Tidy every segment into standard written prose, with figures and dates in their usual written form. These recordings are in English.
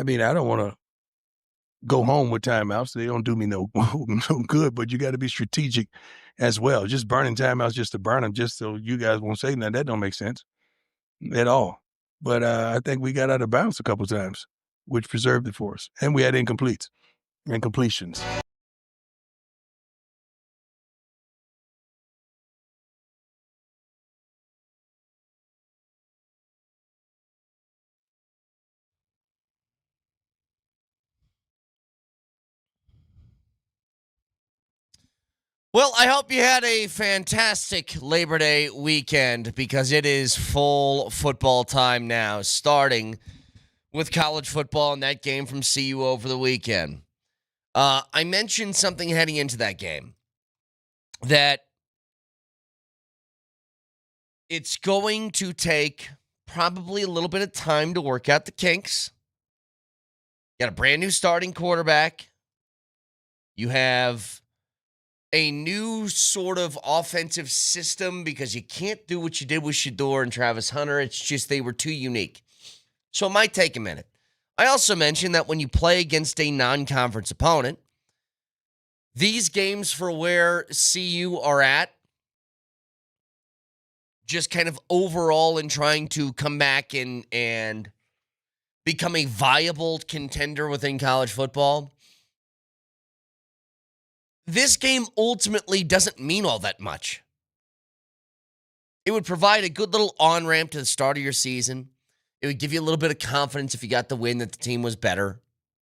I mean, I don't want to go home with timeouts. They don't do me no good, but you got to be strategic as well. Just burning timeouts just to burn them just so you guys won't say nothing. That don't make sense at all. But I think we got out of bounds a couple times, which preserved it for us. And we had incompletions. Well, I hope you had a fantastic Labor Day weekend because it is full football time now, starting with college football and that game from CU over the weekend. I mentioned something heading into that game, that it's going to take probably a little bit of time to work out the kinks. You got a brand new starting quarterback. You have a new sort of offensive system because you can't do what you did with Shedeur and Travis Hunter. It's just they were too unique. So it might take a minute. I also mentioned that when you play against a non-conference opponent, these games for where CU are at, just kind of overall in trying to come back and become a viable contender within college football, this game ultimately doesn't mean all that much. It would provide a good little on-ramp to the start of your season. It would give you a little bit of confidence if you got the win that the team was better,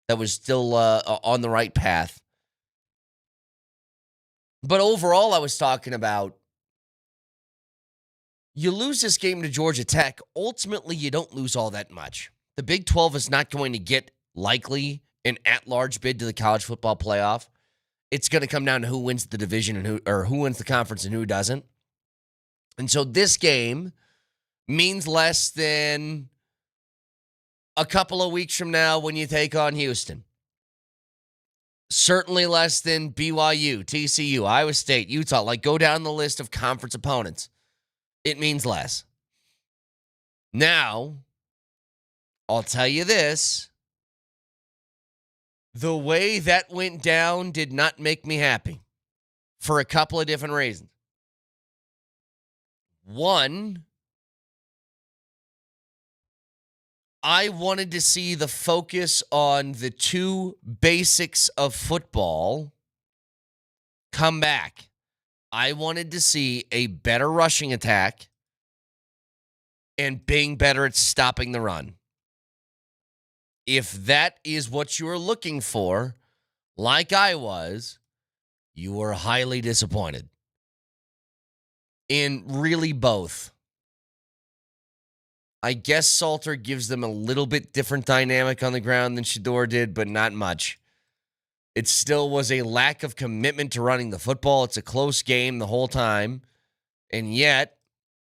that was still on the right path. But overall, I was talking about, you lose this game to Georgia Tech, ultimately you don't lose all that much. The Big 12 is not going to get, likely, an at-large bid to the college football playoff. It's going to come down to who wins the division and who wins the conference and who doesn't. And so this game means less than a couple of weeks from now when you take on Houston. Certainly less than BYU, TCU, Iowa State, Utah. Like, go down the list of conference opponents. It means less. Now, I'll tell you this. The way that went down did not make me happy for a couple of different reasons. One, I wanted to see the focus on the two basics of football come back. I wanted to see a better rushing attack and being better at stopping the run. If that is what you're looking for, like I was, you were highly disappointed. In really both. I guess Salter gives them a little bit different dynamic on the ground than Shedeur did, but not much. It still was a lack of commitment to running the football. It's a close game the whole time. And yet,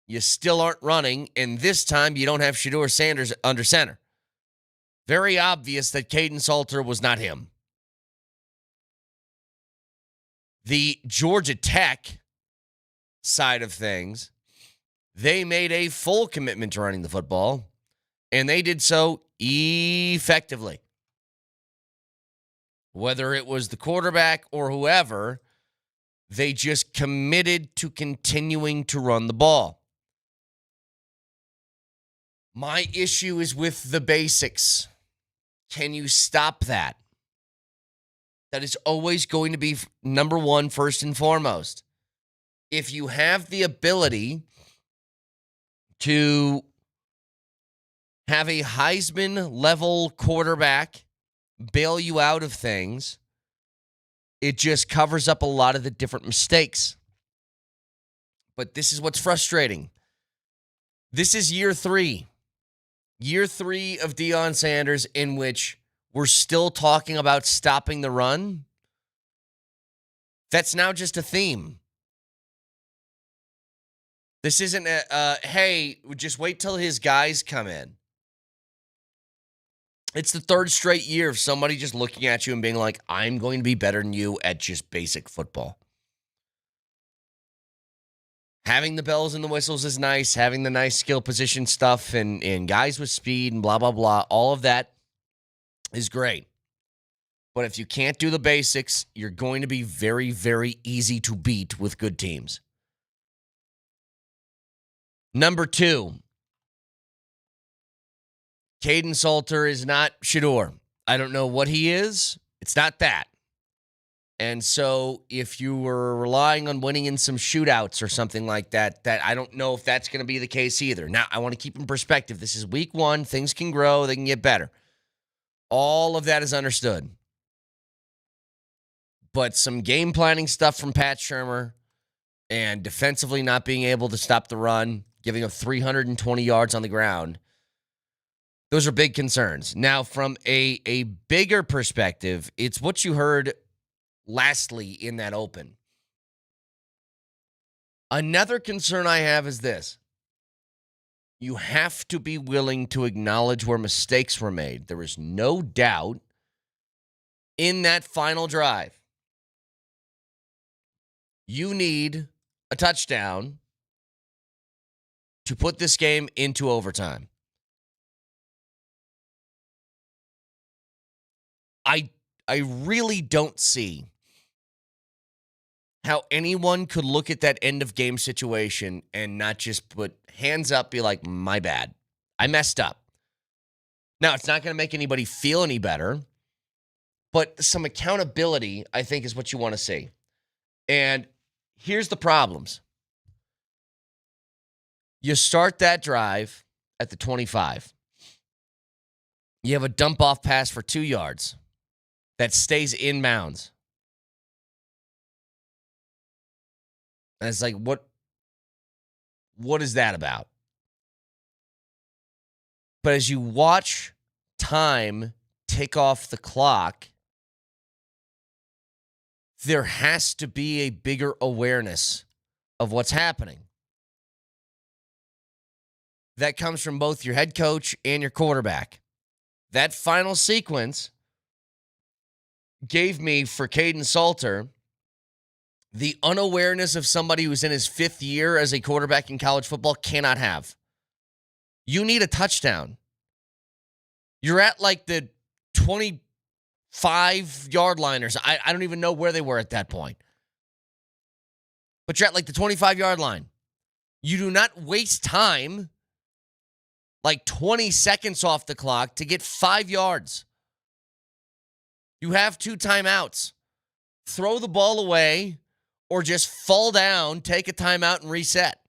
you still aren't running, and this time you don't have Shedeur Sanders under center. Very obvious that Caden Salter was not him. The Georgia Tech side of things, they made a full commitment to running the football, and they did so effectively. Whether it was the quarterback or whoever, they just committed to continuing to run the ball. My issue is with the basics. Can you stop that? That is always going to be number one, first and foremost. If you have the ability to have a Heisman-level quarterback bail you out of things, it just covers up a lot of the different mistakes. But this is what's frustrating. This is year 3. Year 3 of Deion Sanders, in which we're still talking about stopping the run. That's now just a theme. This isn't hey, just wait till his guys come in. It's the third straight year of somebody just looking at you and being like, I'm going to be better than you at just basic football. Having the bells and the whistles is nice. Having the nice skill position stuff and guys with speed and blah, blah, blah. All of that is great. But if you can't do the basics, you're going to be very, very easy to beat with good teams. Number 2, Caden Salter is not Shedeur. I don't know what he is. It's not that. And so if you were relying on winning in some shootouts or something like that, I don't know if that's going to be the case either. Now, I want to keep in perspective. This is week 1. Things can grow. They can get better. All of that is understood. But some game planning stuff from Pat Shurmur and defensively not being able to stop the run, giving up 320 yards on the ground, those are big concerns. Now, from a bigger perspective, it's what you heard lastly in that open. Another concern I have is this. You have to be willing to acknowledge where mistakes were made. There is no doubt in that final drive. You need a touchdown to put this game into overtime. I really don't see how anyone could look at that end of game situation and not just put hands up, be like, my bad. I messed up. Now, it's not going to make anybody feel any better, but some accountability, I think, is what you want to see. And here's the problems. You start that drive at the 25. You have a dump-off pass for 2 yards that stays in bounds. And it's like, what is that about? But as you watch time tick off the clock, there has to be a bigger awareness of what's happening. That comes from both your head coach and your quarterback. That final sequence gave me, for Caden Salter, the unawareness of somebody who's in his 5th year as a quarterback in college football cannot have. You need a touchdown. You're at like the 25-yard line or something. I don't even know where they were at that point. But you're at like the 25-yard line. You do not waste time, like 20 seconds off the clock, to get 5 yards. You have 2 timeouts. Throw the ball away or just fall down, take a timeout, and reset.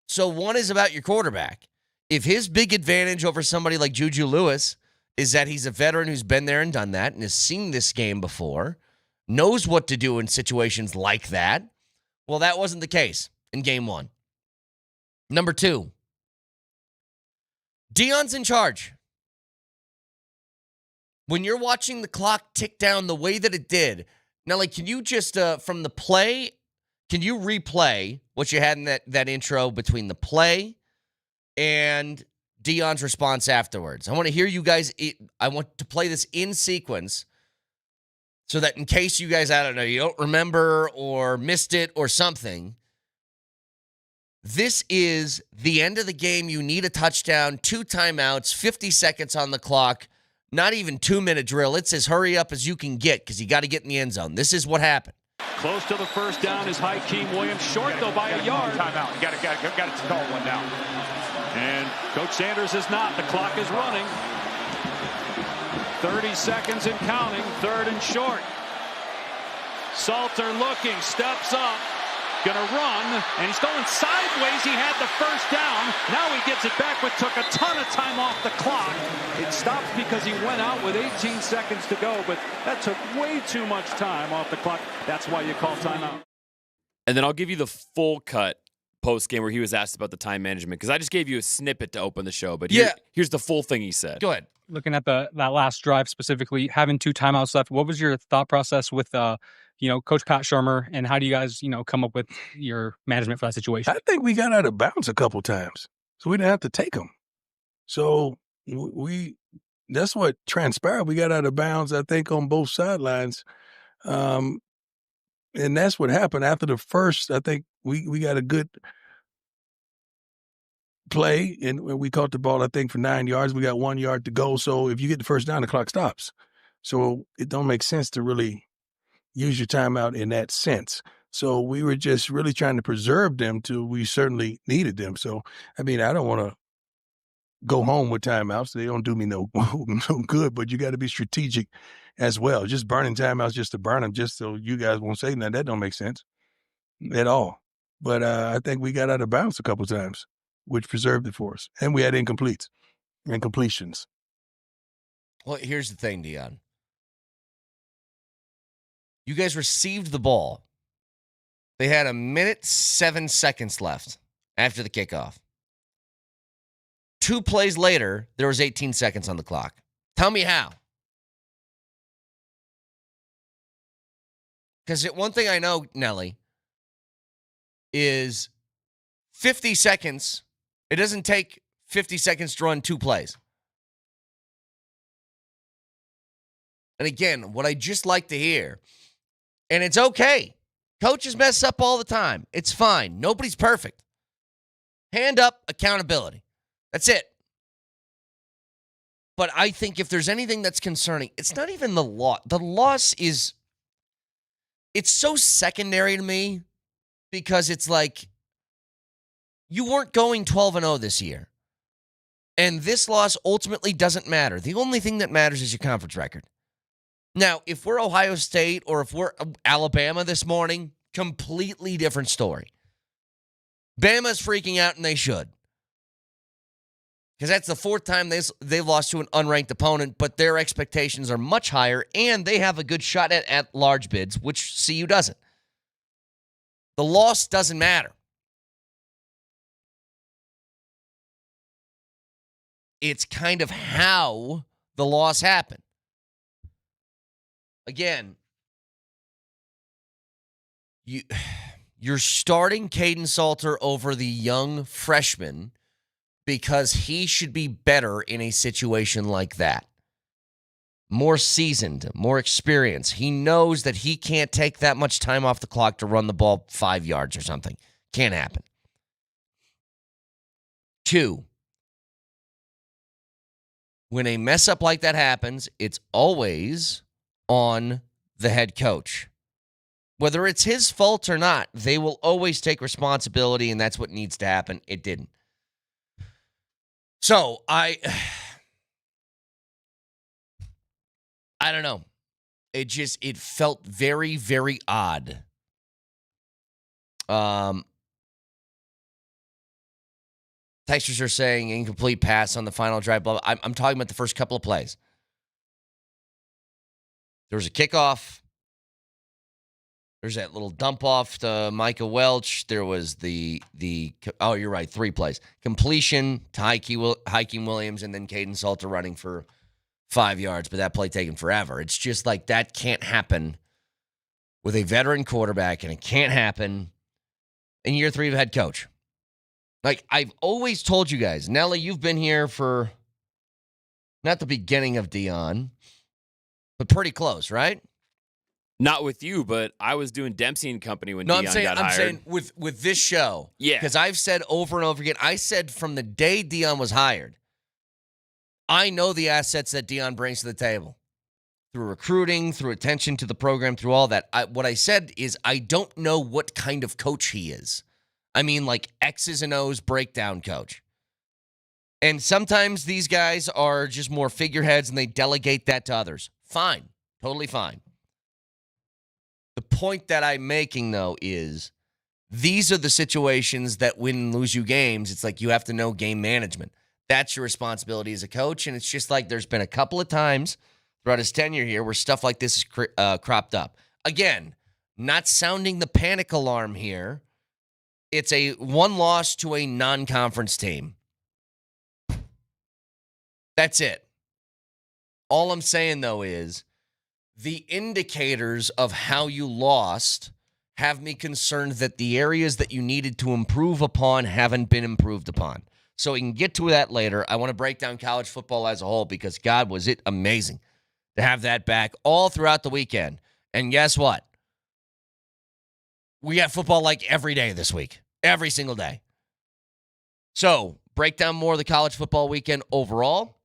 So one is about your quarterback. If his big advantage over somebody like Juju Lewis is that he's a veteran who's been there and done that and has seen this game before, knows what to do in situations like that, well, that wasn't the case in game 1. Number 2, Deion's in charge. When you're watching the clock tick down the way that it did, now, like, can you just, from the play, can you replay what you had in that intro between the play and Deion's response afterwards? I want to hear you guys. I want to play this in sequence so that in case you guys, I don't know, you don't remember or missed it or something, this is the end of the game. You need a touchdown, 2 timeouts, 50 seconds on the clock, not even 2-minute drill. It's as hurry up as you can get because you got to get in the end zone. This is what happened. Close to the first down is Hakeem Williams. Short, though, by a yard. Timeout. Got to call one down. And Coach Sanders is not. The clock is running. 30 seconds and counting. 3rd and short. Salter looking, steps up, gonna run, and he's going sideways. He had the first down. Now he gets it back, but took a ton of time off the clock. It stops because he went out with 18 seconds to go, but that took way too much time off the clock. That's why you call timeout. And then I'll give you the full cut post-game where he was asked about the time management, because I just gave you a snippet to open the show, but here's the full thing he said. Go ahead. Looking at that last drive specifically, having 2 timeouts left, what was your thought process with Coach Pat Shurmur, and how do you guys, come up with your management for that situation? I think we got out of bounds a couple times, so we didn't have to take them. So that's what transpired. We got out of bounds, I think, on both sidelines. And that's what happened after the first. I think we got a good play, and we caught the ball, I think, for 9 yards. We got 1 yard to go. So if you get the first down, the clock stops. So it don't make sense to really use your timeout in that sense. So we were just really trying to preserve them till we certainly needed them. So, I mean, I don't want to go home with timeouts. They don't do me no good, but you got to be strategic as well. Just burning timeouts just to burn them, just so you guys won't say that don't make sense at all. But I think we got out of bounds a couple times, which preserved it for us. And we had incompletes and completions. Well, here's the thing, Dion. You guys received the ball. They had 1 minute, 7 seconds left after the kickoff. 2 plays later, there was 18 seconds on the clock. Tell me how. Because one thing I know, Nelly, is 50 seconds. It doesn't take 50 seconds to run 2 plays. And again, what I just like to hear, and it's okay. Coaches mess up all the time. It's fine. Nobody's perfect. Hand up, accountability. That's it. But I think if there's anything that's concerning, it's not even the loss. The loss is, it's so secondary to me because it's like you weren't going 12-0 this year. And this loss ultimately doesn't matter. The only thing that matters is your conference record. Now, if we're Ohio State or if we're Alabama this morning, completely different story. Bama's freaking out, and they should. Because that's the 4th time they've lost to an unranked opponent, but their expectations are much higher, and they have a good shot at large bids, which CU doesn't. The loss doesn't matter. It's kind of how the loss happened. Again, you're starting Caden Salter over the young freshman because he should be better in a situation like that. More seasoned, more experience. He knows that he can't take that much time off the clock to run the ball 5 yards or something. Can't happen. 2, when a mess up like that happens, it's always on the head coach. Whether it's his fault or not, they will always take responsibility, and that's what needs to happen. It didn't. So, I don't know. It felt very, very odd. Texters are saying incomplete pass on the final drive. Blah, blah. I'm talking about the first couple of plays. There was a kickoff. There's that little dump off to Micah Welch. There was oh, you're right, 3 plays. Completion to Hakeem Williams, and then Caden Salter running for 5 yards, but that play taken forever. It's just like that can't happen with a veteran quarterback, and it can't happen in year 3 of head coach. Like, I've always told you guys, Nelly, you've been here for not the beginning of Dion, but pretty close, right? Not with you, but I was doing Dempsey and Company when Dion got hired. I'm saying with this show. Yeah. Because I've said over and over again, I said from the day Dion was hired, I know the assets that Dion brings to the table. Through recruiting, through attention to the program, through all that. What I said is I don't know what kind of coach he is. I mean, like X's and O's breakdown coach. And sometimes these guys are just more figureheads and they delegate that to others. Fine. Totally fine. The point that I'm making, though, is these are the situations that win and lose you games. It's like you have to know game management. That's your responsibility as a coach. And it's just like there's been a couple of times throughout his tenure here where stuff like this is cropped up. Again, not sounding the panic alarm here. It's a 1 loss to a non-conference team. That's it. All I'm saying, though, is the indicators of how you lost have me concerned that the areas that you needed to improve upon haven't been improved upon. So we can get to that later. I want to break down college football as a whole because, God, was it amazing to have that back all throughout the weekend. And guess what? We got football like every day this week. Every single day. So, break down more of the college football weekend overall.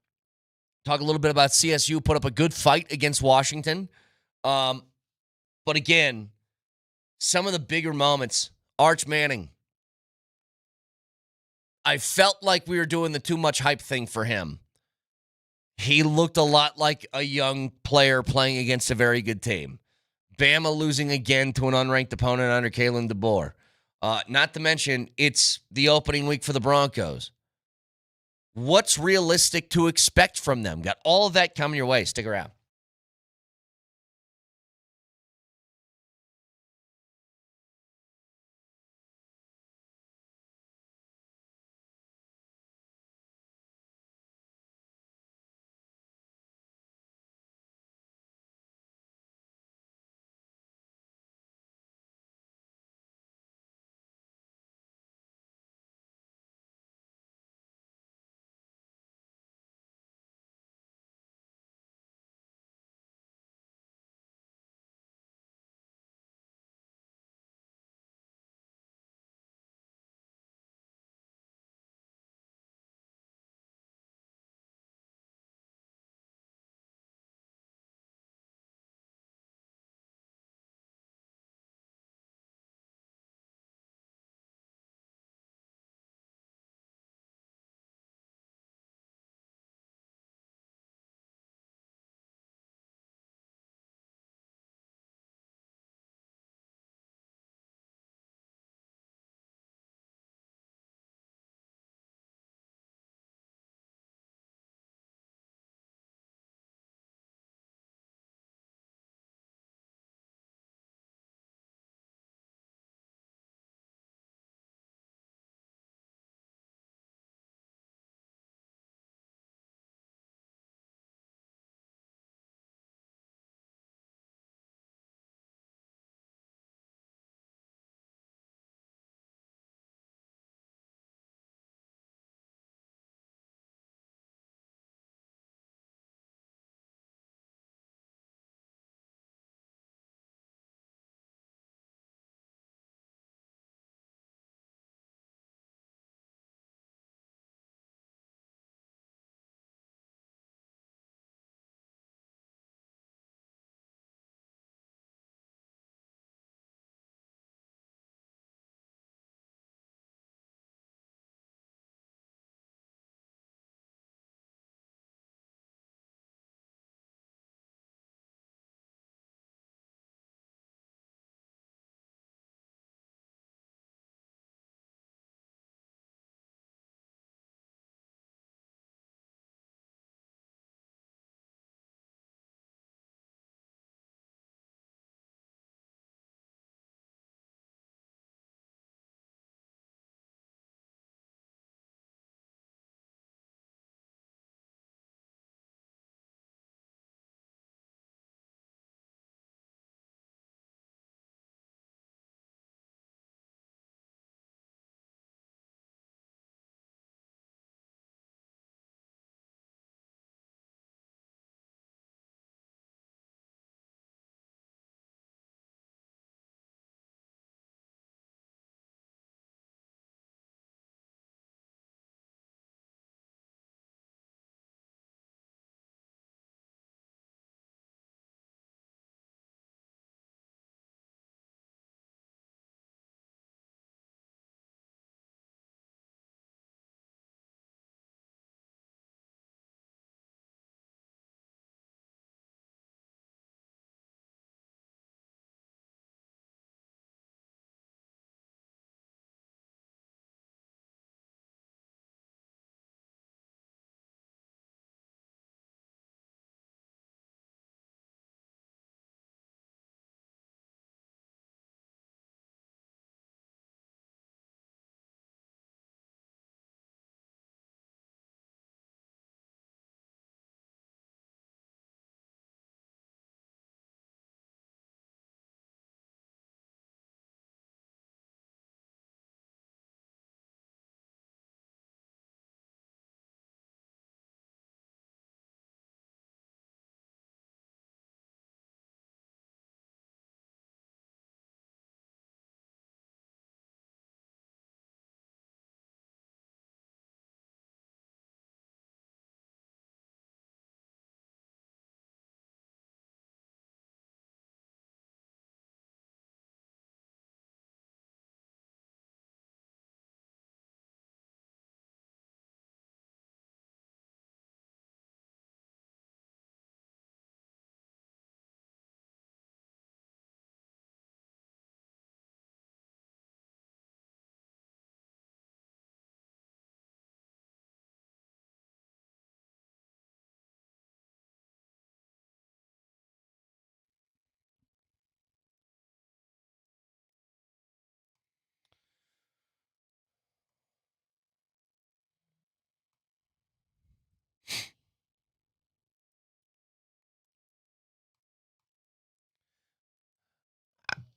Talk a little bit about CSU, put up a good fight against Washington. But again, some of the bigger moments, Arch Manning. I felt like we were doing the too much hype thing for him. He looked a lot like a young player playing against a very good team. Bama losing again to an unranked opponent under Kalen DeBoer. Not to mention, it's the opening week for the Broncos. What's realistic to expect from them? Got all of that coming your way. Stick around.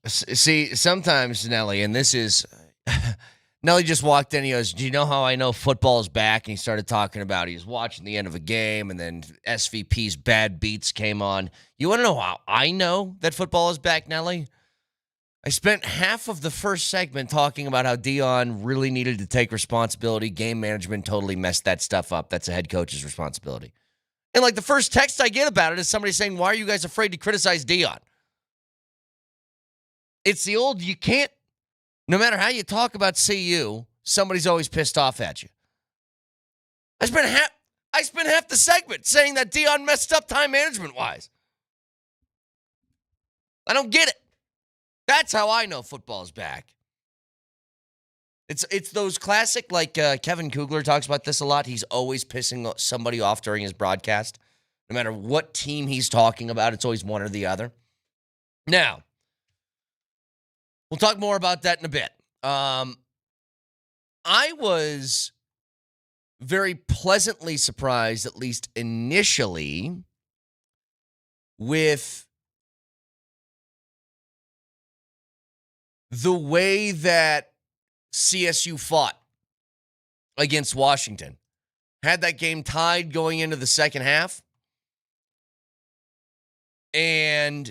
See, sometimes, Nelly, and this is Nelly just walked in. He goes, "Do you know how I know football is back?" And he started talking about he was watching the end of a game, and then SVP's bad beats came on. You want to know how I know that football is back, Nelly? I spent half of the first segment talking about how Dion really needed to take responsibility. Game management totally messed that stuff up. That's a head coach's responsibility. And like the first text I get about it is somebody saying, "Why are you guys afraid to criticize Dion?" It's the old, you can't, no matter how you talk about CU, somebody's always pissed off at you. I spent half the segment saying that Dion messed up time management-wise. I don't get it. That's how I know football's back. It's those classic, like Kevin Kugler talks about this a lot. He's always pissing somebody off during his broadcast. No matter what team he's talking about, it's always one or the other. Now, we'll talk more about that in a bit. I was very pleasantly surprised, at least initially, with the way that CSU fought against Washington. Had that game tied going into the second half. And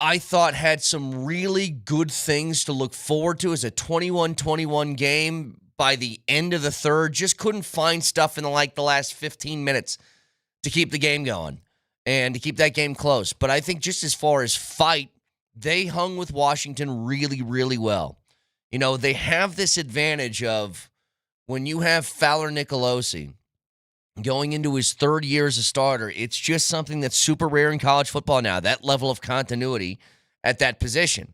I thought had some really good things to look forward to as a 21-21 game by the end of the third. Just couldn't find stuff in the last 15 minutes to keep the game going and to keep that game close. But I think just as far as fight, they hung with Washington really, really well. You know, they have this advantage of when you have Fowler Nicolosi going into his third year as a starter, it's just something that's super rare in college football now, that level of continuity at that position.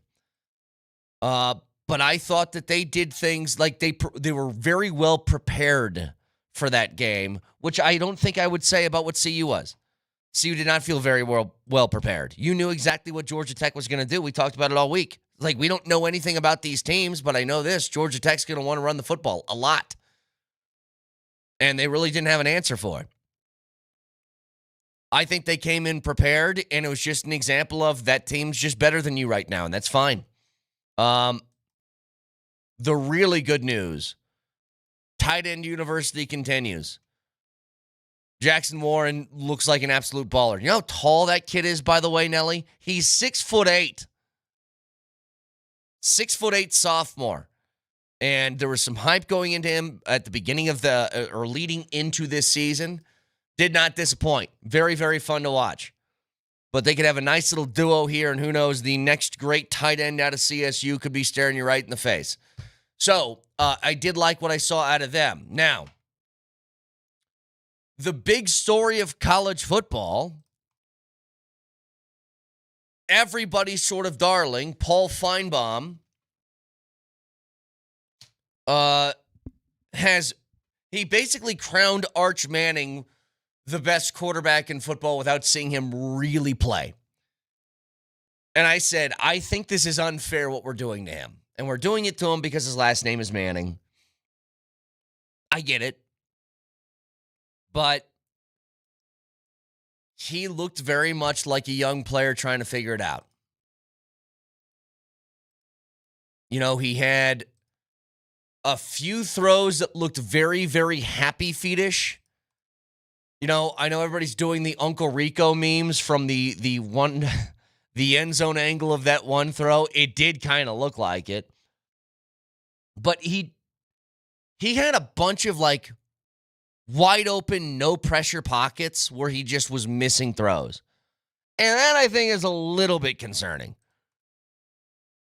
But I thought that they did things like they were very well prepared for that game, which I don't think I would say about what CU was. CU did not feel very well prepared. You knew exactly what Georgia Tech was going to do. We talked about it all week. Like, we don't know anything about these teams, but I know this. Georgia Tech's going to want to run the football a lot. And they really didn't have an answer for it. I think they came in prepared, and it was just an example of that team's just better than you right now, and that's fine. The really good news, tight end university continues. Jackson Warren looks like an absolute baller. You know how tall that kid is, by the way, Nelly? He's 6'8". 6'8" sophomore. And there was some hype going into him at the beginning of or leading into this season. Did not disappoint. Very, very fun to watch. But they could have a nice little duo here, and who knows, the next great tight end out of CSU could be staring you right in the face. So, I did like what I saw out of them. Now, the big story of college football, everybody's sort of darling, Paul Feinbaum, he basically crowned Arch Manning the best quarterback in football without seeing him really play. And I said, I think this is unfair what we're doing to him. And we're doing it to him because his last name is Manning. I get it. But he looked very much like a young player trying to figure it out. You know, he had a few throws that looked very, very happy feet-ish. You know, I know everybody's doing the Uncle Rico memes from the end zone angle of that one throw. It did kind of look like it. But he had a bunch of like wide open, no pressure pockets where he just was missing throws. And that, I think, is a little bit concerning.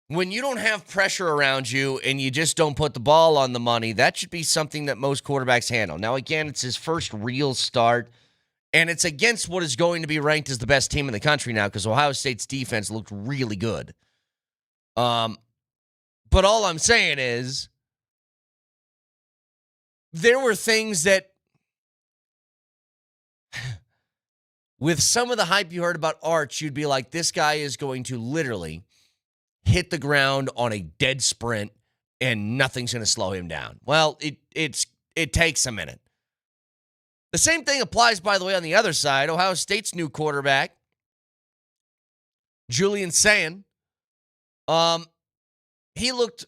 When you don't have pressure around you and you just don't put the ball on the money, that should be something that most quarterbacks handle. Now, again, it's his first real start, and it's against what is going to be ranked as the best team in the country now because Ohio State's defense looked really good. But all I'm saying is there were things that with some of the hype you heard about Arch, you'd be like, this guy is going to literally hit the ground on a dead sprint and nothing's going to slow him down. Well, it takes a minute. The same thing applies, by the way, on the other side. Ohio State's new quarterback, Julian Sayin, He looked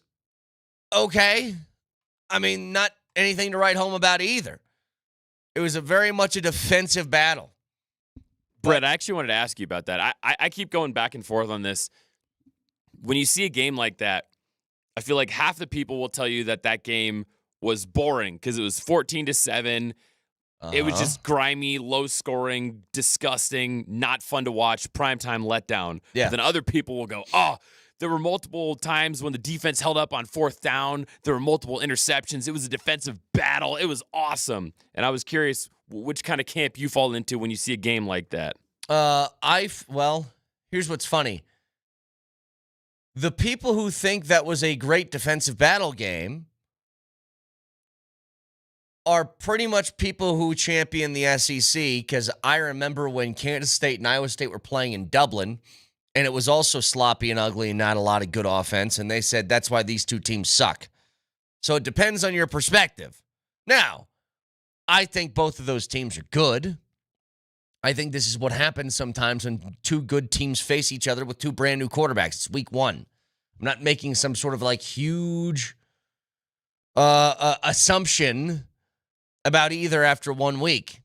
okay. I mean, not anything to write home about either. It was very much a defensive battle. Brett, I actually wanted to ask you about that. I keep going back and forth on this. When you see a game like that, I feel like half the people will tell you that game was boring because it was 14-7. It was just grimy, low scoring, disgusting, not fun to watch, primetime letdown. Yeah. But then other people will go, oh, there were multiple times when the defense held up on 4th down. There were multiple interceptions. It was a defensive battle. It was awesome. And I was curious which kind of camp you fall into when you see a game like that. Well, here's what's funny. The people who think that was a great defensive battle game are pretty much people who champion the SEC, because I remember when Kansas State and Iowa State were playing in Dublin, and it was also sloppy and ugly and not a lot of good offense, and they said that's why these two teams suck. So it depends on your perspective. Now, I think both of those teams are good. I think this is what happens sometimes when two good teams face each other with two brand new quarterbacks. It's week 1. I'm not making some sort of like huge assumption about either after 1 week.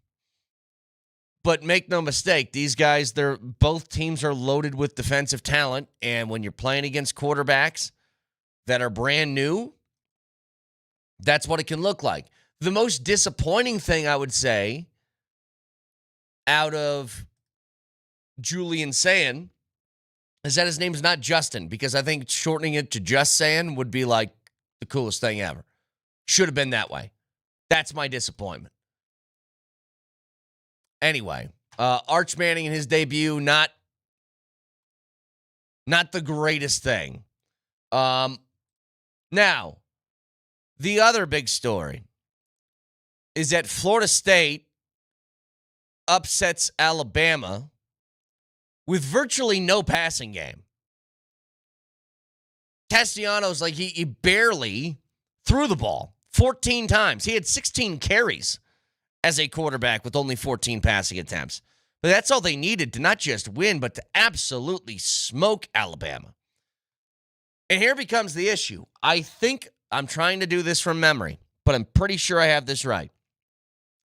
But make no mistake, these guys, both teams are loaded with defensive talent, and when you're playing against quarterbacks that are brand new, that's what it can look like. The most disappointing thing I would say out of Julian Sayin is that his name is not Justin, because I think shortening it to just Sayin would be like the coolest thing ever. Should have been that way. That's my disappointment. Anyway, Arch Manning in his debut, not the greatest thing. Now, the other big story is that Florida State upsets Alabama with virtually no passing game. Castellanos, like he barely threw the ball 14 times. He had 16 carries as a quarterback with only 14 passing attempts. But that's all they needed to not just win, but to absolutely smoke Alabama. And here becomes the issue. I think I'm trying to do this from memory, but I'm pretty sure I have this right.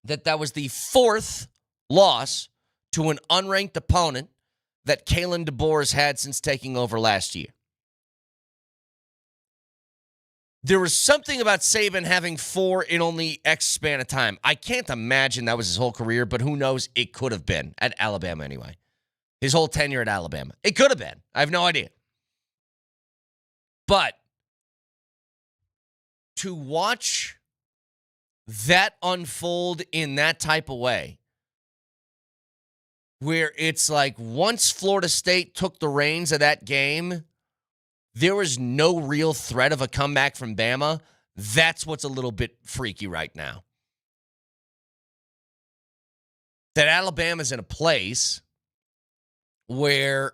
That was the 4th loss to an unranked opponent that Kalen DeBoer has had since taking over last year. There was something about Saban having 4 in only X span of time. I can't imagine that was his whole career, but who knows? It could have been at Alabama anyway. His whole tenure at Alabama. It could have been. I have no idea. But to watch that unfold in that type of way, where it's like once Florida State took the reins of that game, there was no real threat of a comeback from Bama. That's what's a little bit freaky right now. That Alabama's in a place where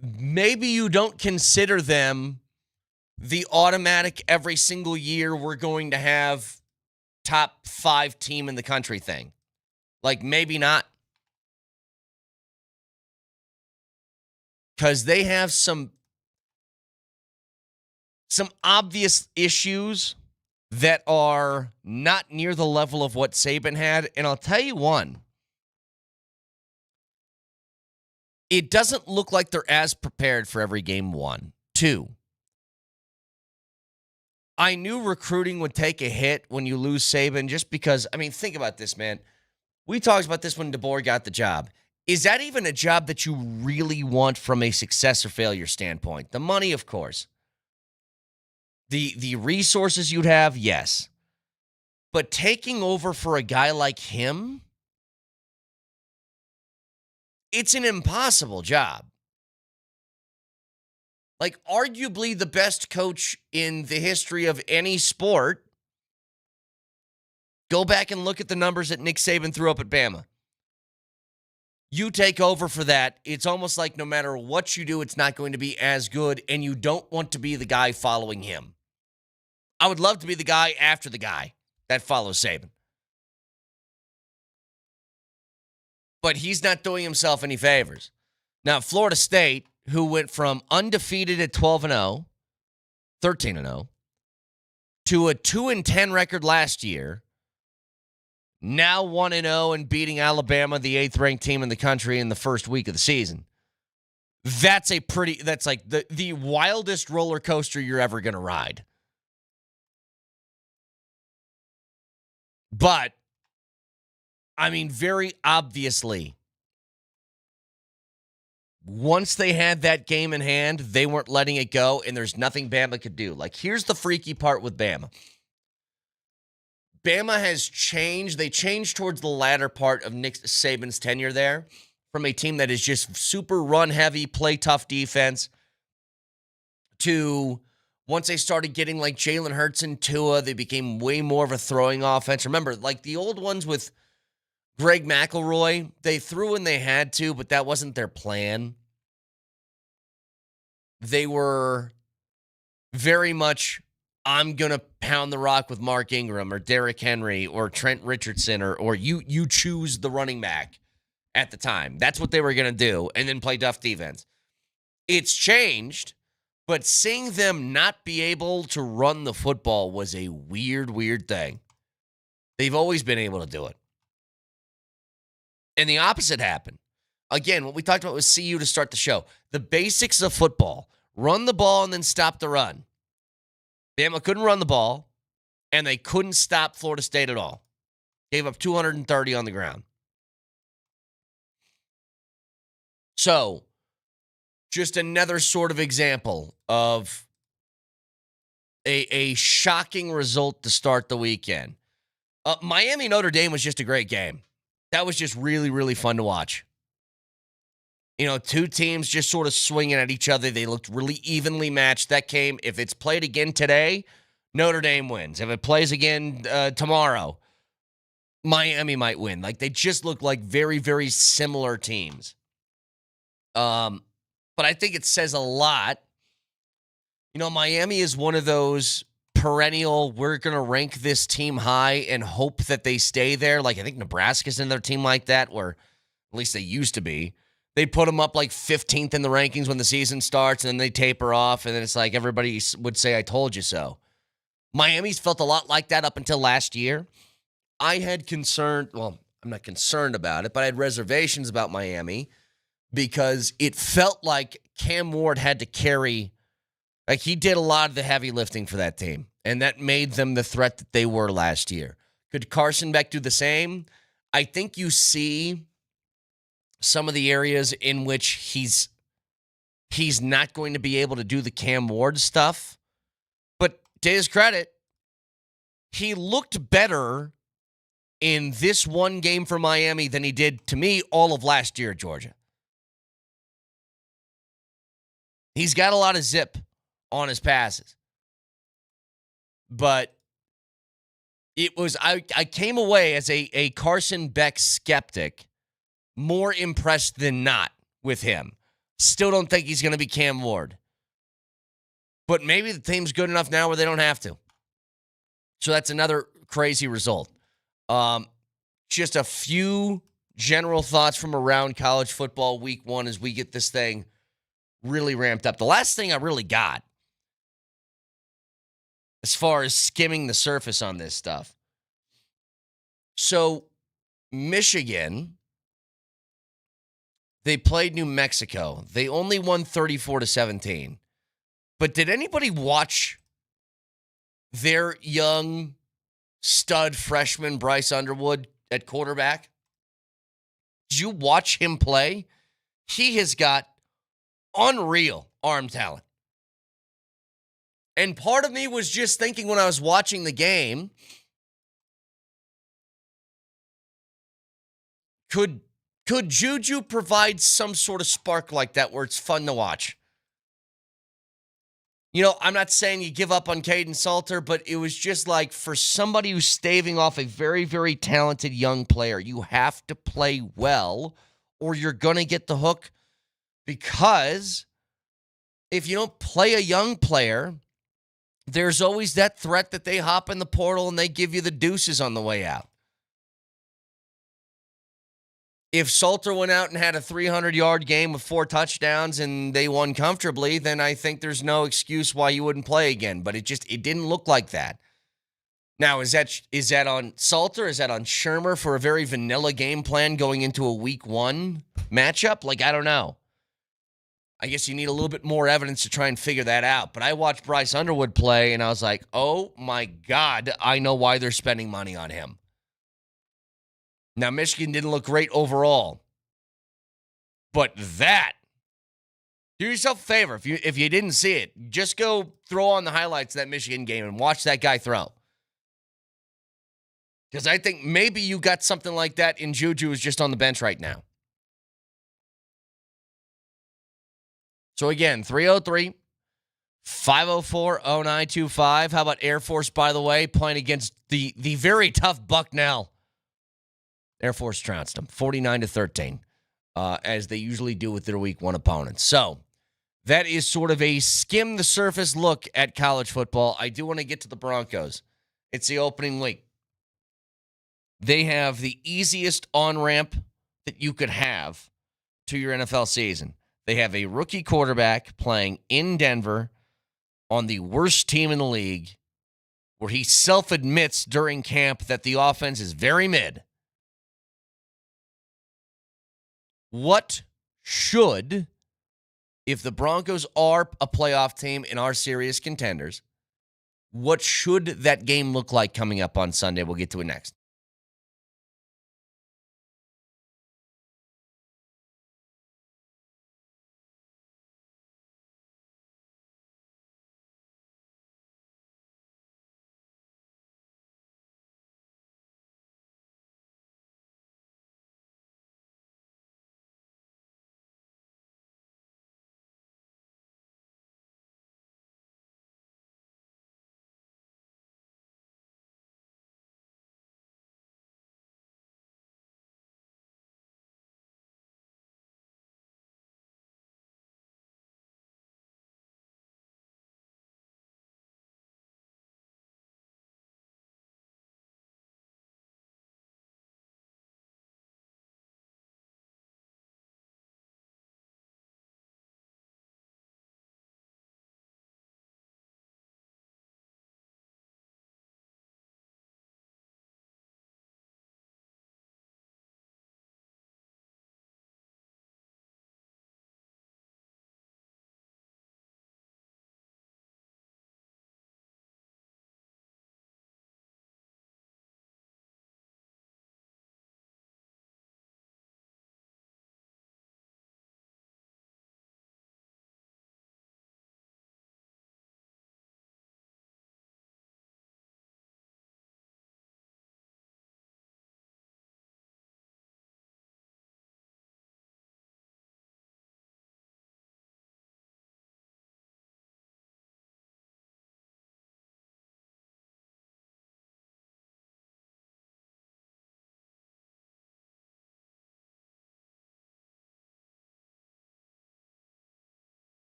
maybe you don't consider them the automatic every single year we're going to have top 5 team in the country thing. Like, maybe not. Because they have some obvious issues that are not near the level of what Saban had. And I'll tell you one. It doesn't look like they're as prepared for every game. 1. 2. I knew recruiting would take a hit when you lose Saban just because, I mean, think about this, man. We talked about this when DeBoer got the job. Is that even a job that you really want from a success or failure standpoint? The money, of course. The resources you'd have, yes. But taking over for a guy like him, it's an impossible job. Like, arguably the best coach in the history of any sport. Go back and look at the numbers that Nick Saban threw up at Bama. You take over for that, it's almost like no matter what you do, it's not going to be as good, and you don't want to be the guy following him. I would love to be the guy after the guy that follows Saban. but he's not doing himself any favors. Now, Florida State, who went from undefeated at 12-0, 13-0, to a 2-10 record last year, now 1-0 and beating Alabama, the 8th-ranked team in the country, in the first week of the season. That's like the wildest roller coaster you're ever going to ride. But, I mean, very obviously, once they had that game in hand, they weren't letting it go, and there's nothing Bama could do. Like, here's the freaky part with Bama. Bama has changed. They changed towards the latter part of Nick Saban's tenure there, from a team that is just super run-heavy, play tough defense, to once they started getting like Jalen Hurts and Tua, they became way more of a throwing offense. Remember, like the old ones with Greg McElroy, they threw when they had to, but that wasn't their plan. They were very much, I'm going to pound the rock with Mark Ingram or Derrick Henry or Trent Richardson or you choose the running back at the time. That's what they were going to do, and then play tough defense. It's changed, but seeing them not be able to run the football was a weird, weird thing. They've always been able to do it. And the opposite happened. Again, what we talked about was CU to start the show. The basics of football. Run the ball and then stop the run. Bama couldn't run the ball, and they couldn't stop Florida State at all. Gave up 230 on the ground. So, just another sort of example of a shocking result to start the weekend. Miami-Notre Dame was just a great game. That was just really, really fun to watch. You know, two teams just sort of swinging at each other. They looked really evenly matched. That game, if it's played again today, Notre Dame wins. If it plays again tomorrow, Miami might win. Like, they just look like very, very similar teams. But I think it says a lot. You know, Miami is one of those perennial, we're going to rank this team high and hope that they stay there. Like, I think Nebraska's in their team like that, where at least they used to be. They put them up like 15th in the rankings when the season starts, and then they taper off, and then it's like everybody would say, I told you so. Miami's felt a lot like that up until last year. I had concern, well, I'm not concerned about it, but I had reservations about Miami because it felt like Cam Ward had to carry, like he did a lot of the heavy lifting for that team, and that made them the threat that they were last year. Could Carson Beck do the same? I think you see some of the areas in which he's not going to be able to do the Cam Ward stuff. But to his credit, he looked better in this one game for Miami than he did, to me, all of last year at Georgia. He's got a lot of zip on his passes. But it was, I came away as a Carson Beck skeptic, more impressed than not with him. Still don't think he's going to be Cam Ward. But maybe the team's good enough now where they don't have to. So that's another crazy result. Just a few general thoughts from around college football week one as we get this thing really ramped up. The last thing I really got, as far as skimming the surface on this stuff. So, Michigan, they played New Mexico. They only won 34-17. But did anybody watch their young stud freshman Bryce Underwood at quarterback? Did you watch him play? He has got unreal arm talent. And part of me was just thinking when I was watching the game, could Juju provide some sort of spark like that where it's fun to watch? You know, I'm not saying you give up on Caden Salter, but it was just like for somebody who's staving off a very, very talented young player, you have to play well or you're going to get the hook, because if you don't play a young player, there's always that threat that they hop in the portal and they give you the deuces on the way out. If Salter went out and had a 300-yard game with 4 touchdowns and they won comfortably, then I think there's no excuse why you wouldn't play again. But it didn't look like that. Now, is that on Salter? Is that on Shermer for a very vanilla game plan going into a week 1 matchup? Like, I don't know. I guess you need a little bit more evidence to try and figure that out. But I watched Bryce Underwood play, and I was like, oh, my God, I know why they're spending money on him. Now, Michigan didn't look great overall. But that, do yourself a favor. If you didn't see it, just go throw on the highlights of that Michigan game and watch that guy throw. Because I think maybe you got something like that in Juju, who's just on the bench right now. So again, 303-504-0925. How about Air Force, by the way, playing against the very tough Bucknell? Air Force trounced them 49-13, as they usually do with their week 1 opponents. So that is sort of a skim the surface look at college football. I do want to get to the Broncos. It's the opening week. They have the easiest on-ramp that you could have to your NFL season. They have a rookie quarterback playing in Denver on the worst team in the league, where he self-admits during camp that the offense is very mid. What should, if the Broncos are a playoff team and are serious contenders, what should that game look like coming up on Sunday? We'll get to it next.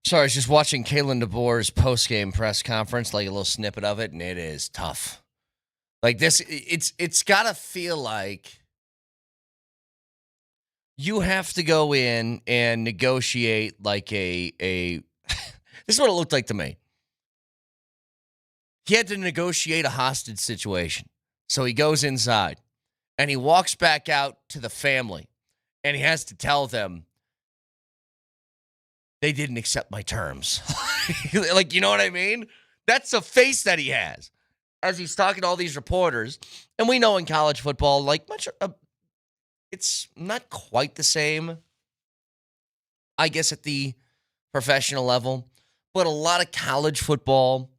Sorry, I was just watching Kalen DeBoer's post-game press conference, like a little snippet of it, and it is tough. Like this, it's got to feel like you have to go in and negotiate like a this is what it looked like to me. He had to negotiate a hostage situation. So he goes inside and he walks back out to the family and he has to tell them they didn't accept my terms. Like, you know what I mean? That's the face that he has as he's talking to all these reporters. And we know in college football, like it's not quite the same, I guess, at the professional level. But a lot of college football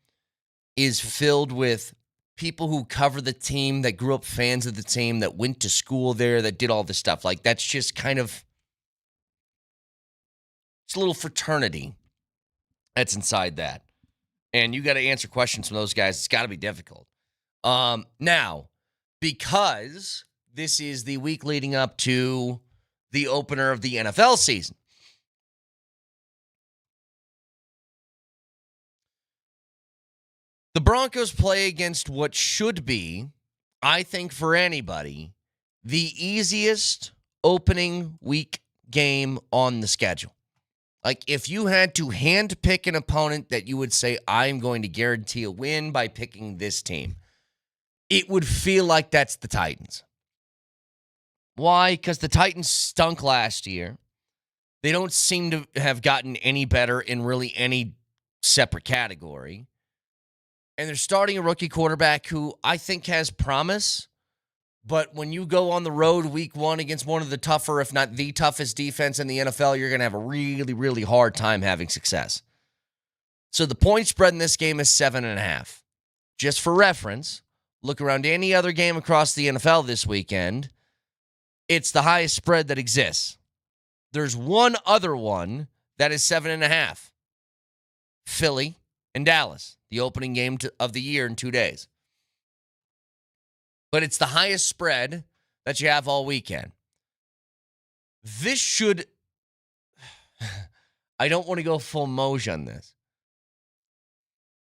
is filled with people who cover the team, that grew up fans of the team, that went to school there, that did all this stuff. Like, that's just kind of, it's a little fraternity that's inside that. And you got to answer questions from those guys. It's got to be difficult. Now, because this is the week leading up to the opener of the NFL season, the Broncos play against what should be, I think for anybody, the easiest opening week game on the schedule. Like, if you had to handpick an opponent that you would say, I'm going to guarantee a win by picking this team, it would feel like that's the Titans. Why? Because the Titans stunk last year. They don't seem to have gotten any better in really any separate category. And they're starting a rookie quarterback who I think has promise. But when you go on the road week one against one of the tougher, if not the toughest defense in the NFL, you're going to have a really, really hard time having success. So the point spread in this game is 7.5. Just for reference, look around any other game across the NFL this weekend. It's the highest spread that exists. There's one other one that is 7.5. Philly and Dallas, the opening game of the year in 2 days. But it's the highest spread that you have all weekend. This should, I don't want to go full Moser on this,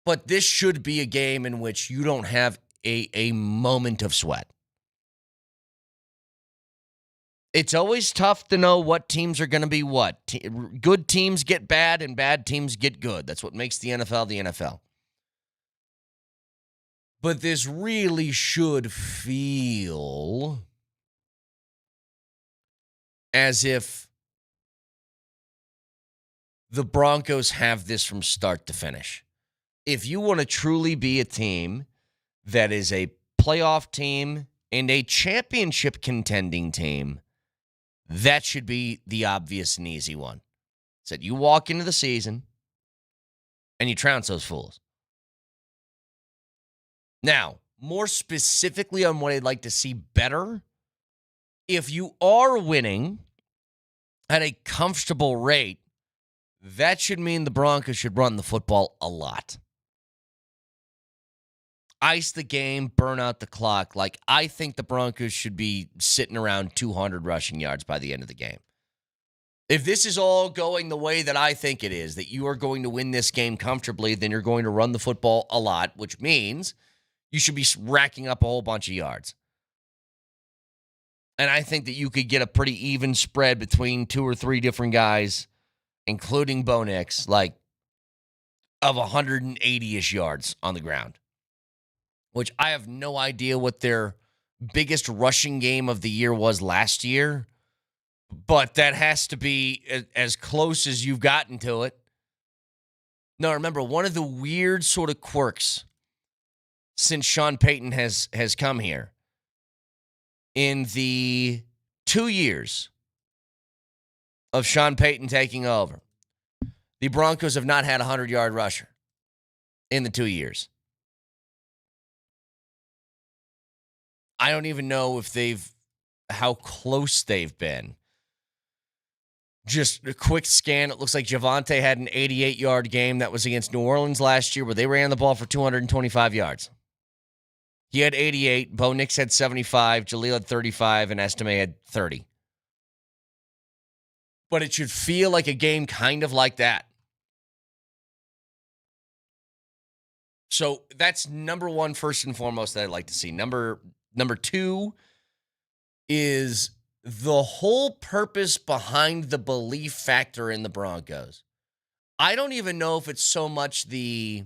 but this should be a game in which you don't have a moment of sweat. It's always tough to know what teams are going to be what. Good teams get bad and bad teams get good. That's what makes the NFL the NFL. But this really should feel as if the Broncos have this from start to finish. If you want to truly be a team that is a playoff team and a championship contending team, that should be the obvious and easy one. It's that you walk into the season and you trounce those fools. Now, more specifically on what I'd like to see better, if you are winning at a comfortable rate, that should mean the Broncos should run the football a lot. Ice the game, burn out the clock. Like, I think the Broncos should be sitting around 200 rushing yards by the end of the game. If this is all going the way that I think it is, that you are going to win this game comfortably, then you're going to run the football a lot, which means you should be racking up a whole bunch of yards. And I think that you could get a pretty even spread between 2 or 3 different guys, including Bo Nix, like of 180-ish yards on the ground, which I have no idea what their biggest rushing game of the year was last year, but that has to be as close as you've gotten to it. Now, remember, one of the weird sort of quirks since Sean Payton has come here, in the 2 years of Sean Payton taking over, the Broncos have not had a 100-yard rusher in the 2 years. I don't even know if how close they've been. Just a quick scan. It looks like Javonte had an 88-yard game that was against New Orleans last year where they ran the ball for 225 yards. He had 88. Bo Nix had 75. Jaleel had 35. And Estime had 30. But it should feel like a game kind of like that. So that's number one, first and foremost, that I'd like to see. Number two is the whole purpose behind the belief factor in the Broncos. I don't even know if it's so much the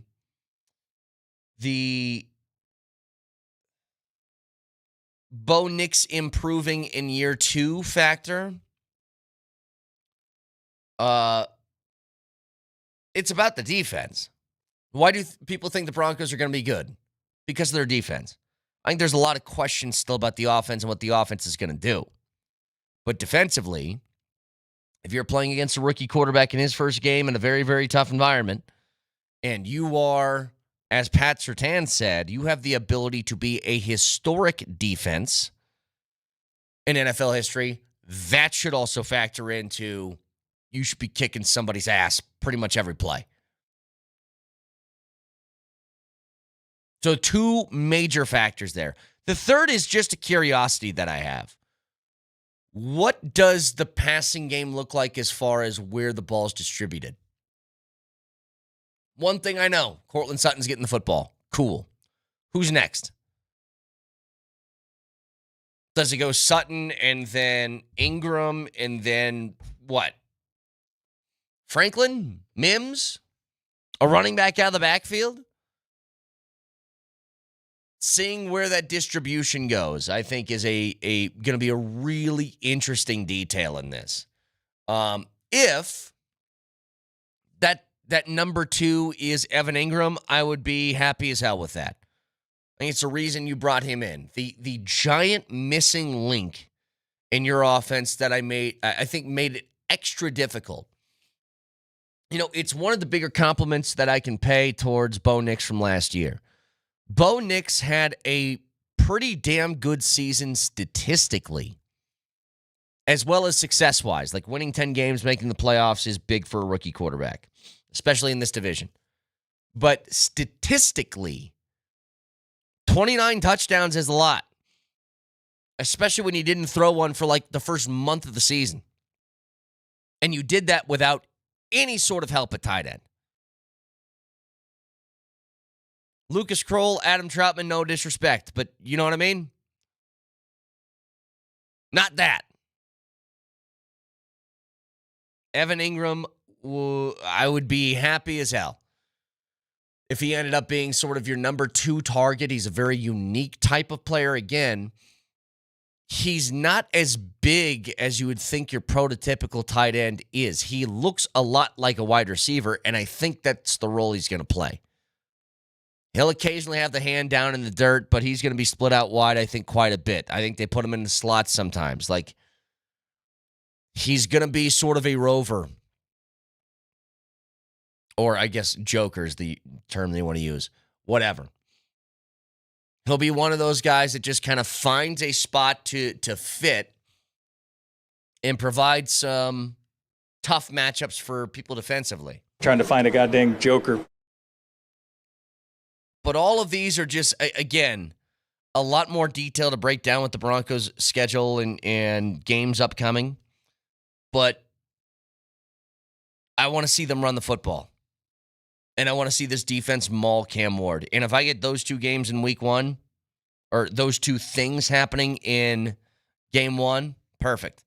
Bo Nix improving in year 2 factor. It's about the defense. Why do people think the Broncos are going to be good? Because of their defense. I think there's a lot of questions still about the offense and what the offense is going to do. But defensively, if you're playing against a rookie quarterback in his first game in a very, very tough environment, and you are, as Pat Surtain said, you have the ability to be a historic defense in NFL history, that should also factor into you should be kicking somebody's ass pretty much every play. So 2 major factors there. The third is just a curiosity that I have. What does the passing game look like as far as where the ball's distributed? One thing I know, Courtland Sutton's getting the football. Cool. Who's next? Does it go Sutton and then Ingram and then what? Franklin? Mims? A running back out of the backfield? Seeing where that distribution goes, I think, is a going to be a really interesting detail in this. If that number 2 is Evan Ingram, I would be happy as hell with that. I think it's the reason you brought him in. The giant missing link in your offense that I think made it extra difficult. You know, it's one of the bigger compliments that I can pay towards Bo Nix from last year. Bo Nix had a pretty damn good season statistically, as well as success-wise. Like winning 10 games, making the playoffs is big for a rookie quarterback, especially in this division. But statistically, 29 touchdowns is a lot, especially when you didn't throw one for like the first month of the season. And you did that without any sort of help at tight end. Lucas Kroll, Adam Troutman, no disrespect, but you know what I mean? Not that. Evan Ingram, I would be happy as hell if he ended up being sort of your number 2 target. He's a very unique type of player. Again, he's not as big as you would think your prototypical tight end is. He looks a lot like a wide receiver, and I think that's the role he's going to play. He'll occasionally have the hand down in the dirt, but he's going to be split out wide, I think, quite a bit. I think they put him in the slots sometimes. Like, he's going to be sort of a rover. Or I guess joker is the term they want to use. Whatever. He'll be one of those guys that just kind of finds a spot to fit and provide some tough matchups for people defensively. Trying to find a goddamn joker. But all of these are just, again, a lot more detail to break down with the Broncos' schedule and games upcoming. But I want to see them run the football. And I want to see this defense maul Cam Ward. And if I get those 2 games in week 1, or those 2 things happening in game 1, perfect.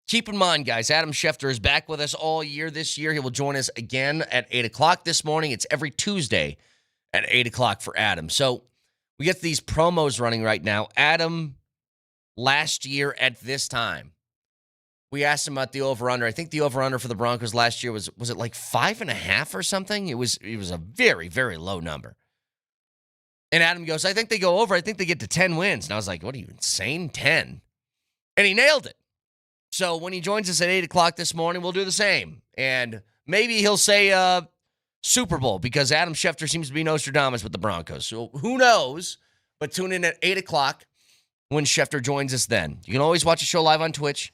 Keep in mind, guys, Adam Schefter is back with us all year this year. He will join us again at 8 o'clock this morning. It's every Tuesday at 8 o'clock for Adam. So we get these promos running right now. Adam, last year at this time, we asked him about the over-under. I think the over-under for the Broncos last year was it like 5.5 or something? It was a very, very low number. And Adam goes, I think they go over. I think they get to 10 wins. And I was like, what are you, insane? 10? And he nailed it. So when he joins us at 8 o'clock this morning, we'll do the same. And maybe he'll say Super Bowl, because Adam Schefter seems to be Nostradamus with the Broncos. So who knows? But tune in at 8 o'clock when Schefter joins us then. You can always watch the show live on Twitch.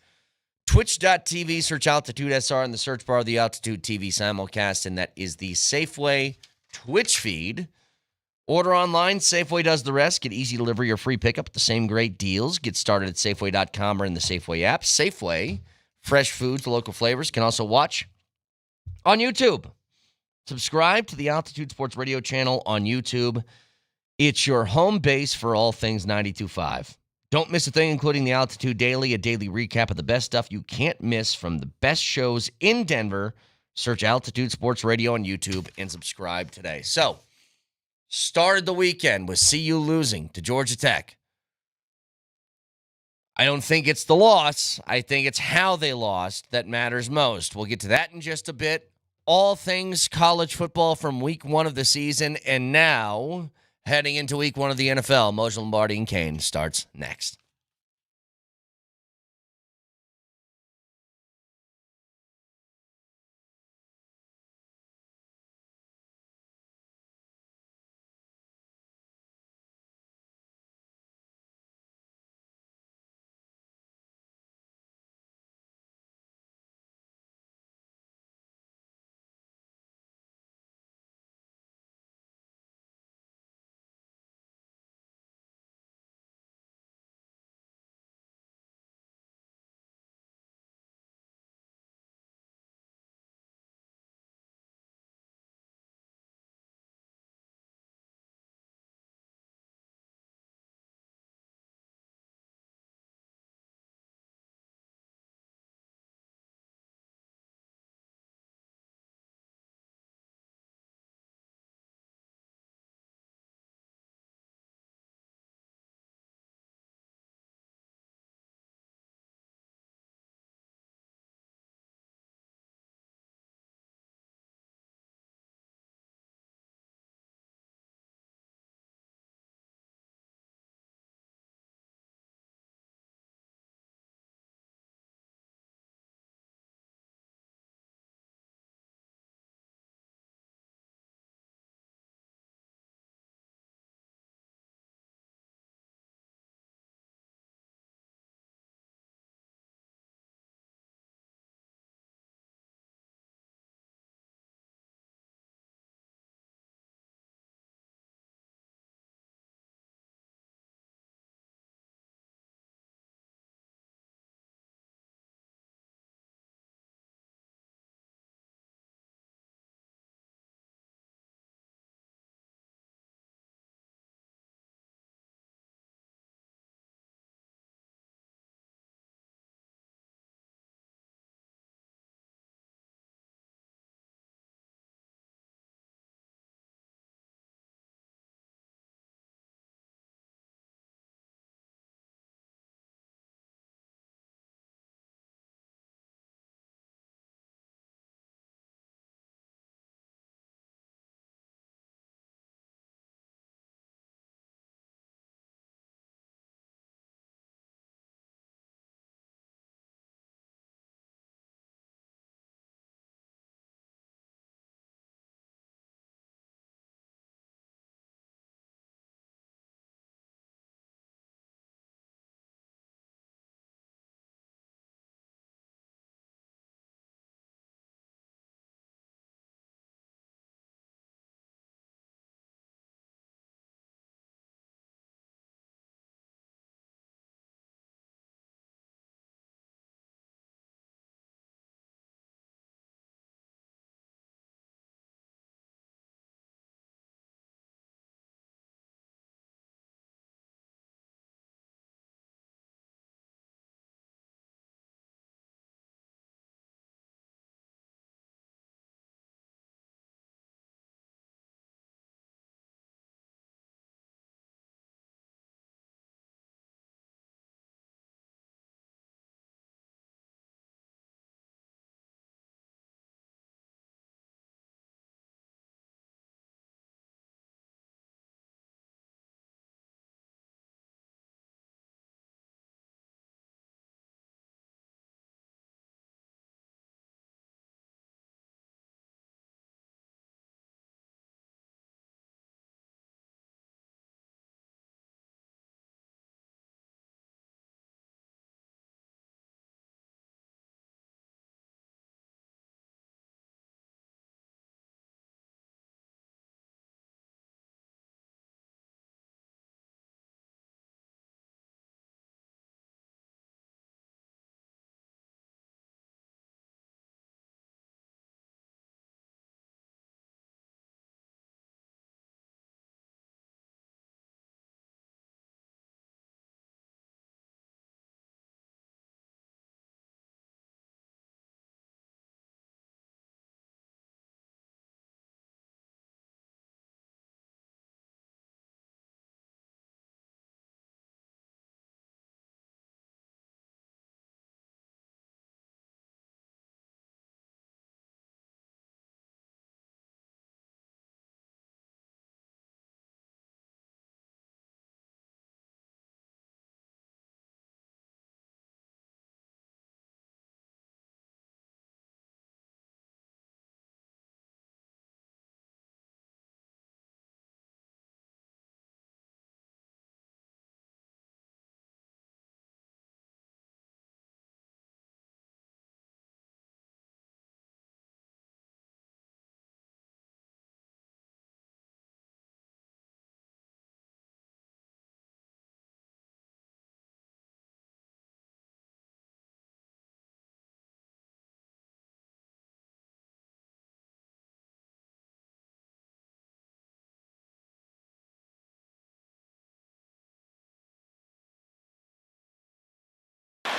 Twitch.tv, search Altitude SR in the search bar of the Altitude TV simulcast, and that is the Safeway Twitch feed. Order online, Safeway does the rest. Get easy delivery or free pickup at the same great deals. Get started at Safeway.com or in the Safeway app. Safeway, fresh foods, local flavors. Can also watch on YouTube. Subscribe to the Altitude Sports Radio channel on YouTube. It's your home base for all things 92.5. Don't miss a thing, including the Altitude Daily, a daily recap of the best stuff you can't miss from the best shows in Denver. Search Altitude Sports Radio on YouTube and subscribe today. So, started the weekend with CU losing to Georgia Tech. I don't think it's the loss. I think it's how they lost that matters most. We'll get to that in just a bit. All things college football from week 1 of the season, and now heading into week 1 of the NFL. Moser, Lombardi, and Kane starts next.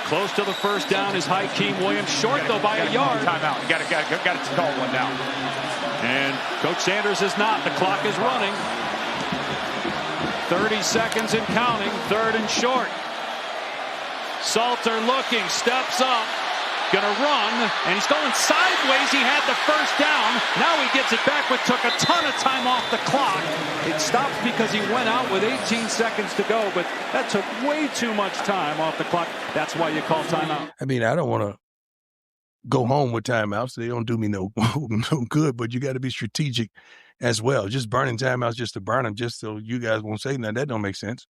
Close to the first down is Hakeem Williams. Short, though, by a yard. Timeout. Got to call one now. And Coach Sanders is not. The clock is running. 30 seconds and counting. Third and short. Salter looking, steps up, gonna run, and he's going sideways. He had the first down. Now he gets it back, but took a ton of time off the clock. It stops because he went out with 18 seconds to go, but that took way too much time off the clock. That's why you call timeout. I mean, I don't want to go home with timeouts. They don't do me no good, but you got to be strategic as well. Just burning timeouts just to burn them, just so you guys won't say nothing. That don't make sense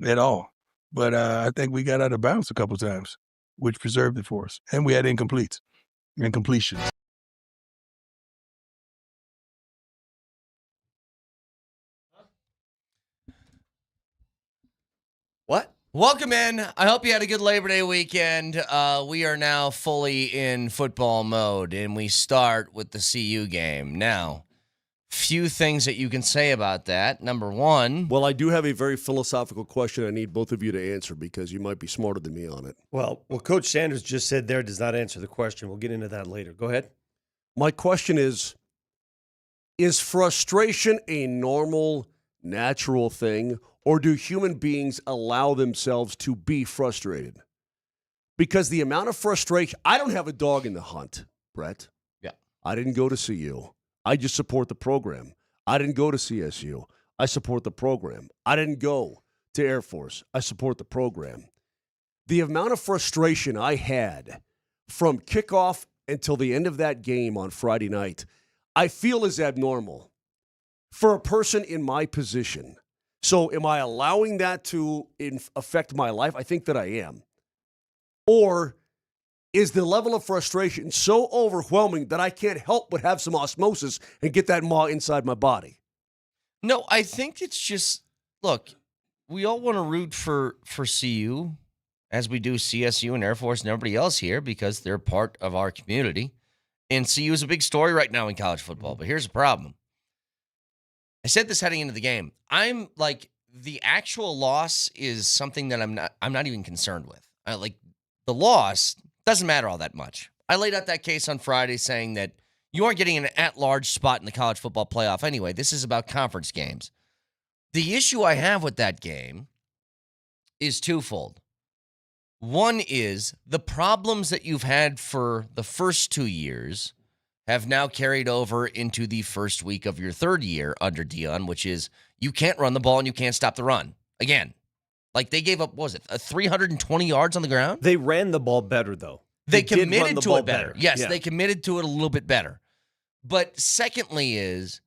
at all. But I think we got out of bounds a couple times, which preserved it for us. And we had incompletions. What? Welcome in. I hope you had a good Labor Day weekend. We are now fully in football mode, and we start with the CU game. Now, few things that you can say about that. Number one. Well, I do have a very philosophical question I need both of you to answer because you might be smarter than me on it. Well, what Coach Sanders just said there does not answer the question. We'll get into that later. Go ahead. My question is frustration a normal, natural thing, or do human beings allow themselves to be frustrated? Because the amount of frustration, I don't have a dog in the hunt, Brett. Yeah. I didn't go to CU. I just support the program. I didn't go to CSU. I support the program. I didn't go to Air Force. I support the program. The amount of frustration I had from kickoff until the end of that game on Friday night, I feel is abnormal for a person in my position. So am I allowing that to affect my life? I think that I am. Or is the level of frustration so overwhelming that I can't help but have some osmosis and get that maw inside my body? No, I think it's just, look, we all want to root for CU as we do CSU and Air Force and everybody else here because they're part of our community. And CU is a big story right now in college football. But here's the problem. I said this heading into the game. I'm like, the actual loss is something that I'm not even concerned with. The loss doesn't matter all that much. I laid out that case on Friday saying that you aren't getting an at-large spot in the college football playoff anyway. This is about conference games. The issue I have with that game is twofold. One is the problems that you've had for the first 2 years have now carried over into the first week of your third year under Dion, which is you can't run the ball and you can't stop the run. Again, like they gave up, what was it, 320 yards on the ground? They ran the ball better, though. They committed to it better. Yes, yeah. They committed to it a little bit better. But secondly is,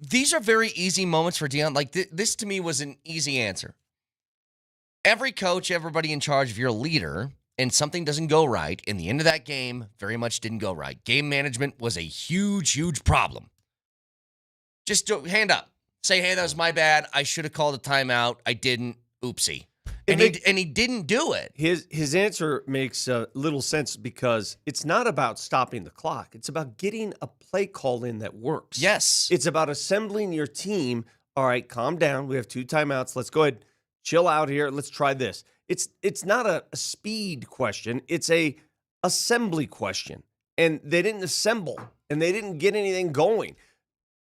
these are very easy moments for Dion. Like this to me was an easy answer. Every coach, everybody in charge, if you're a leader and something doesn't go right, in the end of that game, very much didn't go right. Game management was a huge, huge problem. Just hand up. Say, hey, that was my bad. I should have called a timeout. I didn't. Oopsie. And he didn't do it. His answer makes little sense because it's not about stopping the clock. It's about getting a play call in that works. Yes. It's about assembling your team. All right, calm down. We have 2 timeouts. Let's go ahead. Chill out here. Let's try this. It's not a speed question. It's a assembly question. And they didn't assemble, and they didn't get anything going.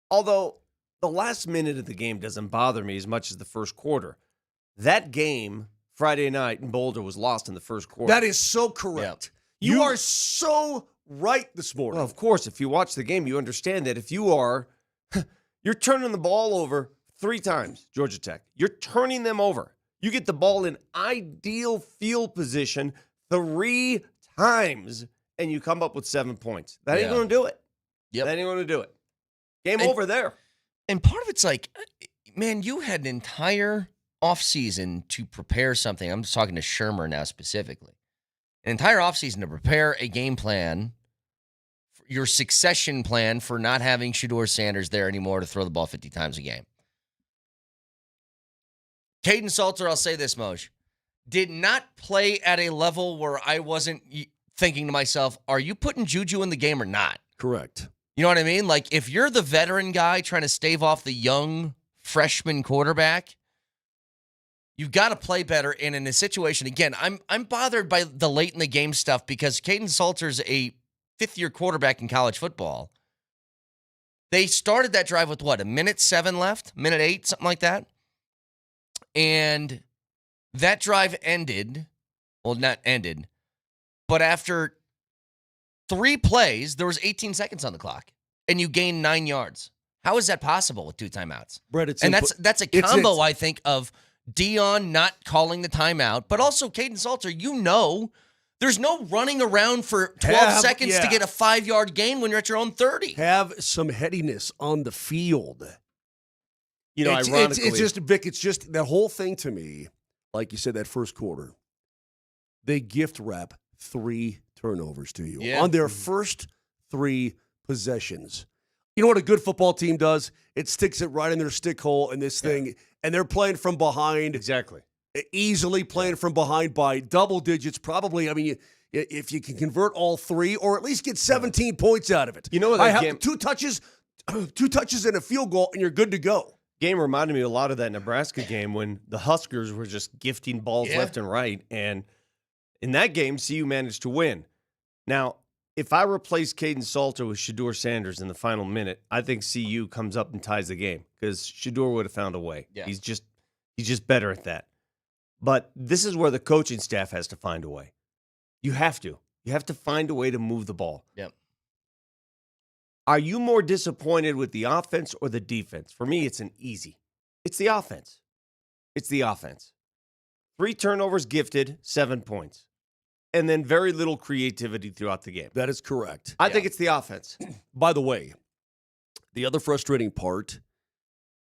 Although the last minute of the game doesn't bother me as much as the first quarter. That game, Friday night in Boulder, was lost in the first quarter. That is so correct. Yep. You are so right this morning. Well, of course, if you watch the game, you understand that if you're turning the ball over 3 times, Georgia Tech. You're turning them over. You get the ball in ideal field position 3 times, and you come up with 7 points. That ain't going to do it. Yep. That ain't going to do it. Game over there. And part of it's like, man, you had an entire offseason to prepare something. I'm just talking to Shermer now specifically. An entire offseason to prepare a game plan, your succession plan for not having Shedeur Sanders there anymore to throw the ball 50 times a game. Caden Salter, I'll say this, Moj, did not play at a level where I wasn't thinking to myself, are you putting Juju in the game or not? Correct. You know what I mean? Like, if you're the veteran guy trying to stave off the young freshman quarterback, You've got to play better. And in a situation, again, I'm bothered by the late in the game stuff because Caden Salter's a fifth-year quarterback in college football. They started that drive with what, a minute 7 left? Minute 8, something like that? And that drive ended, well, not ended, but after 3 plays, there was 18 seconds on the clock, and you gained 9 yards. How is that possible with 2 timeouts? Brett, that's a combo, I think, of Dion not calling the timeout, but also Caden Salter, there's no running around for 12 seconds to get a 5-yard gain when you're at your own 30. Have some headiness on the field. Ironically. It's just, Vic, it's just that whole thing to me, like you said, that first quarter, they gift wrap 3 turnovers to you on their first 3 possessions. You know what a good football team does? It sticks it right in their stick hole in this thing, and they're playing from behind. Exactly. Easily playing from behind by double digits, probably. I mean, if you can convert all 3 or at least get 17 points out of it. You know what that game, 2 touches and a field goal, and you're good to go. Game reminded me a lot of that Nebraska game when the Huskers were just gifting balls left and right. And in that game, CU managed to win. Now, if I replace Caden Salter with Shedeur Sanders in the final minute, I think CU comes up and ties the game because Shedeur would have found a way. Yeah. He's just better at that. But this is where the coaching staff has to find a way. You have to. You have to find a way to move the ball. Yep. Are you more disappointed with the offense or the defense? For me, it's an easy. It's the offense. It's the offense. 3 turnovers gifted, 7 points. And then very little creativity throughout the game. That is correct. I think it's the offense. By the way, the other frustrating part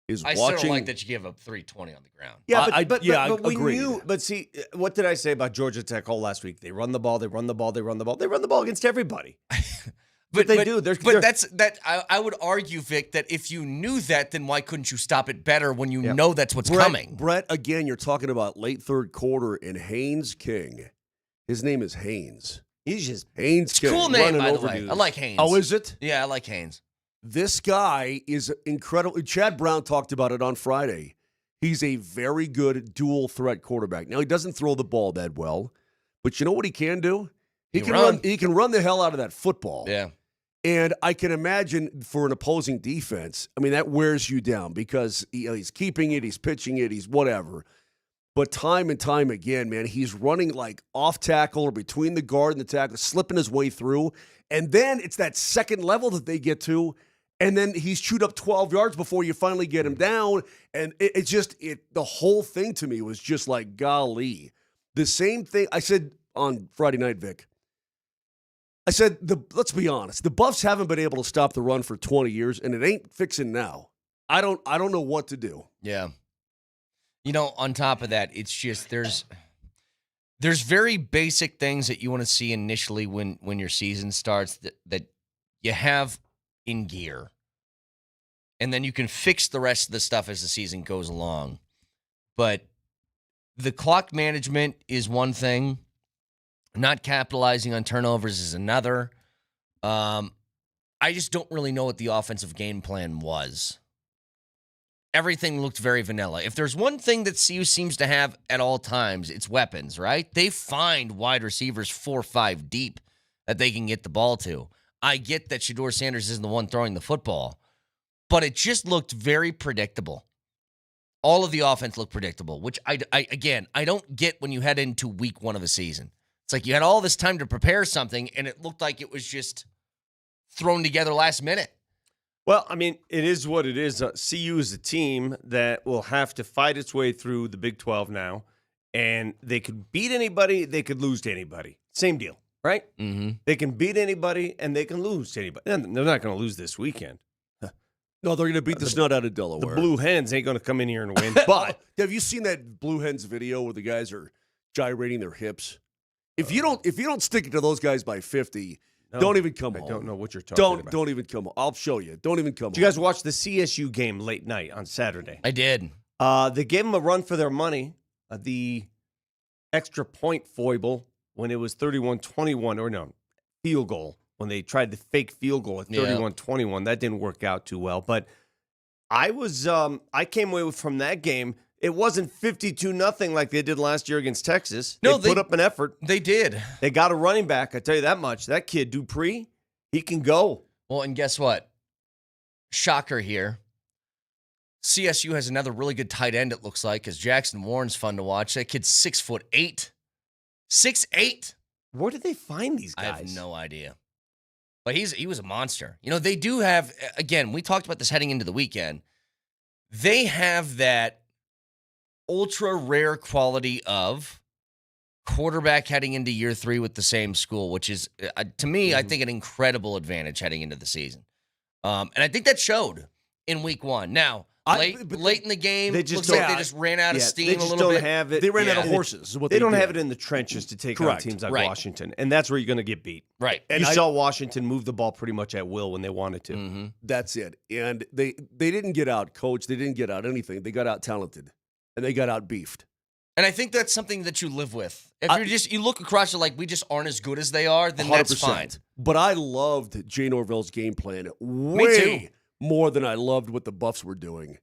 is I watching. still don't like that you give up 320 on the ground. Yeah, but we agreed. knew. But see, what did I say about Georgia Tech all last week? They run the ball. They run the ball. They run the ball. They run the ball against everybody. But they do. I would argue, Vic, that if you knew that, then why couldn't you stop it better when you know that's what's coming? Brett, again, you're talking about late third quarter and Haynes King. His name is Haynes. He's just Haynes King. Cool name, by the way. I like Haynes. Oh, is it? Yeah, I like Haynes. This guy is incredible. Chad Brown talked about it on Friday. He's a very good dual threat quarterback. Now, he doesn't throw the ball that well, but you know what he can do? He can run. He can run the hell out of that football. Yeah. And I can imagine for an opposing defense, I mean, that wears you down because he's keeping it, he's pitching it, he's whatever. But time and time again, man, he's running like off tackle or between the guard and the tackle, slipping his way through. And then it's that second level that they get to, and then he's chewed up 12 yards before you finally get him down. And the whole thing to me was just like, golly. The same thing I said on Friday night, Vic. I said, let's be honest. The Buffs haven't been able to stop the run for 20 years, and it ain't fixing now. I don't know what to do. Yeah. On top of that, it's just there's very basic things that you want to see initially when your season starts that you have in gear. And then you can fix the rest of the stuff as the season goes along. But the clock management is one thing. Not capitalizing on turnovers is another. I just don't really know what the offensive game plan was. Everything looked very vanilla. If there's one thing that CU seems to have at all times, it's weapons, right? They find wide receivers 4 or 5 deep that they can get the ball to. I get that Shedeur Sanders isn't the one throwing the football, but it just looked very predictable. All of the offense looked predictable, which I don't get when you head into week 1 of a season. It's like you had all this time to prepare something, and it looked like it was just thrown together last minute. Well, I mean, it is what it is. CU is a team that will have to fight its way through the Big 12 now, and they could beat anybody, they could lose to anybody. Same deal, right? Mm-hmm. They can beat anybody, and they can lose to anybody. And they're not going to lose this weekend. No, they're going to beat the snot out of Delaware. The Blue Hens ain't going to come in here and win. But have you seen that Blue Hens video where the guys are gyrating their hips? If you don't stick it to those guys by 50, don't even come home. I don't know what you're talking about. Don't even come home. I'll show you. Don't even come home. Did you guys watch the CSU game late night on Saturday? I did. They gave them a run for their money. The extra point foible when it was 31-21, or no, field goal, when they tried the fake field goal at 31-21. That didn't work out too well. But I came away from that game. It wasn't 52-0 like they did last year against Texas. No, they put up an effort. They did. They got a running back. I tell you that much. That kid, Dupree, he can go. Well, and guess what? Shocker here. CSU has another really good tight end, it looks like, because Jackson Warren's fun to watch. That kid's 6'8". 6'8". Where did they find these guys? I have no idea. But he was a monster. You know, they do have, again, we talked about this heading into the weekend. They have that ultra rare quality of quarterback heading into year 3 with the same school, which is, to me, I think an incredible advantage heading into the season. And I think that showed in week 1. Now, late in the game, they just looks like they just ran out of steam a little bit. Have it. They ran out of horses. Is what they don't did. have it in the trenches to take on teams like Washington, and that's where you're going to get beat. Right. And you saw Washington move the ball pretty much at will when they wanted to. Mm-hmm. That's it. And they didn't get out coached. They didn't get out anything. They got out talented, and they got out beefed. And I think that's something that you live with. If you look across, you're like, we just aren't as good as they are, then 100%. that's fine. But I loved Jay Norvell's game plan Me too. more than I loved what the Buffs were doing.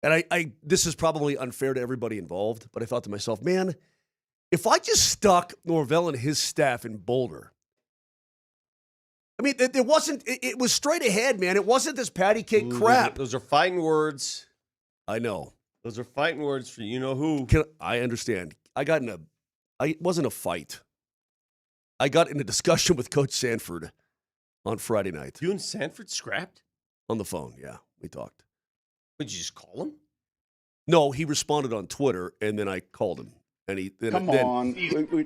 And I this is probably unfair to everybody involved, but I thought to myself, man, if I just stuck Norvell and his staff in Boulder, I mean, it wasn't. It was straight ahead, man. It wasn't this patty cake crap. Those are fighting words. I know. Those are fighting words for you know who. I understand. It wasn't a fight. I got in a discussion with Coach Sanford on Friday night. You and Sanford scrapped? On the phone, yeah. We talked. Did you just call him? No, he responded on Twitter, and then I called him. And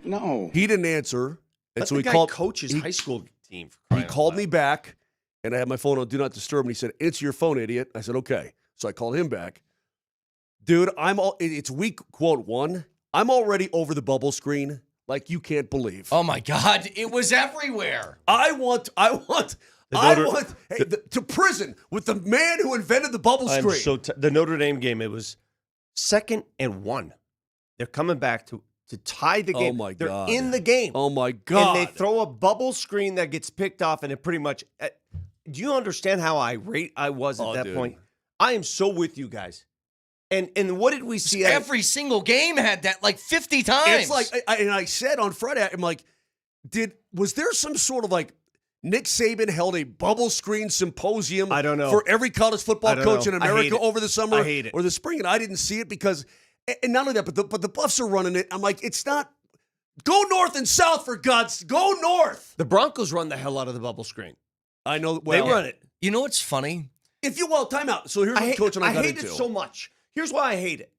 no. He didn't answer. And so the he guy called coaches high school team. He called me back, and I had my phone on Do Not Disturb, and he said, answer your phone, idiot. I said, okay. So I called him back. Dude, it's week, quote, 1. I'm already over the bubble screen like you can't believe. Oh, my God. It was everywhere. I want to prison with the man who invented the bubble screen. The Notre Dame game, it was 2nd and 1. They're coming back to tie the game. Oh, my They're God. in the game. Oh, my God. And they throw a bubble screen that gets picked off, and it pretty much do you understand how irate I was at that point? I am so with you guys. And what did we see? Every single game had that like 50 times. It's like, I said on Friday, I'm like, was there some sort of like Nick Saban held a bubble screen symposium I don't know. for every college football coach in America over the summer or the spring? And I didn't see it because, and not only that, but the Buffs are running it. I'm like, it's not, go north and south for God's, go north. The Broncos run the hell out of the bubble screen. I know. Well, they run it. You know what's funny? Time out. So here's what Coach and I got into. I hate it so much. Here's why I hate it.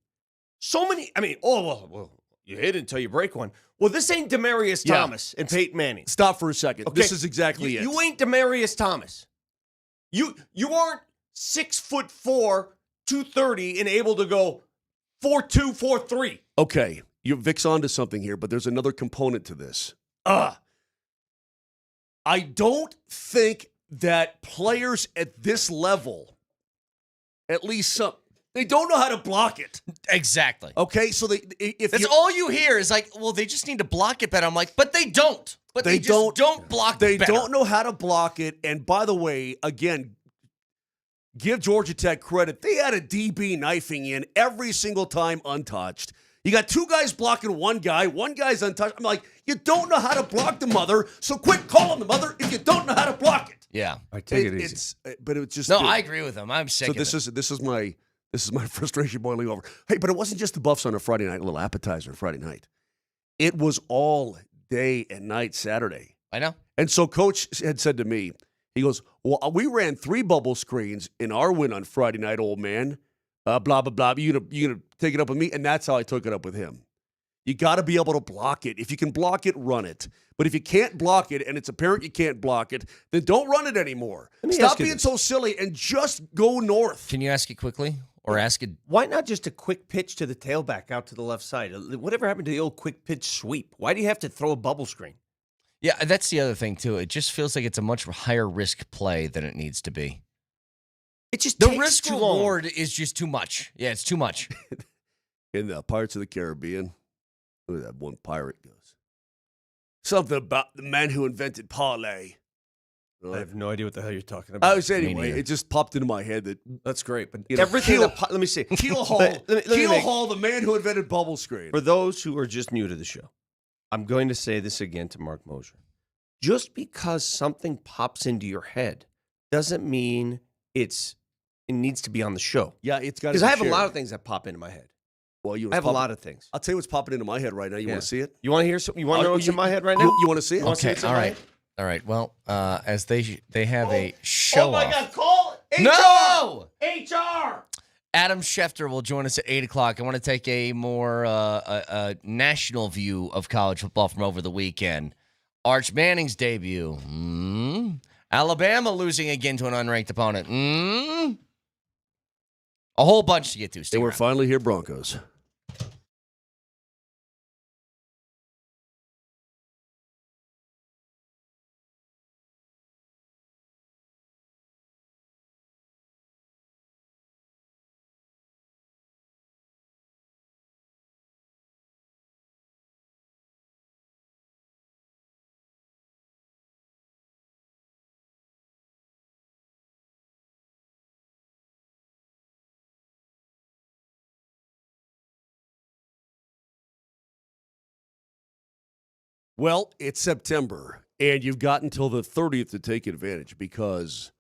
So many, well, you hate it until you break one. Well, this ain't Demaryius Thomas and Peyton Manning. Stop for a second. Okay. This is exactly it. You ain't Demaryius Thomas. You aren't 6'4", 230, and able to go 4.2, 4.3. Okay, Vic's onto something here, but there's another component to this. I don't think that players at this level, at least some, they don't know how to block it. Exactly. Okay, so all you hear is like, well, they just need to block it better. I'm like, but they don't. But they just don't block it better. They don't know how to block it. And by the way, again, give Georgia Tech credit. They had a DB knifing in every single time untouched. You got 2 guys blocking one guy's untouched. I'm like, you don't know how to block the mother, so quit calling the mother if you don't know how to block it. Yeah. I take it easy. But it's just I agree with him. I'm sick of it. So this is my frustration boiling over. Hey, but it wasn't just the Buffs on a Friday night, a little appetizer Friday night. It was all day and night Saturday. I know. And so Coach had said to me, he goes, well, we ran 3 bubble screens in our win on Friday night, old man. Blah, blah, blah. You gonna take it up with me? And that's how I took it up with him. You got to be able to block it. If you can block it, run it. But if you can't block it and it's apparent you can't block it, then don't run it anymore. Stop being so silly and just go north. Can you ask it quickly? Or ask it. Why not just a quick pitch to the tailback out to the left side? Whatever happened to the old quick pitch sweep? Why do you have to throw a bubble screen? Yeah, that's the other thing, too. It just feels like it's a much higher risk play than it needs to be. It just the takes risk too reward long. is just too much. Yeah, it's too much. In the Pirates of the Caribbean, look at that one pirate goes. Something about the man who invented parlay. I have no idea what the hell you're talking about. I was anyway. It just popped into my head that that's great. But you know, everything. Let me see. Keel Hall, Hall, the man who invented bubble screen. For those who are just new to the show, I'm going to say this again to Mark Moser. Just because something pops into your head doesn't mean it needs to be on the show. Yeah, it's got to be because I have shared. a lot of things that pop into my head. Well, I have a lot of things. I'll tell you what's popping into my head right now. You want to see it? You want to hear something? You want to know what's in my head right now? You want to see it? Okay, all right. All right. Well, as they have a show. Oh my God! Call HR. No! HR. Adam Schefter will join us at 8 o'clock. I want to take a more national view of college football from over the weekend. Arch Manning's debut. Alabama losing again to an unranked opponent. A whole bunch to get to. And we're finally here, Broncos. Well, it's September, and you've got until the 30th to take advantage because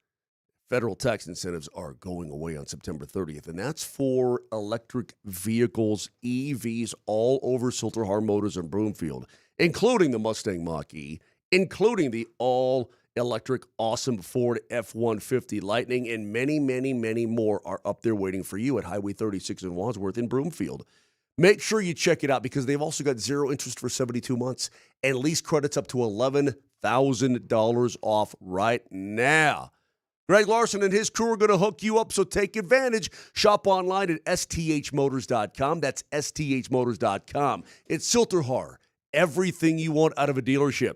federal tax incentives are going away on September 30th, and that's for electric vehicles, EVs, all over Silterhar Motors in Broomfield, including the Mustang Mach-E, including the all-electric awesome Ford F-150 Lightning, and many, many, many more are up there waiting for you at Highway 36 in Wadsworth in Broomfield. Make sure you check it out because they've also got zero interest for 72 months and lease credits up to $11,000 off right now. Greg Larson and his crew are going to hook you up, so take advantage. Shop online at sthmotors.com. That's sthmotors.com. It's Silterhar. Everything you want out of a dealership.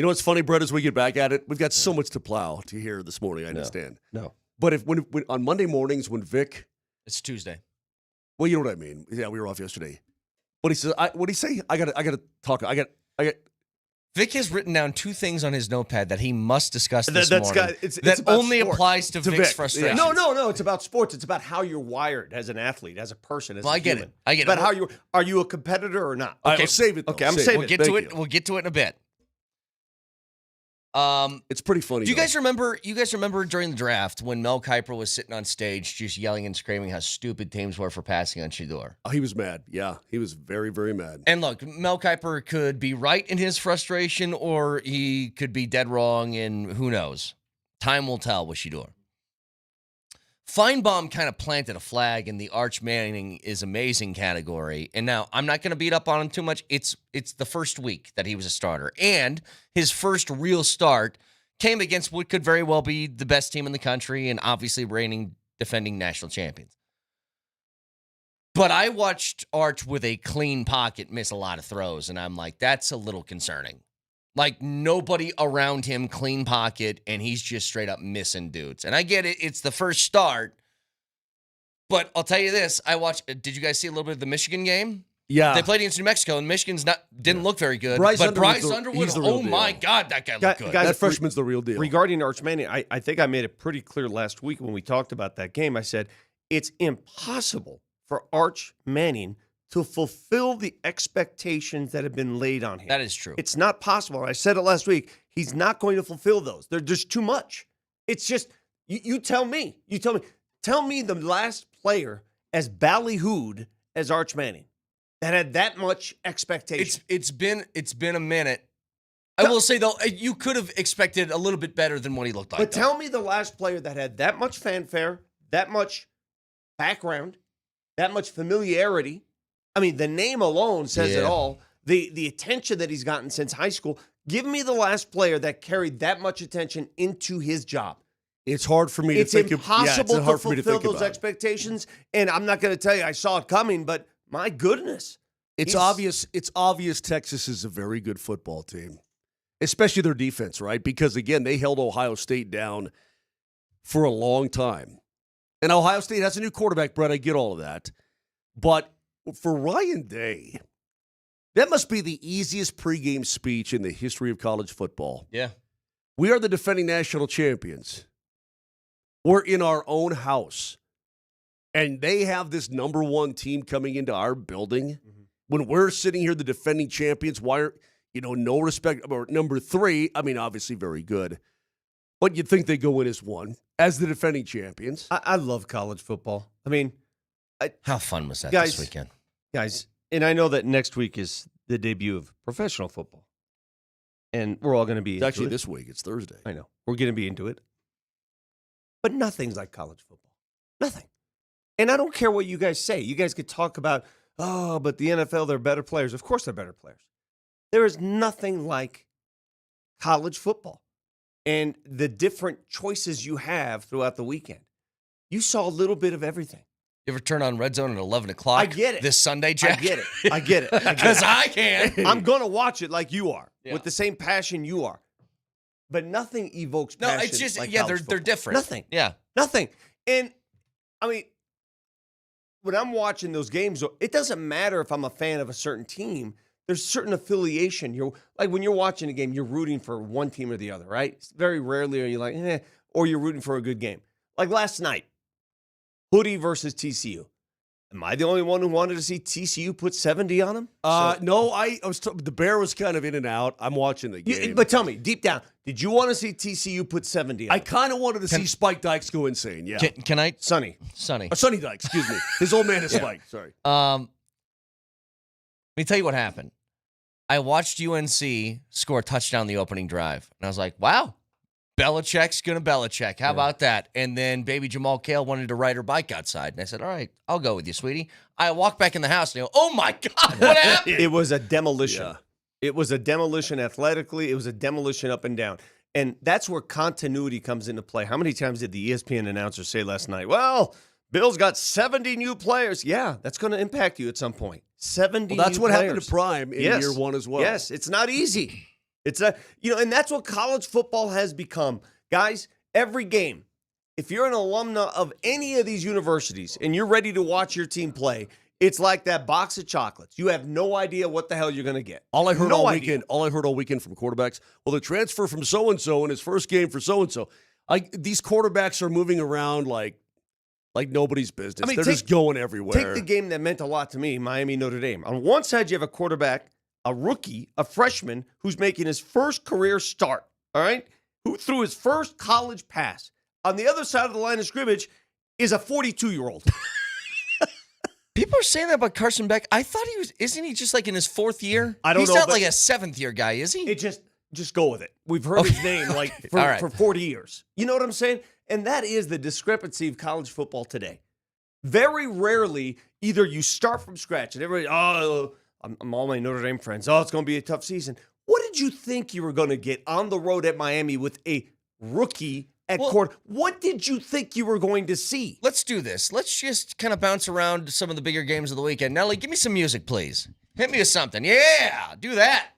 You know what's funny, Brett, as we get back at it? We've got so much to plow to hear this morning, I understand. No. But when on Monday mornings when Vic... It's Tuesday. Well, you know what I mean. Yeah, we were off yesterday. But he says, what did he say? I gotta talk. I got. Vic has written down 2 things on his notepad that he must discuss this That's morning. it's that about only sports. applies to Vic's Vic. frustration. No. It's about sports. It's about how you're wired as an athlete, as a person, as a I get human. it. I get But it. how are you a competitor or not? Okay, save it. Though. Okay, I'm Save saving We'll it. get Thank to it. you. We'll get to it in a bit. It's pretty funny. Do you though. guys remember? You guys remember during the draft when Mel Kiper was sitting on stage, just yelling and screaming how stupid teams were for passing on Shedeur? Oh, he was mad. Yeah, he was very, very mad. And look, Mel Kiper could be right in his frustration, or he could be dead wrong, and who knows? Time will tell with Shedeur. Feinbaum kind of planted a flag in the Arch Manning is amazing category. And now I'm not going to beat up on him too much. It's the first week that he was a starter. And his first real start came against what could very well be the best team in the country and obviously defending national champions. But I watched Arch with a clean pocket miss a lot of throws, and I'm like, that's a little concerning. Like, nobody around him, clean pocket, and he's just straight up missing dudes. And I get it. It's the first start. But I'll tell you this. Did you guys see a little bit of the Michigan game? Yeah. They played against New Mexico, and Michigan's didn't look very good. Bryce but Bryce Underwood's Underwood, he's the real oh my deal. God, that guy looked good. Guys, that freshman's the real deal. Regarding Arch Manning, I think I made it pretty clear last week when we talked about that game. I said, it's impossible for Arch Manning to fulfill the expectations that have been laid on him. That is true. It's not possible. I said it last week. He's not going to fulfill those. There's too much. It's just, you tell me. Tell me the last player as ballyhooed as Arch Manning that had that much expectation. It's been a minute. I will say, though, you could have expected a little bit better than what he looked like. But tell me the last player that had that much fanfare, that much background, that much familiarity. I mean, the name alone says it all. The attention that he's gotten since high school. Give me the last player that carried that much attention into his job. It's hard for me to think It's impossible to hard for me to fulfill think those about. expectations. And I'm not going to tell you I saw it coming, but my goodness. It's obvious. It's obvious Texas is a very good football team, especially their defense, right? Because again, they held Ohio State down for a long time, and Ohio State has a new quarterback. Brett, I get all of that, but for Ryan Day, that must be the easiest pregame speech in the history of college football. Yeah. We are the defending national champions. We're in our own house. And they have this number one team coming into our building. Mm-hmm. When we're sitting here, the defending champions, why are, no respect. Or number 3, I mean, obviously very good. But you'd think they go in as one, as the defending champions. I love college football. I mean, How fun was that Guys, this weekend? guys, and I know that next week is the debut of professional football. And we're all going to be It's actually into it. this week. It's Thursday. I know. We're going to be into it. But nothing's like college football. Nothing. And I don't care what you guys say. You guys could talk about, but the NFL, they're better players. Of course they're better players. There is nothing like college football and the different choices you have throughout the weekend. You saw a little bit of everything. You ever turn on Red Zone at 11 o'clock? I get it. This Sunday, Jack? I get it. Because I can. I'm going to watch it like you are, Yeah. with the same passion you are. But nothing evokes No, passion it's just, like they're college football. different. Nothing. Yeah. Nothing. And, I mean, when I'm watching those games, it doesn't matter if I'm a fan of a certain team. There's certain affiliation. Like when you're watching a game, you're rooting for one team or the other, right? Very rarely are you like, or you're rooting for a good game. Like last night, Hoodie versus TCU. Am I the only one who wanted to see TCU put 70 on them? No, I was. The Bear was kind of in and out. I'm watching the game. But tell me, deep down, did you want to see TCU put 70 on I them? kind of wanted to see Spike Dykes go insane. Yeah. Can I? Sonny. Sonny. Sonny Dykes, excuse me. His old man is Spike. Sorry. Let me tell you what happened. I watched UNC score a touchdown the opening drive, and I was like, wow, Belichick's going to Belichick. How about that? And then baby Jamal Cale wanted to ride her bike outside, and I said, all right, I'll go with you, sweetie. I walk back in the house, and I go, oh, my God, what happened? It was a demolition. Yeah. It was a demolition athletically. It was a demolition up and down. And that's where continuity comes into play. How many times did the ESPN announcer say last night, well, Bill's got 70 new players? Yeah, that's going to impact you at some point. 70 Well, that's new what players. happened to Prime in year one as well. Yes, it's not easy. It's and that's what college football has become. Guys, every game, if you're an alumna of any of these universities and you're ready to watch your team play, it's like that box of chocolates. You have no idea what the hell you're going to get. All I heard all weekend from quarterbacks, well, the transfer from so-and-so in his first game for so-and-so. These quarterbacks are moving around like nobody's business. They're just going everywhere. Take the game that meant a lot to me, Miami, Notre Dame. On one side, you have a quarterback, a rookie, a freshman, who's making his first career start, all right? Who threw his first college pass. On the other side of the line of scrimmage is a 42-year-old. People are saying that about Carson Beck. I thought isn't he just like in his fourth year? I don't know. He's not like a seventh-year guy, is he? It just go with it. We've heard his name for 40 years. You know what I'm saying? And that is the discrepancy of college football today. Very rarely, either you start from scratch and everybody, I'm all my Notre Dame friends. Oh, it's going to be a tough season. What did you think you were going to get on the road at Miami with a rookie at quarter? What did you think you were going to see? Let's do this. Let's just kind of bounce around some of the bigger games of the weekend. Nelly, give me some music, please. Hit me with something. Yeah, do that.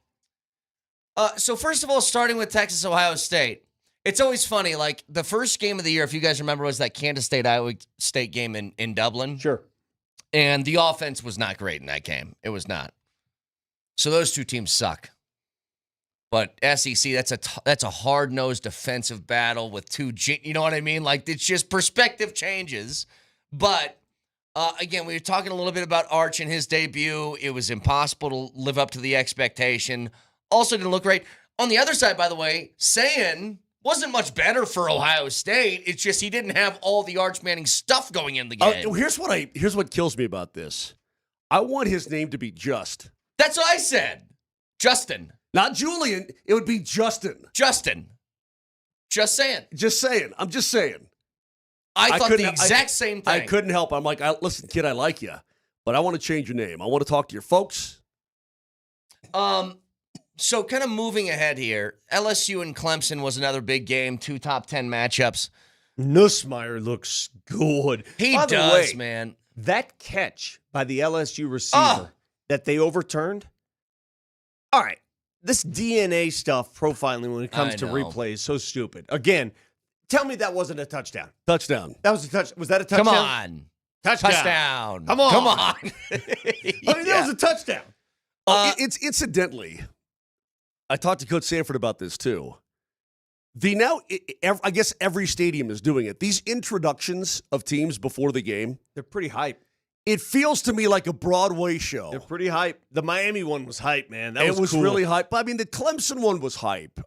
So first of all, starting with Texas, Ohio State. It's always funny, like the first game of the year, if you guys remember, was that Kansas State-Iowa State game in Dublin. Sure. And the offense was not great in that game. It was not. So those two teams suck. But SEC, that's a hard-nosed defensive battle with you know what I mean? Like, it's just perspective changes. But, again, we were talking a little bit about Arch and his debut. It was impossible to live up to the expectation. Also didn't look great. On the other side, by the way, Sayin wasn't much better for Ohio State. It's just he didn't have all the Arch Manning stuff going in the game. Here's what kills me about this. I want his name to be Just. That's what I said. Justin. Not Julian. It would be Justin. Justin. Just saying. Just saying. I'm just saying. I thought the exact same thing. I couldn't help. I'm like, listen, kid, I like you, but I want to change your name. I want to talk to your folks. So kind of moving ahead here, LSU and Clemson was another big game, 2 top 10 matchups. Nussmeier looks good. He does, man. That catch by the LSU receiver that they overturned. All right. This DNA stuff, profiling when it comes to replay, is so stupid. Again, tell me that wasn't a touchdown. Touchdown. That was a touch. Was that a touchdown? Come on. Touchdown. Come on. Come on. I mean, that was a touchdown. It's incidentally, I talked to Coach Sanford about this too. I guess every stadium is doing it. These introductions of teams before the game, they're pretty hype. It feels to me like a Broadway show. They're pretty hype. The Miami one was hype, man. That was cool. Really hype. I mean, the Clemson one was hype.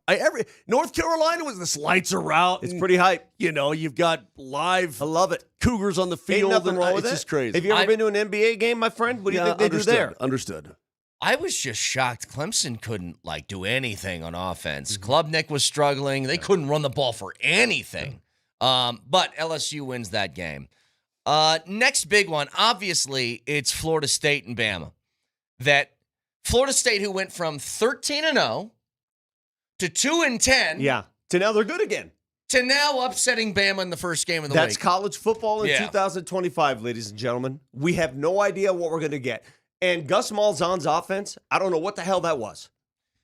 North Carolina was this lights are out. It's pretty hype. You know, you've got live. I love it. Cougars on the field. Ain't nothing wrong with it's just crazy. Have you ever been to an NBA game, my friend? What do you think they do there? Understood. I was just shocked. Clemson couldn't do anything on offense. Klubnik was struggling. They couldn't run the ball for anything. But LSU wins that game. Next big one, obviously, it's Florida State and Bama. That Florida State, who went from 13-0 to 2-10. Yeah. To now they're good again. To now upsetting Bama in the first game of the week. That's college football in 2025, ladies and gentlemen. We have no idea what we're going to get. And Gus Malzahn's offense, I don't know what the hell that was.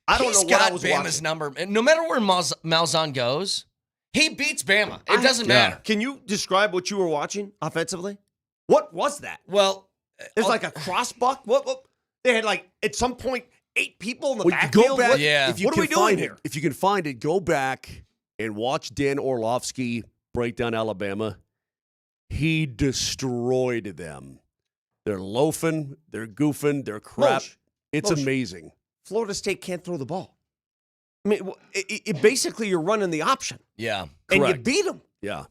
I don't know what I was watching. Bama's number. And no matter where Malzahn goes, he beats Bama. It doesn't matter. Can you describe what you were watching offensively? What was that? Well, it's like a crossbuck. What? They had at some point 8 people in the Go backfield. back. What are we doing here? If you can find it, go back and watch Dan Orlovsky break down Alabama. He destroyed them. They're loafing. They're goofing. They're crap. It's amazing. Florida State can't throw the ball. I mean, basically you're running the option. Yeah. And Correct. you beat them. Yeah.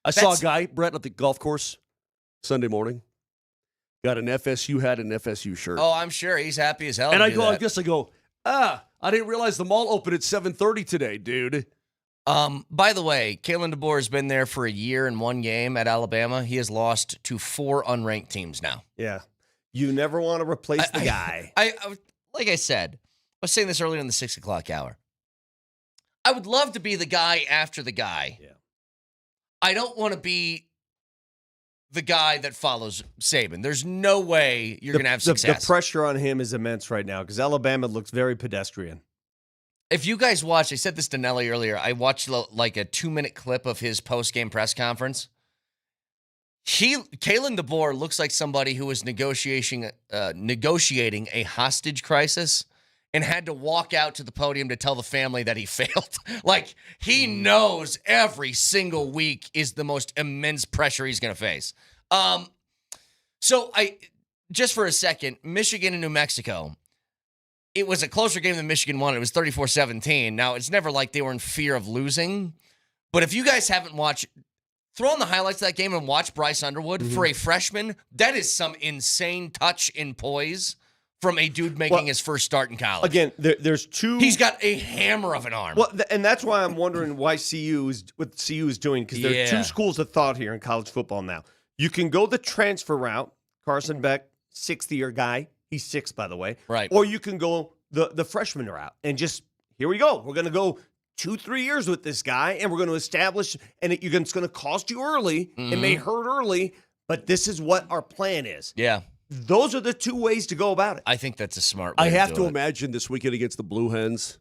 I saw a guy, Brett, at the golf course Sunday morning. Got an FSU hat and FSU shirt. Oh, I'm sure he's happy as hell. And I didn't realize the mall opened at 7:30 today, dude. By the way, Kalen DeBoer has been there for a year and 1 game at Alabama. He has lost to 4 unranked teams now. Yeah. You never want to replace the guy. Like I said, I was saying this earlier in the 6 o'clock hour. I would love to be the guy after the guy. Yeah. I don't want to be the guy that follows Saban. There's no way you're going to have success. The pressure on him is immense right now because Alabama looks very pedestrian. If you guys watched, I said this to Nelly earlier, I watched like a 2-minute clip of his post-game press conference. Kalen DeBoer looks like somebody who was negotiating a hostage crisis and had to walk out to the podium to tell the family that he failed. Like, he knows every single week is the most immense pressure he's going to face. So just for a second, Michigan and New Mexico, it was a closer game than Michigan won. It was 34-17. Now, it's never like they were in fear of losing. But if you guys haven't watched, throw on the highlights of that game and watch Bryce Underwood. For a freshman, that is some insane touch and poise from a dude making his first start in college. Again, there's two. He's got a hammer of an arm. Well, and that's why I'm wondering why what CU is doing, because there are two schools of thought here in college football now. You can go the transfer route. Carson Beck, 6th-year guy. He's 6th, by the way. Right. Or you can go the freshman route and just, here we go. We're going to go 2-3 years with this guy, and we're going to establish, and it's going to cost you early. It may hurt early, but this is what our plan is. Yeah. Those are the two ways to go about it. I think that's a smart way I have do to it. imagine this weekend against the Blue Hens.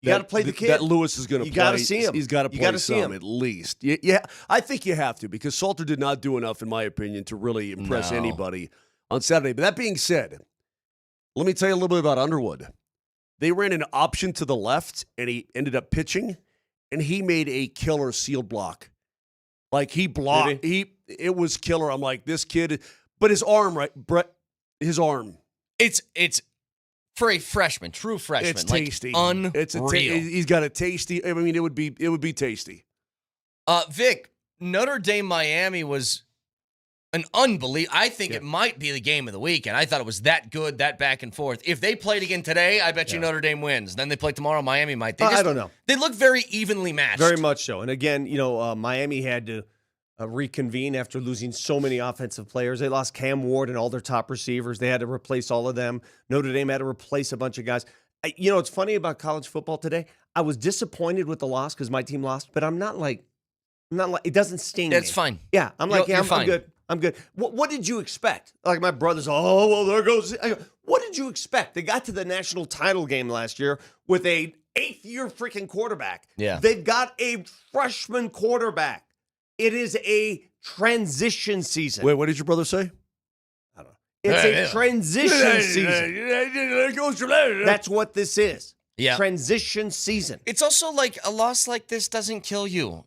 You got to play the kid. That Lewis is going to play. You got to see him. He's got to play some at least. Yeah, I think you have to, because Salter did not do enough, in my opinion, to really impress anybody on Saturday. But that being said, let me tell you a little bit about Underwood. They ran an option to the left, and he ended up pitching, and he made a killer sealed block. Like, he blocked. It was killer. I'm like, this kid, but his arm, right, Brett, his arm. It's for a freshman, true freshman. It's tasty. Unreal. He's got a tasty. I mean, it would be tasty. Vic, Notre Dame Miami was an unbelievable. I think it might be the game of the weekend. I thought it was that good, that back and forth. If they played again today, I bet you Notre Dame wins. Then they play tomorrow, Miami might. I don't know. They look very evenly matched. Very much so. And again, Miami had to reconvene after losing so many offensive players. They lost Cam Ward and all their top receivers. They had to replace all of them. Notre Dame had to replace a bunch of guys. It's funny about college football today. I was disappointed with the loss because my team lost, but I'm not like it doesn't sting me. That's fine. Yeah, I'm like, I'm I'm good. I'm good. What did you expect? Like my brother's, there goes. I go, what did you expect? They got to the national title game last year with a 8th-year freaking quarterback. Yeah. They've got a freshman quarterback. It is a transition season. Wait, what did your brother say? I don't know. It's a transition season. That's what this is. Yeah. Transition season. It's also like a loss like this doesn't kill you.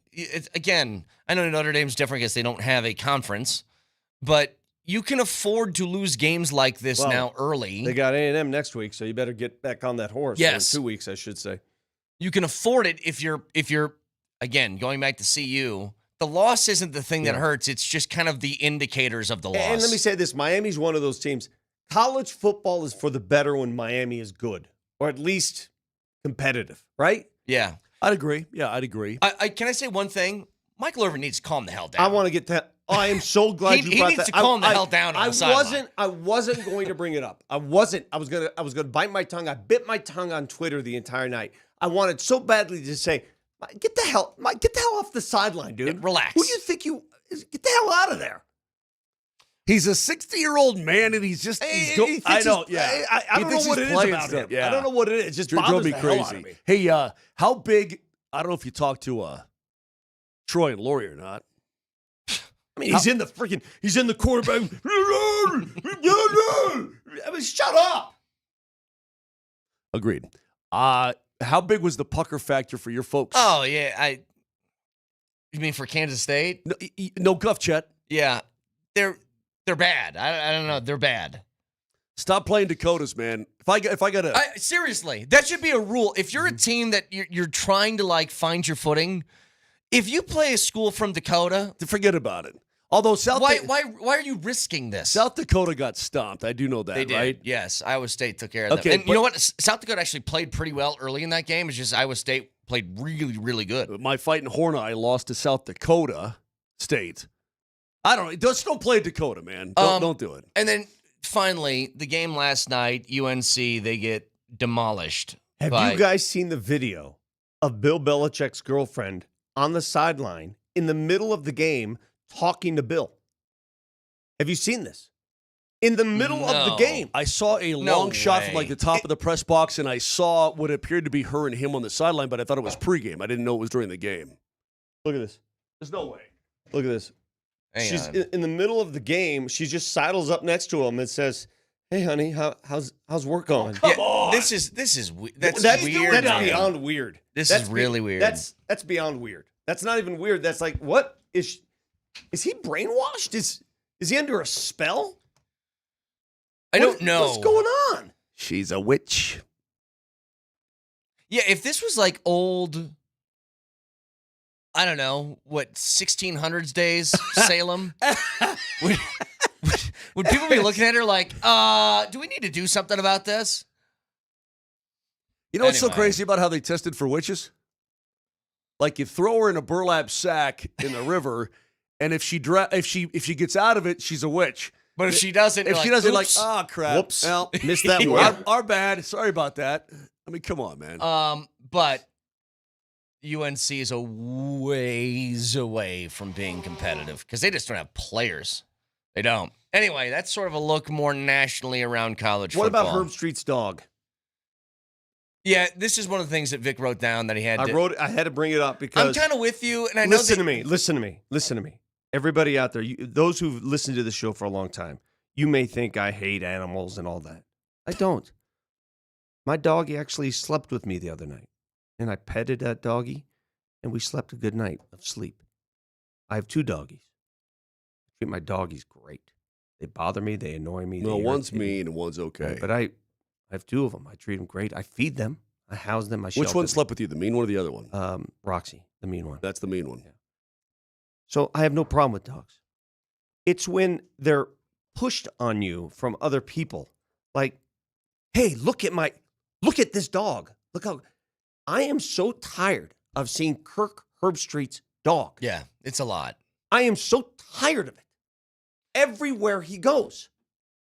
Again, I know Notre Dame's different because they don't have a conference, but you can afford to lose games like this now early. They got A&M next week, so you better get back on that horse. Yes. In 2 weeks, I should say. You can afford it if you're again, going back to CU. The loss isn't the thing that hurts. It's just kind of the indicators of the loss. And let me say this. Miami's one of those teams. College football is for the better when Miami is good, or at least competitive, right? Yeah. I'd agree. Yeah, I'd agree. Can I say one thing? Michael Irvin needs to calm the hell down. I want to get that. I am so glad you brought that. He needs to calm the hell down on the sideline. I wasn't going to bring it up. I was gonna bite my tongue. I bit my tongue on Twitter the entire night. I wanted so badly to say, get the hell off the sideline, dude. Relax. Who do you think get the hell out of there? He's a 60-year-old man, and he's just. I know. Yeah. I don't know what it is about him. Yeah. I don't know what it is. It just bothers the hell out of me. Hey, how big? I don't know if you talked to Troy and Lori or not. I mean, he's in the quarterback. I mean, shut up. Agreed. How big was the pucker factor for your folks? Oh yeah, you mean for Kansas State? No guff, Chet. Yeah, they're bad. I don't know. They're bad. Stop playing Dakotas, man. If I gotta seriously, that should be a rule. If you're a team that you're trying to like find your footing, if you play a school from Dakota, forget about it. Although why are you risking this? South Dakota got stomped. I do know that, they did. right? Yes, Iowa State took care of them. And you know what? South Dakota actually played pretty well early in that game. It's just Iowa State played really, really good. My Fighting Horn Eye lost to South Dakota State. I don't know. Just don't play Dakota, man. Don't do it. And then finally, the game last night, UNC, they get demolished. Have you guys seen the video of Bill Belichick's girlfriend on the sideline in the middle of the game talking to Bill? Have you seen this? in the middle of the game. I saw a long shot from like the top of the press box, and I saw what appeared to be her and him on the sideline, but I thought it was pregame. I didn't know it was during the game. Look at this. There's no way. Look at this. She's in the middle of the game. She just sidles up next to him and says, "Hey, honey, how's work going?" Come on. This is weird. That's beyond weird. This is really weird. That's beyond weird. That's not even weird. That's like, what is he brainwashed? Is he under a spell? I don't know what's going on. She's a witch. Yeah, if this was like old, I don't know, 1600s days, Salem, would people be looking at her like, do we need to do something about this? You know what's so crazy about how they tested for witches? Like you throw her in a burlap sack in the river, and if she gets out of it, she's a witch. But if she doesn't, like, oh crap, whoops, well, missed that one. Our bad. Sorry about that. I mean, come on, man. But UNC is a ways away from being competitive because they just don't have players. They don't. Anyway, that's sort of a look more nationally around college football. What about Herb Street's dog? Yeah, this is one of the things that Vic wrote down that he had. I had to bring it up because I'm kind of with you, and I know. Listen to me. Everybody out there, those who've listened to the show for a long time, you may think I hate animals and all that. I don't. My doggy actually slept with me the other night, and I petted that doggy, and we slept a good night of sleep. I have 2 doggies. I treat my doggies great. They bother me. They annoy me. No, one's mean and one's okay. But I have 2 of them. I treat them great. I feed them. I house them. Which one slept with you, the mean one or the other one? Roxy, the mean one. That's the mean one. Yeah. So I have no problem with dogs. It's when they're pushed on you from other people. Like, hey, look at this dog. Look how I am so tired of seeing Kirk Herbstreit's dog. Yeah, it's a lot. I am so tired of it. Everywhere he goes.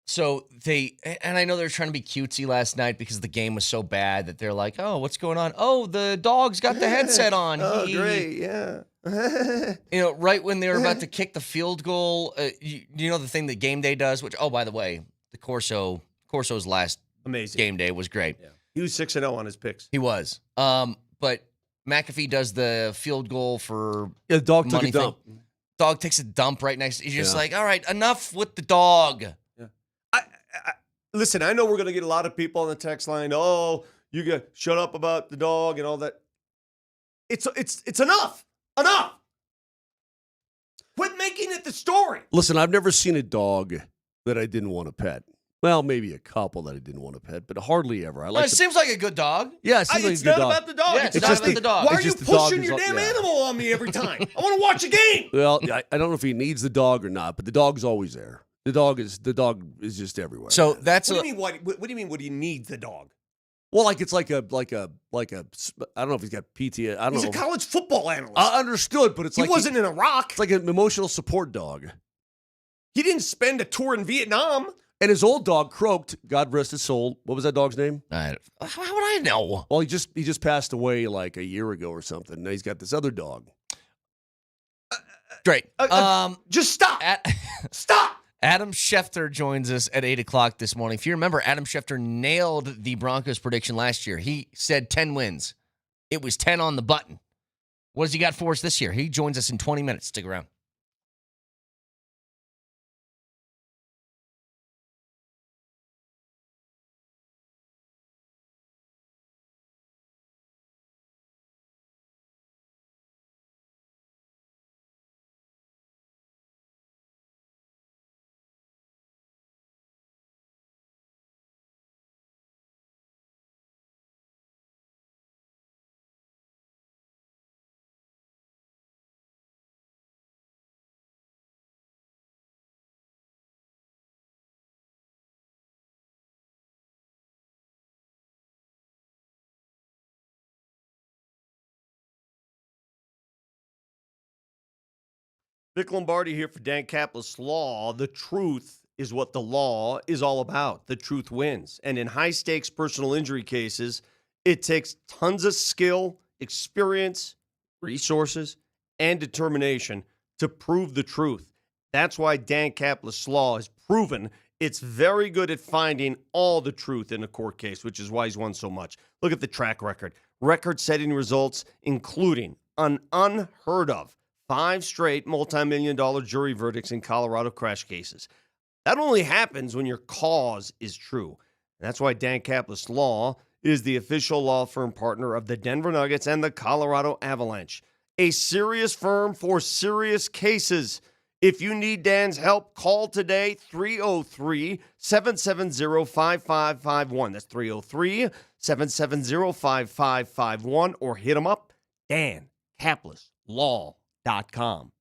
So and I know they were trying to be cutesy last night because the game was so bad that they're like, oh, what's going on? Oh, the dog's got the headset on. Oh, great, yeah. Right when they were about to kick the field goal, you know the thing that Game Day does, which, oh, by the way, the Corso's last amazing Game Day was great. Yeah. He was 6-0 on his picks. He was. But McAfee does the field goal for the dog took a dump. Dog takes a dump right next. He's just like, all right, enough with the dog. Yeah. Listen, I know we're going to get a lot of people on the text line. Oh, you got shut up about the dog and all that. It's enough. Enough. Quit making it the story. Listen, I've never seen a dog that I didn't want to pet. Well, maybe a couple that I didn't want to pet, but hardly ever. It seems like a good dog. Yeah, it seems like a good dog. It's not about the dog. Yeah, it's not about the dog. Why are you pushing your damn animal on me every time? I want to watch a game. Well, I don't know if he needs the dog or not, but the dog's always there. The dog is just everywhere. So that's what do you mean? What do you mean? What do you need the dog? Well, like it's like a I don't know if he's got PTA. I don't know. He's a college football analyst. I understood, but he wasn't in Iraq. It's like an emotional support dog. He didn't spend a tour in Vietnam. And his old dog croaked. God rest his soul. What was that dog's name? How would I know? Well, he just passed away like a year ago or something. Now he's got this other dog. Great. Just stop. Stop. Adam Schefter joins us at 8 o'clock this morning. If you remember, Adam Schefter nailed the Broncos prediction last year. He said 10 wins. It was 10 on the button. What has he got for us this year? He joins us in 20 minutes. Stick around. Vic Lombardi here for Dan Kaplan's Law. The truth is what the law is all about. The truth wins. And in high-stakes personal injury cases, it takes tons of skill, experience, resources, and determination to prove the truth. That's why Dan Kaplan's Law has proven It's very good at finding all the truth in a court case, which is why he's won so much. Look at the track record. Record-setting results, including an unheard of 5 straight multi-million-dollar jury verdicts in Colorado crash cases. That only happens when your cause is true. And that's why Dan Kaplis Law is the official law firm partner of the Denver Nuggets and the Colorado Avalanche. A serious firm for serious cases. If you need Dan's help, call today, 303-770-5551. That's 303-770-5551. Or hit him up, dankapleslaw.com.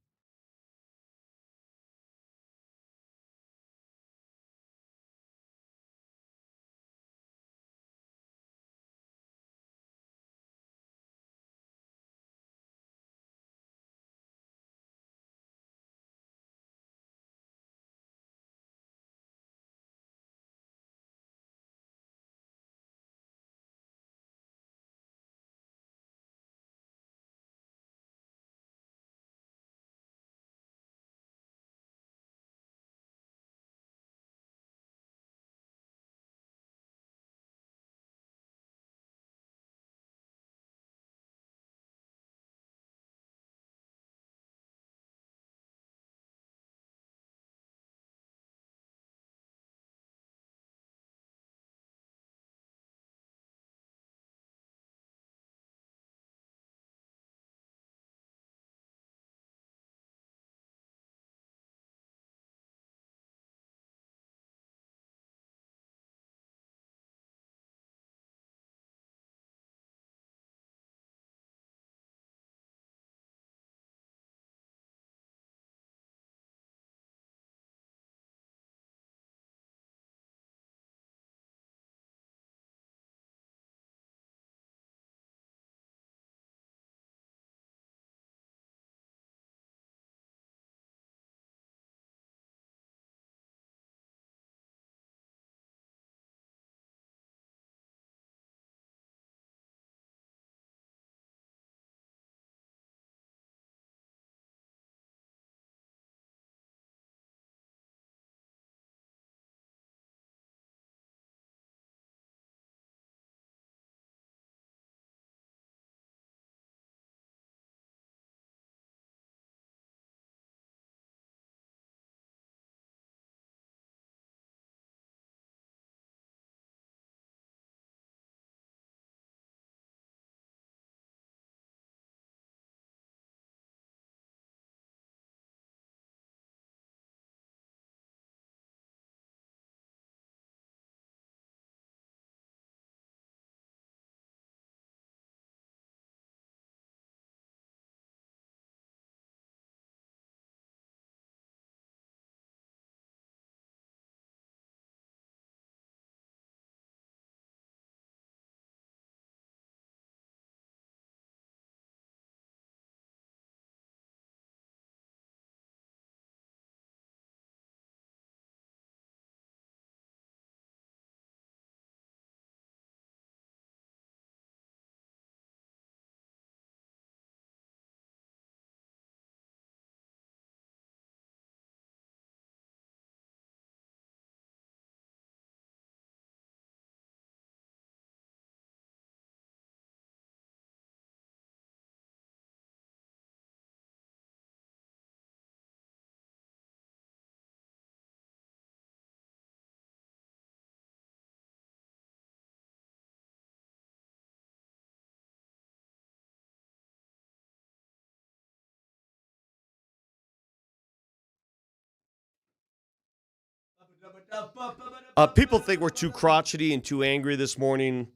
People think we're too crotchety and too angry this morning,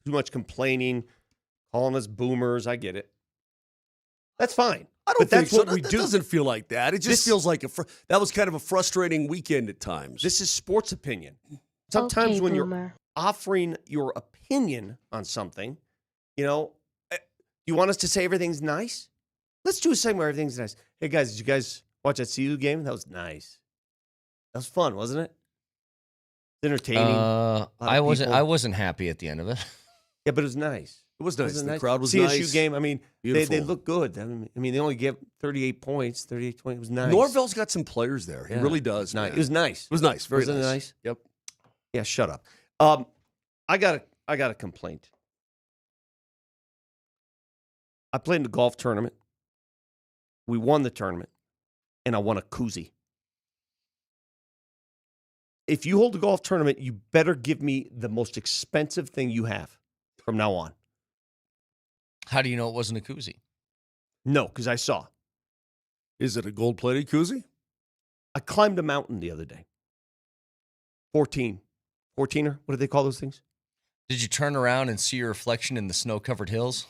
too much complaining, calling us boomers. I get it. That's fine. I don't but think that's so. what we That do. doesn't feel like that. It just feels like that was kind of a frustrating weekend at times. This is sports opinion. Sometimes when boomer. you're offering your opinion on something, you want us to say everything's nice? Let's do a segment where everything's nice. Hey, guys, did you guys watch that CU game? That was nice. That was fun, wasn't it? Entertaining. I wasn't happy at the end of it. Yeah, but it was nice. It was nice. Wasn't The nice? crowd was CSU nice. game, I mean, they Beautiful. look good. I mean, they only gave 38 points, 38-20. It was nice. Norvell's got some players there. He Yeah. really does. Nice. man. It was nice. It was nice. Very Wasn't it nice? Yep. Yeah, shut up. I got a complaint. I played in the golf tournament. We won the tournament, and I won a koozie. If you hold a golf tournament, you better give me the most expensive thing you have from now on. How do you know it wasn't a koozie? No, because I saw. Is it a gold-plated koozie? I climbed a mountain the other day. 14. 14er? What do they call those things? Did you turn around and see your reflection in the snow-covered hills?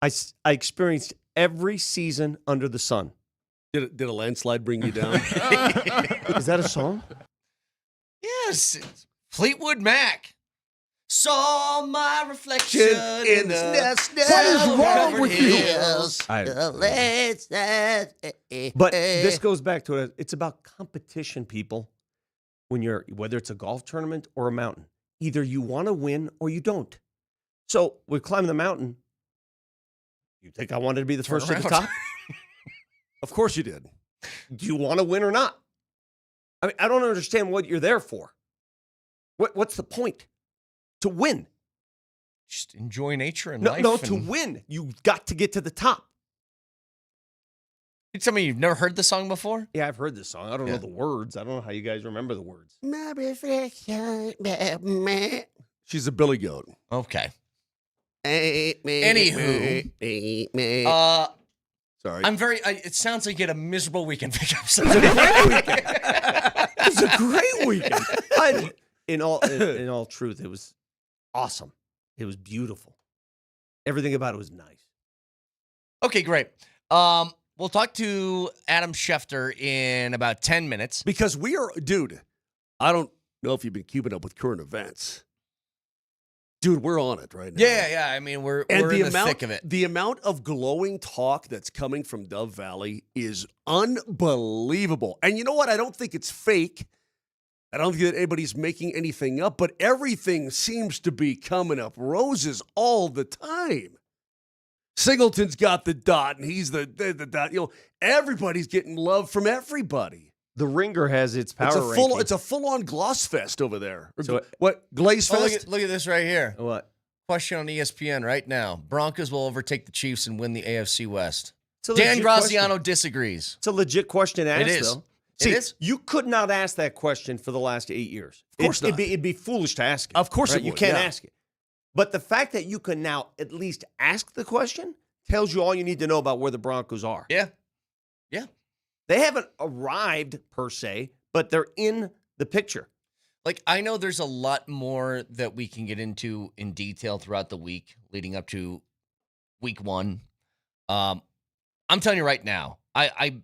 I experienced every season under the sun. Did a landslide bring you down? Is that a song? Yes. It's Fleetwood Mac. Saw my reflection in the What is wrong with you? hills. But this goes back to it. It's about competition, people. Whether it's a golf tournament or a mountain, either you want to win or you don't. So we're climbing the mountain. You think I wanted to be the first at the top? Of course you did. Do you want to win or not? I mean, I don't understand what you're there for. What's the point? To win. Just enjoy nature and No, life. no, to win. You've got to get to the top. You tell me you've never heard the song before? Yeah, I've heard this song. I don't know the words. I don't know how you guys remember the words. My reflection. She's a billy goat. Okay. Anywho. Sorry. I'm very. It sounds like you had a miserable weekend pickup. It was a great weekend. In all truth, it was awesome. It was beautiful. Everything about it was nice. Okay, great. We'll talk to Adam Schefter in about 10 minutes. Because dude, I don't know if you've been keeping up with current events. Dude, we're on it right now. Yeah. I mean, we're in the thick of it. The amount of glowing talk that's coming from Dove Valley is unbelievable. And you know what? I don't think it's fake. I don't think that anybody's making anything up, but everything seems to be coming up roses all the time. Singleton's got the dot, and he's the dot. You know, everybody's getting love from everybody. The Ringer has its power ranking. It's a full-on gloss fest over there. So Glaze fest? Look at this right here. What? Question on ESPN right now. Broncos will overtake the Chiefs and win the AFC West. It's a Dan legit Graziano question. disagrees. It's a legit question to ask, It is. though. It is? You could not ask that question for the last 8 years. Of course not. It'd be foolish to ask it. Of course right? it You would, can't yeah. ask it. But the fact that you can now at least ask the question tells you all you need to know about where the Broncos are. Yeah. They haven't arrived, per se, but they're in the picture. Like, I know there's a lot more that we can get into in detail throughout the week leading up to week 1. I'm telling you right now, I'm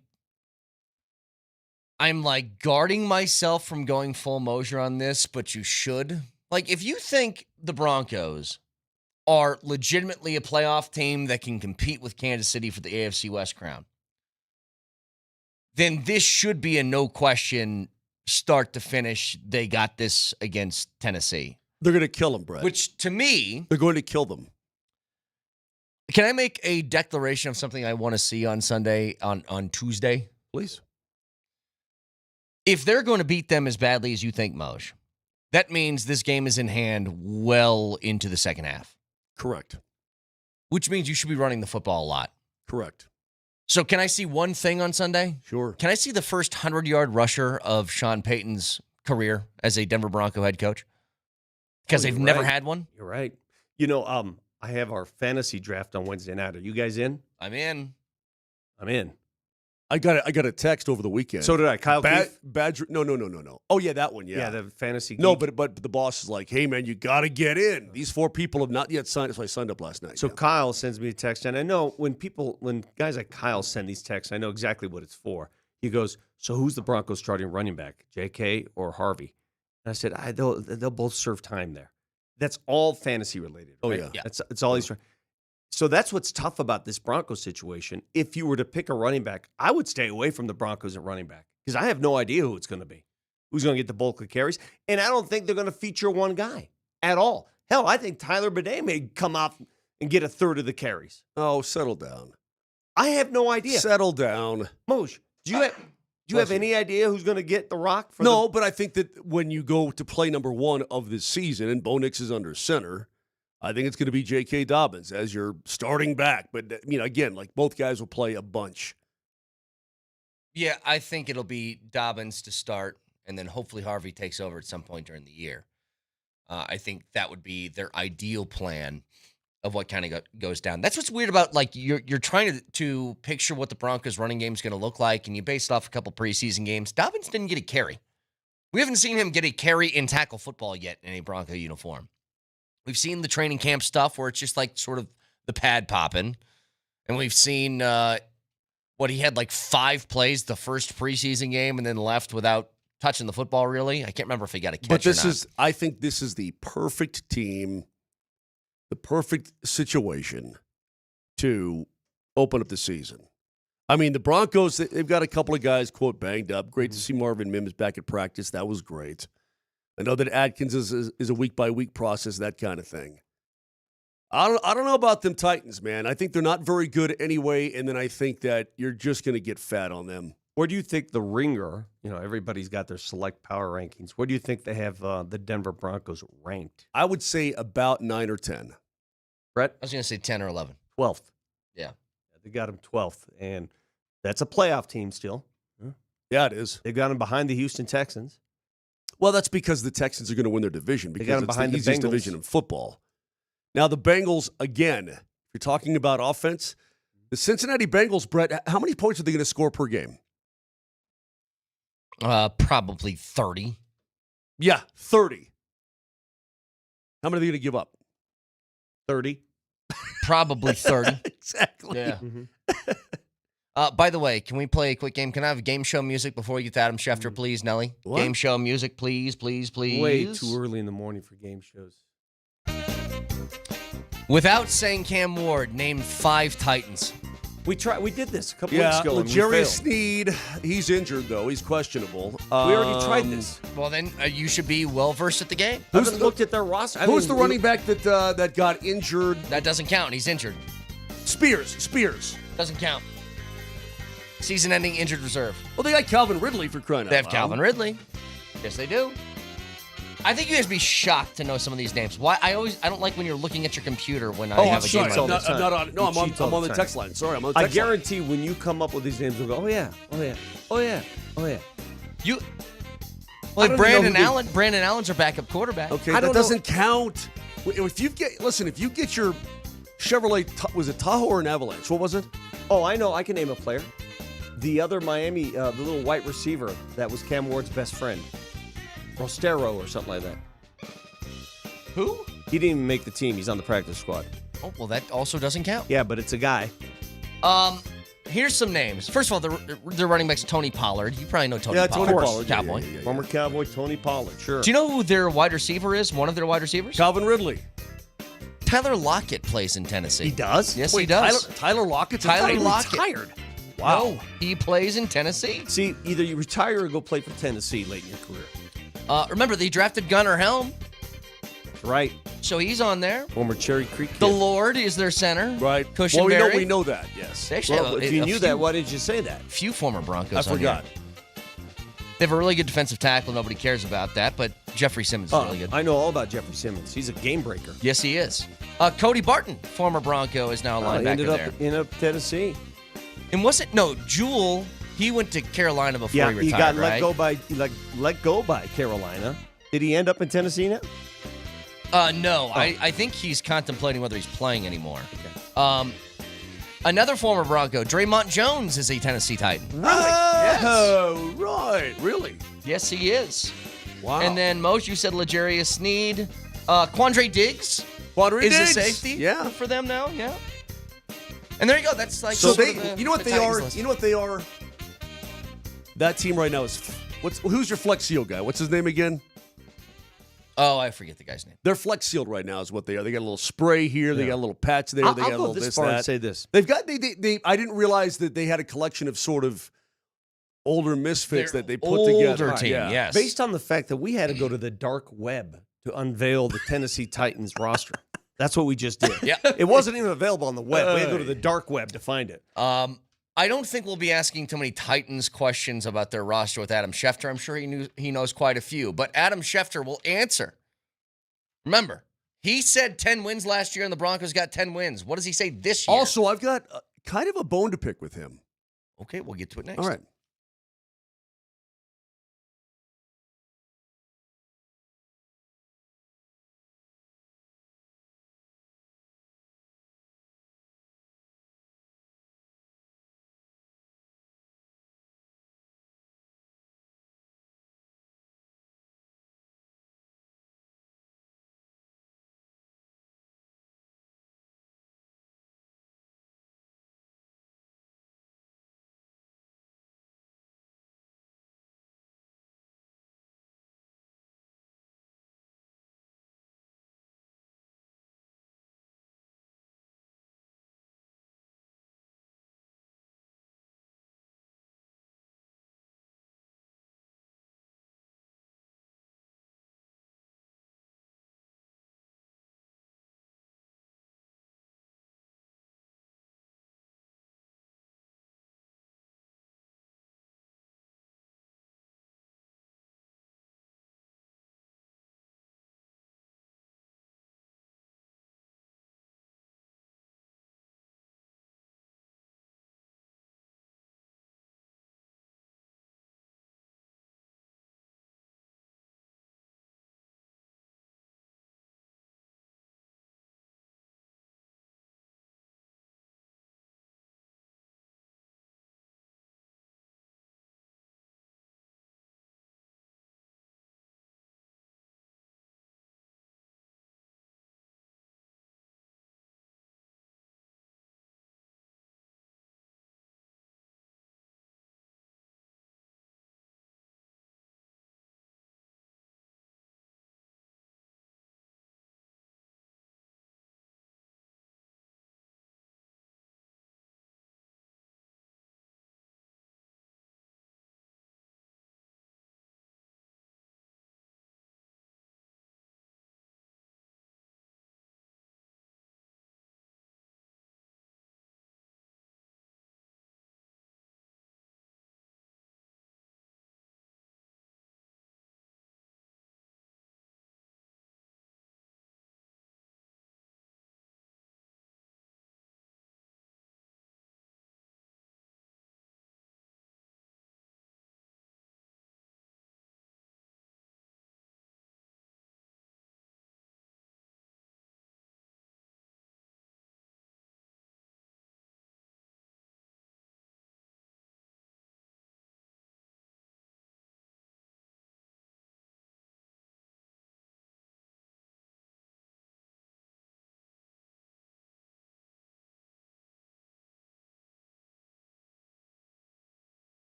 like guarding myself from going full Moser on this, but you should. Like, if you think the Broncos are legitimately a playoff team that can compete with Kansas City for the AFC West crown, then this should be a no question start to finish. They got this against Tennessee. They're going to kill them, Brett. Which, to me, They're going to kill them. can I make a declaration of something I want to see on Sunday, on Tuesday? Please. If they're going to beat them as badly as you think, Moj, that means this game is in hand well into the second half. Correct. Which means you should be running the football a lot. Correct. So can I see one thing on Sunday? Sure. Can I see the first 100-yard rusher of Sean Payton's career as a Denver Bronco head coach? Because they've never had one. You're right. You know, I have our fantasy draft on Wednesday night. Are you guys in? I'm in. I'm in. I got a text over the weekend. So did I. Kyle Keith? Badger. No. Oh, yeah, that one. Yeah, the fantasy. No, geek. but the boss is like, hey, man, you got to get in. These 4 people have not yet signed. So I signed up last night. So yeah. Kyle sends me a text, and I know when guys like Kyle send these texts, I know exactly what it's for. He goes, "So who's the Broncos starting running back, J.K. or Harvey?" And I said, "They'll both serve time there." That's all fantasy related. Right? Oh yeah. It's all he's trying. So that's what's tough about this Broncos situation. If you were to pick a running back, I would stay away from the Broncos at running back because I have no idea who it's going to be, who's going to get the bulk of carries, and I don't think they're going to feature one guy at all. Hell, I think Tyler Bidet may come off and get a third of the carries? Oh, settle down. I have no idea. Settle down. Moj, do you have any idea who's going to get the rock? But I think that when you go to play number one of this season and Bo Nix is under center, I think it's going to be J.K. Dobbins as your starting back. But, again, like both guys will play a bunch. Yeah, I think it'll be Dobbins to start, and then hopefully Harvey takes over at some point during the year. I think that would be their ideal plan of what kind of goes down. That's what's weird about, like, you're trying to picture what the Broncos running game is going to look like, and you base it off a couple preseason games. Dobbins didn't get a carry. We haven't seen him get a carry in tackle football yet in a Bronco uniform. We've seen the training camp stuff where it's just like sort of the pad popping, and we've seen he had like 5 plays the first preseason game and then left without touching the football, really. I can't remember if he got a catch or not. I think this is the perfect team, the perfect situation to open up the season. I mean, the Broncos, they've got a couple of guys, quote, banged up. Great to see Marvin Mims back at practice. That was great. I know that Adkins is a week-by-week process, that kind of thing. I don't know about them Titans, man. I think they're not very good anyway, and then I think that you're just going to get fat on them. Where do you think the Ringer, everybody's got their select power rankings. Where do you think they have the Denver Broncos ranked? I would say about 9 or 10. Brett? I was going to say 10 or 11. 12th. Yeah. They got him 12th, and that's a playoff team still. Yeah, it is. They've got him behind the Houston Texans. Well, that's because the Texans are going to win their division because it's the easiest division in football. Now, the Bengals, again, if you're talking about offense, the Cincinnati Bengals, Brett, how many points are they going to score per game? Probably 30. Yeah, 30. How many are they going to give up? 30. Probably 30. Exactly. Yeah. By the way, can we play a quick game? Can I have game show music before we get to Adam Schefter, please, Nelly? What? Game show music, please, please, please. Way too early in the morning for game shows. Without saying Cam Ward, name 5 Titans. We did this a couple weeks ago. Yeah, Jerry Sneed, he's injured, though. He's questionable. We already tried this. Well, then you should be well-versed at the game. I haven't looked at their roster. Who's the running back that got injured? That doesn't count. He's injured. Spears. Doesn't count. Season-ending injured reserve. Well, they got Calvin Ridley for crying out loud. They have Calvin Ridley. Yes, they do. I think you guys be shocked to know some of these names. Why? I don't like when you're looking at your computer when I have a game. I'm on the text line. Sorry, I'm on the text line. I guarantee when you come up with these names, we'll go, oh yeah. Brandon Allen's our backup quarterback. Okay, that doesn't count. If you get your Chevrolet, was it Tahoe or an Avalanche? What was it? Oh, I know. I can name a player. The other Miami, the little white receiver that was Cam Ward's best friend. Rostero or something like that. Who? He didn't even make the team. He's on the practice squad. Oh, well, that also doesn't count. Yeah, but it's a guy. Here's some names. First of all, their running back's Tony Pollard. You probably know Tony Pollard. Tony Pollard. Cowboy. Yeah. Former Cowboy Tony Pollard, sure. Do you know who their wide receiver is? One of their wide receivers? Calvin Ridley. Tyler Lockett plays in Tennessee. He does? Yes, he does. Tyler Lockett? Tyler Lockett. Retired. Wow. No, he plays in Tennessee. See, either you retire or go play for Tennessee late in your career. Remember, they drafted Gunnar Helm. That's right. So he's on there. Former Cherry Creek kid. The Lord is their center. Right. Cushenberry. Well, we know that, yes. They actually have if you knew that, why did you say that? Few former Broncos I forgot. Here. They have a really good defensive tackle. Nobody cares about that, but Jeffrey Simmons is really good. I know all about Jeffrey Simmons. He's a game breaker. Yes, he is. Cody Barton, former Bronco, is now a linebacker ended up there. in Tennessee. And Jewel, he went to Carolina before he retired, he got right? let go by Carolina. Did he end up in Tennessee now? No. I think he's contemplating whether he's playing anymore. Okay. Another former Bronco, Draymond Jones, is a Tennessee Titan. Really? Oh, right. Really? Yes, he is. Wow. And then, Moj, you said L'Jarius Sneed. Quandre Diggs is a safety for them now. Yeah. And there you go. That's like you know what they are? You know what they are? That team right now is who's your Flex Seal guy? What's his name again? Oh, I forget the guy's name. They're Flex Sealed right now is what they are. They got a little spray here. They got a little patch there. They got a little this, that. And say this. They've got I didn't realize that they had a collection of sort of older misfits that they put together. Team, yes. Based on the fact that we had to go to the dark web to unveil the Tennessee Titans roster. That's what we just did. Yeah. It wasn't even available on the web. We had to go to the dark web to find it. I don't think we'll be asking too many Titans questions about their roster with Adam Schefter. I'm sure he knows quite a few, but Adam Schefter will answer. Remember, he said 10 wins last year, and the Broncos got 10 wins. What does he say this year? Also, I've got kind of a bone to pick with him. Okay, we'll get to it next. All right.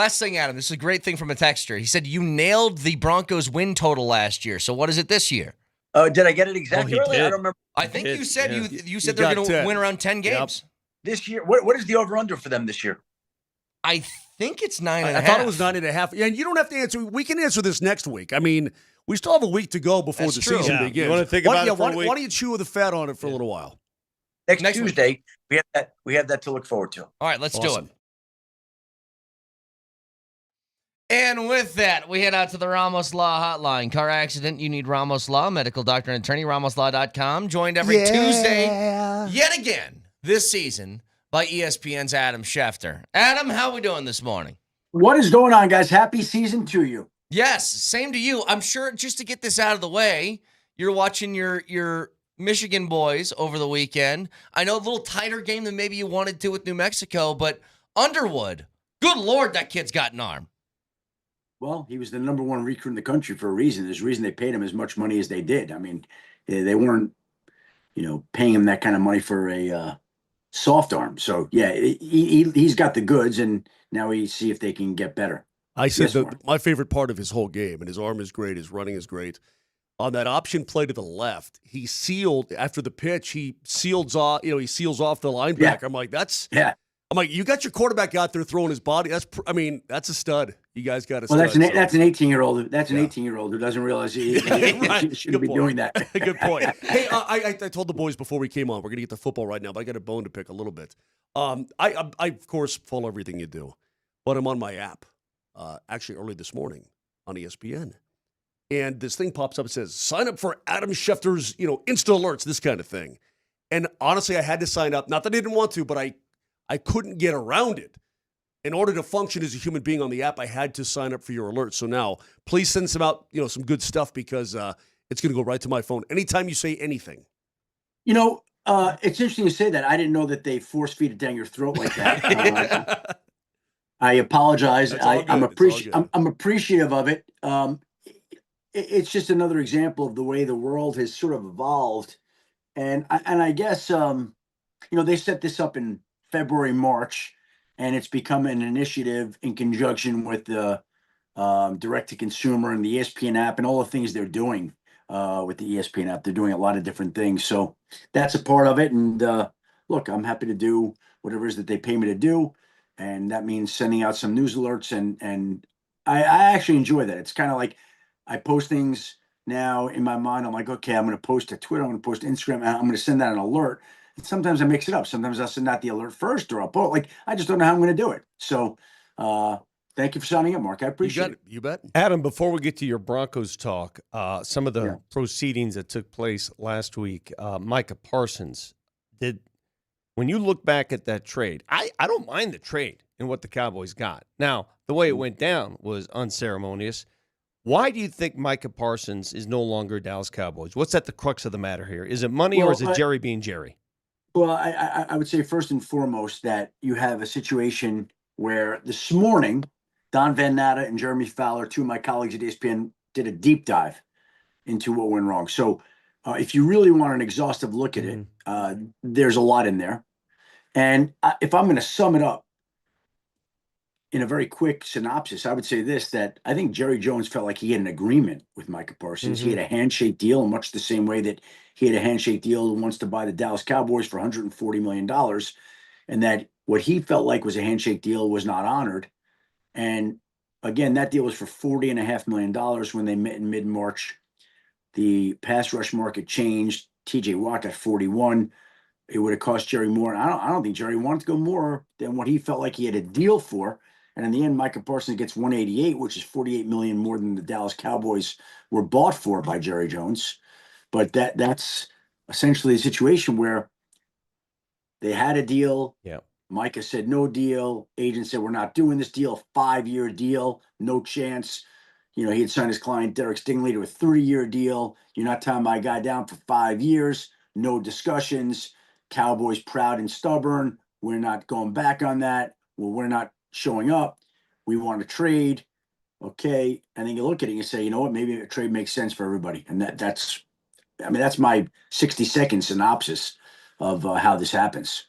Last thing, Adam. This is a great thing from a texter. He said you nailed the Broncos win total last year. So what is it this year? Did I get it exactly early? I don't remember. I think you said you said You they're got going to 10. win around 10 games. This year, what is the over-under for them this year? I think it's 9.5. I thought it was 9.5. Yeah, and you don't have to answer. We can answer this next week. I mean, we still have a week to go before the season begins. You want to think about it for a week? Why don't you chew the fat on it for a little while? Next Tuesday, we have that to look forward to. All right, let's do it. And with that, we head out to the Ramos Law Hotline. Car accident, you need Ramos Law, medical doctor and attorney, ramoslaw.com. Joined every Tuesday, yet again, this season, by ESPN's Adam Schefter. Adam, how are we doing this morning? What is going on, guys? Happy season to you. Yes, same to you. I'm sure, just to get this out of the way, you're watching your Michigan boys over the weekend. I know a little tighter game than maybe you wanted to with New Mexico, but Underwood, good Lord, that kid's got an arm. Well, he was the number one recruit in the country for a reason. There's a reason they paid him as much money as they did. I mean, they weren't, paying him that kind of money for a soft arm. So, yeah, he's got the goods, and now we see if they can get better. I said my favorite part of his whole game, and his arm is great, his running is great. On that option play to the left, he sealed after the pitch. He seals off, he seals off the linebacker. Yeah. I'm like, I'm like, you got your quarterback out there throwing his body. That's a stud. You guys got a stud. Well, that's an 18-year-old. That's an 18-year-old who doesn't realize he shouldn't be doing that. Good point. Hey, I told the boys before we came on, we're going to get to football right now, but I got a bone to pick a little bit. I of course follow everything you do, but I'm on my app. Actually, early this morning on ESPN, and this thing pops up. It says, "Sign up for Adam Schefter's, Insta alerts," this kind of thing. And honestly, I had to sign up. Not that I didn't want to, but I couldn't get around it. In order to function as a human being on the app, I had to sign up for your alerts. So now, please send some out, some good stuff, because it's going to go right to my phone anytime you say anything. It's interesting you say that. I didn't know that they force feed it down your throat like that. I apologize. I'm appreciative of it. It's just another example of the way the world has sort of evolved, and I guess they set this up in February, March. And it's become an initiative in conjunction with the direct-to-consumer and the ESPN app and all the things they're doing with the ESPN app. They're doing a lot of different things. So that's a part of it. And look, I'm happy to do whatever it is that they pay me to do. And that means sending out some news alerts. And I actually enjoy that. It's kind of like I post things now in my mind. I'm like, okay, I'm going to post to Twitter. I'm going to post to Instagram. And I'm going to send out an alert. Sometimes I mix it up. Sometimes I'll send out the alert first, or I'll post. I just don't know how I'm going to do it. So thank you for signing up, Mark. I appreciate it. You bet. Adam, before we get to your Broncos talk, some of the proceedings that took place last week, Micah Parsons, when you look back at that trade, I don't mind the trade and what the Cowboys got. Now, the way it went down was unceremonious. Why do you think Micah Parsons is no longer Dallas Cowboys? What's at the crux of the matter here? Is it money, or is it Jerry being Jerry? Well, I would say first and foremost that you have a situation where this morning, Don Van Natta and Jeremy Fowler, two of my colleagues at ESPN, did a deep dive into what went wrong. So if you really want an exhaustive look at it, there's a lot in there. And if I'm going to sum it up in a very quick synopsis, I would say this, that I think Jerry Jones felt like he had an agreement with Micah Parsons. He had a handshake deal, in much the same way that he had a handshake deal and wants to buy the Dallas Cowboys for $140 million. And that what he felt like was a handshake deal was not honored. And again, that deal was for $40.5 million when they met in mid-March. The pass rush market changed. TJ Watt got 41. It would have cost Jerry more. And I don't think Jerry wanted to go more than what he felt like he had a deal for. And in the end, Micah Parsons gets 188, which is $48 million more than the Dallas Cowboys were bought for by Jerry Jones. But that's essentially a situation where they had a deal. Yeah. Micah said no deal. Agent said, we're not doing this deal. 5-year deal, no chance. He had signed his client Derek Stingley to a 30-year deal. You're not tying my guy down for 5 years. No discussions. Cowboys proud and stubborn. We're not going back on that. Well, we're not showing up. We want to trade. Okay. And then you look at it and you say, you know what, maybe a trade makes sense for everybody. And that's my 60-second synopsis of how this happens.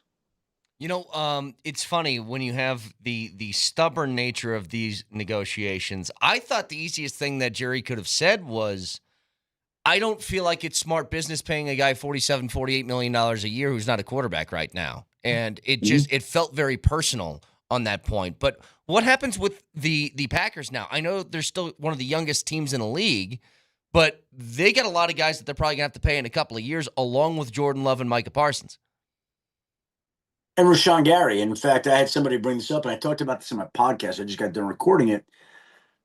It's funny when you have the stubborn nature of these negotiations. I thought the easiest thing that Jerry could have said was, I don't feel like it's smart business paying a guy $47-48 million a year who's not a quarterback right now. And it felt very personal on that point. But what happens with the Packers now? I know they're still one of the youngest teams in the league, but they got a lot of guys that they're probably going to have to pay in a couple of years, along with Jordan Love and Micah Parsons. And Rashawn Gary. In fact, I had somebody bring this up, and I talked about this in my podcast. I just got done recording it.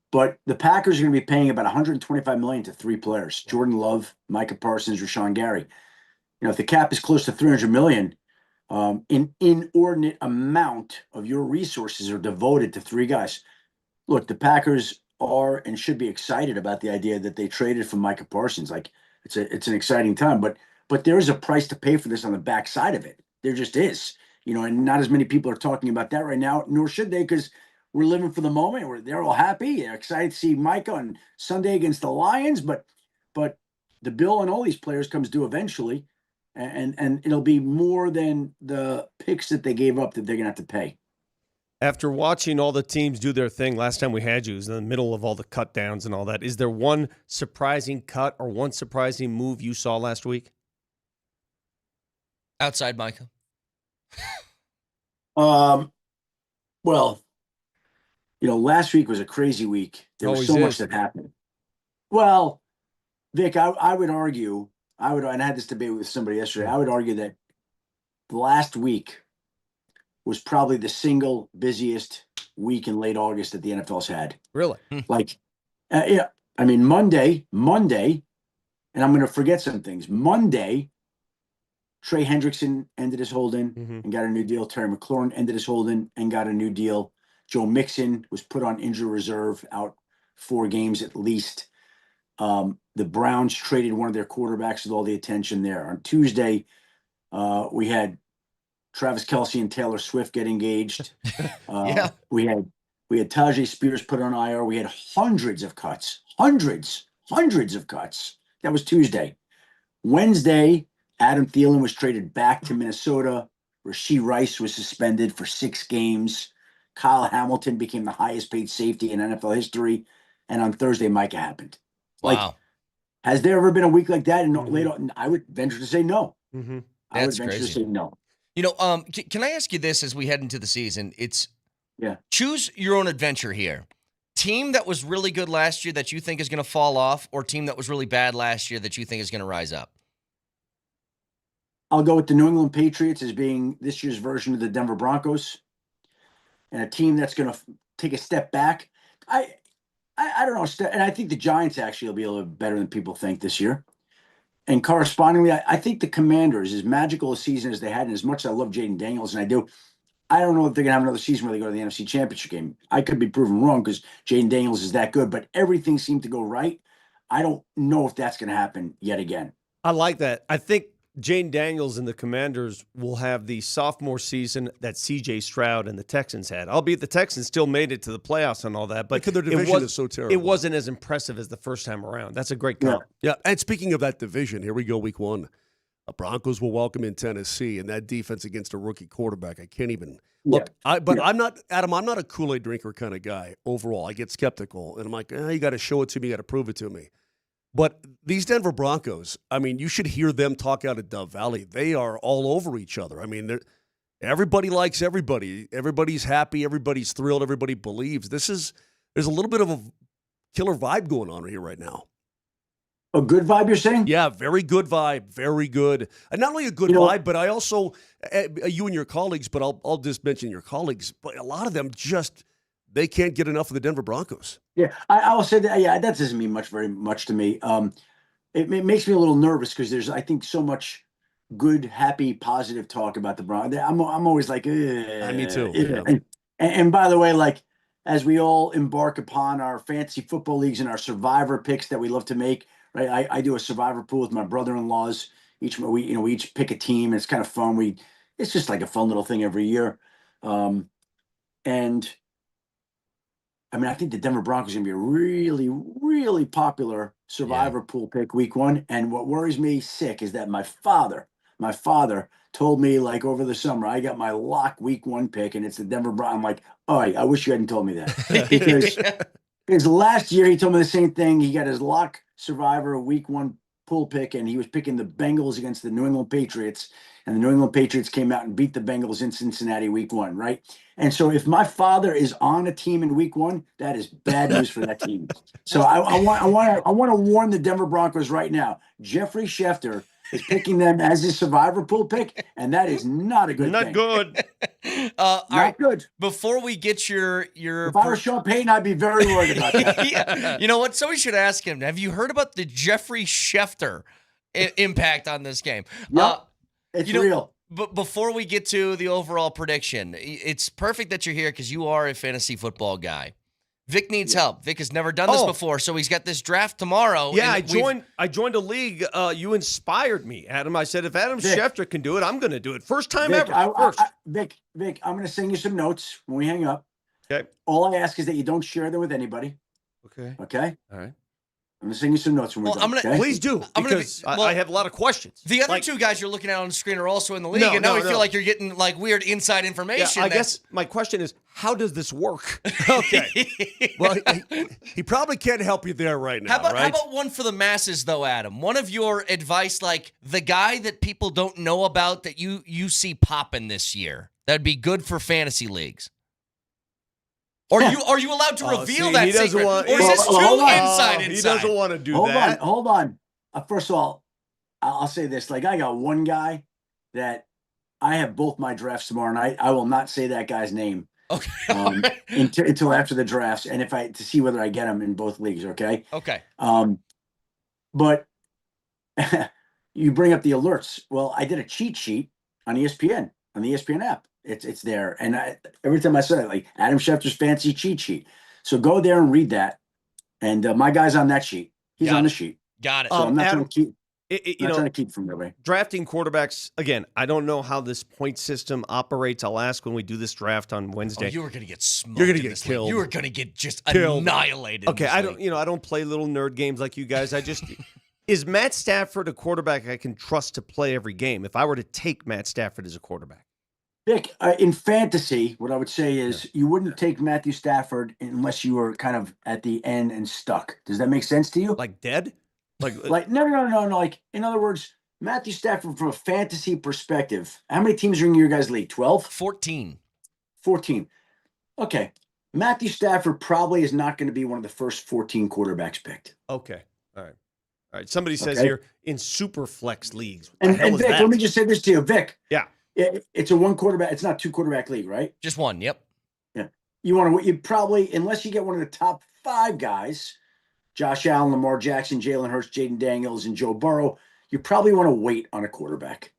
But the Packers are going to be paying about $125 million to 3 players: Jordan Love, Micah Parsons, Rashawn Gary. If the cap is close to $300 million, an inordinate amount of your resources are devoted to 3 guys. Look, the Packers are and should be excited about the idea that they traded for Micah Parsons. Like, it's an exciting time, but there is a price to pay for this on the backside of it. There just is. And not as many people are talking about that right now, nor should they, because we're living for the moment. They're all happy. They're excited to see Micah on Sunday against the Lions, but the bill on all these players comes due eventually, and it'll be more than the picks that they gave up that they're going to have to pay. After watching all the teams do their thing, last time we had you was in the middle of all the cut downs and all that. Is there one surprising cut or one surprising move you saw last week? Outside Micah. Well, last week was a crazy week. There was so much that happened. Well, Vic, I would argue, and I had this debate with somebody yesterday, I would argue that last week was probably the single busiest week in late August that the NFL's had. Really? Yeah. I mean, Monday, and I'm going to forget some things. Monday, Trey Hendrickson ended his holding and got a new deal. Terry McLaurin ended his holding and got a new deal. Joe Mixon was put on injury reserve, out 4 games at least. The Browns traded one of their quarterbacks with all the attention there. On Tuesday, we had Travis Kelce and Taylor Swift get engaged. Yeah. We had Tajay Spears put on IR. We had hundreds of cuts. Hundreds of cuts. That was Tuesday. Wednesday, Adam Thielen was traded back to Minnesota. Rashee Rice was suspended for 6 games. Kyle Hamilton became the highest paid safety in NFL history. And on Thursday, Micah happened. Wow. Has there ever been a week like that? And I would venture to say no. I would That's venture to crazy. say no. Can I ask you this as we head into the season? Choose your own adventure here. Team that was really good last year that you think is going to fall off, or team that was really bad last year that you think is going to rise up? I'll go with the New England Patriots as being this year's version of the Denver Broncos, and a team that's going to take a step back. I don't know, and I think the Giants actually will be a little bit better than people think this year. And correspondingly, I think the Commanders, as magical a season as they had, and as much as I love Jaden Daniels, and I don't know if they're going to have another season where they go to the NFC Championship game. I could be proven wrong because Jaden Daniels is that good, but everything seemed to go right. I don't know if that's going to happen yet again. I like that. I think Jaden Daniels and the Commanders will have the sophomore season that C.J. Stroud and the Texans had. Albeit the Texans still made it to the playoffs and all that, but because their division is so terrible. It wasn't as impressive as the first time around. That's a great comp. Yeah, and speaking of that division, here we go, week 1. The Broncos will welcome in Tennessee, and that defense against a rookie quarterback. I can't even look. I'm not, Adam. I'm not a Kool-Aid drinker kind of guy overall. I get skeptical, and I'm like, you got to show it to me, you got to prove it to me. But these Denver Broncos, I mean, you should hear them talk out of Dove Valley. They are all over each other. I mean, everybody likes everybody. Everybody's happy. Everybody's thrilled. Everybody believes. There's a little bit of a killer vibe going on here right now. A good vibe, you're saying? Yeah, very good vibe. Very good. And not only a good vibe, but I also, you and your colleagues, but I'll just mention your colleagues, but a lot of them just, they can't get enough of the Denver Broncos. Yeah, I will say that. Yeah, that doesn't mean very much to me. It makes me a little nervous because there's, I think, so much good, happy, positive talk about the Broncos. I'm always like, me too. Yeah. And by the way, like, as we all embark upon our fantasy football leagues and our survivor picks that we love to make, right? I do a survivor pool with my brother-in-laws. We each pick a team. And it's kind of fun. It's just like a fun little thing every year. And I mean, I think the Denver Broncos are going to be a really, really popular survivor pool pick week 1. And what worries me sick is that my father my father told me like over the summer, I got my lock week 1 pick and it's the Denver Broncos. I'm like, oh, I wish you hadn't told me that because last year he told me the same thing. He got his lock survivor week 1 pull pick and he was picking the Bengals against the New England Patriots. And the New England Patriots came out and beat the Bengals in Cincinnati week 1, right? And so if my father is on a team in week 1, that is bad news for that team. So I want to warn the Denver Broncos right now. Jeffrey Schefter is picking them as his survivor pool pick, and that is not a good Not thing. good. Not good. Before we get your If I was Sean Payton, I'd be very worried about that. Yeah. You know what? Somebody should ask him. Have you heard about the Jeffrey Schefter impact on this game? Yep. It's real. But before we get to the overall prediction, it's perfect that you're here because you are a fantasy football guy. Vic needs help. Vic has never done this before, so he's got this draft tomorrow. Yeah, I joined a league. You inspired me, Adam. I said, if Adam Schefter can do it, I'm going to do it. First time Vic, ever. Vic, I'm going to send you some notes when we hang up. Okay. All I ask is that you don't share them with anybody. Okay. Okay? All right. I'm going to send you some notes when we're done. Please do, because I have a lot of questions. The other two guys you're looking at on the screen are also in the league, and now we feel like you're getting like weird inside information. Yeah, I guess my question is, how does this work? Okay. Well, he probably can't help you there right now, How about one for the masses, though, Adam? One of your advice, like the guy that people don't know about that you see popping this year, that'd be good for fantasy leagues. Are you allowed to reveal that secret? Or is this too inside? He doesn't want to do that. Hold on. First of all, I'll say this. Like, I got one guy that I have both my drafts tomorrow night. I will not say that guy's name. Okay. Until after the drafts, and to see whether I get him in both leagues. Okay. Okay. But you bring up the alerts. Well, I did a cheat sheet on ESPN, on the ESPN app. It's there. And every time I say it, like Adam Schefter's fancy cheat sheet. So go there and read that. And my guy's on that sheet. He's on the sheet. Got it. So I'm not Adam, trying to keep from that way. Drafting quarterbacks, again, I don't know how this point system operates. I'll ask when we do this draft on Wednesday. You were going to get smoked. You're going to get killed. You were going to get just annihilated. Okay, I don't play little nerd games like you guys. I just is Matt Stafford a quarterback I can trust to play every game if I were to take Matt Stafford as a quarterback? Vic, in fantasy, what I would say is you wouldn't take Matthew Stafford unless you were kind of at the end and stuck. Does that make sense to you? Like dead? Like no. Like, in other words, Matthew Stafford from a fantasy perspective, how many teams are in your guys' league? 12? 14. 14. Okay. Matthew Stafford probably is not going to be one of the first 14 quarterbacks picked. Okay. All right. Somebody says here in super flex leagues. And Vic, let me just say this to you, Vic. Yeah. It's a one quarterback. It's not 2 quarterback league, right? Just one. Yep. Yeah. You probably, unless you get one of the top 5 guys, Josh Allen, Lamar Jackson, Jalen Hurts, Jaden Daniels, and Joe Burrow, you probably want to wait on a quarterback.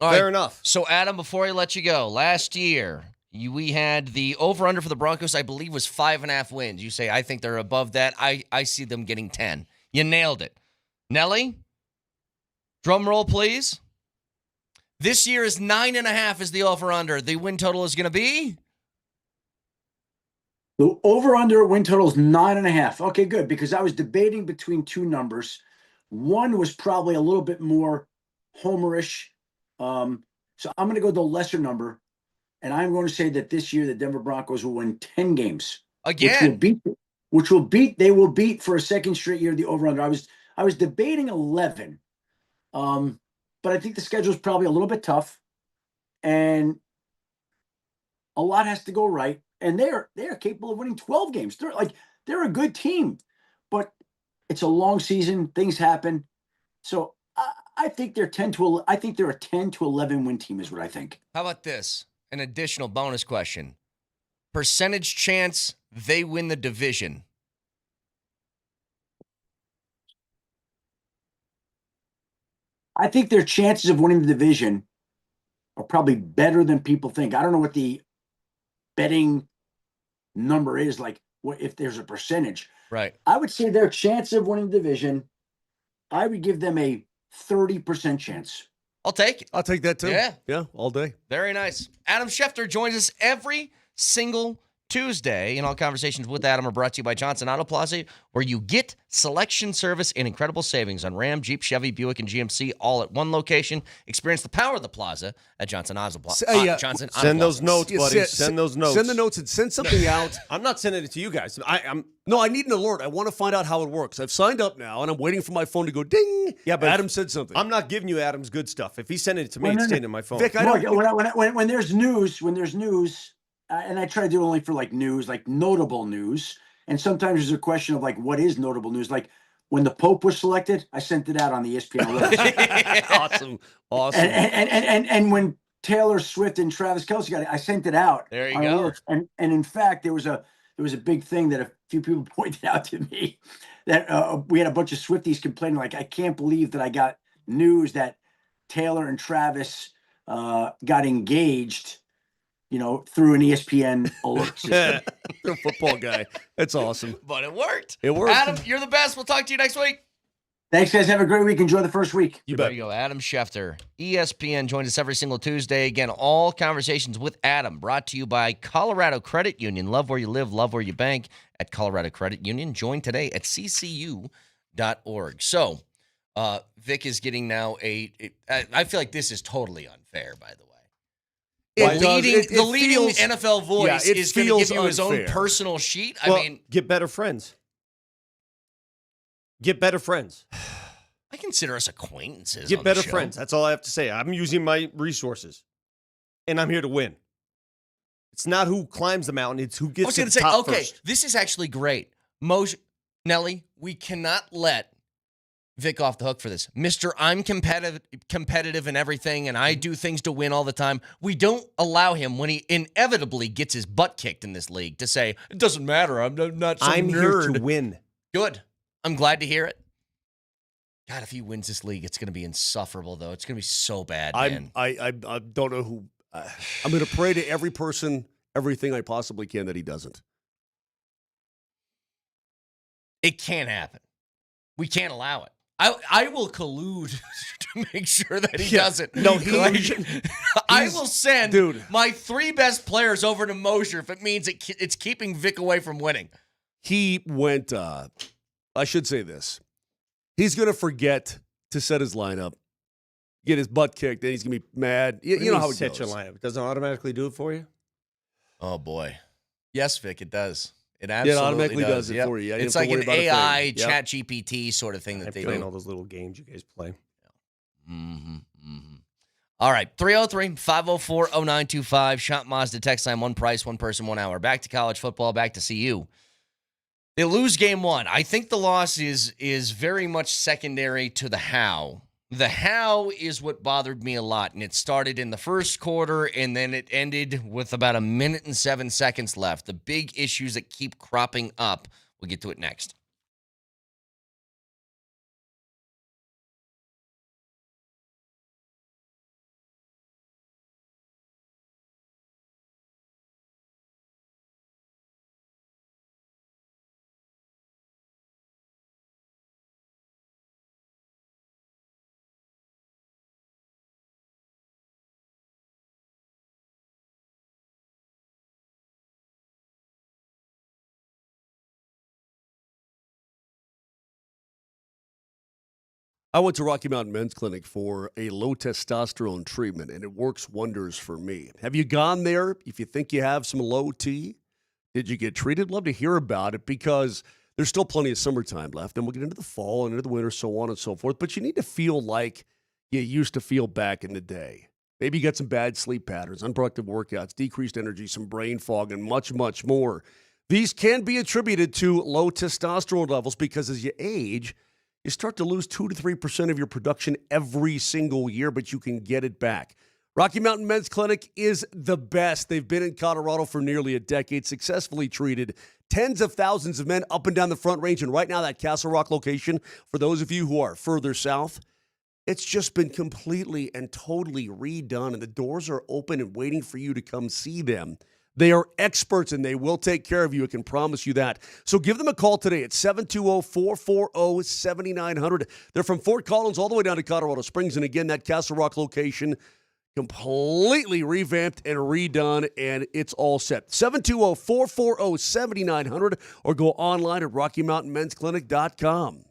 All right. Fair enough. So, Adam, before I let you go, last year we had the over-under for the Broncos, I believe, was 5.5 wins. You say, I think they're above that. I see them getting 10. You nailed it. Nelly, drum roll, please. This year is 9.5 is the over-under. The win total is going to be? The over-under win total is 9.5. Okay, good, because I was debating between 2 numbers. One was probably a little bit more homerish. So I'm going to go the lesser number, and I'm going to say that this year the Denver Broncos will win 10 games. Again. They will beat for a second straight year the over-under. I was debating 11. But I think the schedule is probably a little bit tough, and a lot has to go right. And they are capable of winning 12 games. They're a good team, but it's a long season. Things happen. So I think they're a 10 to 11 win team is what I think. How about this? An additional bonus question. Percentage chance they win the division. I think their chances of winning the division are probably better than people think. I don't know what the betting number is, like what if there's a percentage. Right. I would say their chance of winning the division, I would give them a 30% chance. I'll take it. I'll take that too. Yeah. Yeah, all day. Very nice. Adam Schefter joins us every single Tuesday. And all conversations with Adam are brought to you by Johnson Auto Plaza, where you get selection, service, and incredible savings on Ram, Jeep, Chevy, Buick, and GMC all at one location. Experience the power of the plaza at Johnson Auto Plaza. Send those notes, buddy. Send those notes. Send the notes and send something out. I'm not sending it to you guys. No, I need an alert. I want to find out how it works. I've signed up now, and I'm waiting for my phone to go ding. Yeah, but Adam said something. I'm not giving you Adam's good stuff. If he's sending it to me, it's staying in my phone. Vic, when there's news, and I try to do it only for like news, like notable news. And sometimes there's a question of like, what is notable news? Like when the Pope was selected, I sent it out on the ESPN alerts. Awesome. And when Taylor Swift and Travis Kelce got it, I sent it out. There you go. Alerts. And in fact, there was a big thing that a few people pointed out to me that we had a bunch of Swifties complaining, like, I can't believe that I got news that Taylor and Travis got engaged, through an ESPN alert system. The football guy. That's awesome. But it worked. It worked. Adam, you're the best. We'll talk to you next week. Thanks, guys. Have a great week. Enjoy the first week. There you go. Adam Schefter, ESPN, joins us every single Tuesday. Again, all conversations with Adam brought to you by Colorado Credit Union. Love where you live, love where you bank at Colorado Credit Union. Join today at ccu.org. So, Vic is getting now I feel like this is totally unfair, by the way. The leading NFL voice is going to give you his own personal sheet. Well, I mean, get better friends. Get better friends. I consider us acquaintances. Get better friends. That's all I have to say. I'm using my resources, and I'm here to win. It's not who climbs the mountain; it's who gets to the top first. This is actually great. Moser, Nelly, we cannot let Vic off the hook for this. Mr. I'm competitive in everything, and I do things to win all the time. We don't allow him, when he inevitably gets his butt kicked in this league, to say, it doesn't matter, I'm not some I'm nerd. Here to win. Good. I'm glad to hear it. God, if he wins this league, it's going to be insufferable, though. It's going to be so bad, man. I don't know who. I'm going to pray to every person, everything I possibly can that he doesn't. It can't happen. We can't allow it. I will collude to make sure that he doesn't. No, I will send my 3 best players over to Moser if it means it's keeping Vic away from winning. He went, I should say this. He's going to forget to set his lineup, get his butt kicked, and he's going to be mad. You know how it set goes. Your lineup. It doesn't automatically do it for you? Oh, boy. Yes, Vic, it does. It absolutely automatically does it yep. for you. It's like an AI chat GPT sort of thing that they do. All those little games you guys play. All right, 303-504-0925. Shop Mazda text line, one price, one person, 1 hour. Back to college football, back to CU. They lose game 1. I think the loss is very much secondary to the how. The how is what bothered me a lot, and it started in the first quarter, and then it ended with about 1 minute and 7 seconds left. The big issues that keep cropping up. We'll get to it next. I went to Rocky Mountain Men's Clinic for a low testosterone treatment, and it works wonders for me. Have you gone there? If you think you have some low T, did you get treated? Love to hear about it, because there's still plenty of summertime left, and we'll get into the fall and into the winter, so on and so forth. But you need to feel like you used to feel back in the day. Maybe you got some bad sleep patterns, unproductive workouts, decreased energy, some brain fog, and much, much more. These can be attributed to low testosterone levels, because as you age, you start to lose 2 to 3% of your production every single year, but you can get it back. Rocky Mountain Men's Clinic is the best. They've been in Colorado for nearly a decade, successfully treated tens of thousands of men up and down the Front Range. And right now, that Castle Rock location, for those of you who are further south, it's just been completely and totally redone, and the doors are open and waiting for you to come see them. They are experts, and they will take care of you. I can promise you that. So give them a call today at 720-440-7900. They're from Fort Collins all the way down to Colorado Springs. And again, that Castle Rock location, completely revamped and redone, and it's all set. 720-440-7900 or go online at RockyMountainMen'sClinic.com.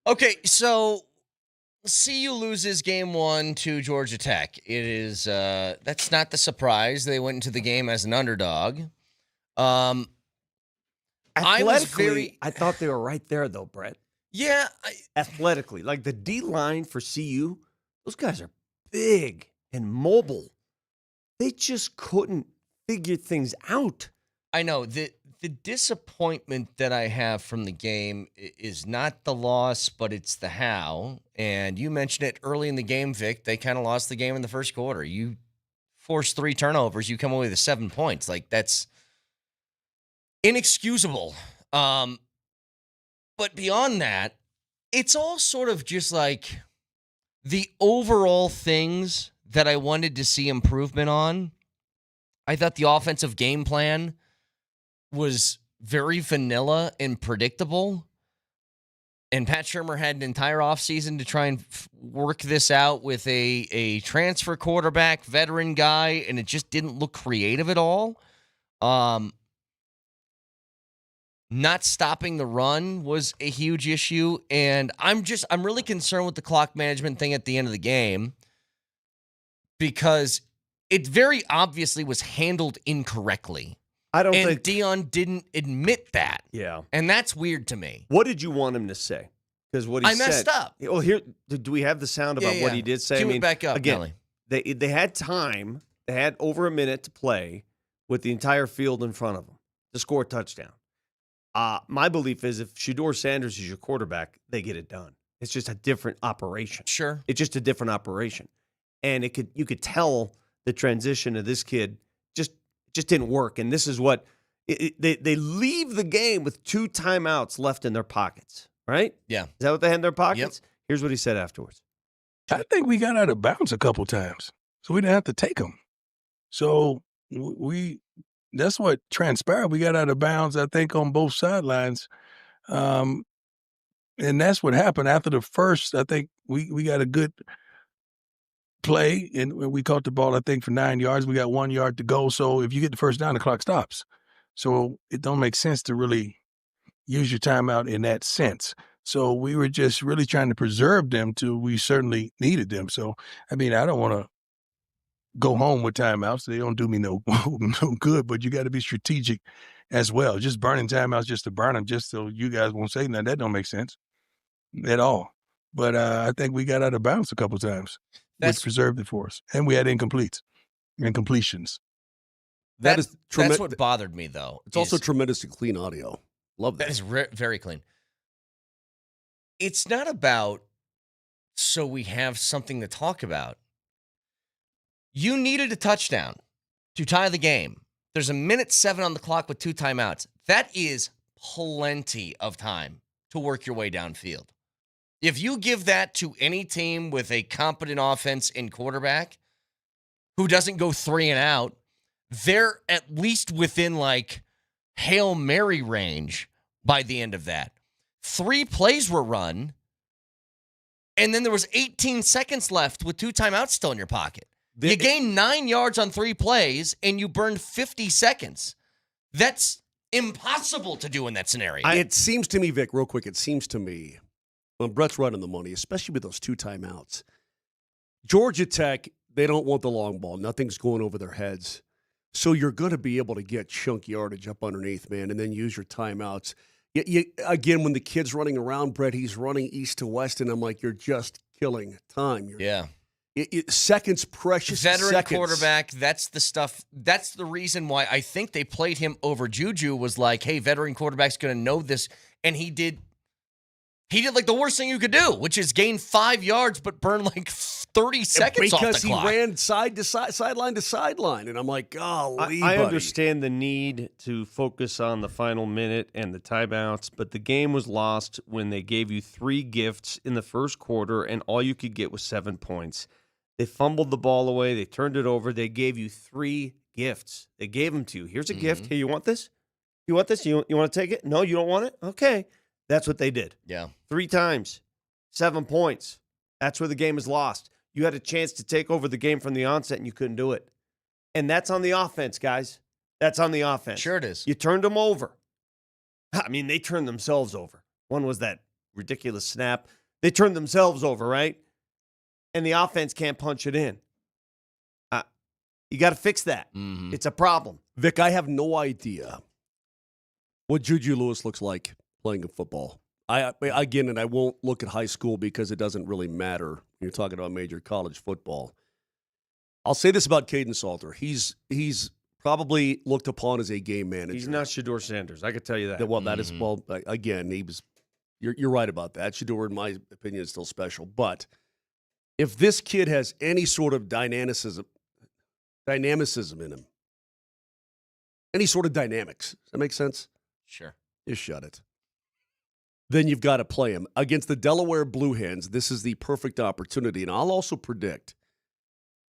Okay, so CU loses game 1 to Georgia Tech. It is that's not the surprise. They went into the game as an underdog. Athletically, I thought they were right there, though, Brett. Yeah. Athletically. Like the D-line for CU, those guys are big and mobile. They just couldn't figure things out. I know. The disappointment that I have from the game is not the loss, but it's the how. And you mentioned it early in the game, Vic. They kind of lost the game in the first quarter. You force 3 turnovers, you come away with 7 points. Like, that's inexcusable. But beyond that, it's all sort of just like the overall things that I wanted to see improvement on. I thought the offensive game plan was very vanilla and predictable. And Pat Shurmur had an entire offseason to try and work this out with a transfer quarterback, veteran guy, and it just didn't look creative at all. Not stopping the run was a huge issue, and I'm really concerned with the clock management thing at the end of the game because it very obviously was handled incorrectly. I don't and think Dion didn't admit that. Yeah. And that's weird to me. What did you want him to say? Because what he said. I messed up. Well, here, do we have the sound about what he did say? Cue it back up, again, Nelly. they had time. They had over a minute to play with the entire field in front of them to score a touchdown. My belief is if Shedeur Sanders is your quarterback, they get it done. It's just a different operation. Sure. It's just a different operation. And you could tell the transition of this kid just didn't work. And this is what they leave the game with 2 timeouts left in their pockets, right? Yeah. Is that what they had in their pockets? Yep. Here's what he said afterwards. I think we got out of bounds a couple times, so we didn't have to take them. So that's what transpired. We got out of bounds, I think, on both sidelines. And that's what happened after the first. I think we got a good play, and we caught the ball, I think, for 9 yards. We got 1 yard to go. So if you get the first down, the clock stops. So it don't make sense to really use your timeout in that sense. So we were just really trying to preserve them till we certainly needed them. So, I mean, I don't want to go home with timeouts. They don't do me no good, but you got to be strategic as well. Just burning timeouts just to burn them, just so you guys won't say nothing. That don't make sense at all. But I think we got out of bounds a couple times, which preserved it for us. And we had incompletions. That's what bothered me, though. It's also tremendously clean audio. Love that. That is very clean. It's not about so we have something to talk about. You needed a touchdown to tie the game. There's 1:07 on the clock with 2 timeouts. That is plenty of time to work your way downfield. If you give that to any team with a competent offense and quarterback who doesn't go 3 and out, they're at least within like Hail Mary range by the end of that. 3 plays were run, and then there was 18 seconds left with 2 timeouts still in your pocket. You gained 9 yards on 3 plays, and you burned 50 seconds. That's impossible to do in that scenario. It seems to me, Vic, real quick, it seems to me, when Brett's running the money, especially with those 2 timeouts, Georgia Tech, they don't want the long ball. Nothing's going over their heads. So you're going to be able to get chunk yardage up underneath, man, and then use your timeouts. Again, when the kid's running around, Brett, he's running east to west, and I'm like, you're just killing time. Seconds, precious Veteran seconds. Quarterback, that's the stuff. That's the reason why I think they played him over Juju was like, hey, veteran quarterback's going to know this. And he did like the worst thing you could do, which is gain 5 yards but burn like 30 seconds off the clock. Because he ran sideline to sideline. And I'm like, golly, I understand the need to focus on the final minute and the timeouts, but the game was lost when they gave you 3 gifts in the first quarter and all you could get was 7 points. They fumbled the ball away. They turned it over. They gave you 3 gifts. They gave them to you. Here's a gift. Hey, you want this? You want this? You want to take it? No, you don't want it? Okay. That's what they did. Yeah. 3 times, 7 points. That's where the game is lost. You had a chance to take over the game from the onset, and you couldn't do it. And that's on the offense, guys. That's on the offense. Sure it is. You turned them over. I mean, they turned themselves over. One was that ridiculous snap. They turned themselves over, right? And the offense can't punch it in. You got to fix that. Mm-hmm. It's a problem. Vic, I have no idea what Juju Lewis looks like playing in football. I won't look at high school because it doesn't really matter when you're talking about major college football. I'll say this about Caden Salter. He's probably looked upon as a game manager. He's not Shedeur Sanders. I can tell you that. Well, that is, again, he was. You're right about that. Shedeur, in my opinion, is still special. But if this kid has any sort of dynamicism in him, any sort of dynamics, does that make sense? Sure. Just shut it. Then you've got to play him. Against the Delaware Blue Hens, this is the perfect opportunity. And I'll also predict,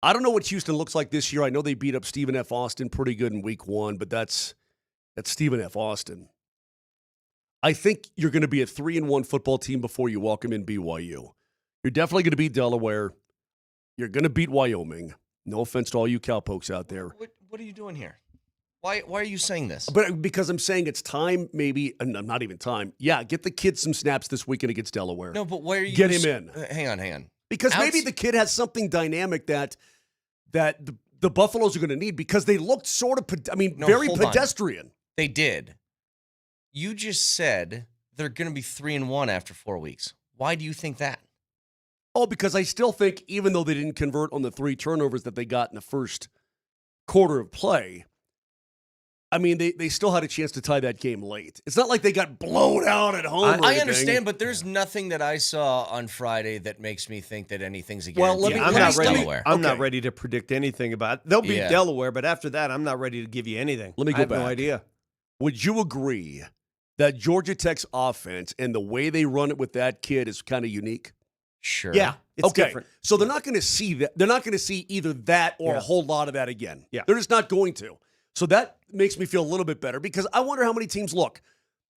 I don't know what Houston looks like this year. I know they beat up Stephen F. Austin pretty good in week 1, but that's Stephen F. Austin. I think you're going to be a 3-1 football team before you welcome in BYU. You're definitely going to beat Delaware. You're going to beat Wyoming. No offense to all you cowpokes out there. What are you doing here? Why are you saying this? But because I'm saying it's time, maybe, not even time. Yeah, get the kid some snaps this weekend against Delaware. No, but why are you... Get him in. Hang on. Because maybe the kid has something dynamic that the Buffaloes are going to need because they looked sort of, very pedestrian. They did. You just said they're going to be 3-1 after 4 weeks. Why do you think that? Oh, because I still think even though they didn't convert on the 3 turnovers that they got in the first quarter of play, I mean, they still had a chance to tie that game late. It's not like they got blown out at home. I understand, but there's nothing that I saw on Friday that makes me think that anything's a Well, guarantee. I'm not ready. Delaware. I'm not ready to predict anything about it. They'll beat Delaware, but after that, I'm not ready to give you anything. Let me go I have back. no idea. Would you agree that Georgia Tech's offense and the way they run it with that kid is kind of unique? Sure. Yeah, it's okay. different. So they're not going to see that. They're not going to see either that or a whole lot of that again. Yeah. They're just not going to. So that makes me feel a little bit better because I wonder how many teams look.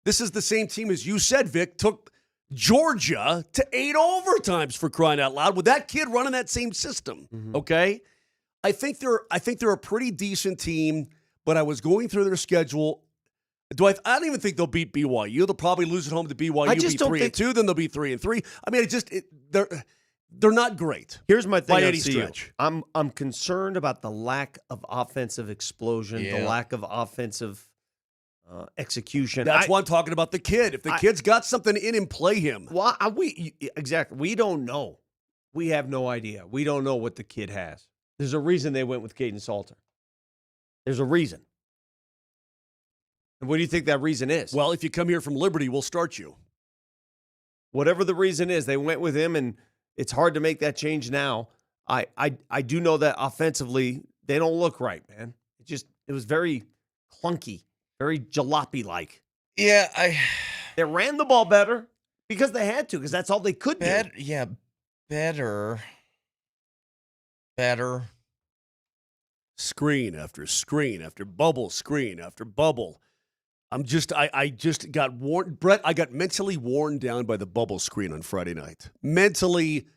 This is the same team as you said, Vic, took Georgia to 8 overtimes for crying out loud with that kid running that same system. Okay? I think they're a pretty decent team, but I was going through their schedule. I don't even think they'll beat BYU. They'll probably lose at home to BYU. Be 3-2, then they'll be 3-3. I mean, they're not great. Here's my thing by on any CU. stretch. I'm concerned about the lack of offensive explosion, the lack of offensive execution. That's why I'm talking about the kid. If the kid's got something in him, play him. Well, exactly. We don't know. We have no idea. We don't know what the kid has. There's a reason they went with Caden Salter. There's a reason. And what do you think that reason is? Well, if you come here from Liberty, we'll start you. Whatever the reason is, they went with him, and it's hard to make that change now. I do know that offensively, they don't look right, man. It was very clunky, very jalopy-like. Yeah, they ran the ball better because they had to, because that's all they could do. Yeah, better. Screen after screen after bubble, screen after bubble. I just got worn, Brett, I got mentally worn down by the bubble screen on Friday night. Mentally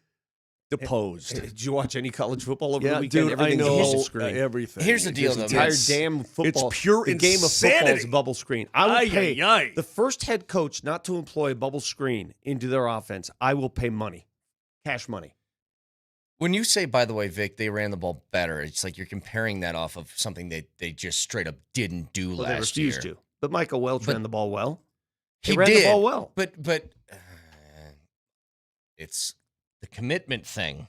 deposed. Did you watch any college football over the weekend? Dude, Everything's I know, bubble screen. everything. Here's the deal, though. Entire damn football. It's pure the game of insanity. football is bubble screen. I would pay Aye. the first head coach not to employ bubble screen into their offense. I will pay money, cash money. When you say, by the way, Vic, they ran the ball better, it's like you're comparing that off of something they just straight up didn't do last year. They refused to. But Michael Welch ran the ball well. He ran did the ball well. But it's the commitment thing.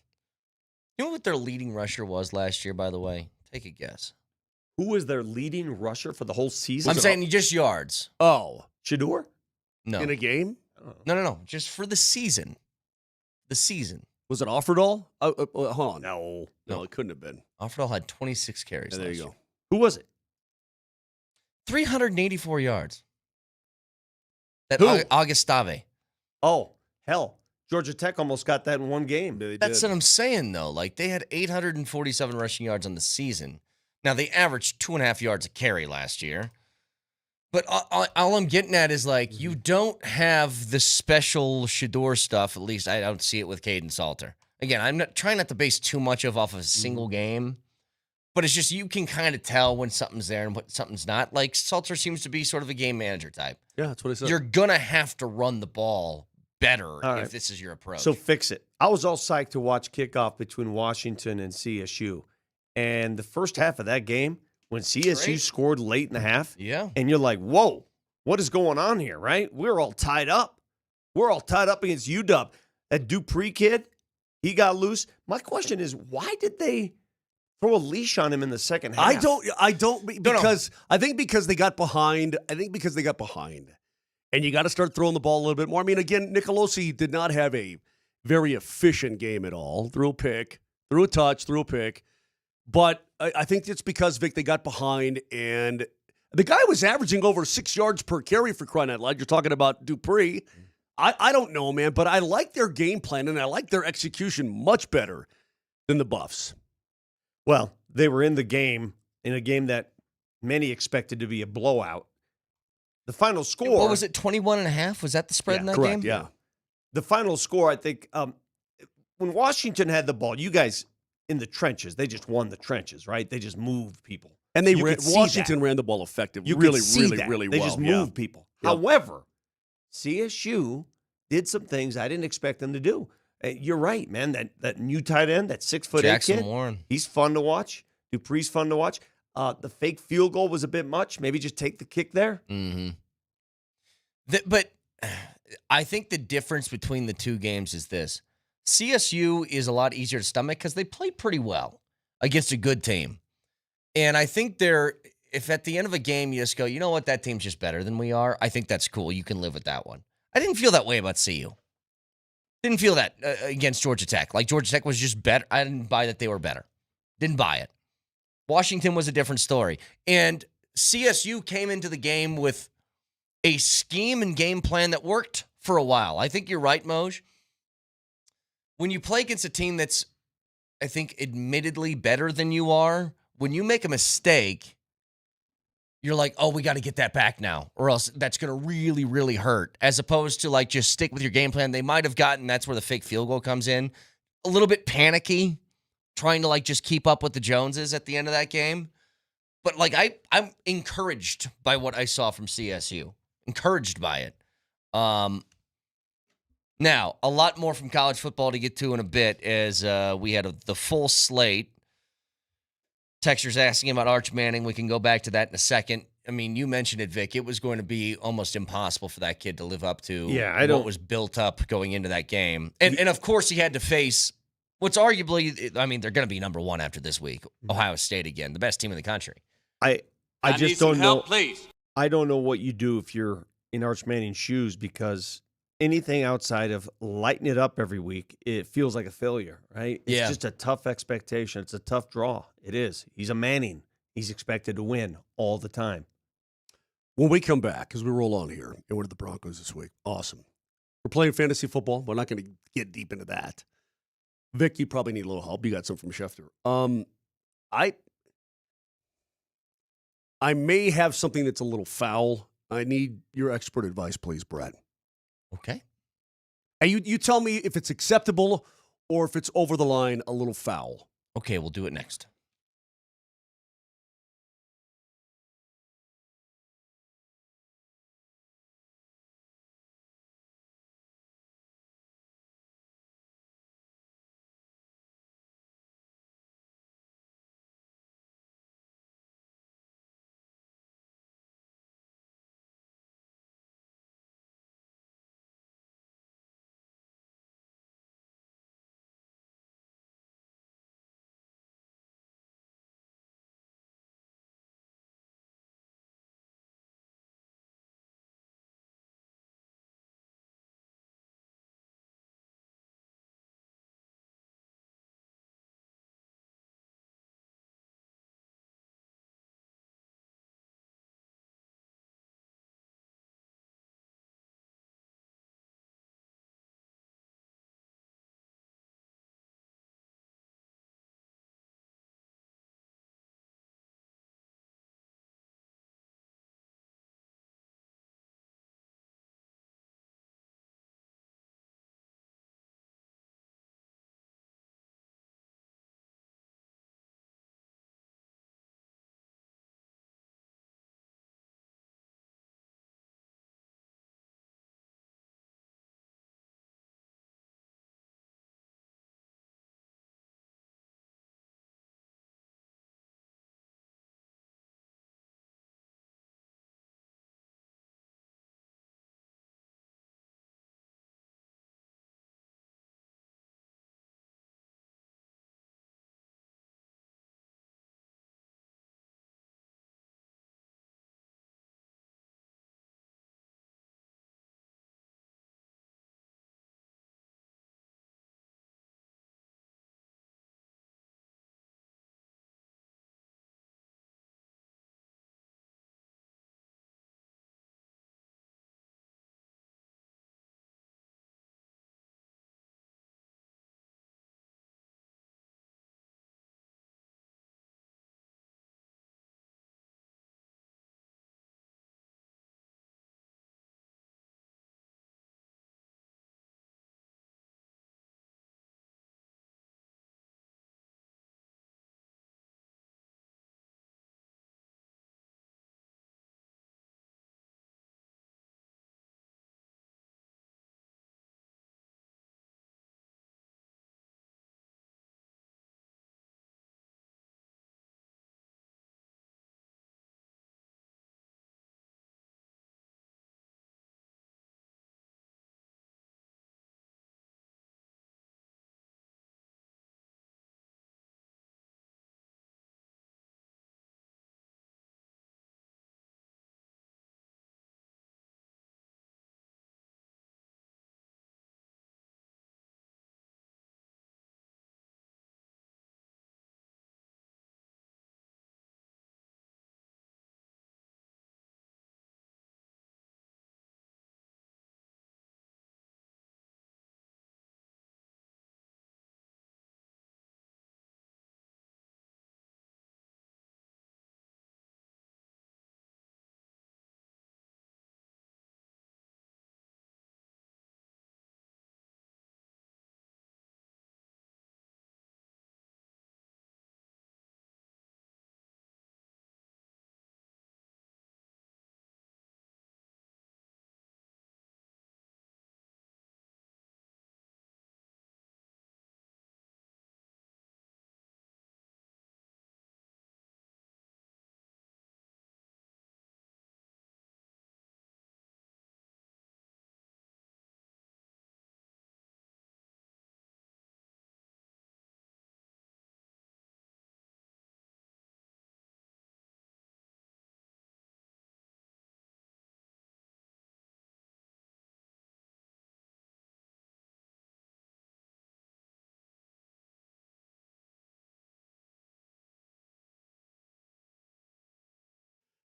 You know what their leading rusher was last year, by the way? Take a guess. Who was their leading rusher for the whole season? I'm saying just yards. Oh. Shador? No. In a game? No. Just for the season. The season. Was it Offerdahl? Hold on. No, it couldn't have been. Offerdahl had 26 carries. There you go. Who was it? 384 yards. That Who? Augustave. Oh, hell. Georgia Tech almost got that in one game. That's what I'm saying, though. Like, they had 847 rushing yards on the season. Now, they averaged 2.5 yards a carry last year. But all I'm getting at is, like, you don't have the special Shador stuff. At least I don't see it with Caden Salter. Again, I'm not trying not to base too much off of a single game. But it's just you can kind of tell when something's there and what something's not. Like, Salter seems to be sort of a game manager type. Yeah, that's what I said. You're going to have to run the ball better right. if this is your approach. So fix it. I was all psyched to watch kickoff between Washington and CSU. And the first half of that game, when CSU scored late in the half, and you're like, whoa, what is going on here, right? We're all tied up. We're all tied up against UW. That Dupree kid, he got loose. My question is, why did they throw a leash on him in the second half? I think because they got behind. And you got to start throwing the ball a little bit more. I mean, again, Nicolosi did not have a very efficient game at all. Threw a pick, threw a touch, threw a pick. But I think it's because, Vic, they got behind, and the guy was averaging over 6 yards per carry for crying out loud. You're talking about Dupree. I don't know, man, but I like their game plan, and I like their execution much better than the Buffs. Well, they were in a game that many expected to be a blowout. The final score... What was it, 21.5? Was that the spread in that correct, game? Yeah. The final score, I think, when Washington had the ball, you guys in the trenches, they just won the trenches, right? They just moved people. And Washington ran the ball effectively, really well. They just moved people. Yep. However, CSU did some things I didn't expect them to do. You're right, man. That new tight end, that 6'8" Jackson kid, Warren. He's fun to watch. Dupree's fun to watch. The fake field goal was a bit much. Maybe just take the kick there. Mm-hmm. But I think the difference between the two games is this. CSU is a lot easier to stomach because they play pretty well against a good team. And I think if at the end of a game you just go, you know what, that team's just better than we are, I think that's cool. You can live with that one. I didn't feel that way about CU. Didn't feel that against Georgia Tech. Like Georgia Tech was just better. I didn't buy that they were better. Didn't buy it. Washington was a different story. And CSU came into the game with a scheme and game plan that worked for a while. I think you're right, Moj. When you play against a team that's, I think, admittedly better than you are, when you make a mistake, you're like, oh, we got to get that back now, or else that's going to really, really hurt, as opposed to like just stick with your game plan. They might have gotten, that's where the fake field goal comes in, a little bit panicky, trying to like just keep up with the Joneses at the end of that game. But like I'm encouraged by what I saw from CSU. Encouraged by it. Now, a lot more from college football to get to in a bit, as we had the full slate. Texter's asking about Arch Manning. We can go back to that in a second. I mean, you mentioned it, Vic. It was going to be almost impossible for that kid to live up to what was built up going into that game. And of course, he had to face what's arguably, I mean, they're going to be number one after this week. Ohio State again, the best team in the country. I just don't know. Please. I don't know what you do if you're in Arch Manning's shoes, because anything outside of lighting it up every week, it feels like a failure, right? It's just a tough expectation. It's a tough draw. It is. He's a Manning. He's expected to win all the time. When we come back, because we roll on here, and we're at the Broncos this week. Awesome. We're playing fantasy football. We're not going to get deep into that. Vic, you probably need a little help. You got some from Schefter. I may have something that's a little foul. I need your expert advice, please, Brett. Okay. And you tell me if it's acceptable or if it's over the line, a little foul. Okay, we'll do it next.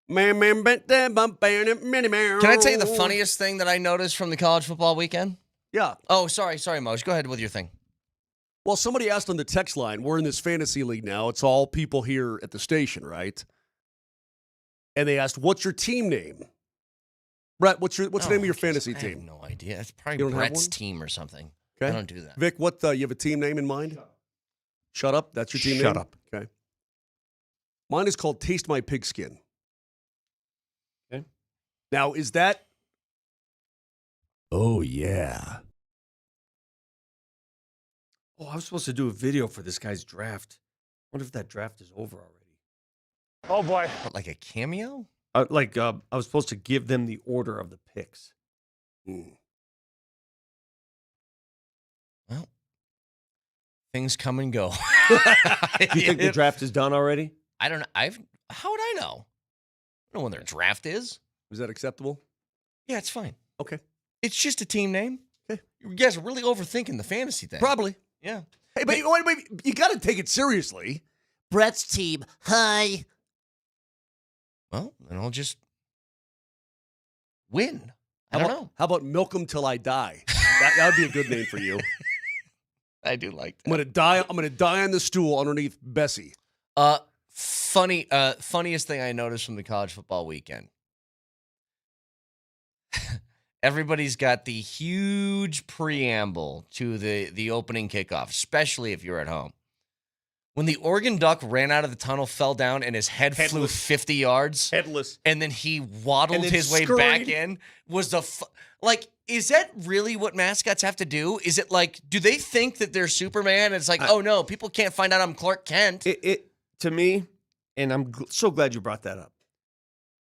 Can I tell you the funniest thing that I noticed from the college football weekend? Yeah. Oh, sorry, Moj. Go ahead with your thing. Well, somebody asked on the text line, we're in this fantasy league now. It's all people here at the station, right? And they asked, what's your team name? Brett, what's the name of your fantasy team? I have no idea. It's probably Brett's team or something. Okay. I don't do that. Vic, you have a team name in mind? Shut up. That's your team name? Shut up. Okay. Mine is called Taste My Pigskin. Okay. Now, is that... Oh, yeah. Oh, I was supposed to do a video for this guy's draft. I wonder if that draft is over already. Oh, boy. What, like a cameo? I was supposed to give them the order of the picks. Well, things come and go. Do you think the draft is done already? I don't know. How would I know? I don't know when their draft is. Is that acceptable? Yeah, it's fine. Okay. It's just a team name. Okay. You guys are really overthinking the fantasy thing. Probably. Yeah. Hey, but wait, you got to take it seriously. Brett's team. Hi. Well, then I'll just win. I don't know. How about Milk 'em Till I Die? That would be a good name for you. I do like that. I'm gonna die on the stool underneath Bessie. Funniest thing I noticed from the college football weekend. Everybody's got the huge preamble to the opening kickoff, especially if you're at home. When the Oregon Duck ran out of the tunnel, fell down, and his head flew 50 yards. Headless. And then he waddled his way back in. Is that really what mascots have to do? Is it like, do they think that they're Superman? It's like, oh no, people can't find out I'm Clark Kent. To me, and I'm so glad you brought that up.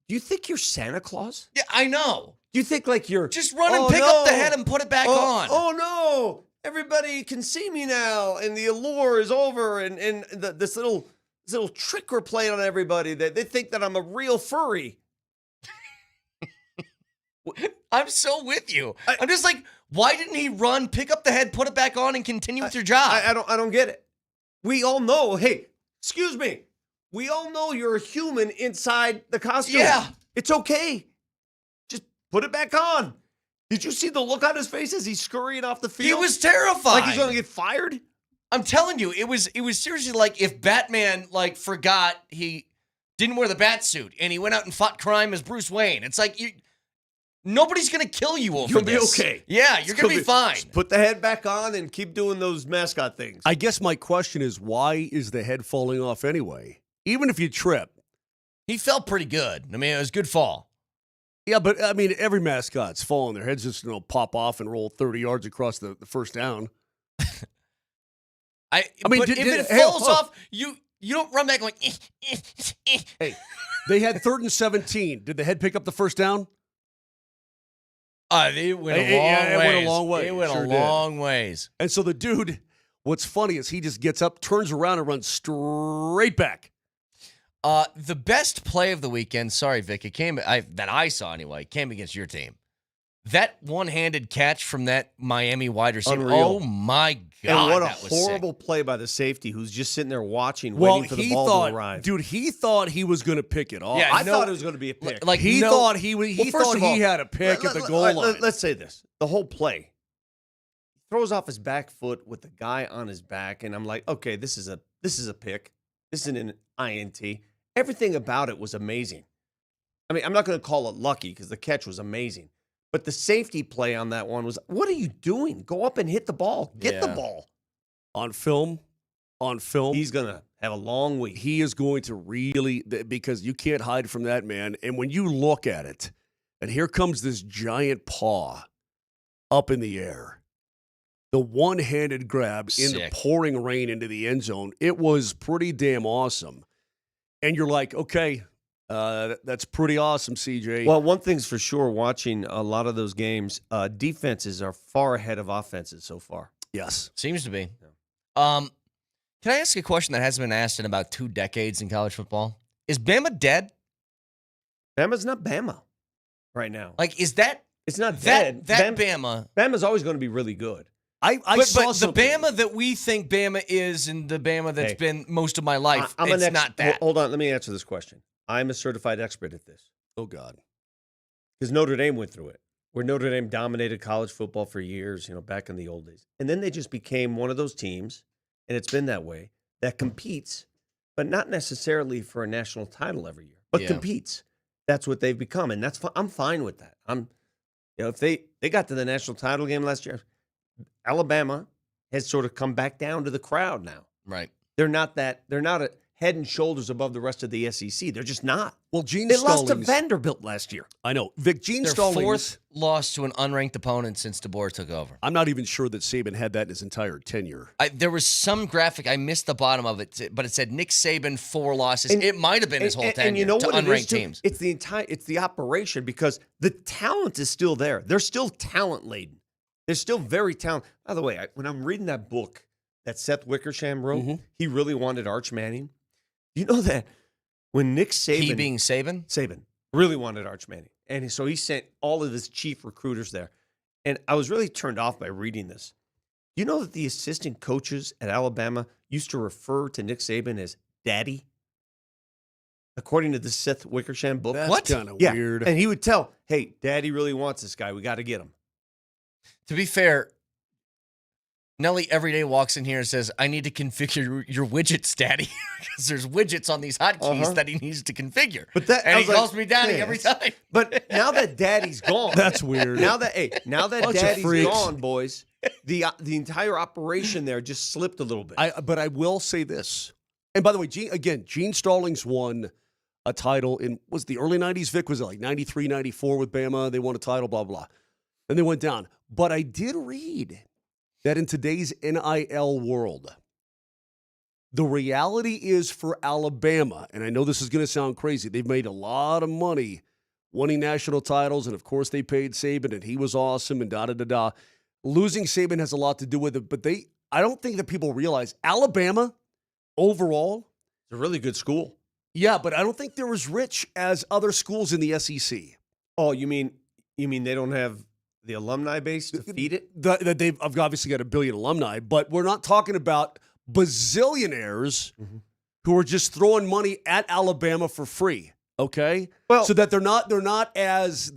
Do you think you're Santa Claus? Yeah, I know. Do you think like you're... Just run and pick up the head and put it back on. Oh no! Everybody can see me now, and the allure is over, and this little trick we're playing on everybody. They think that I'm a real furry. I'm so with you. I'm just like, why didn't he run, pick up the head, put it back on, and continue with your job? I don't get it. We all know. Hey, excuse me. We all know you're a human inside the costume. Yeah, it's okay. Just put it back on. Did you see the look on his face as he's scurrying off the field? He was terrified. Like he's going to get fired? I'm telling you, it was seriously like if Batman forgot he didn't wear the bat suit and he went out and fought crime as Bruce Wayne. It's like nobody's going to kill you over You'll this. be okay. Yeah, you're going to be fine. Just put the head back on and keep doing those mascot things. I guess my question is, why is the head falling off anyway? Even if you trip. He felt pretty good. I mean, it was a good fall. Yeah, but I mean, every mascot's falling. Their heads just pop off and roll 30 yards across the first down. I mean, if it falls off, you don't run back going. Hey, they had 3rd and 17. Did the head pick up the first down? It went a long way. It went a long ways. And so the dude, what's funny is he just gets up, turns around, and runs straight back. The best play of the weekend, sorry, Vic, that I saw anyway, came against your team. That one-handed catch from that Miami wide receiver. Unreal. Oh, my God. And what a horrible play by the safety who's just sitting there watching, waiting for the ball to arrive. Dude, he thought he was going to pick it off. Yeah, I thought it was going to be a pick. He thought he had a pick at the goal line. Let's say this. The whole play. Throws off his back foot with the guy on his back, and I'm like, okay, this is a pick. This isn't an INT. Everything about it was amazing. I mean, I'm not going to call it lucky because the catch was amazing. But the safety play on that one was, what are you doing? Go up and hit the ball. Get the ball. On film, he's going to have a long week. He is going to really, because you can't hide from that, man. And when you look at it, and here comes this giant paw up in the air. The one-handed grab in the pouring rain into the end zone, it was pretty damn awesome. And you're like, okay, that's pretty awesome, CJ. Well, one thing's for sure, watching a lot of those games, defenses are far ahead of offenses so far. Yes. Seems to be. Yeah. Can I ask a question that hasn't been asked in about 2 decades in college football? Is Bama dead? Bama's not Bama right now. Like, is that... It's not dead. Bama... Bama's always going to be really good. But the Bama that we think Bama is and the Bama that's been most of my life, it's not that. Hold on, let me answer this question. I'm a certified expert at this. Oh, God. Because Notre Dame went through it, where Notre Dame dominated college football for years, back in the old days. And then they just became one of those teams, and it's been that way, that competes, but not necessarily for a national title every year, but competes. That's what they've become, and I'm fine with that. If they got to the national title game last year, Alabama has sort of come back down to the crowd now. Right. They're not a head and shoulders above the rest of the SEC. They're just not. Well, They lost to Vanderbilt last year. I know. Gene Their Stallings. fourth loss to an unranked opponent since DeBoer took over. I'm not even sure that Saban had that in his entire tenure. There was some graphic, I missed the bottom of it, but it said Nick Saban 4 losses. It might have been his whole tenure and you know to what unranked it is too? teams. It's the operation, because the talent is still there. They're still talent laden. They're still very talented. By the way, when I'm reading that book that Seth Wickersham wrote, he really wanted Arch Manning. You know that when Nick Saban... He being Saban? Saban really wanted Arch Manning. And so he sent all of his chief recruiters there. And I was really turned off by reading this. You know that the assistant coaches at Alabama used to refer to Nick Saban as Daddy? According to the Seth Wickersham book. That's kind of weird. And he would tell, hey, Daddy really wants this guy. We got to get him. To be fair, Nelly every day walks in here and says, I need to configure your widgets, Daddy, because there's widgets on these hotkeys that he needs to configure. And he calls me Daddy every time. But now that Daddy's gone. That's weird. Now that Daddy's freaks. gone, boys, the entire operation there just slipped a little bit. But I will say this. And by the way, Gene Stallings won a title in, was the early 90s, Vic? Was it like 93, 94 with Bama? They won a title, blah, blah. And they went down. But I did read that in today's NIL world, the reality is for Alabama, and I know this is going to sound crazy, they've made a lot of money winning national titles, and of course they paid Saban, and he was awesome, and da-da-da-da. Losing Saban has a lot to do with it, but I don't think that people realize Alabama, overall, it's a really good school. Yeah, but I don't think they're as rich as other schools in the SEC. Oh, you mean they don't have the alumni base to feed it? They've obviously got a billion alumni, but we're not talking about bazillionaires who are just throwing money at Alabama for free. Okay, well, so that they're not as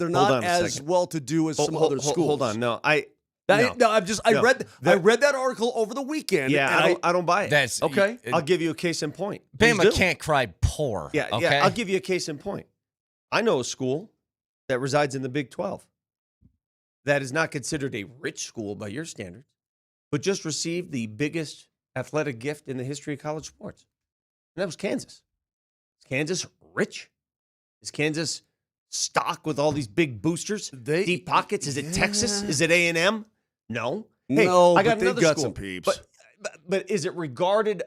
well to do as some other schools. Hold on, I read that article over the weekend. Yeah, I don't buy it. That's okay. I'll give you a case in point. Bama can't cry poor. Yeah, okay? yeah. I'll give you a case in point. I know a school that resides in the Big 12 that is not considered a rich school by your standards, but just received the biggest athletic gift in the history of college sports. And that was Kansas. Is Kansas rich? Is Kansas stocked with all these big boosters? Deep pockets? Is it Texas? Is it A&M? No. Hey, no, I got but they've another got school. some peeps. But is it regarded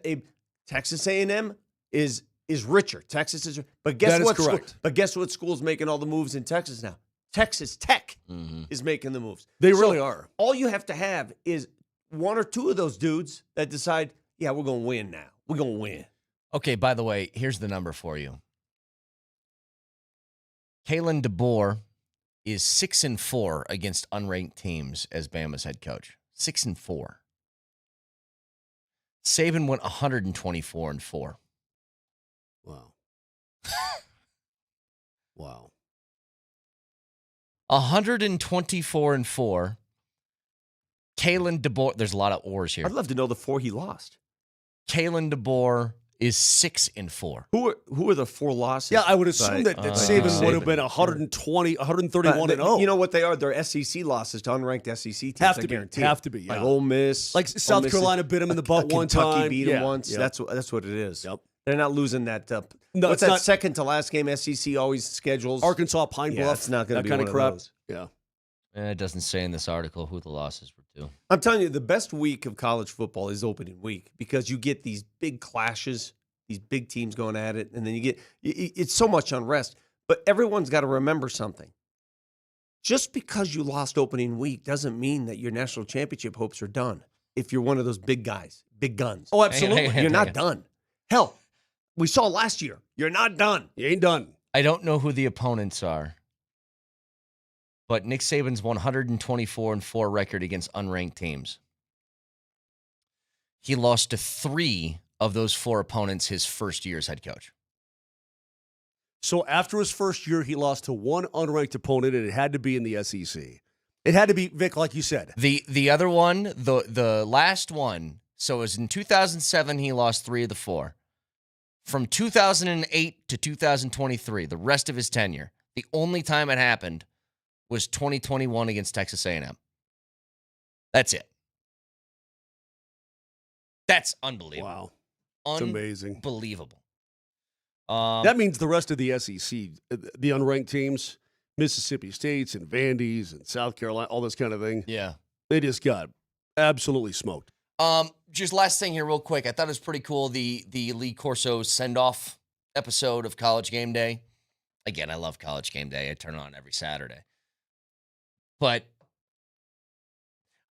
Texas A&M is richer? Texas is, but guess what? Correct. But guess what? School's making all the moves in Texas now. Texas Tech is making the moves. They really are. All you have to have is one or two of those dudes that decide, yeah, we're going to win now. We're going to win. Okay, by the way, here's the number for you. Kalen DeBoer is 6-4 against unranked teams as Bama's head coach. 6-4. Saban went 124-4. Wow. Wow. 124-4. Kalen DeBoer. There's a lot of oars here. I'd love to know the 4 he lost. Kalen DeBoer is 6-4. Who are the 4 losses? Yeah, I would assume that Saban would have been 120, 131-0. You know what they are? They're SEC losses to unranked SEC teams. Have to be. Yeah. Like Ole Miss. Like South Carolina bit them in the butt one time. Kentucky beat them once. Yep. That's what it is. Yep. They're not losing that. No, what's that second to last game SEC always schedules? Arkansas, Pine Bluff. Yeah, it's not going to be kind one of crap. Those. Yeah. It doesn't say in this article who the losses were to. I'm telling you, the best week of college football is opening week because you get these big clashes, these big teams going at it, and then it's so much unrest. But everyone's got to remember something. Just because you lost opening week doesn't mean that your national championship hopes are done. If you're one of those big guys, big guns. Oh, absolutely. You're not done. Hell, we saw last year. You're not done. You ain't done. I don't know who the opponents are, but Nick Saban's 124-4 record against unranked teams. He lost to 3 of those 4 opponents his first year as head coach. So after his first year, he lost to one unranked opponent, and it had to be in the SEC. It had to be, Vic, like you said. The other one, the last one, so it was in 2007, he lost 3 of the 4. From 2008 to 2023, the rest of his tenure, the only time it happened was 2021 against Texas A&M. That's it. That's unbelievable. Wow. It's amazing. Unbelievable. That means the rest of the SEC, the unranked teams, Mississippi States and Vandy's and South Carolina, all this kind of thing. Yeah. They just got absolutely smoked. Just last thing here real quick. I thought it was pretty cool, the Lee Corso send-off episode of College Game Day. Again, I love College Game Day. I turn it on every Saturday. But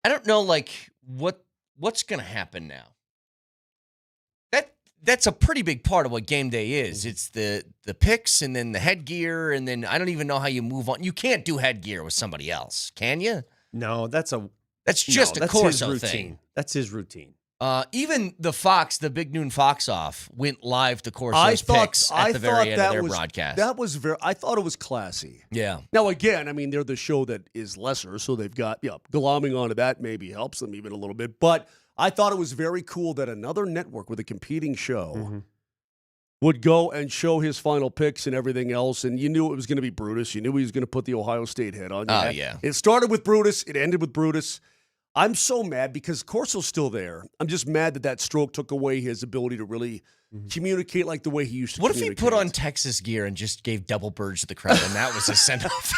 I don't know, like, what's going to happen now. That's a pretty big part of what game day is. It's the picks and then the headgear, and then I don't even know how you move on. You can't do headgear with somebody else, can you? No, that's just a Corso his thing. That's his routine. Even the Big Noon Fox Off went live to Corso's picks at the very end of their broadcast. I thought it was classy. Yeah. Now, again, I mean, they're the show that is lesser, so they've got, glomming onto that maybe helps them even a little bit. But I thought it was very cool that another network with a competing show would go and show his final picks and everything else, and you knew it was going to be Brutus. You knew he was going to put the Ohio State head on. Oh, yeah. It started with Brutus. It ended with Brutus. I'm so mad because Corso's still there. I'm just mad that stroke took away his ability to really communicate like the way he used to. What if he put on Texas gear and just gave double birds to the crowd, and that was his send-off?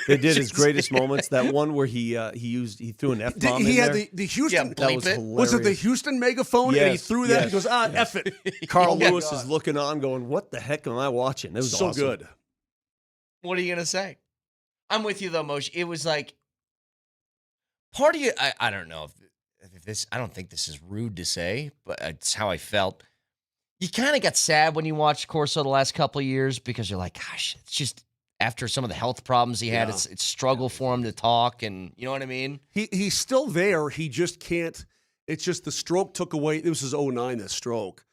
They did his greatest moments. That one where he threw an F-bomb He in had there. the Houston. Yeah, that was it. hilarious. Was it the Houston megaphone? Yes, And he threw that. yes, He goes, F it. Carl Lewis is looking on, going, "What the heck am I watching?" It was so awesome. good. What are you gonna say? I'm with you though, Moshe. It was like part of you. I don't know if this. I don't think this is rude to say, but it's how I felt. You kind of got sad when you watched Corso the last couple of years because you're like, gosh, it's just after some of the health problems he had, it's struggle for him to talk, and you know what I mean? He's still there. He just can't. It's just the stroke took away. It was his 2009, that stroke.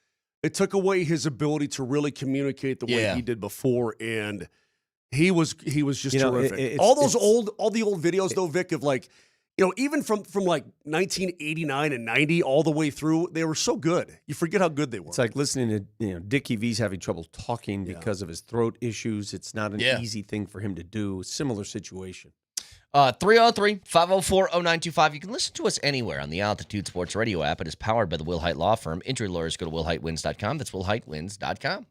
It took away his ability to really communicate the way he did before, and he was just terrific. All the old videos though, Vic, of like, even from like 1989 and 90 all the way through, they were so good. You forget how good they were. It's like listening to Dickie V's having trouble talking because of his throat issues. It's not an easy thing for him to do. Similar situation. 303-504-0925. You can listen to us anywhere on the Altitude Sports Radio app. It is powered by the Will Height Law Firm. Injury lawyers go to willheightwins.com. That's willheightwins.com.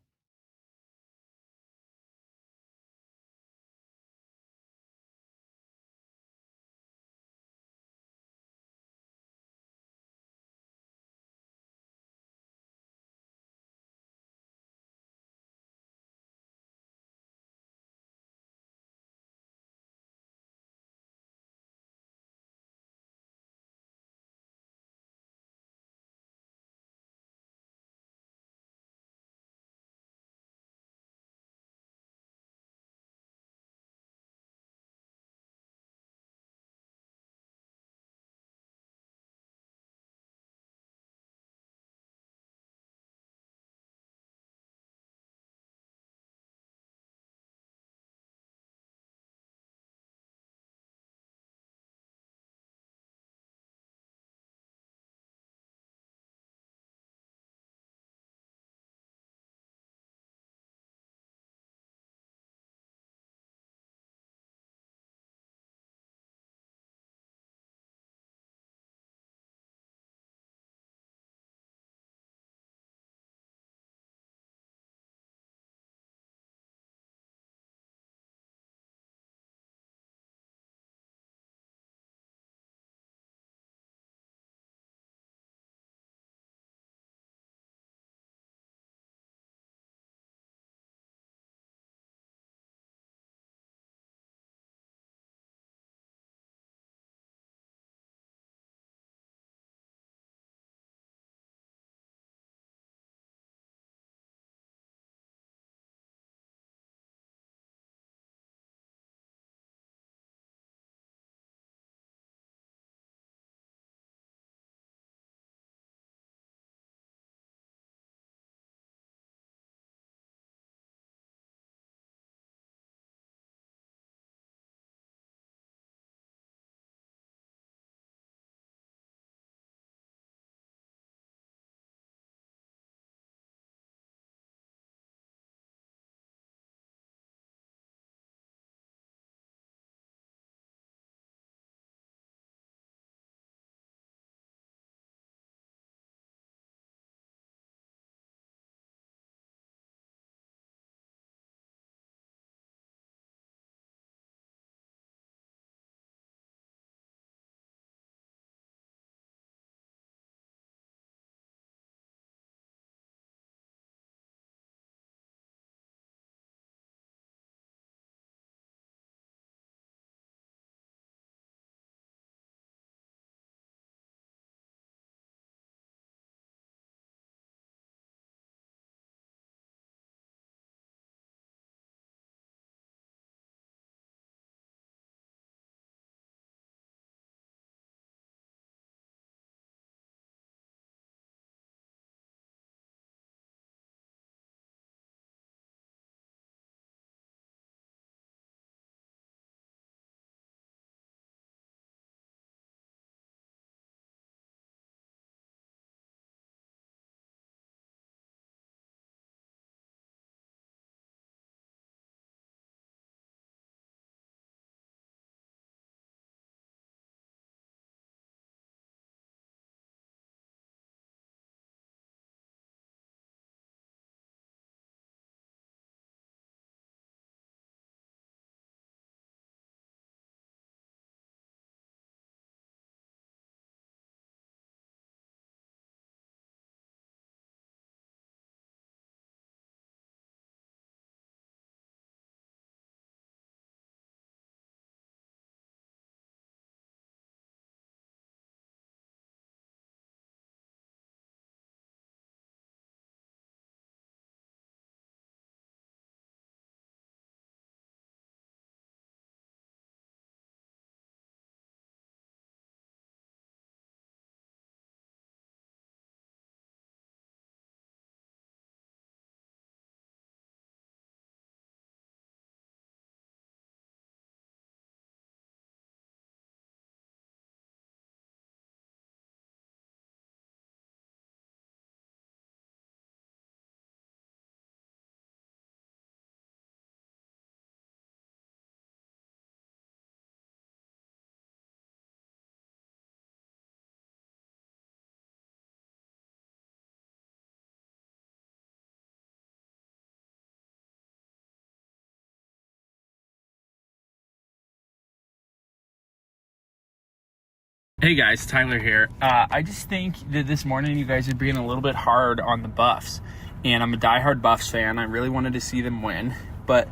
Hey guys, Tyler here. I just think that this morning you guys are being a little bit hard on the Buffs. And I'm a diehard Buffs fan. I really wanted to see them win. But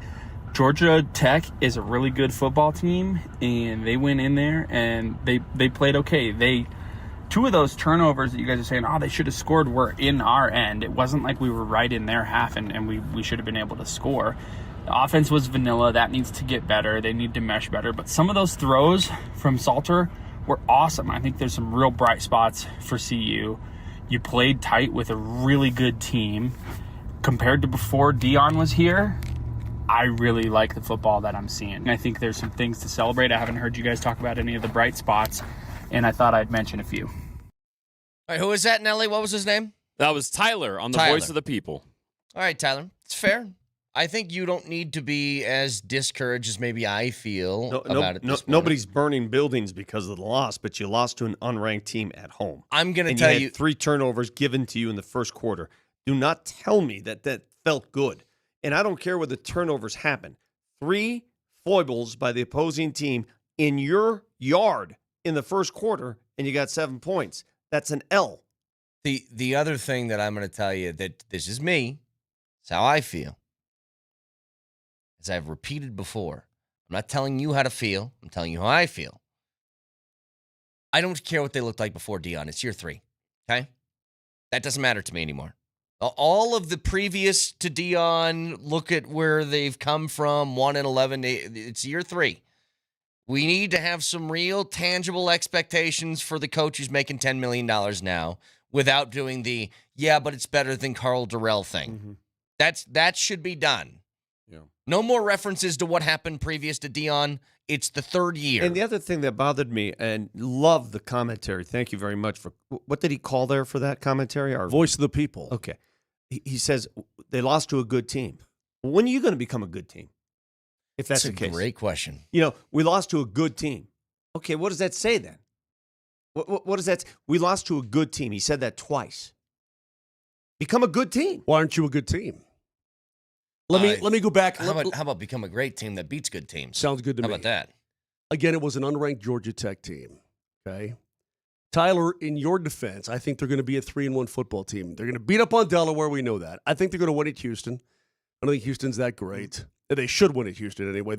Georgia Tech is a really good football team, and they went in there and they played okay. Two of those turnovers that you guys are saying, they should have scored, were in our end. It wasn't like we were right in their half and we should have been able to score. The offense was vanilla. That needs to get better. They need to mesh better. But some of those throws from Salter were awesome. I think there's some real bright spots for CU. You played tight with a really good team. Compared to before Dion was here, I really like the football that I'm seeing. I think there's some things to celebrate. I haven't heard you guys talk about any of the bright spots, and I thought I'd mention a few. All right, who was that, Nelly? What was his name? That was Tyler on the Voice of the People. All right, Tyler. It's fair. I think you don't need to be as discouraged as maybe I feel about it. Nobody's burning buildings because of the loss, but you lost to an unranked team at home. I'm going to tell you, 3 turnovers given to you in the first quarter. Do not tell me that felt good. And I don't care where the turnovers happen. 3 foibles by the opposing team in your yard in the first quarter, and you got 7 points. That's an L. The other thing that I'm going to tell you, that this is me, it's how I feel. As I've repeated before, I'm not telling you how to feel. I'm telling you how I feel. I don't care what they looked like before Dion. It's year 3, okay? That doesn't matter to me anymore. All of the previous to Dion, look at where they've come from, 1-11. It's year 3. We need to have some real tangible expectations for the coach who's making $10 million now without doing the, but it's better than Carl Durrell thing. Mm-hmm. That should be done. Yeah. No more references to what happened previous to Dion. It's the 3rd year. And the other thing that bothered me, and love the commentary. Thank you very much for what did he call there for that commentary? Our Voice of the People. Okay. He says they lost to a good team. When are you going to become a good team? If that's the case. Great question. We lost to a good team. Okay, what does that say then? What does that say? We lost to a good team. He said that twice. Become a good team. Why aren't you a good team? Let me go back. How about become a great team that beats good teams? Sounds good to me. How about that? Again, it was an unranked Georgia Tech team. Okay, Tyler, in your defense, I think they're going to be a 3-1 football team. They're going to beat up on Delaware. We know that. I think they're going to win at Houston. I don't think Houston's that great. They should win at Houston anyway.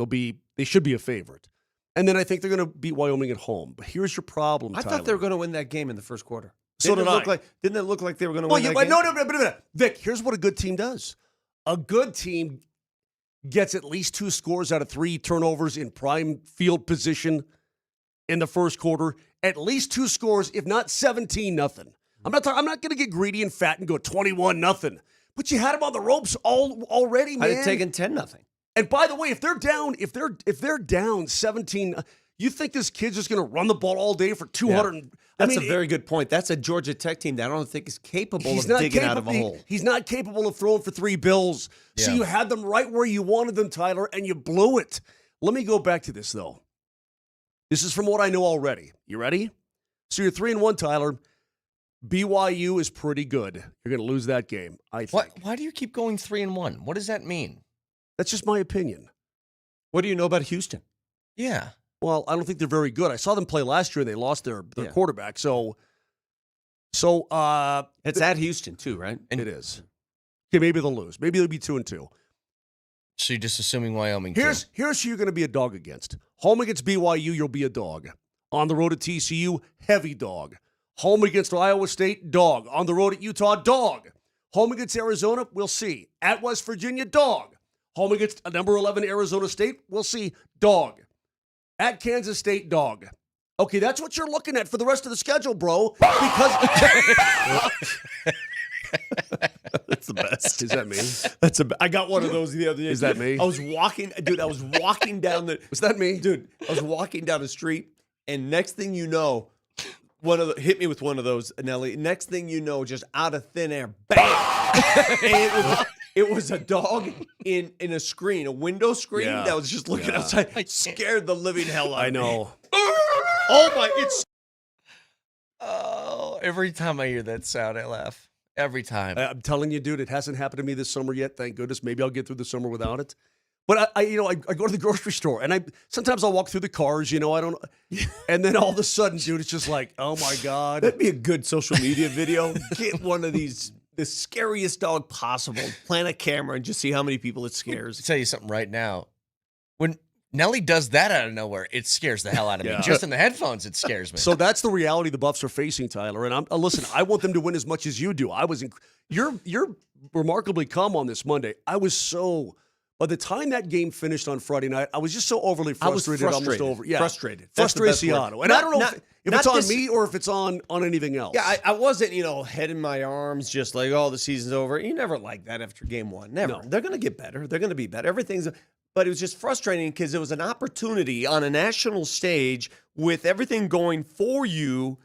They should be a favorite. And then I think they're going to beat Wyoming at home. But here's your problem, Tyler. I thought they were going to win that game in the first quarter. Didn't it look like they were going to win that game? No. Vic, here's what a good team does. A good team gets at least 2 scores out of 3 turnovers in prime field position in the first quarter. At least 2 scores, if not 17-0. I'm not going to get greedy and fat and go 21-0. But you had them on the ropes already, man. I'd have taken 10-0. And by the way, if they're down 17, you think this kid's just going to run the ball all day for 200? Yeah. That's a very good point. That's a Georgia Tech team that I don't think is capable of digging out of a hole. He's not capable of throwing for 3 bills. Yeah. So you had them right where you wanted them, Tyler, and you blew it. Let me go back to this, though. This is from what I know already. You ready? So you're 3-1, Tyler. BYU is pretty good. You're going to lose that game, I think. Why do you keep going 3-1? What does that mean? That's just my opinion. What do you know about Houston? Yeah. Well, I don't think they're very good. I saw them play last year, and they lost their quarterback. So it's at Houston too, right? And it is. Okay, maybe they'll lose. Maybe they'll be 2-2. So you're just assuming Wyoming. Here's who you're going to be a dog against. Home against BYU, you'll be a dog. On the road at TCU, heavy dog. Home against Iowa State, dog. On the road at Utah, dog. Home against Arizona, we'll see. At West Virginia, dog. Home against number 11 Arizona State, we'll see. Dog. At Kansas State, dog. Okay, that's what you're looking at for the rest of the schedule, bro. Because that's the best. Is that me? I got one of those the other day. Is that me? I was walking down the. Was that me, dude? I was walking down the street, and next thing you know, hit me with one of those, Nelly. Next thing you know, just out of thin air, bam! And it was a dog in a screen, a window screen that was just looking outside. It scared the living hell out of me. I know. Oh my! Every time I hear that sound, I laugh. Every time. I'm telling you, dude, it hasn't happened to me this summer yet. Thank goodness. Maybe I'll get through the summer without it. But I go to the grocery store and sometimes I'll walk through the cars, I don't, and then all of a sudden, dude, it's just like, oh my God. That'd be a good social media video. Get one of these, the scariest dog possible, plant a camera and just see how many people it scares. I'll tell you something right now. When Nelly does that out of nowhere, it scares the hell out of me. Just in the headphones, it scares me. So that's the reality the Buffs are facing, Tyler. And listen, I want them to win as much as you do. You're remarkably calm on this Monday. I was so. By the time that game finished on Friday night, I was just so overly frustrated. Almost over. Yeah. Frustrated. Frustraciano. And I don't know if it's on me or if it's on anything else. Yeah, I wasn't, head in my arms, just like, oh, the season's over. You never like that after game one. Never. No. They're going to get better. They're going to be better. But it was just frustrating because it was an opportunity on a national stage with everything going for you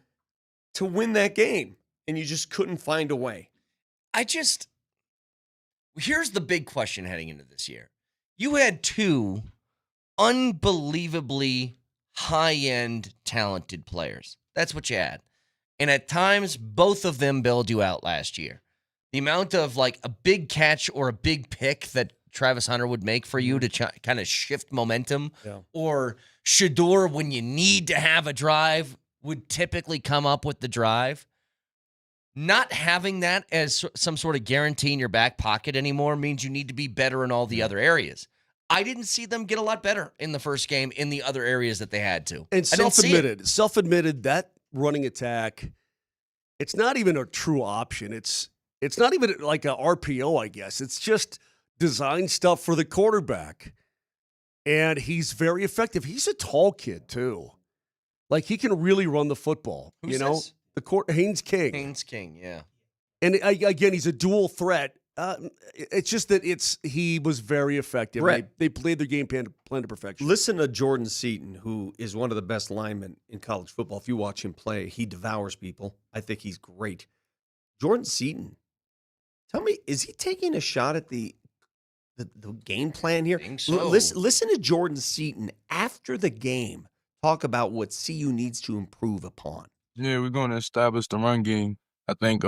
to win that game. And you just couldn't find a way. Here's the big question heading into this year. You had two unbelievably high-end talented players. That's what you had. And at times, both of them bailed you out last year. The amount of like a big catch or a big pick that Travis Hunter would make for you to kind of shift momentum, or Shedeur, when you need to have a drive, would typically come up with the drive. Not having that as some sort of guarantee in your back pocket anymore means you need to be better in all the other areas. I didn't see them get a lot better in the first game in the other areas that they had to. And self-admitted that running attack, it's not even a true option. It's not even like a RPO, I guess. It's just design stuff for the quarterback. And he's very effective. He's a tall kid, too. Like, he can really run the football. Who's this? Haynes King. Haynes King, yeah. And again, he's a dual threat. It's just that he was very effective. They played their game plan to perfection. Listen to Jordan Seaton, who is one of the best linemen in college football. If you watch him play, he devours people. I think he's great. Jordan Seaton, tell me, is he taking a shot at the game plan here? I think so. Listen to Jordan Seaton after the game talk about what CU needs to improve upon. Yeah, we're going to establish the run game. I think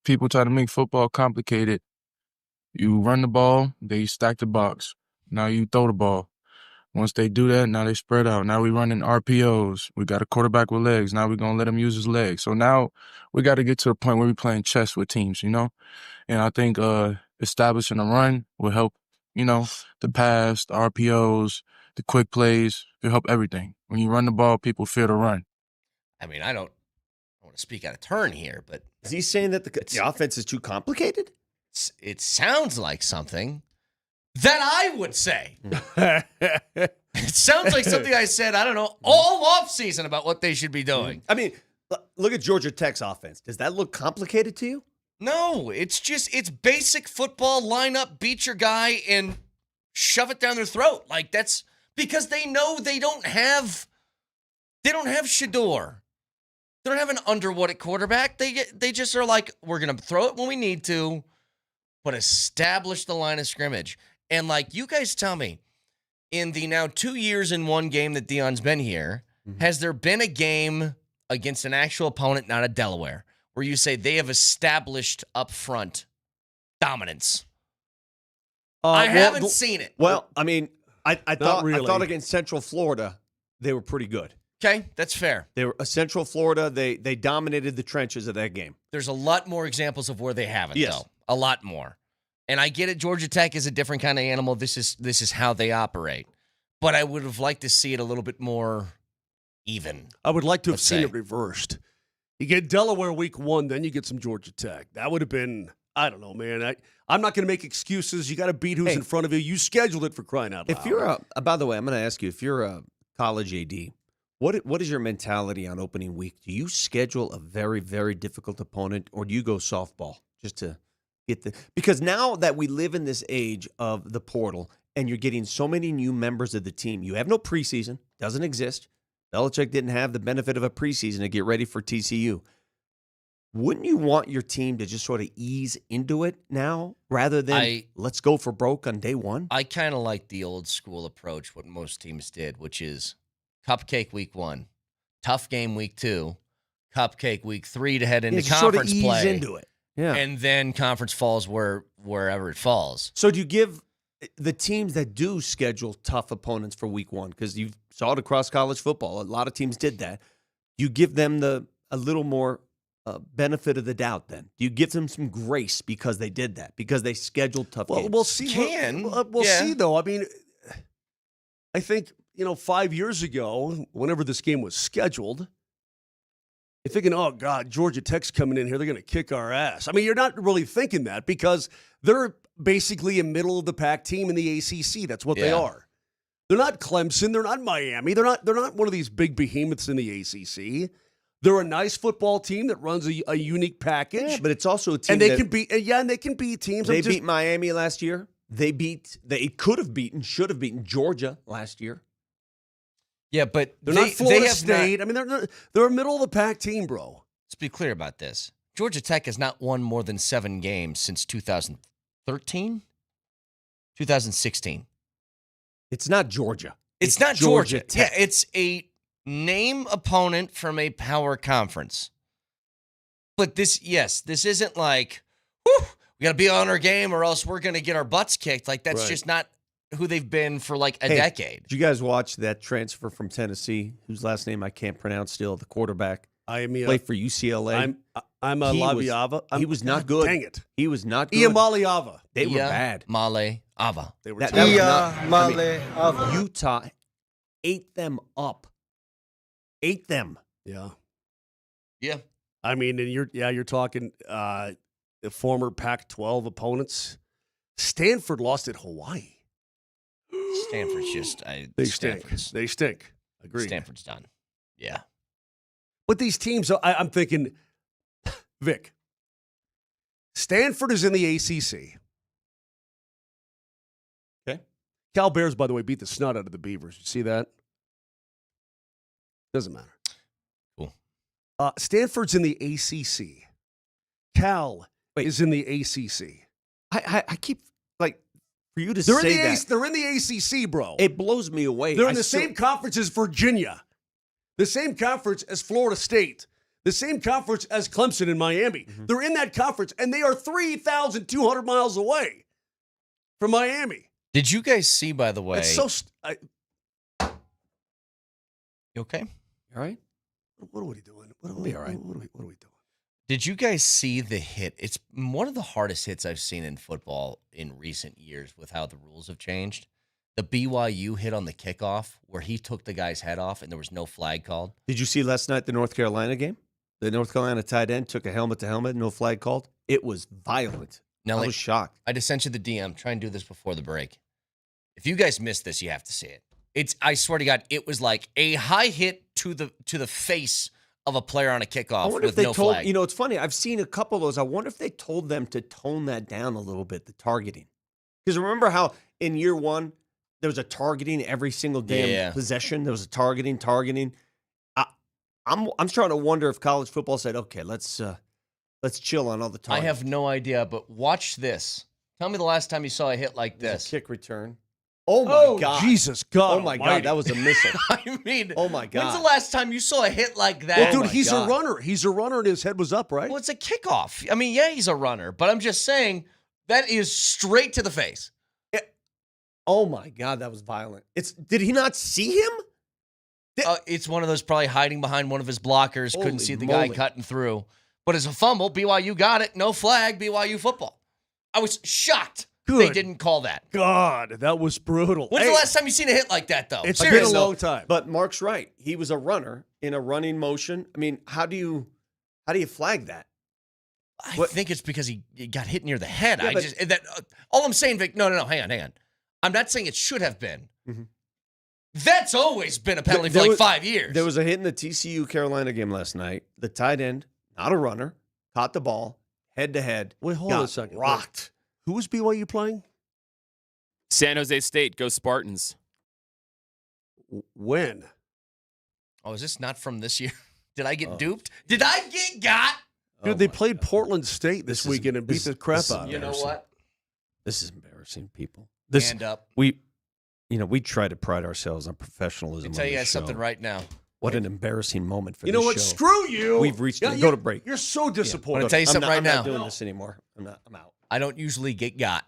people try to make football complicated. You run the ball, they stack the box. Now you throw the ball. Once they do that, now they spread out. Now we running RPOs. We got a quarterback with legs. Now we're going to let him use his legs. So now we got to get to the point where we're playing chess with teams, And I think establishing a run will help, the pass, the RPOs, the quick plays. It'll help everything. When you run the ball, people fear to run. I mean, I don't want to speak out of turn here, but is he saying that the offense is too complicated? It sounds like something that I would say. It sounds like something I said, I don't know, all offseason about what they should be doing. I mean, look at Georgia Tech's offense. Does that look complicated to you? No, it's basic football, line up, beat your guy, and shove it down their throat. Like, that's because they know they don't have Shedeur. They don't have an Underwood at quarterback. They just are like, we're going to throw it when we need to, but establish the line of scrimmage. And like, you guys tell me, in the now 2 years in one game that Deion's been here, has there been a game against an actual opponent, not a Delaware, where you say they have established up front dominance? I haven't seen it. Well, I mean, I thought against Central Florida, they were pretty good. Okay, that's fair. They were Central Florida. They dominated the trenches of that game. There's a lot more examples of where they haven't, though. A lot more. And I get it. Georgia Tech is a different kind of animal. This is how they operate. But I would have liked to see it a little bit more even. I would like to have seen it reversed. You get Delaware week 1, then you get some Georgia Tech. That would have been, I don't know, man. I'm not going to make excuses. You got to beat who's in front of you. You scheduled it, for crying out loud. If you're by the way, I'm going to ask you, if you're a college AD, what is your mentality on opening week? Do you schedule a very, very difficult opponent, or do you go softball just to get because now that we live in this age of the portal and you're getting so many new members of the team, you have no preseason, doesn't exist. Belichick didn't have the benefit of a preseason to get ready for TCU. Wouldn't you want your team to just sort of ease into it now rather than let's go for broke on day one? I kind of like the old school approach, what most teams did, which is cupcake week 1, tough game week 2, cupcake week 3 to head into conference sort of ease play. Into it. Yeah. And then conference falls wherever it falls. So do you give the teams that do schedule tough opponents for week one, because you saw it across college football, a lot of teams did that. You give them a little more benefit of the doubt then? Do you give them some grace because they did that, because they scheduled tough games? We'll see. We'll see, though. I mean, I think, 5 years ago, whenever this game was scheduled, you're thinking, oh, God, Georgia Tech's coming in here. They're going to kick our ass. I mean, you're not really thinking that because they're basically a middle-of-the-pack team in the ACC. That's what they are. They're not Clemson. They're not Miami. They're not one of these big behemoths in the ACC. They're a nice football team that runs a unique package. Yeah, but it's also a team and they can beat teams. They beat Miami last year. They could have beaten, should have beaten Georgia last year. Yeah, but they're not Florida State. I mean, they're a middle of the pack team, bro. Let's be clear about this. Georgia Tech has not won more than 7 games since 2013, 2016. It's not Georgia. It's not Georgia. Yeah, it's a name opponent from a power conference. But this isn't like, whew, we got to be on our game or else we're going to get our butts kicked. Like, that's just not who they've been for like a decade. Did you guys watch that transfer from Tennessee, whose last name I can't pronounce still, the quarterback? Played for UCLA. I'm a Laviava. He was not good. Dang it. He was not good. Iamaleava. They were bad. Male Ava. They were Utah ate them up. Ate them. Yeah. Yeah. I mean, and you're talking the former Pac-12 opponents. Stanford lost at Hawaii. Stanford's just they stink. Agreed. Stanford's done. Yeah. But these teams, I'm thinking, Vic, Stanford is in the ACC. Okay. Cal Bears, by the way, beat the snot out of the Beavers. You see that? Doesn't matter. Cool. Stanford's in the ACC. Cal is in the ACC. I keep, like, for you to say that. They're in the ACC, bro. It blows me away. They're in the same conference as Virginia. The same conference as Florida State. The same conference as Clemson and Miami. Mm-hmm. They're in that conference, and they are 3,200 miles away from Miami. Did you guys see, by the way? It's so... You okay? All right? What are we doing? What are we doing? Did you guys see the hit? It's one of the hardest hits I've seen in football in recent years with how the rules have changed. The BYU hit on the kickoff where he took the guy's head off and there was no flag called. Did you see last night the North Carolina game? The North Carolina tight end took a helmet to helmet, no flag called. It was violent. Now, I was shocked. I just sent you the DM. Try and do this before the break. If you guys missed this, you have to see it. I swear to God, it was like a high hit to the face of a player on a kickoff with no flag. You know, it's funny. I've seen a couple of those. I wonder if they told them to tone that down a little bit, the targeting. Because remember how in year one, there was a targeting every single damn possession. There was a targeting. I'm trying to wonder if college football said, okay, let's chill on all the targets. I have no idea, but watch this. Tell me the last time you saw a hit like this. Kick return. Oh, my God. Jesus God. Oh, my God. That was a missile. I mean, oh, my God. When's the last time you saw a hit like that? Well, dude, he's a runner. He's a runner, and his head was up, right? Well, it's a kickoff. I mean, yeah, he's a runner, but I'm just saying that is straight to the face. Oh, my God. That was violent. Did he not see him? It's one of those probably hiding behind one of his blockers. Couldn't see the guy cutting through. But as a fumble, BYU got it. No flag, BYU football. I was shocked they didn't call that. God, that was brutal. When's the last time you seen a hit like that, though? It's been a long time. But Mark's right. He was a runner in a running motion. I mean, how do you flag that? I think it's because he got hit near the head. Yeah, all I'm saying, Vic, no, hang on. I'm not saying it should have been. Mm-hmm. That's always been a penalty for 5 years. There was a hit in the TCU Carolina game last night. The tight end, not a runner, caught the ball head to head. Wait, hold on a second. Rocked. Who was BYU playing? San Jose State. Go Spartans. When? Oh, is this not from this year? Did I get duped? Did I get got? Dude, they played Portland State this weekend and beat the crap out of them. You know what? This is embarrassing, people. Stand up. We try to pride ourselves on professionalism. Let me tell you guys something right now. What an embarrassing moment for this show. You know what? Screw you. We've reached go to break. You're so disappointed. I'm going to tell you something right now. I'm not doing this anymore. I'm out. I don't usually get got.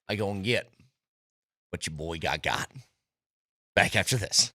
I go and get. but your boy got. Back after this.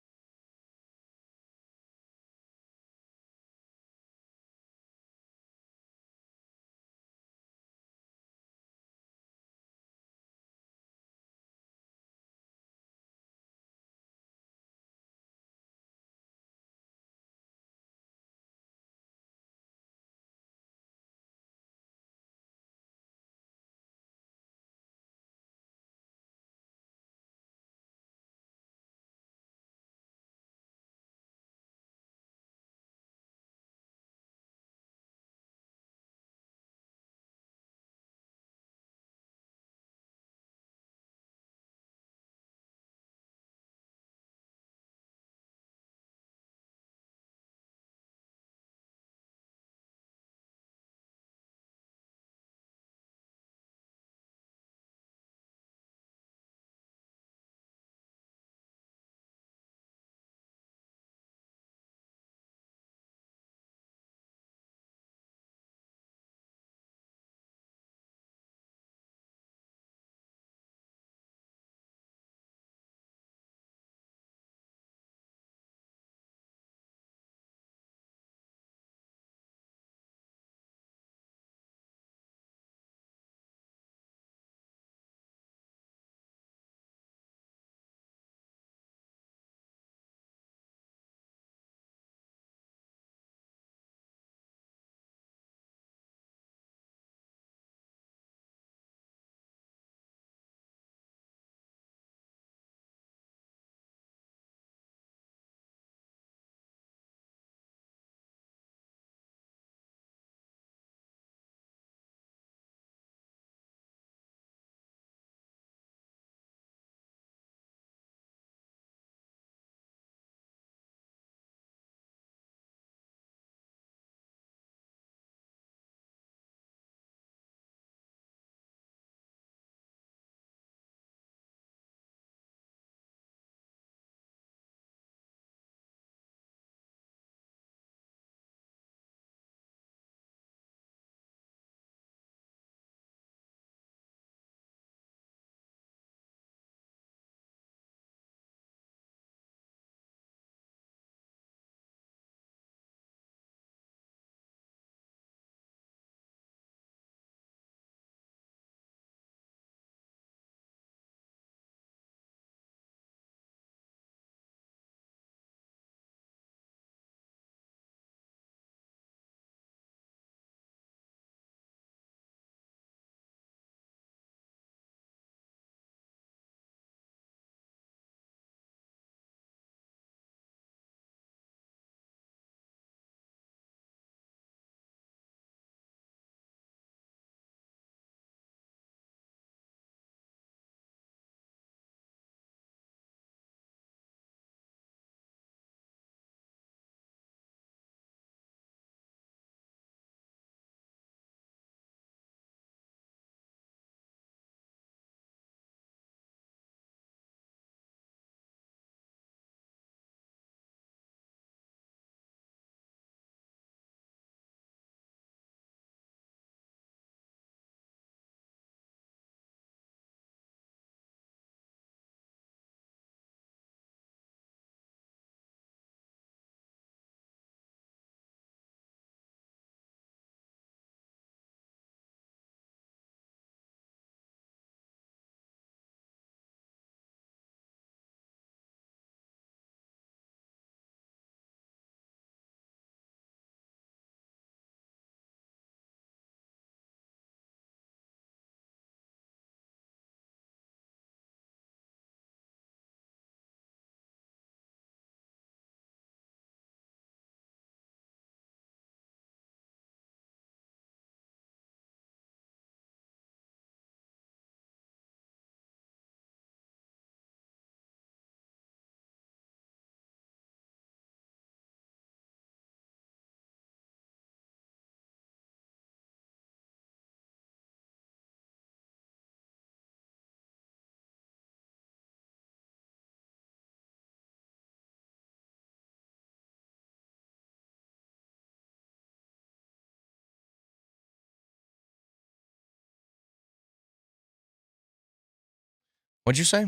What'd you say?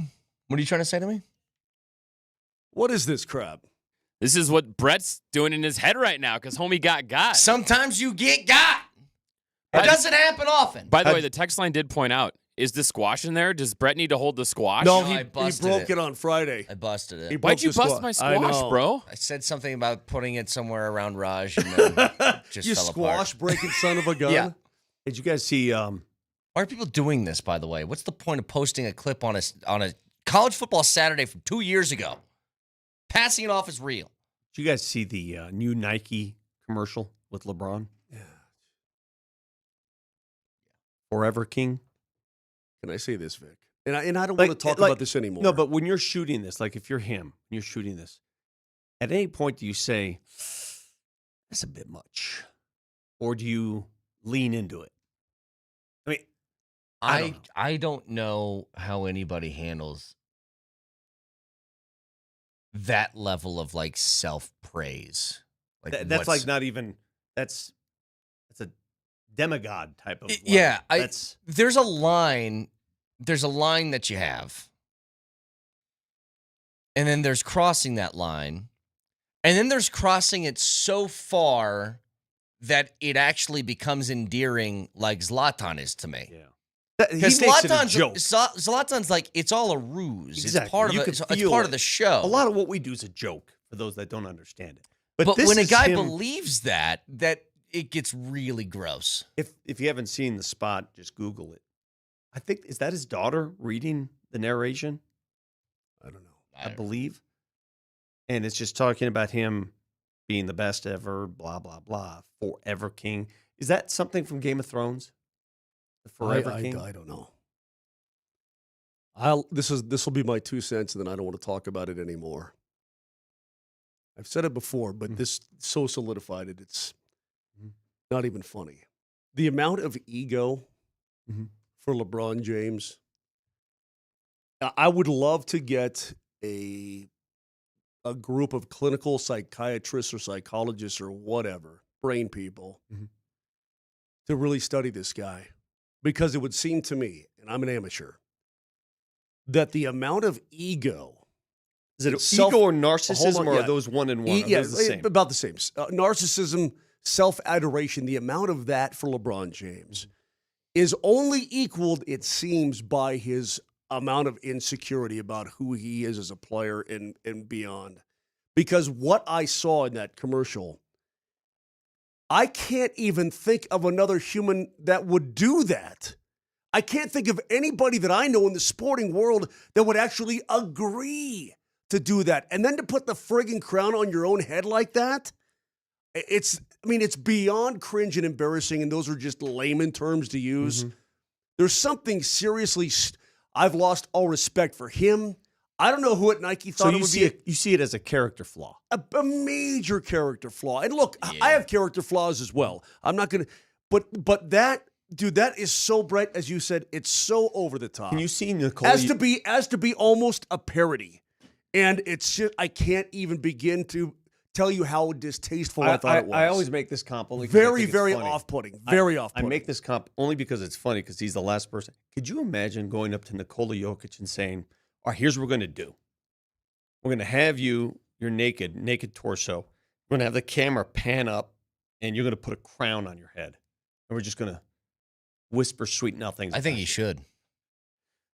What are you trying to say to me? What is this crap? This is what Brett's doing in his head right now because homie got. Sometimes you get got. It doesn't happen often. By the way, the text line did point out, is the squash in there? Does Brett need to hold the squash? No, I he busted broke it on Friday. I busted it. Why'd you bust my squash, bro? I said something about putting it somewhere around Raj, and then just you fell squash apart. breaking son of a gun. Yeah. Did you guys see? Why are people doing this? By the way, what's the point of posting a clip on a college football Saturday from 2 years ago? Passing it off as real. Did you guys see the new Nike commercial with LeBron? Yeah. Forever King. Can I say this, Vic? And I don't want to talk about this anymore. No, but when you're shooting this, like if you're him, you're shooting this. At any point, do you say, "That's a bit much," or do you lean into it? I mean, I don't know how anybody handles that level of like self-praise. Like that's like not even that's a demigod type of yeah. That's there's a line that you have, and then there's crossing that line, and then there's crossing it so far that it actually becomes endearing, like Zlatan is to me. Yeah. Because Zlatan's like, it's all a ruse. Exactly. It's part of it's part of the show. A lot of what we do is a joke for those that don't understand it. But this when a is guy him- believes that it gets really gross. if you haven't seen the spot, just Google it. I think is that his daughter reading the narration? I don't know. I believe. And it's just talking about him being the best ever, blah, blah, blah. Forever King. Is that something from Game of Thrones? The Forever King? I don't know. This will be my 2 cents, and then I don't want to talk about it anymore. I've said it before, but this so solidified it. It's not even funny. The amount of ego for LeBron James. I would love to get a group of clinical psychiatrists or psychologists or whatever, brain people, to really study this guy. Because it would seem to me, and I'm an amateur, that the amount of ego. Is it ego or narcissism, or are those one and one? Yeah, the same? about the same. Narcissism, self-adoration, the amount of that for LeBron James is only equaled, it seems, by his amount of insecurity about who he is as a player and beyond. Because what I saw in that commercial, I can't even think of another human that would do that. I can't think of anybody that I know in the sporting world that would actually agree to do that. And then to put the friggin' crown on your own head like that, it's beyond cringe and embarrassing, and those are just layman terms to use. There's something seriously, I've lost all respect for him. I don't know who at Nike thought it would be. You see it as a character flaw. A major character flaw. And look, I have character flaws as well. I'm not going to, but that, dude, that is so bright, as you said, it's so over the top. Can you see Nicole? As to be almost a parody. And it's just, I can't even begin to tell you how distasteful I thought it was. I always make this comp only very, very off-putting. Very off-putting. I make this comp only because it's funny, because he's the last person. Could you imagine going up to Nikola Jokic and saying, all right, here's what we're going to do. We're going to have you're naked torso. We're going to have the camera pan up, and you're going to put a crown on your head. And we're just going to whisper sweet nothings. I think he should.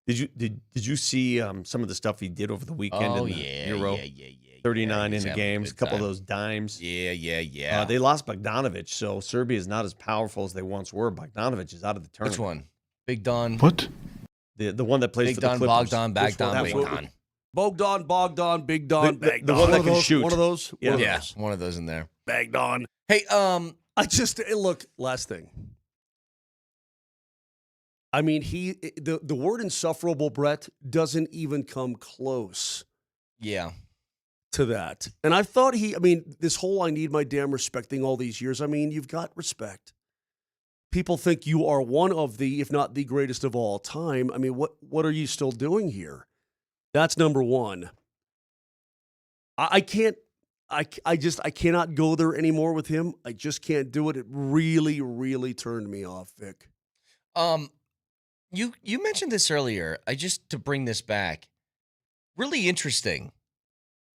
Did you see some of the stuff he did over the weekend in the Euro? Yeah. 39 in the having a games, a good couple of time. those dimes. Yeah. They lost Bogdanovic, so Serbia is not as powerful as they once were. Bogdanovic is out of the tournament. Which one? Big Don. What? The one that plays Big for the Don, Clippers. Bogdan, Big Don. Bogdan, Big Don, The one that can shoot. One of those? Yeah, one of those in there. Bogdan. Hey, look, last thing. I mean, the word insufferable, Brett, doesn't even come close. Yeah. To that. And I thought this whole I need my damn respecting all these years, you've got respect. People think you are one of the, if not the greatest of all time. What are you still doing here? That's number one. I cannot go there anymore with him. I just can't do it. It really, really turned me off, Vic. You mentioned this earlier. To bring this back. Really interesting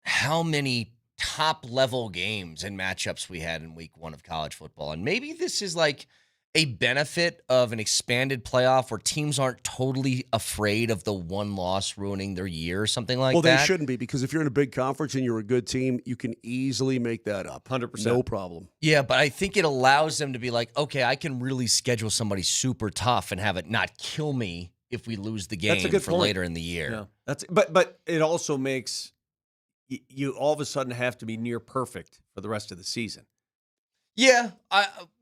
how many top-level games and matchups we had in week 1 of college football. And maybe this is like a benefit of an expanded playoff where teams aren't totally afraid of the one loss ruining their year or something like that. Well, they shouldn't be, because if you're in a big conference and you're a good team, you can easily make that up. 100%. No problem. Yeah, but I think it allows them to be like, okay, I can really schedule somebody super tough and have it not kill me if we lose the game for later in the year. Yeah. But it also makes you all of a sudden have to be near perfect for the rest of the season. Yeah.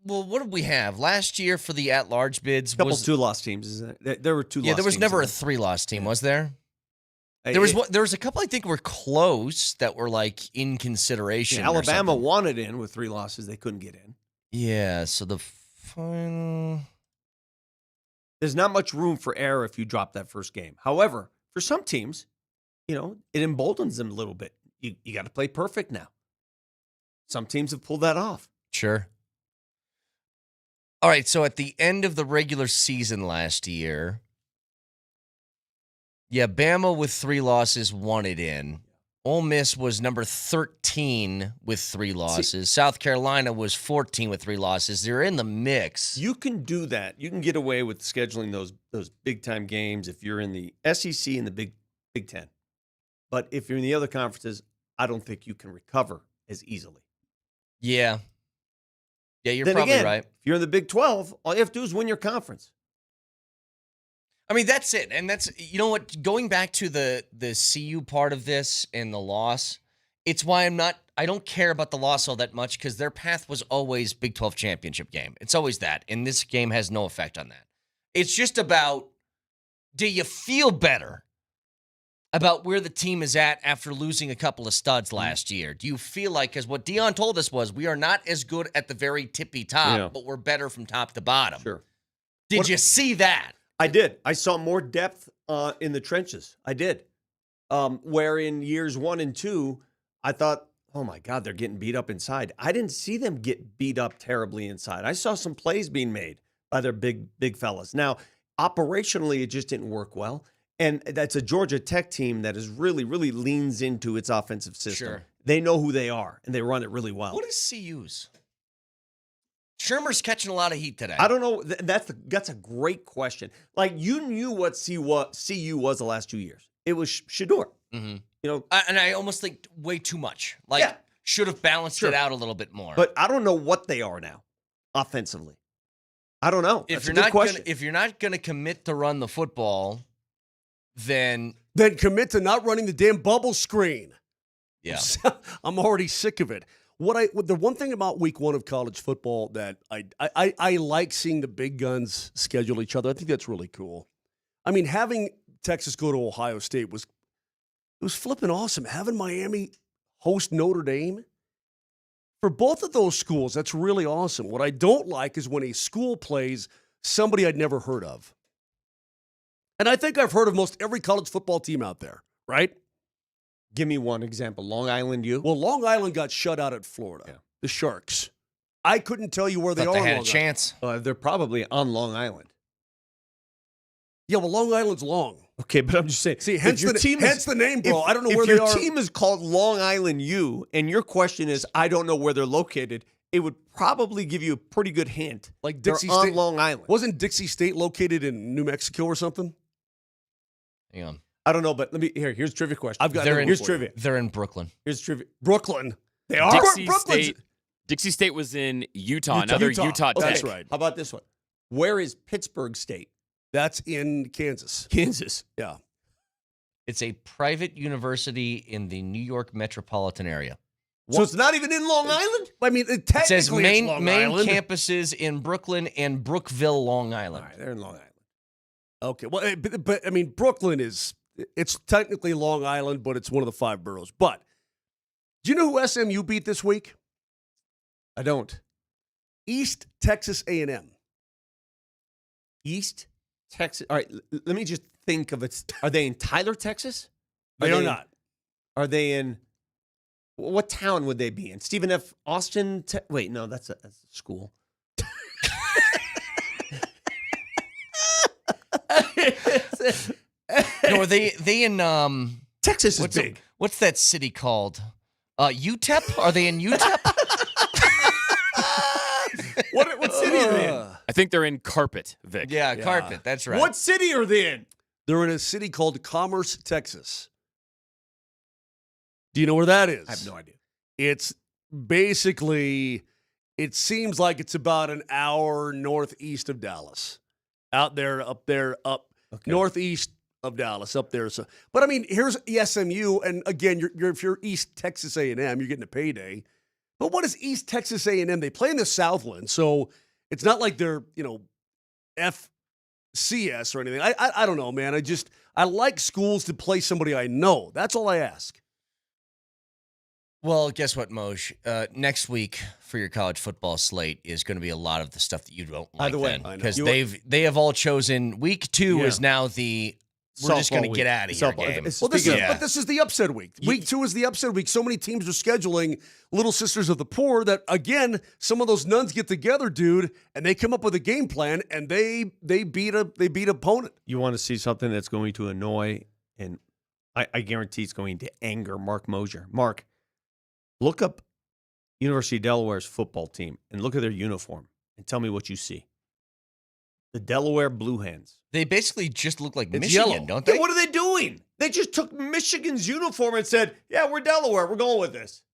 Well, what did we have last year for the at-large bids? A couple 2-loss teams, isn't it? There were 2 loss teams. Yeah, there was never a 3-loss team, was there? There was a couple I think were close that were like in consideration. Yeah, Alabama wanted in with 3 losses. They couldn't get in. Yeah, so the final... There's not much room for error if you drop that first game. However, for some teams, it emboldens them a little bit. You got to play perfect now. Some teams have pulled that off. Sure. All right, so at the end of the regular season last year, Bama with 3 losses won it in. Ole Miss was number 13 with 3 losses. South Carolina was 14 with 3 losses. They're in the mix. You can do that. You can get away with scheduling those big-time games if you're in the SEC and the Big Ten. But if you're in the other conferences, I don't think you can recover as easily. Yeah. Yeah, you're then probably again, right. If you're in the Big 12, all you have to do is win your conference. I mean, that's it. And that's, you know what, going back to the CU part of this and the loss, it's why I don't care about the loss all that much, because their path was always Big 12 championship game. It's always that. And this game has no effect on that. It's just about, do you feel better about where the team is at after losing a couple of studs last year? Do you feel like, because what Dion told us was, we are not as good at the very tippy top, but we're better from top to bottom. Sure. Did you see that? I did. I saw more depth in the trenches. I did. Where in years 1 and 2, I thought, oh my God, they're getting beat up inside. I didn't see them get beat up terribly inside. I saw some plays being made by their big fellas. Now, operationally, it just didn't work well. And that's a Georgia Tech team that is really, really leans into its offensive system. Sure. They know who they are, and they run it really well. What is CU's? Shermer's catching a lot of heat today. I don't know. That's a great question. Like, you knew what CU was the last 2 years. It was Shedeur. Mm-hmm. And I almost think way too much. Like, should have balanced it out a little bit more. But I don't know what they are now, offensively. I don't know. If you're not gonna commit to run the football, then commit to not running the damn bubble screen. Yeah, I'm already sick of it. The one thing about week 1 of college football that I like seeing the big guns schedule each other. I think that's really cool. I mean, having Texas go to Ohio State was flipping awesome. Having Miami host Notre Dame, for both of those schools, that's really awesome. What I don't like is when a school plays somebody I'd never heard of. And I think I've heard of most every college football team out there, right? Give me one example. Long Island U? Well, Long Island got shut out at Florida. Yeah. The Sharks. I couldn't tell you where they are. They had a chance. They're probably on Long Island. Yeah, well, Long Island's long. Okay, but I'm just saying. See, hence the name, bro. I don't know where they are. If your team is called Long Island U, and your question is, I don't know where they're located, it would probably give you a pretty good hint. Like Dixie State, on Long Island. Wasn't Dixie State located in New Mexico or something? Hang on. I don't know, but here's a trivia question. Here's trivia. They're in Brooklyn. Here's trivia. Brooklyn. They are? Dixie State was in Utah. Another Utah Tech. That's right. How about this one? Where is Pittsburgh State? That's in Kansas. Kansas. Yeah. It's a private university in the New York metropolitan area. So it's not even in Long Island? I mean, technically it says main Island. campuses in Brooklyn and Brookville, Long Island. All right, they're in Long Island. Okay. Well, but I mean, Brooklyn it's technically Long Island, but it's one of the 5 boroughs. But do you know who SMU beat this week? I don't. East Texas A&M. East Texas. All right, let me just think of it. Are they in Tyler, Texas? They are not. Are they in, what town would they be in? Stephen F. Austin? Wait, no, that's a school. No, are they in Texas is big. What's that city called? UTEP? Are they in UTEP? What city are they in? I think they're in Carpet, Vic. Yeah, Carpet. That's right. What city are they in? They're in a city called Commerce, Texas. Do you know where that is? I have no idea. It's basically, it seems like it's about an hour northeast of Dallas. Up northeast of Dallas, up there. So, but I mean, here's SMU, and again, if you're East Texas A&M, you're getting a payday. But what is East Texas A&M? They play in the Southland, so it's not like they're FCS or anything. I don't know, man. I like schools to play somebody I know. That's all I ask. Well, guess what, Moj? Next week for your college football slate is going to be a lot of the stuff that you don't like. By the way, because they have all chosen week 2 is now the we're just going to get out of here game. Well, this is the upset week. Week 2 is the upset week. So many teams are scheduling Little Sisters of the Poor that, again, some of those nuns get together, dude, and they come up with a game plan, and they beat opponent. You want to see something that's going to annoy, and I guarantee it's going to anger Mark Moser. Mark, look up University of Delaware's football team and look at their uniform and tell me what you see. The Delaware Blue Hens. They basically just look like It's Michigan, yellow. don't they? Yeah, what are they doing? They just took Michigan's uniform and said, yeah, we're Delaware. We're going with this.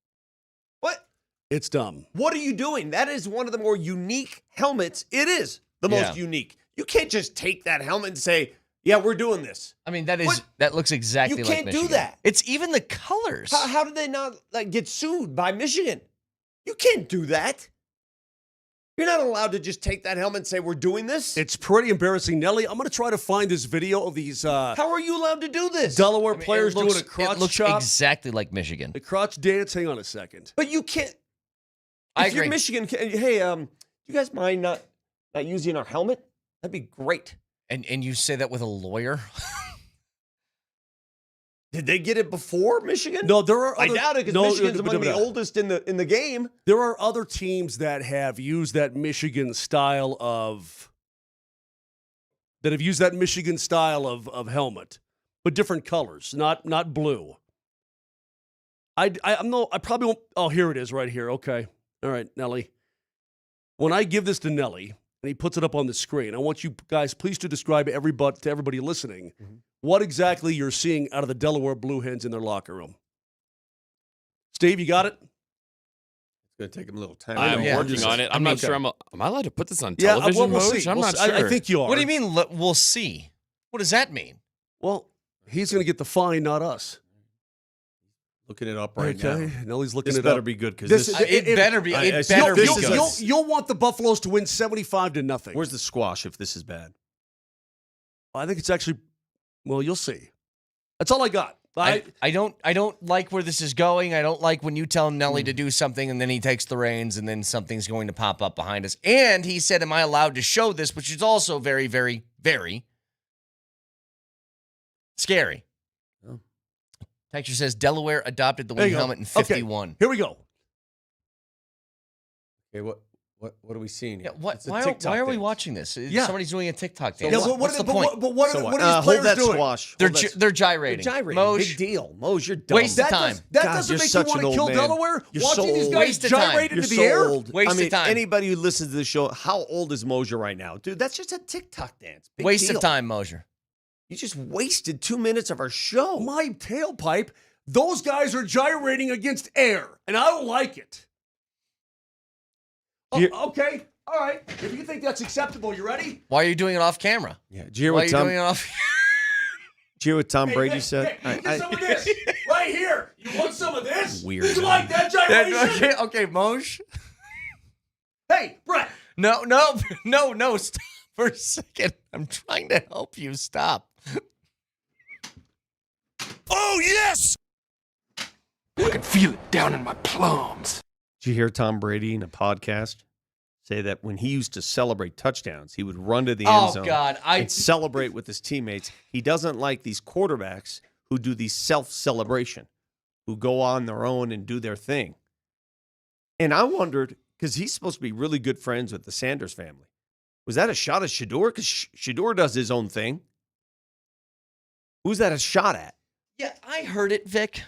What? It's dumb. What are you doing? That is one of the more unique helmets. It is the most unique. You can't just take that helmet and say, yeah, we're doing this. I mean, that looks exactly like Michigan. You can't do that. It's even the colors. How did they not get sued by Michigan? You can't do that. You're not allowed to just take that helmet and say, we're doing this. It's pretty embarrassing. Nelly, I'm going to try to find this video of these How are you allowed to do this? Delaware players doing a crotch It looks chop. exactly like Michigan. The crotch dance. Hang on a second. But you can't. I if you're agree. Michigan, hey, do you guys mind not using our helmet? That'd be great. And you say that with a lawyer? Did they get it before Michigan? No, there are. I doubt it because Michigan's among the oldest in the game. There are other teams that have used that Michigan style of helmet, but different colors, not blue. I probably won't. Oh, here it is, right here. Okay, all right, Nelly. When I give this to Nelly and he puts it up on the screen, I want you guys please to describe to everybody listening. Mm-hmm. What exactly you're seeing out of the Delaware Blue Hens in their locker room. Steve, you got it? It's going to take them a little time. I'm working on it. I'm not sure. Am I allowed to put this on television? Yeah, we'll see. I'm not sure. I think you are. What do you mean, we'll see? What does that mean? Well, he's going to get the fine, not us. Looking it up right now. Nelly's looking this it up. This better be good because it better be. It better be good. You'll want the Buffaloes to win 75-0. Where's the squash if this is bad? I think it's actually. Well, you'll see. That's all I got. I don't like where this is going. I don't like when you tell Nelly to do something and then he takes the reins and then something's going to pop up behind us. And he said, am I allowed to show this? Which is also very, very, very scary. Oh. Texture says Delaware adopted the wing helmet in 51. Okay. Here we go. Okay, what are we seeing here? Yeah, why are we watching this? Yeah. Somebody's doing a TikTok dance. Yeah, what's the point? But what are these players doing? Squash. They're gyrating. Moj, big deal. Moj, you're dumb. Waste of time. That doesn't make you want to kill Delaware? You're Watching so these old. guys gyrate into the air? Waste of time. Anybody who listens to the show, how old is Moser right now? Dude, that's just a TikTok dance. Big Waste deal. of time, Moser. You just wasted 2 minutes of our show. My tailpipe. Those guys are gyrating against air, and I don't like it. Oh, okay. All right. If you think that's acceptable, you ready? Why are you doing it off camera? Yeah. Did you hear Why are you doing it off? Did you hear what Tom Brady said? Hey, get some of this right here. You want some of this? Weird. Did you like that gyration? Okay, Moj. Hey, Brett. No. Stop for a second. I'm trying to help you. Stop. Oh, yes! I can feel it down in my plums. Did you hear Tom Brady in a podcast say that when he used to celebrate touchdowns, he would run to the end zone and celebrate with his teammates? He doesn't like these quarterbacks who do the self-celebration, who go on their own and do their thing. And I wondered, because he's supposed to be really good friends with the Sanders family, was that a shot at Shedeur? Because Shedeur does his own thing. Who's that a shot at? Yeah, I heard it, Vic?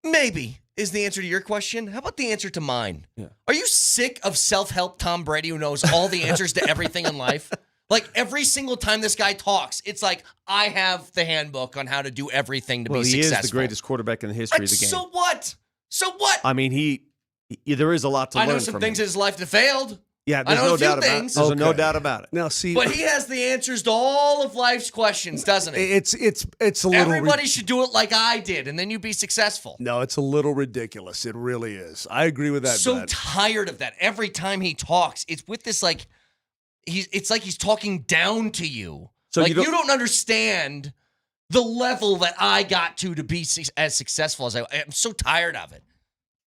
Maybe is the answer to your question. How about the answer to mine? Yeah. Are you sick of self-help Tom Brady who knows all the answers to everything in life? Like every single time this guy talks, it's like, I have the handbook on how to do everything to be successful. He is the greatest quarterback in the history of the game. So what? So what? I mean, there is a lot to learn from him. I know some things in his life that failed. Yeah, I know a few things. There's no doubt about it. Now, see, but he has the answers to all of life's questions, doesn't he? It's a little. Everybody should do it like I did, and then you'd be successful. No, it's a little ridiculous. It really is. I agree with that. So tired of that. Every time he talks, it's with this like it's like he's talking down to you. So like you don't understand the level that I got to be as successful as I am. I'm so tired of it.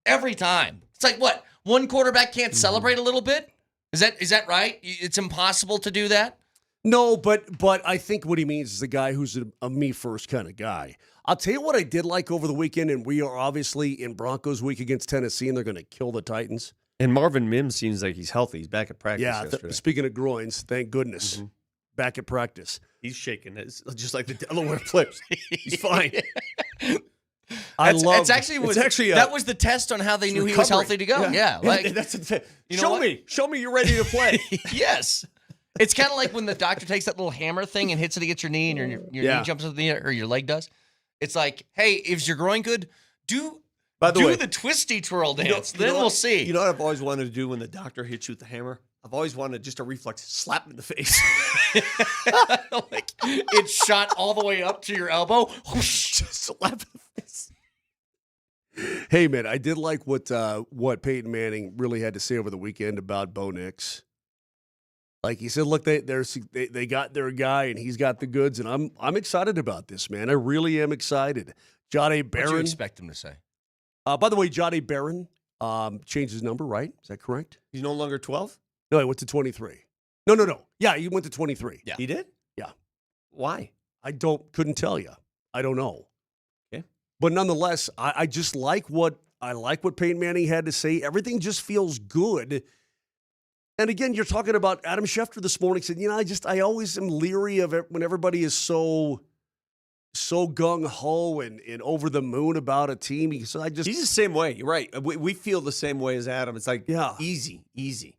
Every time. It's like what? One quarterback can't celebrate a little bit? Is that right? It's impossible to do that? No, but I think what he means is a guy who's a me first kind of guy. I'll tell you what I did like over the weekend, and we are obviously in Broncos week against Tennessee, and they're going to kill the Titans. And Marvin Mims seems like he's healthy. He's back at practice yesterday. Speaking of groins, thank goodness. Back at practice. He's shaking. It's just like the Delaware Flips. He's fine. That was the test on how they knew he was healthy to go. Yeah. Like, that's Show me you're ready to play. Yes. It's kind of like when the doctor takes that little hammer thing and hits it against your knee and your knee jumps into the air, or your leg does. It's like, hey, is your groin good? Do the twisty twirl dance. Then we'll see. You know what I've always wanted to do when the doctor hits you with the hammer? I've always wanted just a reflex, slap him in the face. Like it shot all the way up to your elbow. Just slap in the face. Hey, man, I did like what Peyton Manning really had to say over the weekend about Bo Nix. Like he said, look, they got their guy and he's got the goods, and I'm excited about this, man. I really am excited. Jahdae Barron. What do you expect him to say? By the way, Jahdae Barron changed his number, right? Is that correct? He's no longer 12? No, he went to 23. No. Yeah, he went to 23. Yeah. He did? Yeah. Why? Couldn't tell you. I don't know. Okay. But nonetheless, I just like what Peyton Manning had to say. Everything just feels good. And again, you're talking about Adam Schefter this morning. Said, I always am leery of it when everybody is so gung-ho and over the moon about a team. He's the same way. You're right. We feel the same way as Adam. It's like, easy.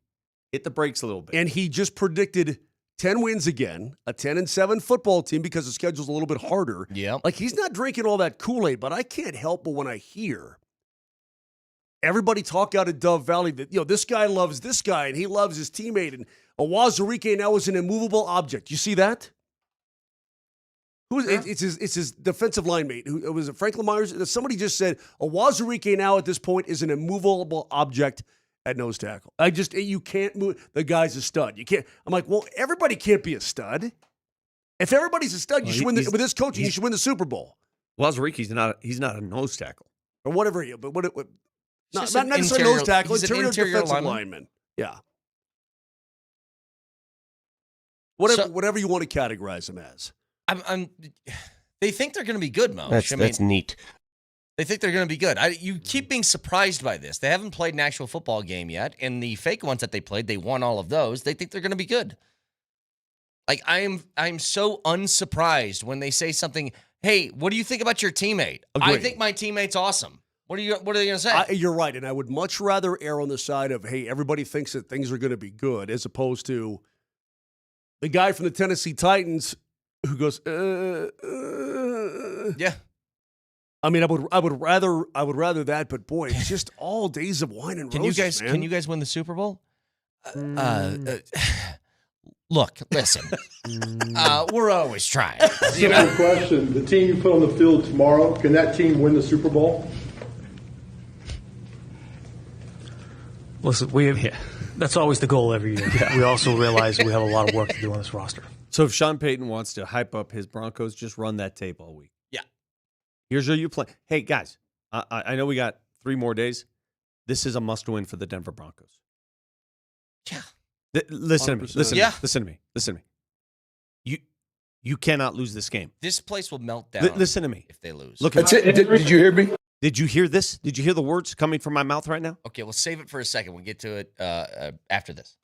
Hit the brakes a little bit. And he just predicted 10 wins again, a 10-7 football team because the schedule's a little bit harder. Yeah. Like, he's not drinking all that Kool-Aid, but I can't help but when I hear everybody talk out of Dove Valley that, this guy loves this guy and he loves his teammate, and Awazurike now is an immovable object. You see that? It's his defensive line mate. Who was it? Franklin Myers. Somebody just said Awazurike now at this point is an immovable object at nose tackle. You can't move. The guy's a stud. You can't. I'm like, well, everybody can't be a stud. If everybody's a stud, you should win with this coaching. You should win the Super Bowl. Awazurike's not a nose tackle or whatever. But not necessarily nose tackle. Interior defensive lineman. Yeah. Whatever you want to categorize him as. They think they're going to be good, Mo. That's neat. They think they're going to be good. You keep being surprised by this. They haven't played an actual football game yet, and the fake ones that they played, they won all of those. They think they're going to be good. Like I'm so unsurprised when they say something. Hey, what do you think about your teammate? Agreed. I think my teammate's awesome. What are they going to say? You're right, and I would much rather err on the side of, hey, everybody thinks that things are going to be good, as opposed to the guy from the Tennessee Titans who goes, yeah. I mean, I would rather that, but boy, it's just all days of wine and roses. Can you guys win the Super Bowl? Look, listen. We're always trying. Simple question: the team you put on the field tomorrow, can that team win the Super Bowl? Listen, that's always the goal every year. Yeah. We also realize we have a lot of work to do on this roster. So if Sean Payton wants to hype up his Broncos, just run that tape all week. Yeah. Here's how you play. Hey, guys, I know we got 3 more days. This is a must-win for the Denver Broncos. Yeah. Listen 100%. to me. You cannot lose this game. This place will melt down. Listen to me. If they lose. Look, Did you hear me? Did you hear this? Did you hear the words coming from my mouth right now? Okay, we'll save it for a second. We'll get to it after this.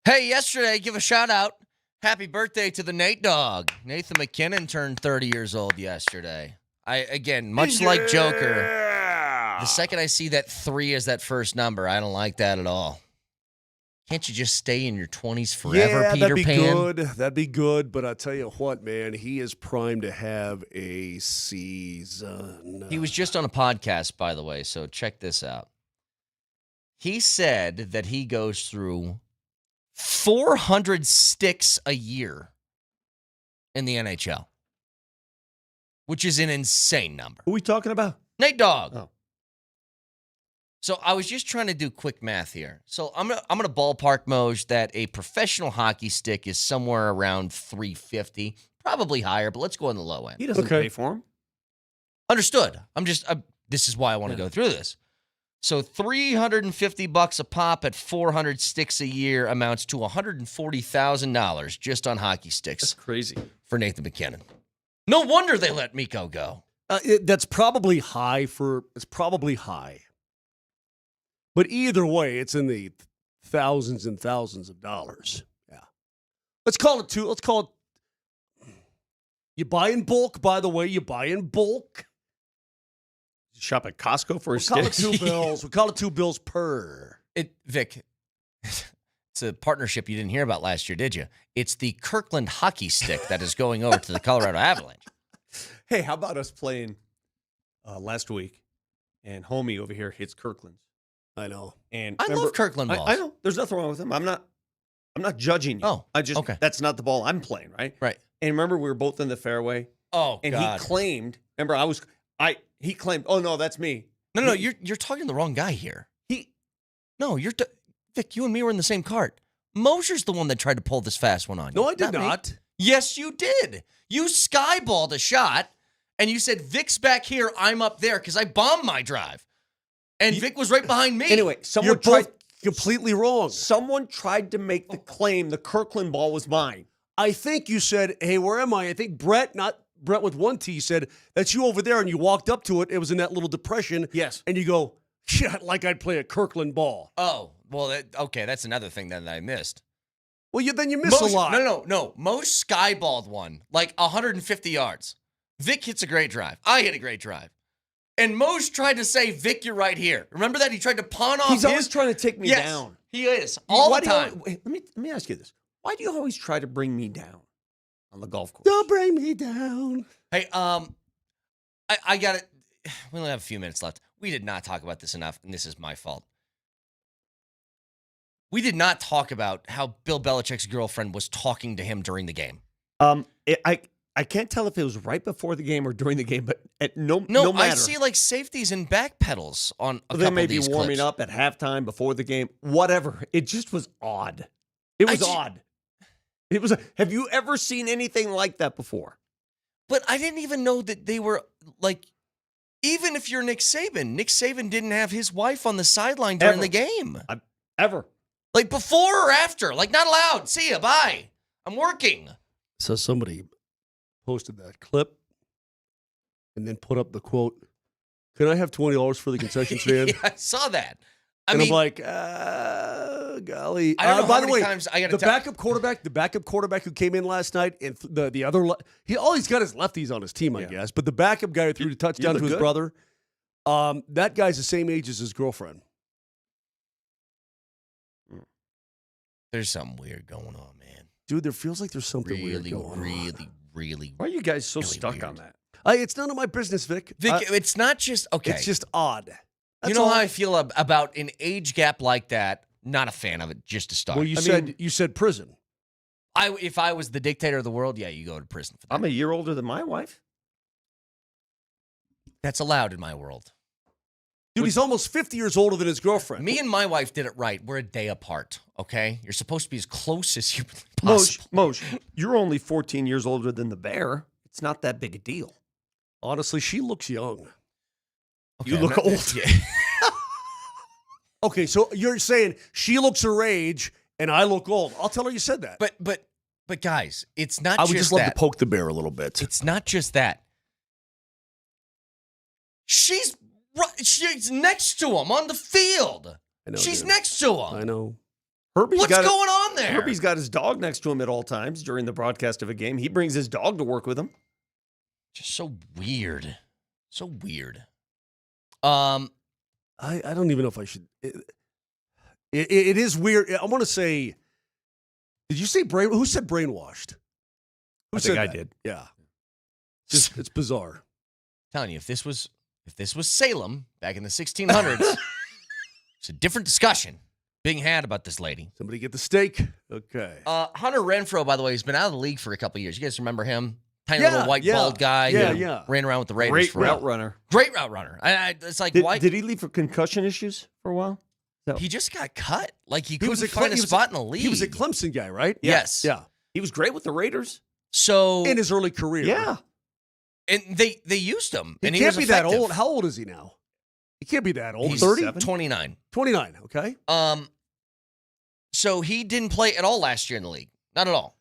Hey, yesterday, give a shout out. Happy birthday to the Nate dog. Nathan McKinnon turned 30 years old yesterday. Much like Joker, the second I see that 3 as that first number, I don't like that at all. Can't you just stay in your 20s forever, Peter Pan? That'd be good. But I tell you what, man, he is primed to have a season. He was just on a podcast, by the way, so check this out. He said that he goes through 400 sticks a year in the NHL, which is an insane number. Who are we talking about? Nate Dogg. Oh. So I was just trying to do quick math here. So I'm gonna ballpark Moj that a professional hockey stick is somewhere around $350, probably higher, but let's go on the low end. He doesn't pay for them. Understood. This is why I want to go through this. So $350 a pop at 400 sticks a year amounts to $140,000 just on hockey sticks. That's crazy for Nathan McKinnon. No wonder they let Mikko go. That's probably high. It's probably high. But either way, it's in the thousands and thousands of dollars. Yeah. Let's call it two. Let's call it. You buy in bulk, by the way. You buy in bulk. Shop at Costco for a stick. Call it $2. We call it $2 per. Vic, it's a partnership you didn't hear about last year, did you? It's the Kirkland hockey stick that is going over to the Colorado Avalanche. Hey, how about us playing last week, and homie over here hits Kirkland's. I know. And I love Kirkland balls. I know. There's nothing wrong with them. I'm not judging you. Oh, okay. That's not the ball I'm playing, right? Right. And remember, we were both in the fairway. Oh, and God. he claimed. Remember, he claimed. Oh no, that's me. No, you're talking to the wrong guy here. Vic. You and me were in the same cart. Moser's the one that tried to pull this fast one on you. No, I did not. Me. Yes, you did. You skyballed a shot, and you said Vic's back here, I'm up there because I bombed my drive. And Vic was right behind me. Anyway, You're both completely wrong. Someone tried to make the claim the Kirkland ball was mine. I think you said, hey, where am I? I think Brett with one T, said, that's you over there, and you walked up to it. It was in that little depression. Yes. And you go, yeah, like I'd play a Kirkland ball. Oh, well, okay, that's another thing that I missed. Well, then you miss a lot. No. Most skyballed one, like 150 yards. Vic hits a great drive. I hit a great drive. And Moj tried to say, Vic, you're right here. Remember that? He tried to pawn off He's always trying to take me down. He is. All the time. Let me ask you this. Why do you always try to bring me down on the golf course? Don't bring me down. Hey, I got it. We only have a few minutes left. We did not talk about this enough, and this is my fault. We did not talk about how Bill Belichick's girlfriend was talking to him during the game. I can't tell if it was right before the game or during the game, but no matter. I see like safeties and back pedals on a couple they may of these be warming clips. up at halftime before the game, whatever. It just was odd. It was odd. It was. Have you ever seen anything like that before? But I didn't even know that they were like. Even if you're Nick Saban didn't have his wife on the sideline during the game. Ever. Like before or after. Like not allowed. See ya. Bye. I'm working. So somebody posted that clip and then put up the quote, can I have $20 for the concession stand? Yeah, I saw that. I'm like, golly. I don't know by how the many way, times I got to the backup quarterback who came in last night, and the other, he's got his lefties on his team, I guess. But the backup guy who threw the touchdown to his brother, that guy's the same age as his girlfriend. There's something weird going on, man. Dude, there feels like there's something weird going on. Really. Why are you guys so stuck weird. on that? It's none of my business, Vic. It's not just, okay. It's just odd. You know how I feel about an age gap like that? Not a fan of it, just to start. Well, you said prison. If I was the dictator of the world, yeah, you go to prison for that. I'm a year older than my wife. That's allowed in my world. Dude, he's almost 50 years older than his girlfriend. Me and my wife did it right. We're a day apart, okay? You're supposed to be as close as humanly possible. Moj, you're only 14 years older than the bear. It's not that big a deal. Honestly, she looks young. Okay, you look old. Yeah. Okay, so you're saying she looks her age and I look old. I'll tell her you said that. But guys, it's not I just would just love that. to poke the bear a little bit. It's not just that. She's next to him on the field. I know, She's dude. next to him. I know. What's going on there? Herbie's got his dog next to him at all times during the broadcast of a game. He brings his dog to work with him. Just so weird. So weird. I don't even know if I should. It is weird. I want to say, did you say who said brainwashed? Who I think said I that? did. Yeah. It's bizarre. I'm telling you, if this was Salem back in the 1600s, it's a different discussion being had about this lady. Somebody get the steak. Okay. Hunter Renfrow, by the way, has been out of the league for a couple of years. You guys remember him? Tiny little white bald guy. Yeah. Ran around with the Raiders. Great for route runner. Great route runner. It's like, why? Did he leave for concussion issues for a while? No. He just got cut. Like he couldn't find a spot in the league. He was a Clemson guy, right? Yes. Yeah. He was great with the Raiders. So in his early career. Yeah. And they used him. He and can't he was be effective. that old. How old is he now? He can't be that old. He's 30? 29. 29, okay. So he didn't play at all last year in the league. Not at all.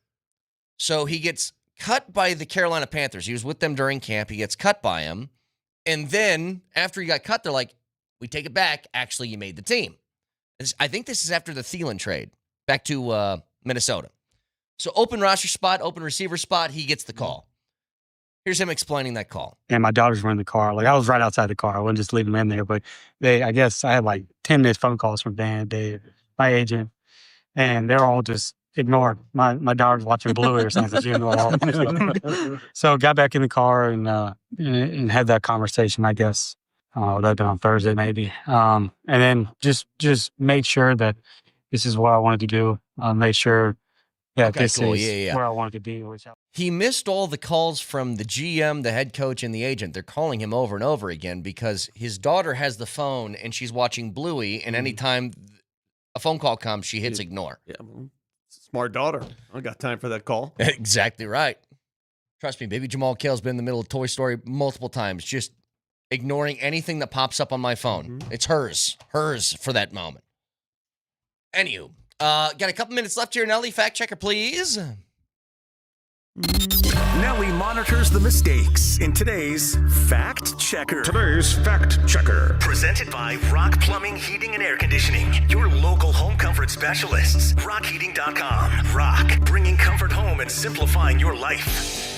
So he gets cut by the Carolina Panthers. He was with them during camp. He gets cut by him. And then after he got cut, they're like, we take it back. Actually, you made the team. I think this is after the Thielen trade back to Minnesota. So open roster spot, open receiver spot, he gets the call. Here's him explaining that call. And my daughters were in the car. Like, I was right outside the car. I wouldn't just leave them in there. But I guess I had like 10 minutes phone calls from Dan, Dave, my agent, and they're all just ignored. My daughter's watching Bluey or something. She ignored all of them. So got back in the car and had that conversation, I guess. That on Thursday maybe. And then just made sure that this is what I wanted to do. Made sure this is where I wanted to be. He missed all the calls from the GM, the head coach, and the agent. They're calling him over and over again because his daughter has the phone and she's watching Bluey, and anytime a phone call comes, she hits ignore. Yeah, smart daughter. I got time for that call. Exactly right. Trust me, baby Jamal Kale's been in the middle of Toy Story multiple times, just ignoring anything that pops up on my phone. It's hers for that moment. Anywho, got a couple minutes left here. Nelly, fact checker, please. Nelly monitors the mistakes in today's Fact Checker. Presented by Rock Plumbing, Heating, and Air Conditioning. Your local home comfort specialists. RockHeating.com. Rock, bringing comfort home and simplifying your life.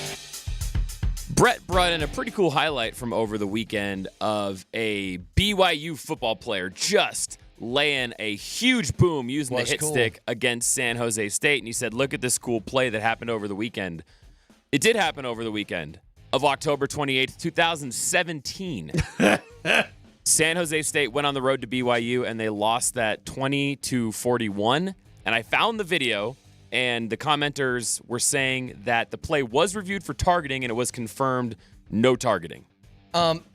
Brett brought in a pretty cool highlight from over the weekend of a BYU football player just laying a huge boom using the hit stick against San Jose State. And he said, look at this cool play that happened over the weekend. It did happen over the weekend of October 28th, 2017. San Jose State went on the road to BYU, and they lost that 20-41. And I found the video, and the commenters were saying that the play was reviewed for targeting, and it was confirmed no targeting.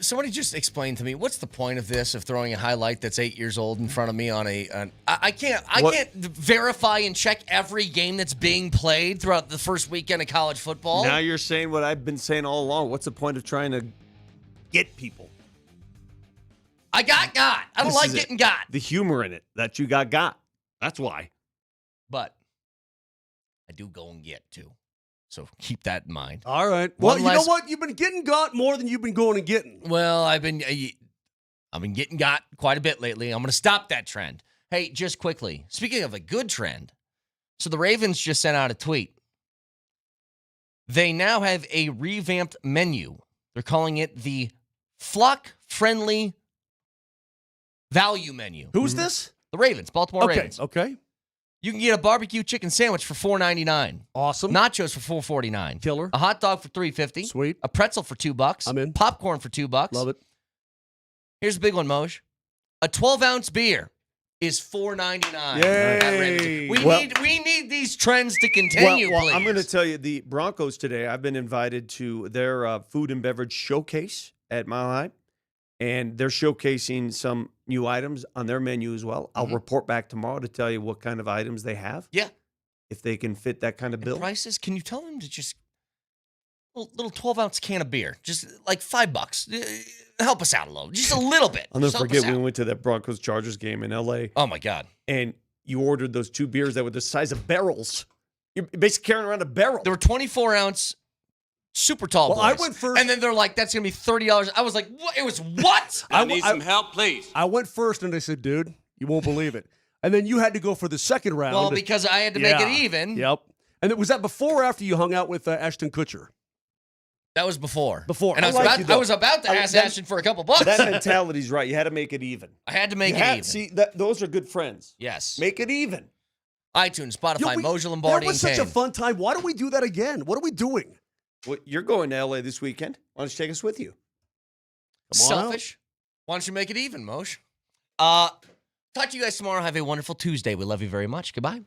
Somebody just explain to me, what's the point of this, of throwing a highlight that's 8 years old in front of me on I can't verify and check every game that's being played throughout the first weekend of college football. Now you're saying what I've been saying all along. What's the point of trying to get people? I got. I don't like getting got. The humor in it that you got. That's why. But I do go and get too. So keep that in mind. All right. Well, you know what? You've been getting got more than you've been going and getting. Well, I've been getting got quite a bit lately. I'm going to stop that trend. Hey, just quickly, speaking of a good trend, so the Ravens just sent out a tweet. They now have a revamped menu. They're calling it the Flock-Friendly Value Menu. Who's this? The Ravens, Baltimore Ravens. Okay. You can get a barbecue chicken sandwich for $4.99. Awesome. Nachos for $4.49. Killer. A hot dog for $3.50. Sweet. A pretzel for $2. I'm in. Popcorn for $2. Love it. Here's a big one, Moj. A 12-ounce beer is $4.99. Yay. We need these trends to continue, well, please. I'm going to tell you, the Broncos today, I've been invited to their food and beverage showcase at Mile High, and they're showcasing some new items on their menu as well. I'll report back tomorrow to tell you what kind of items they have. Yeah. If they can fit that kind of bill. Prices, can you tell them to just little 12-ounce can of beer, just like $5. Help us out a little, just a little bit. I'll never forget when we went to that Broncos Chargers game in LA. Oh my God! And you ordered those two beers that were the size of barrels. You're basically carrying around a barrel. They were 24-ounce, super tall boys. I went first, and then they're like, "That's gonna be $30." I was like, "What? It was what?" I need some help, please. I went first, and I said, "Dude, you won't believe it." And then you had to go for the second round. Well, because I had to make it even. Yep. And was that before or after you hung out with Ashton Kutcher? That was before. Before. And I was about to ask Ashton for a couple bucks. That mentality's right. You had to make it even. I had to make it even. See, those are good friends. Yes. Make it even. iTunes, Spotify, Moser, Lombardi, That was and such Kane. a fun time. Why don't we do that again? What are we doing? Well, you're going to LA this weekend. Why don't you take us with you? Selfish. Why don't you make it even, Moshe? Talk to you guys tomorrow. Have a wonderful Tuesday. We love you very much. Goodbye.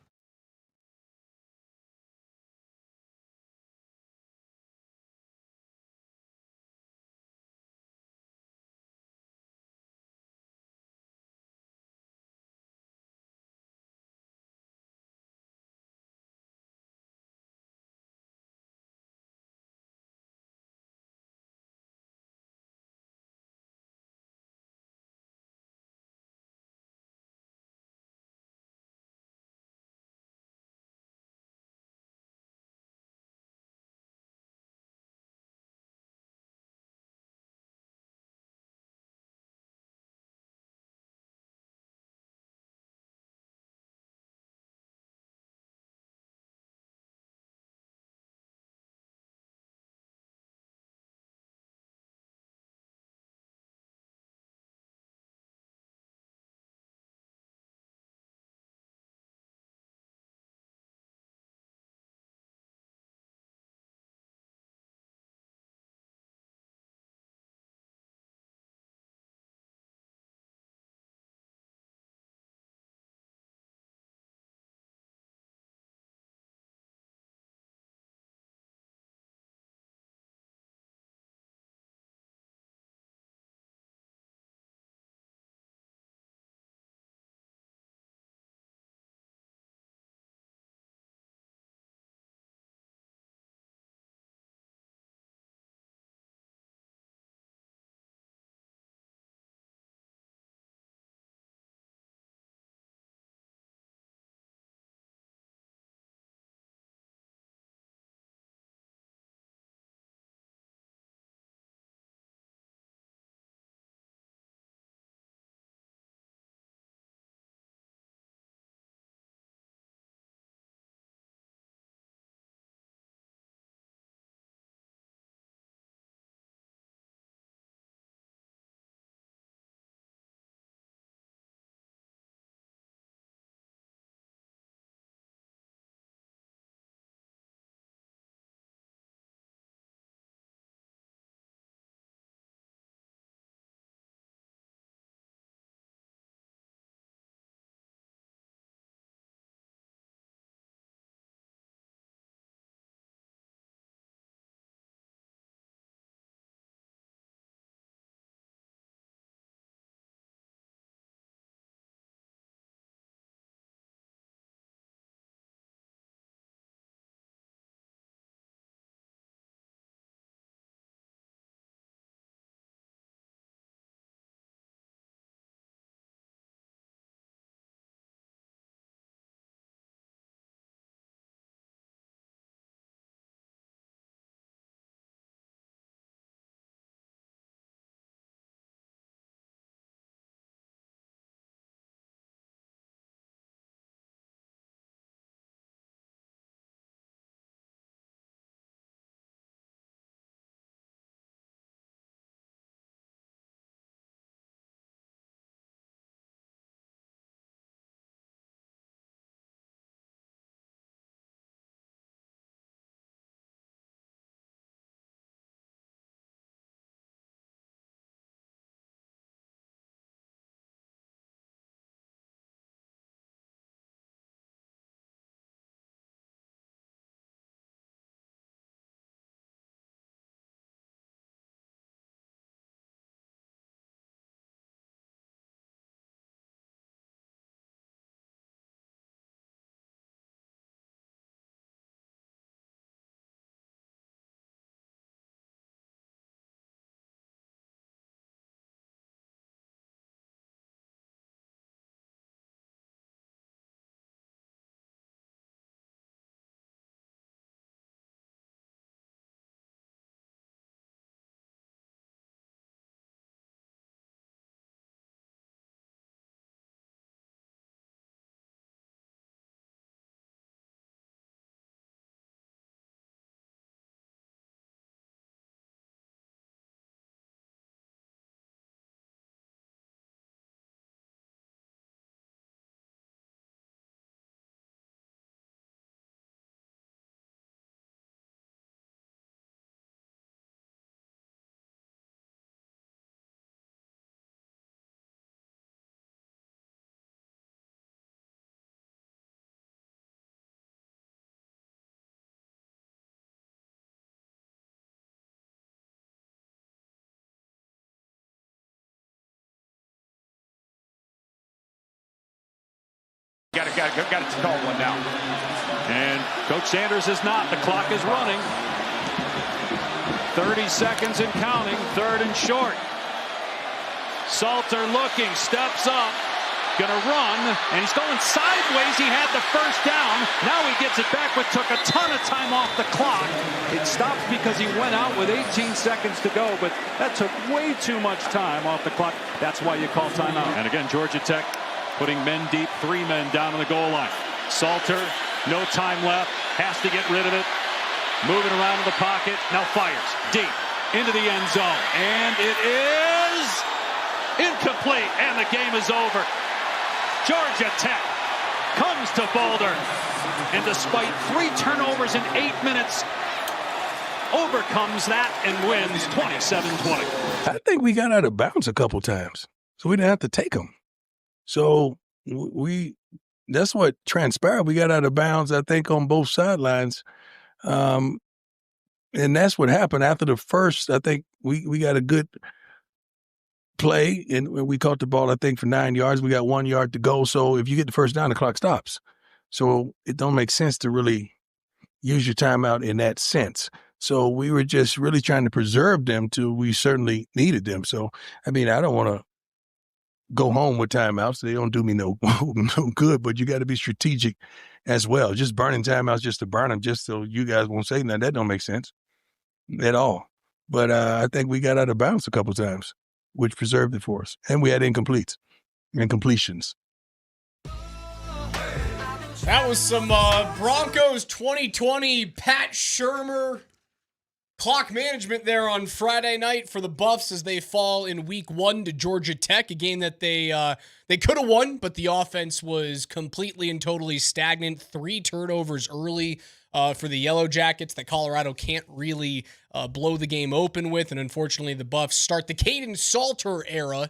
Got to call one now. And Coach Sanders is not. The clock is running. 30 seconds and counting. 3rd and short. Salter looking, steps up, gonna run, and he's going sideways. He had the first down. Now he gets it back, but took a ton of time off the clock. It stops because he went out with 18 seconds to go, but that took way too much time off the clock. That's why you call timeout. And again, Georgia Tech putting men deep, 3 men down on the goal line. Salter, no time left, has to get rid of it. Moving around in the pocket, now fires deep into the end zone, and it is incomplete, and the game is over. Georgia Tech comes to Boulder, and despite 3 turnovers in 8 minutes, overcomes that and wins 27-20. I think we got out of bounds a couple times, so we didn't have to take them. So that's what transpired. We got out of bounds, I think, on both sidelines. And that's what happened after the first. I think we got a good play, and we caught the ball, I think, for 9 yards. We got 1 yard to go. So if you get the first down, the clock stops. So it don't make sense to really use your timeout in that sense. So we were just really trying to preserve them till we certainly needed them. So, I mean, I don't want to go home with timeouts. They don't do me no good, but you got to be strategic as well. Just burning timeouts just to burn them, just so you guys won't say, now that don't make sense at all. But I think we got out of bounds a couple times, which preserved it for us. And we had incompletions. That was some Broncos 2020 Pat Shurmur clock management there on Friday night for the Buffs as they fall in week 1 to Georgia Tech, a game that they could have won, but the offense was completely and totally stagnant. 3 turnovers early for the Yellow Jackets that Colorado can't really blow the game open with, and unfortunately the Buffs start the Kane Salter era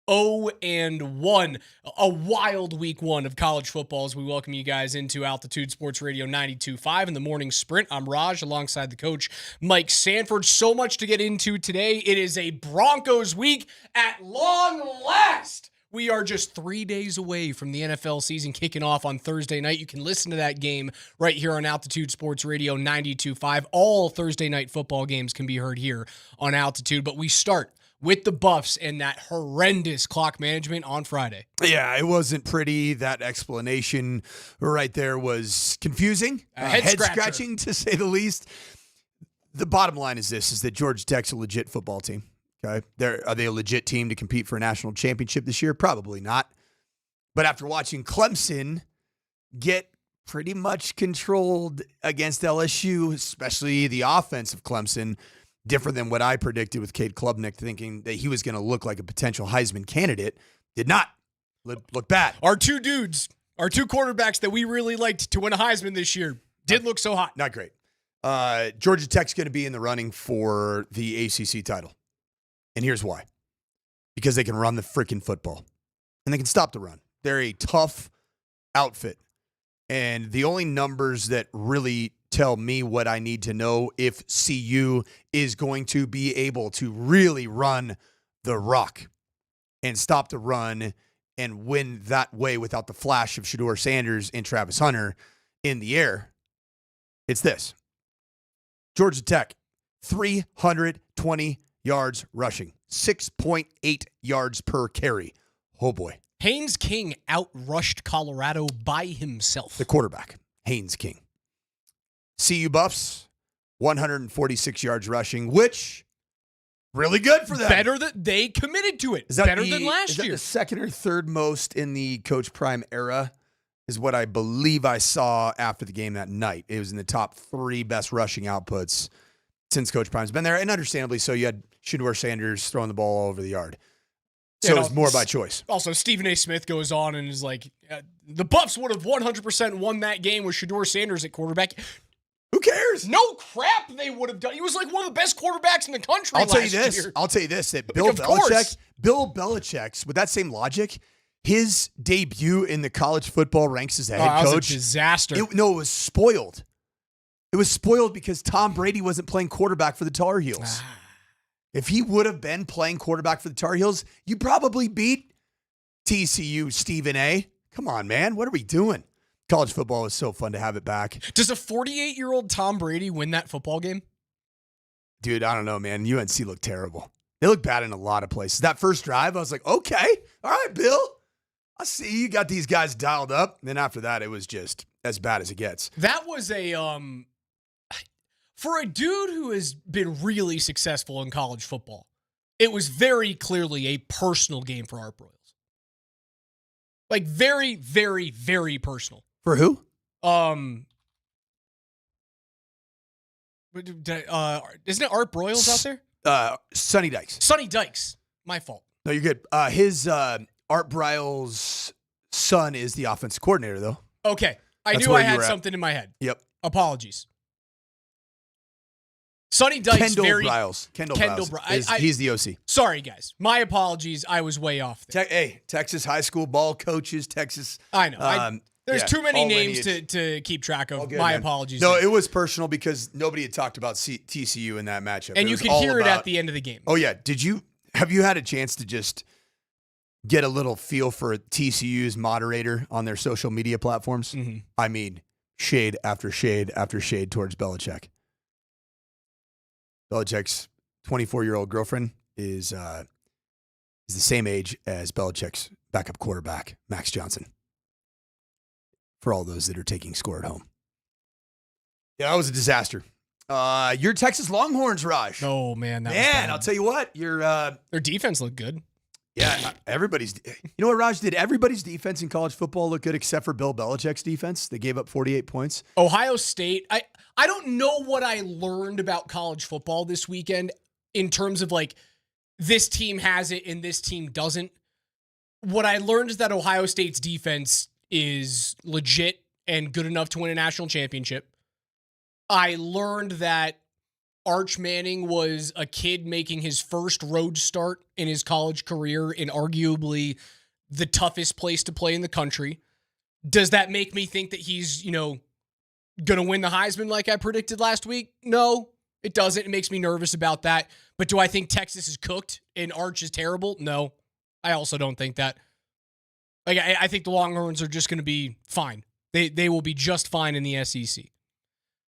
0-1. A wild week 1 of college football as we welcome you guys into Altitude Sports Radio 92.5 in the morning sprint. I'm Raj alongside the coach, Mike Sanford. So much to get into today. It is a Broncos week at long last. We are just 3 days away from the NFL season kicking off on Thursday night. You can listen to that game right here on Altitude Sports Radio 92.5. All Thursday night football games can be heard here on Altitude, but we start with the Buffs and that horrendous clock management on Friday. Yeah, it wasn't pretty. That explanation right there was confusing, head-scratching to say the least. The bottom line is this, is that Georgia Tech's a legit football team. Okay, are they a legit team to compete for a national championship this year? Probably not. But after watching Clemson get pretty much controlled against LSU, especially the offense of Clemson, different than what I predicted with Cade Klubnik, thinking that he was going to look like a potential Heisman candidate, did not look bad. Our 2 dudes, our 2 quarterbacks that we really liked to win a Heisman this year, did look so hot. Not great. Georgia Tech's going to be in the running for the ACC title. And here's why. Because they can run the freaking football. And they can stop the run. They're a tough outfit. And the only numbers that really tell me what I need to know if CU is going to be able to really run the rock and stop the run and win that way without the flash of Shedeur Sanders and Travis Hunter in the air, it's this. Georgia Tech, 320 yards rushing, 6.8 yards per carry. Oh, boy. Haynes King outrushed Colorado by himself. The quarterback, Haynes King. CU Buffs, 146 yards rushing, which really good for them. Better than they committed to it. Better than last year. Is that the second or third most in the Coach Prime era is what I believe I saw after the game that night. It was in the top 3 best rushing outputs since Coach Prime's been there. And understandably so, you had Shedeur Sanders throwing the ball all over the yard. So it was more by choice. Also, Stephen A. Smith goes on and is like, the Buffs would have 100% won that game with Shedeur Sanders at quarterback. Who cares? No crap they would have done. He was like one of the best quarterbacks in the country last year. I'll tell you this, that Bill Belichick's, with that same logic, his debut in the college football ranks as a head coach. Was a disaster. It was spoiled. It was spoiled because Tom Brady wasn't playing quarterback for the Tar Heels. If he would have been playing quarterback for the Tar Heels, you probably beat TCU Stephen A. Come on, man. What are we doing? College football is so fun to have it back. Does a 48-year-old Tom Brady win that football game? Dude, I don't know, man. UNC looked terrible. They look bad in a lot of places. That first drive, I was like, okay, all right, Bill. I see you got these guys dialed up. And then after that, it was just as bad as it gets. That was for a dude who has been really successful in college football, it was very clearly a personal game for Art Broyles. Like very, very, very personal. For who? Isn't it Art Broyles out there? Sonny Dykes. Sonny Dykes. My fault. No, you're good. His Art Broyles' son is the offensive coordinator, though. Okay. I That's knew where I you had were at. something in my head. Yep. Apologies. Sonny Dykes. Kendall very Briles. Kendall Briles. He's the OC. Sorry, guys. My apologies. I was way off there. Texas high school ball coaches, Texas. I know. There's too many all names lineage. to keep track of. Good, My man. apologies. No, it was personal because nobody had talked about TCU in that matchup. And you could hear it at the end of the game. Oh, yeah. Have you had a chance to just get a little feel for TCU's moderator on their social media platforms? Mm-hmm. I mean, shade after shade after shade towards Belichick. Belichick's 24-year-old girlfriend is the same age as Belichick's backup quarterback, Max Johnson. For all those that are taking score at home. Yeah, that was a disaster. Your Texas Longhorns, Raj. Oh, man. I'll tell you what. Their defense looked good. Yeah, everybody's. You know what, Raj? Did everybody's defense in college football look good except for Bill Belichick's defense? They gave up 48 points. Ohio State. I don't know what I learned about college football this weekend in terms of like this team has it and this team doesn't. What I learned is that Ohio State's defense is legit and good enough to win a national championship. I learned that Arch Manning was a kid making his first road start in his college career in arguably the toughest place to play in the country. Does that make me think that he's, going to win the Heisman like I predicted last week? No, it doesn't. It makes me nervous about that. But do I think Texas is cooked and Arch is terrible? No, I also don't think that. Like, I think the Longhorns are just going to be fine. They will be just fine in the SEC.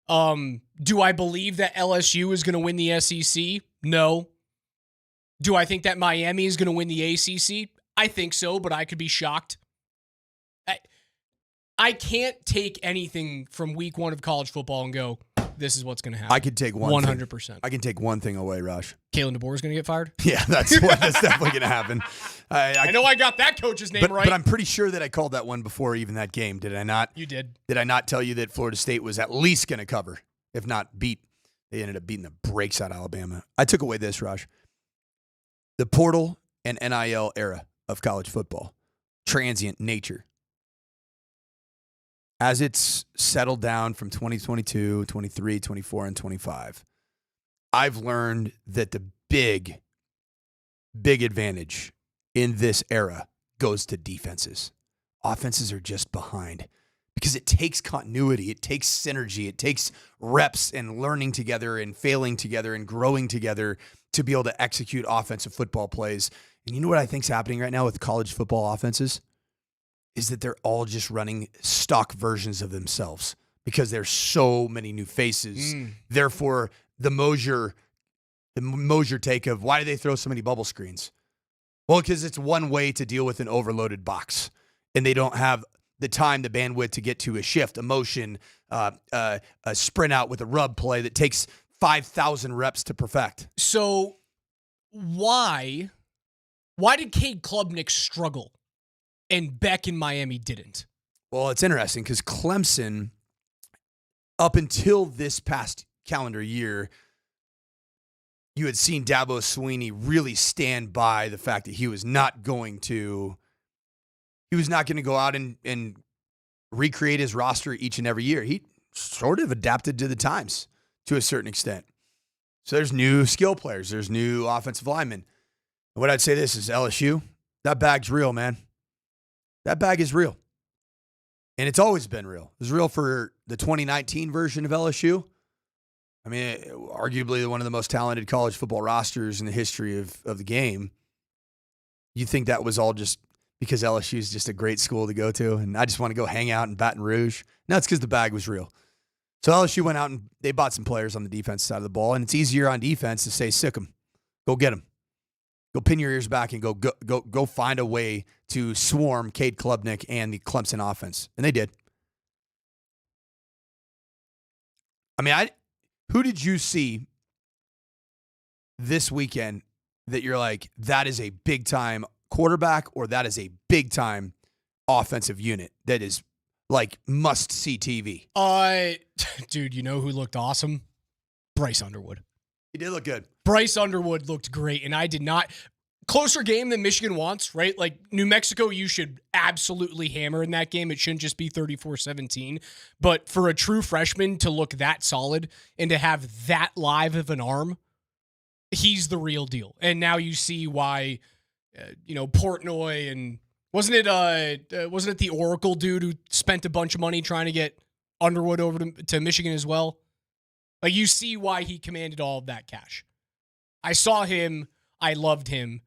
Do I believe that LSU is going to win the SEC? No. Do I think that Miami is going to win the ACC? I think so, but I could be shocked. I can't take anything from week one of college football and go, this is what's going to happen. I could take 100%. I can take one thing away, Raj. Kalen DeBoer is going to get fired? Yeah, that's definitely going to happen. I know I got that coach's name right. But I'm pretty sure that I called that one before even that game. Did I not? You did. Did I not tell you that Florida State was at least going to cover, if not beat? They ended up beating the brakes out of Alabama. I took away this, Raj. The portal and NIL era of college football, transient nature. As it's settled down from 2022, 23, 24, and 25, I've learned that the big advantage in this era goes to defenses. Offenses are just behind because it takes continuity, it takes synergy, it takes reps and learning together and failing together and growing together to be able to execute offensive football plays. And you know what I think's happening right now with college football offenses? Is that they're all just running stock versions of themselves because there's so many new faces. Therefore, the Moser take of why do they throw so many bubble screens? Well, because it's one way to deal with an overloaded box, and they don't have the time, the bandwidth to get to a shift, a motion, a sprint out with a rub play that takes 5,000 reps to perfect. So why did Cade Klubnik struggle? And Beck in Miami didn't. Well, it's interesting because Clemson, up until this past calendar year, you had seen Dabo Swinney really stand by the fact that he was not going to go out and recreate his roster each and every year. He sort of adapted to the times to a certain extent. So there's new skill players. There's new offensive linemen. And what I'd say this is LSU, that bag's real, man. That bag is real. And it's always been real. It was real for the 2019 version of LSU. I mean, arguably one of the most talented college football rosters in the history of the game. You think that was all just because LSU is just a great school to go to, and I just want to go hang out in Baton Rouge. No, it's because the bag was real. So LSU went out and they bought some players on the defense side of the ball, and it's easier on defense to say, sick them. Go get them. Go pin your ears back and go find a way to swarm Cade Klubnik and the Clemson offense. And they did. I mean, who did you see this weekend that you're like, that is a big-time quarterback or that is a big-time offensive unit that is like must-see TV? Dude, you know who looked awesome? Bryce Underwood. He did look good. Bryce Underwood looked great, and I did not. Closer game than Michigan wants, right? Like New Mexico, you should absolutely hammer in that game. It shouldn't just be 34-17. But for a true freshman to look that solid and to have that live of an arm, he's the real deal. And now you see why, Portnoy and wasn't it the Oracle dude who spent a bunch of money trying to get Underwood over to Michigan as well? Like, you see why he commanded all of that cash. I saw him. I loved him.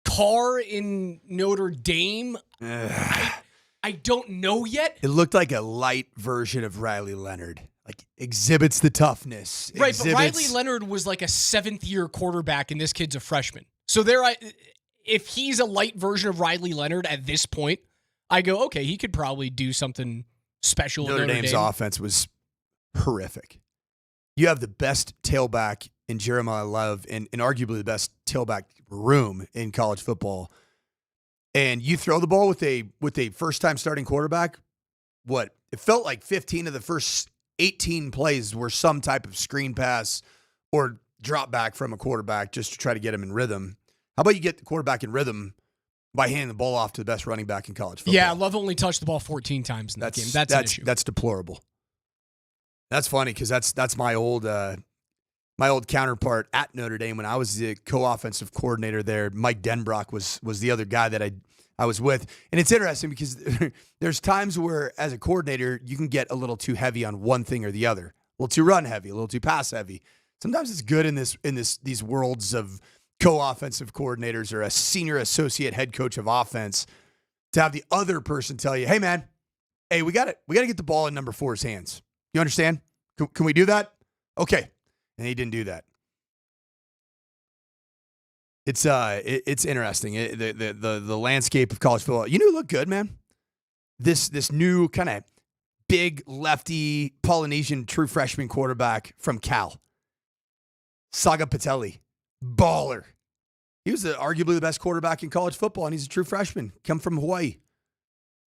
Carr in Notre Dame. I don't know yet. It looked like a light version of Riley Leonard. Like, exhibits the toughness. Right, but Riley Leonard was like a 7th-year quarterback, and this kid's a freshman. So if he's a light version of Riley Leonard at this point, I go, okay, he could probably do something special. Notre Dame's offense was horrific. You have the best tailback in Jeremiah Love and arguably the best tailback room in college football. And you throw the ball with a first-time starting quarterback, it felt like 15 of the first 18 plays were some type of screen pass or drop back from a quarterback just to try to get him in rhythm. How about you get the quarterback in rhythm by handing the ball off to the best running back in college football? Yeah, Love only touched the ball 14 times in that game. That's an issue. That's deplorable. That's funny because that's my old counterpart at Notre Dame when I was the co-offensive coordinator there. Mike Denbrock was the other guy that I was with. And it's interesting because there's times where as a coordinator, you can get a little too heavy on one thing or the other. A little too run heavy, a little too pass heavy. Sometimes it's good in these worlds of co-offensive coordinators or a senior associate head coach of offense to have the other person tell you, hey man, we got to get the ball in number 4's hands. You understand? Can we do that? Okay. And he didn't do that. It's interesting. The landscape of college football. You know who looked good, man? This new kind of big lefty Polynesian true freshman quarterback from Cal. Saga Patelli. Baller. He was arguably the best quarterback in college football, and he's a true freshman. Come from Hawaii.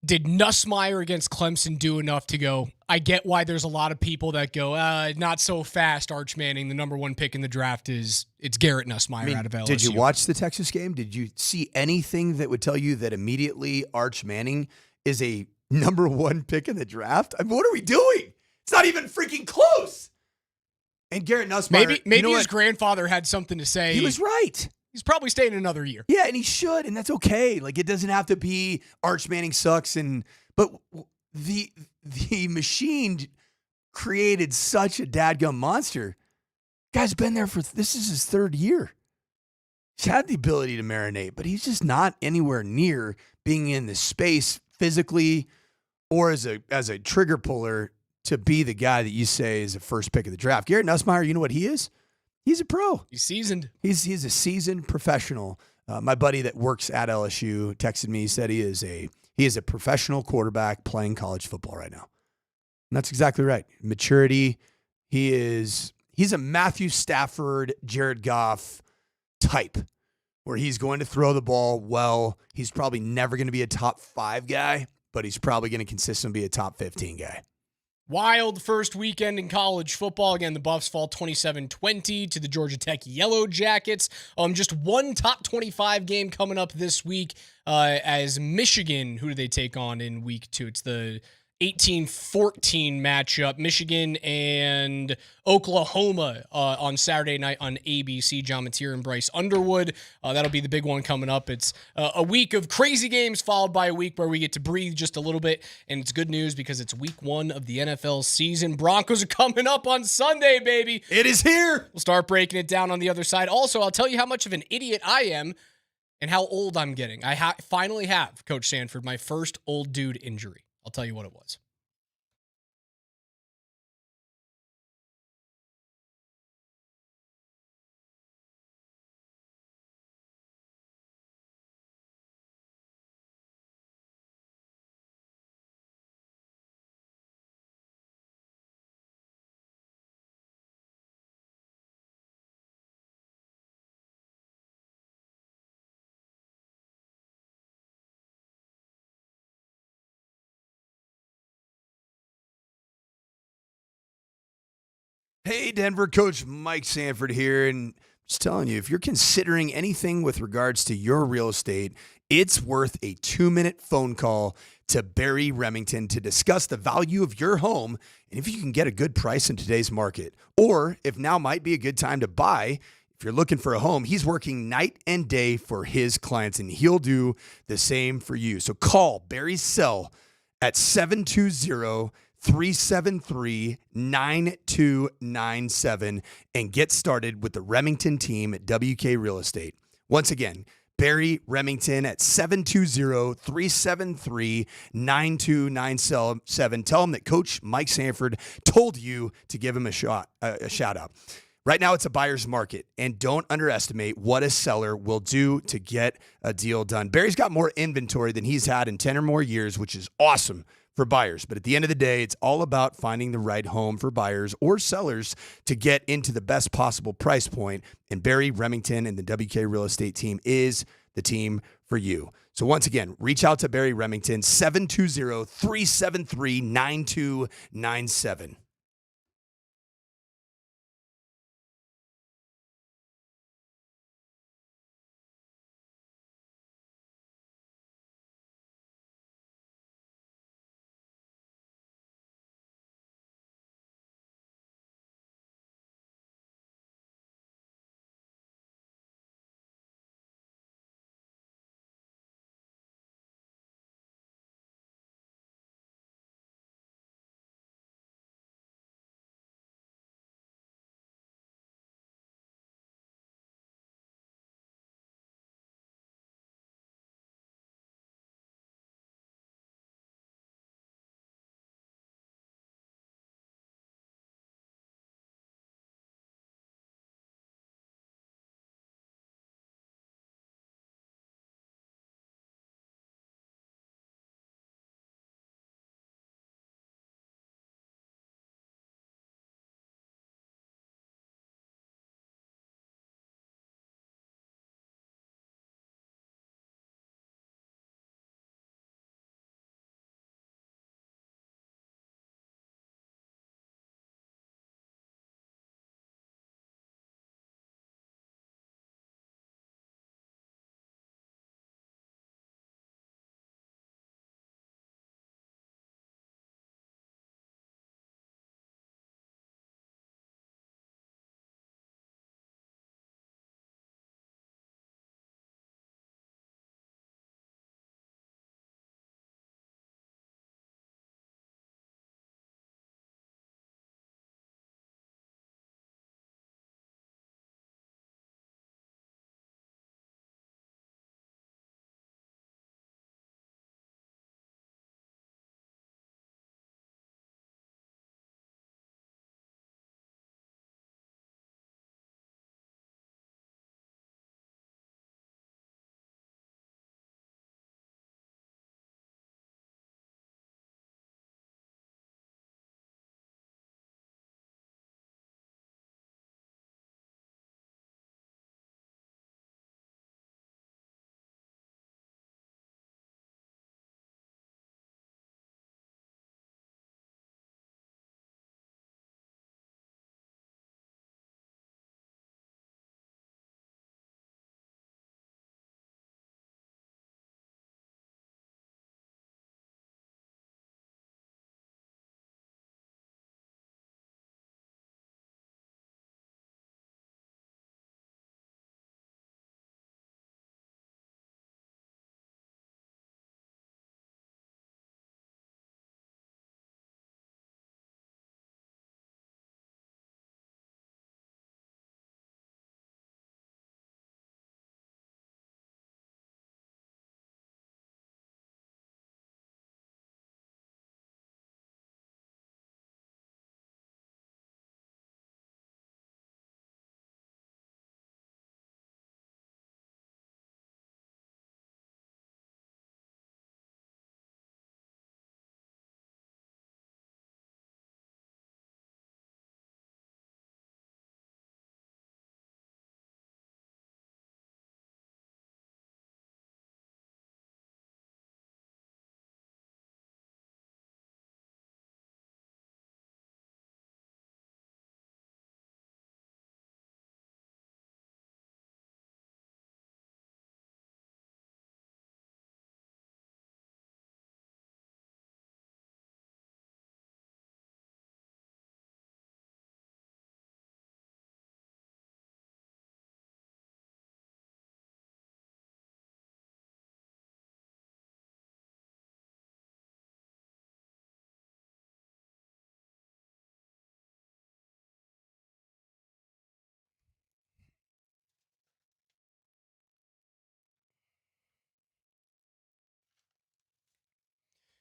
Did Nussmeier against Clemson do enough to go, I get why there's a lot of people that go, not so fast, Arch Manning, the number 1 pick in the draft it's Garrett Nussmeier out of LSU. Did you watch the Texas game? Did you see anything that would tell you that immediately Arch Manning is a number 1 pick in the draft? I mean, what are we doing? It's not even freaking close. And Garrett Nussmeier. Maybe his grandfather had something to say. He was right. He's probably staying another year. Yeah, and he should, and that's okay. Like, it doesn't have to be Arch Manning sucks, but the machine created such a dadgum monster. Guy's been there this is his 3rd year. He's had the ability to marinate, but he's just not anywhere near being in the space physically or as a trigger puller to be the guy that you say is the first pick of the draft. Garrett Nussmeier, you know what he is? He's a pro. He's seasoned. He's a seasoned professional. My buddy that works at LSU texted me. He said he is a professional quarterback playing college football right now. And that's exactly right. Maturity. He's a Matthew Stafford, Jared Goff type where he's going to throw the ball well. He's probably never going to be a top 5 guy, but he's probably going to consistently be a top 15 guy. Wild first weekend in college football. Again, the Buffs fall 27-20 to the Georgia Tech Yellow Jackets. Just one top 25 game coming up this week as Michigan. Who do they take on in week 2? It's the 18-14 matchup, Michigan and Oklahoma on Saturday night on ABC. John Mateer and Bryce Underwood. That'll be the big one coming up. It's a week of crazy games followed by a week where we get to breathe just a little bit, and it's good news because it's week 1 of the NFL season. Broncos are coming up on Sunday, baby. It is here. We'll start breaking it down on the other side. Also, I'll tell you how much of an idiot I am and how old I'm getting. I finally have, Coach Sanford, my first old dude injury. I'll tell you what it was. Hey, Denver, Coach Mike Sanford here, and just telling you, if you're considering anything with regards to your real estate, it's worth a 2-minute phone call to Barry Remington to discuss the value of your home and if you can get a good price in today's market, or if now might be a good time to buy. If you're looking for a home, he's working night and day for his clients, and he'll do the same for you. So call Barry's cell at 720-373-9297 and get started with the Remington team at WK Real Estate. Once again, Barry Remington at 720-373-9297. Tell him that Coach Mike Sanford told you to give him a shout out. Right now, it's a buyer's market, and don't underestimate what a seller will do to get a deal done. Barry's got more inventory than he's had in 10 or more years, which is awesome for buyers. But at the end of the day, it's all about finding the right home for buyers or sellers to get into the best possible price point. And Barry Remington and the WK Real Estate team is the team for you. So once again, reach out to Barry Remington, 720-373-9297.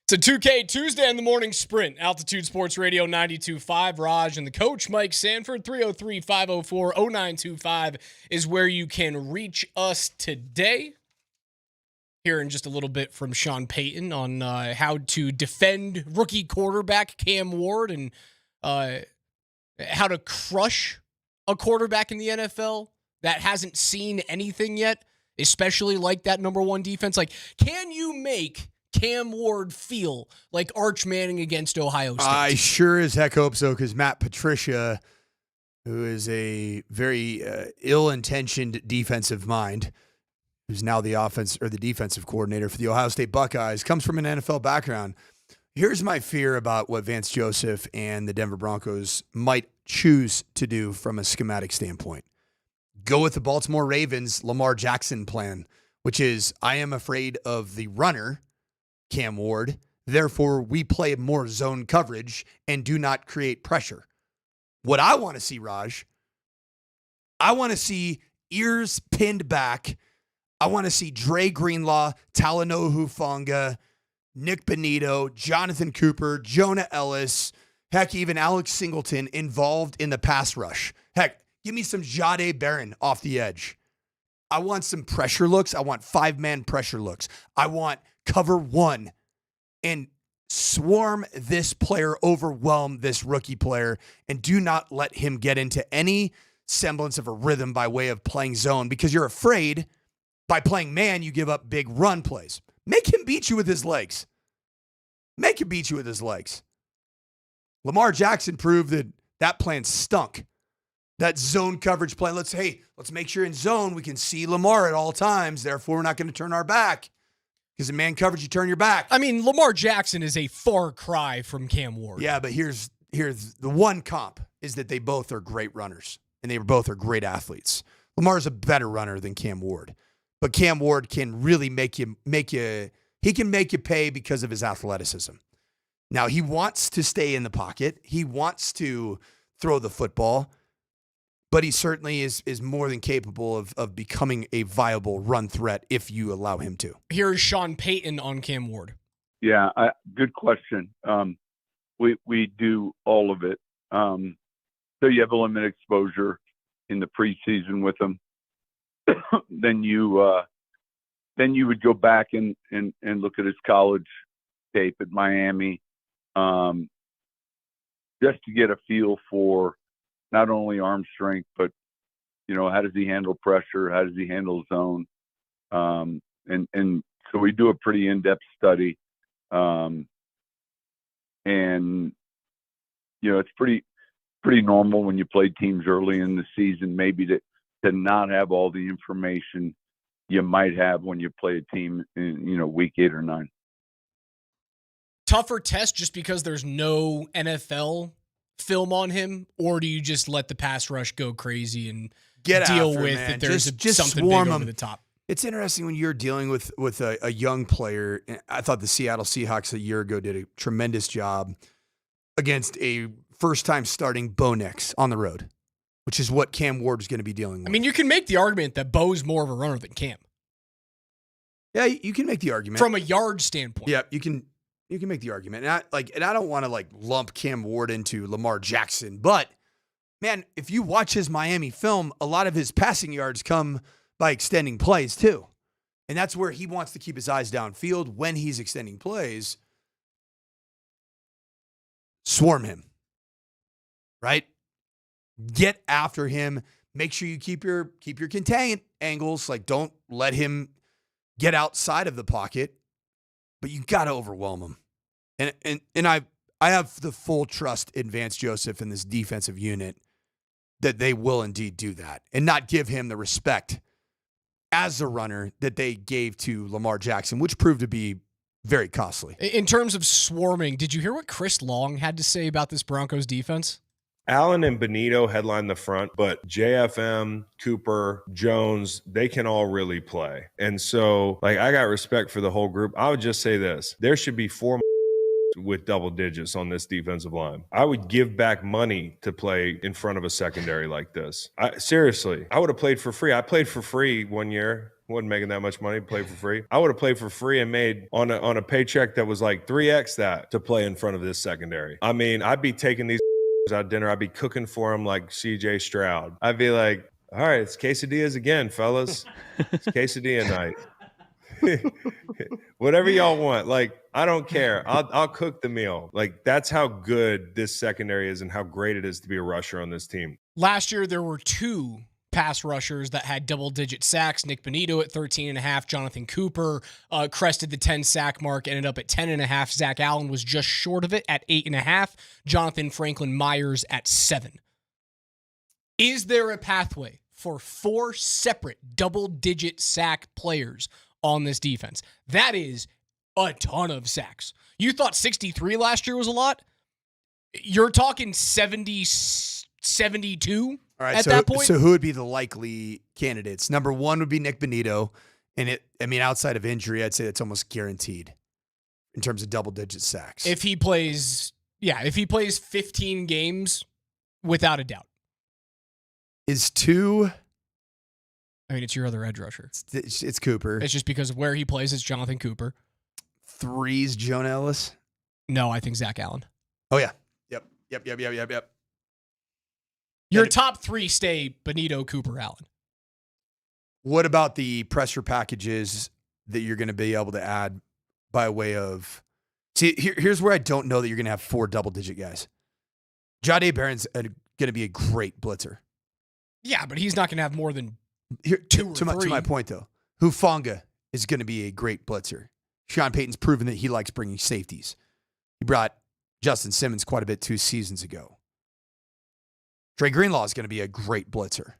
It's a 2K Tuesday in the morning sprint. Altitude Sports Radio 92.5. Raj and the coach, Mike Sanford. 303-504-0925 is where you can reach us today. Hearing just a little bit from Sean Payton on how to defend rookie quarterback Cam Ward and how to crush a quarterback in the NFL that hasn't seen anything yet, especially like that number one defense. Like, can you make Cam Ward feel like Arch Manning against Ohio State? I sure as heck hope so, because Matt Patricia, who is a very ill-intentioned defensive mind, who's now the defensive coordinator for the Ohio State Buckeyes, comes from an NFL background. Here's my fear about what Vance Joseph and the Denver Broncos might choose to do from a schematic standpoint. Go with the Baltimore Ravens Lamar Jackson plan, which is, I am afraid of the runner, Cam Ward. Therefore, we play more zone coverage and do not create pressure. What I want to see, Raj, I want to see ears pinned back. I want to see Dre Greenlaw, Talanoa Hufanga, Nick Benito, Jonathan Cooper, Jonah Ellis, heck, even Alex Singleton involved in the pass rush. Heck, give me some Jahdae Barron off the edge. I want some pressure looks. I want 5-man pressure looks. I want cover one and swarm this player, overwhelm this rookie player, and do not let him get into any semblance of a rhythm by way of playing zone, because you're afraid by playing man, you give up big run plays. Make him beat you with his legs. Make him beat you with his legs. Lamar Jackson proved that plan stunk. That zone coverage plan, let's make sure in zone we can see Lamar at all times. Therefore, we're not going to turn our back. Because in man coverage, you turn your back. I mean, Lamar Jackson is a far cry from Cam Ward. Yeah, but here's the one comp is that they both are great runners, and they both are great athletes. Lamar's a better runner than Cam Ward, but Cam Ward can really make you pay because of his athleticism. Now, he wants to stay in the pocket. He wants to throw the football, but he certainly is more than capable of becoming a viable run threat if you allow him to. Here's Sean Payton on Cam Ward. Yeah, good question. We do all of it. So you have a limited exposure in the preseason with him. Then you would go back and look at his college tape at Miami, just to get a feel for not only arm strength, but, how does he handle pressure? How does he handle zone? And so we do a pretty in-depth study. It's pretty normal when you play teams early in the season, maybe to not have all the information you might have when you play a team in, week 8 or 9. Tougher test just because there's no NFL film on him, or do you just let the pass rush go crazy and deal with man. if there's just something swarm big him over the top? It's interesting when you're dealing with a young player. I thought the Seattle Seahawks a year ago did a tremendous job against a first-time starting Bo Nix on the road, which is what Cam Ward is going to be dealing with. I mean, you can make the argument that Bo's more of a runner than Cam. Yeah, you can make the argument. From a yard standpoint. Yeah, you can make the argument. And I don't want to lump Cam Ward into Lamar Jackson, but man, if you watch his Miami film, a lot of his passing yards come by extending plays too. And that's where he wants to keep his eyes downfield when he's extending plays. Swarm him. Right? Get after him. Make sure you keep your containment angles. Don't let him get outside of the pocket. But you got to overwhelm him. And I have the full trust in Vance Joseph and this defensive unit that they will indeed do that and not give him the respect as a runner that they gave to Lamar Jackson, which proved to be very costly. In terms of swarming, did you hear what Chris Long had to say about this Broncos defense? Allen and Benito headline the front, but JFM, Cooper, Jones, they can all really play. And so, I got respect for the whole group. I would just say this. There should be 4 with double digits on this defensive line. I would give back money to play in front of a secondary like this. Seriously, I would have played for free. I played for free one year Wasn't making that much money, played for free. I would have played for free and made on a paycheck that was like 3x that to play in front of this secondary. I mean, I'd be taking these out dinner. I'd be cooking for them like CJ Stroud. I'd be like, all right, it's quesadillas again, fellas. It's quesadilla night. Whatever y'all want. Like, I don't care. I'll cook the meal. Like, that's how good this secondary is and how great it is to be a rusher on this team. Last year, there were 2 pass rushers that had double-digit sacks. Nick Bonito at 13.5. Jonathan Cooper crested the 10-sack mark, ended up at 10.5. Zach Allen was just short of it at 8.5. Jonathan Franklin Myers at 7. Is there a pathway for 4 separate double-digit sack players on this defense? That is a ton of sacks. You thought 63 last year was a lot? You're talking 70, 72 All right, at that point? So who would be the likely candidates? Number 1 would be Nick Bonito. And outside of injury, I'd say it's almost guaranteed in terms of double-digit sacks. If he plays 15 games, without a doubt. Is 2... I mean, it's your other edge rusher. It's Cooper. It's just because of where he plays. It's Jonathan Cooper. 3's Joan Ellis. No, I think Zach Allen. Oh, yeah. Yep. Your top 3 stay Bonito, Cooper, Allen. What about the pressure packages that you're going to be able to add by way of... See, here's where I don't know that you're going to have 4 double-digit guys. Jahdae Barron's going to be a great blitzer. Yeah, but he's not going to have more than 2 or 3. To my point, though, Hufanga is going to be a great blitzer. Sean Payton's proven that he likes bringing safeties. He brought Justin Simmons quite a bit 2 seasons ago. Dre Greenlaw is going to be a great blitzer.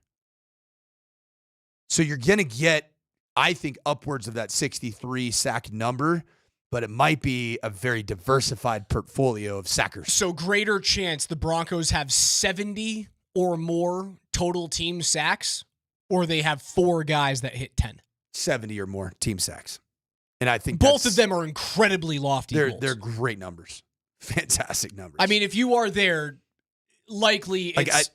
So you're going to get, I think, upwards of that 63 sack number, but it might be a very diversified portfolio of sackers. So greater chance the Broncos have 70 or more total team sacks, or they have 4 guys that hit 10. 70 or more team sacks. And I think both of them are incredibly lofty goals. They're great numbers. Fantastic numbers. I mean, if you are there, likely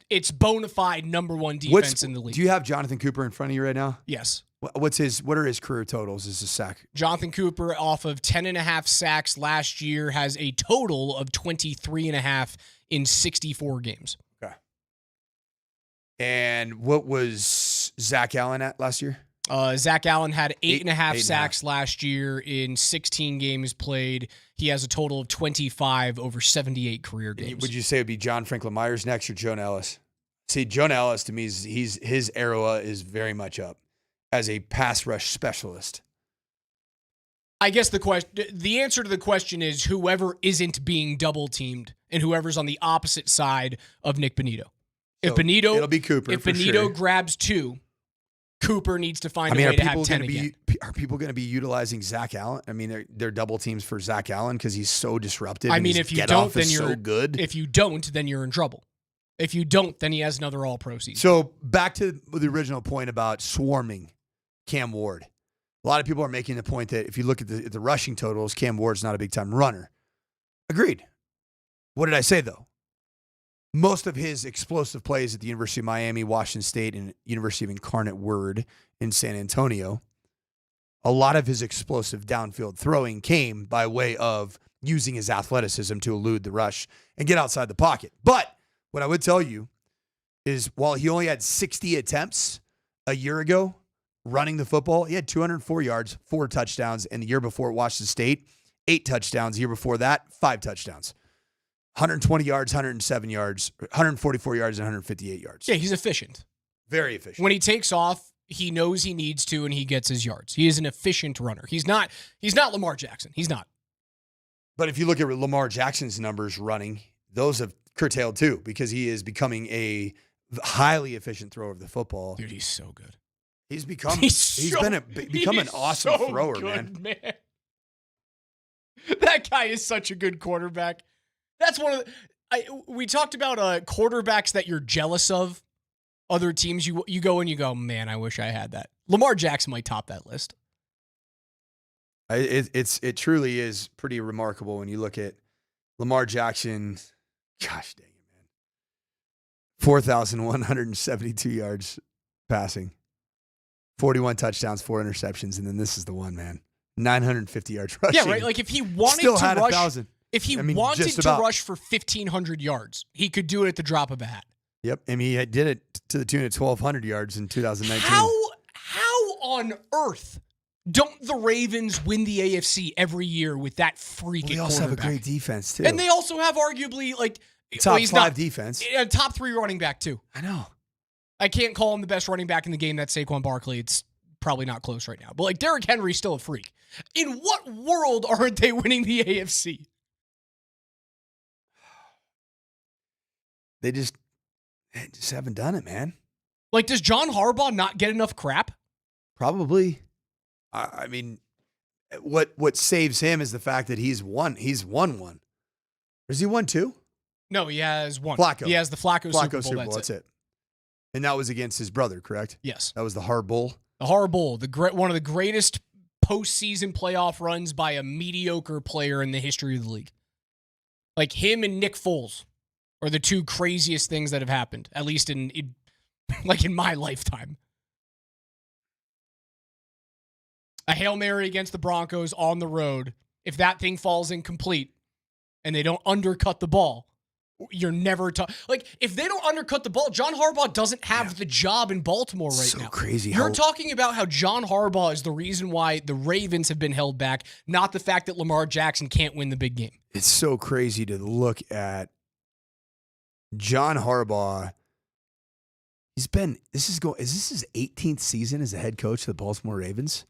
it's bona fide number 1 defense in the league. Do you have Jonathan Cooper in front of you right now? Yes. What are his career totals as a sack? Jonathan Cooper, off of 10.5 sacks last year, has a total of 23.5 in 64 games. Okay. And what was Zach Allen at last year? Zach Allen had 8.5 sacks last year in 16 games played. He has a total of 25 over 78 career games. Would you say it would be John Franklin Myers next or Joan Ellis? See, Joan Ellis to me his era is very much up as a pass rush specialist. I guess the answer to the question is whoever isn't being double teamed and whoever's on the opposite side of Nick Bonito. So it'll be Cooper. If Bonito grabs 2. Cooper needs to find a way to have 10 again. Are people going to be utilizing Zach Allen? I mean, they're double teams for Zach Allen because he's so disruptive. I mean, if you don't, then you're so good. If you don't, then you're in trouble. If you don't, then he has another All-Pro season. So back to the original point about swarming Cam Ward. A lot of people are making the point that if you look at the rushing totals, Cam Ward's not a big-time runner. Agreed. What did I say, though? Most of his explosive plays at the University of Miami, Washington State, and University of Incarnate Word in San Antonio, a lot of his explosive downfield throwing came by way of using his athleticism to elude the rush and get outside the pocket. But what I would tell you is while he only had 60 attempts a year ago running the football, he had 204 yards, 4 touchdowns, and the year before at Washington State, 8 touchdowns. The year before that, 5 touchdowns. 120 yards, 107 yards, 144 yards, and 158 yards. Yeah, he's efficient. Very efficient. When he takes off, he knows he needs to, and he gets his yards. He is an efficient runner. He's not Lamar Jackson. He's not. But if you look at Lamar Jackson's numbers running, those have curtailed too because he is becoming a highly efficient thrower of the football. Dude, he's so good. He's become an awesome thrower, man. That guy is such a good quarterback. That's one of we talked about quarterbacks that you're jealous of. Other teams you go and you go, man, I wish I had that. Lamar Jackson might top that list. It truly is pretty remarkable when you look at Lamar Jackson. Gosh dang it, man. 4,172 yards passing. 41 touchdowns, 4 interceptions, and then this is the one, man. 950 yards rushing. Yeah, right. Like if he wanted Still to had rush, 1,000. if he I mean, wanted just to about. rush for 1,500 yards, he could do it at the drop of a hat. Yep, and he did it to the tune of 1,200 yards in 2019. How on earth don't the Ravens win the AFC every year with that freak at They also have a quarterback? great defense, too. And they also have arguably like Top he's 5 defense. a top 3 running back too. I know. I can't call him the best running back in the game. That's Saquon Barkley. It's probably not close right now. But like Derrick Henry's still a freak. In what world aren't they winning the AFC? They just haven't done it, man. Like, does John Harbaugh not get enough crap? Probably. I mean, what saves him is the fact that he's won one. Has he won 2? No, he has one. Flacco. He has the Flacco Super Bowl. That's it. And that was against his brother, correct? Yes. That was the Hard Bowl. The Hard Bowl, one of the greatest postseason playoff runs by a mediocre player in the history of the league. Like him and Nick Foles are the 2 craziest things that have happened, at least in my lifetime. A Hail Mary against the Broncos on the road. If that thing falls incomplete and they don't undercut the ball, you're never like if they don't undercut the ball, John Harbaugh doesn't have the job in Baltimore right now. Crazy. You're talking about how John Harbaugh is the reason why the Ravens have been held back, not the fact that Lamar Jackson can't win the big game. It's so crazy to look at John Harbaugh. Is this his 18th season as the head coach of the Baltimore Ravens?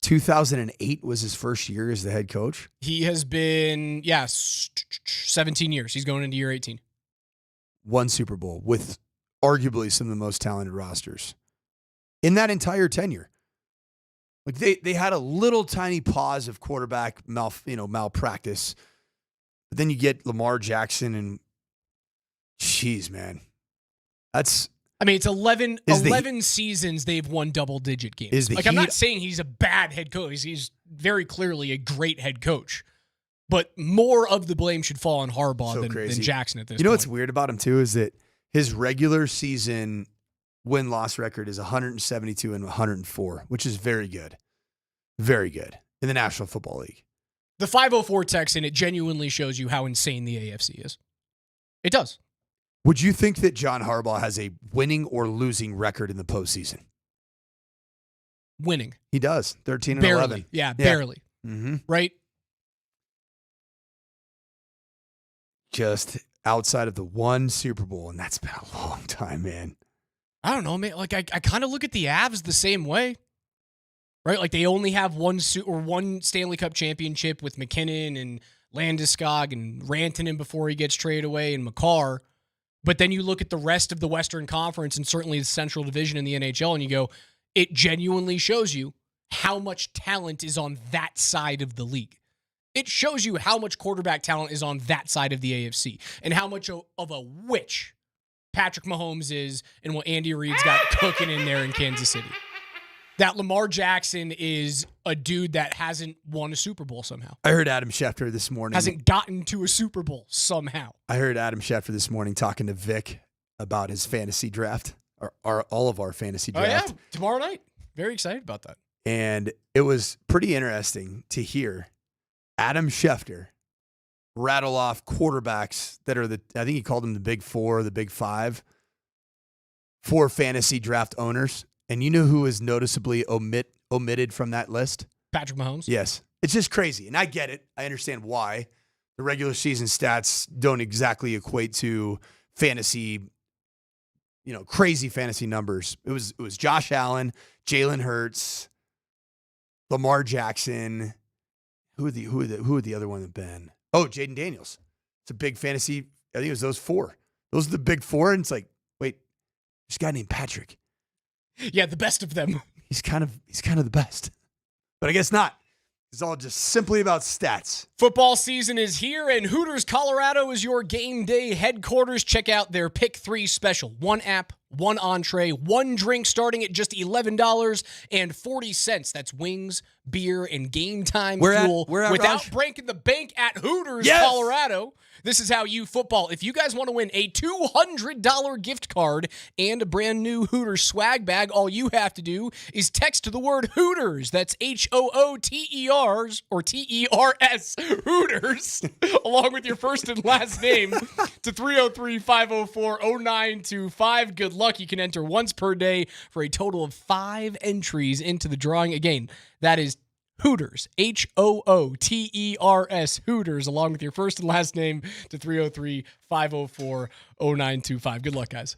2008 was his first year as the head coach. He has been, 17 years. He's going into year 18. 1 Super Bowl with arguably some of the most talented rosters in that entire tenure. Like they had a little tiny pause of quarterback malpractice, but then you get Lamar Jackson and, jeez, man, it's 11 seasons they've won double-digit games. I'm not saying he's a bad head coach. He's very clearly a great head coach. But more of the blame should fall on Harbaugh than Jackson at this point. You know what's weird about him, too, is that his regular season win-loss record is 172 and 104, which is very good. Very good in the National Football League. The 504 text, and it genuinely shows you how insane the AFC is. It does. Would you think that John Harbaugh has a winning or losing record in the postseason? Winning. He does. 13 and barely. 11. Yeah, barely. Mm-hmm. Right? Just outside of the 1 Super Bowl, and that's been a long time, man. I don't know, man. Like I kind of look at the Avs the same way. Right? Like they only have one Stanley Cup championship with McKinnon and Landeskog and Rantanen before he gets traded away and Makar. But then you look at the rest of the Western Conference and certainly the Central Division in the NHL and you go, it genuinely shows you how much talent is on that side of the league. It shows you how much quarterback talent is on that side of the AFC and how much of a witch Patrick Mahomes is and what Andy Reid's got cooking in there in Kansas City. That Lamar Jackson is a dude that hasn't won a Super Bowl somehow. I heard Adam Schefter this morning. Hasn't gotten to a Super Bowl somehow. I heard Adam Schefter this morning talking to Vic about his fantasy draft, or all of our fantasy draft. Oh, yeah. Tomorrow night. Very excited about that. And it was pretty interesting to hear Adam Schefter rattle off quarterbacks that are I think he called them the big 4, the big 5 for fantasy draft owners. And you know who is noticeably omitted from that list? Patrick Mahomes? Yes. It's just crazy. And I get it. I understand why. The regular season stats don't exactly equate to fantasy, crazy fantasy numbers. It was Josh Allen, Jalen Hurts, Lamar Jackson. Who would the other one have been? Oh, Jaden Daniels. It's a big fantasy. I think it was those 4. Those are the big 4. And it's like, wait, there's a guy named Patrick. Yeah, the best of them. He's kind of the best. But I guess not. It's all just simply about stats. Football season is here, and Hooters Colorado is your game day headquarters. Check out their Pick 3 special. 1 app, one entree, one drink starting at just $11.40. That's wings, beer, and game time fuel without Raj? breaking the bank at Hooters, Yes! Colorado. This is how you football. If you guys want to win a $200 gift card and a brand new Hooters swag bag, all you have to do is text the word Hooters. That's HOOTERs or TERS, Hooters, along with your first and last name to 303-504-0925. Good luck. You can enter once per day for a total of 5 entries into the drawing. Again, that is Hooters, HOOTERS, Hooters, along with your first and last name to 303-504-0925. Good luck, guys.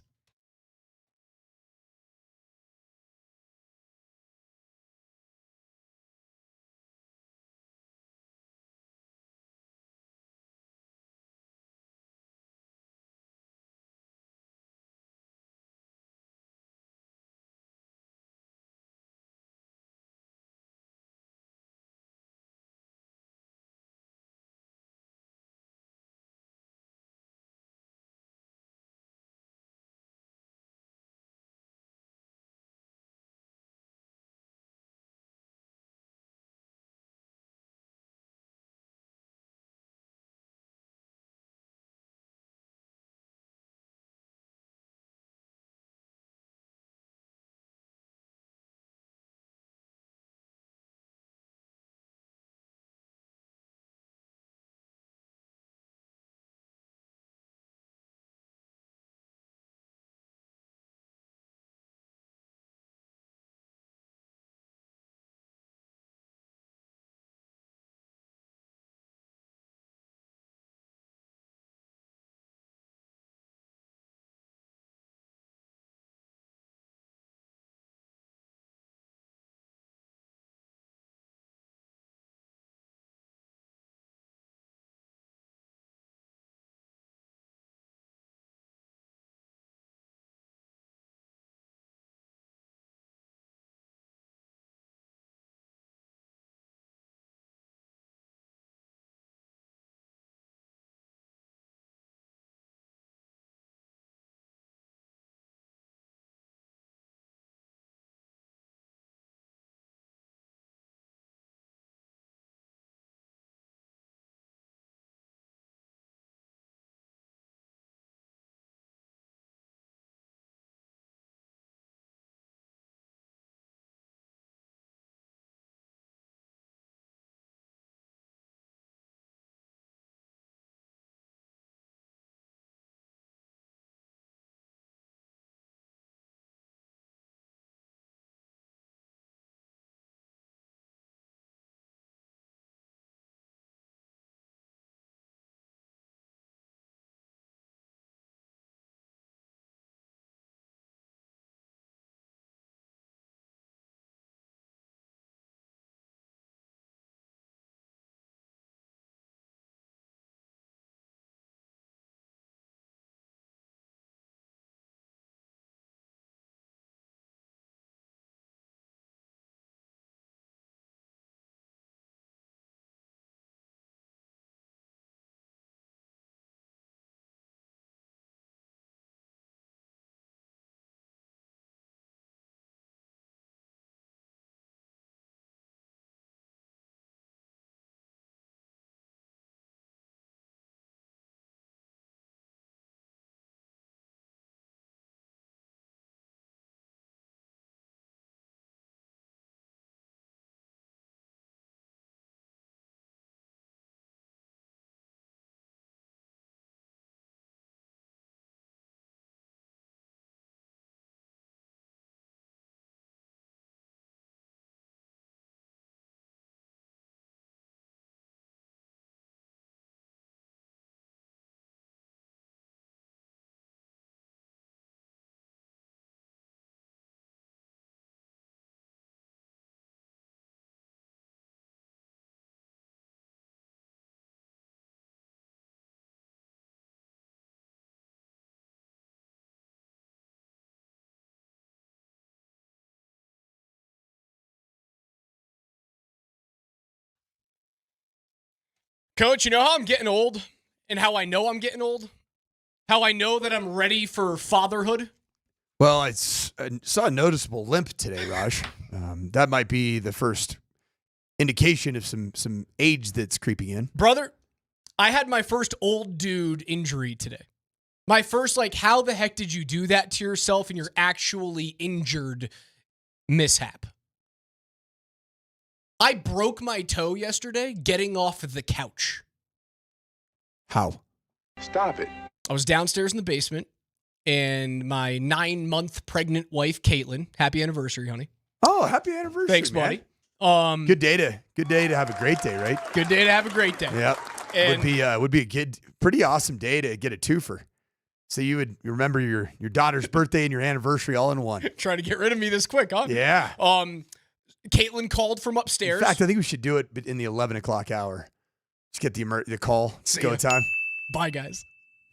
Coach, you know how I'm getting old and how I know I'm getting old? How I know that I'm ready for fatherhood? Well, I saw a noticeable limp today, Raj. That might be the first indication of some age that's creeping in. Brother, I had my first old dude injury today. My first, how the heck did you do that to yourself and you're actually injured mishap? I broke my toe yesterday getting off the couch. How? Stop it. I was downstairs in the basement, and my 9-month pregnant wife, Caitlin, happy anniversary, honey. Oh, happy anniversary, Thanks, man. buddy. Good day to have a great day, right? Good day to have a great day. Yep. And would be a good, pretty awesome day to get a twofer. So you remember your daughter's birthday and your anniversary all in one. Trying to get rid of me this quick, huh? Yeah. Caitlin called from upstairs. In fact, I think we should do it in the 11 o'clock hour. Just get the call. It's go time. Bye, guys.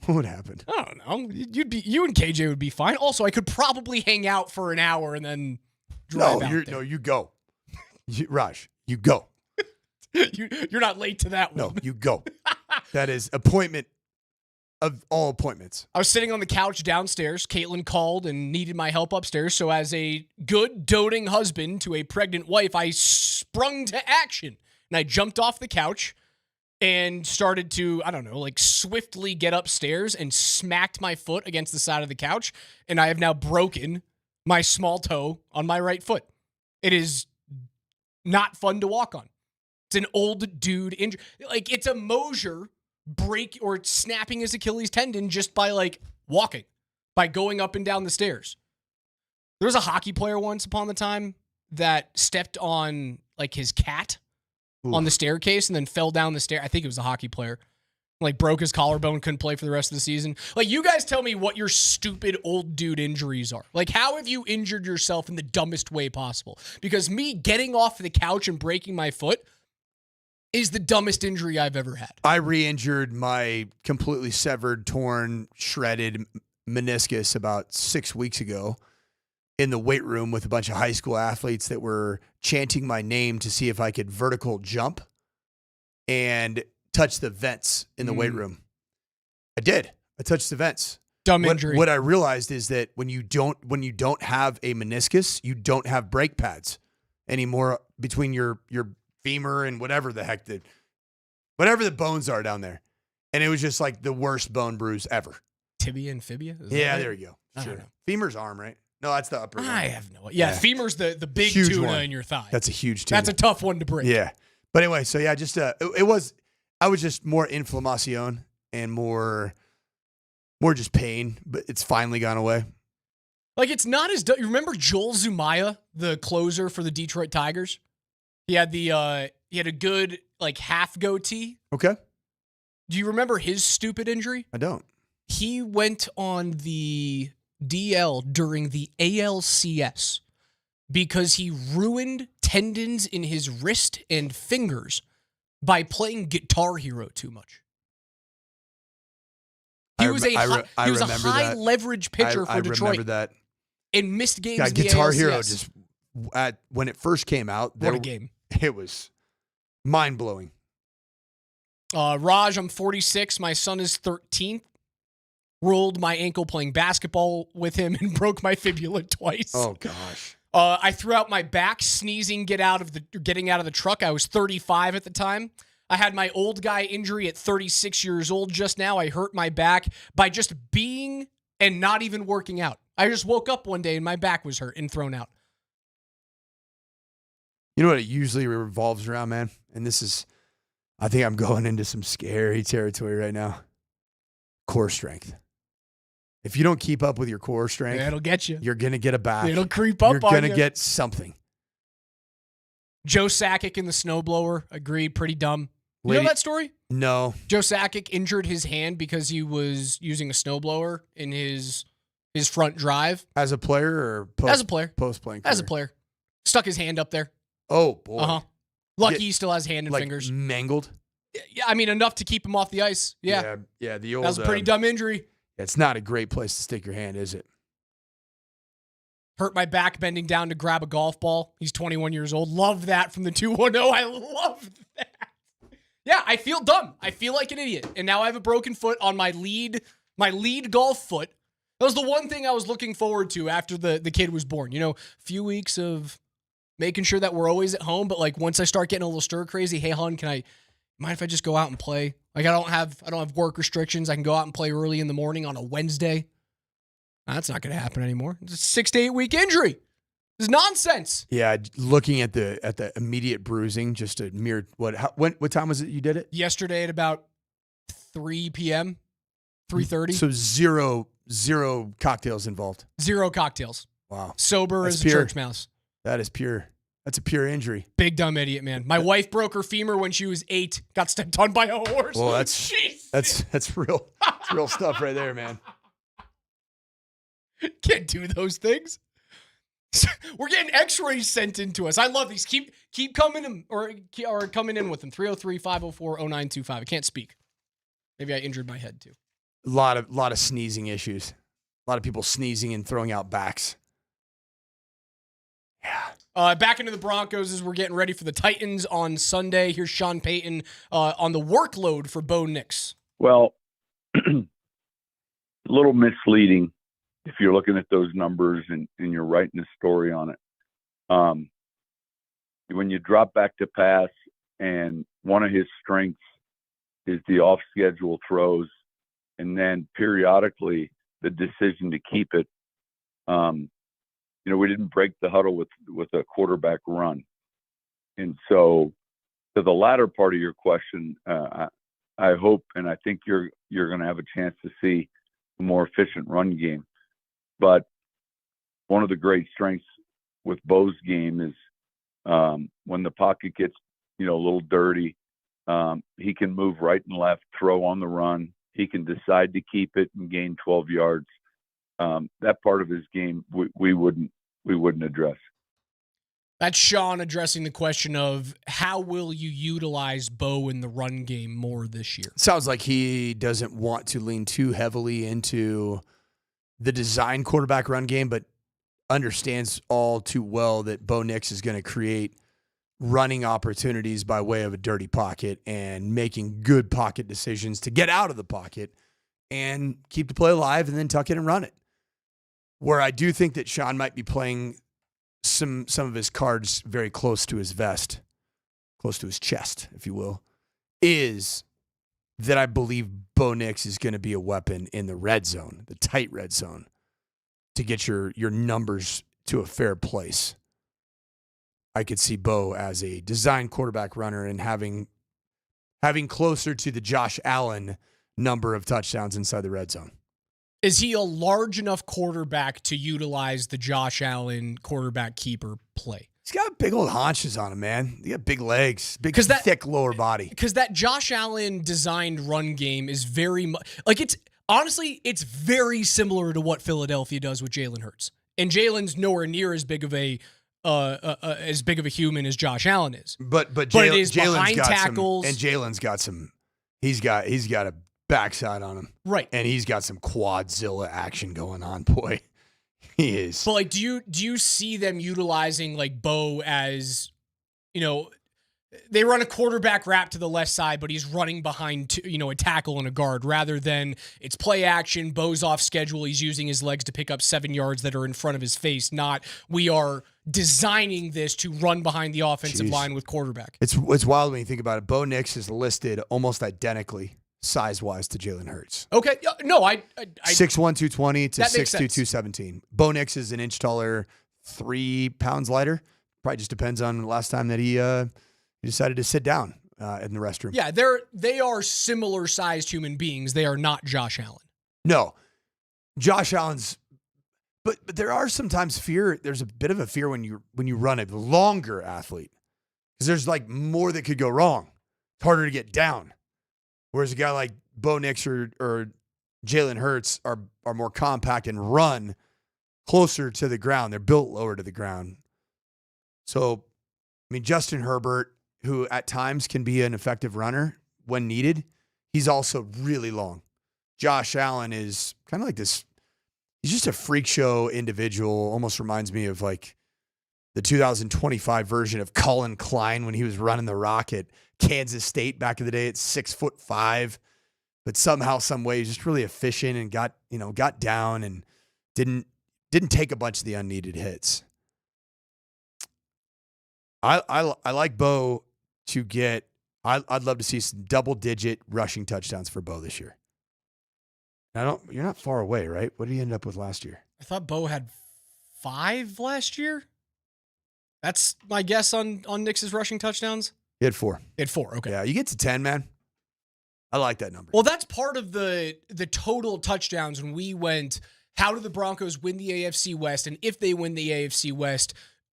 What happened? I don't know. You and KJ would be fine. Also, I could probably hang out for an hour and then drive out there. No, you go. Raj, you go. You're not late to that one. No, you go. That is appointment of all appointments. I was sitting on the couch downstairs. Caitlin called and needed my help upstairs. So as a good doting husband to a pregnant wife, I sprung to action. And I jumped off the couch and started to, swiftly get upstairs and smacked my foot against the side of the couch. And I have now broken my small toe on my right foot. It is not fun to walk on. It's an old dude injury. It's a Moser break or snapping his Achilles tendon just by walking, by going up and down the stairs. There was a hockey player once upon the time that stepped on his cat on the staircase and then fell down the stair. I think it was a hockey player. Broke his collarbone, couldn't play for the rest of the season. You guys tell me what your stupid old dude injuries are. How have you injured yourself in the dumbest way possible? Because me getting off the couch and breaking my foot is the dumbest injury I've ever had. I re-injured my completely severed, torn, shredded meniscus about 6 weeks ago in the weight room with a bunch of high school athletes that were chanting my name to see if I could vertical jump and touch the vents in the weight room. I did. I touched the vents. Dumb injury. What I realized is that when you don't have a meniscus, you don't have brake pads anymore between your femur and whatever the bones are down there. And it was just the worst bone bruise ever. Tibia and fibia? Yeah, there you go. Sure. Femur's arm, right? No, that's the upper one. I have no idea. Yeah, femur's the big huge tuna one. in your thigh. That's a huge tuna. That's a tough one to break. Yeah. But anyway, so yeah, just I was just more inflammation and more just pain, but it's finally gone away. It's not as you remember Joel Zumaya, the closer for the Detroit Tigers? He had a good half goatee. Okay. Do you remember his stupid injury? I don't. He went on the DL during the ALCS because he ruined tendons in his wrist and fingers by playing Guitar Hero too much. He was a high leverage pitcher for Detroit. I remember that. And missed games. Yeah, in the Guitar ALCS. Hero just when it first came out. What a game! It was mind blowing. Raj, I'm 46. My son is 13. Rolled my ankle playing basketball with him and broke my fibula twice. Oh gosh. I threw out my back sneezing getting out of the truck. I was 35 at the time. I had my old guy injury at 36 years old just now. I hurt my back by just being and not even working out. I just woke up one day and my back was hurt and thrown out. You know what it usually revolves around, man? And I think I'm going into some scary territory right now. Core strength. If you don't keep up with your core strength, it'll get you. You're going to get a back. It'll creep up on you. You're going to get something. Joe Sakic in the snowblower. Agreed. Pretty dumb. You know that story? No. Joe Sakic injured his hand because he was using a snowblower in his front drive. As a player or as a player? Post-playing career? As a player. Stuck his hand up there. Oh, boy. Uh-huh. Lucky he still has hand and fingers. Mangled? Yeah, I mean, enough to keep him off the ice. Yeah. Yeah, the old... That was a pretty dumb injury. It's not a great place to stick your hand, is it? Hurt my back bending down to grab a golf ball. He's 21 years old. Love that from the 210. I love that. Yeah, I feel dumb. I feel like an idiot. And now I have a broken foot on my lead golf foot. That was the one thing I was looking forward to after the kid was born. A few weeks of making sure that we're always at home, but like once I start getting a little stir crazy, hey hon, mind if I just go out and play? Like I don't have work restrictions. I can go out and play early in the morning on a Wednesday. That's not going to happen anymore. It's a 6 to 8 week injury. This is nonsense. Yeah, looking at the immediate bruising, just a mere what time was it you did it? Yesterday at about 3 p.m., 3:30. So zero cocktails involved. 0 cocktails. Wow. Sober as a church mouse. That is pure. That's a pure injury. Big dumb idiot, man. My wife broke her femur when she was 8. Got stepped on by a horse. Well, that's real. That's real stuff right there, man. Can't do those things. We're getting X-rays sent into us. I love these. Keep coming in or coming in with them. 303-504-0925. I can't speak. Maybe I injured my head too. A lot of sneezing issues. A lot of people sneezing and throwing out backs. Yeah. Back into the Broncos as we're getting ready for the Titans on Sunday. Here's Sean Payton on the workload for Bo Nix. Well, a little misleading if you're looking at those numbers and you're writing a story on it. When you drop back to pass, and one of his strengths is the off-schedule throws, and then periodically the decision to keep it. We didn't break the huddle with a quarterback run. And so to the latter part of your question, I hope and I think you're going to have a chance to see a more efficient run game. But one of the great strengths with Bo's game is when the pocket gets, a little dirty, he can move right and left, throw on the run. He can decide to keep it and gain 12 yards. That part of his game we wouldn't address. That's Sean addressing the question of how will you utilize Bo in the run game more this year? Sounds like he doesn't want to lean too heavily into the design quarterback run game, but understands all too well that Bo Nix is going to create running opportunities by way of a dirty pocket and making good pocket decisions to get out of the pocket and keep the play alive and then tuck it and run it. Where I do think that Sean might be playing some of his cards very close to his vest, close to his chest, if you will, is that I believe Bo Nix is going to be a weapon in the red zone, the tight red zone, to get your numbers to a fair place. I could see Bo as a design quarterback runner and having closer to the Josh Allen number of touchdowns inside the red zone. Is he a large enough quarterback to utilize the Josh Allen quarterback keeper play? He's got big old haunches on him, man. He got big legs, thick lower body. Because that Josh Allen designed run game is very much it's very similar to what Philadelphia does with Jalen Hurts. And Jalen's nowhere near as big of a human as Josh Allen is. But it is behind tackles, and Jalen's got some. He's got a backside on him, right? And he's got some quadzilla action going on, boy. He is. But do you see them utilizing Bo as, they run a quarterback wrap to the left side, but he's running behind a tackle and a guard rather than it's play action. Bo's off schedule. He's using his legs to pick up 7 yards that are in front of his face. Not we are designing this to run behind the offensive line with quarterback. It's wild when you think about it. Bo Nix is listed almost identically size-wise to Jalen Hurts. Okay. No, I 6'1", 220 to 6'2", 217. Bo Nix is an inch taller, 3 pounds lighter. Probably just depends on the last time that he decided to sit down in the restroom. Yeah, they are similar-sized human beings. They are not Josh Allen. No. Josh Allen's but there are sometimes fear. There's a bit of a fear when you run a longer athlete. Because there's more that could go wrong. It's harder to get down. Whereas a guy like Bo Nix or Jalen Hurts are more compact and run closer to the ground. They're built lower to the ground. So, Justin Herbert, who at times can be an effective runner when needed, he's also really long. Josh Allen is kind of like this. He's just a freak show individual. Almost reminds me of the 2025 version of Colin Klein when he was running the rock at Kansas State back in the day at 6'5". but somehow, some way, just really efficient and got down and didn't take a bunch of the unneeded hits. I like Bo to get. I'd love to see some double-digit rushing touchdowns for Bo this year. You're not far away, right? What did he end up with last year? I thought Bo had 5 last year. That's my guess on Nick's rushing touchdowns. He had 4. He had 4. Okay. Yeah, you get to 10, man. I like that number. Well, that's part of the total touchdowns when we went, how do the Broncos win the AFC West? And if they win the AFC West,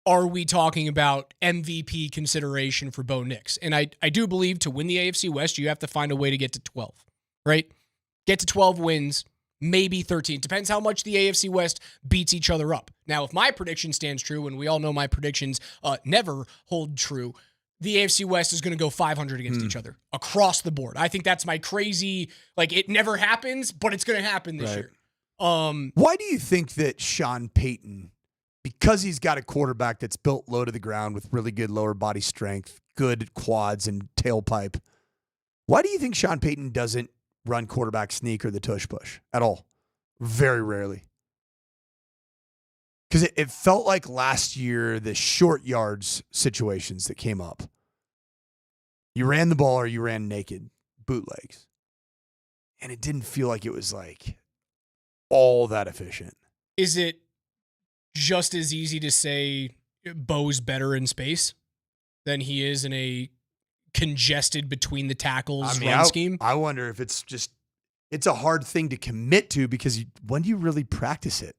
are we talking about MVP consideration for Bo Nix? And I do believe to win the AFC West, you have to find a way to get to 12, right? Get to 12 wins, maybe 13. Depends how much the AFC West beats each other up. Now, if my prediction stands true, and we all know my predictions never hold true, the AFC West is going to go 500 against each other across the board. I think that's my crazy, it never happens, but it's going to happen this year. Why do you think that Sean Payton, because he's got a quarterback that's built low to the ground with really good lower body strength, good quads and tailpipe, why do you think Sean Payton doesn't run quarterback sneak or the tush push at all? Very rarely. Because it felt like last year, the short yards situations that came up, you ran the ball or you ran naked, bootlegs. And it didn't feel like it was all that efficient. Is it just as easy to say Bo's better in space than he is in a congested between the tackles run scheme? I wonder if it's a hard thing to commit to because when do you really practice it?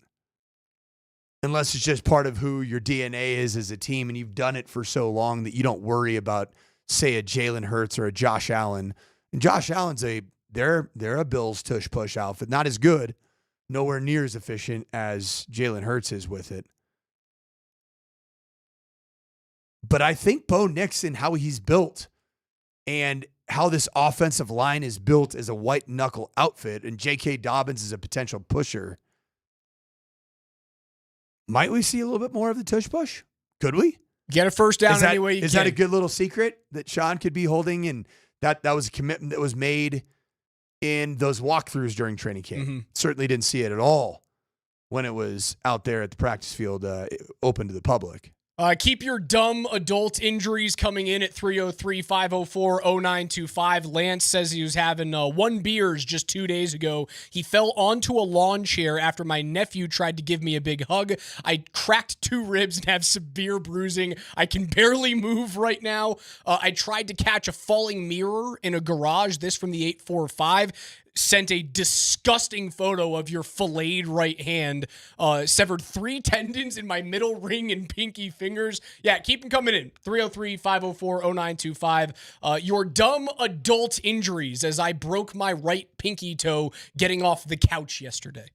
Unless it's just part of who your DNA is as a team and you've done it for so long that you don't worry about, say, a Jalen Hurts or a Josh Allen. And Josh Allen's they're a Bills tush push outfit. Not as good, nowhere near as efficient as Jalen Hurts is with it. But I think Bo Nix and how he's built and how this offensive line is built as a white knuckle outfit and J.K. Dobbins is a potential pusher. Might we see a little bit more of the tush push? Could we? Get a first down any way you can. Is that a good little secret that Sean could be holding? And that was a commitment that was made in those walkthroughs during training camp. Mm-hmm. Certainly didn't see it at all when it was out there at the practice field open to the public. Keep your dumb adult injuries coming in at 303-504-0925. Lance says he was having 1 beers just 2 days ago. He fell onto a lawn chair after my nephew tried to give me a big hug. I cracked 2 ribs and have severe bruising. I can barely move right now. I tried to catch a falling mirror in a garage. This from the 845. Sent a disgusting photo of your filleted right hand. Severed 3 tendons in my middle ring and pinky fingers. Yeah, keep them coming in. 303-504-0925. Your dumb adult injuries as I broke my right pinky toe getting off the couch yesterday.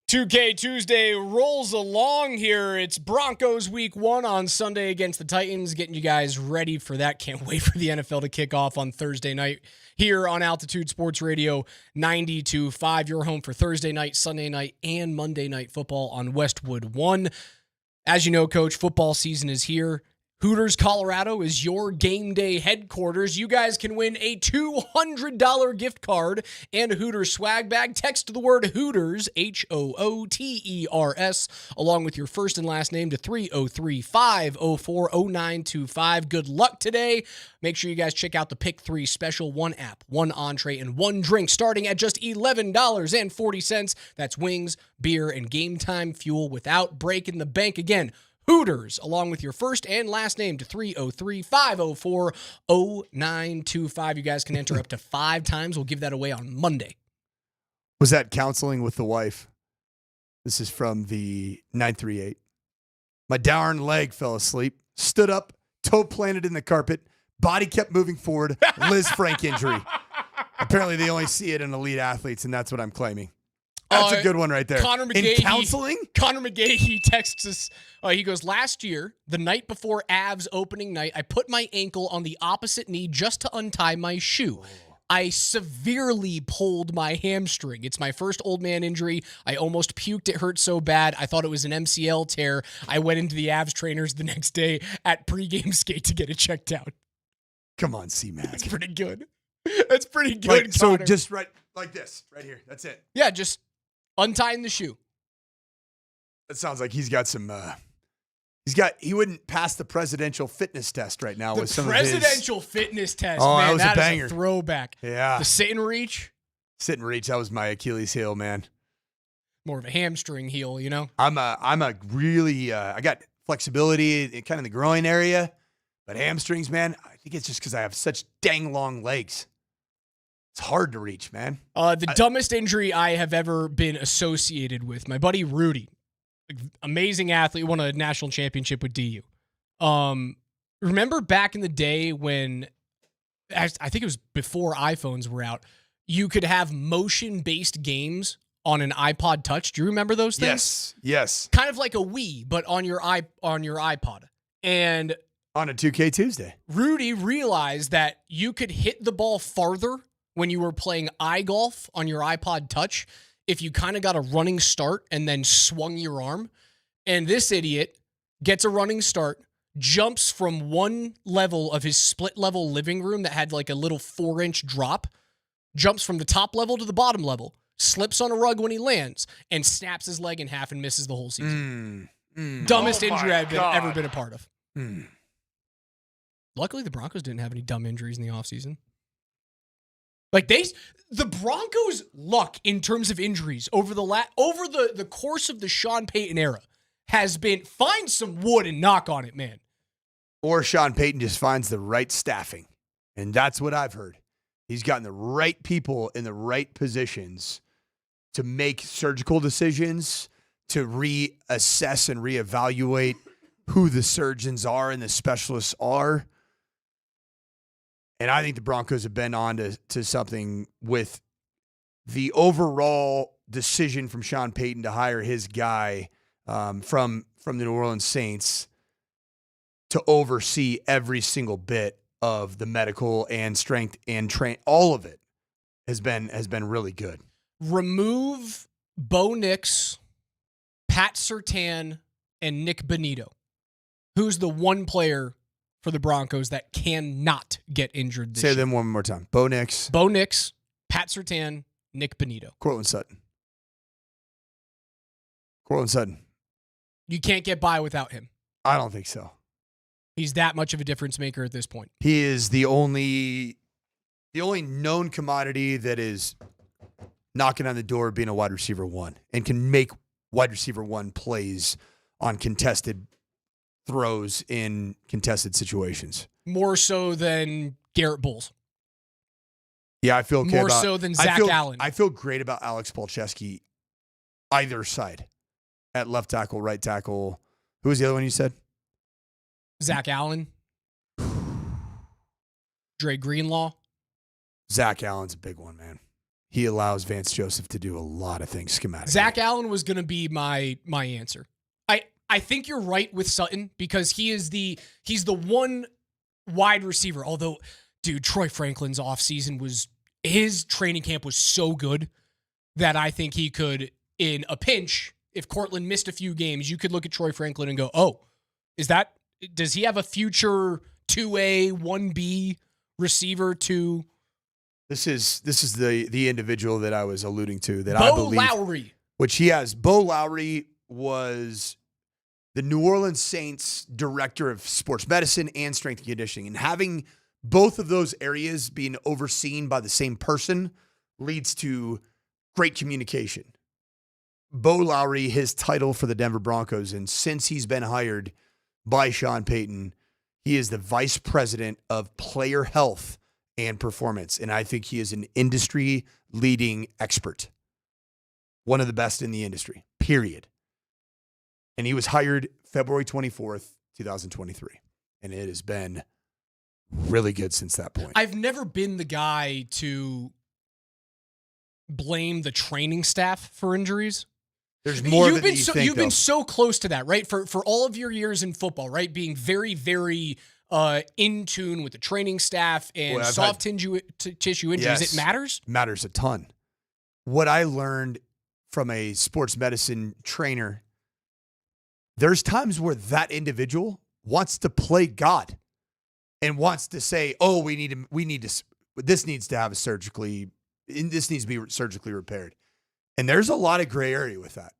2K Tuesday rolls along here. It's Broncos week 1 on Sunday against the Titans, getting you guys ready for that. Can't wait for the NFL to kick off on Thursday night here on Altitude Sports Radio 92.5. Your home for Thursday night, Sunday night, and Monday night football on Westwood 1. As you know, Coach, football season is here. Hooters Colorado is your game day headquarters. You guys can win a $200 gift card and a Hooters swag bag. Text the word Hooters, Hooters, along with your first and last name to 303-504-0925. Good luck today. Make sure you guys check out the Pick 3 special. 1 app, 1 entree, and 1 drink starting at just $11.40. That's wings, beer, and game time fuel without breaking the bank. Again, Hooters, along with your first and last name to 303-504-0925. You guys can enter up to 5 times. We'll give that away on Monday. Was that counseling with the wife? This is from the 938. My darn leg fell asleep, stood up, toe planted in the carpet, body kept moving forward, Liz Frank injury. Apparently they only see it in elite athletes, and that's what I'm claiming. That's a good one right there. Connor McGahee, in counseling? Connor McGahee texts us. He goes, last year, the night before Avs opening night, I put my ankle on the opposite knee just to untie my shoe. I severely pulled my hamstring. It's my first old man injury. I almost puked. It hurt so bad. I thought it was an MCL tear. I went into the Avs trainers the next day at pregame skate to get it checked out. Come on, C-Mac. That's pretty good. That's pretty good, Like, so Connor. just right like this, right here. That's it. Yeah, just untying the shoe. That sounds like he's got some. He wouldn't pass the presidential fitness test right now with some presidential fitness test. Oh, man, that was a banger. Is a throwback. Yeah, the sit and reach. Sit and reach. That was my Achilles heel, man. More of a hamstring heel, you know. I'm a really. I got flexibility kind of in the groin area, but hamstrings, man. I think it's just because I have such dang long legs. It's hard to reach, man. The dumbest injury I have ever been associated with, my buddy Rudy, amazing athlete, won a national championship with DU. Remember back in the day when, I think it was before iPhones were out, you could have motion-based games on an iPod Touch. Do you remember those things? Yes. Kind of like a Wii, but on your iPod. And on a 2K Tuesday, Rudy realized that you could hit the ball farther when you were playing iGolf on your iPod Touch if you kind of got a running start and then swung your arm. And this idiot gets a running start, jumps from one level of his split-level living room that had like a little 4-inch drop, jumps from the top level to the bottom level, slips on a rug when he lands, and snaps his leg in half and misses the whole season. Dumbest injury I've ever been a part of. Luckily, the Broncos didn't have any dumb injuries in the offseason. Like the Broncos' luck in terms of injuries over the course of the Sean Payton era has been find some wood and knock on it, man. Or Sean Payton just finds the right staffing, and that's what I've heard. He's gotten the right people in the right positions to make surgical decisions, to reassess and reevaluate who the surgeons are and the specialists are. And I think the Broncos have been on to something with the overall decision from Sean Payton to hire his guy from the New Orleans Saints to oversee every single bit of the medical and strength and train. All of it has been really good. Remove Bo Nix, Pat Surtain, and Nick Bonito. Who's the one player for the Broncos that cannot get injured this year? Say them one more time. Bo Nix, Pat Surtain, Nick Bonito. Courtland Sutton. You can't get by without him. I don't think so. He's that much of a difference maker at this point. He is the only known commodity that is knocking on the door of being a wide receiver 1 and can make wide receiver 1 plays on contested throws in contested situations. More so than Garrett Bowles. Yeah, I feel okay more so than Zach Allen. I feel great about Alex Polcheski either side. At left tackle, right tackle. Who was the other one you said? Zach Allen. Dre Greenlaw. Zach Allen's a big one, man. he allows Vance Joseph to do a lot of things schematically. Zach Allen was going to be my answer. I think you're right with Sutton because he's the one wide receiver. Although, dude, Troy Franklin's offseason his training camp was so good that I think he could, in a pinch, if Cortland missed a few games, you could look at Troy Franklin and go, oh, does he have a future 2A, 1B receiver to? This is the individual that I was alluding to that Bo I believe. Lowry. Which he has. Bo Lowry was the New Orleans Saints director of sports medicine and strength and conditioning. And having both of those areas being overseen by the same person leads to great communication. Bo Lowry, his title for the Denver Broncos, and since he's been hired by Sean Payton, he is the vice president of player health and performance. And I think he is an industry-leading expert. One of the best in the industry, period. And he was hired February 24th, 2023. And it has been really good since that point. I've never been the guy to blame the training staff for injuries. There's more than you think, you've been so close to that, right? For all of your years in football, right? Being very, very in tune with the training staff and soft tissue injuries. Yes, it matters? Matters a ton. What I learned from a sports medicine trainer, there's times where that individual wants to play God and wants to say, oh, this needs to be surgically repaired. And there's a lot of gray area with that.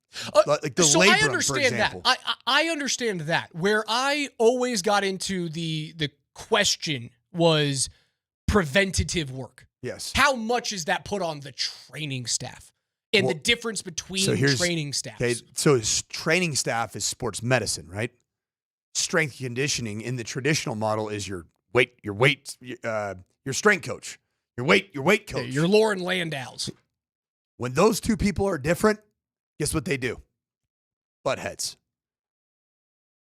Like the so labrum, I understand for example. that. I understand that. Where I always got into the question was preventative work. Yes. How much is that put on the training staff? And the difference between training staffs. Okay, so his training staff is sports medicine, right? Strength conditioning in the traditional model is your strength coach, your weight coach, your Lauren Landau's. When those two people are different, guess what they do? Butt heads.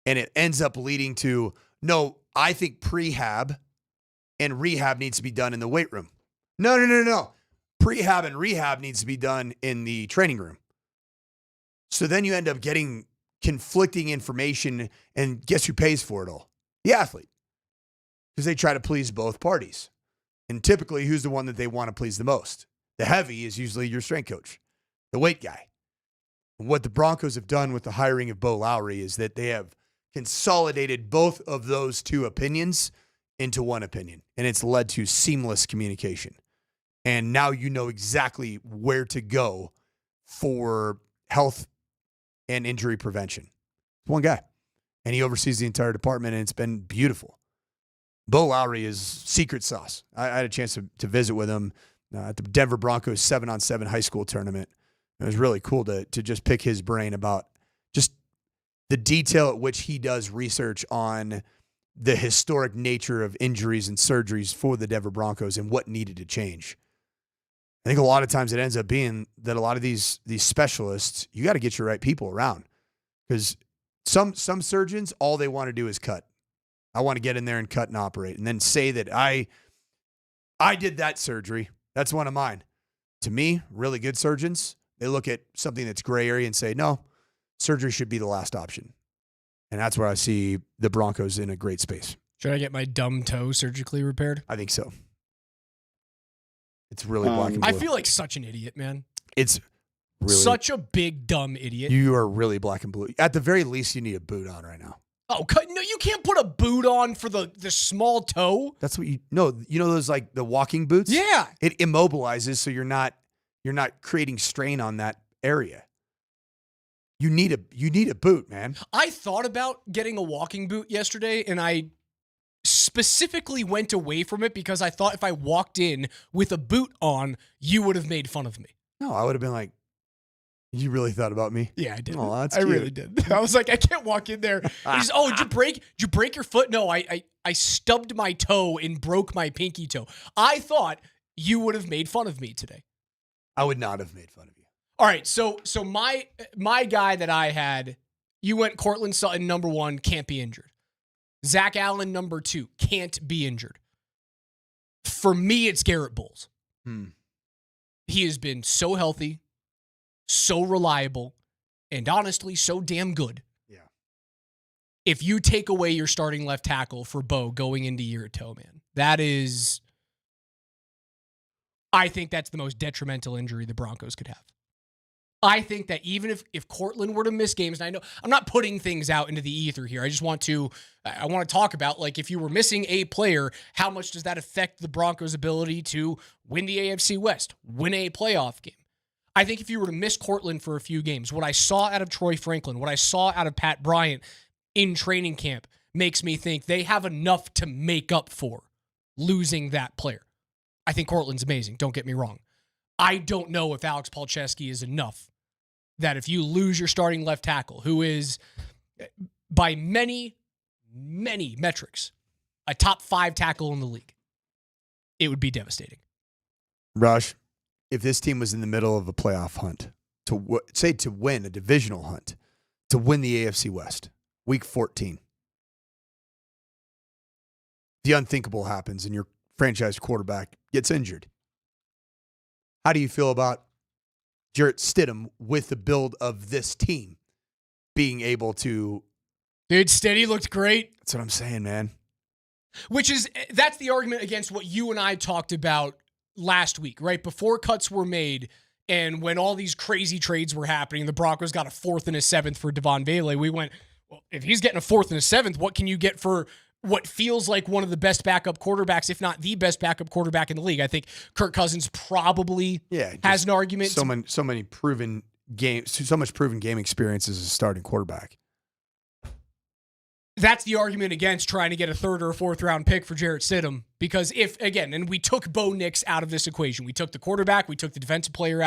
And it ends up leading to, no, I think prehab and rehab needs to be done in the weight room. No. Prehab and rehab needs to be done in the training room. So then you end up getting conflicting information, and guess who pays for it all? The athlete. Because they try to please both parties. And typically, who's the one that they want to please the most? The heavy is usually your strength coach, the weight guy. And what the Broncos have done with the hiring of Bo Lowry is that they have consolidated both of those two opinions into one opinion. And it's led to seamless communication. And now you know exactly where to go for health and injury prevention. One guy. And he oversees the entire department, and it's been beautiful. Bo Lowry is secret sauce. I had a chance to visit with him at the Denver Broncos 7-on-7 high school tournament. It was really cool to just pick his brain about just the detail at which he does research on the historic nature of injuries and surgeries for the Denver Broncos and what needed to change. I think a lot of times it ends up being that a lot of these specialists, you got to get your right people around, because some surgeons, all they want to do is cut. I want to get in there and cut and operate and then say that I did that surgery. That's one of mine. To me, really good surgeons, they look at something that's gray area and say, no, surgery should be the last option. And that's where I see the Broncos in a great space. Should I get my dumb toe surgically repaired? I think so. It's really black and blue. I feel like such an idiot, man. It's really such a big, dumb idiot. You are really black and blue. At the very least, you need a boot on right now. Oh, no, you can't put a boot on for the small toe. That's what you know those like the walking boots? Yeah. It immobilizes so you're not creating strain on that area. You need a boot, man. I thought about getting a walking boot yesterday, and I specifically went away from it because I thought if I walked in with a boot on, you would have made fun of me. No, I would have been like, you really thought about me? Yeah, I did. Oh, that's I cute. really did. I was like, I can't walk in there. Did you break your foot? No, I stubbed my toe and broke my pinky toe. I thought you would have made fun of me today. I would not have made fun of you. All right, so my guy that I had, you went Cortland Sutton, number 1, can't be injured. Zach Allen, number 2, can't be injured. For me, it's Garrett Bowles. He has been so healthy, so reliable, and honestly, so damn good. Yeah. If you take away your starting left tackle for Bo going into year two, man, I think that's the most detrimental injury the Broncos could have. I think that even if Cortland were to miss games, and I know I'm not putting things out into the ether here. I just want to talk about, like, if you were missing a player, how much does that affect the Broncos' ability to win the AFC West, win a playoff game? I think if you were to miss Cortland for a few games, what I saw out of Troy Franklin, what I saw out of Pat Bryant in training camp makes me think they have enough to make up for losing that player. I think Cortland's amazing. Don't get me wrong. I don't know if Alex Palczewski is enough. That if you lose your starting left tackle, who is by many, many metrics, a top 5 tackle in the league, it would be devastating. Raj, if this team was in the middle of a playoff hunt, to win a divisional hunt, to win the AFC West, week 14, the unthinkable happens and your franchise quarterback gets injured. How do you feel about Jarrett Stidham with the build of this team being able to... Dude, Steady looked great. That's what I'm saying, man. That's the argument against what you and I talked about last week, right? Before cuts were made and when all these crazy trades were happening, the Broncos got a 4th and a 7th for Devon Vele. We went, well, if he's getting a 4th and a 7th, what can you get for what feels like one of the best backup quarterbacks, if not the best backup quarterback in the league? I think Kirk Cousins probably has an argument. So many proven games, so much proven game experience as a starting quarterback. That's the argument against trying to get a 3rd or a 4th round pick for Jarrett Stidham. Because and we took Bo Nix out of this equation. We took the quarterback, we took the defensive player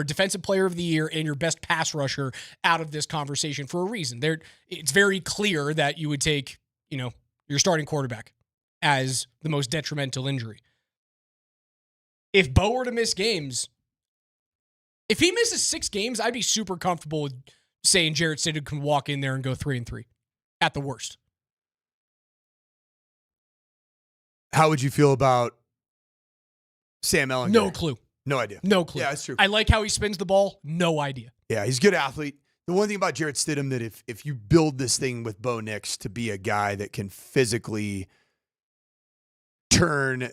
defensive player of the year and your best pass rusher out of this conversation for a reason. It's very clear that you would take, your starting quarterback as the most detrimental injury. If Bo were to miss games, if he misses 6 games, I'd be super comfortable with saying Jarrett Stidham can walk in there and go 3-3 at the worst. How would you feel about Sam Ellinger? No clue. No idea. No clue. Yeah, that's true. I like how he spins the ball. No idea. Yeah, he's a good athlete. The one thing about Jarrett Stidham that if you build this thing with Bo Nix to be a guy that can physically turn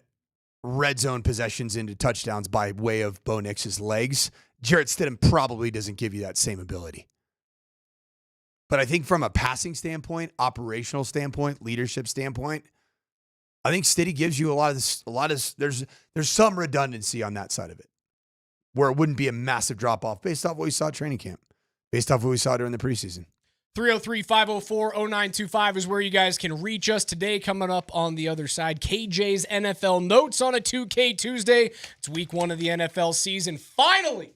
red zone possessions into touchdowns by way of Bo Nix's legs, Jarrett Stidham probably doesn't give you that same ability. But I think from a passing standpoint, operational standpoint, leadership standpoint, I think Stiddy gives you a lot of there's some redundancy on that side of it, where it wouldn't be a massive drop off based off what we saw at training camp, based off what we saw during the preseason. 303-504-0925 is where you guys can reach us today. Coming up on the other side, KJ's NFL notes on a 2K Tuesday. It's week 1 of the NFL season. Finally,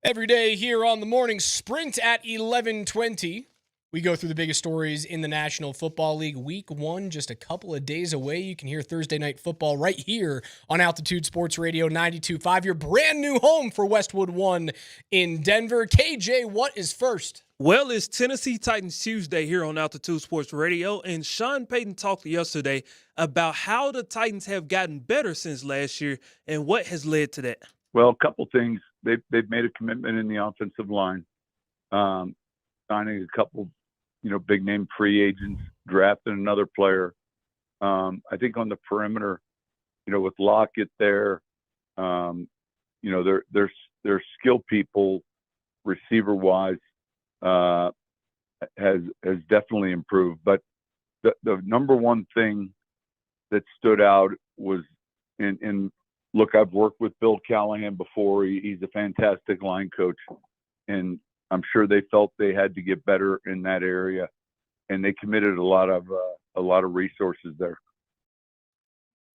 Every day here on the Morning Sprint at 11:20, we go through the biggest stories in the National Football League. Week 1, just a couple of days away. You can hear Thursday Night Football right here on Altitude Sports Radio 92.5, your brand new home for Westwood One in Denver. KJ, what is first? Well, it's Tennessee Titans Tuesday here on Altitude Sports Radio, and Sean Payton talked yesterday about how the Titans have gotten better since last year and what has led to that. Well, a couple things. They've made a commitment in the offensive line, signing a couple, big name free agents, drafting another player. I think on the perimeter, with Lockett there, their skill people, receiver wise, has definitely improved. But the number one thing that stood out was look, I've worked with Bill Callahan before. He's a fantastic line coach, and I'm sure they felt they had to get better in that area, and they committed a lot of resources there.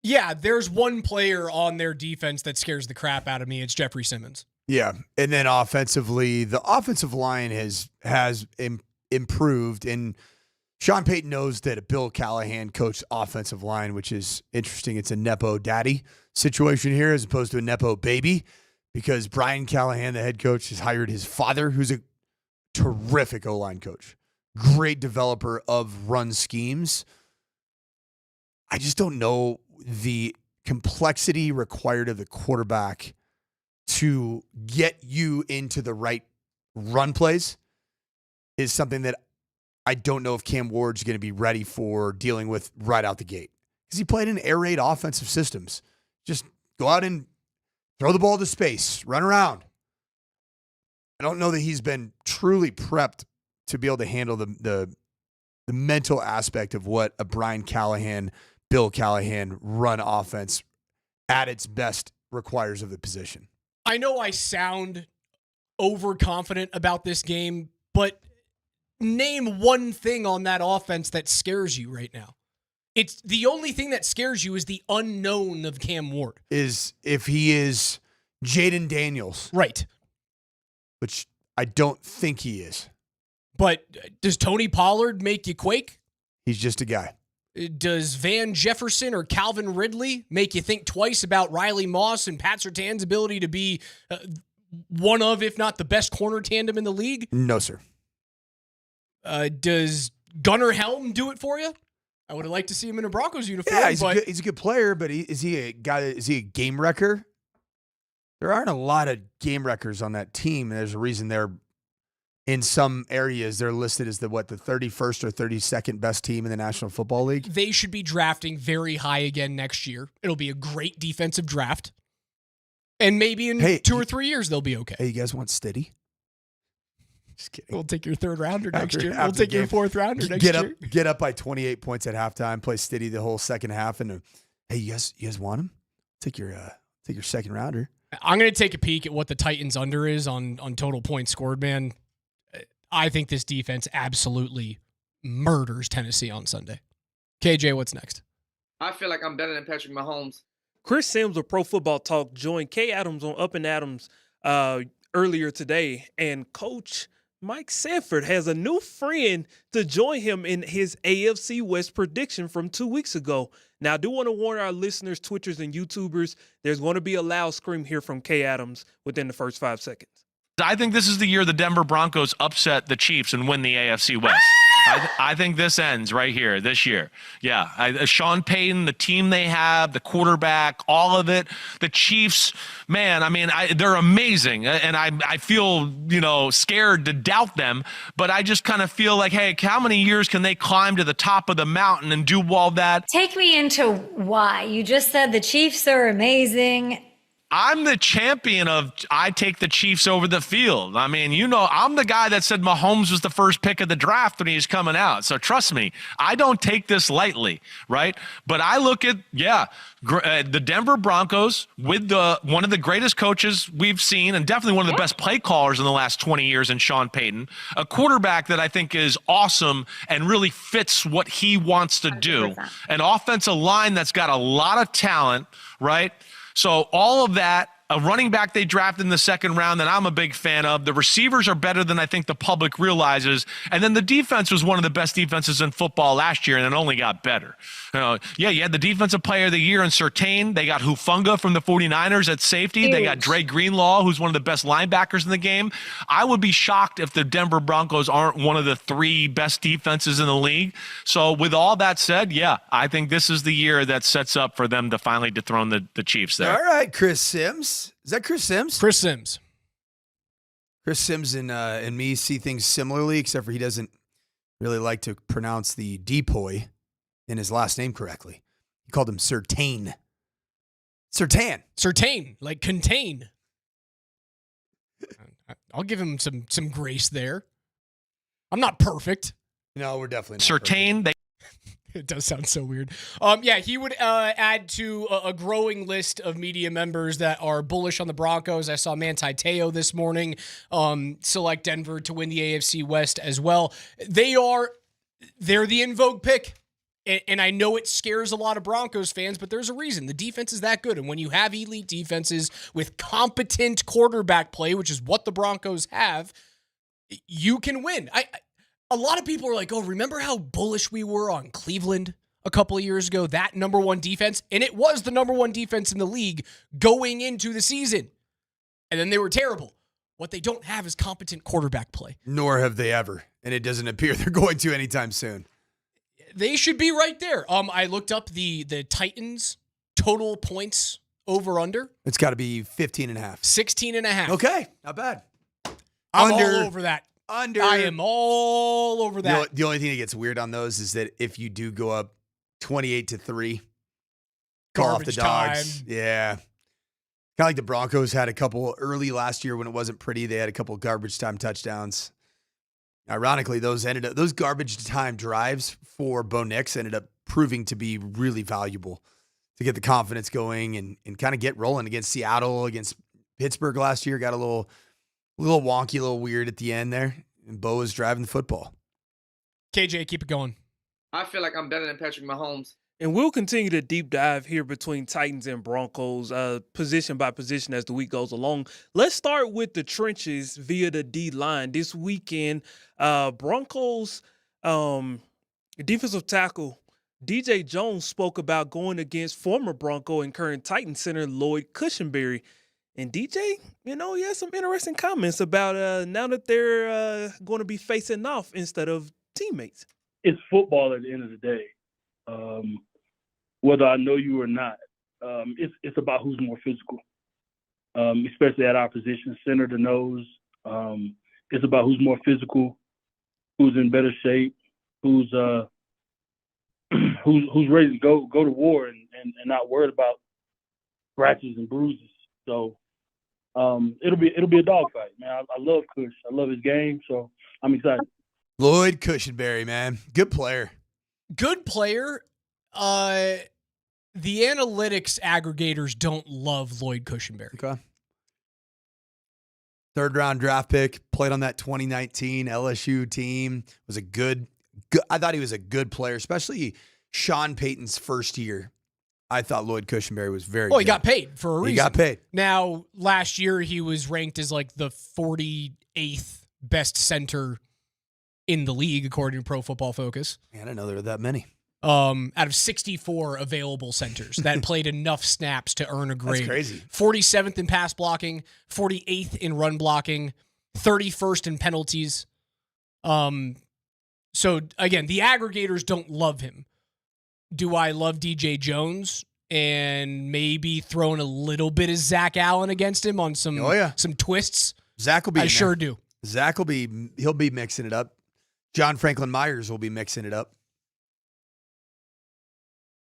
Yeah, there's one player on their defense that scares the crap out of me. It's Jeffrey Simmons. Yeah, and then offensively, the offensive line has improved, and Sean Payton knows that a Bill Callahan coached offensive line, which is interesting. It's a Nepo daddy situation here as opposed to a Nepo baby, because Brian Callahan, the head coach, has hired his father, who's a terrific O-line coach, great developer of run schemes. I just don't know the complexity required of the quarterback to get you into the right run plays is something that I don't know if Cam Ward's going to be ready for dealing with right out the gate, because he played in air raid offensive systems. Just go out and throw the ball to space, run around. I don't know that he's been truly prepped to be able to handle the mental aspect of what a Brian Callahan, Bill Callahan run offense at its best requires of the position. I know I sound overconfident about this game, but name one thing on that offense that scares you right now. It's the only thing that scares you is the unknown of Cam Ward. Is if he is Jaden Daniels. Right. Which I don't think he is. But does Tony Pollard make you quake? He's just a guy. Does Van Jefferson or Calvin Ridley make you think twice about Riley Moss and Pat Surtain's ability to be one of, if not the best corner tandem in the league? No, sir. Does Gunnar Helm do it for you? I would have liked to see him in a Broncos uniform. Yeah, he's a good player, but is he a guy? Is he a game wrecker? There aren't a lot of game wreckers on that team. There's a reason they're in some areas they're listed as the 31st or 32nd best team in the National Football League. They should be drafting very high again next year. It'll be a great defensive draft, and maybe in 2 or 3 years they'll be okay. Hey, you guys want Steady? Just kidding. We'll take your third rounder next year. We'll take your fourth rounder next year. Get up by 28 points at halftime. Play Steady the whole second half, and hey, you guys want him? Take your second rounder. I'm going to take a peek at what the Titans under is on total points scored, man. I think this defense absolutely murders Tennessee on Sunday. KJ, what's next? I feel like I'm better than Patrick Mahomes. Chris Sims of Pro Football Talk joined Kay Adams on Up and Adams earlier today, and Coach Mike Sanford has a new friend to join him in his AFC West prediction from 2 weeks ago. Now, I do want to warn our listeners, Twitchers, and YouTubers, there's going to be a loud scream here from Kay Adams within the first 5 seconds. I think this is the year the Denver Broncos upset the Chiefs and win the AFC West. I think this ends right here this year. Yeah, Sean Payton, the team they have, the quarterback, all of it. The Chiefs, man, I mean, they're amazing, and I feel scared to doubt them. But I just kind of feel like, hey, how many years can they climb to the top of the mountain and do all that? Take me into why. You just said the Chiefs are amazing. I'm the champion of I take the Chiefs over the field. I mean, I'm the guy that said Mahomes was the first pick of the draft when he was coming out. So trust me, I don't take this lightly, right? But I look at, the Denver Broncos with one of the greatest coaches we've seen and definitely one of the best play callers in the last 20 years in Sean Payton, a quarterback that I think is awesome and really fits what he wants to do, 100%. An offensive line that's got a lot of talent, right? So all of that A running back they drafted in the second round that I'm a big fan of. The receivers are better than I think the public realizes. And then the defense was one of the best defenses in football last year, and it only got better. You had the defensive player of the year in Surtain. They got Hufanga from the 49ers at safety. They got Dre Greenlaw, who's one of the best linebackers in the game. I would be shocked if the Denver Broncos aren't one of the 3 best defenses in the league. So with all that said, yeah, I think this is the year that sets up for them to finally dethrone the Chiefs there. All right, Chris Sims. Is that Chris Sims? Chris Sims. Chris Sims and me see things similarly, except for he doesn't really like to pronounce the depoy in his last name correctly. He called him Surtain. Surtain, like contain. I'll give him some grace there. I'm not perfect. No, we're definitely not Surtain, perfect. It does sound so weird. Yeah, he would add to a growing list of media members that are bullish on the Broncos. I saw Manti Te'o this morning select Denver to win the AFC West as well. They're the in vogue pick. And I know it scares a lot of Broncos fans, but there's a reason. The defense is that good. And when you have elite defenses with competent quarterback play, which is what the Broncos have, you can win. A lot of people are like, oh, remember how bullish we were on Cleveland a couple of years ago? That number 1 defense. And it was the number 1 defense in the league going into the season. And then they were terrible. What they don't have is competent quarterback play. Nor have they ever. And it doesn't appear they're going to anytime soon. They should be right there. I looked up the Titans total points over under. It's got to be 15.5. 16.5. Okay, not bad. I'm all over that. Under. I am all over that. The only thing that gets weird on those is that if you do go up 28-3, call off the Garbage dogs. time. Yeah. Kind of like the Broncos had a couple early last year when it wasn't pretty. They had a couple garbage time touchdowns. Ironically, those garbage time drives for Bo Nix ended up proving to be really valuable to get the confidence going and kind of get rolling against Seattle, against Pittsburgh last year. Got a little wonky, a little weird at the end there. And Bo was driving the football. KJ, keep it going. I feel like I'm better than Patrick Mahomes. And we'll continue to deep dive here between Titans and Broncos, position by position as the week goes along. Let's start with the trenches via the D-line. This weekend, Broncos defensive tackle DJ Jones spoke about going against former Bronco and current Titan center Lloyd Cushenberry. And DJ, he had some interesting comments about now that they're going to be facing off instead of teammates. It's football at the end of the day. Whether I know you or not, it's about who's more physical, especially at our position, center to nose. It's about who's more physical, who's in better shape, who's ready to go to war and not worried about scratches and bruises. So it'll be a dogfight, man. I love Kush. I love his game, so I'm excited. Lloyd Cushenberry, man, good player. Good player. The analytics aggregators don't love Lloyd Cushenberry. Okay. 3rd round draft pick, played on that 2019 LSU team. Was a good. I thought he was a good player, especially Sean Payton's first year. I thought Lloyd Cushenberry was very good. He got paid for a reason. He got paid. Now, last year he was ranked as like the 48th best center in the league, according to Pro Football Focus. Man, I didn't know there were that many. Out of 64 available centers that played enough snaps to earn a grade. That's crazy. 47th in pass blocking, 48th in run blocking, 31st in penalties. So again, the aggregators don't love him. Do I love DJ Jones and maybe throwing a little bit of Zach Allen against him on some twists? Zach will be. I sure do. Zach will be. He'll be mixing it up. John Franklin Myers will be mixing it up.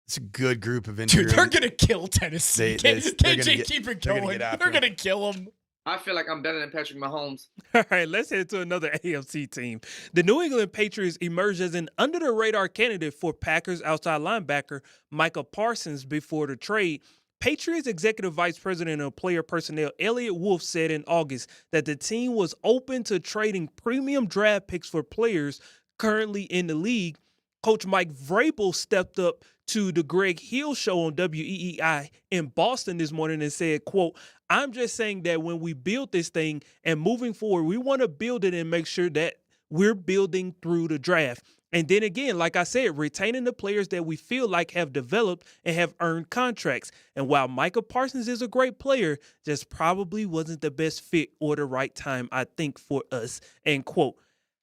It's a good group of injuries. Dude, they're going to kill Tennessee. KJ, keep it going. They're going to kill him. I feel like I'm better than Patrick Mahomes. All right, let's head to another AFC team. The New England Patriots emerged as an under-the-radar candidate for Packers outside linebacker Micah Parsons before the trade. Patriots Executive Vice President of Player Personnel Elliott Wolf said in August that the team was open to trading premium draft picks for players currently in the league. Coach Mike Vrabel stepped up to the Greg Hill show on WEEI in Boston this morning and said, quote, I'm just saying that when we build this thing and moving forward, we want to build it and make sure that we're building through the draft. And then again, like I said, retaining the players that we feel like have developed and have earned contracts. And while Micah Parsons is a great player, just probably wasn't the best fit or the right time, I think, for us. End quote.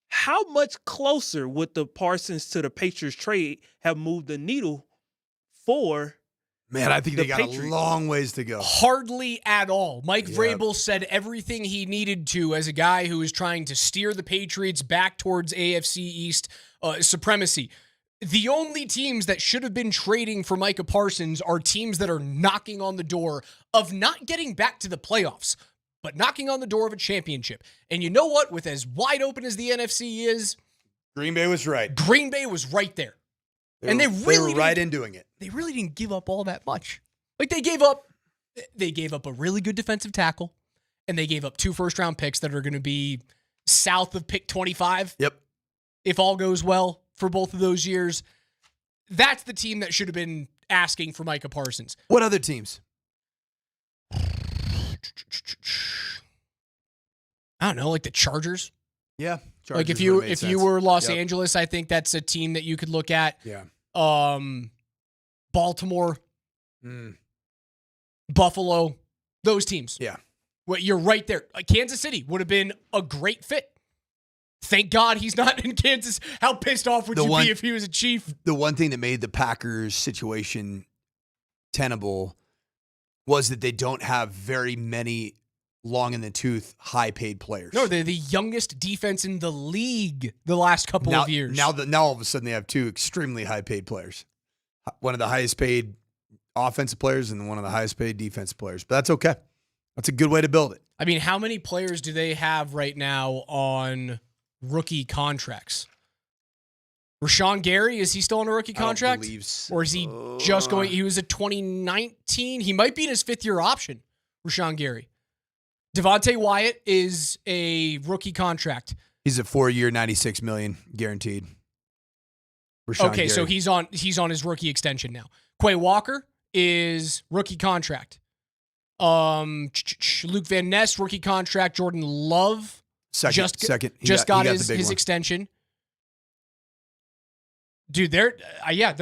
How much closer would the Parsons to the Patriots trade have moved the needle for? Man, I think they got Patriots? a long ways to go. Hardly at all. Mike Vrabel said everything he needed to as a guy who is trying to steer the Patriots back towards AFC East supremacy. The only teams that should have been trading for Micah Parsons are teams that are knocking on the door of not getting back to the playoffs, but knocking on the door of a championship. And you know what? With as wide open as the NFC is, Green Bay was right. Green Bay was right there. They were right in doing it. They really didn't give up all that much. Like they gave up a really good defensive tackle, and they gave up 2 first-round picks that are going to be south of pick 25. Yep. If all goes well for both of those years. That's the team that should have been asking for Micah Parsons. What other teams? I don't know, like the Chargers. Yeah. Like if you were Los Angeles, I think that's a team that you could look at. Yeah. Baltimore, Buffalo, those teams. Yeah. Well, you're right there. Kansas City would have been a great fit. Thank God he's not in Kansas. How pissed off would you be if he was a Chief? The one thing that made the Packers situation tenable was that they don't have very many long in the tooth, high-paid players. No, they're the youngest defense in the league the last couple of years. Now all of a sudden they have 2 extremely high-paid players. One of the highest-paid offensive players and one of the highest-paid defensive players. But that's okay. That's a good way to build it. I mean, how many players do they have right now on rookie contracts? Rashawn Gary, is he still on a rookie contract? I don't believe so. Or is he just going? He was a 2019. He might be in his 5th-year option, Rashawn Gary. Devontae Wyatt is a rookie contract. He's a 4-year, $96 million guaranteed. Rashawn Okay, Gary. so he's on his rookie extension now. Quay Walker is rookie contract. Luke Van Ness, rookie contract. Jordan Love second. Just got his extension. Dude, they're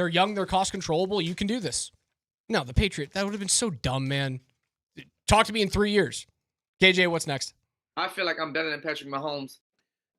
young, they're cost controllable. You can do this. No, the Patriot, that would have been so dumb, man. Talk to me in 3 years. KJ, what's next? I feel like I'm better than Patrick Mahomes.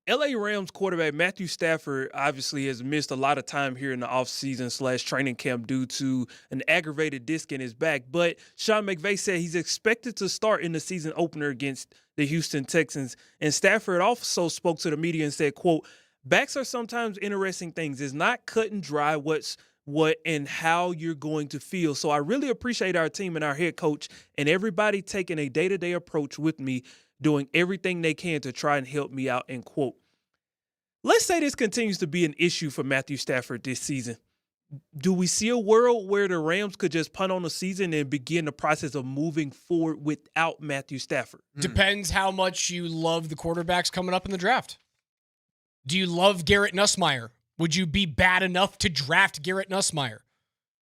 LA Rams quarterback Matthew Stafford obviously has missed a lot of time here in the offseason / training camp due to an aggravated disc in his back. But Sean McVay said he's expected to start in the season opener against the Houston Texans. And Stafford also spoke to the media and said, quote, "Backs are sometimes interesting things. It's not cut and dry what and how you're going to feel. So I really appreciate our team and our head coach and everybody taking a day-to-day approach with me, doing everything they can to try and help me out," end quote. Let's say this continues to be an issue for Matthew Stafford this season. Do we see a world where the Rams could just punt on the season and begin the process of moving forward without Matthew Stafford? Depends how much you love the quarterbacks coming up in the draft. Do you love Garrett Nussmeier? Would you be bad enough to draft Garrett Nussmeier?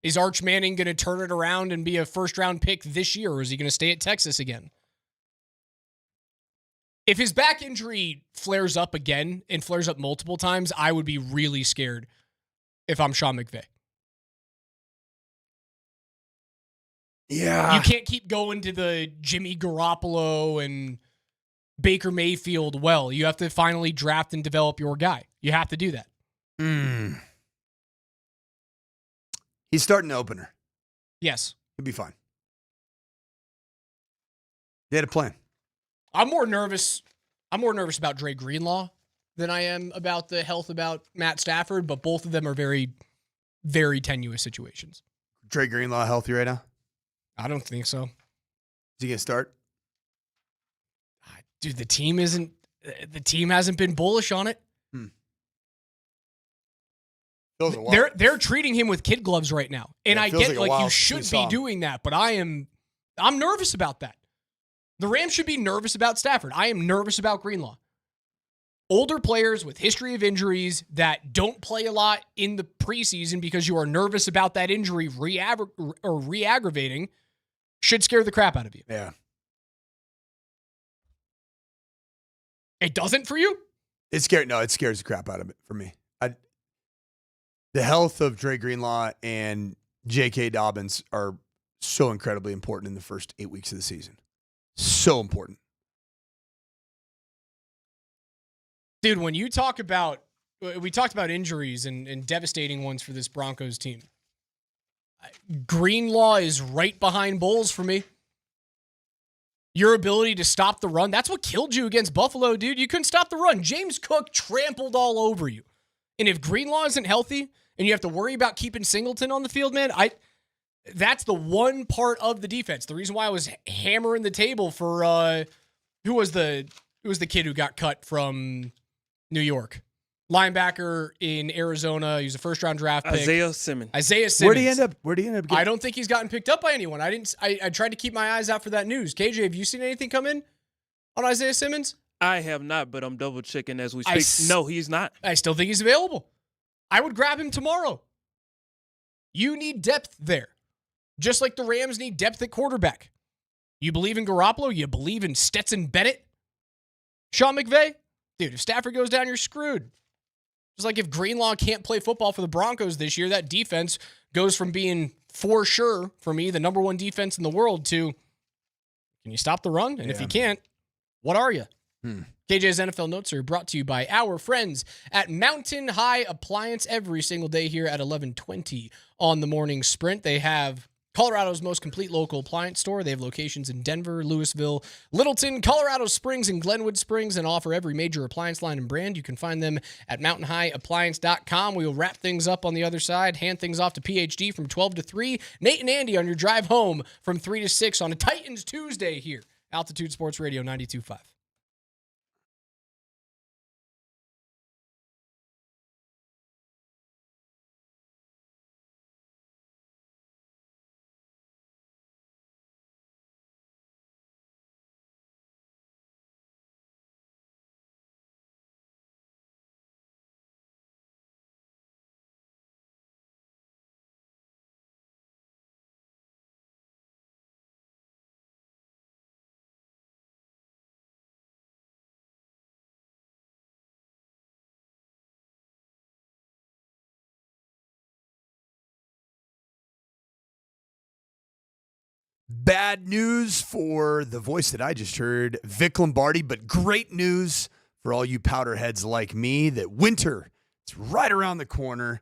Is Arch Manning going to turn it around and be a first-round pick this year, or is he going to stay at Texas again? If his back injury flares up again and flares up multiple times, I would be really scared if I'm Sean McVay. Yeah. You can't keep going to the Jimmy Garoppolo and Baker Mayfield well. You have to finally draft and develop your guy. You have to do that. He's starting the opener. Yes. He'll be fine. They had a plan. I'm more nervous about Dre Greenlaw than I am about the health about Matt Stafford, but both of them are very, very tenuous situations. Dre Greenlaw healthy right now? I don't think so. Is he going to start? Dude, the team hasn't been bullish on it. They're treating him with kid gloves right now. And I get like you should be doing that, but I'm nervous about that. The Rams should be nervous about Stafford. I am nervous about Greenlaw. Older players with history of injuries that don't play a lot in the preseason because you are nervous about that injury re-aggravating should scare the crap out of you. Yeah. It doesn't for you? It scares the crap out of it for me. The health of Dre Greenlaw and J.K. Dobbins are so incredibly important in the first 8 weeks of the season. So important. Dude, when you talk about, we talked about injuries and devastating ones for this Broncos team. Greenlaw is right behind Bowles for me. Your ability to stop the run, that's what killed you against Buffalo, dude. You couldn't stop the run. James Cook trampled all over you. And if Greenlaw isn't healthy and you have to worry about keeping Singleton on the field, man, that's the one part of the defense. The reason why I was hammering the table for who was the kid who got cut from New York? Linebacker in Arizona. He was a first-round draft pick. Isaiah Simmons. Where'd he end up getting? I don't think he's gotten picked up by anyone. I tried to keep my eyes out for that news. KJ, have you seen anything come in on Isaiah Simmons? I have not, but I'm double-checking as we speak. No, he's not. I still think he's available. I would grab him tomorrow. You need depth there. Just like the Rams need depth at quarterback. You believe in Garoppolo? You believe in Stetson Bennett? Sean McVay? Dude, if Stafford goes down, you're screwed. Just like if Greenlaw can't play football for the Broncos this year, that defense goes from being, for sure, for me, the number one defense in the world to, can you stop the run? And if you can't, what are you? KJ's NFL Notes are brought to you by our friends at Mountain High Appliance every single day here at 11:20 on the Morning Sprint. They have Colorado's most complete local appliance store. They have locations in Denver, Louisville, Littleton, Colorado Springs, and Glenwood Springs, and offer every major appliance line and brand. You can find them at mountainhighappliance.com. We will wrap things up on the other side, hand things off to PhD from 12 to 3. Nate and Andy on your drive home from 3 to 6 on a Titans Tuesday here. Altitude Sports Radio 92.5. Bad news for the voice that I just heard, Vic Lombardi, but great news for all you powderheads like me that winter is right around the corner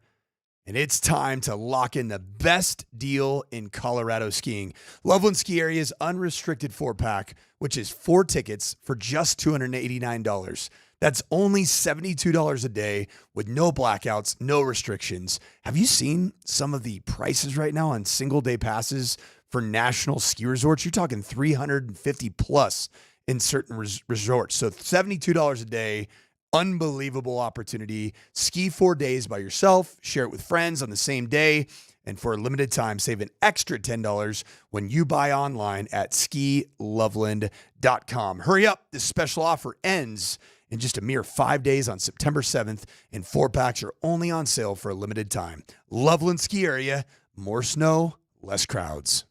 and it's time to lock in the best deal in Colorado skiing. Loveland Ski Area's unrestricted 4-pack, which is 4 tickets for just $289. That's only $72 a day with no blackouts, no restrictions. Have you seen some of the prices right now on single-day passes for national ski resorts? You're talking $350 plus in certain resorts. So $72 a day, unbelievable opportunity. Ski 4 days by yourself, share it with friends on the same day, and for a limited time, save an extra $10 when you buy online at skiloveland.com. Hurry up, this special offer ends in just a mere 5 days on September 7th, and 4-packs are only on sale for a limited time. Loveland Ski Area, more snow, less crowds.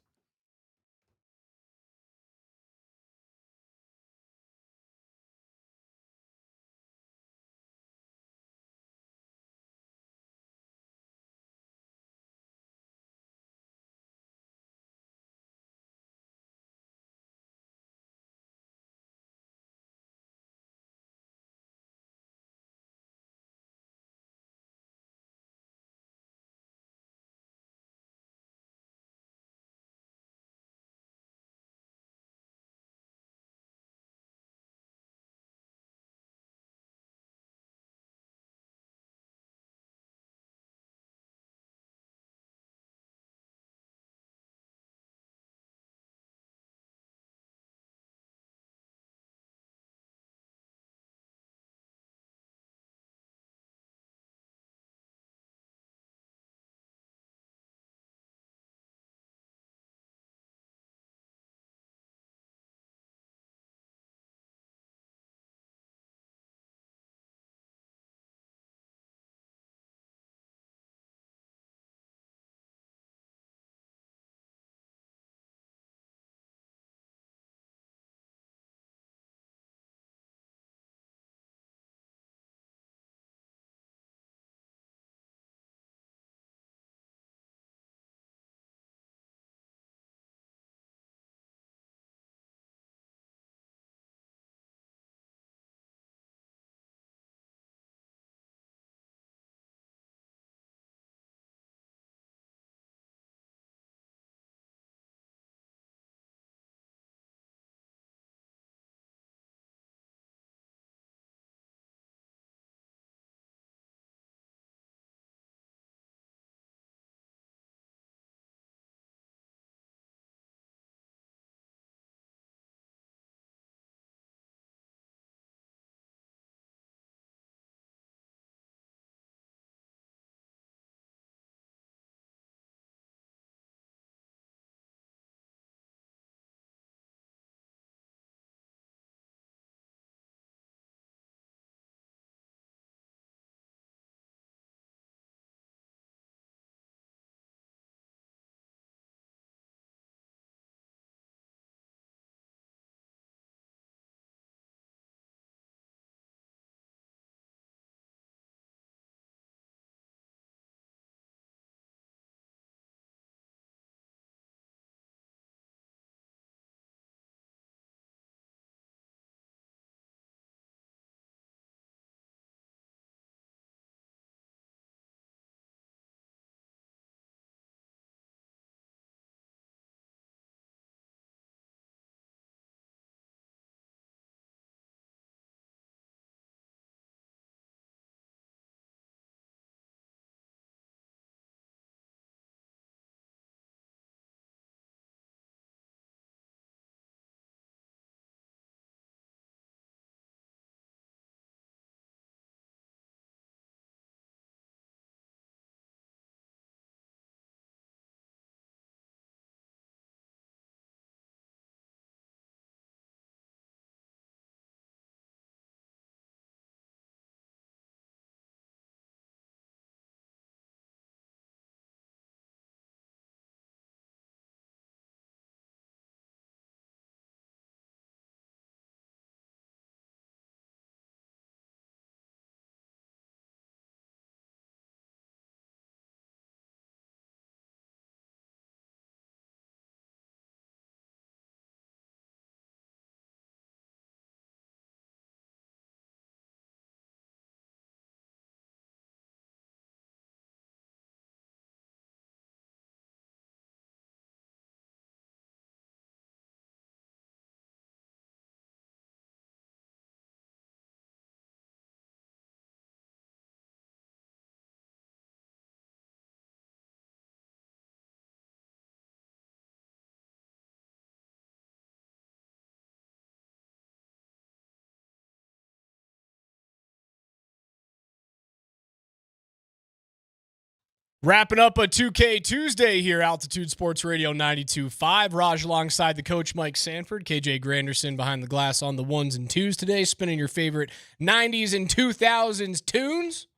Wrapping up a 2K Tuesday here, Altitude Sports Radio 92.5. Raj alongside the coach, Mike Sanford. KJ Granderson behind the glass on the ones and twos today, spinning your favorite 90s and 2000s tunes.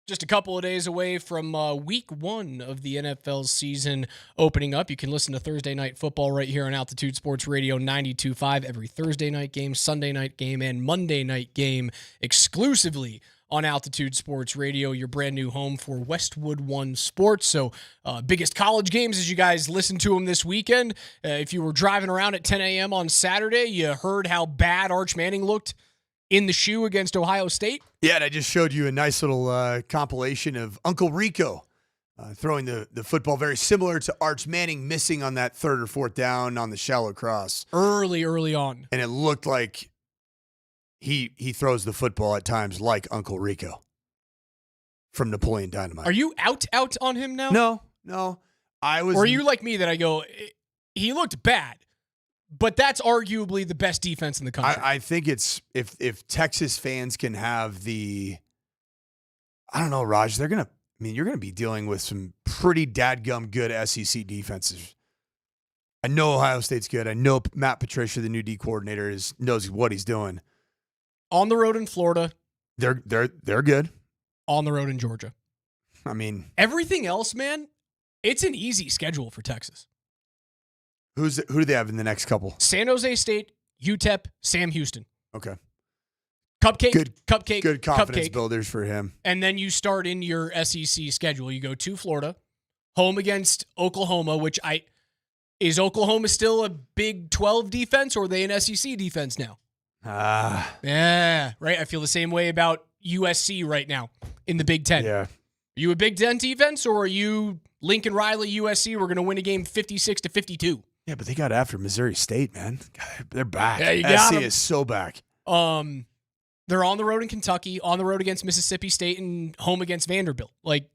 Just a couple of days away from week 1 of the NFL season opening up. You can listen to Thursday Night Football right here on Altitude Sports Radio 92.5. Every Thursday night game, Sunday night game, and Monday night game exclusively on Altitude Sports Radio, your brand new home for Westwood One Sports. So biggest college games as you guys listen to them this weekend. If you were driving around at 10 a.m. on Saturday, you heard how bad Arch Manning looked in the shoe against Ohio State. Yeah, and I just showed you a nice little compilation of Uncle Rico throwing the football very similar to Arch Manning, missing on that 3rd or 4th down on the shallow cross. Early on. And it looked like he throws the football at times like Uncle Rico from Napoleon Dynamite. Are you out on him now? No. I was. Or are you like me that I go, he looked bad, but that's arguably the best defense in the country. I think it's if Texas fans can have I don't know, Raj, you're going to be dealing with some pretty dadgum good SEC defenses. I know Ohio State's good. I know Matt Patricia, the new D coordinator, knows what he's doing. On the road in Florida. They're good. On the road in Georgia. I mean, everything else, man, it's an easy schedule for Texas. Who do they have in the next couple? San Jose State, UTEP, Sam Houston. Okay. Cupcake. Good confidence cupcake. builders for him. And then you start in your SEC schedule. You go to Florida, home against Oklahoma, is Oklahoma still a Big 12 defense, or are they an SEC defense now? Yeah, right. I feel the same way about USC right now in the Big 10. Yeah. Are you a Big 10 defense, or are you Lincoln Riley USC? We're going to win a game 56-52. Yeah, but they got after Missouri State, man. God, they're back. Yeah, you got SC 'em. is so back. They're on the road in Kentucky, on the road against Mississippi State, and home against Vanderbilt. Like,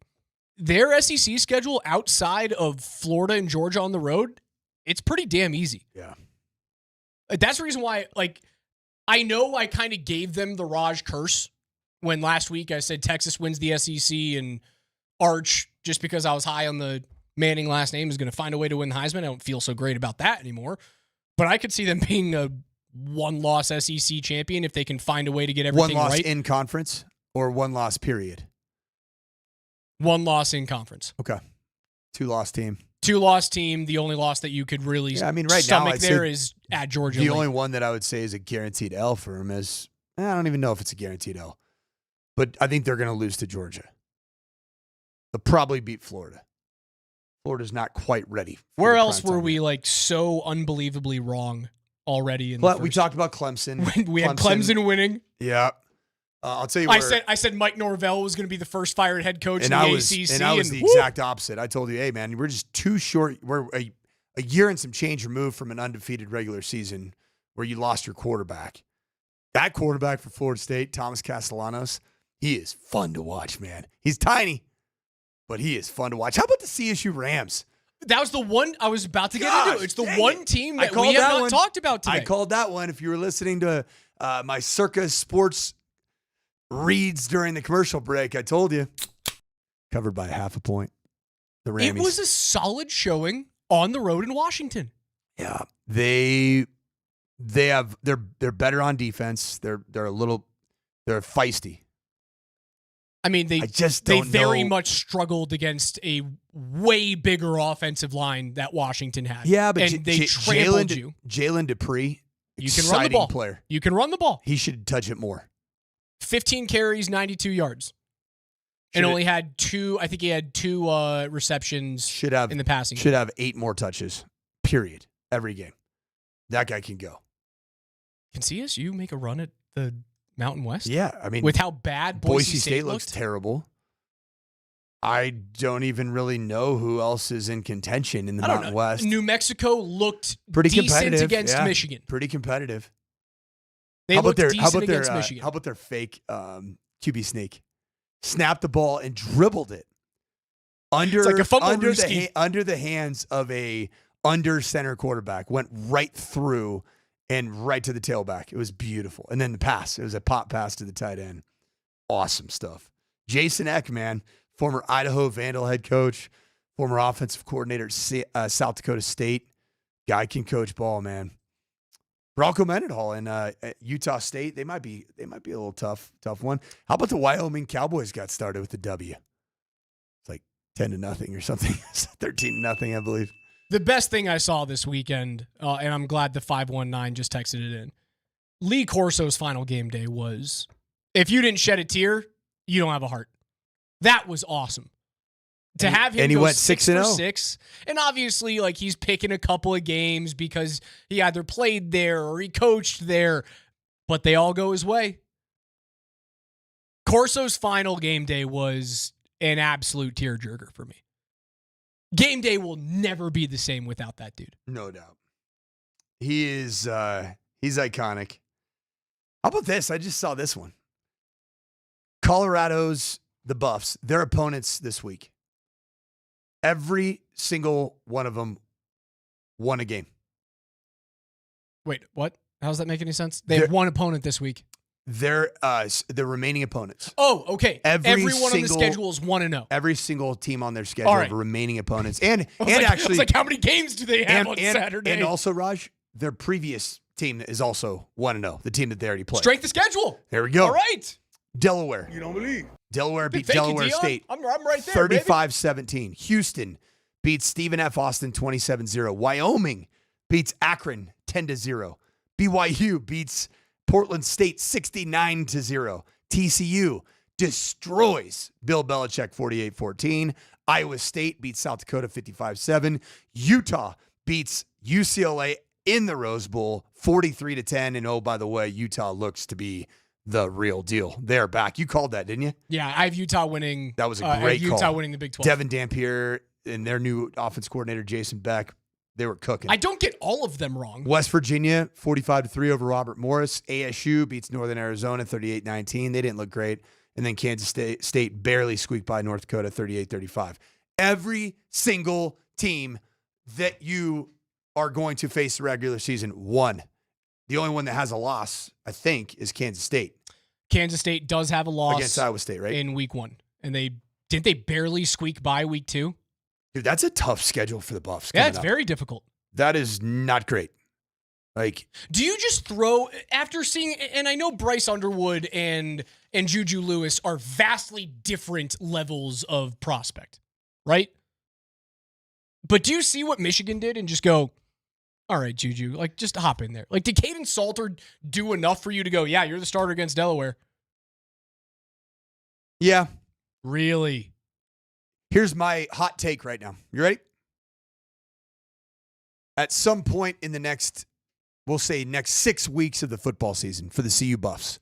their SEC schedule outside of Florida and Georgia on the road, it's pretty damn easy. Yeah. That's the reason why, I know I kind of gave them the Raj curse when last week I said Texas wins the SEC and Arch, just because I was high on the Manning last name, is going to find a way to win the Heisman. I don't feel so great about that anymore. But I could see them being a one-loss SEC champion if they can find a way to get everything right. One loss in conference or one loss period? One loss in conference. Okay. 2-loss team. 2-loss team. The only loss that you could really right stomach now, there is at Georgia. The only one that I would say is a guaranteed L for him is, I don't even know if it's a guaranteed L, but I think they're going to lose to Georgia. They'll probably beat Florida. Florida's not quite ready. Where else were we so unbelievably wrong already? We talked about Clemson. We had Clemson winning. Yeah. I'll tell you what. I said Mike Norvell was going to be the first fired head coach in the ACC. And I was the exact opposite. I told you, hey, man, we're just too short. We're a year and some change removed from an undefeated regular season where you lost your quarterback. That quarterback for Florida State, Thomas Castellanos, he is fun to watch, man. He's tiny, but he is fun to watch. How about the CSU Rams? That was the one I was about to get into. It's the one team that we have not talked about today. I called that one. If you were listening to my Circa Sports reads during the commercial break, I told you. Covered by 0.5 point. The Rammies. It was a solid showing on the road in Washington. Yeah. They're better on defense. They're feisty. I mean, they very much struggled against a way bigger offensive line that Washington had. Yeah, but they trampled you. Jalen Dupree, you can run the ball. Player. You can run the ball. He should touch it more. 15 carries, 92 yards. And only had two, I think he had 2 receptions in the passing game. Should have 8 more touches, period, every game. That guy can go. Can CSU make a run at the Mountain West? Yeah, I mean, with how bad Boise State looks terrible. I don't even really know who else is in contention in the Mountain West. New Mexico looked pretty decent competitive against Michigan. Pretty competitive. They looked decent against Michigan. How about their fake QB sneak? Snapped the ball and dribbled it under the hands of a under center quarterback. Went right through and right to the tailback. It was beautiful. And then the pass. It was a pop pass to the tight end. Awesome stuff. Jason Eck, man, former Idaho Vandal head coach, former offensive coordinator at South Dakota State. Guy can coach ball, man. Bronco Mendenhall at Utah State. They might be a little tough one. How about the Wyoming Cowboys got started with the W? It's like 10-0 or something. 13-0, I believe. The best thing I saw this weekend, and I'm glad the 519 just texted it in. Lee Corso's final game day was, if you didn't shed a tear, you don't have a heart. That was awesome. To have him and he go went 6 6-0. for 6, and obviously, like, he's picking a couple of games because he either played there or he coached there, but they all go his way. Corso's final game day was an absolute tearjerker for me. Game day will never be the same without that dude. No doubt. He is he's iconic. How about this? I just saw this one. Colorado's the Buffs, their opponents this week. Every single one of them won a game. Wait, what? How does that make any sense? They have one opponent this week. They're the remaining opponents. Oh, okay. Everyone on the single- schedule is 1-0. Every single team on their schedule All right. of remaining opponents. And I actually, was like, how many games do they have on Saturday? And also, Raj, their previous team is also 1-0, the team that they already played. Strength of schedule. There we go. All right. Delaware. You don't believe? Delaware beat Thank you, Delaware Dion. State. I'm right there, 35-17. Houston beats Stephen F. Austin 27-0. Wyoming beats Akron 10-0. BYU beats Portland State 69-0. TCU destroys Bill Belichick 48-14. Iowa State beats South Dakota 55-7. Utah beats UCLA in the Rose Bowl 43-10. And oh, by the way, Utah looks to be the real deal. They're back. You called that, didn't you? Yeah, I have Utah winning. That was a I have great call. Utah winning the Big 12. Devin Dampier and their new offense coordinator, Jason Beck, they were cooking. I don't get all of them wrong. West Virginia, 45-3 over Robert Morris. ASU beats Northern Arizona 38-19. They didn't look great. And then Kansas State barely squeaked by North Dakota 38-35. Every single team that you are going to face the regular season won. The only one that has a loss, I think, is Kansas State. Kansas State does have a loss against Iowa State, right? In week 1. And didn't they barely squeak by week 2? Dude, that's a tough schedule for the Buffs. Yeah, it's very difficult. That is not great. Like, do you just throw after seeing? And I know Bryce Underwood and Juju Lewis are vastly different levels of prospect, right? But do you see what Michigan did and just go, all right, Juju, like just hop in there? Like, did Caden Salter do enough for you to go, yeah, you're the starter against Delaware? Yeah. Really? Here's my hot take right now. You ready? At some point in the next 6 weeks of the football season for the CU Buffs,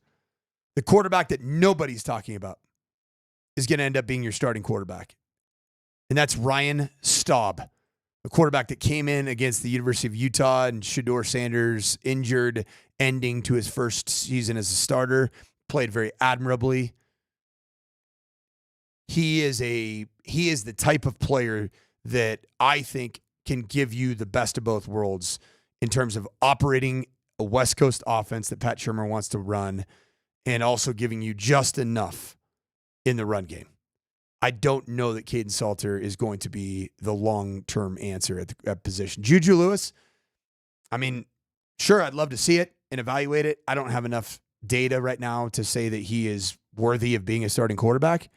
the quarterback that nobody's talking about is going to end up being your starting quarterback. And that's Ryan Staub, the quarterback that came in against the University of Utah and Shedeur Sanders injured, ending to his first season as a starter, played very admirably. He is the type of player that I think can give you the best of both worlds in terms of operating a West Coast offense that Pat Shurmur wants to run and also giving you just enough in the run game. I don't know that Caden Salter is going to be the long-term answer at the position. Juju Lewis, I mean, sure, I'd love to see it and evaluate it. I don't have enough data right now to say that he is worthy of being a starting quarterback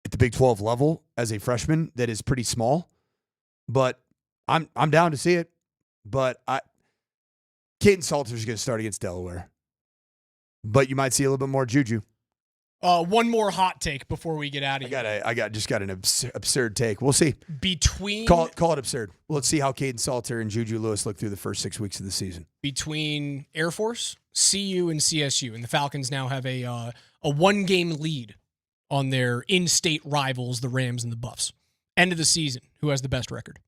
at the Big 12 level as a freshman that is pretty small. But I'm down to see it. But Caden Salter is going to start against Delaware. But you might see a little bit more Juju. One more hot take before we get out of here. I just got an absurd take. We'll see. Call it absurd. Let's see how Caden Salter and Juju Lewis look through the first 6 weeks of the season. Between Air Force, CU, and CSU, and the Falcons now have a 1-game lead on their in-state rivals, the Rams and the Buffs. End of the season, who has the best record?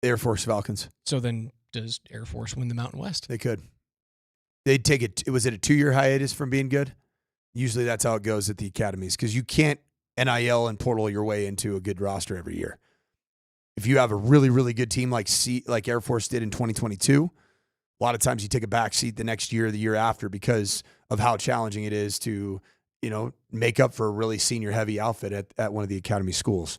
Air Force Falcons. So then, does Air Force win the Mountain West? They could. They'd take it. Was it a 2-year hiatus from being good? Usually that's how it goes at the academies because you can't NIL and portal your way into a good roster every year. If you have a really, really good team like Air Force did in 2022, a lot of times you take a back seat the next year or the year after because of how challenging it is to, make up for a really senior heavy outfit at one of the academy schools.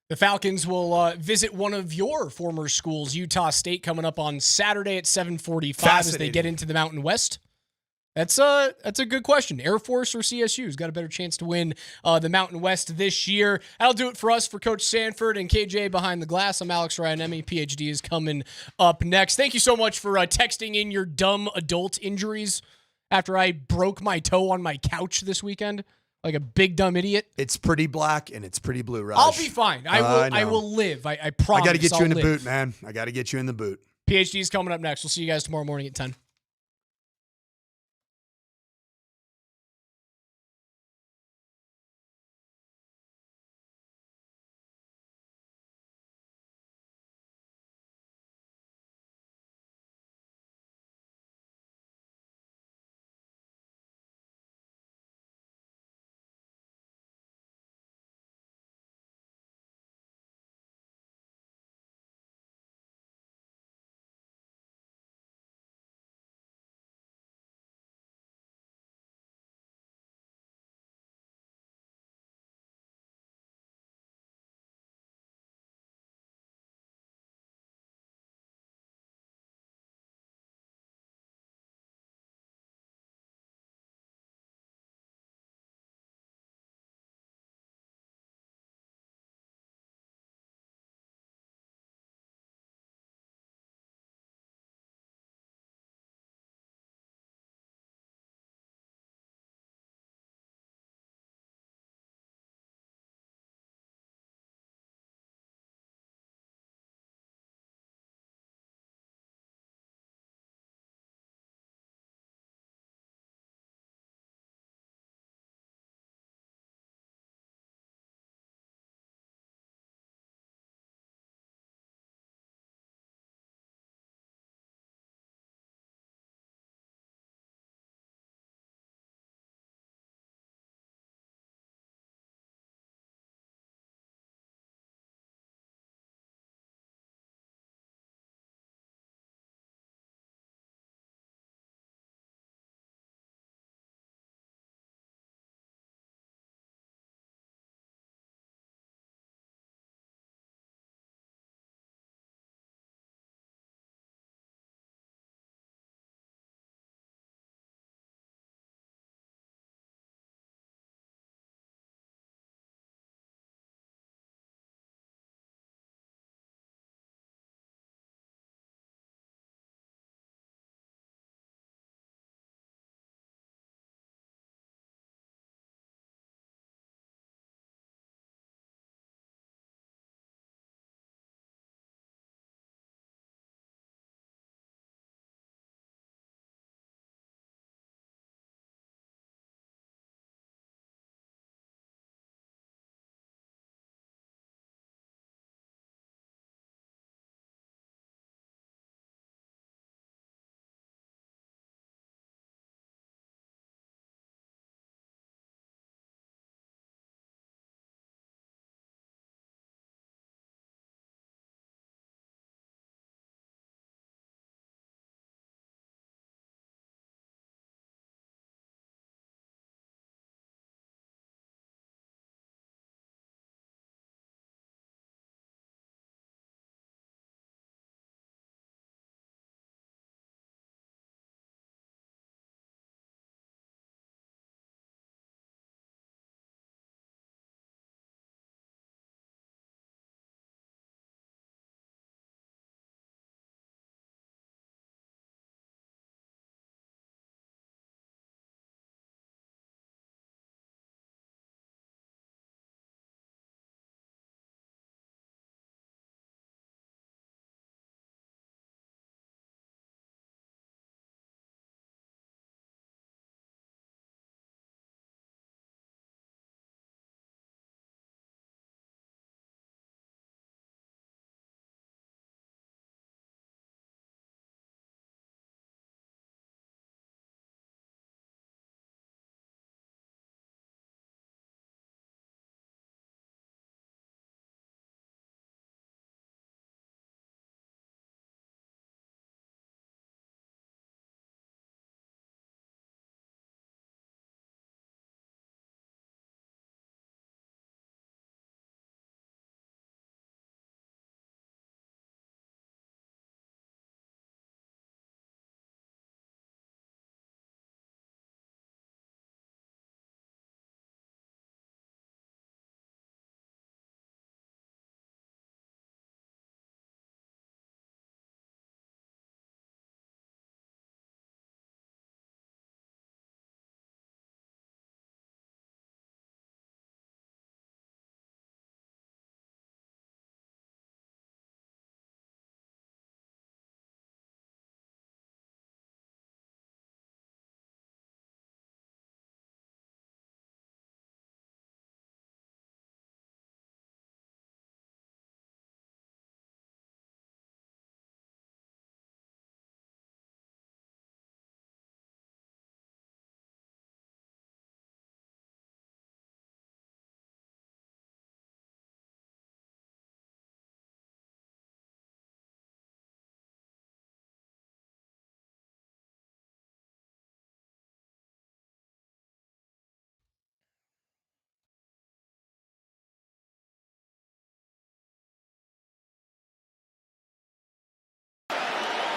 The Falcons will visit one of your former schools, Utah State, coming up on Saturday at 7:45 as they get into the Mountain West. That's a good question. Air Force or CSU's got a better chance to win the Mountain West this year. That'll do it for us, for Coach Sanford and KJ behind the glass. I'm Alex Ryanemi. PhD is coming up next. Thank you so much for texting in your dumb adult injuries after I broke my toe on my couch this weekend. Like a big dumb idiot. It's pretty black and it's pretty blue, Raj. I'll be fine. I will live. I promise. I got to get you in the I'll boot, live. man. I got to get you in the boot. PhD is coming up next. We'll see you guys tomorrow morning at 10.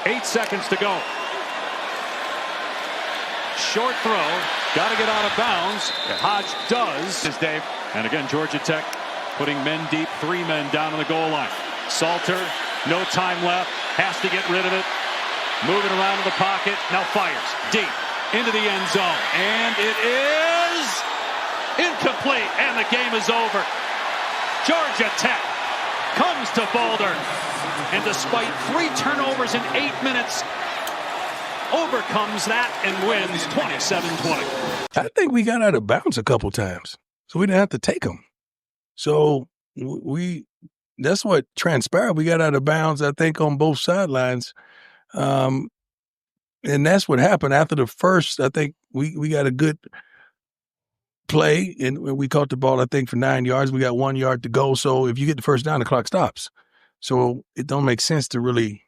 8 seconds to go. Short throw. Got to get out of bounds. Hodge does. Is Dave. And again, Georgia Tech putting men deep. 3 men down on the goal line. Salter, no time left. Has to get rid of it. Moving around in the pocket. Now fires. Deep. Into the end zone. And it is incomplete. And the game is over. Georgia Tech comes to Boulder. And despite 3 turnovers in 8 minutes, overcomes that and wins 27-20. I think we got out of bounds a couple times, so we didn't have to take them. So that's what transpired. We got out of bounds, I think, on both sidelines. And that's what happened after the first. I think we got a good play, and we caught the ball, I think, for 9 yards. We got 1 yard to go. So if you get the first down, the clock stops. So it don't make sense to really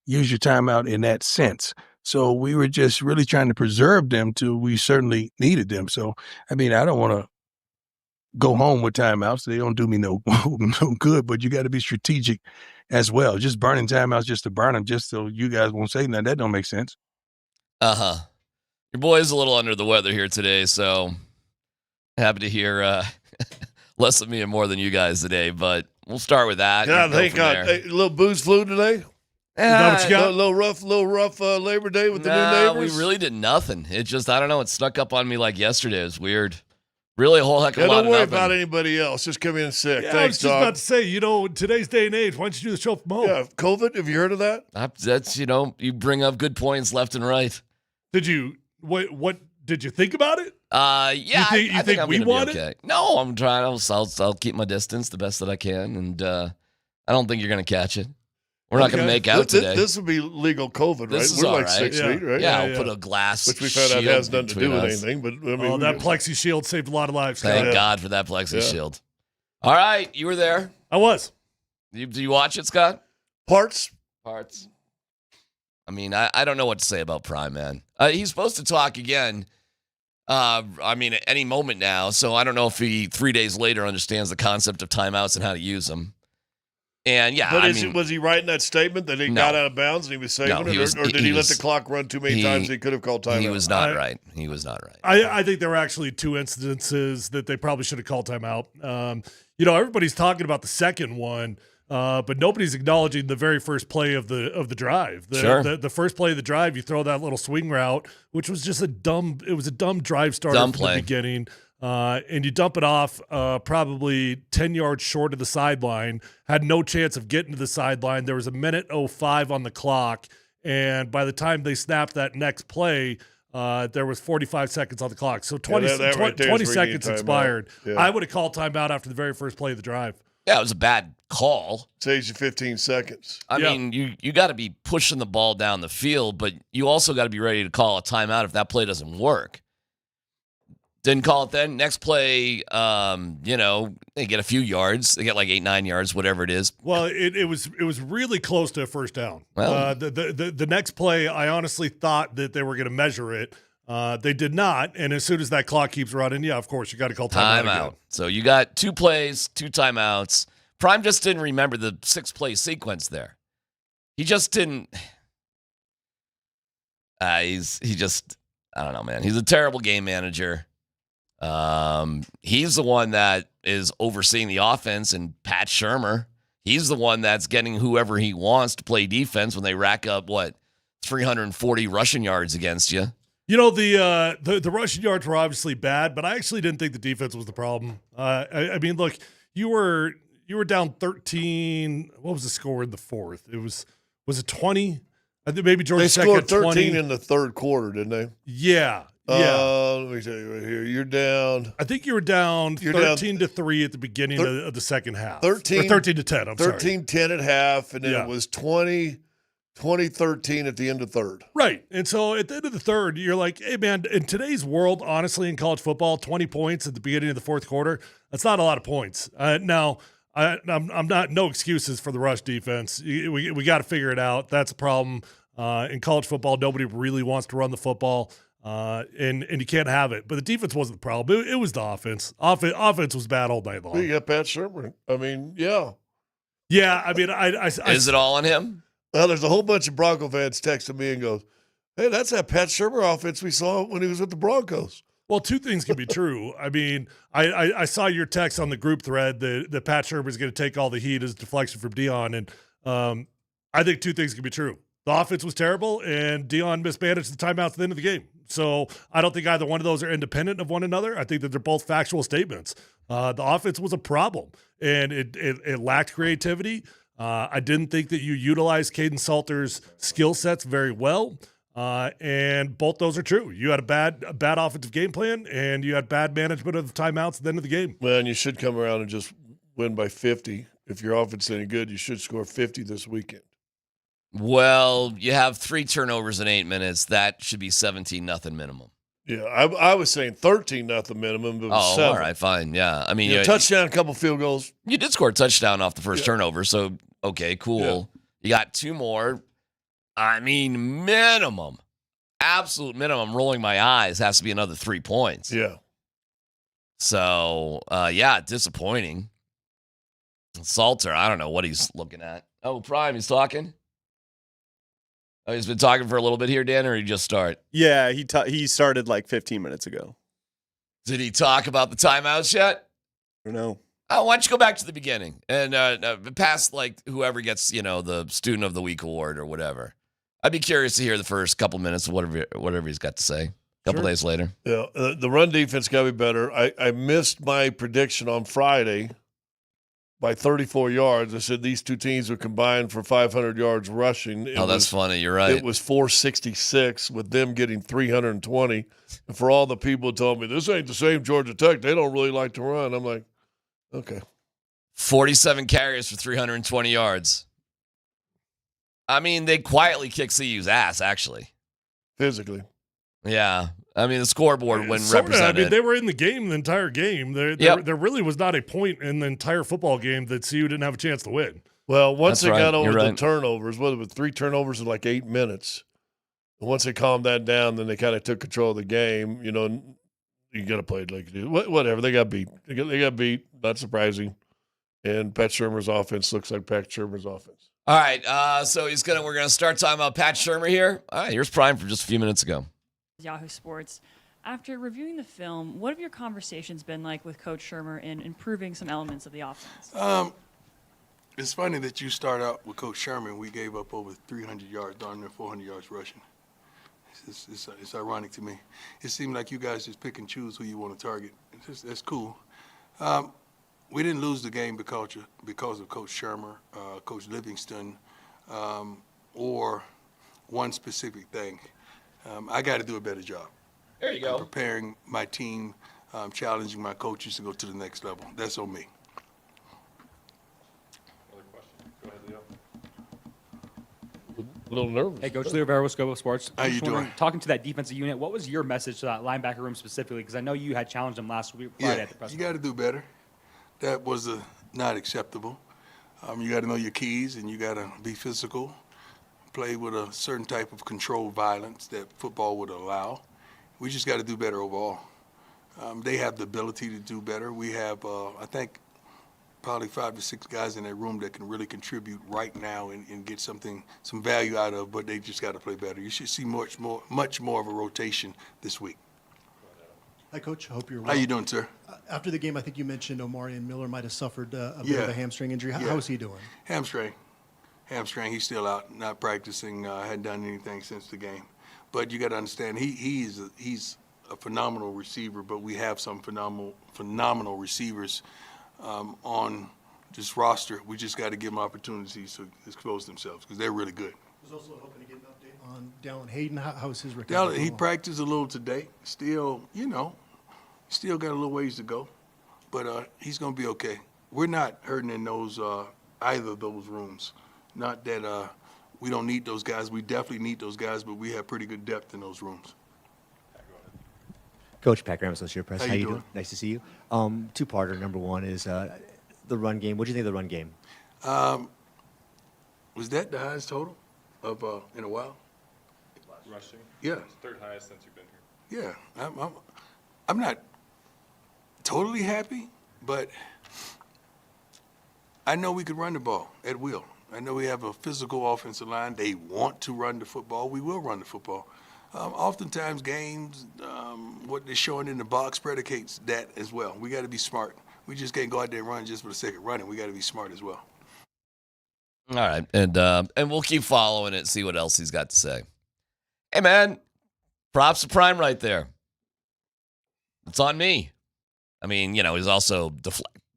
use your timeout in that sense. So we were just really trying to preserve them till we certainly needed them. So, I mean, I don't want to go home with timeouts. They don't do me no good, but you got to be strategic as well. Just burning timeouts just to burn them, just so you guys won't say nothing. That don't make sense. Uh-huh. Your boy's a little under the weather here today, so happy to hear less of me and more than you guys today, but we'll start with that. Yeah, I think a little booze flu today. Is that what you got? A little rough Labor Day with the new neighbors? We really did nothing. It just, I don't know, it snuck up on me like yesterday. It was weird. Really a whole heck of a lot of nothing. Don't worry about anybody else. Just come in sick. Yeah, Thanks, I was just about to say, today's day and age, why don't you do the show from home? Yeah, COVID, have you heard of that? That's, you bring up good points left and right. Did you, what did you think about it? Yeah, you think I'm we gonna want be okay. it? No, I'm trying. I'll keep my distance the best that I can, and I don't think you're going to catch it. We're not going to make out today. This will be legal COVID, right? We're like 6 feet, right? Yeah, I'll put a glass which we found out has nothing to do with anything. But I mean, that plexi shield saved a lot of lives. Thank God for that plexi shield. All right, you were there. I was. Do you watch it, Scott? Parts. I mean, I don't know what to say about Prime, man. He's supposed to talk again. I mean, at any moment now. So I don't know if he 3 days later understands the concept of timeouts and how to use them. And yeah, but was he writing that statement that he got out of bounds and he was saving it, or did he let the clock run too many times? He could have called timeout. He was not right. He was not right. I think there were actually 2 instances that they probably should have called timeout. Everybody's talking about the second one, but nobody's acknowledging the very first play of the drive. The first play of the drive, you throw that little swing route, which was just a dumb drive starter from the beginning. And you dump it off probably 10 yards short of the sideline, had no chance of getting to the sideline. There was 1:05 on the clock, and by the time they snapped that next play, there was 45 seconds on the clock. So 20 seconds expired. Yeah. I would have called timeout after the very first play of the drive. Yeah, it was a bad call. Saves you 15 seconds. I mean, you got to be pushing the ball down the field, but you also got to be ready to call a timeout if that play doesn't work. Didn't call it then. Next play, they get a few yards. They get like 8-9 yards, whatever it is. Well, it was really close to a first down. Well, the next play, I honestly thought that they were going to measure it. They did not, and as soon as that clock keeps running, yeah, of course, you got to call timeout. So you got 2 plays, 2 timeouts. Prime just didn't remember the 6-play sequence there. He just didn't. I don't know, man. He's a terrible game manager. He's the one that is overseeing the offense, and Pat Shurmur, he's the one that's getting whoever he wants to play defense when they rack up 340 rushing yards against you. The rushing yards were obviously bad, but I actually didn't think the defense was the problem. I mean, look, you were down 13. What was the score in the fourth? Was it 20? I think maybe Georgia Tech scored 13 20 in the third quarter, didn't they? Yeah. Let me tell you right here. You're down. I think you were down 13-3 at the beginning of the second half. 13-10. I'm sorry. 13-10 at half, and then it was 20-13 at the end of third. Right. And so at the end of the third, you're like, hey, man, in today's world, honestly, in college football, 20 points at the beginning of the fourth quarter, that's not a lot of points. Now, I'm not – no excuses for the rush defense. We got to figure it out. That's a problem. In college football, nobody really wants to run the football. And you can't have it. But the defense wasn't the problem. It was the offense. Offense was bad all night long. You got Pat Shurmur. I mean, yeah. Yeah, I mean, I is it all on him? Well, there's a whole bunch of Bronco fans texting me and goes, hey, that's that Pat Shurmur offense we saw when he was with the Broncos. Well, two things can be true. I mean, I saw your text on the group thread that Pat Shurmur is going to take all the heat as deflection from Dion, and I think two things can be true. The offense was terrible, and Dion mismanaged the timeouts at the end of the game. So I don't think either one of those are independent of one another. I think that they're both factual statements. The offense was a problem, and it lacked creativity. I didn't think that you utilized Caden Salter's skill sets very well. And both those are true. You had a bad offensive game plan, and you had bad management of the timeouts at the end of the game. Well, and you should come around and just win by 50. If your offense is any good, you should score 50 this weekend. Well, you have 3 turnovers in 8 minutes. That should be 17-0 minimum. Yeah, I was saying 13-0 minimum, but it was 7. All right, fine. Yeah, I mean, touchdown, a couple field goals. You did score a touchdown off the first turnover, so okay, cool. Yeah. You got 2 more. I mean, minimum, absolute minimum, rolling my eyes, has to be another 3 points. Yeah. So, disappointing. Salter, I don't know what he's looking at. Oh, Prime, he's talking? Oh, he's been talking for a little bit here, Dan, or did he just start? Yeah, he started like 15 minutes ago. Did he talk about the timeouts yet? I don't know. Oh, why don't you go back to the beginning and past, like, whoever gets, the Student of the Week award or whatever. I'd be curious to hear the first couple minutes of whatever he's got to say a couple days later. Yeah, the run defense got to be better. I missed my prediction on Friday by 34 yards. I said these two teams would combine for 500 yards rushing. That's funny. You're right. It was 466 with them getting 320. And for all the people who told me, this ain't the same Georgia Tech, they don't really like to run, I'm like, okay. 47 carries for 320 yards. I mean, they quietly kicked CU's ass, actually. Physically. Yeah. I mean, the scoreboard wouldn't Sort of. represent I mean, it. they were in the game the entire game. There really was not a point in the entire football game that CU didn't have a chance to win. Well, once they got over the right. turnovers, whether it was 3 turnovers in like 8 minutes, and once they calmed that down, then they kind of took control of the game. You got to play it like you do. Whatever. They got beat. They got beat. Not surprising. And Pat Shurmur's offense looks like Pat Shurmur's offense. All right, so we're gonna start talking about Pat Shurmur here. All right, here's Prime from just a few minutes ago. Yahoo Sports. After reviewing the film, what have your conversations been like with Coach Shurmur in improving some elements of the offense? It's funny that you start out with Coach Shurmur. We gave up over 300 yards, darn near 400 yards rushing. It's ironic to me. It seemed like you guys just pick and choose who you want to target. That's cool. We didn't lose the game because of Coach Shurmur, Coach Livingston, or one specific thing. I got to do a better job. There you go. Preparing my team, challenging my coaches to go to the next level. That's on me. A little nervous. Hey, Coach Leo Barrow, Scope of Sports. How you doing? Talking to that defensive unit, what was your message to that linebacker room specifically? Because I know you had challenged them last week Friday at the press you got to do better. That was not acceptable. You got to know your keys, and you got to be physical, play with a certain type of controlled violence that football would allow. We just got to do better overall. They have the ability to do better. We have, I think, probably 5 to 6 guys in that room that can really contribute right now and get some value out of, but they just got to play better. You should see much more of a rotation this week. Hi, Coach. I hope you're well. How you doing, sir? After the game, I think you mentioned Omarion Miller might have suffered a bit of a hamstring injury. How is he doing? Hamstring. He's still out, not practicing. Hadn't done anything since the game. But you got to understand, he's a phenomenal receiver. But we have some phenomenal receivers on this roster. We just got to give them opportunities to expose themselves because they're really good. I was also hoping to get an update on Dallin Hayden. How is his recovery? He practiced a little today. Still got a little ways to go, but he's going to be okay. We're not hurting in those either of those rooms. Not that we don't need those guys. We definitely need those guys, but we have pretty good depth in those rooms. Coach Pat Graham, Associated Press. How you doing? Nice to see you. Two-parter. Number one is the run game. What do you think of the run game? Was that the highest total of in a while? Rushing? Yeah. It's third highest since you've been here. Yeah, I'm not totally happy, but I know we could run the ball at will. I know we have a physical offensive line. They want to run the football. We will run the football. Oftentimes games, what they're showing in the box predicates that as well. We got to be smart. We just can't go out there and run just for the sake of running. We got to be smart as well. All right, and we'll keep following it, see what else he's got to say. Hey, man, props to Prime right there. It's on me. I mean, he's also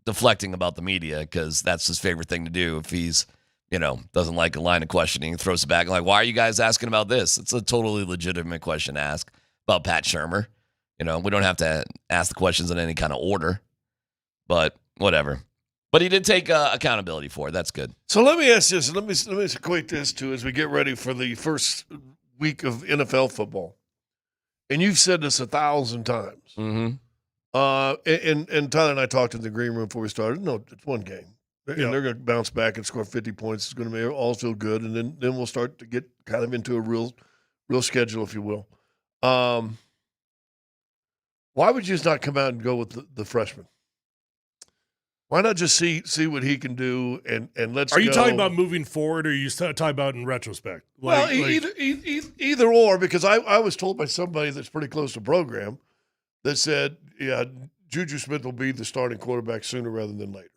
deflecting about the media because that's his favorite thing to do. If he's, doesn't like a line of questioning, throws it back like, why are you guys asking about this? It's a totally legitimate question to ask about Pat Shurmur. We don't have to ask the questions in any kind of order, but whatever. But he did take accountability for it. That's good. So let me ask this. Let me equate this to as we get ready for the first week of NFL football. And you've said this 1,000 times. Mm-hmm. And Tyler and I talked in the green room before we started. No, it's one game. And they're going to bounce back and score 50 points. It's going to make all feel good. And then we'll start to get kind of into a real schedule, if you will. Why would you just not come out and go with the freshman? Why not just see what he can do and let's go. Are you talking about moving forward, or are you talking about in retrospect? Either or, because I was told by somebody that's pretty close to the program that said, yeah, Juju Smith will be the starting quarterback sooner rather than later.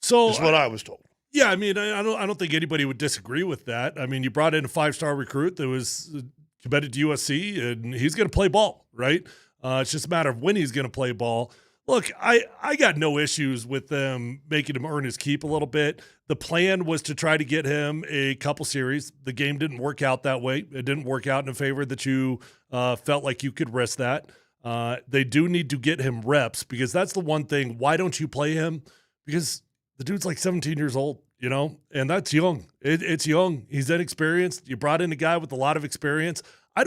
So that's what I was told. Yeah, I mean, I don't think anybody would disagree with that. I mean, you brought in a 5-star recruit that was committed to USC, and he's going to play ball, right? It's just a matter of when he's going to play ball. Look, I got no issues with them making him earn his keep a little bit. The plan was to try to get him a couple series. The game didn't work out that way. It didn't work out in a favor that you felt like you could risk that. They do need to get him reps, because that's the one thing. Why don't you play him? Because the dude's like 17 years old, and that's young. It's young. He's inexperienced. You brought in a guy with a lot of experience. I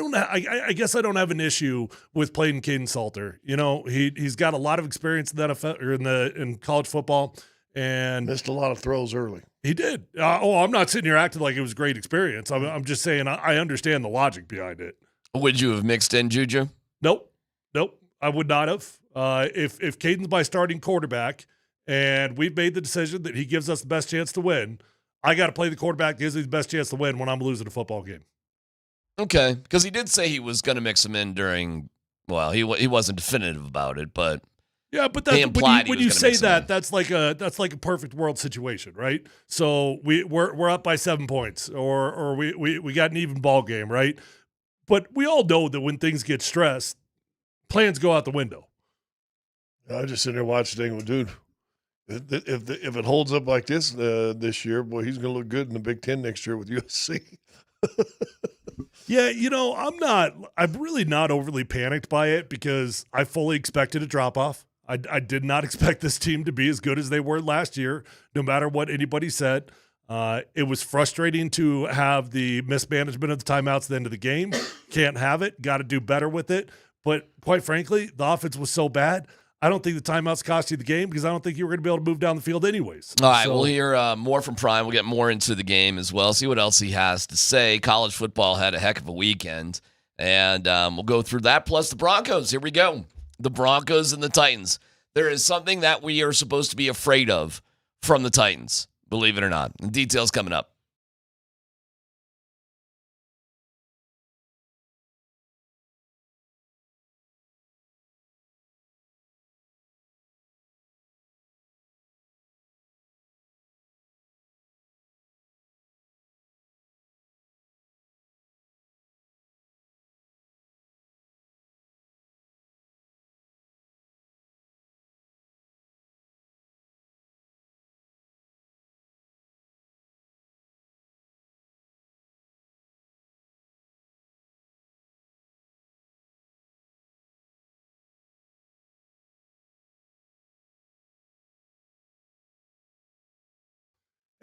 guess I don't have an issue with playing Caden Salter. He's got a lot of experience in the NFL or in college football, and missed a lot of throws early. He did. I'm not sitting here acting like it was a great experience. I'm just saying I understand the logic behind it. Would you have mixed in Juju? Nope. I would not have. If Caden's my starting quarterback and we've made the decision that he gives us the best chance to win, I got to play the quarterback that gives me the best chance to win when I'm losing a football game. Okay, because he did say he was going to mix him in during. Well, he wasn't definitive about it, but yeah, but that's, when you say that, that's like a perfect world situation, right? So we're up by 7 points, or we got an even ball game, right? But we all know that when things get stressed, plans go out the window. I just sit there watching thing, well, dude. If it holds up like this year, boy, he's going to look good in the Big Ten next year with USC. Yeah, I'm really not overly panicked by it, because I fully expected a drop-off. I did not expect this team to be as good as they were last year, no matter what anybody said. It was frustrating to have the mismanagement of the timeouts at the end of the game. Can't have it. Got to do better with it. But quite frankly, the offense was so bad, I don't think the timeouts cost you the game, because I don't think you were going to be able to move down the field anyways. All right, we'll hear more from Prime. We'll get more into the game as well, see what else he has to say. College football had a heck of a weekend, and we'll go through that, plus the Broncos. Here we go. The Broncos and the Titans. There is something that we are supposed to be afraid of from the Titans, believe it or not. The details coming up.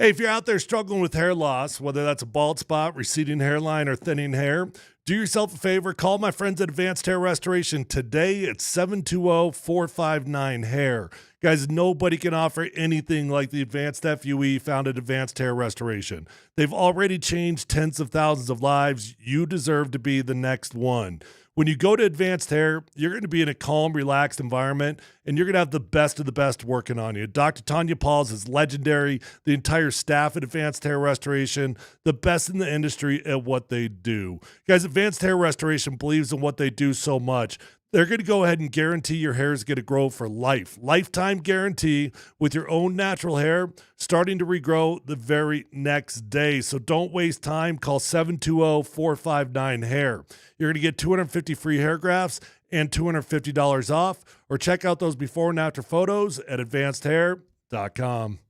Hey, if you're out there struggling with hair loss, whether that's a bald spot, receding hairline, or thinning hair, do yourself a favor. Call my friends at Advanced Hair Restoration today at 720-459-HAIR. Guys, nobody can offer anything like the Advanced FUE found at Advanced Hair Restoration. They've already changed tens of thousands of lives. You deserve to be the next one. When you go to Advanced Hair, you're going to be in a calm, relaxed environment, and you're going to have the best of the best working on you. Dr. Tanya Pauls is legendary. The entire staff at Advanced Hair Restoration, the best in the industry at what they do. Guys, Advanced Hair Restoration believes in what they do so much. They're going to go ahead and guarantee your hair is going to grow for life. Lifetime guarantee with your own natural hair starting to regrow the very next day. So don't waste time. Call 720-459-HAIR. You're going to get 250 free hair grafts and $250 off, or check out those before and after photos at advancedhair.com.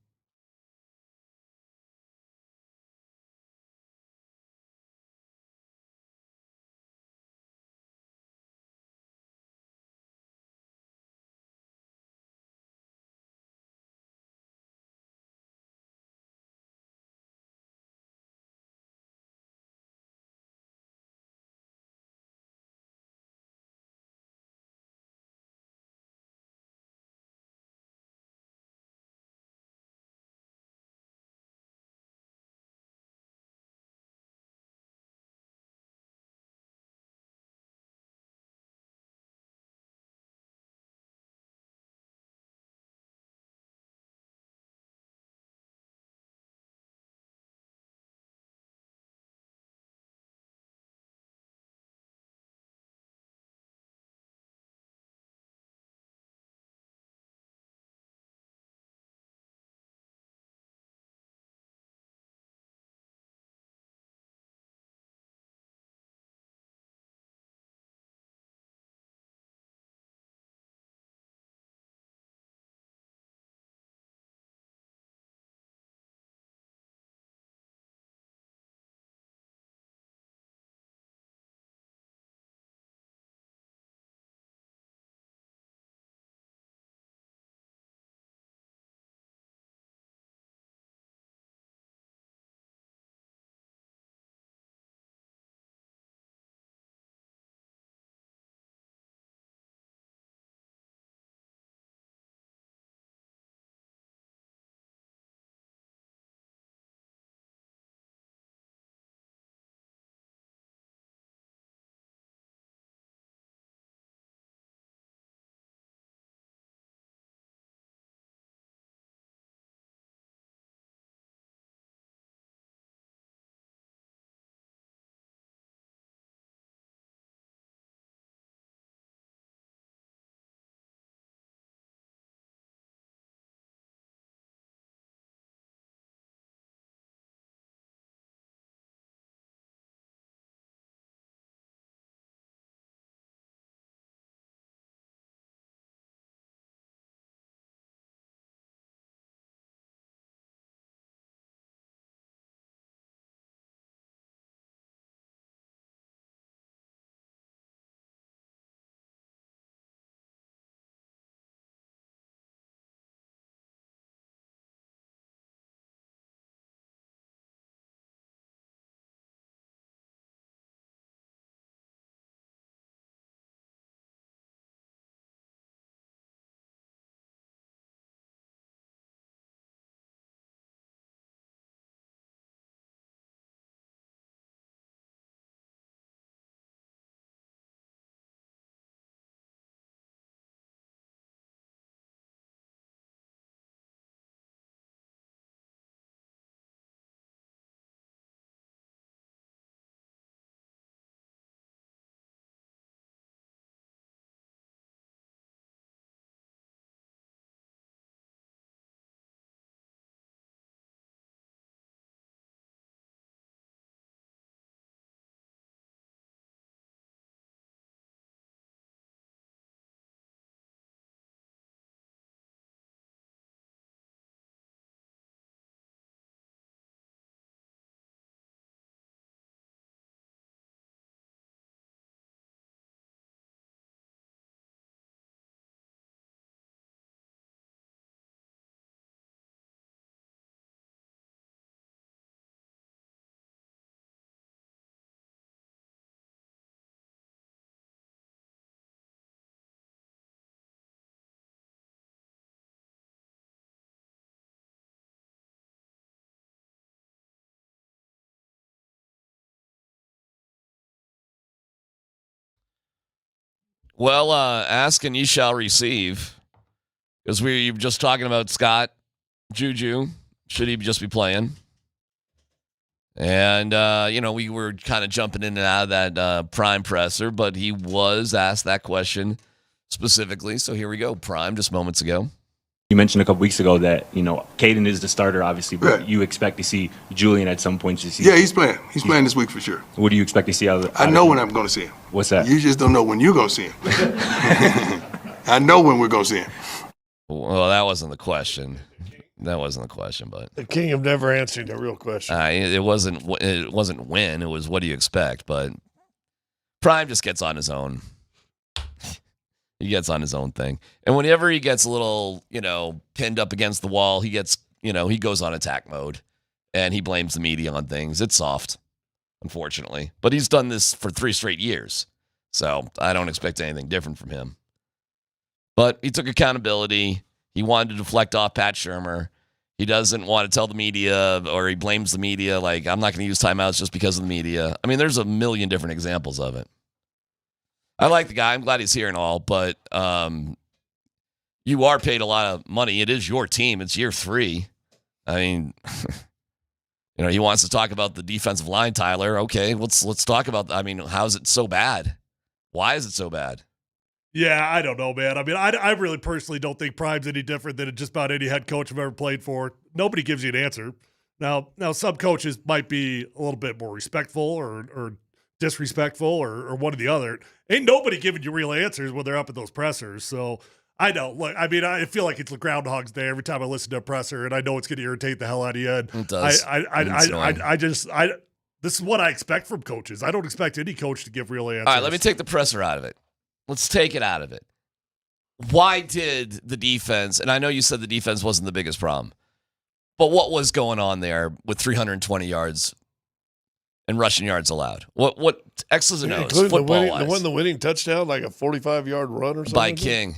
Well, ask and ye shall receive. Because we were just talking about Scott Juju. Should he just be playing? And, we were kind of jumping in and out of that Prime presser, but he was asked that question specifically. So here we go. Prime, just moments ago. You mentioned a couple weeks ago that, Caden is the starter, obviously, but you expect to see Julian at some point this season. Yeah, he's playing. He's playing this week for sure. What do you expect to see out of I know when I'm going to see him. What's that? You just don't know when you're going to see him. I know when we're going to see him. Well, that wasn't the question. That wasn't the question, but The king of never answering the real question. it wasn't when. It was what do you expect? But Prime just gets on his own. He gets on his own thing. And whenever he gets a little, pinned up against the wall, he gets, he goes on attack mode and he blames the media on things. It's soft, unfortunately. But he's done this for 3 straight years. So I don't expect anything different from him. But he took accountability. He wanted to deflect off Pat Shurmur. He doesn't want to tell the media, or he blames the media, like, I'm not going to use timeouts just because of the media. I mean, there's a million different examples of it. I like the guy. I'm glad he's here and all, but you are paid a lot of money. It is your team. It's year 3. I mean, he wants to talk about the defensive line, Tyler. Okay, let's talk about. I mean, how's it so bad? Why is it so bad? Yeah, I don't know, man. I mean, I really personally don't think Prime's any different than just about any head coach I've ever played for. Nobody gives you an answer. Now some coaches might be a little bit more respectful or disrespectful or one or the other. Ain't nobody giving you real answers when they're up at those pressers. So I know. Look, I mean, I feel like it's the Groundhog's Day every time I listen to a presser, and I know it's going to irritate the hell out of you. And it does. This is what I expect from coaches. I don't expect any coach to give real answers. All right, let me take the presser out of it. Let's take it out of it. Why did the defense, and I know you said the defense wasn't the biggest problem, but what was going on there with 320 yards and rushing yards allowed? What X's and O's, football-wise? The winning touchdown, like a 45-yard run or something? By King.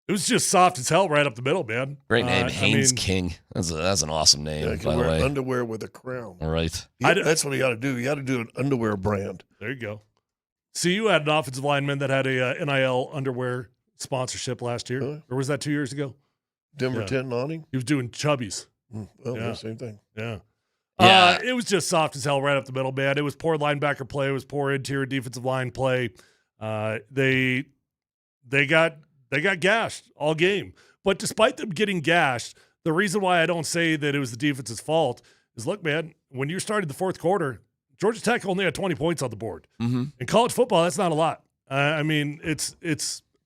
It was just soft as hell right up the middle, man. Great name, Haynes King. That's an awesome name, by the way. Underwear with a crown. All right. That's what you got to do. You got to do an underwear brand. There you go. See, you had an offensive lineman that had a NIL underwear sponsorship last year. Really? Or was that 2 years ago? Denver Tent and Awning? He was doing Chubbies. Same thing. Yeah. Yeah. It was just soft as hell right up the middle, man. It was poor linebacker play. It was poor interior defensive line play. They got gashed all game. But despite them getting gashed, the reason why I don't say that it was the defense's fault is, look, man, when you started the fourth quarter, Georgia Tech only had 20 points on the board. Mm-hmm. In college football, that's not a lot. I mean, it's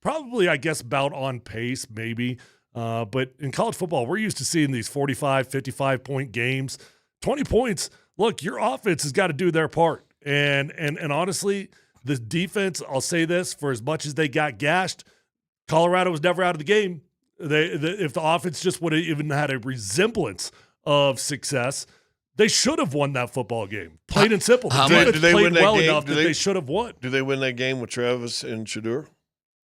probably, I guess, about on pace maybe. But in college football, we're used to seeing these 45, 55-point games. 20 points, look, your offense has got to do their part. And honestly, the defense, I'll say this, for as much as they got gashed, Colorado was never out of the game. If the offense just would have even had a resemblance of success, they should have won that football game. Plain and simple. The defense played well enough that they should have won. Do they win that game with Travis and Shedeur?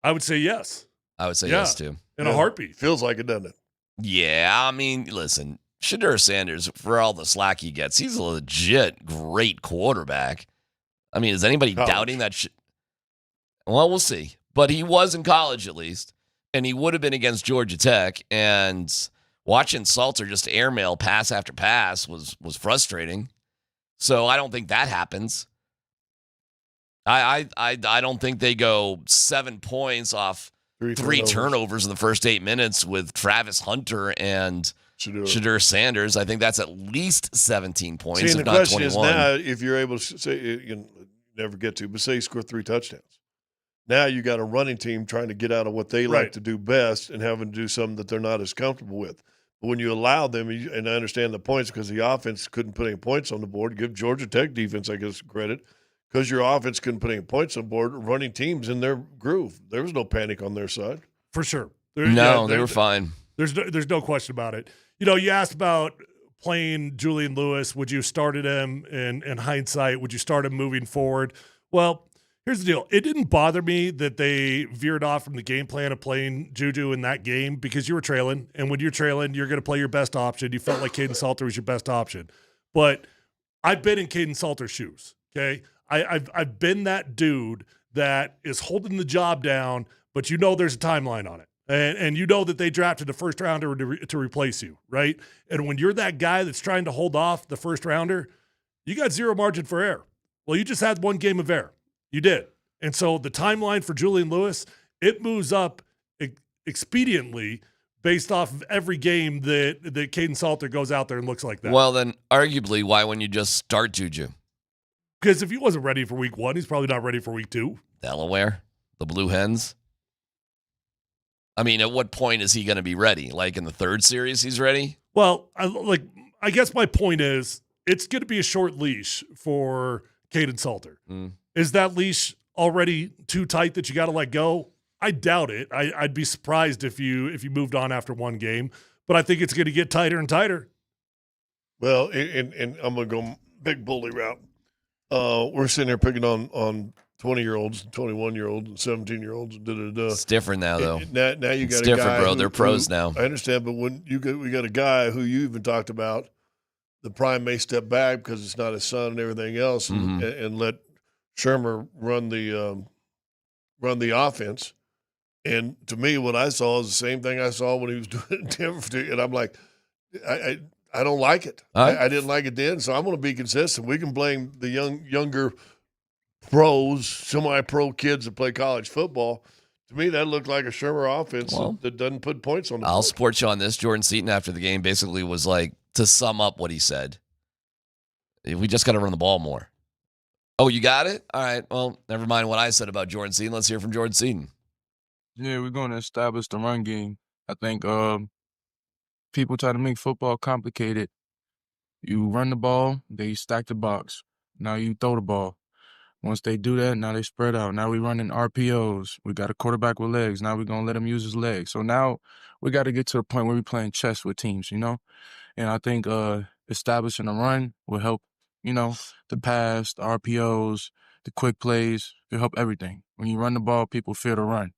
I would say yes. I would say yes, too. In a heartbeat. Feels like it, doesn't it? Yeah, I mean, listen, Shedeur Sanders, for all the slack he gets, he's a legit great quarterback. I mean, is anybody doubting that? Well, we'll see. But he was in college, at least, and he would have been against Georgia Tech. And watching Salter just airmail pass after pass was frustrating. So I don't think that happens. I don't think they go 7 points off three turnovers in the first 8 minutes with Travis Hunter and Shedeur Sanders. I think that's at least 17 points, if the not question 21. is now, if you're able to say, you never get to, but say you score 3 touchdowns. Now you got a running team trying to get out of what they like to do best and having to do something that they're not as comfortable with. But when you allow them, and I understand the points because the offense couldn't put any points on the board, give Georgia Tech defense, I guess, credit, because your offense couldn't put any points on the board, running teams in their groove. There was no panic on their side. For sure. They were fine. There's no question about it. You asked about playing Julian Lewis. Would you started him in hindsight? Would you start him moving forward? Well, here's the deal. It didn't bother me that they veered off from the game plan of playing Juju in that game because you were trailing. And when you're trailing, you're going to play your best option. You felt like Caden Salter was your best option. But I've been in Caden Salter's shoes, okay? I've been that dude that is holding the job down, but you know there's a timeline on it. And you know that they drafted a first rounder to replace you, right? And when you're that guy that's trying to hold off the first rounder, you got zero margin for error. Well, you just had one game of error. You did. And so the timeline for Julian Lewis, it moves up expediently based off of every game that Caden Salter goes out there and looks like that. Well, then arguably, why wouldn't you just start Juju? Because if he wasn't ready for week 1, he's probably not ready for week 2. Delaware, the Blue Hens. I mean, at what point is he going to be ready? Like in the 3rd series, he's ready? Well, I guess my point is it's going to be a short leash for Caden Salter. Is that leash already too tight that you got to let go? I doubt it. I'd be surprised if you moved on after one game, but I think it's going to get tighter and tighter. Well, and I'm going to go big bully route. We're sitting there picking on 20-year-olds, 21-year-olds, and 17-years-olds. It's different now, though. Now you got it's a different, guy bro. They're pros now. I understand, but when we got a guy who you even talked about, the prime may step back because it's not his son and everything else, and let Shermer run the offense. And to me, what I saw is the same thing I saw when he was doing it in Denver. And I'm like, I don't like it. I didn't like it then, so I'm going to be consistent. We can blame the younger pros, semi-pro kids that play college football. To me, that looked like a Shermer offense that doesn't put points on the I'll board. support you on this. Jordan Seaton, after the game, basically was like, to sum up what he said, we just got to run the ball more. Oh, you got it? All right. Well, never mind what I said about Jordan Seaton. Let's hear from Jordan Seaton. Yeah, we're going to establish the run game. I think people try to make football complicated. You run the ball, they stack the box. Now you throw the ball. Once they do that, now they spread out. Now we running RPOs. We got a quarterback with legs. Now we're going to let him use his legs. So now we got to get to the point where we're playing chess with teams, And I think establishing a run will help, the pass, the RPOs, the quick plays. It'll help everything. When you run the ball, people fear to run.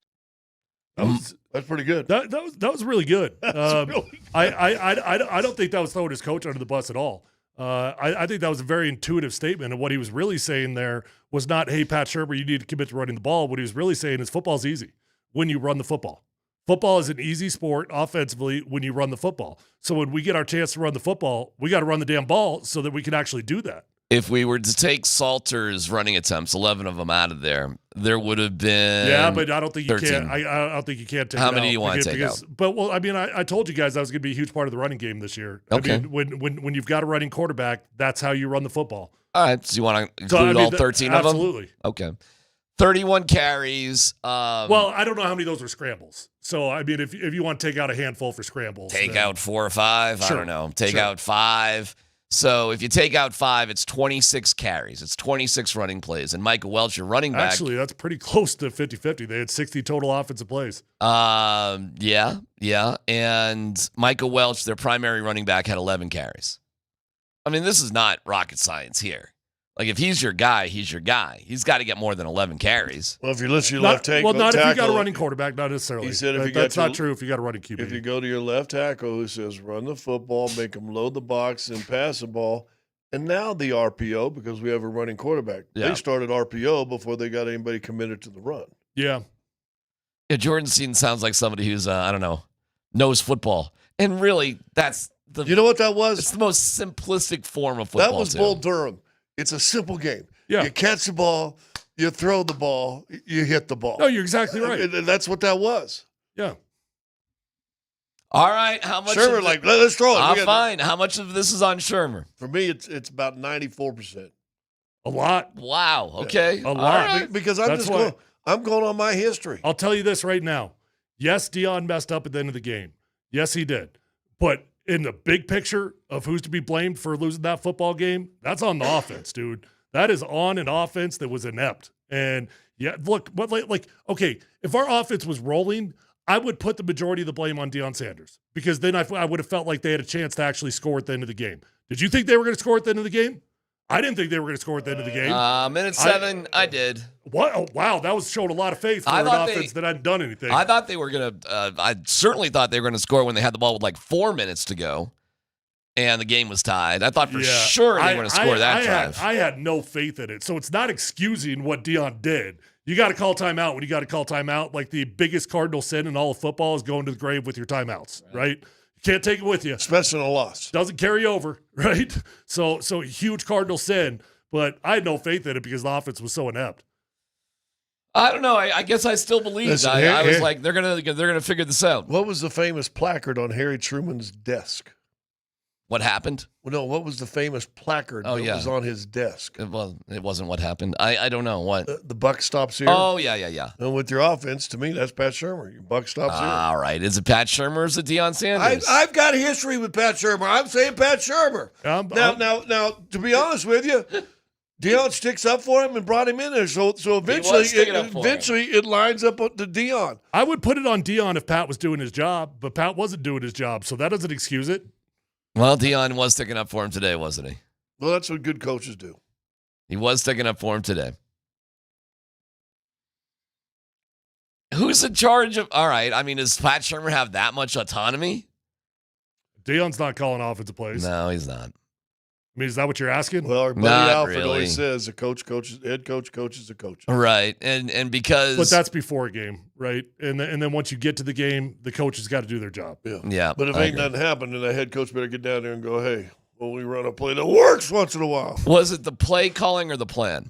That's pretty good. That was really good. Really good. I don't think that was throwing his coach under the bus at all. I think that was a very intuitive statement, and what he was really saying there was not, hey, Pat Shermer, you need to commit to running the ball. What he was really saying is football's easy when you run the football. Football is an easy sport offensively when you run the football. So when we get our chance to run the football, we got to run the damn ball so that we can actually do that. If we were to take Salter's running attempts, 11 of them out of there would have been Yeah, but I don't think you 13. can. I don't think you can take How it many out do you want to take out? But, I mean, I told you guys that was going to be a huge part of the running game this year. Okay. I mean, when you've got a running quarterback, that's how you run the football. All right. So you want to include all 13 of them? Absolutely. Okay. 31 carries. Well, I don't know how many of those were scrambles. So, I mean, if you want to take out a handful for scrambles. Take out 4 or 5. Sure. I don't know. Take Sure. out 5. So if you take out 5, it's 26 carries. It's 26 running plays. And Micah Welch, your running back. Actually, that's pretty close to 50-50. They had 60 total offensive plays. Yeah. And Micah Welch, their primary running back, had 11 carries. I mean, this is not rocket science here. Like, if he's your guy, he's your guy. He's got to get more than 11 carries. Well, if you're listening to your left tackle. Well, not if you got a running quarterback, not necessarily. He said that's not true if you got a running QB. If you go to your left tackle who says run the football, make them load the box and pass the ball, and now the RPO because we have a running quarterback. Yeah. They started RPO before they got anybody committed to the run. Yeah. Yeah, Jordan Seaton sounds like somebody who's, knows football. And really, that's the... You know what that was? It's the most simplistic form of football, That was too. Bull Durham. It's a simple game. Yeah. You catch the ball, you throw the ball, you hit the ball. No, you're exactly right. And that's what that was. Yeah. All right, how much? Shermer, let's throw it. Fine. How much of this is on Shermer? For me, it's about 94%. A lot. Wow. Okay. A lot. Right. Because I'm going on my history. I'll tell you this right now. Yes, Deion messed up at the end of the game. Yes, he did. But in the big picture of who's to be blamed for losing that football game, that's on the offense, dude. That is on an offense that was inept. And yeah, look, okay, if our offense was rolling, I would put the majority of the blame on Deion Sanders because then I would have felt like they had a chance to actually score at the end of the game. Did you think they were going to score at the end of the game? I didn't think they were going to score at the end of the game. Minute 7, I did. What? Oh, wow, that was showing a lot of faith for an offense that hadn't done anything. I thought they were going to I certainly thought they were going to score when they had the ball with like 4 minutes to go. And the game was tied. I thought for sure they were going to score that drive. I had no faith in it. So it's not excusing what Deion did. You got to call timeout when you got to call timeout. Like the biggest cardinal sin in all of football is going to the grave with your timeouts, right? You can't take it with you. Especially in a loss. Doesn't carry over, right? So huge cardinal sin. But I had no faith in it because the offense was so inept. I don't know. I guess I still believed. Listen, I was like, they're gonna figure this out. What was the famous placard on Harry Truman's desk? What happened? Well, no, what was the famous placard that was on his desk? It wasn't what happened. I don't know. What? The buck stops here. Oh, yeah. And with your offense, to me, that's Pat Shurmur. Your buck stops here. All right. Is it Pat Shurmur or is it Deion Sanders? I've got a history with Pat Shurmur. I'm saying Pat Shurmur. Now, to be honest with you, Deion sticks up for him and brought him in there. So eventually it lines up to Deion. I would put it on Deion if Pat was doing his job, but Pat wasn't doing his job, so that doesn't excuse it. Well, Deion was sticking up for him today, wasn't he? Well, that's what good coaches do. He was sticking up for him today. Who's in charge of? All right. I mean, does Pat Shurmur have that much autonomy? Deion's not calling offensive plays. No, he's not. I mean, is that what you're asking? Well, our buddy Alfred always says a coach coaches, head coach coaches a coach. Right, and because, but that's before a game, right? And then once you get to the game, the coach has got to do their job. Yeah. But if ain't nothing happened, then the head coach better get down there and go, hey, well, we run a play that works once in a while. Was it the play calling or the plan?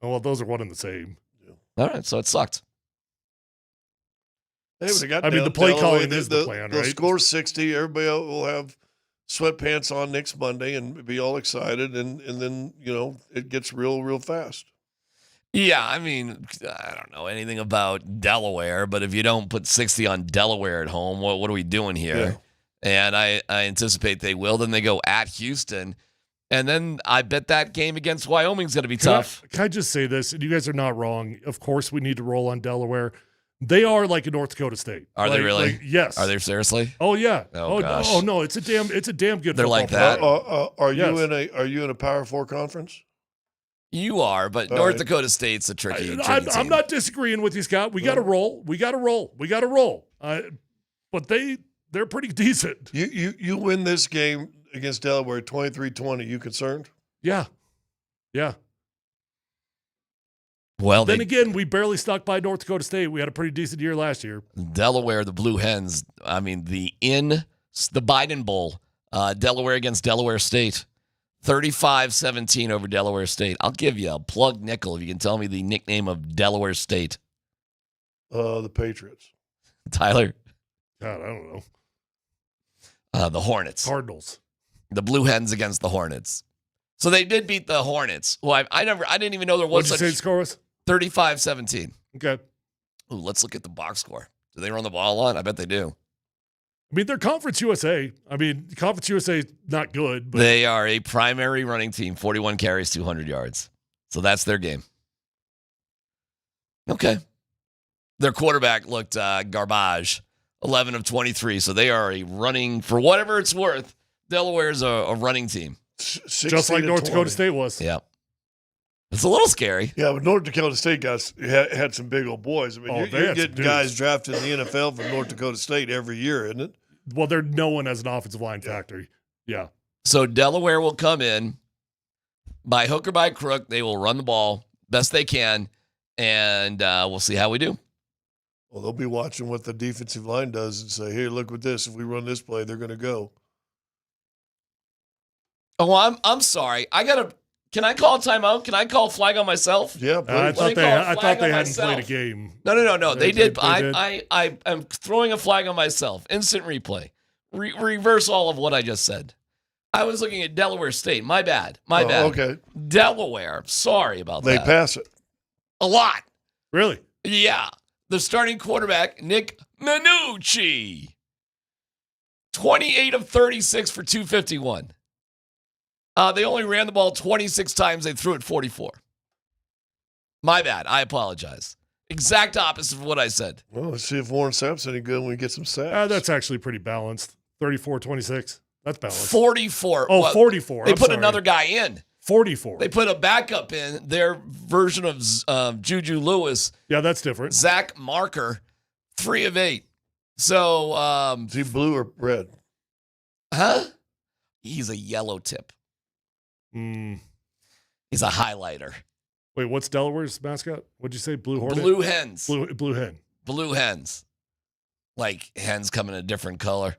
Oh, well, those are one and the same. All right, so it sucked. Hey, the play calling is the plan, right? They'll score 60. Everybody will have sweatpants on next Monday and be all excited, and then, it gets real fast. Yeah, I mean, I don't know anything about Delaware, but if you don't put 60 on Delaware at home, what are we doing here? Yeah. And I anticipate they will. Then they go at Houston, and then I bet that game against Wyoming's going to be tough. Can I just say this? And you guys are not wrong. Of course, we need to roll on Delaware. They are like a North Dakota State. Are they really? Yes. Are they seriously? Oh yeah. Oh gosh. Oh no. It's a damn good. They're like that. Are you in a Power 4 conference? You are, but North Dakota State's a tricky team. I'm not disagreeing with you, Scott. We got to roll. But they're pretty decent. You win this game against Delaware 23-20. You concerned? Yeah. Well, then again, we barely stuck by North Dakota State. We had a pretty decent year last year. Delaware, the Blue Hens. I mean, the Biden Bowl, Delaware against Delaware State, 35-17 over Delaware State. I'll give you a plug nickel if you can tell me the nickname of Delaware State. The Patriots. Tyler. God, I don't know. The Hornets. Cardinals. The Blue Hens against the Hornets. So they did beat the Hornets. Well, I didn't even know there was such. What did you say the score was? 35-17. Okay. Ooh, let's look at the box score. Do they run the ball a lot? I bet they do. I mean, they're Conference USA. Conference USA is not good. But they are a primary running team, 41 carries, 200 yards. So that's their game. Okay. Their quarterback looked garbage, 11 of 23. So they are a running, for whatever it's worth, Delaware's a running team. Just like North Dakota State was. Yeah. It's a little scary. Yeah, but North Dakota State guys had some big old boys. I mean, you're getting guys drafted in the NFL from North Dakota State every year, isn't it? Well, they're known as an offensive line factory. Yeah. So Delaware will come in by hook or by crook. They will run the ball best they can, and we'll see how we do. Well, they'll be watching what the defensive line does and say, "Hey, look at this. If we run this play, they're going to go." Oh, I'm sorry. Can I call a timeout? Can I call a flag on myself? Yeah, I thought they hadn't played a game. No. They did. I am throwing a flag on myself. Instant replay. Reverse all of what I just said. I was looking at Delaware State. My bad. Okay. Delaware. Sorry about that. They pass it. A lot. Really? Yeah. The starting quarterback, Nick Minucci. 28 of 36 for 251. They only ran the ball 26 times. They threw it 44. My bad. I apologize. Exact opposite of what I said. Well, let's see if Warren Sapp's any good when we get some sacks. That's actually pretty balanced. 34-26. That's balanced. 44. Oh, 44. They put another guy in. 44. They put a backup in. Their version of Juju Lewis. Yeah, that's different. Zach Marker, 3 of 8. So, is he blue or red? Huh? He's a yellow tip. He's a highlighter. Wait, what's Delaware's mascot? What'd you say? Blue Hornet? Blue hens. Blue hen. Blue hens. Like hens come in a different color.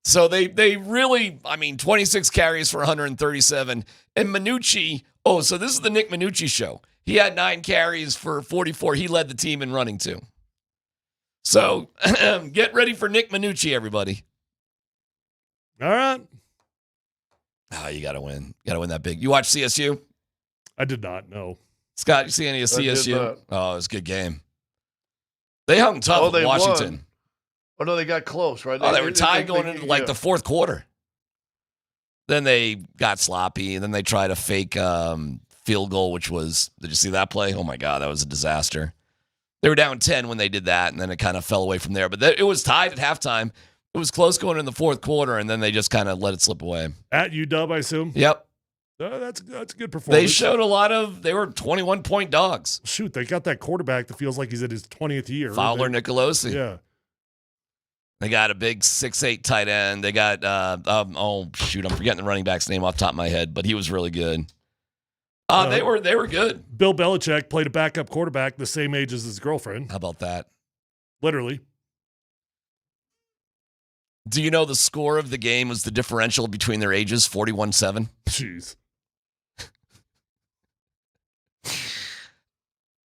So they really, 26 carries for 137. And Minucci, so this is the Nick Minucci show. He had 9 carries for 44. He led the team in running too. So get ready for Nick Minucci, everybody. All right. Oh, you got to win. You got to win that big. You watch CSU? I did not, no. Scott, you see any of I did CSU? not. Oh, it was a good game. They hung tough with Washington. Won. Oh, no, they got close, right? They were tied going into the fourth quarter. Then they got sloppy, and then they tried a fake field goal, which was, did you see that play? Oh, my God, that was a disaster. They were down 10 when they did that, and then it kind of fell away from there. But it was tied at halftime. It was close going in the fourth quarter, and then they just kind of let it slip away. At UW, I assume? Yep. That's a good performance. They showed they were 21-point dogs. Shoot, they got that quarterback that feels like he's in his 20th year. Fowler Nicolosi. Yeah. They got a big 6'8" tight end. They got, I'm forgetting the running back's name off the top of my head, but he was really good. They were good. Bill Belichick played a backup quarterback the same age as his girlfriend. How about that? Literally. Do you know the score of the game was the differential between their ages, 41-7? Jeez.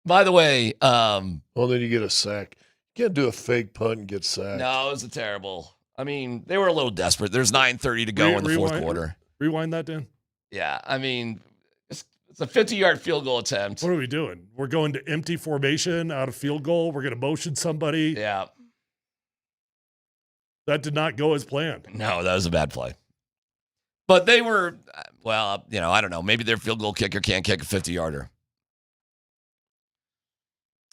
By the way, then you get a sack. You can't do a fake punt and get sacked. No, it was terrible. They were a little desperate. There's 9:30 to go in the fourth quarter. Rewind that, Dan. Yeah, it's a 50-yard field goal attempt. What are we doing? We're going to empty formation out of field goal. We're going to motion somebody. Yeah. That did not go as planned. No, that was a bad play. But they were, I don't know. Maybe their field goal kicker can't kick a 50-yarder.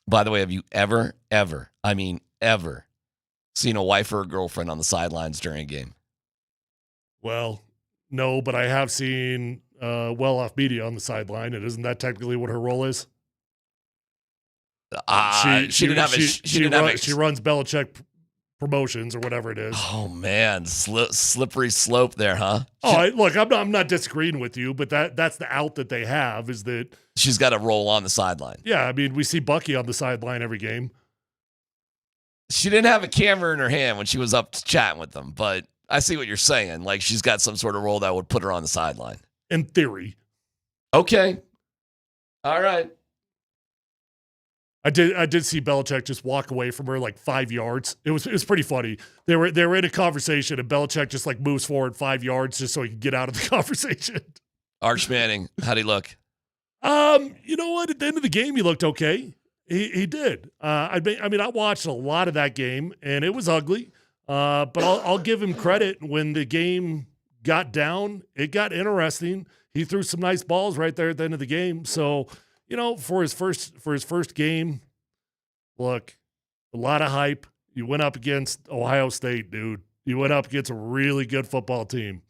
By the way, have you ever seen a wife or a girlfriend on the sidelines during a game? Well, no, but I have seen well-off media on the sideline, and isn't that technically what her role is? She runs Belichick Promotions or whatever it is. Oh man, slippery slope there, huh? Look, I'm not disagreeing with you, but that's the out that they have is that she's got a role on the sideline. Yeah, we see Bucky on the sideline every game. She didn't have a camera in her hand when she was up chatting with them, but I see what you're saying. Like she's got some sort of role that would put her on the sideline. In theory. Okay. All right. I did see Belichick just walk away from her like 5 yards. It was pretty funny. They were in a conversation and Belichick just like moves forward 5 yards just so he can get out of the conversation. Arch Manning, how'd he look? You know what? At the end of the game, he looked okay. He did. I watched a lot of that game and it was ugly. But I'll give him credit. When the game got down, it got interesting. He threw some nice balls right there at the end of the game. So, for his first game, look, a lot of hype. You went up against Ohio State, dude. You went up against a really good football team.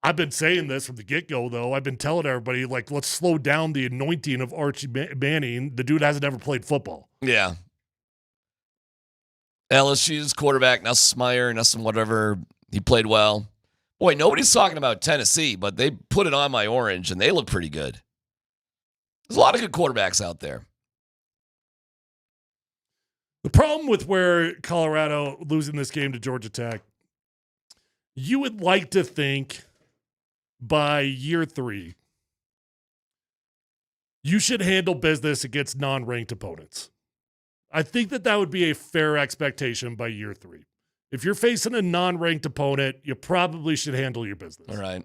I've been saying this from the get-go, though. I've been telling everybody, let's slow down the anointing of Archie Manning. The dude hasn't ever played football. Yeah. LSU's quarterback, Nelson Smyer, Nelson whatever, he played well. Boy, nobody's talking about Tennessee, but they put it on my orange, and they look pretty good. There's a lot of good quarterbacks out there. The problem with where Colorado losing this game to Georgia Tech, you would like to think by year 3, you should handle business against non-ranked opponents. I think that would be a fair expectation by year 3. If you're facing a non-ranked opponent, you probably should handle your business. All right.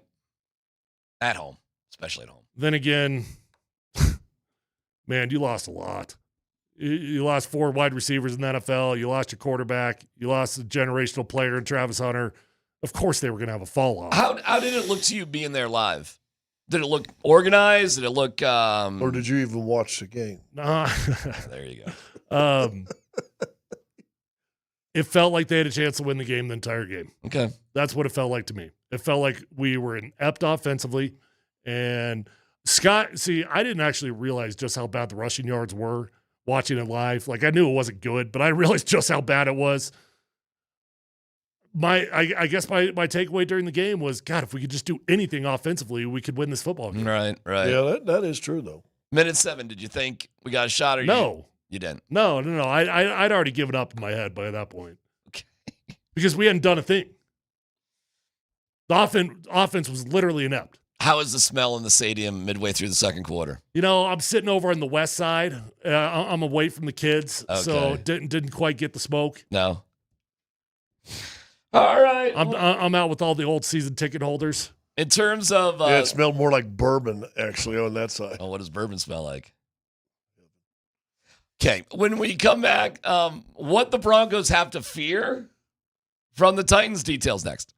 At home, especially at home. Then again, man, you lost a lot. You lost 4 wide receivers in the NFL. You lost your quarterback. You lost a generational player in Travis Hunter. Of course they were going to have a fall off. How did it look to you being there live? Did it look organized? Did it look... Or did you even watch the game? There you go. It felt like they had a chance to win the game the entire game. Okay. That's what it felt like to me. It felt like we were inept offensively. And Scott, I didn't actually realize just how bad the rushing yards were watching it live. I knew it wasn't good, but I realized just how bad it was. I guess my takeaway during the game was, God, if we could just do anything offensively, we could win this football game. Right. Yeah, that is true though. Minute 7. Did you think we got a shot? Or No, you didn't. No. I'd already given up in my head by that point. Okay. Because we hadn't done a thing. The offense was literally inept. How is the smell in the stadium midway through the second quarter? I'm sitting over on the west side. I'm away from the kids, so didn't quite get the smoke. No. All right. I'm out with all the old season ticket holders. In terms of yeah, it smelled more like bourbon actually on that side. Oh, what does bourbon smell like? Okay, when we come back, what the Broncos have to fear from the Titans, details next.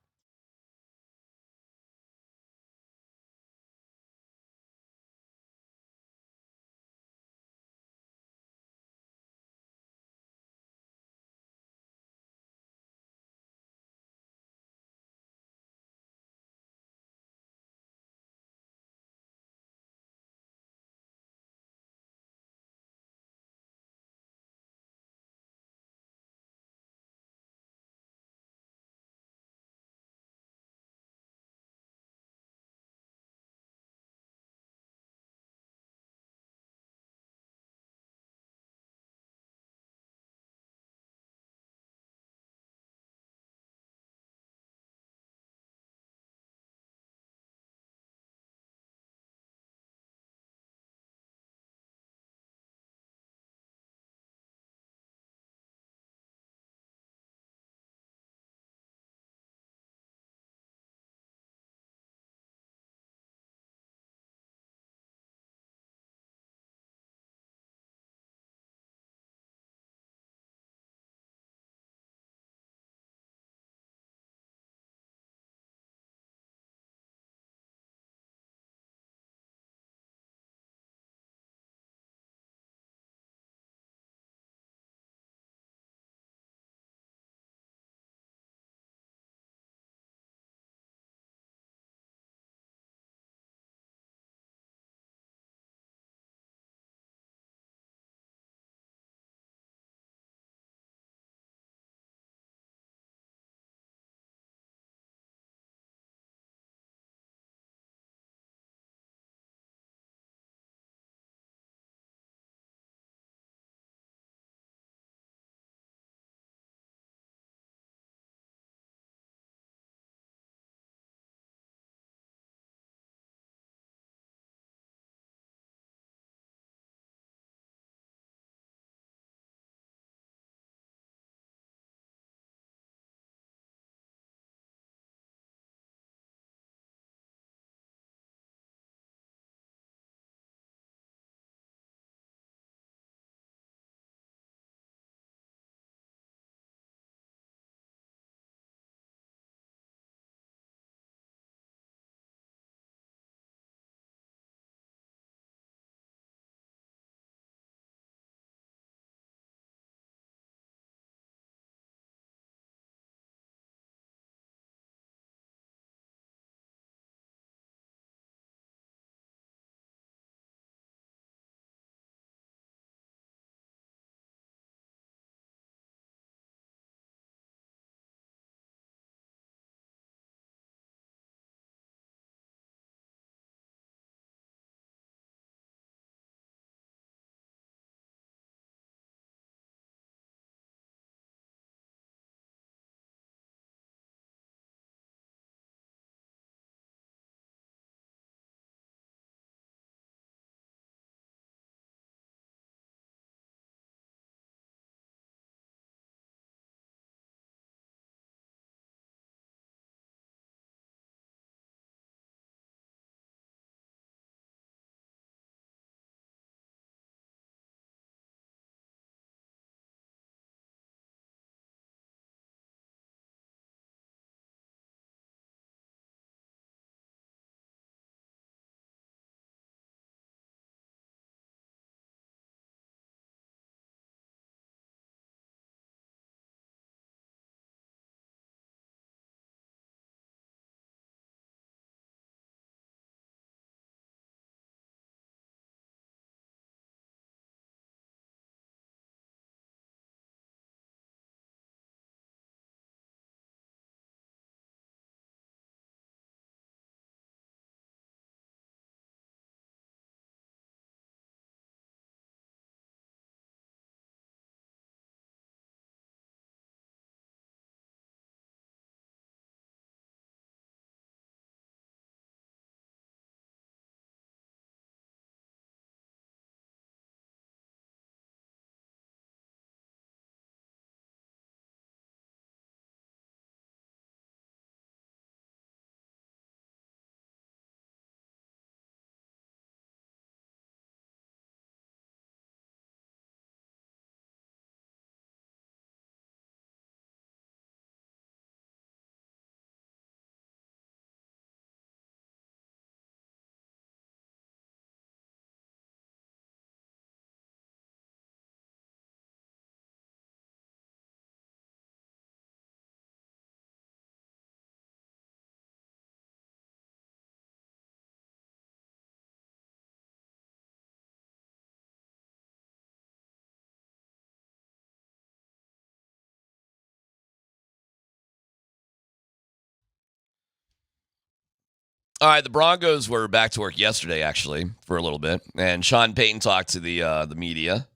All right, the Broncos were back to work yesterday, actually, for a little bit, and Sean Payton talked to the media.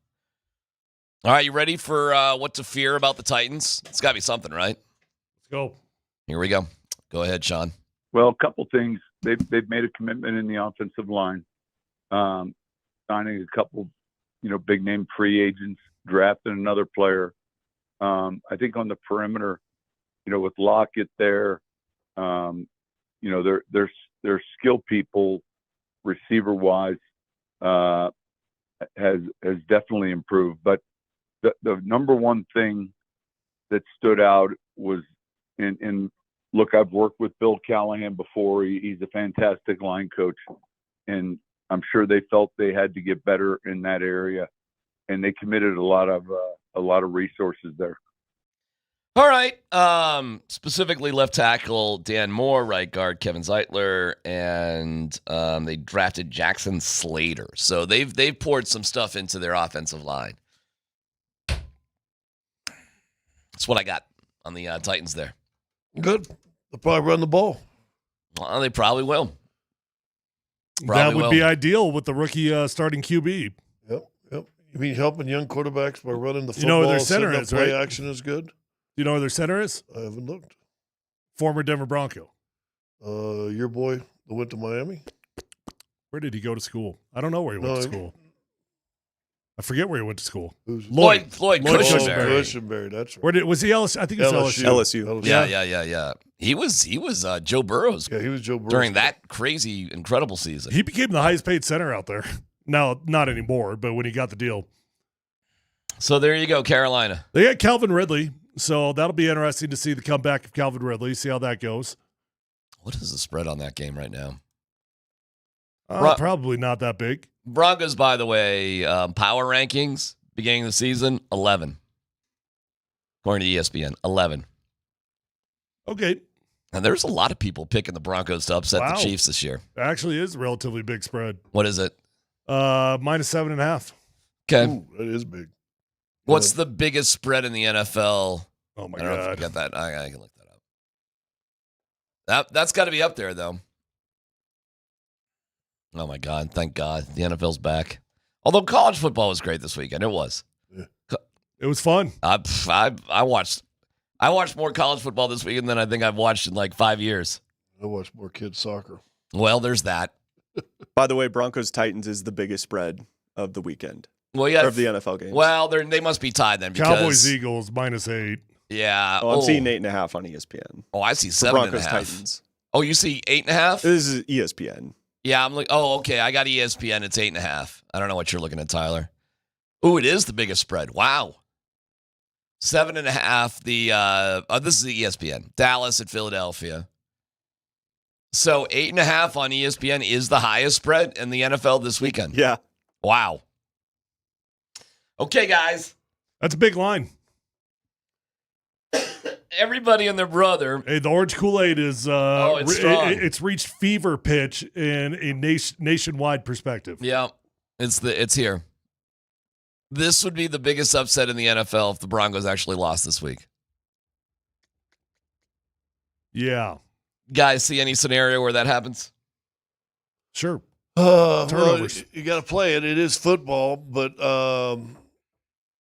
All right, you ready for what to fear about the Titans? It's got to be something, right? Let's go. Here we go. Go ahead, Sean. Well, a couple things. They've made a commitment in the offensive line, signing a couple, big name free agents, drafting another player. I think on the perimeter, with Lockett there, their skill people, receiver wise, has definitely improved. But the number one thing that stood out was look, I've worked with Bill Callahan before. He's a fantastic line coach, and I'm sure they felt they had to get better in that area, and they committed a lot of resources there. All right. Specifically, left tackle Dan Moore, right guard Kevin Zeitler, and they drafted Jackson Slater. So they've poured some stuff into their offensive line. That's what I got on the Titans there. Good. They'll probably run the ball. Well, they probably will. That would be ideal with the rookie starting QB. Yep. You mean helping young quarterbacks by running the football? Who their center is, play right? action is good. Do you know who their center is? I haven't looked. Former Denver Bronco. Your boy that went to Miami? Where did he go to school? I don't know where he went to school. I forget where he went to school. Lloyd Cushenberry. That's right. Where was he? LSU? I think it was LSU. Yeah. He was Joe Burrow's. Yeah, he was Joe Burrow during that crazy, incredible season. He became the highest paid center out there. Now, not anymore, but when he got the deal. So there you go, Carolina. They got Calvin Ridley, so that'll be interesting to see the comeback of Calvin Ridley, see how that goes. What is the spread on that game right now? Probably not that big. Broncos, by the way, power rankings, beginning of the season, 11. According to ESPN, 11. Okay. And there's a lot of people picking the Broncos to upset the Chiefs this year. Actually is a relatively big spread. What is it? -7.5. Okay. Ooh, that is big. What's the biggest spread in the NFL? Oh, my I don't know if God. you got that. I can look that up. That's got to be up there, though. Oh, my God. Thank God. The NFL's back. Although college football was great this weekend. It was. Yeah. It was fun. I watched more college football this weekend than I think I've watched in like 5 years. I watched more kids soccer. Well, there's that. By the way, Broncos-Titans is the biggest spread of the weekend. Well, yeah. Of the NFL games. Well, they must be tied then. Because, Cowboys-Eagles, -8. Yeah. Oh, I'm seeing 8.5 on ESPN. Oh, I see For 7.5. Broncos-Titans. Oh, you see 8.5? This is ESPN. Yeah, I'm like, oh, okay. I got ESPN. It's 8.5. I don't know what you're looking at, Tyler. Oh, it is the biggest spread. Wow. 7.5. This is the ESPN. Dallas at Philadelphia. So 8.5 on ESPN is the highest spread in the NFL this weekend. Yeah. Wow. Okay, guys. That's a big line. Everybody and their brother. Hey, the orange Kool-Aid is it's strong. It's reached fever pitch in a nationwide perspective. Yeah, it's here. This would be the biggest upset in the NFL if the Broncos actually lost this week. Yeah. Guys, see any scenario where that happens? Sure. Turnovers. Well, you got to play it. It is football, but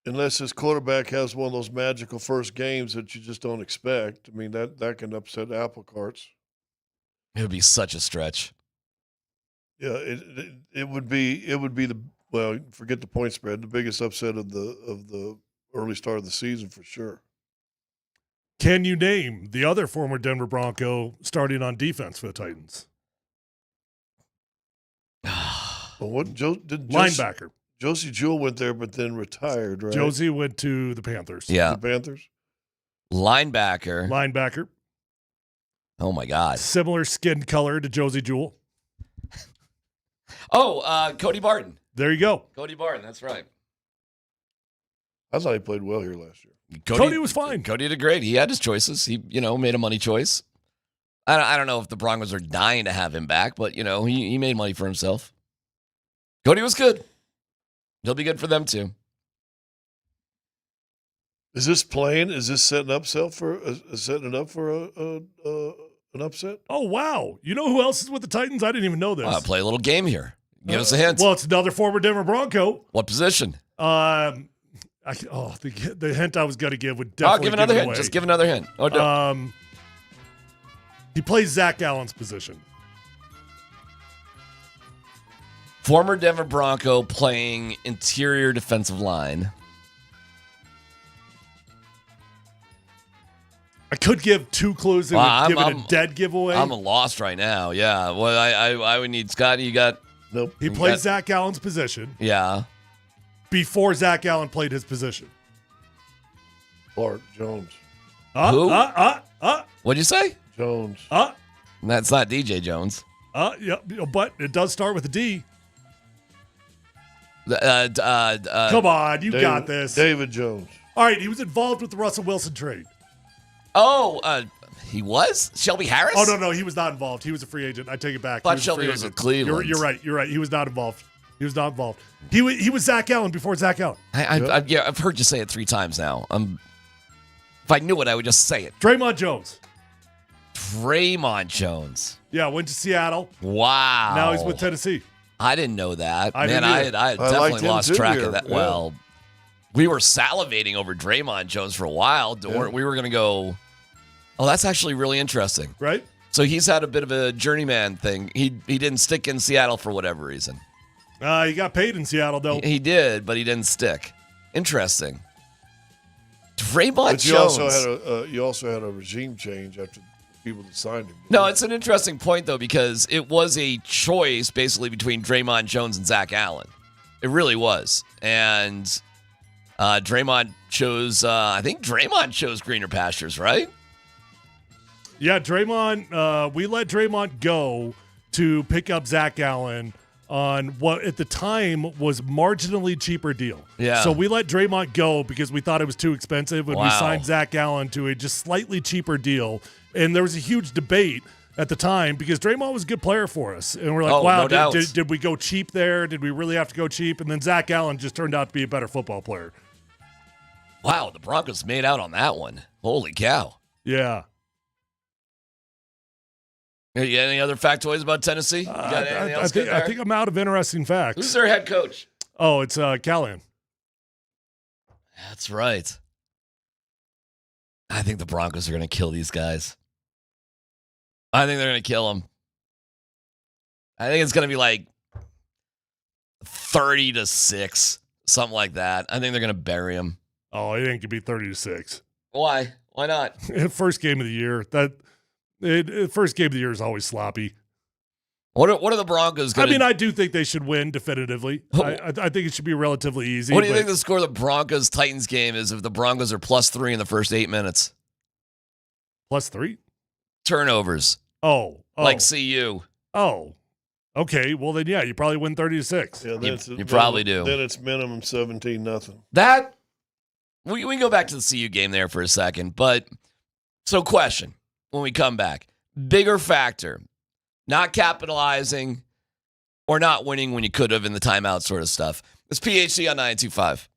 unless his quarterback has one of those magical first games that you just don't expect, I mean that can upset apple carts. It would be such a stretch. Yeah, it would be forget the point spread, the biggest upset of the early start of the season for sure. Can you name the other former Denver Bronco starting on defense for the Titans? Well, what linebacker? Josie Jewell went there, but then retired, right? Josie went to the Panthers. Yeah, the Panthers. Linebacker. Oh my God! Similar skin color to Josie Jewell. Oh, Cody Barton. There you go. Cody Barton. That's right. I thought he played well here last year. Cody was fine. Cody did great. He had his choices. He, made a money choice. I don't know if the Broncos are dying to have him back, but, he made money for himself. Cody was good. He'll be good for them, too. Is this playing? Is this setting it up for a An upset? Oh, wow. You know who else is with the Titans? I didn't even know this. Play a little game here. Give us a hint. Well, it's another former Denver Bronco. What position? The hint I was going to give would definitely give another hint. away. Just give another hint. He plays Zach Allen's position. Former Denver Bronco playing interior defensive line. I could give 2 clues and give it a dead giveaway. I'm lost right now. Yeah. Well, I would need Scotty. You got nope. He plays Zach Allen's position. Yeah. Before Zach Allen played his position. Clark Jones. Who? What'd you say? Jones. That's not DJ Jones. Yeah, but it does start with a D. Come on, you got this. David Jones. All right, he was involved with the Russell Wilson trade. Oh, he was? Shelby Harris? Oh, no, he was not involved. He was a free agent. I take it back. Thought Shelby was with Cleveland. You're right. He was not involved. He was Zach Allen before Zach Allen. I've heard you say it 3 times now. If I knew it, I would just say it. Draymond Jones. Yeah, went to Seattle. Wow. Now he's with Tennessee. I didn't know that. I definitely lost track of that. Yeah. Well, we were salivating over Draymond Jones for a while. Yeah. We were going to go, oh, that's actually really interesting. Right? So he's had a bit of a journeyman thing. He didn't stick in Seattle for whatever reason. He got paid in Seattle, though. He did, but he didn't stick. Interesting. Draymond But Jones. you also had a regime change after the people that signed him. No, it's an interesting point, though, because it was a choice basically between Draymond Jones and Zach Allen. It really was. And Draymond chose, I think Draymond chose greener pastures, right? Yeah, Draymond, we let Draymond go to pick up Zach Allen on what at the time was marginally cheaper deal. Yeah. So we let Draymond go because we thought it was too expensive, and we Wow. signed Zach Allen to a just slightly cheaper deal. And there was a huge debate at the time because Draymond was a good player for us. And we're like, Oh, wow, no doubt. did we go cheap there? Did we really have to go cheap? And then Zach Allen just turned out to be a better football player. Wow, the Broncos made out on that one. Holy cow. Yeah. You got any other factoids about Tennessee? You got anything else good there? I think I'm out of interesting facts. Who's their head coach? Oh, it's Callahan. That's right. I think the Broncos are going to kill these guys. I think they're going to kill them. I think it's going to be like 30-6, something like that. I think they're going to bury them. Oh, it ain't gonna be 30-6. Why? Why not? First game of the year. First game of the year is always sloppy. What are the Broncos going to... I mean, I do think they should win definitively. I think it should be relatively easy. What do you think the score of the Broncos-Titans game is if the Broncos are +3 in the first 8 minutes? +3? Turnovers. Oh. Like CU. Oh. Okay, well then, yeah, you probably win 30-6. Yeah, you probably do. Then it's minimum 17-0. That... We can go back to the CU game there for a second, but... So question, when we come back. Bigger factor, not capitalizing or not winning when you could have in the timeout sort of stuff. It's PHC on 925.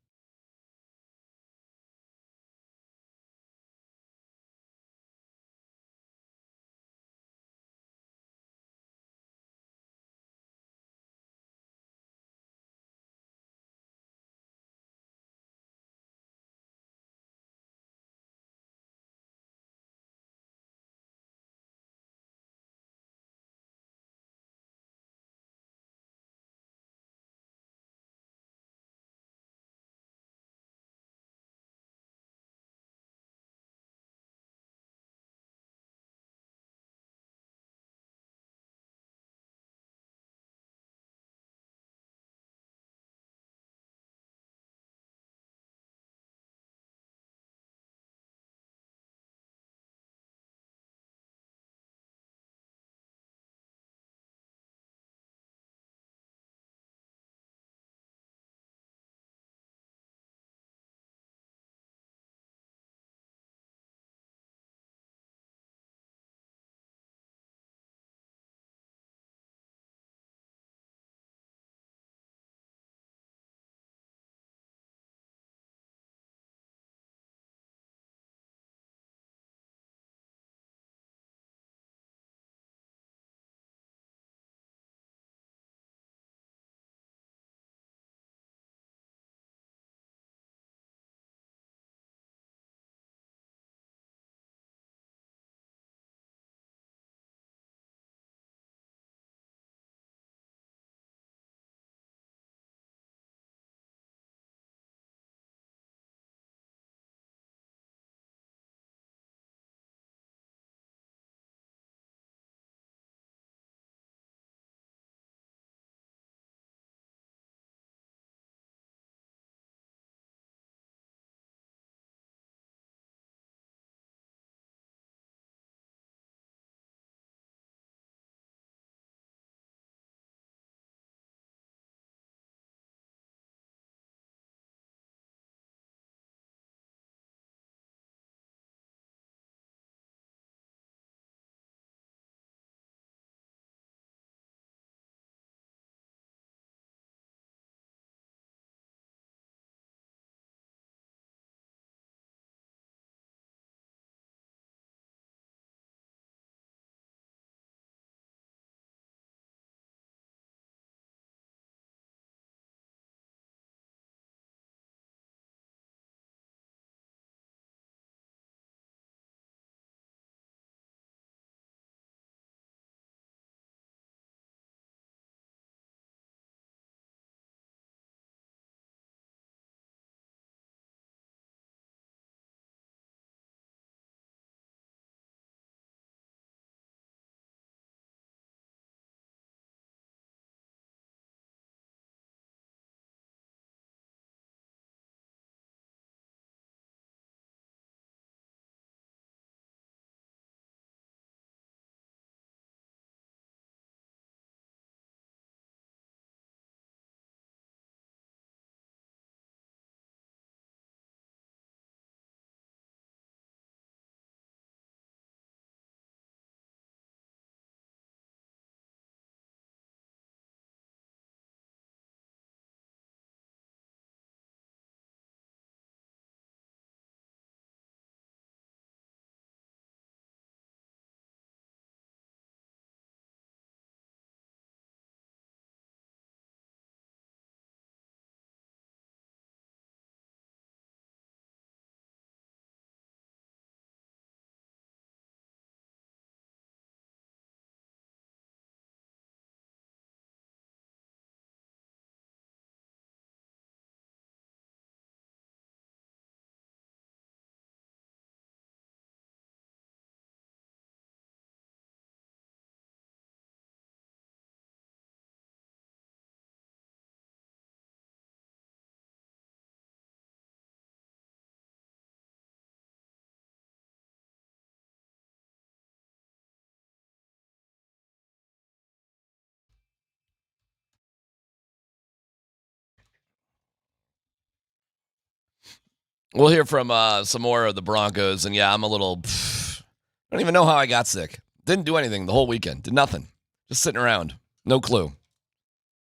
We'll hear from some more of the Broncos. And, yeah, I'm a little I don't even know how I got sick. Didn't do anything the whole weekend. Did nothing. Just sitting around. No clue.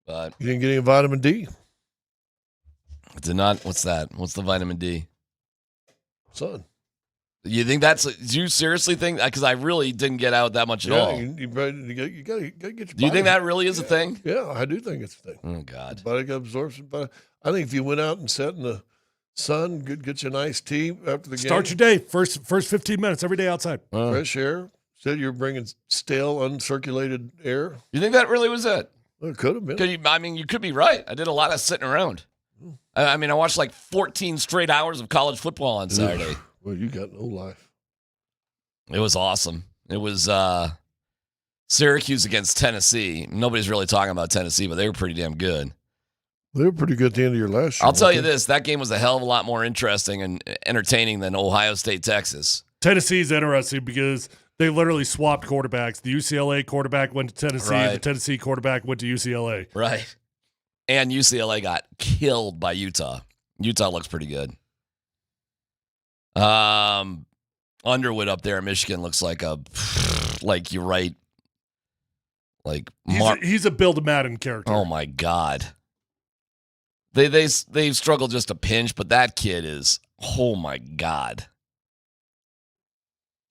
But you didn't get any vitamin D? Did not. What's that? What's the vitamin D? Son. You think that's? Do you seriously think? Because I really didn't get out that much at all. You gotta get your. Do you think that really is a thing? Yeah, I do think it's a thing. Oh God. Body absorption. But I think if you went out and sat in the sun, get you a nice tea after the game. Start your day first 15 minutes every day outside. Fresh air. Said you're bringing stale, uncirculated air. You think that really was it? Well, it could have been. You could be right. I did a lot of sitting around. I watched like 14 straight hours of college football on Saturday. Well, you got no life. It was awesome. It was Syracuse against Tennessee. Nobody's really talking about Tennessee, but they were pretty damn good. They were pretty good at the end of your last year. I'll tell you this. That game was a hell of a lot more interesting and entertaining than Ohio State, Texas. Tennessee's interesting because they literally swapped quarterbacks. The UCLA quarterback went to Tennessee. Right. The Tennessee quarterback went to UCLA. Right. And UCLA got killed by Utah. Utah looks pretty good. Underwood up there in Michigan looks like you're right. Like he's a Build a Madden character. Oh my God. They've struggled just a pinch, but that kid is, oh my God.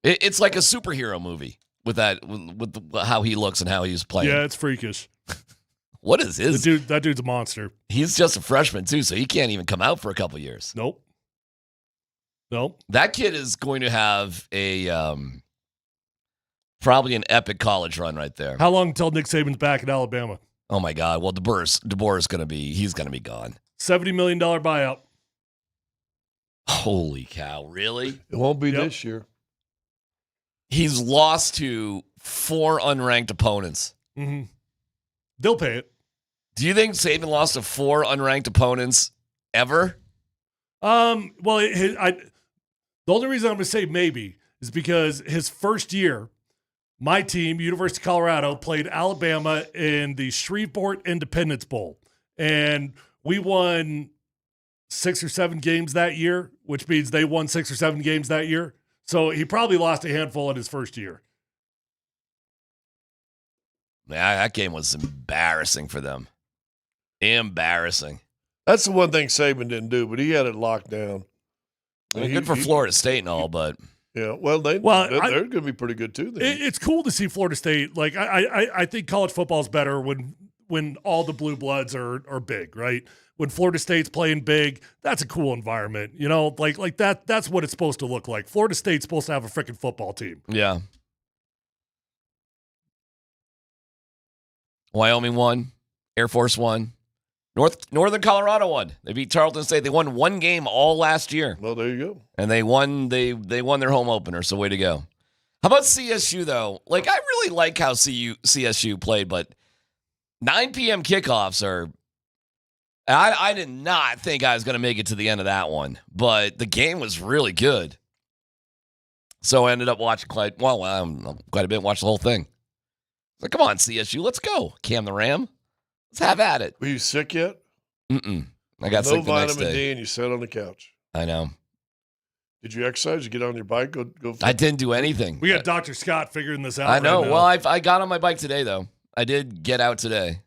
It's like a superhero movie with how he looks and how he's playing. Yeah, it's freakish. What is his? That dude's a monster. He's just a freshman too, so he can't even come out for a couple years. Nope. That kid is going to have a probably an epic college run right there. How long until Nick Saban's back in Alabama? Oh my God! Well, DeBoer is going to be gone. $70 million buyout. Holy cow! Really? It won't be this year. He's lost to 4 unranked opponents. Mm-hmm. They'll pay it. Do you think Saban lost to 4 unranked opponents ever? Well, the only reason I'm going to say maybe is because his first year, my team, University of Colorado, played Alabama in the Shreveport Independence Bowl. And we won 6 or 7 games that year, which means they won 6 or 7 games that year. So he probably lost a handful in his first year. Yeah, that game was embarrassing for them. Embarrassing. That's the one thing Saban didn't do, but he had it locked down. Good for Florida State and all, but yeah, they're going to be pretty good too. It's cool to see Florida State. Like I think college football is better when all the blue bloods are big, right? When Florida State's playing big, that's a cool environment. You know, like that. That's what it's supposed to look like. Florida State's supposed to have a freaking football team. Yeah. Wyoming won. Air Force won. Northern Colorado won. They beat Tarleton State. They won 1 game all last year. Well, there you go. And they won their home opener, so way to go. How about CSU, though? Like, I really like how CSU played, but 9 p.m. kickoffs are – I did not think I was going to make it to the end of that one, but the game was really good. So I ended up watching quite a bit, watched the whole thing. Like, come on, CSU, let's go. Cam the Ram. Let's have at it. Were you sick yet? Mm-mm. I got sick the next day. No vitamin D, and you sat on the couch. I know. Did you exercise? You get on your bike? Go. I didn't do anything. We got Dr. Scott figuring this out. I know. Right now. Well, I got on my bike today, though. I did get out today.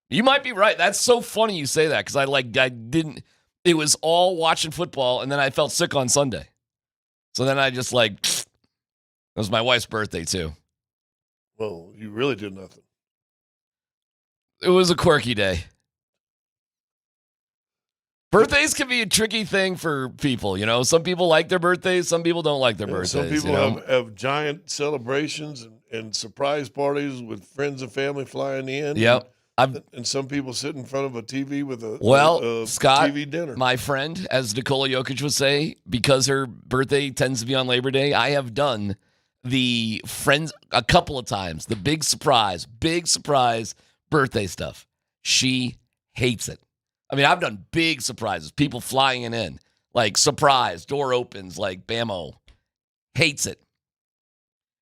You might be right. That's so funny you say that because I didn't. It was all watching football, and then I felt sick on Sunday. So then I just it was my wife's birthday too. Well, you really did nothing. It was a quirky day. Birthdays can be a tricky thing for people, you know. Some people like their birthdays, some people don't like their birthdays. Some people you know? have giant celebrations and surprise parties with friends and family flying in. Yep. And some people sit in front of a TV with a Scott, TV dinner. My friend, as Nikola Jokic would say, because her birthday tends to be on Labor Day, I have done the friends a couple of times, the big surprise birthday stuff. She hates it. I mean, I've done big surprises, people flying in, like surprise, door opens, like bammo. Hates it.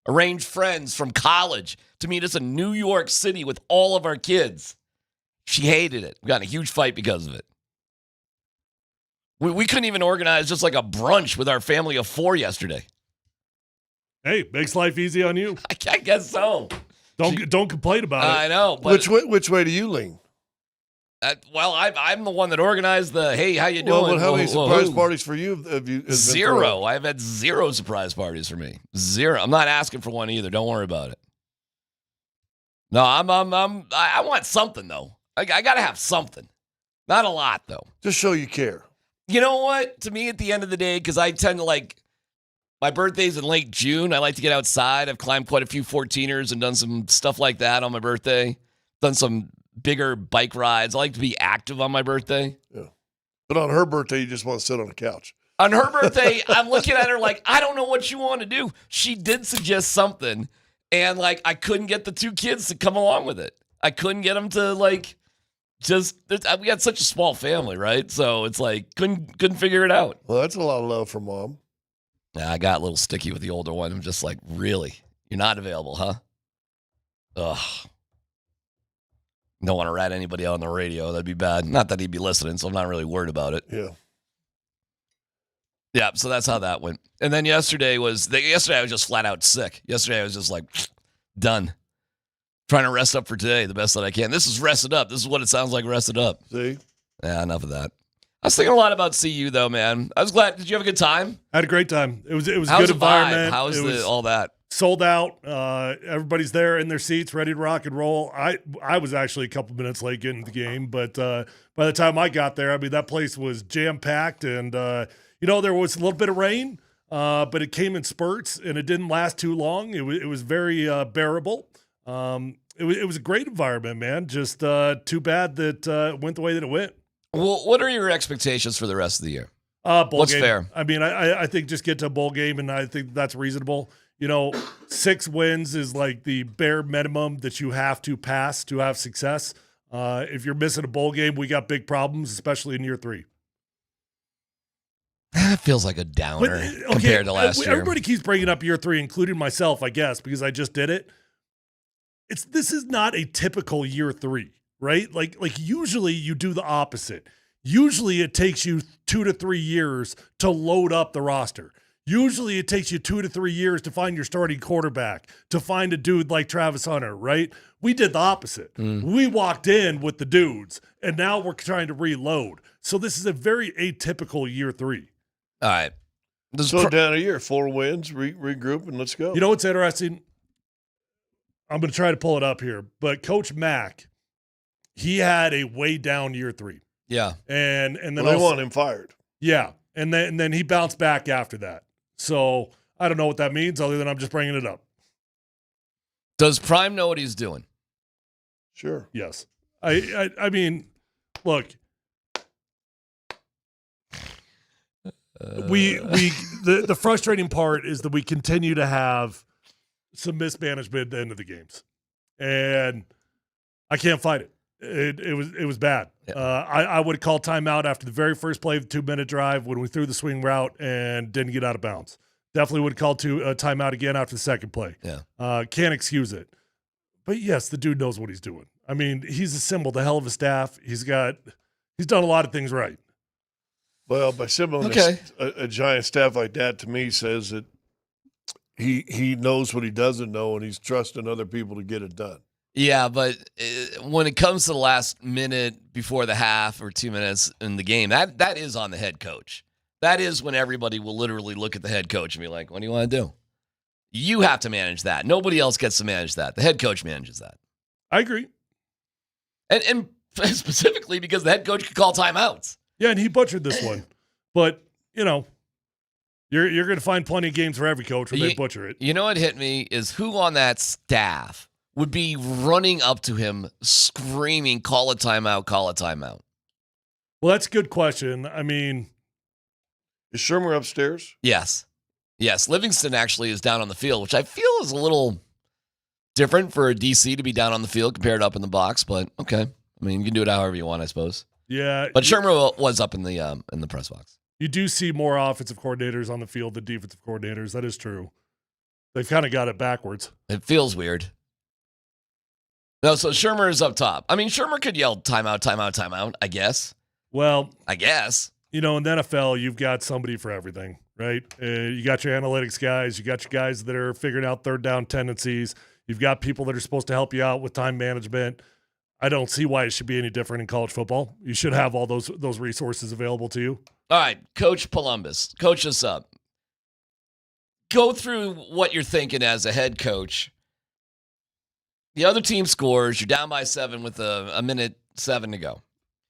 Arranged friends from college to meet us in New York City with all of our kids. She hated it. We got in a huge fight because of it. We couldn't even organize just like a brunch with our family of 4 yesterday. Hey, makes life easy on you. I guess so. Don't complain about it. I know. But Which way do you lean? Well, I'm the one that organized the, hey, how you doing? Well, how many surprise parties for you have you? Zero. I've had 0 surprise parties for me. 0. I'm not asking for one either. Don't worry about it. No, I want something though. I got to have something. Not a lot though. Just show you care. You know what? To me, at the end of the day, because I tend to my birthday's in late June. I like to get outside. I've climbed quite a few 14ers and done some stuff like that on my birthday. Done some bigger bike rides. I like to be active on my birthday. Yeah. But on her birthday, you just want to sit on the couch. On her birthday, I'm looking at her like, I don't know what you want to do. She did suggest something, and I couldn't get the 2 kids to come along with it. I couldn't get them to we got such a small family, right? So it's couldn't figure it out. Well, that's a lot of love from mom. Yeah, I got a little sticky with the older one. I'm just like, really? You're not available, huh? Ugh. Don't want to rat anybody out on the radio. That'd be bad. Not that he'd be listening, so I'm not really worried about it. Yeah. Yeah, so that's how that went. And then yesterday I was just flat out sick. Yesterday I was just done. Trying to rest up for today the best that I can. This is rested up. This is what it sounds like rested up. See? Yeah, enough of that. I was thinking a lot about CU though, man. I was glad. Did you have a good time? I had a great time. It was a How's good the vibe? environment. How's all that? Sold out. Everybody's there in their seats, ready to rock and roll. I was actually a couple minutes late getting to the game, but by the time I got there, I mean, that place was jam-packed, and there was a little bit of rain, but it came in spurts, and it didn't last too long. It was very bearable. It was a great environment, man. Just too bad that it went the way that it went. Well, what are your expectations for the rest of the year? Bowl What's game. fair? I mean, I think just get to a bowl game, and I think that's reasonable. 6 wins is like the bare minimum that you have to pass to have success. If you're missing a bowl game, we got big problems, especially in year 3. That feels like a downer compared to last year. Everybody keeps bringing up year 3, including myself, I guess, because I just did it. This is not a typical year 3, right? Like usually you do the opposite. Usually it takes you 2 to 3 years to load up the roster. Usually it takes you 2 to 3 years to find your starting quarterback, to find a dude like Travis Hunter, right? We did the opposite. We walked in with the dudes, and now we're trying to reload. So this is a very atypical year 3. All right. Slow down a year, 4 wins, regroup, and let's go. You know what's interesting? I'm going to try to pull it up here, but Coach Mack, he had a way down year 3. Yeah. And then they want him fired. Yeah. And then he bounced back after that. So I don't know what that means other than I'm just bringing it up. Does Prime know what he's doing? Sure. Yes. I mean, look, the frustrating part is that we continue to have some mismanagement at the end of the games, and I can't fight it. It was bad. Yeah. I would have called timeout after the very first play of the 2-minute drive when we threw the swing route and didn't get out of bounds. Definitely would have called timeout again after the second play. Yeah. Can't excuse it. But yes, the dude knows what he's doing. I mean, he's assembled a hell of a staff. He's done a lot of things right. Well, by assembling a giant staff like that, to me, says that he knows what he doesn't know, and he's trusting other people to get it done. Yeah, but when it comes to the last minute before the half or 2 minutes in the game, that is on the head coach. That is when everybody will literally look at the head coach and be like, what do you want to do? You have to manage that. Nobody else gets to manage that. The head coach manages that. I agree. And specifically because the head coach could call timeouts. Yeah, and he butchered this one. But, you're going to find plenty of games for every coach when they butcher it. You know what hit me is who on that staff would be running up to him screaming, call a timeout, call a timeout? Well, that's a good question. I mean, is Shermer upstairs? Yes. Livingston actually is down on the field, which I feel is a little different for a DC to be down on the field compared to up in the box, but okay. I mean, you can do it however you want, I suppose. Yeah. But Shermer was up in the press box. You do see more offensive coordinators on the field than defensive coordinators. That is true. They've kind of got it backwards. It feels weird. No, so Shermer is up top. I mean, Shermer could yell timeout, timeout, timeout, I guess. Well, I guess. in the NFL, you've got somebody for everything, right? You got your analytics guys. You got your guys that are figuring out third down tendencies. You've got people that are supposed to help you out with time management. I don't see why it should be any different in college football. You should have all those resources available to you. All right, Coach Polumbus, coach us up. Go through what you're thinking as a head coach. The other team scores. You're down by 7 with a minute 7 to go.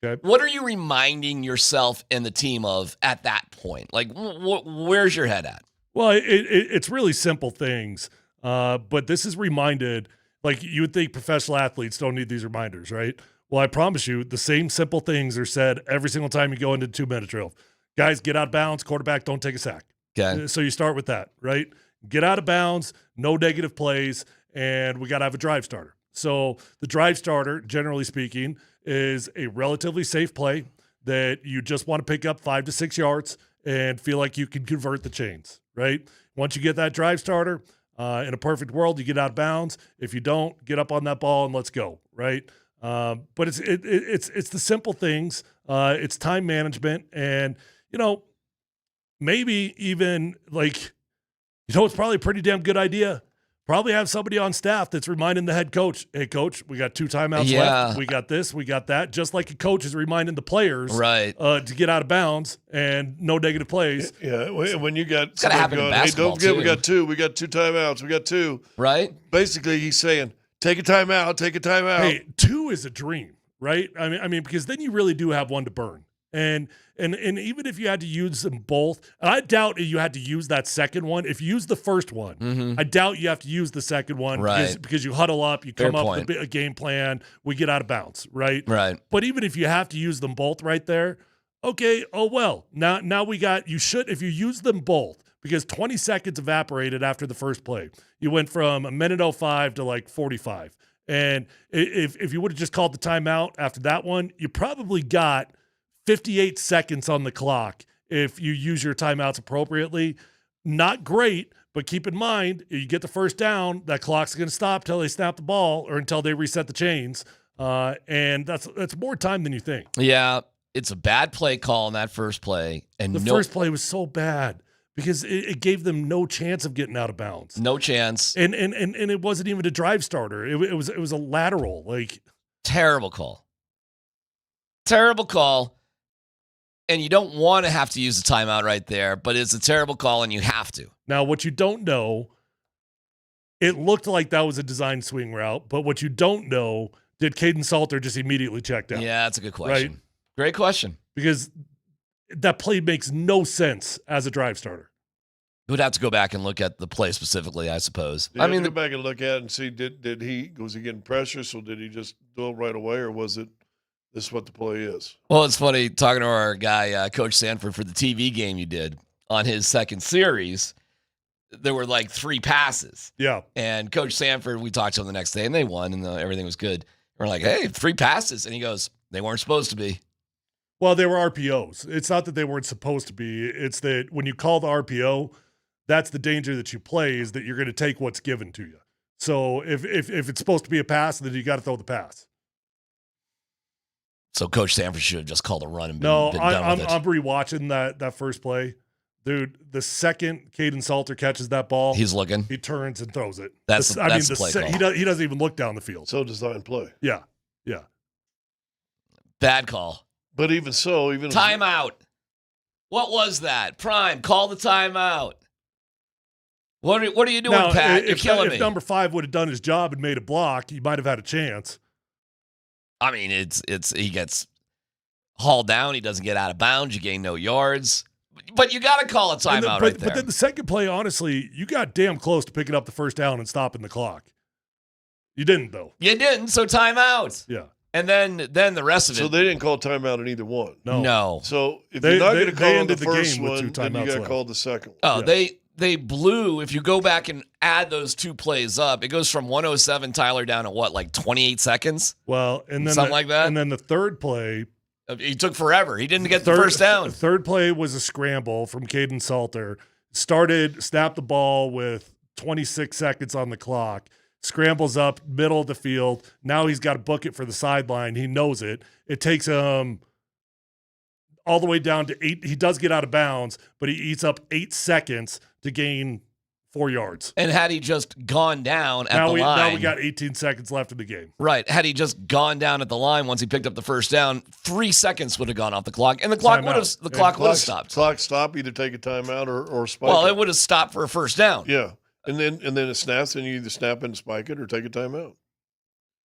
Okay. What are you reminding yourself and the team of at that point? Like, where's your head at? Well, it's really simple things, but this is reminded. Like, you would think professional athletes don't need these reminders, right? Well, I promise you, the same simple things are said every single time you go into 2-minute drill. Guys, get out of bounds. Quarterback, don't take a sack. Okay. So you start with that, right? Get out of bounds, no negative plays, and we got to have a drive starter. So the drive starter, generally speaking, is a relatively safe play that you just want to pick up 5 to 6 yards and feel like you can convert the chains, right? Once you get that drive starter, in a perfect world, you get out of bounds. If you don't, get up on that ball and let's go, right? But it's the simple things. It's time management, and maybe even it's probably a pretty damn good idea. Probably have somebody on staff that's reminding the head coach, hey, coach, we got 2 timeouts left. We got this, we got that. Just like a coach is reminding the players to get out of bounds and no negative plays. Yeah, when you got gotta happen in basketball, don't forget, too. we got 2 timeouts. We got 2. Right? Basically, he's saying, take a timeout, take a timeout. Hey, 2 is a dream, right? I mean, because then you really do have one to burn. And even if you had to use them both, and I doubt you had to use that second one. If you use the first one, I doubt you have to use the second one because you huddle up, you come up with a game plan, we get out of bounds, right? Right. But even if you have to use them both right there, okay, oh well. Now we got, if you use them both, because 20 seconds evaporated after the first play. You went from a minute 05 to 45. And if you would have just called the timeout after that one, you probably got 58 seconds on the clock if you use your timeouts appropriately. Not great, but keep in mind, you get the first down, that clock's going to stop till they snap the ball or until they reset the chains. And that's more time than you think. Yeah, it's a bad play call in that first play. And the first play was so bad because it gave them no chance of getting out of bounds. No chance. And it wasn't even a drive starter. It was a lateral. Terrible call. Terrible call. And you don't want to have to use the timeout right there, but it's a terrible call and you have to. Now, what you don't know, it looked like that was a design swing route, but what you don't know, did Caden Salter just immediately check out? Yeah, that's a good question. Right? Great question. Because that play makes no sense as a drive starter. We'd have to go back and look at the play specifically, I suppose. I mean, go back and look at it and see, was he getting pressure, so did he just do it right away, or was it this is what the play is? Well, it's funny talking to our guy, Coach Sanford, for the TV game you did on his second series. There were 3 passes. Yeah. And Coach Sanford, we talked to him the next day, and they won, and everything was good. We're like, hey, 3 passes. And he goes, they weren't supposed to be. Well, they were RPOs. It's not that they weren't supposed to be. It's that when you call the RPO, that's the danger that you play, is that you're going to take what's given to you. So if it's supposed to be a pass, then you got to throw the pass. So Coach Sanford should have just called a run and been done with it. I'm rewatching that first play. Dude, the second Caden Salter catches that ball, he's looking. He turns and throws it. That's the play call. He doesn't even look down the field. So design play. Yeah. Bad call. But even so, timeout. What was that? Prime, call the timeout. What are you doing, now, Pat? You're killing me. If number 5 would have done his job and made a block, he might have had a chance. I mean, he gets hauled down. He doesn't get out of bounds. You gain no yards. But you got to call a timeout right there. But then the second play, honestly, you got damn close to picking up the first down and stopping the clock. You didn't, though. You didn't, so timeout. Yeah. And then the rest of it. So they didn't call timeout on either one. No. So if you're not going to call the first one, then you got to call the second one. Oh, they blew. If you go back and add those 2 plays up, it goes from 107 Tyler down to 28 seconds? Well, and then something like that. And then the third play, he took forever. He didn't get the first down. The third play was a scramble from Caden Salter. Snapped the ball with 26 seconds on the clock. Scrambles up middle of the field. Now he's got to book it for the sideline. He knows it. It takes him all the way down to 8. He does get out of bounds, but he eats up 8 seconds to gain 4 yards. And had he just gone down at Now the line. Now we got 18 seconds left in the game. Right. Had he just gone down at the line once he picked up the first down, 3 seconds would have gone off the clock, and the clock would have stopped. Clock stop, either take a timeout or spike Well, it. it would have stopped for a first down. Yeah. And then it snaps, and you either snap and spike it or take a timeout.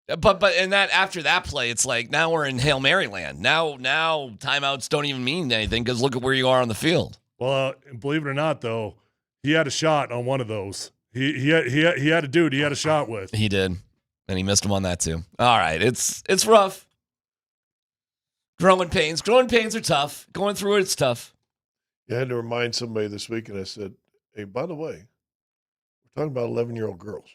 But in that after that play, it's like now we're in Hail Mary land. Now timeouts don't even mean anything because look at where you are on the field. Well, believe it or not, though, he had a shot on one of those. He had a dude he had a shot with. He did, and he missed him on that too. All right, it's rough. Growing pains are tough. Going through it's tough. I had to remind somebody this week, and I said, "Hey, by the way, we're talking about 11-year-old girls."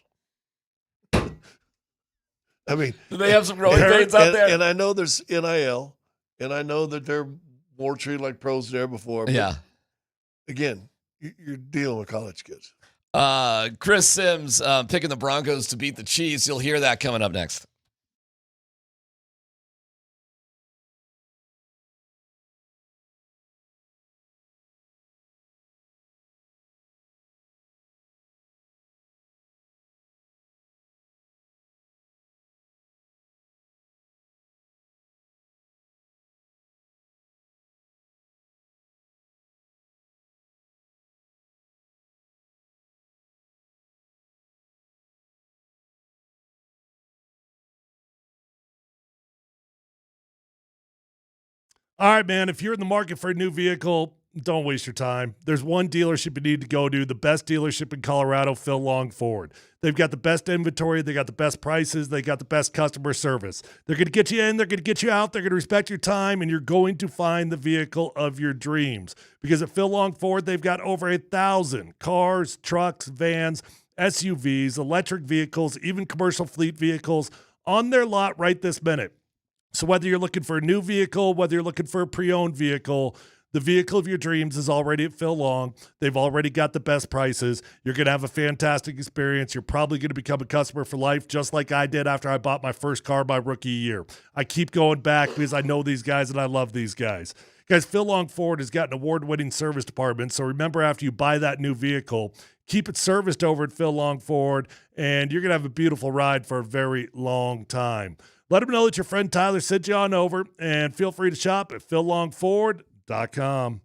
I mean, do they have some growing pains out there? And I know there's NIL, and I know that they're more treated like pros there before. But yeah. Again, you're dealing with college kids. Chris Sims picking the Broncos to beat the Chiefs. You'll hear that coming up next. All right, man, if you're in the market for a new vehicle, don't waste your time. There's one dealership you need to go to, the best dealership in Colorado, Phil Long Ford. They've got the best inventory. They got the best prices. They got the best customer service. They're going to get you in. They're going to get you out. They're going to respect your time, and you're going to find the vehicle of your dreams. Because at Phil Long Ford, they've got over 1,000 cars, trucks, vans, SUVs, electric vehicles, even commercial fleet vehicles on their lot right this minute. So whether you're looking for a new vehicle, whether you're looking for a pre-owned vehicle, the vehicle of your dreams is already at Phil Long. They've already got the best prices. You're going to have a fantastic experience. You're probably going to become a customer for life, just like I did after I bought my first car my rookie year. I keep going back because I know these guys and I love these guys. Guys, Phil Long Ford has got an award-winning service department, so remember after you buy that new vehicle, keep it serviced over at Phil Long Ford, and you're going to have a beautiful ride for a very long time. Let them know that your friend Tyler sent you on over, and feel free to shop at phillongford.com.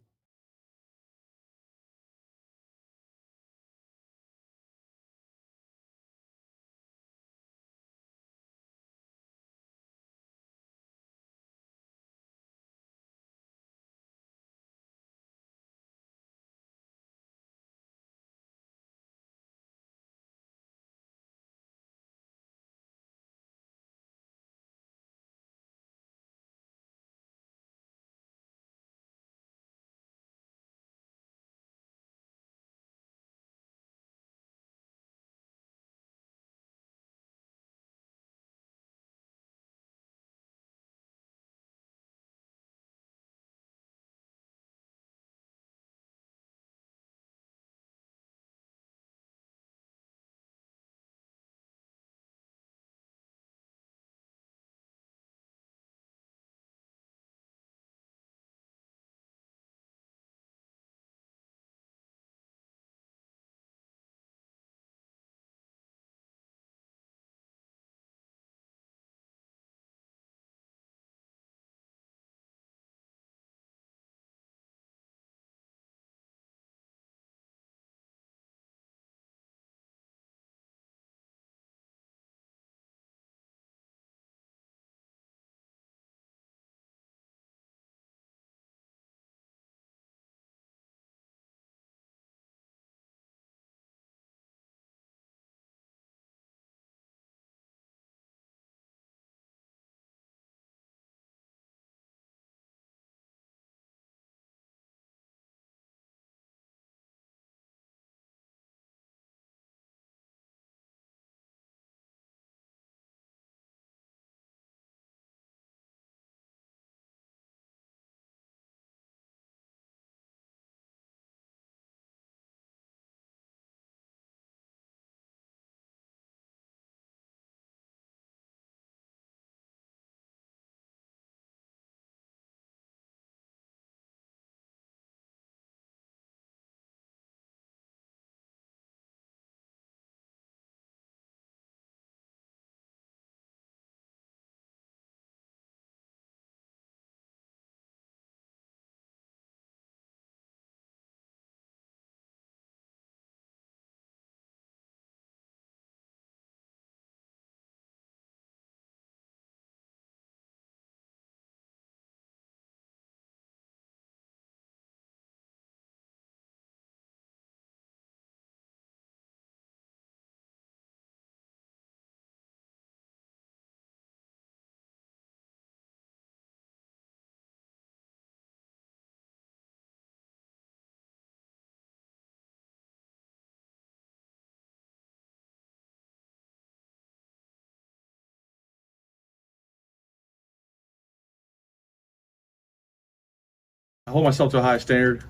I hold myself to a high standard.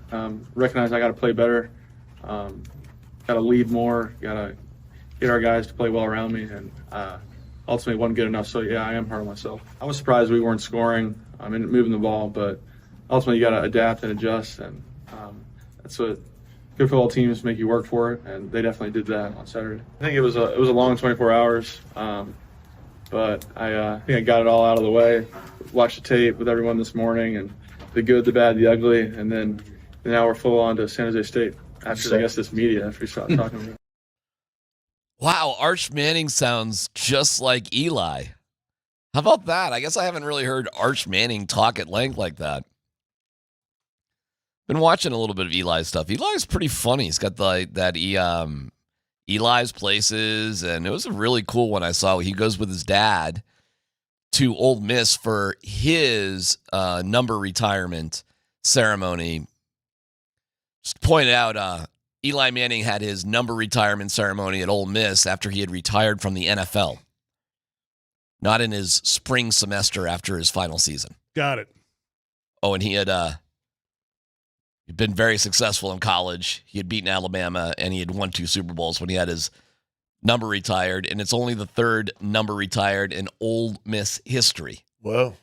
Recognize I got to play better. Got to lead more. Got to get our guys to play well around me, and ultimately wasn't good enough. So yeah, I am hard on myself. I was surprised we weren't scoring. And moving the ball, but ultimately you got to adapt and adjust, and that's what good football teams make you work for it, and they definitely did that on Saturday. I think it was a long 24 hours, but I think I got it all out of the way. Watched the tape with everyone this morning, and the good, the bad, the ugly, and then now we're full on to San Jose State after I guess this media after we start talking about it. Wow, Arch Manning sounds just like Eli. How about that? I guess I haven't really heard Arch Manning talk at length like that. Been watching a little bit of Eli's stuff. Eli's pretty funny. He's got Eli's Places, and it was a really cool one I saw. He goes with his dad to Ole Miss for his number retirement ceremony. Just pointed out, Eli Manning had his number retirement ceremony at Ole Miss after he had retired from the NFL. Not in his spring semester after his final season. Got it. Oh, and he had been very successful in college. He had beaten Alabama, and he had won 2 Super Bowls when he had his number retired, and it's only the 3rd number retired in Ole Miss history. Wow.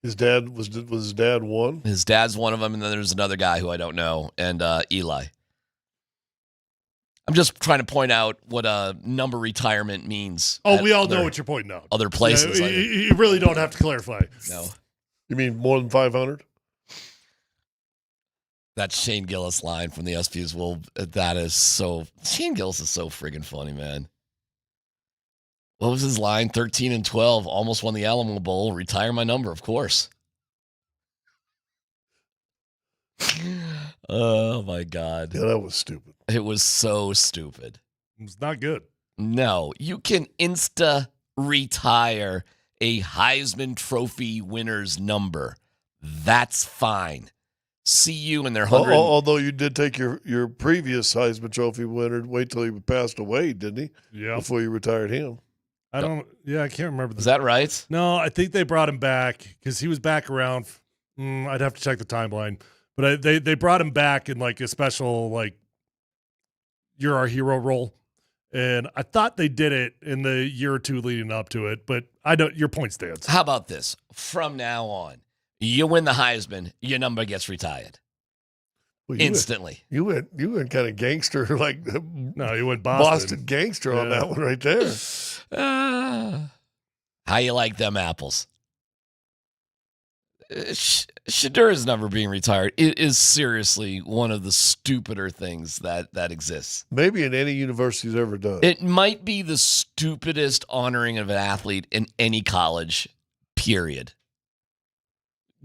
His dad was his dad one? His dad's one of them, and then there's another guy who I don't know, and Eli. I'm just trying to point out what a number retirement means. Oh, we all know what you're pointing out. Other places. Yeah, you really don't have to clarify. No. You mean more than 500? That Shane Gillis line from the SPs, well, that is so... Shane Gillis is so friggin' funny, man. What was his line? 13-12, almost won the Alamo Bowl, retire my number, of course. Oh, my God. Yeah, that was stupid. It was so stupid. It's not good. No, you can retire a Heisman Trophy winner's number. That's fine. See you in their 100. Although you did take your previous Heisman Trophy winner, wait till he passed away, didn't he? Yeah. Before you retired him. I can't remember. Is that right? No, I think they brought him back because he was back around. I'd have to check the timeline. But they brought him back in like a special, like, you're our hero role. And I thought they did it in the year or two leading up to it, but your point stands. How about this? From now on, you win the Heisman, your number gets retired. Well, instantly. You went kind of gangster, like no, you went Boston gangster on that one right there. How you like them apples? Shedura's number being retired is seriously one of the stupider things that exists. Maybe in any university's ever done. It might be the stupidest honoring of an athlete in any college, period.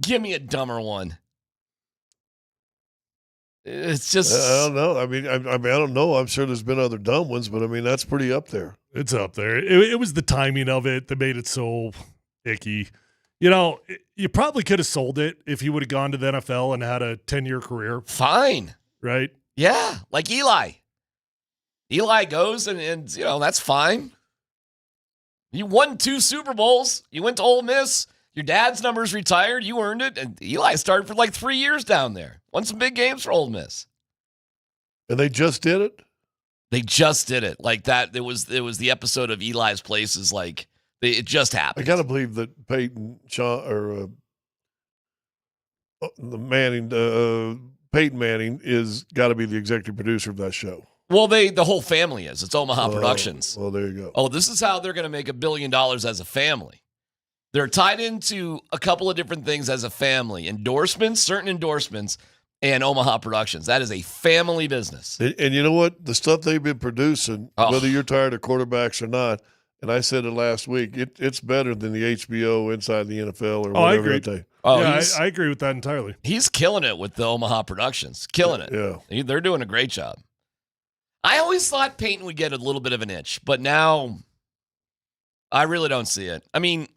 Give me a dumber one. It's just... I don't know. I mean, I don't know. I'm sure there's been other dumb ones, but I mean, that's pretty up there. It's up there. It was the timing of it that made it so icky. You know, you probably could have sold it if he would have gone to the NFL and had a 10-year career. Fine. Right? Yeah, like Eli. Eli goes and you know, that's fine. You won 2 Super Bowls. You went to Ole Miss. Your dad's number's retired. You earned it. And Eli started for like 3 years down there. Won some big games for Ole Miss. And they just did it? They just did it. Like that. It was the episode of Eli's Places, like, it just happened. I got to believe that Peyton Manning is got to be the executive producer of that show. Well, the whole family is. It's Omaha Productions. Well, there you go. Oh, this is how they're going to make $1 billion as a family. They're tied into a couple of different things as a family. Endorsements, certain endorsements, and Omaha Productions. That is a family business. And you know what? The stuff they've been producing, whether you're tired of quarterbacks or not, and I said it last week, it's better than the HBO Inside the NFL or whatever. I agree. I agree with that entirely. He's killing it with the Omaha Productions. Killing it. Yeah. They're doing a great job. I always thought Peyton would get a little bit of an itch, but now I really don't see it. I mean,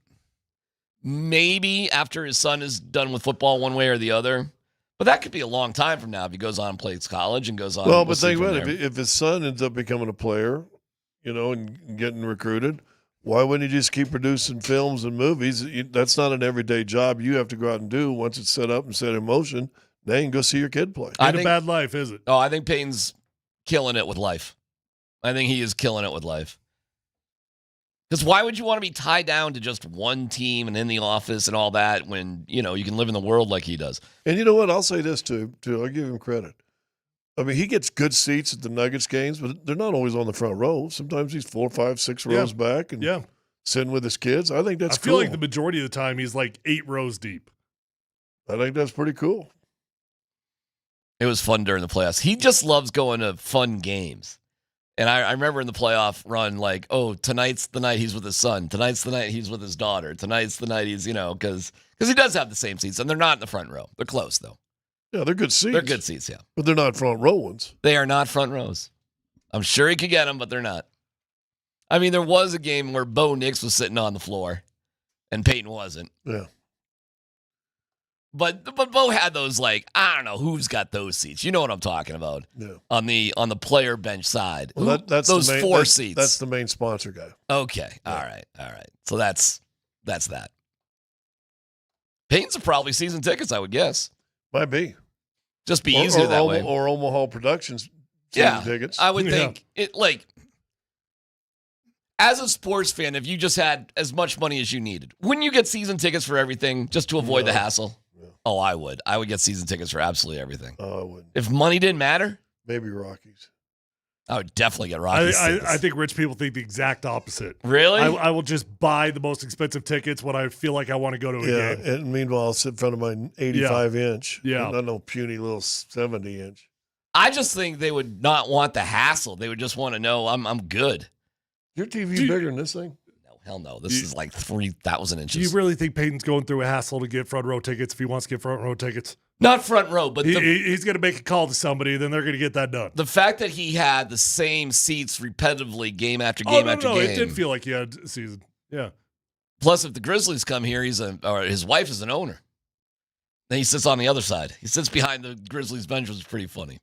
maybe after his son is done with football one way or the other, but that could be a long time from now if he goes on and plays college and goes on. Well, but think about it. If his son ends up becoming a player, you know, and getting recruited, Why wouldn't you just keep producing films and movies? That's not an everyday job you have to go out and do. Once it's set up and set in motion, now you can go see your kid play. Ain't a bad life, is it? Oh, I think Peyton's killing it with life. I think he is killing it with life. Because why would you want to be tied down to just one team and in the office and all that when, you can live in the world like he does? And you know what? I'll say this, too. I'll give him credit. I mean, he gets good seats at the Nuggets games, but they're not always on the front row. Sometimes he's 4, 5, 6 rows back and sitting with his kids. I think that's cool. I feel like the majority of the time he's like 8 rows deep. I think that's pretty cool. It was fun during the playoffs. He just loves going to fun games. And I remember in the playoff run, like, oh, tonight's the night he's with his son. Tonight's the night he's with his daughter. Tonight's the night he's, because he does have the same seats. And they're not in the front row. They're close, though. Yeah, they're good seats. They're good seats, yeah. But they're not front row ones. They are not front rows. I'm sure he could get them, but they're not. I mean, there was a game where Bo Nix was sitting on the floor and Peyton wasn't. Yeah. But Bo had those, like, I don't know who's got those seats. You know what I'm talking about. Yeah. On the player bench side. Well, that's those the main, 4 seats. That's the main sponsor guy. Okay. All right. So that's that. Peyton's are probably season tickets, I would guess. Might be. Just be easier that way. Or Omaha Productions season tickets. I would think it, like, as a sports fan, if you just had as much money as you needed, wouldn't you get season tickets for everything just to avoid the hassle? Yeah. Oh, I would. I would get season tickets for absolutely everything. Oh, I wouldn't. If money didn't matter? Maybe Rockies. I would definitely get Rockies tickets. I think rich people think the exact opposite. Really? I will just buy the most expensive tickets when I feel like I want to go to a game. And meanwhile, I'll sit in front of my 85-inch. Yeah. Not no puny little 70-inch. I just think they would not want the hassle. They would just want to know I'm good. Your TV bigger than this thing? No, hell no. This is like 3,000 inches. Do you really think Peyton's going through a hassle to get front row tickets if he wants to get front row tickets? Not front row, but he's going to make a call to somebody, then they're going to get that done. The fact that he had the same seats repetitively game after game after game. It did feel like he had a season. Yeah. Plus, if the Grizzlies come here, his wife is an owner. Then he sits on the other side. He sits behind the Grizzlies bench, which is pretty funny.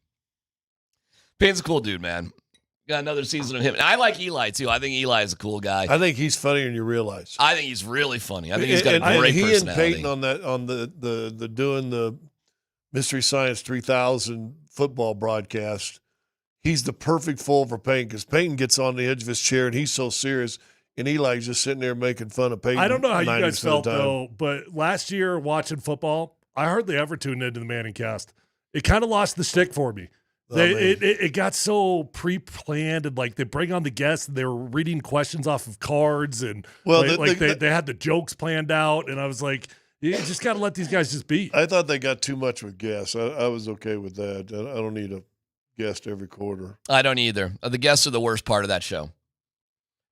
Payne's a cool dude, man. Got another season of him. And I like Eli, too. I think Eli is a cool guy. I think he's funnier than you realize. I think he's really funny. I think he's got a great personality. He and Peyton on the doing the Mystery Science 3000 football broadcast, he's the perfect fool for Peyton because Peyton gets on the edge of his chair and he's so serious, and Eli's just sitting there making fun of Peyton. I don't know how you guys felt, though, but last year watching football, I hardly ever tuned into the Manningcast. It kind of lost the stick for me. It got so pre-planned, and like they bring on the guests and they were reading questions off of cards, and they had the jokes planned out, and I was like, you just got to let these guys just be. I thought they got too much with guests. I was okay with that. I don't need a guest every quarter. I don't either. The guests are the worst part of that show.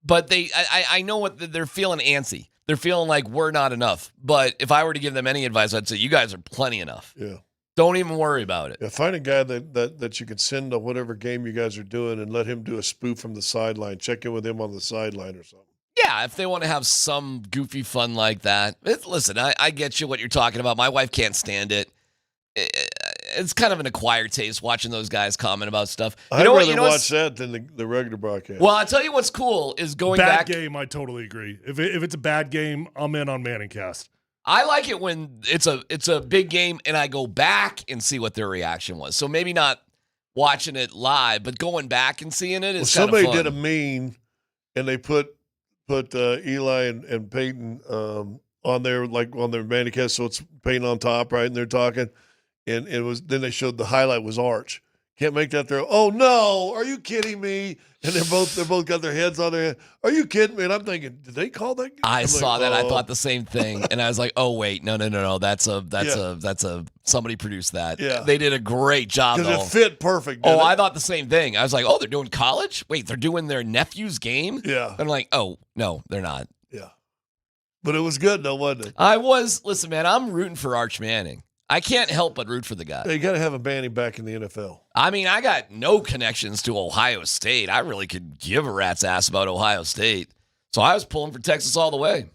But I know what they're feeling antsy. They're feeling like we're not enough. But if I were to give them any advice, I'd say you guys are plenty enough. Yeah. Don't even worry about it. Yeah, find a guy that you can send to whatever game you guys are doing and let him do a spoof from the sideline. Check in with him on the sideline or something. Yeah, if they want to have some goofy fun like that. Listen, I get you what you're talking about. My wife can't stand it. It's kind of an acquired taste watching those guys comment about stuff. I'd rather watch that than the regular broadcast. Well, I'll tell you what's cool is going back. Bad game, I totally agree. If it's a bad game, I'm in on Manningcast. I like it when it's a big game and I go back and see what their reaction was. So maybe not watching it live, but going back and seeing it is kind of fun. Somebody did a meme and they put Eli and Peyton on there, like on their Manningcast, so it's Peyton on top, right? And they're talking, and it was then they showed the highlight was Arch. Can't make that there. Oh no, are you kidding me? And they're both got their heads on their head. Are you kidding me? And I'm thinking, did they call that? I saw that. I thought the same thing, and I was like, oh wait, no. That's a somebody produced that. Yeah, they did a great job. Because it fit perfect. Oh, I thought the same thing. I was like, oh, they're doing college. Wait, they're doing their nephew's game. Yeah. I'm like, oh no, they're not. Yeah, but it was good, though, wasn't it? Listen, man, I'm rooting for Arch Manning. I can't help but root for the guy. You got to have a Manning back in the NFL. I mean, I got no connections to Ohio State. I really could give a rat's ass about Ohio State. So I was pulling for Texas all the way.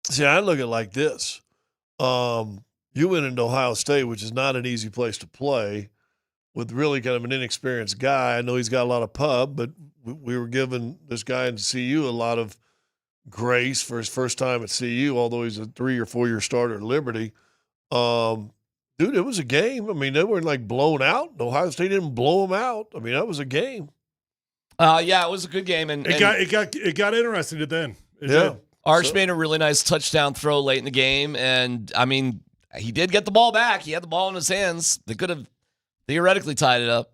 See, I look at it like this. You went into Ohio State, which is not an easy place to play, with really kind of an inexperienced guy. I know he's got a lot of pub, but we were giving this guy in CU a lot of grace for his first time at CU, although he's a 3 or 4 year starter at Liberty. Dude, it was a game. I mean, they weren't like blown out. Ohio State didn't blow them out. I mean, that was a game. Yeah, it was a good game, and It got interesting at the end. It Yeah. did. Arch made a really nice touchdown throw late in the game, and I mean, he did get the ball back. He had the ball in his hands. They could have theoretically tied it up.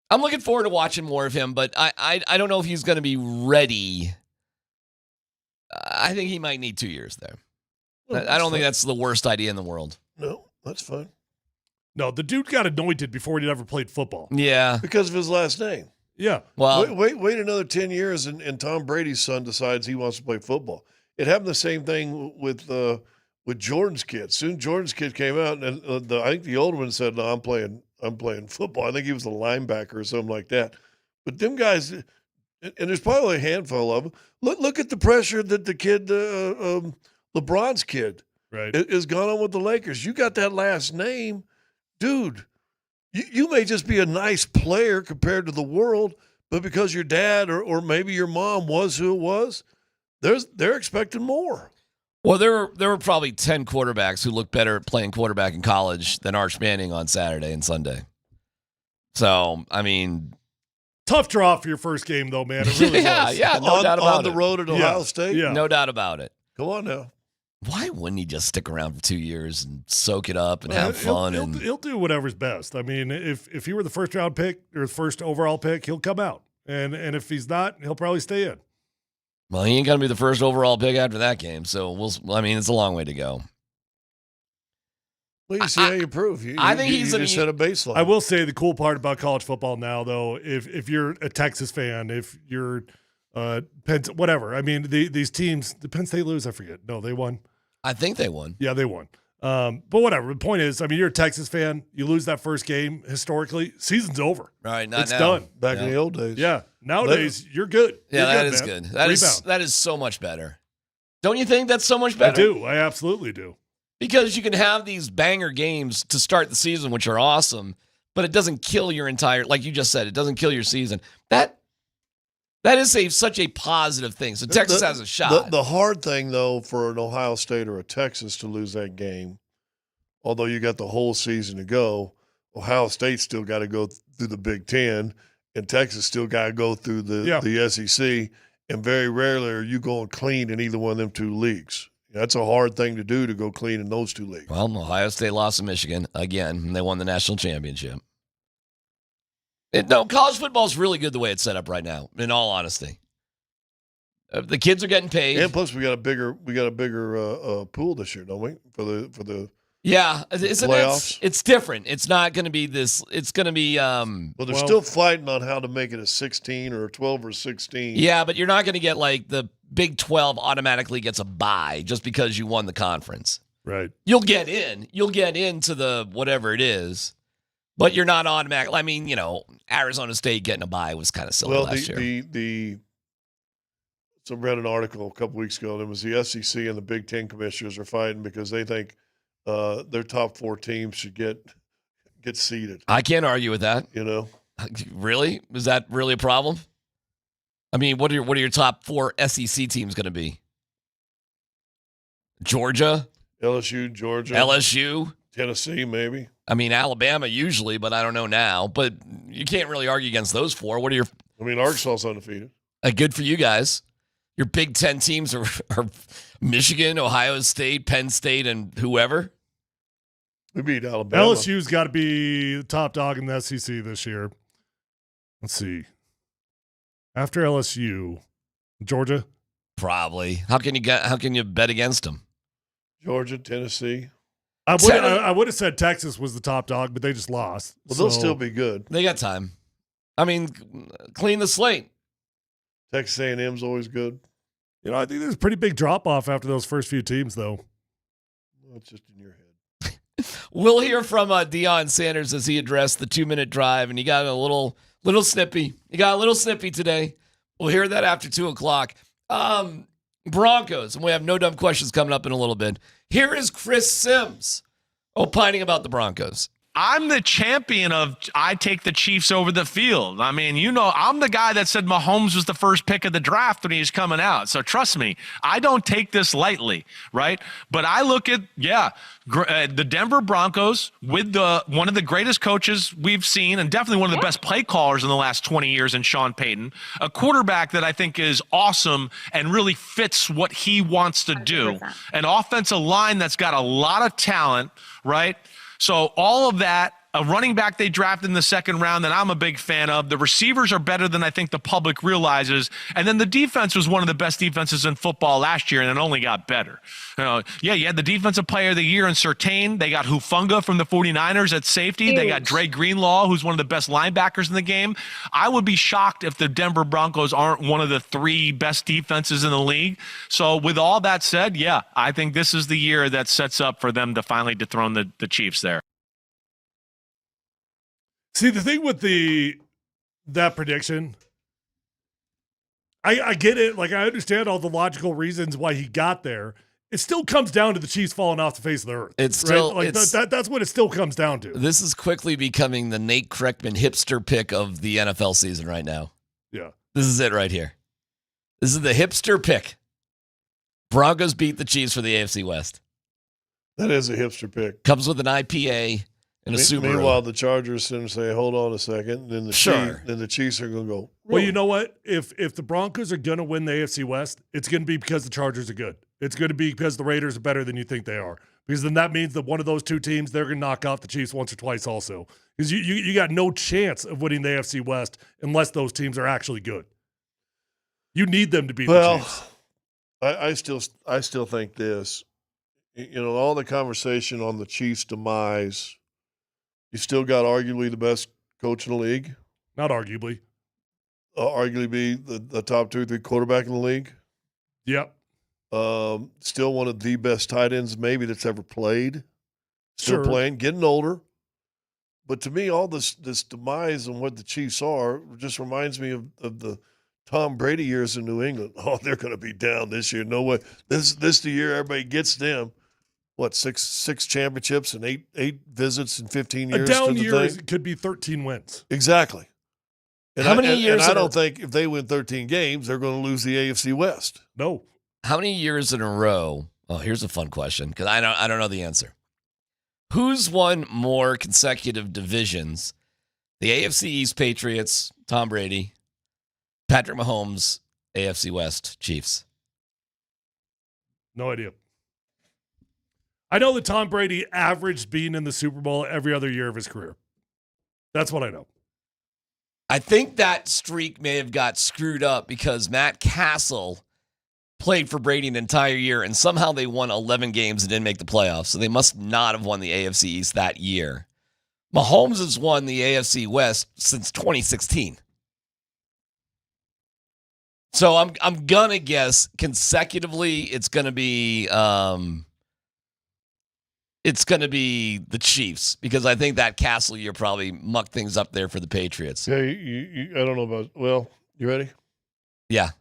I'm looking forward to watching more of him, but I don't know if he's going to be ready. I think he might need 2 years there. Well, I don't think that's the worst idea in the world. No, that's fine. No, the dude got anointed before he'd ever played football. Yeah. Because of his last name. Yeah. Well, wait another 10 years, and Tom Brady's son decides he wants to play football. It happened the same thing with Jordan's kid. Soon Jordan's kid came out, and I think the older one said, "No, I'm playing football." I think he was a linebacker or something like that. But them guys, and there's probably a handful of them. Look at the pressure that the kid, LeBron's kid, right, is gone on with the Lakers. You got that last name, dude. You may just be a nice player compared to the world, but because your dad or maybe your mom was who it was, they're expecting more. Well, there were probably 10 quarterbacks who looked better at playing quarterback in college than Arch Manning on Saturday and Sunday. So, I mean, tough draw for your first game, though, man. It really was. Yeah, no doubt about it. On the road at Ohio State? Yeah. No doubt about it. Come on now. Why wouldn't he just stick around for 2 years and soak it up and have fun? He'll do whatever's best. I mean, if he were the first round pick or the first overall pick, he'll come out. And if he's not, he'll probably stay in. Well, he ain't going to be the first overall pick after that game. So, it's a long way to go. Well, you see how you prove. I think he's just set a baseline. I will say the cool part about college football now, though, if you're a Texas fan, if you're whatever. I mean, these teams, the Penn State lose, I forget. No, they won. I think they won. Yeah, they won. But whatever. The point is, I mean, you're a Texas fan. You lose that first game historically, season's over. Right, it's now. done. Back in the old days. Yeah. Nowadays, you're good. Yeah, You're that good, is man. good. That is so much better. Don't you think that's so much better? I do. I absolutely do. Because you can have these banger games to start the season, which are awesome, but it doesn't kill your entire, like you just said, it doesn't kill your season. That is such a positive thing. So Texas has a shot. The hard thing, though, for an Ohio State or a Texas to lose that game, although you got the whole season to go, Ohio State still got to go through the Big Ten, and Texas still got to go through the SEC, and very rarely are you going clean in either one of them two leagues. That's a hard thing to do, to go clean in those two leagues. Well, Ohio State lost to Michigan again, and they won the national championship. No, college football is really good the way it's set up right now, in all honesty. The kids are getting paid. And plus we got a bigger pool this year, don't we? For the yeah, it's different. It's not going to be this. It's going to be. Well, they're still fighting on how to make it a 16 or a 12 or 16. Yeah, but you're not going to get like the Big 12 automatically gets a bye just because you won the conference. Right. You'll get in. You'll get into the whatever it is, but you're not automatic. I mean, Arizona State getting a bye was kind of silly last year. So I read an article a couple weeks ago, and it was the SEC and the Big Ten commissioners are fighting because they think their top 4 teams should get seeded. I can't argue with that. Really? Is that really a problem? I mean, what are your top 4 SEC teams going to be? Georgia, LSU, Tennessee, maybe. I mean, Alabama usually, but I don't know now. But you can't really argue against those 4. What are your? I mean, Arkansas's undefeated. Good for you guys. Your Big Ten teams are Michigan, Ohio State, Penn State, and whoever. We beat Alabama. LSU's got to be the top dog in the SEC this year. Let's see. After LSU, Georgia? Probably. How can you bet against them? Georgia, Tennessee. I would have said Texas was the top dog, but they just lost. Well, they'll still be good. They got time. I mean, clean the slate. Texas A&M's always good. I think there's a pretty big drop-off after those first few teams, though. Well, it's just in your head. We'll hear from Deion Sanders as he addressed the 2-minute drive, and he got a little snippy. He got a little snippy today. We'll hear that after 2 o'clock. Broncos, and we have no dumb questions coming up in a little bit. Here is Chris Sims opining about the Broncos. I'm the champion of I take the Chiefs over the field. I mean, I'm the guy that said Mahomes was the first pick of the draft when he was coming out. So trust me, I don't take this lightly, right? But I look at, the Denver Broncos with one of the greatest coaches we've seen and definitely one of the best play callers in the last 20 years in Sean Payton, a quarterback that I think is awesome and really fits what he wants to do, 100%. An offensive line that's got a lot of talent, right? So all of that, a running back they drafted in the second round that I'm a big fan of. The receivers are better than I think the public realizes. And then the defense was one of the best defenses in football last year, and it only got better. You had the defensive player of the year in Surtain. They got Hufanga from the 49ers at safety. Huge. They got Dre Greenlaw, who's one of the best linebackers in the game. I would be shocked if the Denver Broncos aren't one of the 3 best defenses in the league. So with all that said, I think this is the year that sets up for them to finally dethrone the Chiefs there. See, the thing with that prediction, I get it. Like, I understand all the logical reasons why he got there. It still comes down to the Chiefs falling off the face of the earth. It's still right? That's what it still comes down to. This is quickly becoming the Nate Kreckman hipster pick of the NFL season right now. Yeah. This is it right here. This is the hipster pick. Broncos beat the Chiefs for the AFC West. That is a hipster pick. Comes with an IPA. And a Subaru. Meanwhile, the Chargers sit and say, "Hold on a second." Then the Chiefs are going to go. Well, you know what? If the Broncos are going to win the AFC West, it's going to be because the Chargers are good. It's going to be because the Raiders are better than you think they are. Because then that means that one of those 2 teams, they're going to knock out the Chiefs once or twice also. Because you got no chance of winning the AFC West unless those teams are actually good. You need them to beat the Chiefs. I still think this. All the conversation on the Chiefs' demise. You still got arguably the best coach in the league. Not arguably. Arguably the top 2 or 3 quarterback in the league. Yep. Still one of the best tight ends maybe that's ever played. Still playing, getting older. But to me, all this demise and what the Chiefs are just reminds me of the Tom Brady years in New England. Oh, they're going to be down this year. No way. This the year everybody gets them. What, six championships and eight visits in 15 years? A down year could be 13 wins. Exactly. And How many years? And I don't think if they win 13 games, they're going to lose the AFC West. No. How many years in a row? Oh, here's a fun question because I don't know the answer. Who's won more consecutive divisions? The AFC East Patriots, Tom Brady, Patrick Mahomes, AFC West Chiefs. No idea. I know that Tom Brady averaged being in the Super Bowl every other year of his career. That's what I know. I think that streak may have got screwed up because Matt Castle played for Brady an entire year, and somehow they won 11 games and didn't make the playoffs, so they must not have won the AFC East that year. Mahomes has won the AFC West since 2016. So I'm going to guess consecutively it's going to be the Chiefs because I think that Castle year probably mucked things up there for the Patriots. Yeah, I don't know about. Well, you ready? Yeah.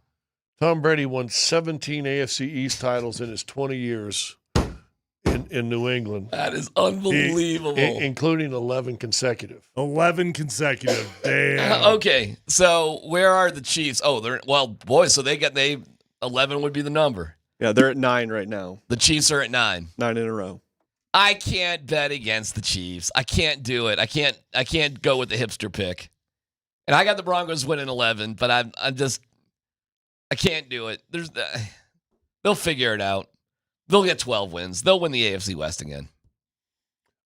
Tom Brady won 17 AFC East titles in his 20 years in New England. That is unbelievable. Including 11 consecutive. 11 consecutive. Damn. Okay, so where are the Chiefs? Oh, so they 11 would be the number. Yeah, they're at 9 right now. The Chiefs are at 9. 9 in a row. I can't bet against the Chiefs. I can't do it. I can't go with the hipster pick. And I got the Broncos winning 11, but I can't do it. They'll figure it out. They'll get 12 wins. They'll win the AFC West again.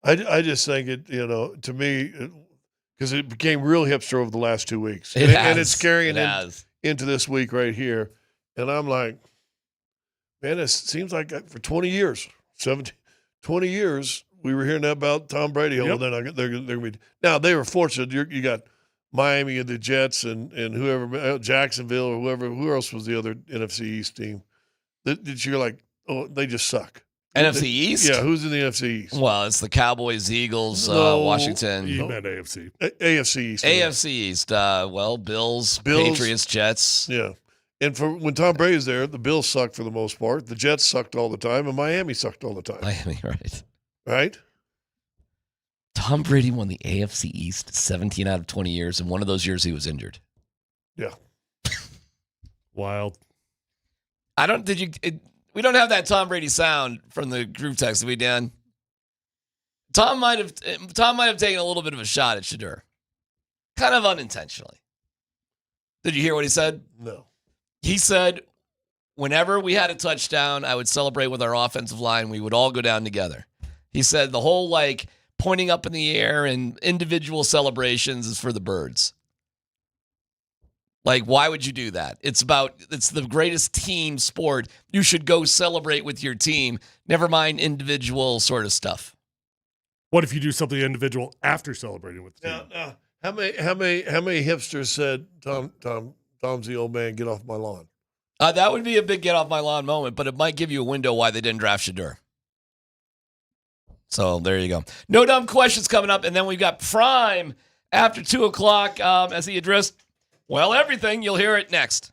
I just think it, to me, because it became real hipster over the last 2 weeks. And it's carrying into this week right here. And I'm like, man, it seems like for 20 years, 20 years, we were hearing that about Tom Brady. Yep. Oh, they're going to be. Now, they were fortunate. You got Miami and the Jets and whoever, Jacksonville or whoever. Who else was the other NFC East team? That you're like, oh, they just suck. NFC East? Yeah, who's in the NFC East? Well, it's the Cowboys, Eagles, Washington. You meant AFC. AFC East. AFC East. Bills, Patriots, Jets. Yeah. And when Tom Brady's there, the Bills sucked for the most part. The Jets sucked all the time, and Miami sucked all the time. Miami, right. Right? Tom Brady won the AFC East 17 out of 20 years, and one of those years he was injured. Yeah. Wild. We don't have that Tom Brady sound from the group text, did we, Dan? Tom might have taken a little bit of a shot at Shedeur. Kind of unintentionally. Did you hear what he said? No. He said, whenever we had a touchdown, I would celebrate with our offensive line. We would all go down together. He said the whole pointing up in the air and individual celebrations is for the birds. Why would you do that? It's the greatest team sport. You should go celebrate with your team. Never mind individual sort of stuff. What if you do something individual after celebrating with the team? Now, how many hipsters said, Tom's the old man, get off my lawn? That would be a big get off my lawn moment, but it might give you a window why they didn't draft Shedeur. So there you go. No dumb questions coming up, and then we've got Prime after 2 o'clock as he addressed, everything. You'll hear it next.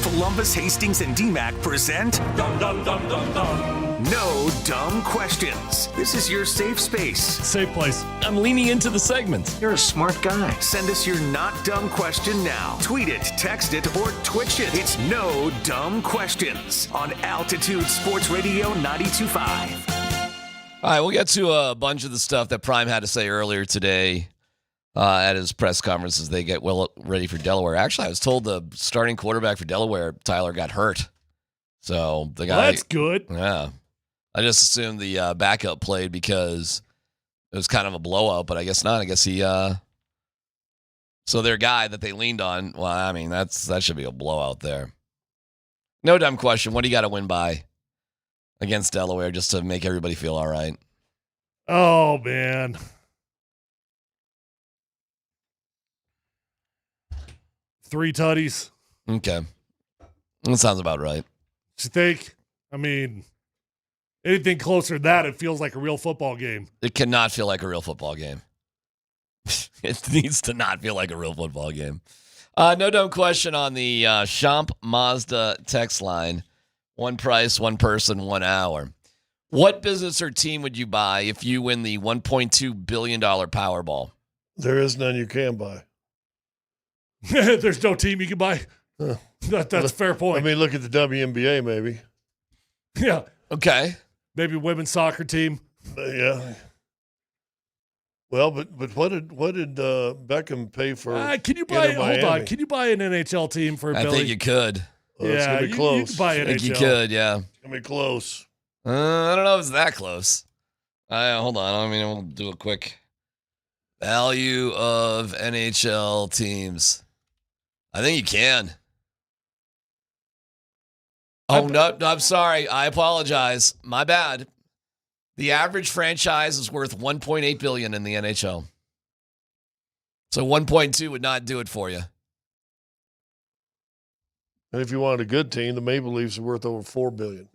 Polumbus, Hastings, and DMac present No Dumb Questions. This is your safe space. Safe place. I'm leaning into the segment. You're a smart guy. Send us your not dumb question now. Tweet it, text it, or Twitch it. It's No Dumb Questions on Altitude Sports Radio 92.5. All right, we'll get to a bunch of the stuff that Prime had to say earlier today at his press conference as they get well ready for Delaware. Actually, I was told the starting quarterback for Delaware, Tyler, got hurt. So the guy. Well, that's good. Yeah. I just assumed the backup played because it was kind of a blowout, but I guess not. I guess he. So their guy that they leaned on, well, I mean, that should be a blowout there. No dumb question. What do you got to win by against Delaware just to make everybody feel all right? Oh, man. Three tutties. Okay. That sounds about right. You think? I mean, anything closer to that, it feels like a real football game. It cannot feel like a real football game. It needs to not feel like a real football game. No dumb question on the Champ Mazda text line. One price, one person, 1 hour. What business or team would you buy if you win the $1.2 billion Powerball? There is none you can buy. There's no team you can buy. That's a fair point. I mean, look at the WNBA, maybe. Yeah. Okay. Maybe women's soccer team. Yeah. Well, but what did Beckham pay for? Can you buy? Hold on. Can you buy an NHL team for a billion? I think you could. Well, it's gonna be close. You can buy I think NHL. you could. Yeah. It's gonna be close. I don't know if it's that close. Hold on. I mean, we'll do a quick value of NHL teams. I think you can. Oh, no, I'm sorry. I apologize. My bad. The average franchise is worth $1.8 billion in the NHL. So 1.2 would not do it for you. And if you wanted a good team, the Maple Leafs are worth over $4 billion.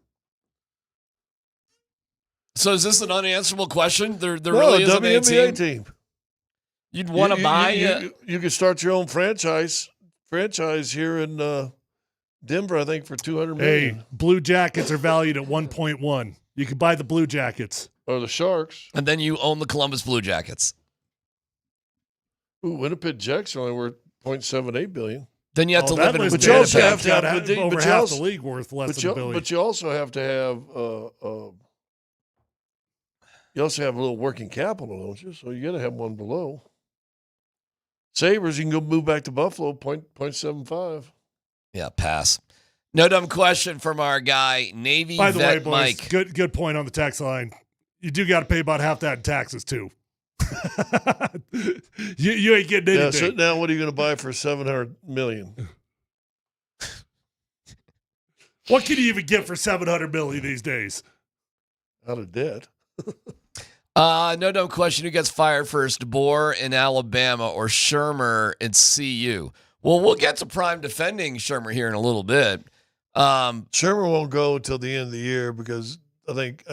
So is this an unanswerable question? There really isn't a WNBA team. You'd want to buy it. You could start your own franchise here in Denver, I think, for $200 million. Hey, Blue Jackets are valued at 1.1. You could buy the Blue Jackets. Or the Sharks. And then you own the Columbus Blue Jackets. Ooh, Winnipeg Jets are only worth $0.78 billion. Then you have to live in But you also have to have over half the league worth less than $1 billion. But you also have to have you also have a little working capital, don't you? So you got to have one below. Sabres, you can go move back to Buffalo, 0.75. Yeah, pass. No dumb question from our guy, Navy By the Vet way, boys, Mike. Good point on the tax line. You do got to pay about half that in taxes, too. you ain't getting anything. Yeah, so now what are you going to buy for $700 million? What can you even get for $700 million these days? Out of debt. No dumb question. Who gets fired first, DeBoer in Alabama or Shermer in CU? Well, we'll get to Prime defending Shermer here in a little bit. Shermer won't go until the end of the year because I think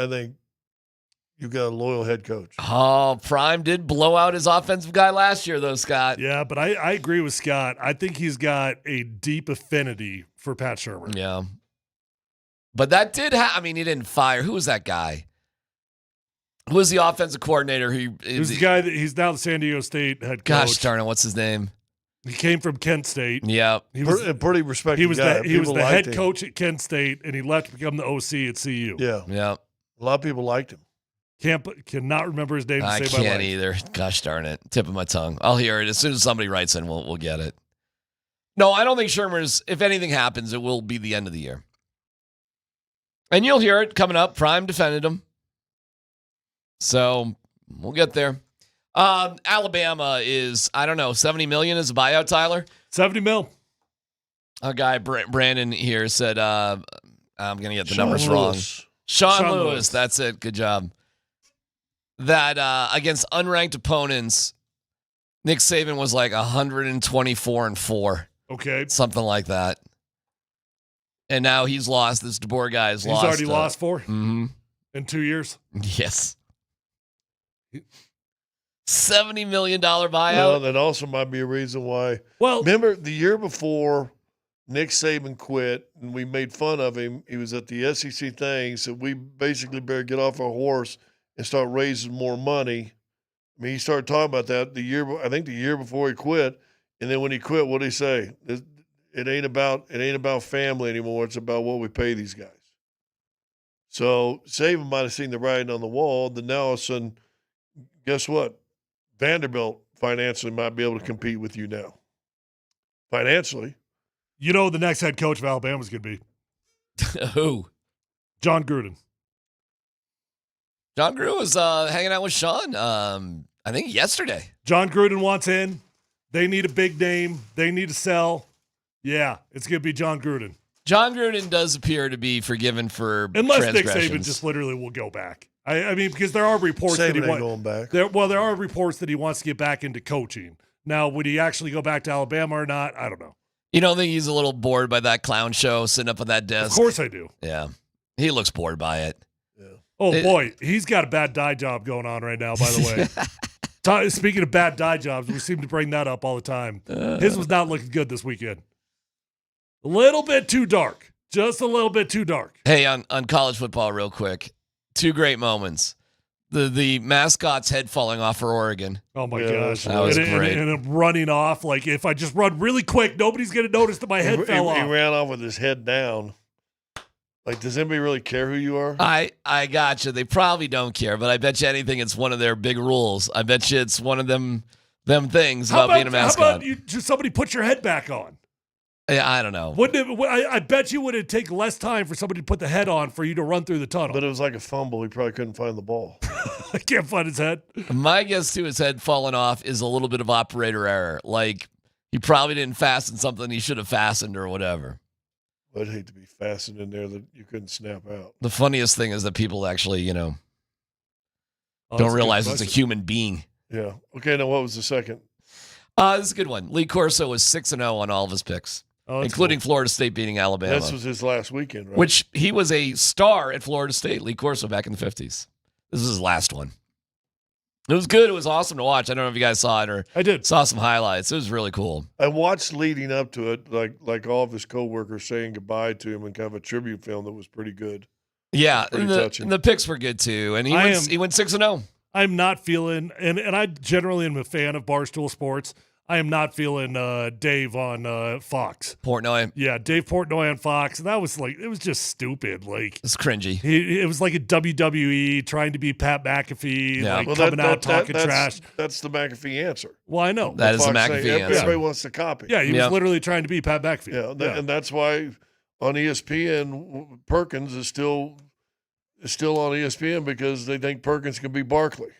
you've got a loyal head coach. Oh, Prime did blow out his offensive guy last year, though, Scott. Yeah, but I agree with Scott. I think he's got a deep affinity for Pat Shermer. Yeah. But that did he didn't fire. Who was that guy? Who was the offensive coordinator? Who's the guy that he's now the San Diego State head coach? Gosh darn it, what's his name? He came from Kent State. Yeah. He was a pretty respected he was guy. He was the head coach at Kent State, and he left to become the OC at CU. Yeah. Yeah. A lot of people liked him. Cannot remember his name to I save my life. can't either. Gosh darn it. Tip of my tongue. I'll hear it. As soon as somebody writes in, we'll get it. No, I don't think Shermer's, if anything happens, it will be the end of the year. And you'll hear it coming up. Prime defended him. So we'll get there. Alabama is, I don't know, $70 million is a buyout, Tyler? $70 million. A guy, Brandon here, said, I'm going to get the Sean numbers Lewis. wrong. Sean Lewis, that's it. Good job. That against unranked opponents, Nick Saban was like 124-4. Okay. Something like that. And now he's lost. This DeBoer guy has lost. He's already lost 4 in 2 years? Yes. $70 million buyout. Well, that also might be a reason why. Well, remember the year before Nick Saban quit, and we made fun of him. He was at the SEC thing, so we basically better get off our horse and start raising more money. I mean, he started talking about that the year before he quit, and then when he quit, what did he say? It ain't about family anymore. It's about what we pay these guys. So Saban might have seen the writing on the wall. Then now all of a sudden, guess what? Vanderbilt financially might be able to compete with you now. Financially. You know the next head coach of Alabama is going to be? Who? John Gruden. John Gruden was hanging out with Sean, I think yesterday. John Gruden wants in. They need a big name. They need to sell. Yeah, it's going to be John Gruden. John Gruden does appear to be forgiven for unless Nick transgressions. Saban just literally will go back. I mean, because there are reports that he Saban ain't going back. There are reports that he wants to get back into coaching. Now, would he actually go back to Alabama or not? I don't know. You don't think he's a little bored by that clown show sitting up on that desk? Of course I do. Yeah. He looks bored by it. Oh, boy. He's got a bad dye job going on right now, by the way. Speaking of bad dye jobs, we seem to bring that up all the time. His was not looking good this weekend. A little bit too dark. Just a little bit too dark. Hey, on college football real quick. 2 great moments. The mascot's head falling off for Oregon. Oh, my gosh. That was great. And him running off. Like, if I just run really quick, nobody's going to notice that my head fell off. He ran off with his head down. Like, does anybody really care who you are? I gotcha. They probably don't care, but I bet you anything it's one of their big rules. I bet you it's one of them things about being a mascot. How about you just somebody put your head back on? Yeah, I don't know. I bet you would it take less time for somebody to put the head on for you to run through the tunnel. But it was like a fumble. He probably couldn't find the ball. I can't find his head. My guess to his head falling off is a little bit of operator error. Like he probably didn't fasten something he should have fastened or whatever. I'd hate to be fastened in there that you couldn't snap out. The funniest thing is that people actually, don't realize it's a human being. Yeah. Okay, now what was the second? This is a good one. Lee Corso was 6-0 on all of his picks, including Florida State beating Alabama. This was his last weekend, right? Which he was a star at Florida State, Lee Corso, back in the 50s. This is his last one. It was good. It was awesome to watch. I don't know if you guys saw it or I did. Saw some highlights. It was really cool. I watched leading up to it, like all of his coworkers saying goodbye to him and kind of a tribute film that was pretty good. Yeah, pretty touching. And the picks were good too. And he went 6-0. I'm not feeling, and I generally am a fan of Barstool Sports. I am not feeling Dave on Fox. Portnoy. Yeah, Dave Portnoy on Fox. And that was like, it was just stupid. Like it's cringy. It was like a WWE trying to be Pat McAfee, coming out talking trash. That's the McAfee answer. Well, I know. That is the McAfee answer. Everybody wants to copy. Yeah, he was literally trying to be Pat McAfee. Yeah, and that's why on ESPN, Perkins is still on ESPN because they think Perkins can be Barkley.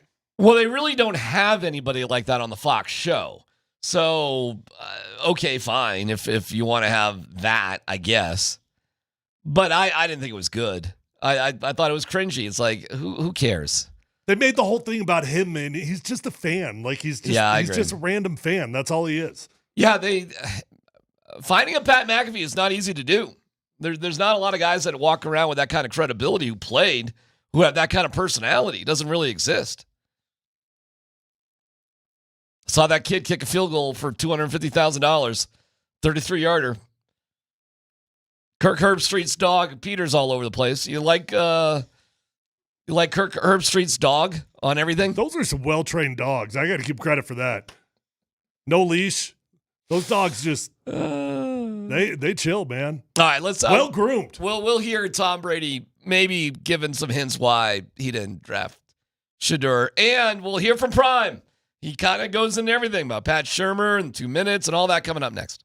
Well, they really don't have anybody like that on the Fox show. So, okay, fine. If you want to have that, I guess. But I didn't think it was good. I thought it was cringy. It's like, who cares? They made the whole thing about him, and he's just a fan. Like, he's just a random fan. That's all he is. Yeah, finding a Pat McAfee is not easy to do. There's not a lot of guys that walk around with that kind of credibility who have that kind of personality. It doesn't really exist. Saw that kid kick a field goal for $250,000, 33-yarder. Kirk Herbstreit's dog. Peter's all over the place. You like Kirk Herbstreit's dog on everything? Those are some well-trained dogs. I got to give credit for that. No leash. Those dogs just they chill, man. All right, let's well groomed. We'll hear Tom Brady maybe giving some hints why he didn't draft Shedeur, and we'll hear from Prime. He kind of goes into everything about Pat Shurmur and 2 minutes and all that coming up next.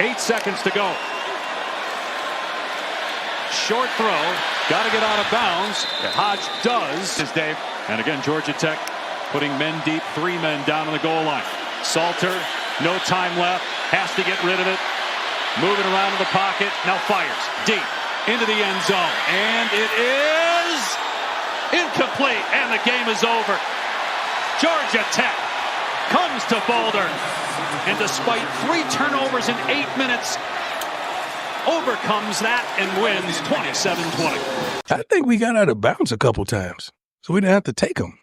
8 seconds to go. Short throw. Got to get out of bounds. Hodge does. Is Dave. And again, Georgia Tech putting men deep, 3 men down on the goal line. Salter, no time left. Has to get rid of it. Moving around in the pocket. Now fires. Deep. Into the end zone. And it is incomplete. And the game is over. Georgia Tech comes to Boulder. And despite 3 turnovers in 8 minutes, overcomes that and wins 27-20. I think we got out of bounds a couple times, so we didn't have to take them.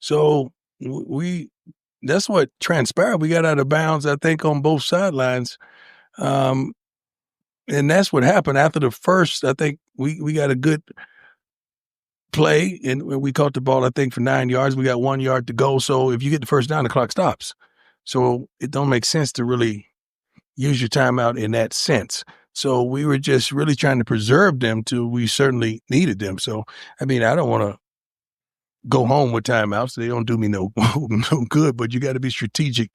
So that's what transpired. We got out of bounds, I think, on both sidelines. And that's what happened after the first. I think we got a good play, and we caught the ball, I think, for 9 yards. We got 1 yard to go. So if you get the first down, the clock stops. So it don't make sense to really use your timeout in that sense. So we were just really trying to preserve them till we certainly needed them. So, I mean, I don't want to go home with timeouts. They don't do me no good, but you got to be strategic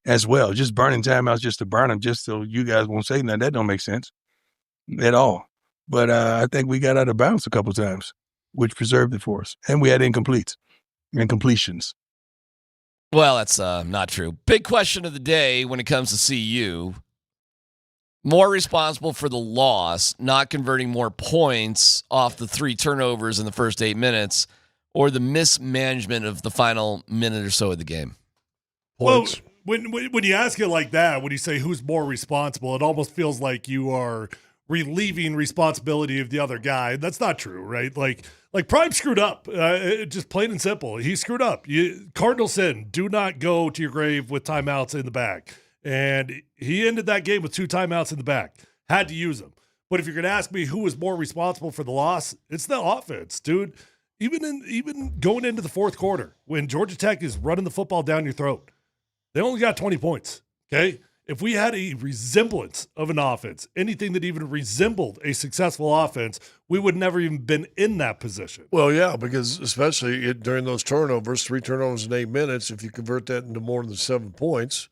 as well. Just burning timeouts just to burn them, just so you guys won't say nothing. That don't make sense at all. But I think we got out of bounds a couple times, which preserved it for us. And we had incompletes and completions. Well, that's not true. Big question of the day when it comes to CU. More responsible for the loss, not converting more points off the 3 turnovers in the first 8 minutes, or the mismanagement of the final minute or so of the game? Points. Well, when you ask it like that, when you say who's more responsible, it almost feels like you are relieving responsibility of the other guy. That's not true, right? Like Prime screwed up, just plain and simple. He screwed up. Cardinal sin. Do not go to your grave with timeouts in the back. And he ended that game with 2 timeouts in the back. Had to use them. But if you're going to ask me who was more responsible for the loss, it's the offense, dude. Even going into the fourth quarter, when Georgia Tech is running the football down your throat, they only got 20 points, okay? If we had a resemblance of an offense, anything that even resembled a successful offense, we would never even been in that position. Well, yeah, because especially during those turnovers, 3 turnovers in 8 minutes, if you convert that into more than 7 points,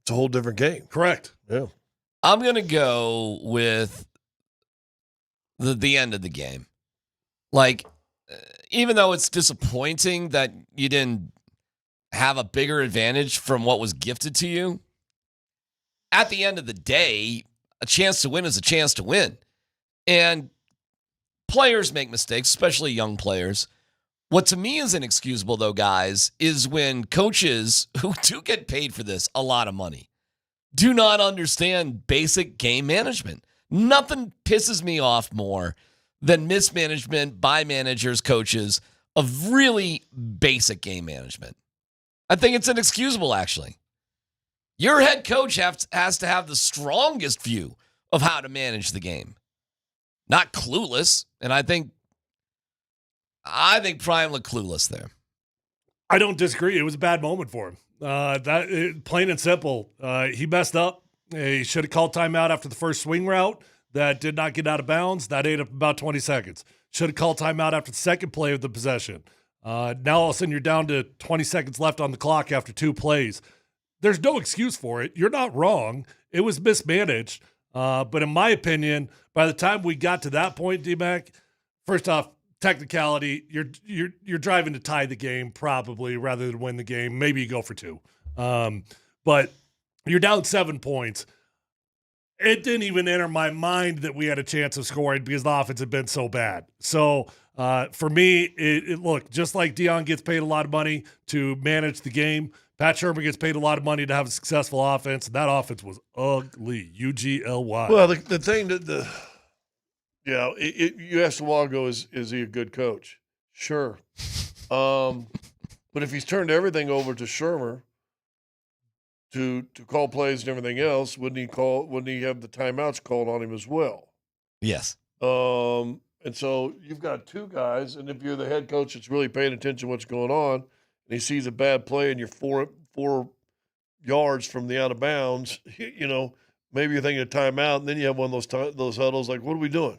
it's a whole different game. Correct. Yeah. I'm going to go with the end of the game. Like, even though it's disappointing that you didn't have a bigger advantage from what was gifted to you, at the end of the day, a chance to win is a chance to win. And players make mistakes, especially young players. What to me is inexcusable, though, guys, is when coaches who do get paid for this a lot of money do not understand basic game management. Nothing pisses me off more than mismanagement by managers, coaches, of really basic game management. I think it's inexcusable, actually. Your head coach has to have the strongest view of how to manage the game, not clueless. And I think Prime looked clueless there. I don't disagree. It was a bad moment for him. Plain and simple. He messed up. He should have called timeout after the first swing route that did not get out of bounds. That ate up about 20 seconds. Should have called timeout after the second play of the possession. Now all of a sudden you're down to 20 seconds left on the clock after 2 plays. There's no excuse for it. You're not wrong. It was mismanaged. But in my opinion, by the time we got to that point, DMac, first off, technicality, you're driving to tie the game probably rather than win the game. Maybe you go for 2. But you're down 7 points. It didn't even enter my mind that we had a chance of scoring because the offense had been so bad. So for me, look, just like Deion gets paid a lot of money to manage the game, Pat Shermer gets paid a lot of money to have a successful offense, and that offense was ugly, UGLY. Well, the thing that you asked a while ago, is he a good coach? Sure. But if he's turned everything over to Shermer to call plays and everything else, wouldn't he have the timeouts called on him as well? Yes. And so you've got 2 guys, and if you're the head coach that's really paying attention to what's going on, and he sees a bad play and you're 4 yards from the out of bounds, maybe you're thinking of timeout, and then you have one of those huddles like, what are we doing?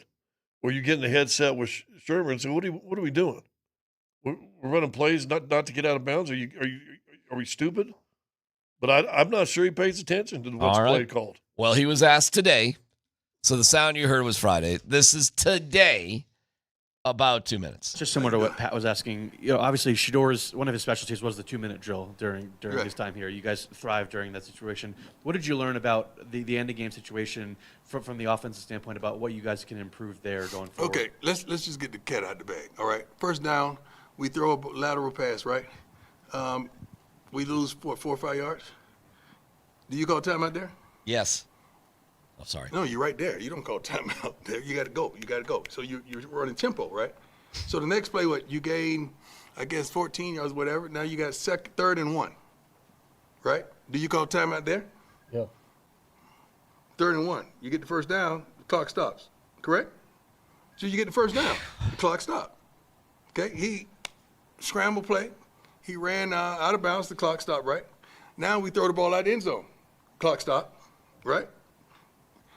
Or you get in a headset with Sherman and say, what are we doing? We're running plays not to get out of bounds. Are we stupid? But I'm not sure he pays attention to what's played called. Well, he was asked today. So the sound you heard was Friday. This is today, about 2 minutes. Just similar to what Pat was asking. Obviously Shador's one of his specialties was the 2-minute drill during his time here. You guys thrived during that situation. What did you learn about the end of game situation from the offensive standpoint about what you guys can improve there going forward? Okay, let's just get the cat out of the bag. All right, first down, we throw a lateral pass, right? We lose 4 or 5 yards. Do you call timeout there? Yes. I'm sorry. No, you're right there. You don't call timeout there. You got to go. You got to go. So you're running tempo, right? So the next play, you gain, I guess, 14 yards, whatever. Now you got 3rd and 1, right? Do you call timeout there? Yeah. 3rd and 1. You get the first down, the clock stops, correct? So you get the first down, the clock stopped. Okay, he scramble play. He ran out of bounds, the clock stopped, right? Now we throw the ball out the end zone. Clock stopped, right?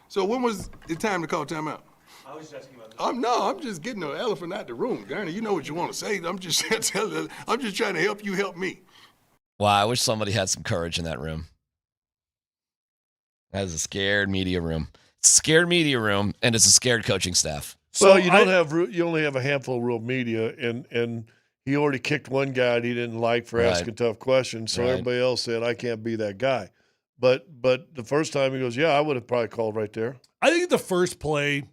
So when was the time to call timeout? I was just asking about this. I'm just getting the elephant out the room, Garner. You know what you want to say. I'm just trying to help you help me. Wow, I wish somebody had some courage in that room. That is a scared media room. It's a scared media room, and it's a scared coaching staff. So you only have a handful of real media, and he already kicked one guy that he didn't like for asking tough questions. So everybody else said, I can't be that guy. But the first time he goes, yeah, I would have probably called right there. I think the first play,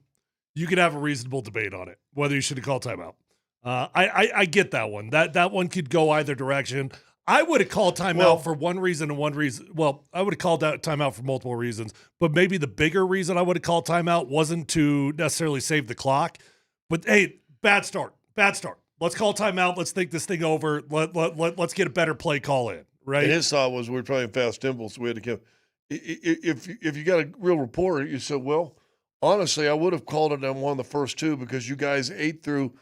you could have a reasonable debate on it, whether you should have called timeout. I get that one. That one could go either direction. I would have called timeout for one reason and one reason. Well, I would have called that timeout for multiple reasons, but maybe the bigger reason I would have called timeout wasn't to necessarily save the clock. But hey, bad start. Let's call timeout. Let's think this thing over. Let's get a better play call in. Right. And his thought was we're playing fast tempo, so we had to give. If you got a real reporter, you said, well, honestly, I would have called it on one of the first two because you guys ate through.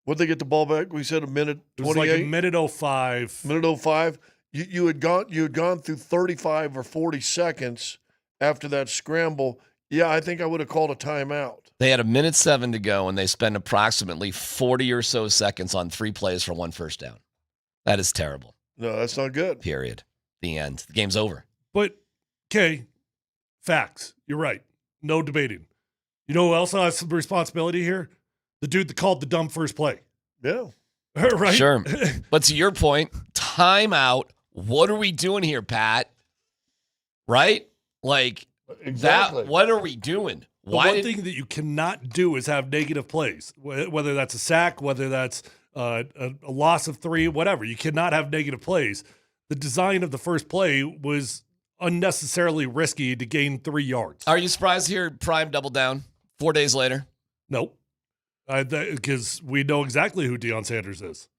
What'd they get the ball back? We said a minute 28. It was like a minute 05. Minute 05. You had gone through 35 or 40 seconds after that scramble. Yeah, I think I would have called a timeout. They had 1:07 to go, and they spent approximately 40 or so seconds on 3 plays for 1 first down. That is terrible. No, that's not good. Period. The end. The game's over. But, okay, facts. You're right. No debating. You know who else has some responsibility here? The dude that called the dumb first play. Yeah. Right? Sure. But to your point, timeout. What are we doing here, Pat? Right? Like, exactly. What are we doing? The one thing that you cannot do is have negative plays, whether that's a sack, whether that's a loss of 3, whatever. You cannot have negative plays. The design of the first play was unnecessarily risky to gain 3 yards. Are you surprised here Prime doubled down 4 days later? Nope. Because we know exactly who Deion Sanders is.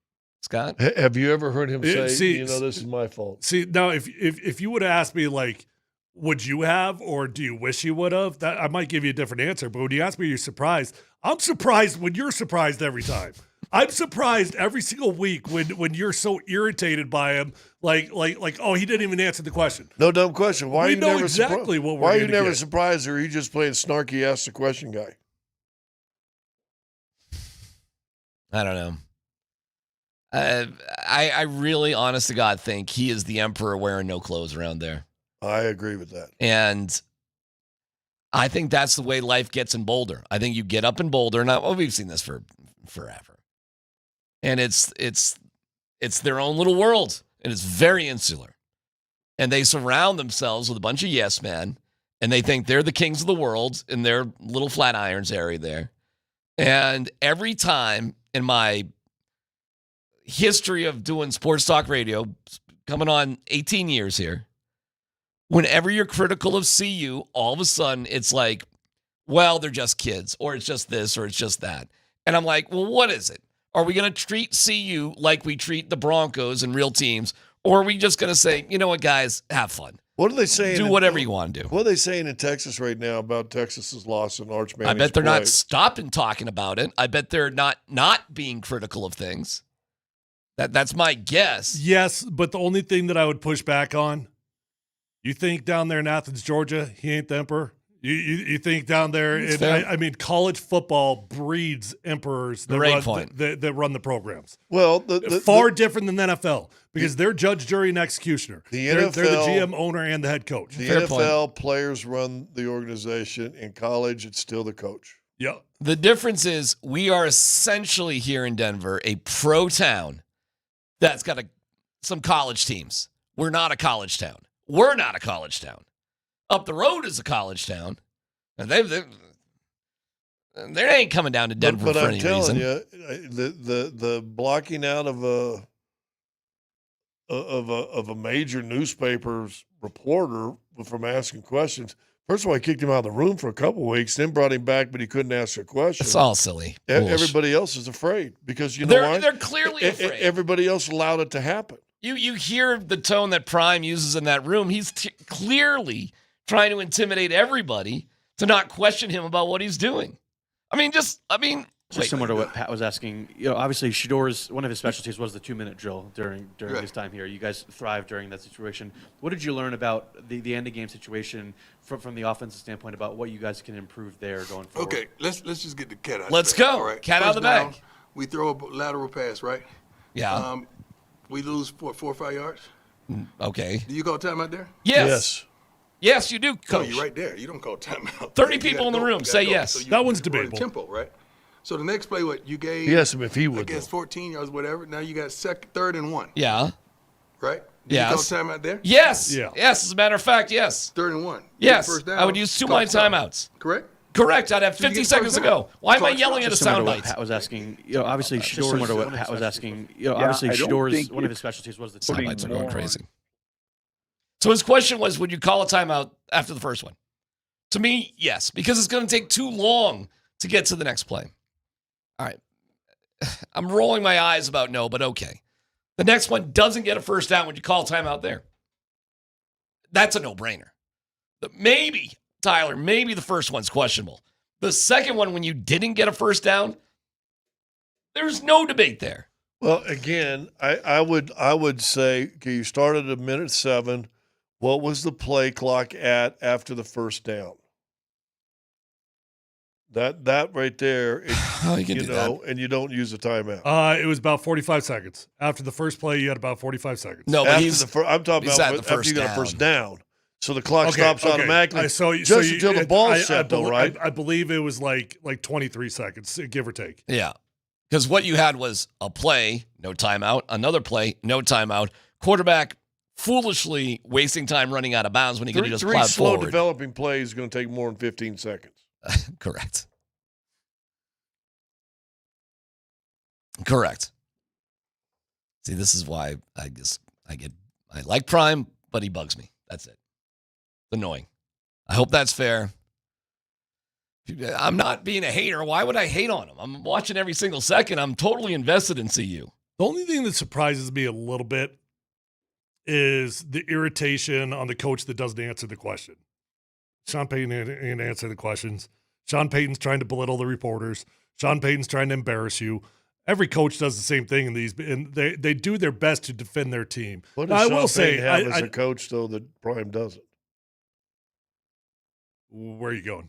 Scott? Have you ever heard him say, this is my fault? See, now, if you would have asked me, like, would you have or do you wish you would have, that I might give you a different answer. But when you ask me, you're surprised. I'm surprised when you're surprised every time. I'm surprised every single week when you're so irritated by him, like, oh, he didn't even answer the question. No dumb question. Why we are you know never exactly what we're Why are you gonna never get. surprised, or are you just playing snarky ask the question guy? I don't know. I really, honest to God, think he is the emperor wearing no clothes around there. I agree with that. And I think that's the way life gets in Boulder. I think you get up in Boulder. Now, we've seen this for forever. And it's their own little world. And it's very insular. And they surround themselves with a bunch of yes men. And they think they're the kings of the world in their little Flatirons area there. And every time in my history of doing sports talk radio, coming on 18 years here, whenever you're critical of CU, all of a sudden it's like, well, they're just kids, or it's just this, or it's just that. And I'm like, well, what is it? Are we going to treat CU like we treat the Broncos and real teams, or are we just going to say, you know what, guys, have fun? What are they saying? Do whatever you want to do. What are they saying in Texas right now about Texas's loss in Arch Manning's I bet they're play? not stopping talking about it. I bet they're not being critical of things. That's my guess. Yes, but the only thing that I would push back on, you think down there in Athens, Georgia, he ain't the emperor? You think down there, I mean, college football breeds emperors that run the programs. Well, far different than the NFL because they're judge, jury, and executioner. They're the GM, owner, and the head coach. The NFL players run the organization. In college, it's still the coach. Yeah. The difference is we are essentially here in Denver a pro town that's got some college teams. We're not a college town. We're not a college town. Up the road is a college town. And they ain't coming down to Denver for any reason. But I'm telling you, the blocking out of a major newspaper's reporter from asking questions. First of all, I kicked him out of the room for a couple of weeks, then brought him back, but he couldn't answer a question. It's all silly. Everybody else is afraid because you know why? They're clearly afraid. Everybody else allowed it to happen. You hear the tone that Prime uses in that room. He's clearly trying to intimidate everybody to not question him about what he's doing. Just similar to what Pat was asking, obviously Shedor's one of his specialties was the 2-minute drill during his time here. You guys thrived during that situation. What did you learn about the end of game situation from the offensive standpoint about what you guys can improve there going forward? Okay, let's just get the cat out. Let's of the bag. go. All right. Cat out of the down, bag. We throw a lateral pass, right? Yeah. We lose 4 or 5 yards. Okay. Do you call timeout there? Yes. Yes, you do, Coach. No, you're right there. You don't call timeout. 30 people in the room say yes. So that one's debatable. Tempo, right? So the next play, what you gave? He asked him if he would. Against 14 yards, whatever. Now you got 3rd and 1. Yeah. Right? Yes. You call timeout there? Yes. Yeah. Yes. As a matter of fact, yes. 3rd and 1. Yes. First down, I would use 2 of my timeouts. Correct? Correct. I'd have 50 seconds to go. Why am I yelling at a soundbite? Pat was asking, obviously Shedor's similar to what Pat was asking, obviously I don't Shedor's think one of his specialties was the Soundbites are going crazy. So his question was, would you call a timeout after the first one? To me, yes, because it's going to take too long to get to the next play. All right. I'm rolling my eyes about no, but okay. The next one doesn't get a first down. Would you call a timeout there? That's a no-brainer. Maybe, Tyler, maybe the first one's questionable. The second one, when you didn't get a first down, there's no debate there. Well, again, I would say, okay, you started at 1:07. What was the play clock at after the first down? That right there, and you don't use a timeout. It was about 45 seconds. After the first play, you had about 45 seconds. No, but I'm talking about after you got a first down. So the clock stops automatically. Until the ball's set, though, right? I believe it was like 23 seconds, give or take. Yeah. Because what you had was a play, no timeout, another play, no timeout, quarterback foolishly wasting time running out of bounds when he could have just plowed forward. 3 slow developing plays is going to take more than 15 seconds. Correct. See, this is why I like Prime, but he bugs me. That's it. It's annoying. I hope that's fair. I'm not being a hater. Why would I hate on him? I'm watching every single second. I'm totally invested in CU. The only thing that surprises me a little bit is the irritation on the coach that doesn't answer the question. Sean Payton didn't answer the questions. Sean Payton's trying to belittle the reporters. Sean Payton's trying to embarrass you. Every coach does the same thing in these, and they do their best to defend their team. What does Sean Payton have as a coach, though, that Prime doesn't? Where are you going?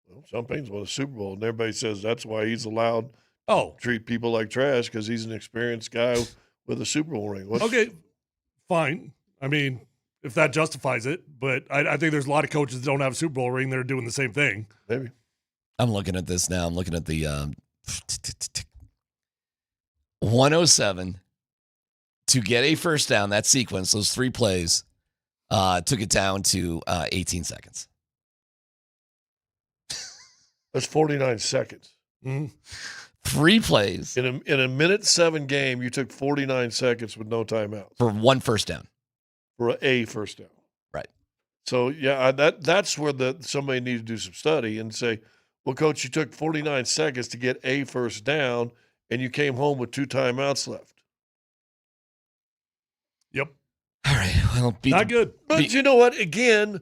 Well, Sean Payton's won a Super Bowl, and everybody says that's why he's allowed to treat people like trash because he's an experienced guy with a Super Bowl ring. Okay, fine. I mean, if that justifies it, but I think there's a lot of coaches that don't have a Super Bowl ring that are doing the same thing. Maybe. I'm looking at this now. I'm looking at the 107 to get a first down. That sequence, those 3 plays, took it down to 18 seconds. That's 49 seconds. Mm-hmm. 3 plays. In a 1:07 game, you took 49 seconds with no timeouts. For 1 first down. For a first down. Right. So, yeah, that's where somebody needs to do some study and say, well, Coach, you took 49 seconds to get a first down, and you came home with 2 timeouts left. Yep. All right. Well, not good. But you know what? Again,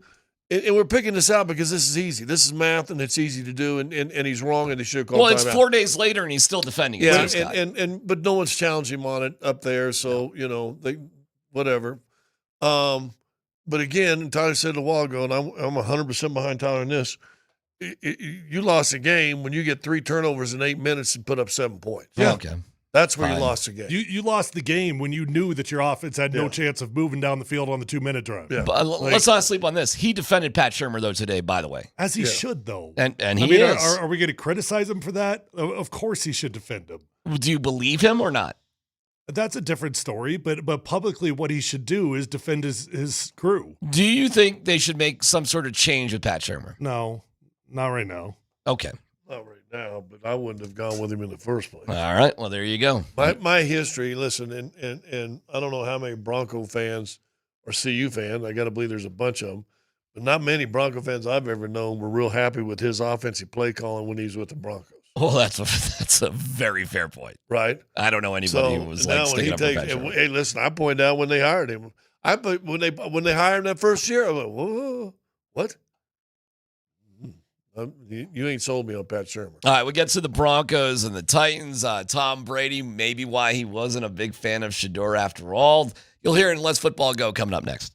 and we're picking this out because this is easy. This is math, and it's easy to do, and he's wrong, and they should have called timeout. Well, it's 4 days later, and he's still defending it. Yeah, but no one's challenging him on it up there, so, they whatever. But again, Tyler said a while ago, and I'm 100% behind Tyler in this, You lost a game when you get 3 turnovers in 8 minutes and put up 7 points. Yeah. Okay. That's where you lost the game. You lost the game when you knew that your offense had no chance of moving down the field on the 2-minute drive. Yeah. But let's not sleep on this. He defended Pat Shurmur, though, today, by the way. As he should, though. And I he mean, is. Are we going to criticize him for that? Of course he should defend him. Do you believe him or not? That's a different story, but publicly what he should do is defend his crew. Do you think they should make some sort of change with Pat Shurmur? No, not right now. Okay. Not right now, but I wouldn't have gone with him in the first place. All right. Well, there you go. My history, listen, and I don't know how many Bronco fans or CU fans, I got to believe there's a bunch of them, but not many Bronco fans I've ever known were real happy with his offensive play calling when he was with the Broncos. Well, that's a very fair point. Right? I don't know anybody who was like sticking up for Pat Shurmur. Hey, listen, I pointed out when they hired him. When they hired him that first year, I went, whoa, what? You ain't sold me on Pat Shurmur. All right, we get to the Broncos and the Titans. Tom Brady, maybe why he wasn't a big fan of Shedeur after all. You'll hear it in Let's Football Go coming up next.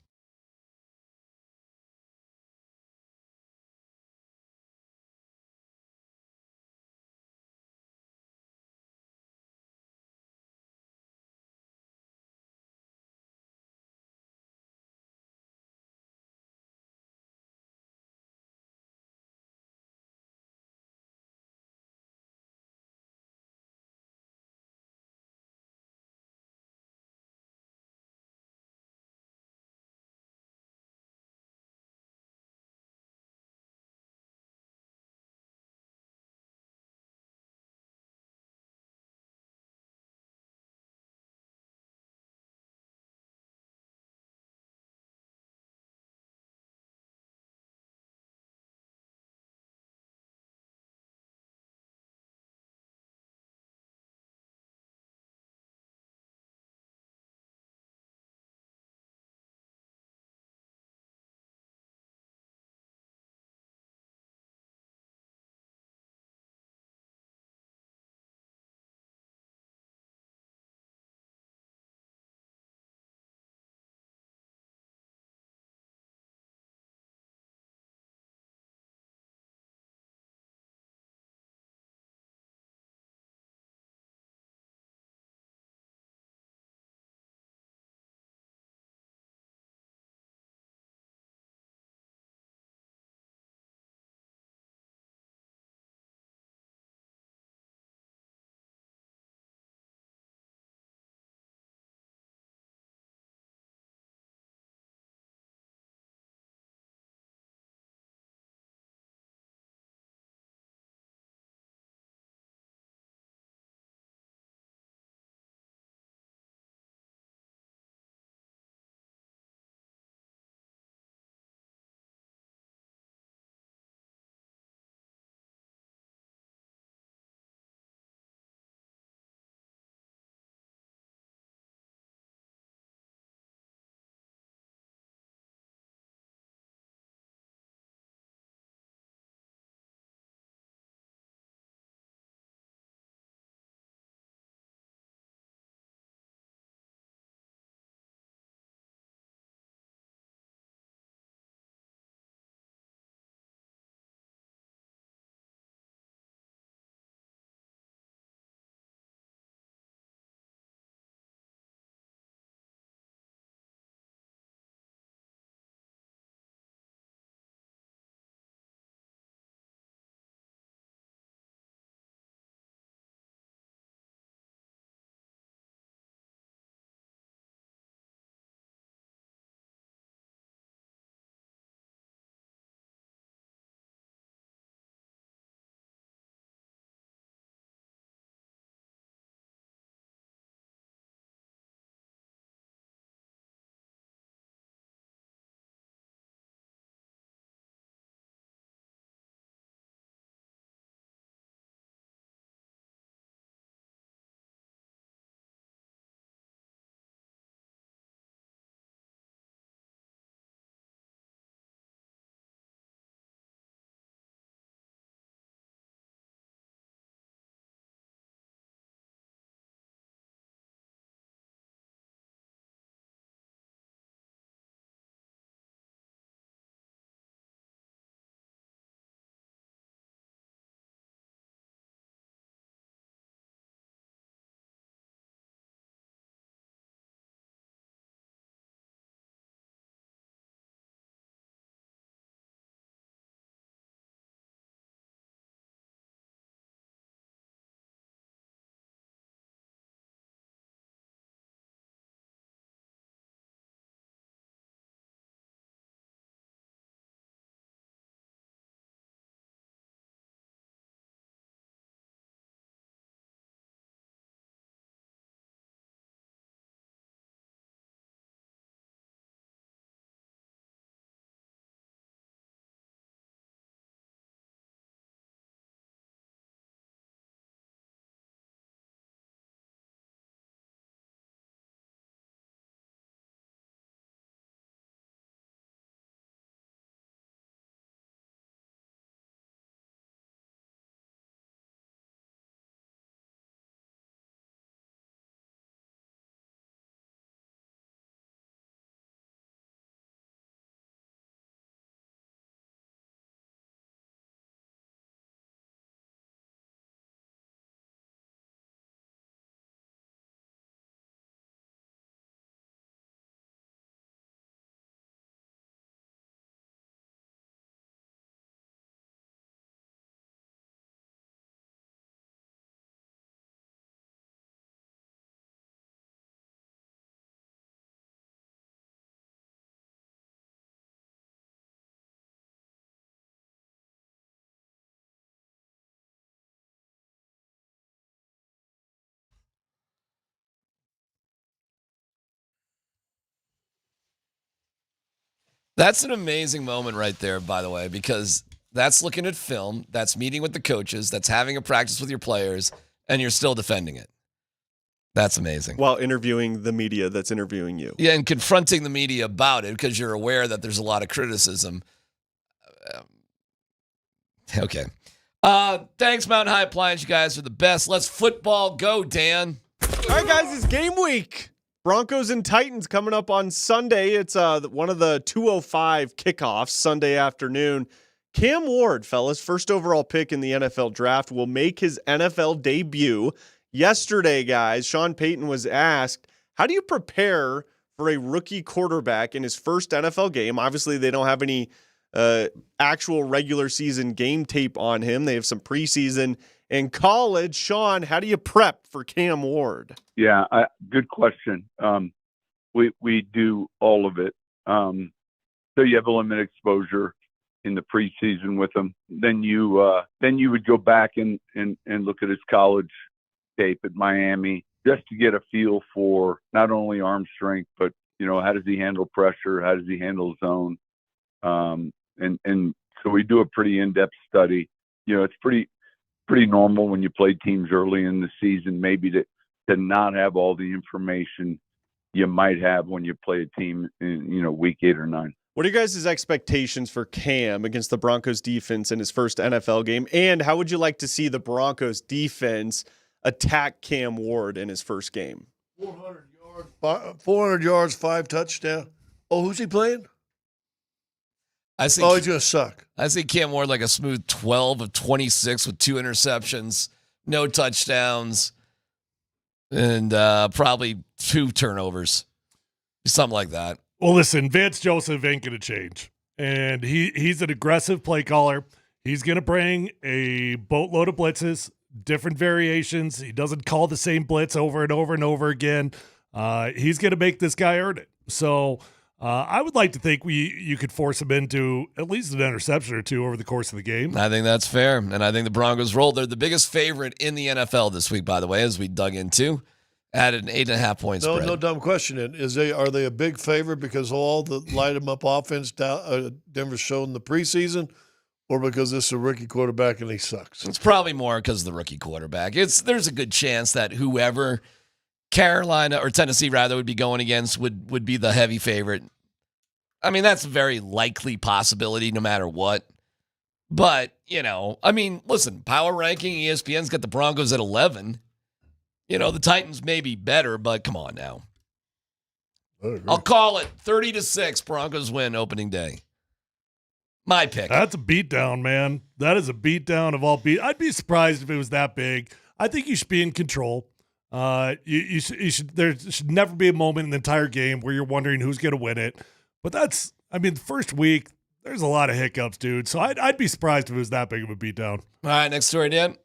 That's an amazing moment right there, by the way, because that's looking at film, that's meeting with the coaches, that's having a practice with your players, and you're still defending it. That's amazing. While interviewing the media that's interviewing you. Yeah, and confronting the media about it because you're aware that there's a lot of criticism. Okay. Thanks, Mountain High Appliance. You guys are the best. Let's football go, Dan. All right, guys, it's game week. Broncos and Titans coming up on Sunday. It's one of the 2:05 kickoffs Sunday afternoon. Cam Ward, fellas, first overall pick in the NFL draft, will make his NFL debut. Yesterday, guys, Sean Payton was asked, how do you prepare for a rookie quarterback in his first NFL game? Obviously, they don't have any actual regular season game tape on him. They have some preseason and college. Sean, how do you prep for Cam Ward? Yeah, good question. We do all of it. So you have a limited exposure in the preseason with him. Then you would go back and look at his college tape at Miami just to get a feel for not only arm strength, but how does he handle pressure? How does he handle zone? And so we do a pretty in-depth study. It's pretty normal when you play teams early in the season, maybe to not have all the information you might have when you play a team in, week 8 or 9. What are you guys' expectations for Cam against the Broncos defense in his first NFL game? And how would you like to see the Broncos defense attack Cam Ward in his first game? 400 yards, 5 touchdowns. Oh, who's he playing? He's going to suck. I see Cam Ward like a smooth 12 of 26 with 2 interceptions, no touchdowns, and probably 2 turnovers. Something like that. Well, listen, Vance Joseph ain't going to change. And he's an aggressive play caller. He's going to bring a boatload of blitzes, different variations. He doesn't call the same blitz over and over and over again. He's going to make this guy earn it. So I would like to think you could force him into at least an interception or 2 over the course of the game. I think that's fair. And I think the Broncos rolled. They're the biggest favorite in the NFL this week, by the way, as we dug into. Added an 8.5 point spread. No dumb question. Are they a big favorite because of all the light 'em up offense Denver's shown in the preseason, or because this is a rookie quarterback and he sucks? It's probably more because of the rookie quarterback. There's a good chance that whoever Carolina or Tennessee rather would be going against would be the heavy favorite. I mean, that's a very likely possibility no matter what. But, listen, power ranking, ESPN's got the Broncos at 11. The Titans may be better, but come on now. I'll call it 30-6. Broncos win opening day. My pick. That's a beatdown, man. That is a beatdown of all beat. I'd be surprised if it was that big. I think you should be in control. You should. There should never be a moment in the entire game where you're wondering who's going to win it. But the first week, there's a lot of hiccups, dude. So I'd be surprised if it was that big of a beatdown. All right, next story, Dan.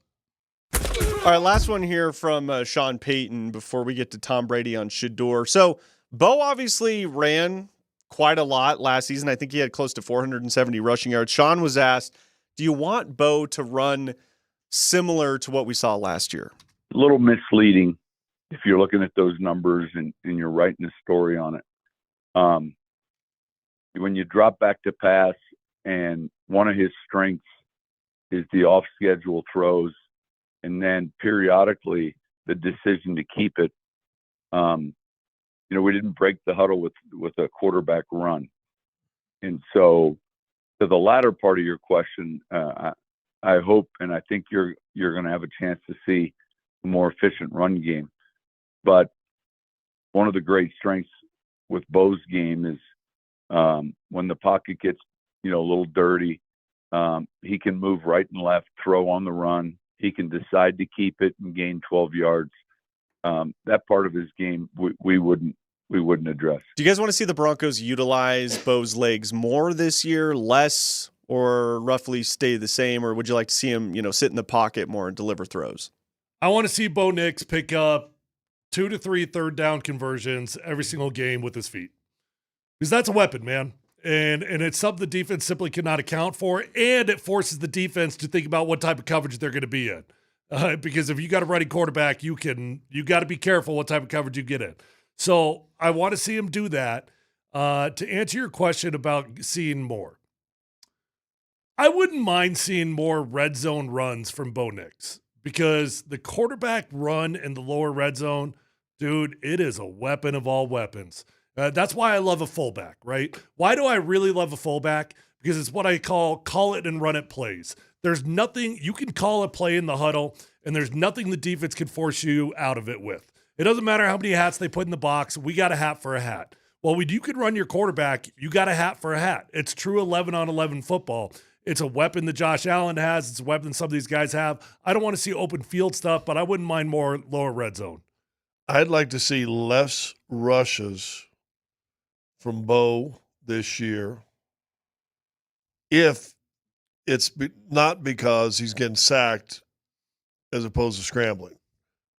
All right, last one here from Sean Payton before we get to Tom Brady on Shedeur. So Bo obviously ran quite a lot last season. I think he had close to 470 rushing yards. Sean was asked, do you want Bo to run similar to what we saw last year? A little misleading if you're looking at those numbers and you're writing a story on it. When you drop back to pass, and one of his strengths is the off-schedule throws, and then periodically the decision to keep it. We didn't break the huddle with a quarterback run. And so to the latter part of your question, I hope and I think you're going to have a chance to see a more efficient run game. But one of the great strengths with Bo's game is when the pocket gets a little dirty, he can move right and left, throw on the run. He can decide to keep it and gain 12 yards. That part of his game we wouldn't address. Do you guys want to see the Broncos utilize Bo's legs more this year, less, or roughly stay the same? Or would you like to see him, sit in the pocket more and deliver throws? I want to see Bo Nix pick up 2 to 3 third down conversions every single game with his feet. Because that's a weapon, man. And it's something the defense simply cannot account for, and it forces the defense to think about what type of coverage they're going to be in. Because if you got a running quarterback, you got to be careful what type of coverage you get in. So I want to see him do that. To answer your question about seeing more, I wouldn't mind seeing more red zone runs from Bo Nix because the quarterback run in the lower red zone, dude, it is a weapon of all weapons. That's why I love a fullback, right? Why do I really love a fullback? Because it's what I call it and run it plays. There's nothing, you can call a play in the huddle, and there's nothing the defense can force you out of it with. It doesn't matter how many hats they put in the box. We got a hat for a hat. Well, when you can run your quarterback, you got a hat for a hat. It's true 11-on-11 football. It's a weapon that Josh Allen has. It's a weapon some of these guys have. I don't want to see open field stuff, but I wouldn't mind more lower red zone. I'd like to see less rushes from Bo this year if it's not because he's getting sacked as opposed to scrambling,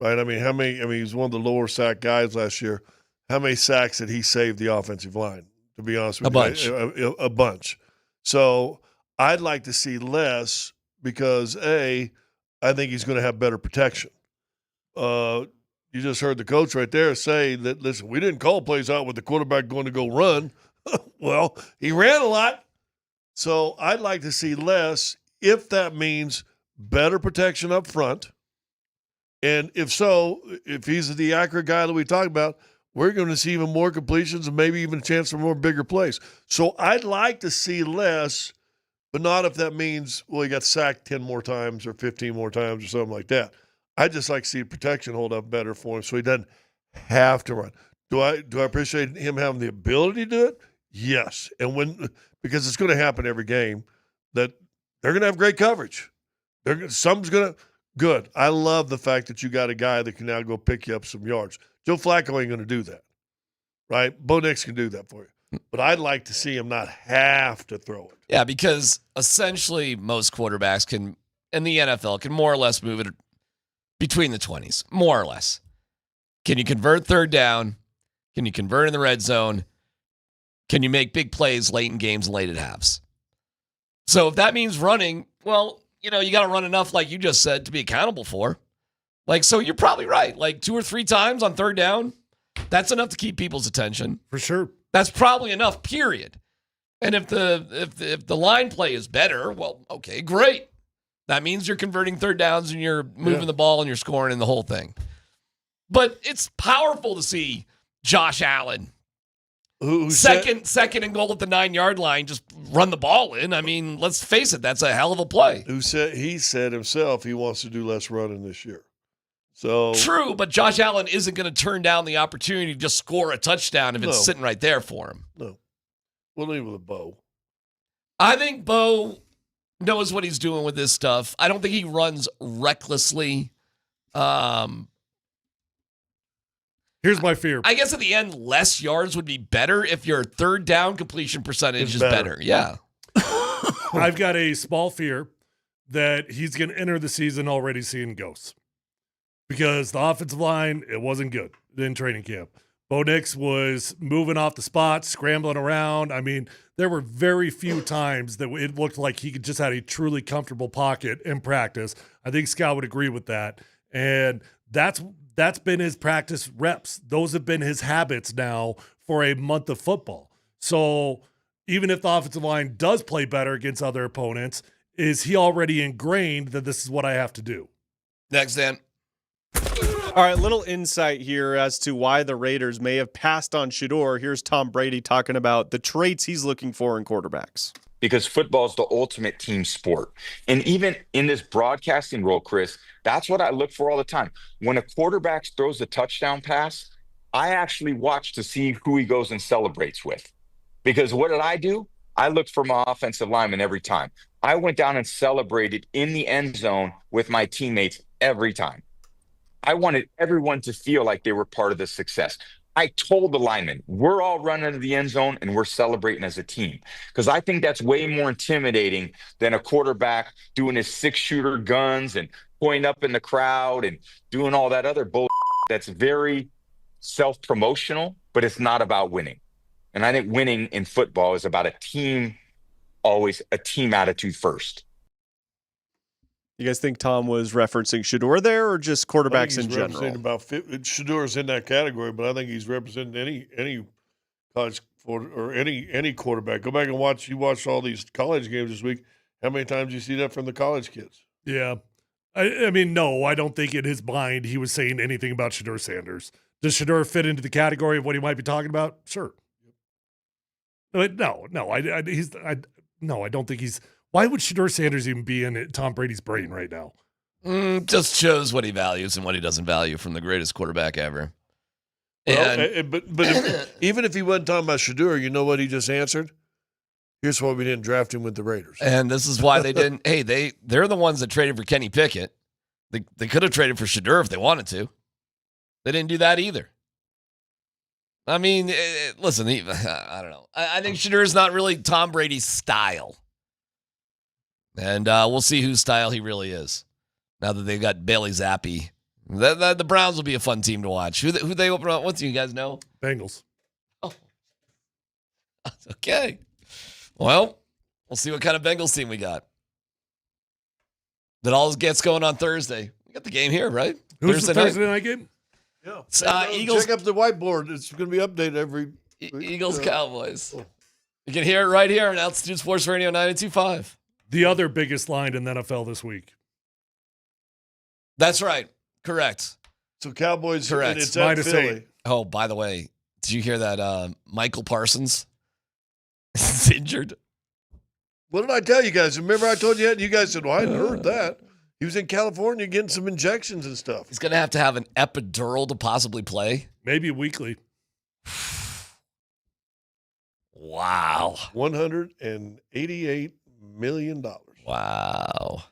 right? I mean, he's one of the lower sack guys last year. How many sacks did he save the offensive line, to be honest with you? A bunch. So I'd like to see less because, I think he's going to have better protection. You just heard the coach right there say that, listen, we didn't call plays out with the quarterback going to go run. Well, he ran a lot. So I'd like to see less if that means better protection up front. And if so, if he's the accurate guy that we talked about, we're going to see even more completions and maybe even a chance for more bigger plays. So I'd like to see less, but not if that means, well, he got sacked 10 more times or 15 more times or something like that. I'd just like to see protection hold up better for him so he doesn't have to run. Do I appreciate him having the ability to do it? Yes. And because it's going to happen every game, that they're going to have great coverage. Something's going to – good. I love the fact that you got a guy that can now go pick you up some yards. Joe Flacco ain't going to do that, right? Bo Nix can do that for you. But I'd like to see him not have to throw it. Yeah, because essentially most quarterbacks can, in the NFL, can more or less move it between the 20s, more or less. Can you convert third down? Can you convert in the red zone? Can you make big plays late in games and late at halves? So if that means running, well, you got to run enough, like you just said, to be accountable for. So you're probably right. 2 or 3 times on third down, that's enough to keep people's attention. For sure. That's probably enough, period. And if the line play is better, well, okay, great. That means you're converting third downs and you're moving the ball and you're scoring and the whole thing. But it's powerful to see Josh Allen second and goal at the 9-yard line, just run the ball in. I mean, let's face it, that's a hell of a play. He said himself he wants to do less running this year. So true, but Josh Allen isn't going to turn down the opportunity to just score a touchdown if it's sitting right there for him. No. We'll leave with a Bo. I think Bo knows what he's doing with this stuff. I don't think he runs recklessly. Here's my fear. I guess at the end, less yards would be better if your third down completion percentage is better. Yeah. I've got a small fear that he's going to enter the season already seeing ghosts. Because the offensive line, it wasn't good in training camp. Bo Nix was moving off the spot, scrambling around. I mean, there were very few times that it looked like he just had a truly comfortable pocket in practice. I think Scott would agree with that. And that's been his practice reps. Those have been his habits now for a month of football. So even if the offensive line does play better against other opponents, is he already ingrained that this is what I have to do? Next, Dan. All right, little insight here as to why the Raiders may have passed on Shedeur. Here's Tom Brady talking about the traits he's looking for in quarterbacks. Because football is the ultimate team sport. And even in this broadcasting role, Chris, that's what I look for all the time. When a quarterback throws a touchdown pass, I actually watch to see who he goes and celebrates with. Because what did I do? I looked for my offensive lineman every time. I went down and celebrated in the end zone with my teammates every time. I wanted everyone to feel like they were part of the success. I told the linemen, we're all running to the end zone and we're celebrating as a team. Because I think that's way more intimidating than a quarterback doing his 6-shooter guns and pointing up in the crowd and doing all that other bull that's very self-promotional, but it's not about winning. And I think winning in football is about a team, always a team attitude first. You guys think Tom was referencing Shedeur there or just quarterbacks in general? Shedeur's in that category, but I think he's representing any college or any quarterback. Go back and watch. You watched all these college games this week. How many times you see that from the college kids? Yeah. I mean, no, I don't think in his mind he was saying anything about Shedeur Sanders. Does Shedeur fit into the category of what he might be talking about? Sure. But no, I don't think he's. Why would Shedeur Sanders even be in Tom Brady's brain right now? Just shows what he values and what he doesn't value from the greatest quarterback ever. Well, but even if he wasn't talking about Shedeur, you know what he just answered? Here's why we didn't draft him with the Raiders. And this is why they didn't. Hey, they're the ones that traded for Kenny Pickett. They could have traded for Shedeur if they wanted to. They didn't do that either. I mean, listen, I don't know. I think Shedeur is not really Tom Brady's style. And we'll see whose style he really is. Now that they've got Bailey Zappi. The Browns will be a fun team to watch. Who they open up? What do you guys know? Bengals. Oh. Okay. Well, we'll see what kind of Bengals team we got. That all gets going on Thursday. We got the game here, right? Who's the Thursday night game? Yeah. Eagles. Check up the whiteboard. It's going to be updated every week. Eagles Cowboys. You can hear it right here on Altitude Sports Radio 92.5. The other biggest line in the NFL this week. That's right. Correct. So Cowboys. Correct. And it's at Philly. 8. Oh, by the way, did you hear that Michael Parsons is injured? What did I tell you guys? Remember I told you that? You guys said, well, I hadn't heard that. He was in California getting some injections and stuff. He's going to have an epidural to possibly play. Maybe weekly. Wow. $188 million. Wow.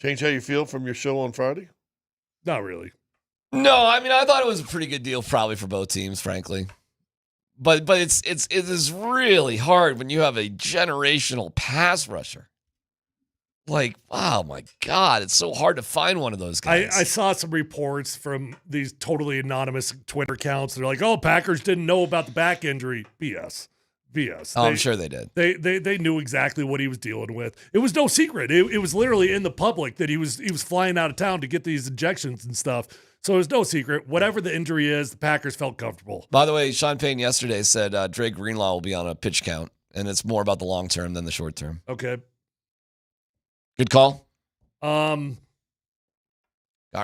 Change how you feel from your show on Friday? Not really. No, I mean, I thought it was a pretty good deal probably for both teams, frankly. But it is really hard when you have a generational pass rusher. Like, oh my God, it's so hard to find one of those guys. I saw some reports from these totally anonymous Twitter accounts. They're like, oh, Packers didn't know about the back injury. BS. Oh, I'm sure they did. They knew exactly what he was dealing with. It was no secret. It was literally in the public that he was flying out of town to get these injections and stuff. So it was no secret. Whatever the injury is, the Packers felt comfortable. By the way, Sean Payton yesterday said Dre Greenlaw will be on a pitch count, and it's more about the long term than the short term. Okay. Good call. Are you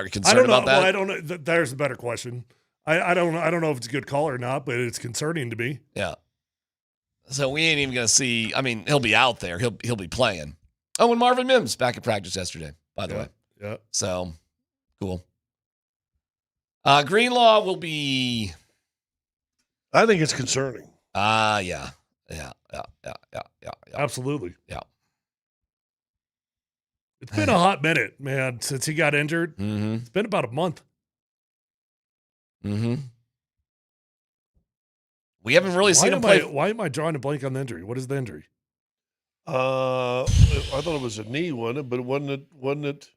concerned about that? Well, I don't know. There's a better question. I don't know if it's a good call or not, but it's concerning to me. Yeah. So we ain't even gonna see. I mean, he'll be out there. He'll be playing. Oh, and Marvin Mims back at practice yesterday. By the way. Yeah. So cool. Greenlaw will be. I think it's concerning. Yeah. Absolutely. Yeah. It's been a hot minute, man, since he got injured. Mm-hmm. It's been about a month. Mm-hmm. We haven't really seen him play. Why am I drawing a blank on the injury? What is the injury? I thought it was a knee, wasn't it? But wasn't it?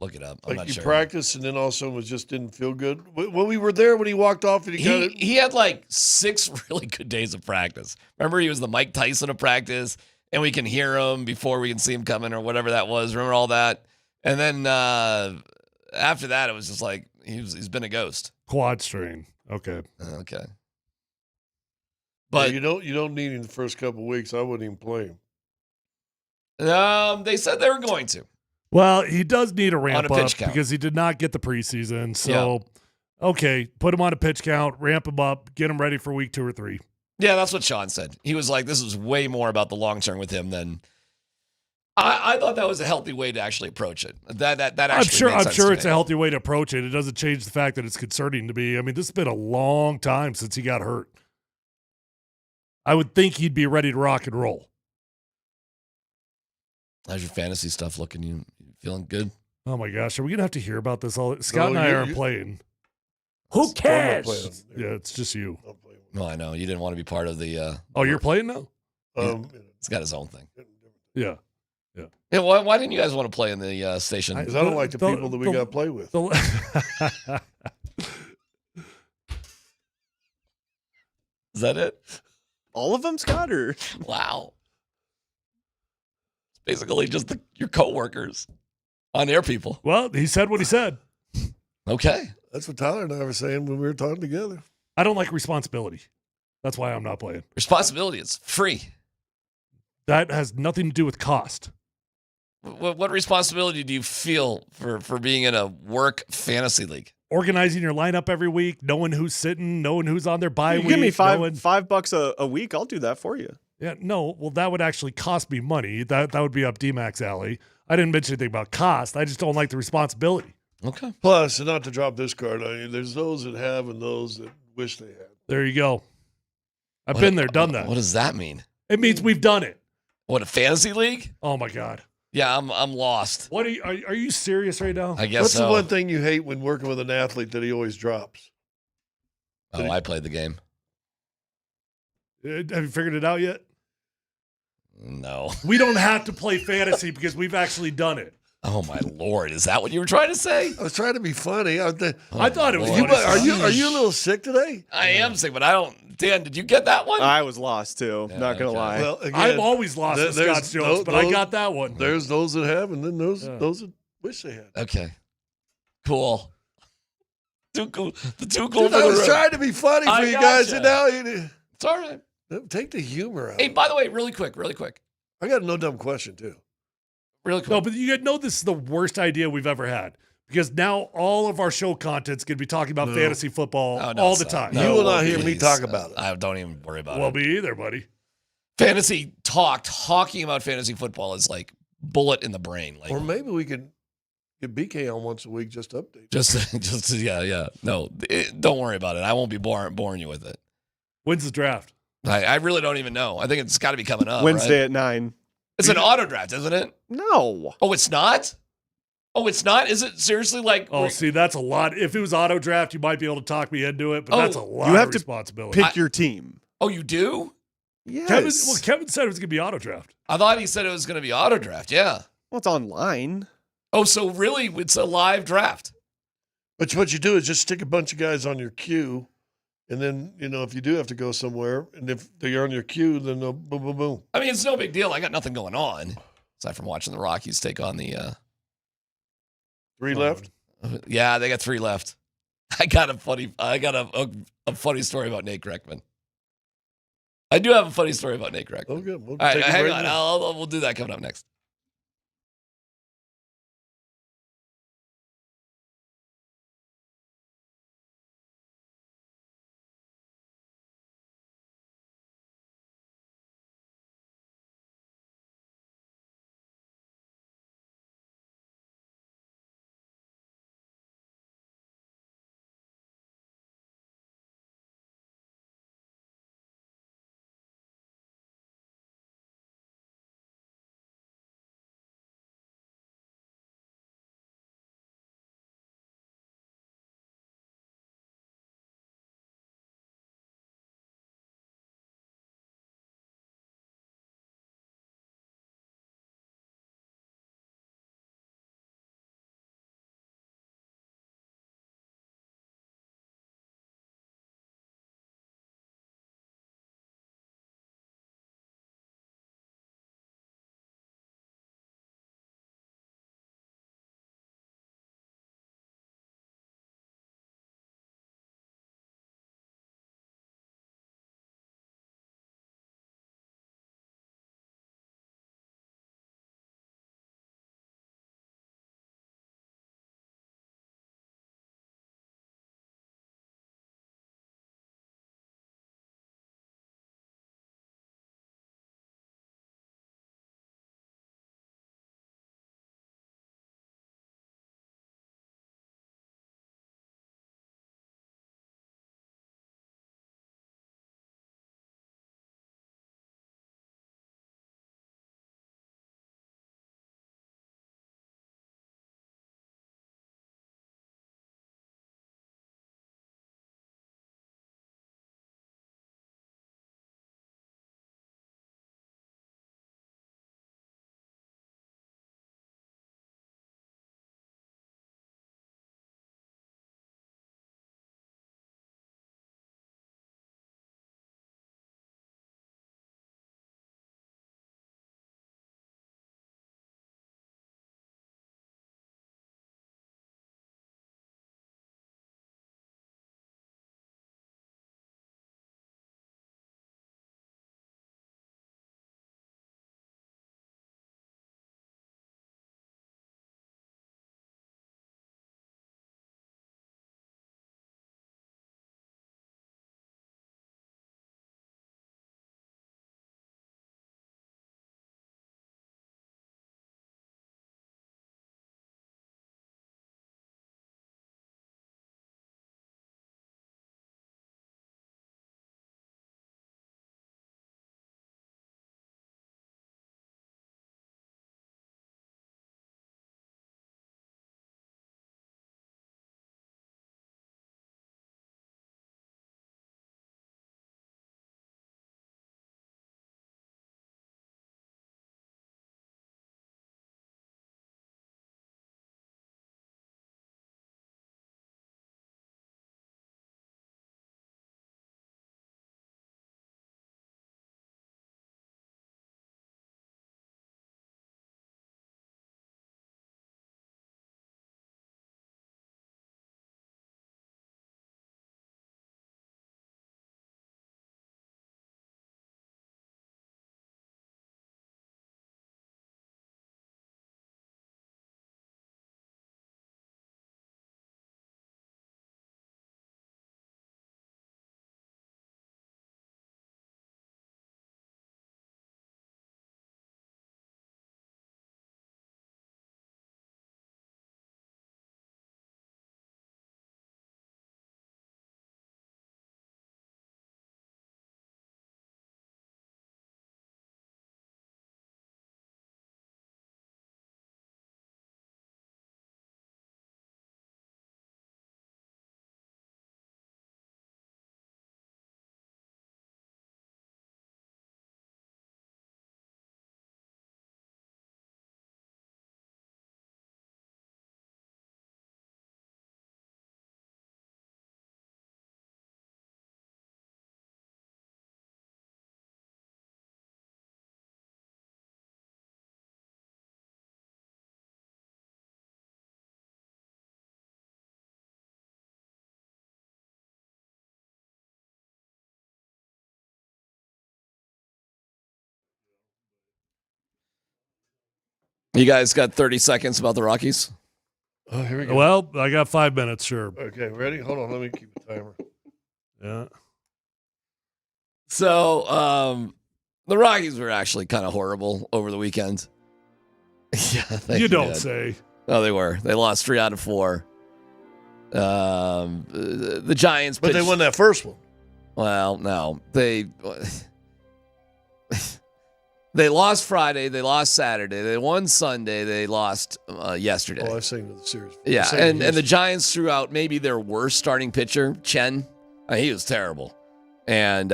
Look it up. I'm like not he sure. practiced and then all of a sudden just didn't feel good. When we were there, when he walked off, and he had like 6 really good days of practice. Remember, he was the Mike Tyson of practice, and we can hear him before we can see him coming or whatever that was. Remember all that? And then after that, it was just like he's been a ghost. Quad strain. Okay. Okay. But you don't need him the first couple of weeks. I wouldn't even play him. They said they were going to. Well, he does need a ramp on a up because he did not get the preseason. So, okay, put him on a pitch count, ramp him up, get him ready for week 2 or 3. Yeah, that's what Sean said. He was like, this is way more about the long term with him than. I thought that was a healthy way to actually approach it. That actually I'm sure it's a healthy way to approach it. It doesn't change the fact that it's concerning to me. I mean, this has been a long time since he got hurt. I would think he'd be ready to rock and roll. How's your fantasy stuff looking? You feeling good? Oh my gosh, are we gonna have to hear about this all? Scott and I aren't playing. Who cares? Yeah, it's just you. No, I know you didn't want to be part of the. Oh, you're playing now? He's got his own thing. Yeah. Yeah. Why didn't you guys want to play in the station? Because I don't like the people that we got to play with. Is that it? All of them, Scott? Or? Wow. It's basically just your coworkers, on-air people. Well, he said what he said. Okay. That's what Tyler and I were saying when we were talking together. I don't like responsibility. That's why I'm not playing. Responsibility is free. That has nothing to do with cost. What responsibility do you feel for being in a work fantasy league? Organizing your lineup every week, knowing who's sitting, knowing who's on their bye week. Give me $5 a week. I'll do that for you. Yeah, no, well, that would actually cost me money. That would be up DMac's alley. I didn't mention anything about cost. I just don't like the responsibility. Okay. Plus, not to drop this card on you, there's those that have and those that wish they had. There you go. I've been there, done that. What does that mean? It means we've done it. What, a fantasy league? Oh my God. Yeah, I'm lost. What are you serious right now? I guess What's so. the one thing you hate when working with an athlete that he always drops? Oh, I played the game. Have you figured it out yet? No. We don't have to play fantasy because we've actually done it. Oh my Lord! Is that what you were trying to say? I was trying to be funny. I thought it was. Are you a little sick today? I am sick, but I don't. Dan, did you get that one? I was lost too. Not gonna lie. Well, again, I'm always lost with Scott Jones, but I got that one. There's those that have, and then those that wish they had. Okay. Cool. Too cool. Too cool. Dude, I was trying to be funny for you guys, and now it's all right. Take the humor out. Hey, by the way, really quick. I got a no dumb question too. Really quick. No, but you know this is the worst idea we've ever had because now all of our show content's going to be talking about fantasy football all the time. You will not hear me talk about it. I don't even worry about it. Well, me either, buddy. Fantasy talking about fantasy football is like bullet in the brain. Like, Or maybe we could get BK on once a week just to update. Just yeah. No, don't worry about it. I won't be boring you with it. When's the draft? I really don't even know. I think it's got to be coming up. Wednesday right? at 9. It's an auto draft, isn't it? No. Oh, it's not? Oh, it's not? Is it seriously like... Oh, see, that's a lot. If it was auto draft, you might be able to talk me into it, but that's a lot of responsibility. Pick your team. Oh, you do? Yes. Kevin said it was going to be auto draft. I thought he said it was going to be auto draft, yeah. Well, it's online. Oh, so really, it's a live draft. But what you do is just stick a bunch of guys on your queue, and then, if you do have to go somewhere, and if they're on your queue, then they'll boom, boom, boom. I mean, it's no big deal. I got nothing going on, aside from watching the Rockies take on the... 3 left? Yeah, they got 3 left. I got a funny story about Nate Kreckman. I do have a funny story about Nate Kreckman. Oh, good. All right, hang on. We'll do that coming up next. You guys got 30 seconds about the Rockies? Oh, here we go. Well, I got 5 minutes, sure. Okay, ready? Hold on. Let me keep a timer. Yeah. So, the Rockies were actually kind of horrible over the weekend. Yeah, You don't say. No, they were. They lost 3 out of 4. The Giants, But they won that first one. Well, no, they lost Friday. They lost Saturday. They won Sunday. They lost yesterday. Oh, I've seen the series. Yeah, and the Giants threw out maybe their worst starting pitcher, Chen. He was terrible. And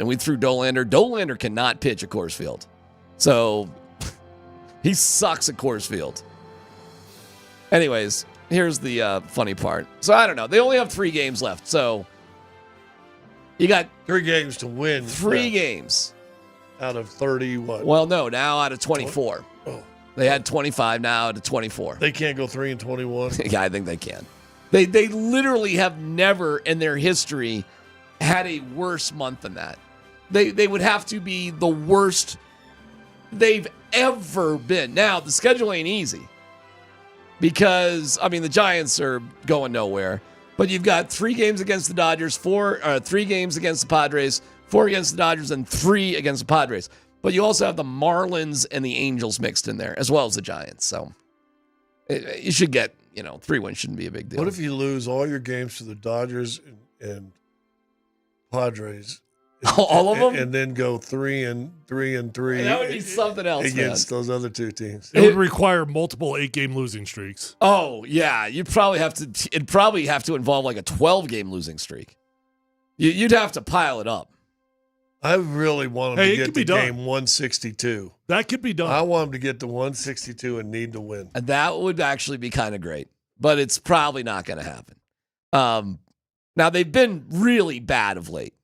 we threw Dolander. Dolander cannot pitch at Coors Field. So he sucks at Coors Field. Anyways, here's the funny part. So I don't know. They only have 3 games left. So you got 3 games to win. 3 games. Out of 30, what? Well, no, now out of 24. Oh. They had 25, now out of 24. They can't go 3-21? Yeah, I think they can. They literally have never in their history had a worse month than that. They would have to be the worst they've ever been. Now, the schedule ain't easy because, I mean, the Giants are going nowhere, but you've got 3 games against the Dodgers, 3 games against the Padres, 4 against the Dodgers, and 3 against the Padres. But you also have the Marlins and the Angels mixed in there, as well as the Giants. So you should get, 3 wins shouldn't be a big deal. What if you lose all your games to the Dodgers and Padres? All of them? And then go 3-3. That would be something else, against those other 2 teams. It would require multiple 8-game losing streaks. Oh, yeah. It'd probably have to involve like a 12-game losing streak. You'd have to pile it up. I really want them to get to game 162. That could be done. I want them to get to 162 and need to win. And that would actually be kind of great, but it's probably not going to happen. Now, they've been really bad of late.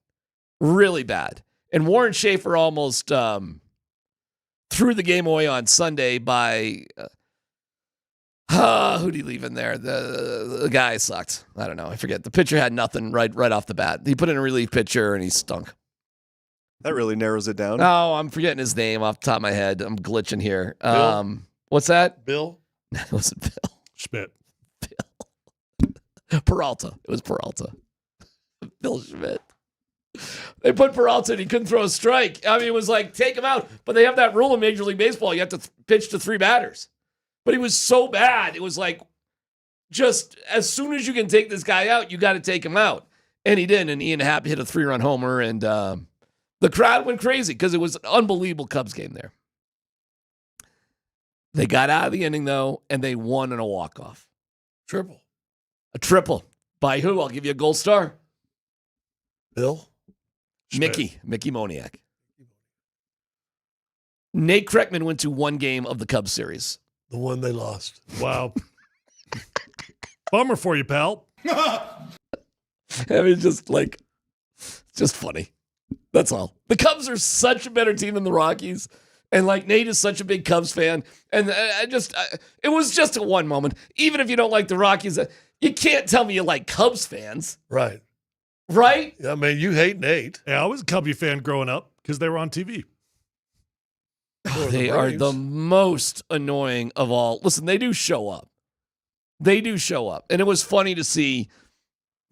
Really bad. And Warren Schefter almost threw the game away on Sunday by who'd he leave in there? The guy sucked. I don't know. I forget. The pitcher had nothing right off the bat. He put in a relief pitcher and he stunk. That really narrows it down. Oh, I'm forgetting his name off the top of my head. I'm glitching here. Bill? What's that? Bill? It wasn't Bill. Schmidt. Peralta. It was Peralta. Bill Schmidt. They put Peralta and he couldn't throw a strike. I mean, it was like, take him out. But they have that rule in Major League Baseball. You have to pitch to 3 batters. But he was so bad. It was like, just as soon as you can take this guy out, you got to take him out. And he did. And Ian Happ hit a 3-run homer. And the crowd went crazy because it was an unbelievable Cubs game there. They got out of the inning, though, and they won in a walk-off. Triple. A triple. By who? I'll give you a gold star. Bill? Mickey Moniak. Nate Kreckman went to 1 game of the Cubs series. The one they lost. Wow. Bummer for you, pal. I mean, just funny. That's all. The Cubs are such a better team than the Rockies. And Nate is such a big Cubs fan. And it was just a one moment. Even if you don't like the Rockies, you can't tell me you like Cubs fans. Right. Right? I mean, you hate Nate. Yeah, I was a Cubby fan growing up because they were on TV. They are the most annoying of all. Listen, they do show up. And it was funny to see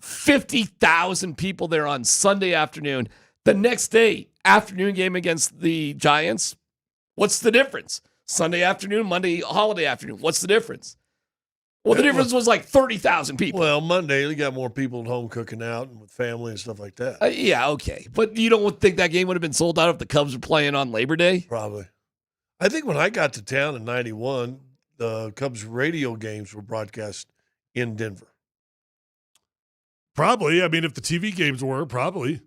50,000 people there on Sunday afternoon. The next day, afternoon game against the Giants. What's the difference? Sunday afternoon, Monday, holiday afternoon. What's the difference? Well, the difference was 30,000 people. Well, Monday, you got more people at home cooking out and with family and stuff like that. Yeah, okay. But you don't think that game would have been sold out if the Cubs were playing on Labor Day? Probably. I think when I got to town in 91, the Cubs radio games were broadcast in Denver. Probably. I mean, if the TV games were, probably.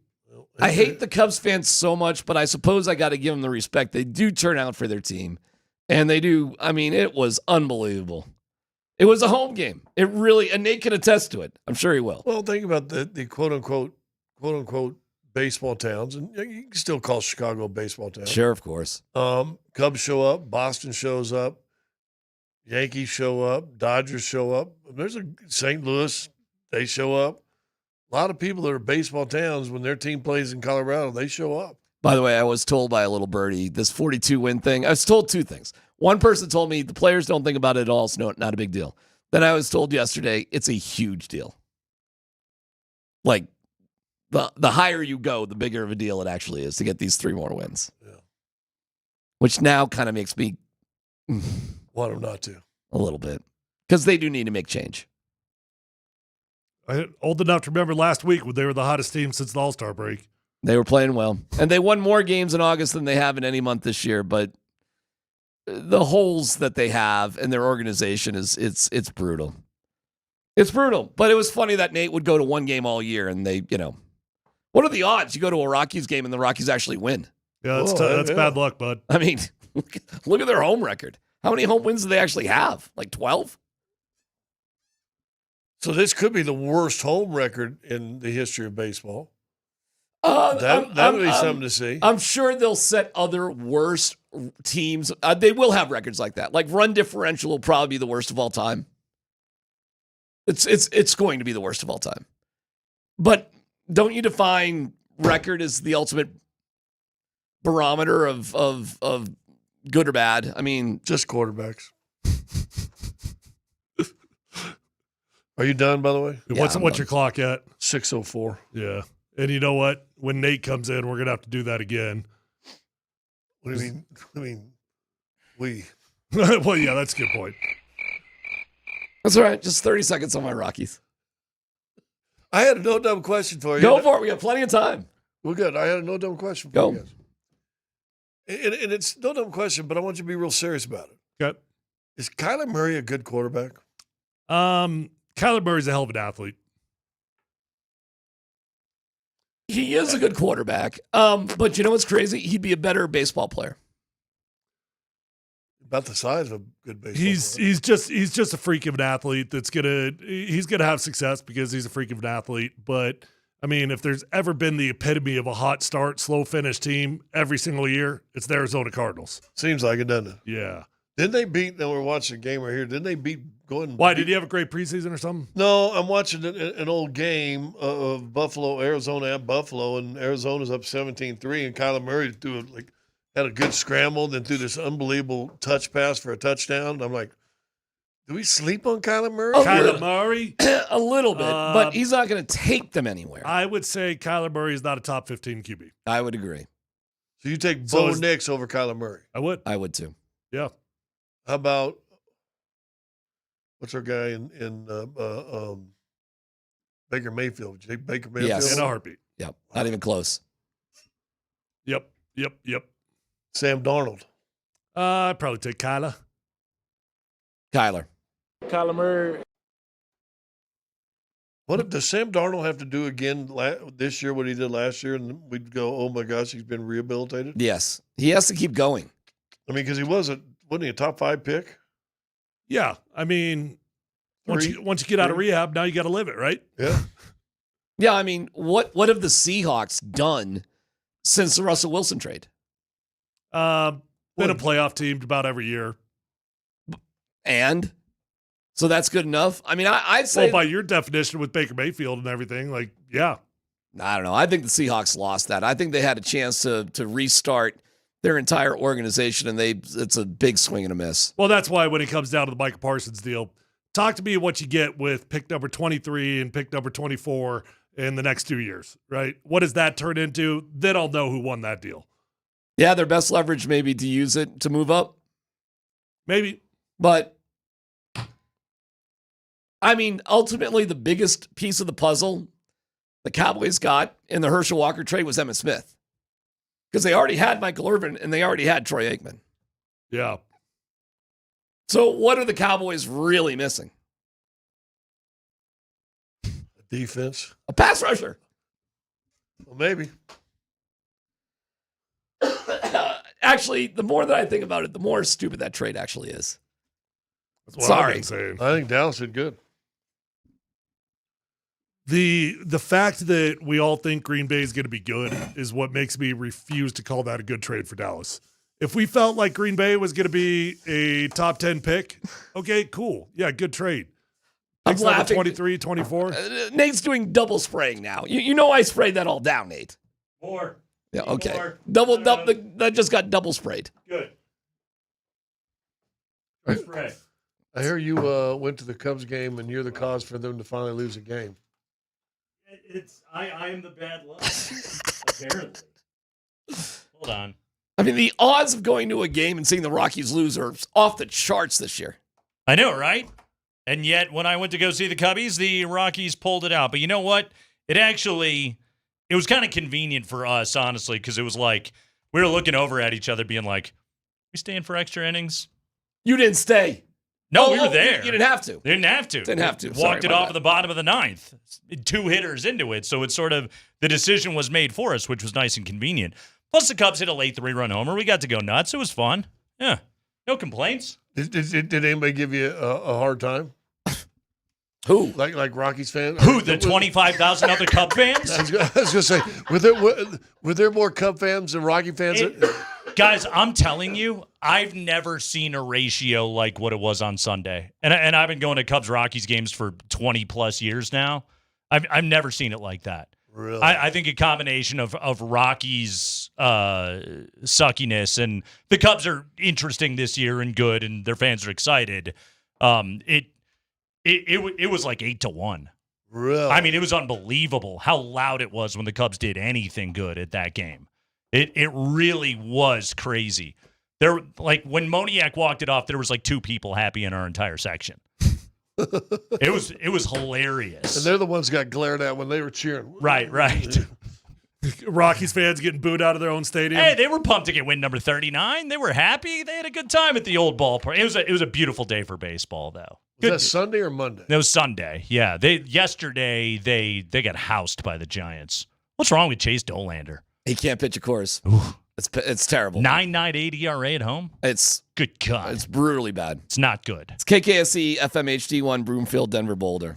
I hate the Cubs fans so much, but I suppose I got to give them the respect. They do turn out for their team. And they do. I mean, it was unbelievable. It was a home game. It really, and Nate can attest to it. I'm sure he will. Well, think about the quote unquote baseball towns, and you can still call Chicago a baseball town. Sure, of course. Cubs show up, Boston shows up, Yankees show up, Dodgers show up. There's a St. Louis, they show up. A lot of people that are baseball towns, when their team plays in Colorado, they show up. By the way, I was told by a little birdie, this 42-win thing, I was told 2 things. One person told me the players don't think about it at all. It's not a big deal. Then I was told yesterday it's a huge deal. Like, the higher you go, the bigger of a deal it actually is to get these 3 more wins. Yeah. Which now kind of makes me want them not to. A little bit. Because they do need to make change. I'm old enough to remember last week when they were the hottest team since the All-Star break. They were playing well. And they won more games in August than they have in any month this year, but the holes that they have in their organization it's brutal. It's brutal. But it was funny that Nate would go to one game all year and they, what are the odds? You go to a Rockies game and the Rockies actually win. Yeah, that's bad luck, bud. I mean, look at their home record. How many home wins do they actually have? Like 12? So this could be the worst home record in the history of baseball. That would be something to see. I'm sure they'll set other worse teams. They will have records like that. Like run differential will probably be the worst of all time. It's going to be the worst of all time. But don't you define record as the ultimate barometer of good or bad? I mean, just quarterbacks. Are you done, by the way? Yeah, what's your clock at? 6:04. Yeah. And you know what? When Nate comes in, we're going to have to do that again. What do you mean? I mean, we. Well, yeah, that's a good point. That's all right. Just 30 seconds on my Rockies. I had a no dumb question for you. Go for it. We got plenty of time. We're good. I had a no dumb question for you guys. And it's no dumb question, but I want you to be real serious about it. Okay. Is Kyler Murray a good quarterback? Kyler Murray's a hell of an athlete. He is a good quarterback. But you know what's crazy? He'd be a better baseball player. About the size of a good baseball player. He's just a freak of an athlete he's gonna have success because he's a freak of an athlete. But I mean, if there's ever been the epitome of a hot start, slow finish team every single year, it's the Arizona Cardinals. Seems like it, doesn't it? Yeah. Didn't they beat? Now we're watching a game right here. Didn't they beat? Why did he have a great preseason or something? No, I'm watching an old game of Buffalo, Arizona at Buffalo, and Arizona's up 17-3, and Kyler Murray had a good scramble, then threw this unbelievable touch pass for a touchdown. And I'm like, do we sleep on Kyler Murray? Kyler Murray? A little bit, but he's not going to take them anywhere. I would say Kyler Murray is not a top 15 QB. I would agree. So you take Bo Nix over Kyler Murray? I would. I would too. Yeah. How about what's our guy in Baker Mayfield? Did you take Baker Mayfield? Yes. In a heartbeat. Yep. Not even close. Yep. Sam Darnold. I'd probably take Kyler. Kyler Murray. Does Sam Darnold have to do again this year what he did last year, and we'd go, oh my gosh, he's been rehabilitated? Yes. He has to keep going. I mean, because wasn't he a top 5 pick? Yeah. I mean, once you get out of rehab, now you got to live it, right? Yeah. Yeah, I mean, what have the Seahawks done since the Russell Wilson trade? Been a playoff team about every year. And? So that's good enough? I mean, I'd say... Well, by your definition with Baker Mayfield and everything, yeah. I don't know. I think the Seahawks lost that. I think they had a chance to restart their entire organization, and it's a big swing and a miss. Well, that's why when it comes down to the Micah Parsons deal, talk to me what you get with pick number 23 and pick number 24 in the next 2 years, right? What does that turn into? Then I'll know who won that deal. Yeah, their best leverage maybe to use it to move up. Maybe. But, I mean, ultimately the biggest piece of the puzzle the Cowboys got in the Herschel Walker trade was Emmitt Smith. Because they already had Michael Irvin and they already had Troy Aikman. Yeah. So what are the Cowboys really missing? Defense. A pass rusher. Well, maybe. Actually, the more that I think about it, the more stupid that trade actually is. That's what Sorry. I've been saying. I think Dallas did good. The fact that we all think Green Bay is going to be good is what makes me refuse to call that a good trade for Dallas. If we felt like Green Bay was going to be a top 10 pick, okay, cool. Yeah, good trade. I'm laughing. 23, 24. Nate's doing double spraying now. You know I sprayed that all down, Nate. More. Yeah, okay. Double, that just got double sprayed. Good. Right. I hear you went to the Cubs game, and you're the cause for them to finally lose a game. I am the bad luck, apparently. Hold on. I mean, the odds of going to a game and seeing the Rockies lose are off the charts this year. I know, right? And yet, when I went to go see the Cubbies, the Rockies pulled it out. But you know what? It was kind of convenient for us, honestly, because it was like we were looking over at each other being like, we staying for extra innings? You didn't stay. No, we were there. You didn't have to. Didn't have to. Didn't have to. Walked it off at the bottom of the ninth. 2 hitters into it. So it's sort of the decision was made for us, which was nice and convenient. Plus, the Cubs hit a late 3-run homer. We got to go nuts. It was fun. Yeah. No complaints. Did anybody give you a hard time? Who? Like Rockies fans? Who? The 25,000 other Cub fans? I was going to say, were there more Cub fans than Rocky fans? Guys, I'm telling you, I've never seen a ratio like what it was on Sunday. And I've been going to Cubs-Rockies games for 20-plus years now. I've never seen it like that. Really? I think a combination of Rockies' suckiness and the Cubs are interesting this year and good, and their fans are excited. It was like 8-1. Really? I mean, it was unbelievable how loud it was when the Cubs did anything good at that game. It really was crazy. There, like when Moniak walked it off, there was like 2 people happy in our entire section. It was hilarious. And they're the ones got glared at when they were cheering. Right. Rockies fans getting booed out of their own stadium. Hey, they were pumped to get win number 39. They were happy. They had a good time at the old ballpark. It was a beautiful day for baseball, though. Was that Sunday or Monday? It was Sunday. Yeah. Yesterday they got housed by the Giants. What's wrong with Chase Dolander? He can't pitch a course. It's terrible. 9.98 ERA at home. It's good God. It's brutally bad. It's not good. It's KKSE FMHD1 Broomfield Denver Boulder.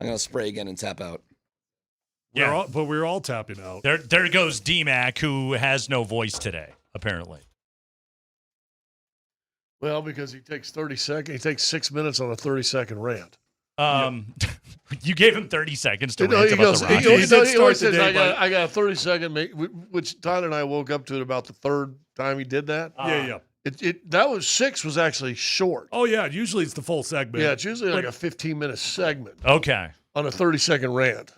I'm gonna spray again and tap out. Yeah, but we're all tapping out. There goes DMac, who has no voice today, apparently. Well, because he takes 30 seconds. He takes 6 minutes on a 30-second rant. You gave him 30 seconds to You know, rant he about goes, the he Rockies. always says, I got a 30-second, which Tyler and I woke up to it about the third time he did that. Yeah. That was 6 was actually short. Oh, yeah. Usually it's the full segment. Yeah, it's usually like a 15-minute segment. Okay. On a 30-second rant.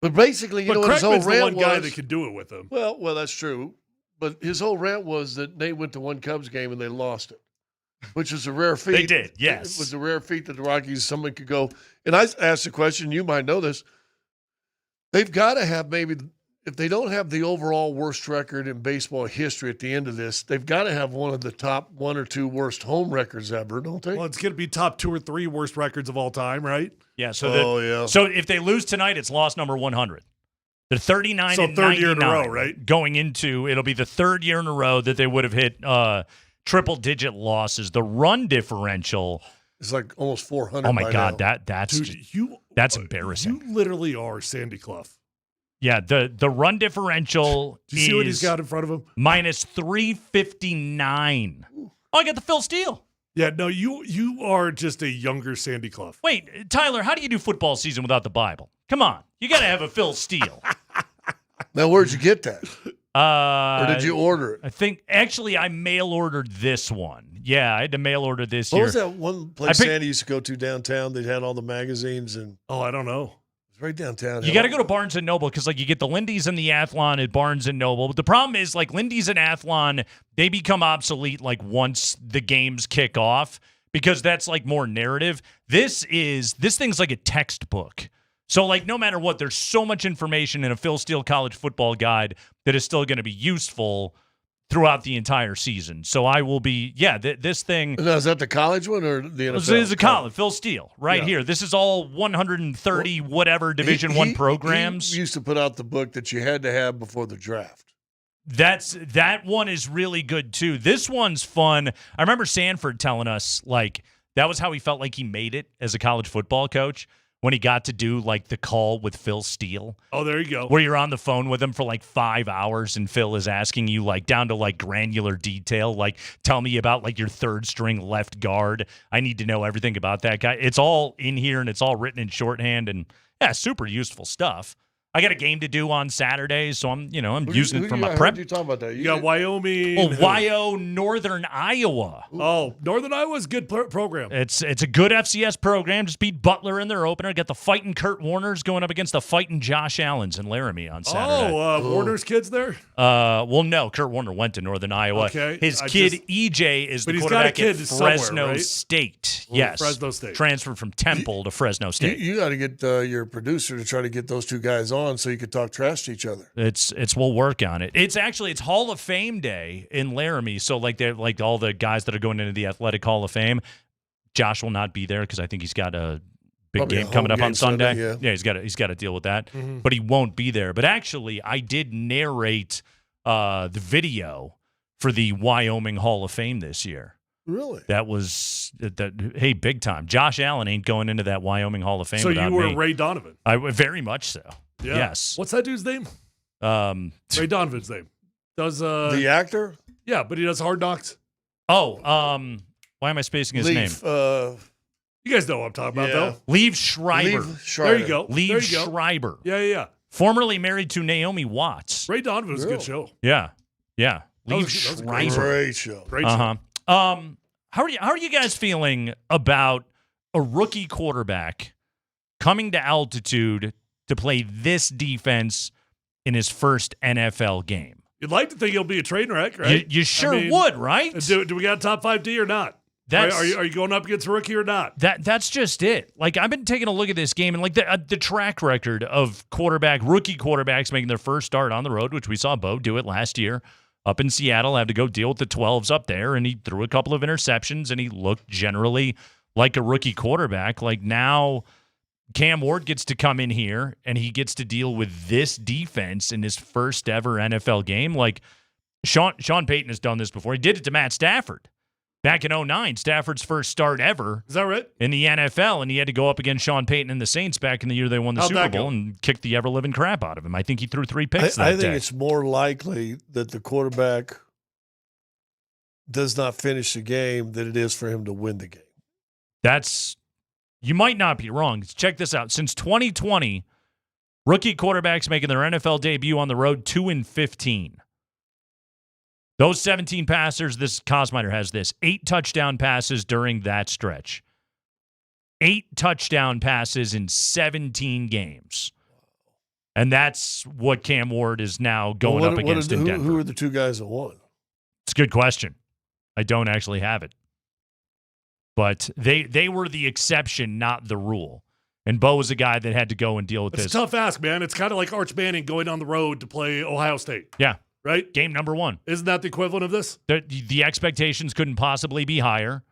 But basically, but what his whole Kreckman's rant the one was. guy that could do it with him. Well, that's true. But his whole rant was that they went to one Cubs game and they lost it, which was a rare feat. They did, yes. It was a rare feat that the Rockies, someone could go. And I asked the question, you might know this. They've got to have maybe, if they don't have the overall worst record in baseball history at the end of this, they've got to have one of the top 1 or 2 worst home records ever, don't they? Well, it's going to be top 2 or 3 worst records of all time, right? Yeah. So if they lose tonight, it's loss number 100. They're 39 and 99. So third year in a row, right? Going into, it'll be the 3rd year in a row that they would have hit triple-digit losses. The run differential. It's like almost 400. Oh, my God. Now. That's embarrassing. You literally are Sandy Clough. Yeah, the run differential Do you see what he's got in front of him? Minus 359. Oh, I got the Phil Steele. Yeah, no, you are just a younger Sandy Clough. Wait, Tyler, how do you do football season without the Bible? Come on. You got to have a Phil Steele. Now, where'd you get that? Or did you order it? I think, actually, I mail ordered this one. Yeah, I had to mail order this What year. was that one place Sandy used to go to downtown? They had all the magazines and. Oh, I don't know. It's right downtown. You got to go to Barnes & Noble because, like, you get the Lindy's and the Athlon at Barnes & Noble. But the problem is, like, Lindy's and Athlon, they become obsolete, like, once the games kick off because that's, like, more narrative. This thing's like a textbook. So, like, no matter what, there's so much information in a Phil Steele college football guide that is still going to be useful throughout the entire season. So I will be, this thing. Now, is that the college one or the NFL? This is a college, Phil Steele, right here. This is all 130 whatever Division I programs. He used to put out the book that you had to have before the draft. That one is really good, too. This one's fun. I remember Sanford telling us, like, that was how he felt like he made it as a college football coach. When he got to do, like, the call with Phil Steele. Oh, there you go. Where you're on the phone with him for, like, 5 hours, and Phil is asking you, like, down to, like, granular detail. Like, tell me about, like, your third-string left guard. I need to know everything about that guy. It's all in here, and it's all written in shorthand, and, yeah, super useful stuff. I got a game to do on Saturday, so I'm using it for my I prep. heard you talking about that. You got Wyoming. Ohio, Northern Iowa. Oh, Northern Iowa's a good program. It's a good FCS program. Just beat Butler in their opener. Got the fighting Kurt Warners going up against the fighting Josh Allens in Laramie on Saturday. Warner's kids there? Well, no. Kurt Warner went to Northern Iowa. Okay. His kid EJ is the he's got a quarterback kid at somewhere, Fresno right? State. Oh, Yes. Fresno State. Transferred from Temple to Fresno State. You got to get your producer to try to get those two guys on so you could talk trash to each other. We'll work on it. It's Hall of Fame day in Laramie. So they're like all the guys that are going into the Athletic Hall of Fame. Josh will not be there because I think he's got a big Probably game a coming home up on game Sunday. yeah. He's got to deal with that. Mhm. But he won't be there. But actually, I did narrate the video for the Wyoming Hall of Fame this year. Really? That was hey, big time. Josh Allen ain't going into that Wyoming Hall of Fame. So without you were me. Ray Donovan. Very much so. Yeah. Yes. What's that dude's name? Ray Donovan's name. Does the actor? Yeah, but he does Hard Knocks. Oh, why am I spacing his name? You guys know what I'm talking about, though. Liev Schreiber. There you go. Liev There you go. Schreiber. Yeah. Formerly married to Naomi Watts. Ray Donovan was a good show. Yeah. That Liev was a great Schreiber. Great show. Great show. Uh-huh. How are you guys feeling about a rookie quarterback coming to altitude to play this defense in his first NFL game? You'd like to think he'll be a train wreck, right? You sure would, right? Do we got a top 5 D or not? Are you going up against a rookie or not? That's just it. Like, I've been taking a look at this game and like the track record of rookie quarterbacks making their first start on the road, which we saw Bo do it last year up in Seattle, have to go deal with the 12s up there, and he threw a couple of interceptions and he looked generally like a rookie quarterback. Like, now Cam Ward gets to come in here and he gets to deal with this defense in his first ever NFL game. Like, Sean Payton has done this before. He did it to Matt Stafford. Back in 2009, Stafford's first start ever. Is that right? In the NFL, and he had to go up against Sean Payton and the Saints back in the year they won the How'd Super that Bowl go? and kicked the ever-living crap out of him. I think he threw 3 picks I that think day. it's more likely that the quarterback does not finish the game than it is for him to win the game. You might not be wrong. Check this out. Since 2020, rookie quarterbacks making their NFL debut on the road 2-15. Those 17 passers, this Cosmiter has this, 8 touchdown passes during that stretch. 8 touchdown passes in 17 games. And that's what Cam Ward is now going up against in Denver. Who are the two guys that won? It's a good question. I don't actually have it. But they were the exception, not the rule. And Bo was a guy that had to go and deal with It's this. a tough ask, man. It's kind of like Arch Manning going on the road to play Ohio State. Yeah. Right? Game number 1. Isn't that the equivalent of this? The expectations couldn't possibly be higher.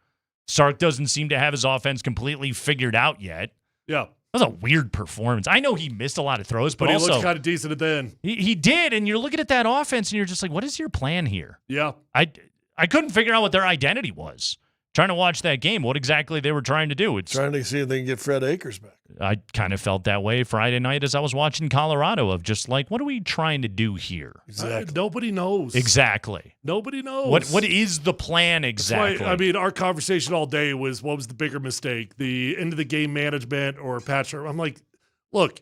Sark doesn't seem to have his offense completely figured out yet. Yeah. That was a weird performance. I know he missed a lot of throws, but he also looks kind of decent at the end. He did, and you're looking at that offense, and you're just like, what is your plan here? Yeah. I couldn't figure out what their identity was. Trying to watch that game, what exactly they were trying to do. Trying to see if they can get Fred Akers back. I kind of felt that way Friday night as I was watching Colorado of just like, what are we trying to do here? Exactly. Nobody knows. Exactly. Nobody knows. What is the plan exactly? That's why, our conversation all day was what was the bigger mistake, the end of the game management or Patrick? I'm like, look,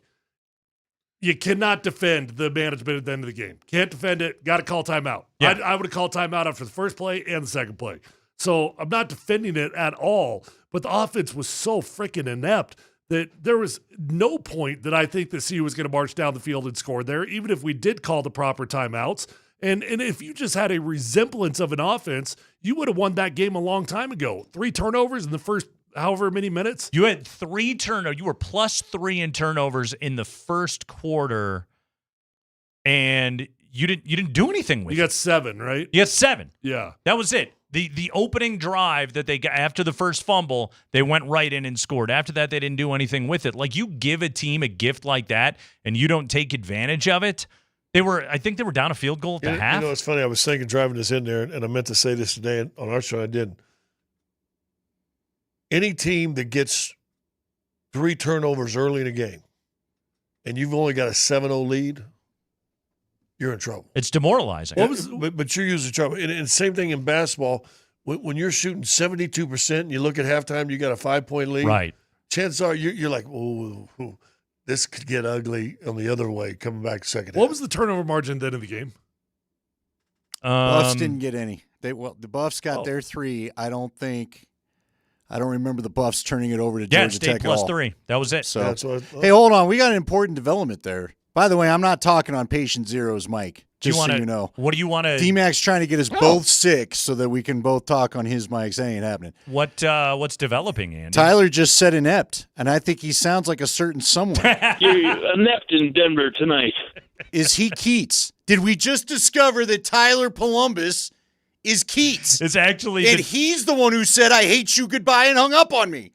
you cannot defend the management at the end of the game. Can't defend it. Got to call timeout. Yeah. I would have called timeout after the first play and the second play. So I'm not defending it at all, but the offense was so freaking inept that there was no point that I think that CU was going to march down the field and score there, even if we did call the proper timeouts. And if you just had a resemblance of an offense, you would have won that game a long time ago. 3 turnovers in the first however many minutes. You had 3 turnovers. You were +3 in turnovers in the first quarter, and you didn't do anything with it. You got 7, right? You got 7. Yeah. That was it. The opening drive that they got after the first fumble, they went right in and scored. After that, they didn't do anything with it. Like, you give a team a gift like that and you don't take advantage of it. I think they were down a field goal at the half. You know, it's funny. I was thinking driving this in there, and I meant to say this today on our show. I didn't. Any team that gets 3 turnovers early in a game and you've only got a 7-0 lead, you're in trouble. It's demoralizing. But you're usually trouble. And same thing in basketball. When you're shooting 72% and you look at halftime, you got a 5-point lead. Right. Chances are you're like, oh, this could get ugly on the other way coming back second What half. was the turnover margin then of the game? Buffs didn't get any. The Buffs got Oh. their 3. I don't remember the Buffs turning it over to Yeah, Georgia stayed Tech plus at all. 3. That was it. So, That's what I thought. hey, hold on. We got an important development there. By the way, I'm not talking on patient zero's mic. Just so you know. What do you want to? DMac's trying to get us both sick so that we can both talk on his mics. That ain't happening. What's developing, Andy? Tyler just said inept, and I think he sounds like a certain someone. You're inept in Denver tonight. Is he Keats? Did we just discover that Tyler Polumbus is Keats? It's actually and he's the one who said, I hate you goodbye, and hung up on me.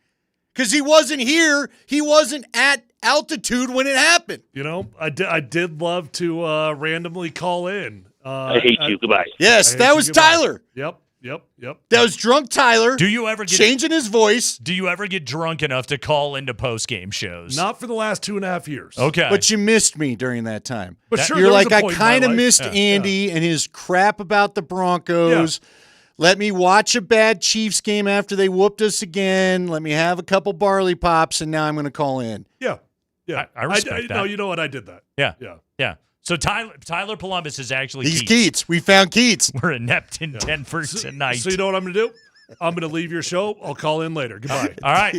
Because he wasn't here. He wasn't at altitude when it happened. You know, I did love to randomly call in. I hate you. Goodbye. Yes, that was Tyler. Yep. That was drunk Tyler. Do you ever get changing his voice? Do you ever get drunk enough to call into post-game shows? Not for the last 2.5 years. Okay. But you missed me during that time. But sure, you're there was like, a I point in my kind of life. missed Yeah, Andy and his crap about the Broncos. Let me watch a bad Chiefs game after they whooped us again. Let me have a couple barley pops, and now I'm going to call in. Yeah. I respect that. No, you know what? I did that. Yeah. So Tyler Polumbus is actually He's Keats. We found Keats. We're inept in Denver tonight. So you know what I'm going to do? I'm going to leave your show. I'll call in later. Goodbye. All right.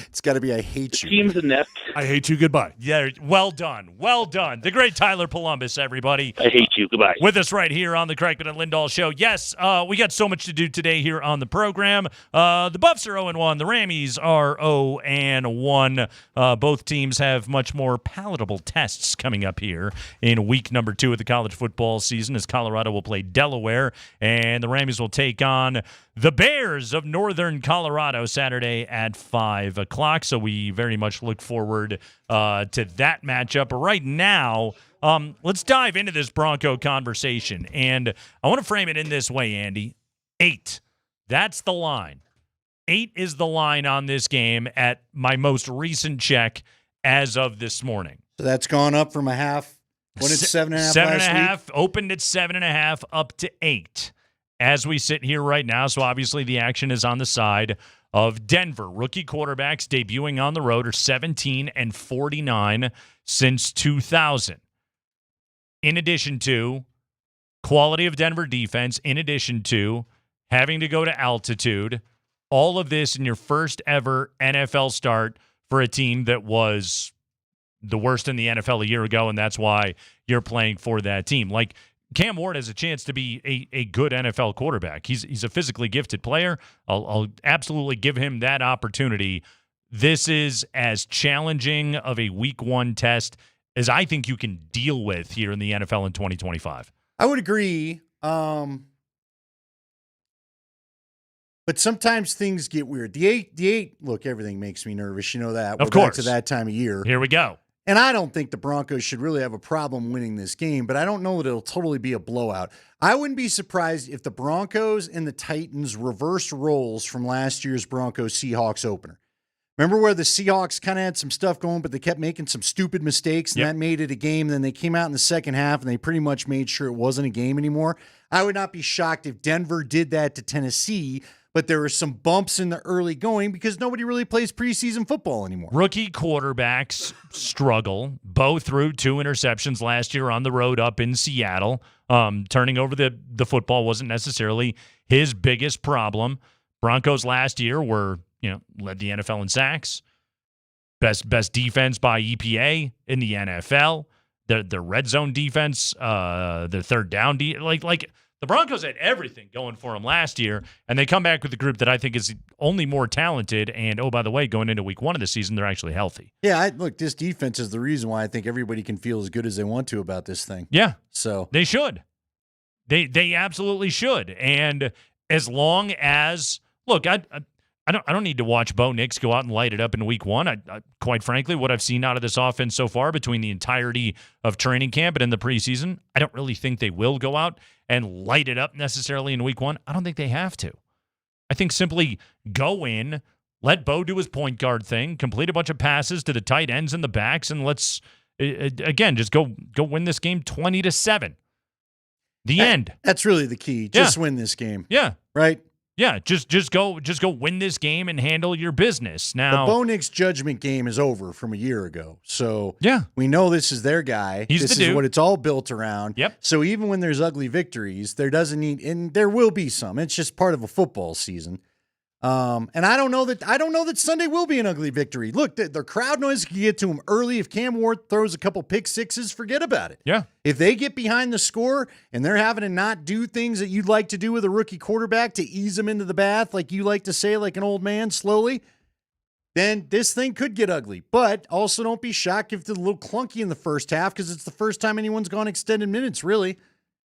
It's got to be I hate you. Team's inept. I hate you. Goodbye. Yeah, well done. Well done. The great Tyler Polumbus, everybody. I hate you. Goodbye. With us right here on the Kreckman and Lindahl show. Yes, we got so much to do today here on the program. The Buffs are 0-1. The Rammies are 0-1. Both teams have much more palatable tests coming up here in week number 2 of the college football season as Colorado will play Delaware and the Rammies will take on the Bears of Northern Colorado Saturday at 5 o'clock. So we very much look forward to that matchup. Right now, let's dive into this Bronco conversation. And I want to frame it in this way, Andy. 8. That's the line. 8 is the line on this game at my most recent check as of this morning. So that's gone up from a half. When it's 7.5 7.5, opened at 7.5, up to 8. As we sit here right now, so obviously the action is on the side of Denver. Rookie quarterbacks debuting on the road are 17-49 since 2000. In addition to quality of Denver defense, in addition to having to go to altitude, all of this in your first ever NFL start for a team that was the worst in the NFL a year ago, and that's why you're playing for that team. Like, Cam Ward has a chance to be a good NFL quarterback. He's a physically gifted player. I'll absolutely give him that opportunity. This is as challenging of a week 1 test as I think you can deal with here in the NFL in 2025. I would agree. But sometimes things get weird. The eight, look, everything makes me nervous. You know that. Of course. Back to that time of year. Here we go. And I don't think the Broncos should really have a problem winning this game, but I don't know that it'll totally be a blowout. I wouldn't be surprised if the Broncos and the Titans reversed roles from last year's Broncos-Seahawks opener. Remember where the Seahawks kind of had some stuff going, but they kept making some stupid mistakes, and that made it a game. Then they came out in the second half, and they pretty much made sure it wasn't a game anymore. I would not be shocked if Denver did that to Tennessee, but there were some bumps in the early going because nobody really plays preseason football anymore. Rookie quarterbacks struggle. Bo threw 2 interceptions last year on the road up in Seattle. Turning over the football wasn't necessarily his biggest problem. Broncos last year were, led the NFL in sacks. Best defense by EPA in the NFL. Their red zone defense, their third down like the Broncos had everything going for them last year, and they come back with a group that I think is only more talented. And, oh, by the way, going into week 1 of the season, they're actually healthy. Yeah, look, this defense is the reason why I think everybody can feel as good as they want to about this thing. Yeah. So they should. They absolutely should. And as long as, look, I don't need to watch Bo Nix go out and light it up in week 1. I quite frankly, what I've seen out of this offense so far between the entirety of training camp and in the preseason, I don't really think they will go out and light it up necessarily in week 1. I don't think they have to. I think simply go in, let Bo do his point guard thing, complete a bunch of passes to the tight ends and the backs, and let's, again, just go win this game 20-7. The end. That's really the key. Just win this game. Yeah. Right? Yeah, just go win this game and handle your business. Now, the Bo Nix judgment game is over from a year ago. So yeah, we know this is their guy. He's this the is dude. what it's all built around. Yep. So even when there's ugly victories, there doesn't need, and there will be some. It's just part of a football season. And I don't know that Sunday will be an ugly victory. Look, the crowd noise can get to them early. If Cam Ward throws a couple pick sixes, forget about it. Yeah. If they get behind the score and they're having to not do things that you'd like to do with a rookie quarterback to ease them into the bath, like you like to say, like an old man, slowly, then this thing could get ugly. But also don't be shocked if it's a little clunky in the first half because it's the first time anyone's gone extended minutes, really.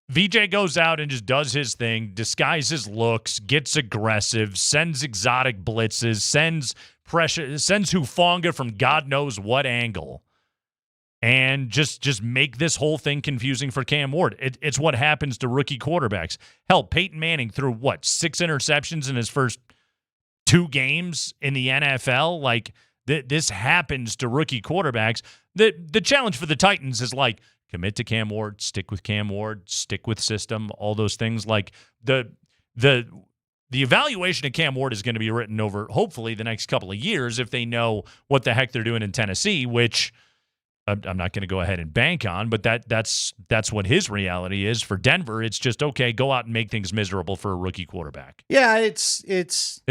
VJ goes out and just does his thing, disguises looks, gets aggressive, sends exotic blitzes, sends pressure, sends Hufanga from God knows what angle, and just make this whole thing confusing for Cam Ward. It's what happens to rookie quarterbacks. Hell, Peyton Manning threw, 6 interceptions in his first 2 games in the NFL? Like, this happens to rookie quarterbacks. The challenge for the Titans is, commit to Cam Ward, stick with Cam Ward, stick with system, all those things. Like the evaluation of Cam Ward is going to be written over, hopefully, the next couple of years if they know what the heck they're doing in Tennessee, which I'm not going to go ahead and bank on, but that's what his reality is. For Denver, it's just, okay, go out and make things miserable for a rookie quarterback. Yeah, it's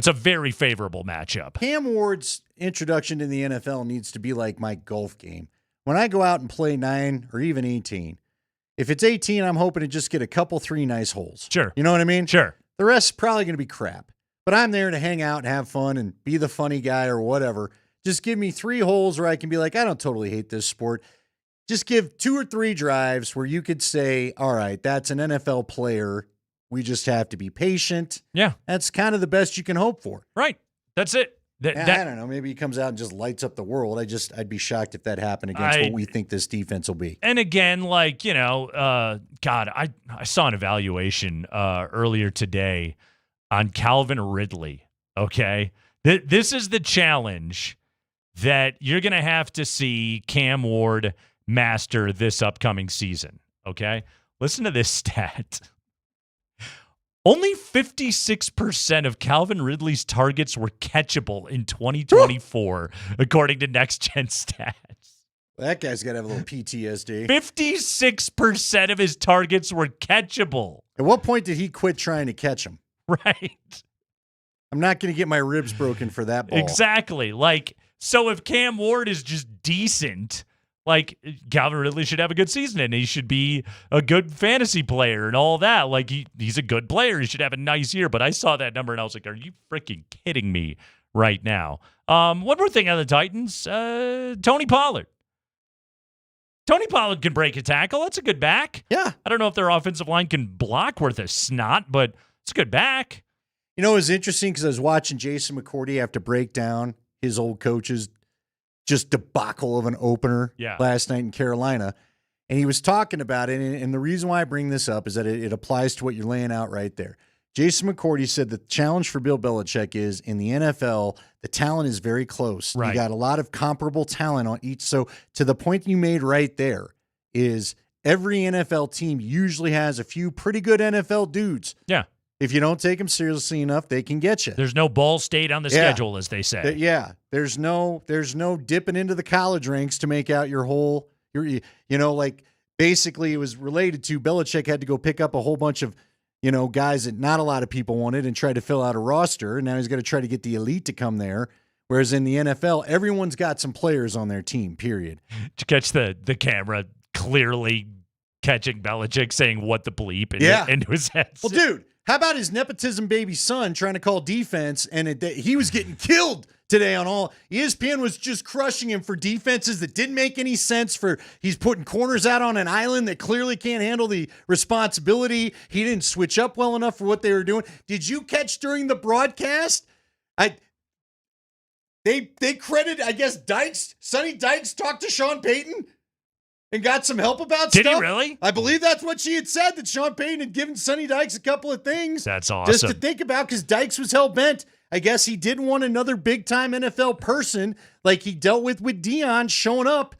a very favorable matchup. Cam Ward's introduction to the NFL needs to be like my golf game. When I go out and play 9 or even 18, if it's 18, I'm hoping to just get a couple 3 nice holes. Sure. You know what I mean? Sure. The rest's probably going to be crap. But I'm there to hang out and have fun and be the funny guy or whatever. Just give me 3 holes where I can be like, I don't totally hate this sport. Just give 2 or 3 drives where you could say, all right, that's an NFL player. We just have to be patient. Yeah. That's kind of the best you can hope for. Right. That's it. I don't know. Maybe he comes out and just lights up the world. I'd be shocked if that happened against what we think this defense will be. And again, God, I saw an evaluation earlier today on Calvin Ridley. Okay. This is the challenge that you're going to have to see Cam Ward master this upcoming season. Okay. Listen to this stat. Only 56% of Calvin Ridley's targets were catchable in 2024, according to Next Gen Stats. That guy's got to have a little PTSD. 56% of his targets were catchable. At what point did he quit trying to catch them? Right. I'm not going to get my ribs broken for that ball. Exactly. So if Cam Ward is just decent, Calvin Ridley should have a good season and he should be a good fantasy player and all that. He's a good player. He should have a nice year. But I saw that number and I was like, are you freaking kidding me right now? One more thing on the Titans. Tony Pollard. Tony Pollard can break a tackle. That's a good back. Yeah. I don't know if their offensive line can block worth a snot, but it's a good back. You know, it was interesting because I was watching Jason McCourty have to break down his old coach's just debacle of an opener last night in Carolina. And he was talking about it. And the reason why I bring this up is that it applies to what you're laying out right there. Jason McCourty said the challenge for Bill Belichick is in the NFL, the talent is very close. Right. You got a lot of comparable talent on each. So to the point you made right there is every NFL team usually has a few pretty good NFL dudes. Yeah. If you don't take them seriously enough, they can get you. There's no Ball State on the schedule, as they say. There's no dipping into the college ranks to make out basically it was related to Belichick had to go pick up a whole bunch of, guys that not a lot of people wanted and try to fill out a roster. And now he's got to try to get the elite to come there. Whereas in the NFL, everyone's got some players on their team, period. Did you catch the camera clearly catching Belichick saying what the bleep into his head? Well, dude. How about his nepotism baby son trying to call defense, and he was getting killed today on all. ESPN was just crushing him for defenses that didn't make any sense. He's putting corners out on an island that clearly can't handle the responsibility. He didn't switch up well enough for what they were doing. Did you catch during the broadcast? They credit, I guess, Sonny Dykes talked to Sean Payton and got some help about stuff. Did he really? I believe that's what she had said, that Sean Payton had given Sonny Dykes a couple of things. That's awesome. Just to think about, because Dykes was hell-bent. I guess he didn't want another big-time NFL person like he dealt with Dion showing up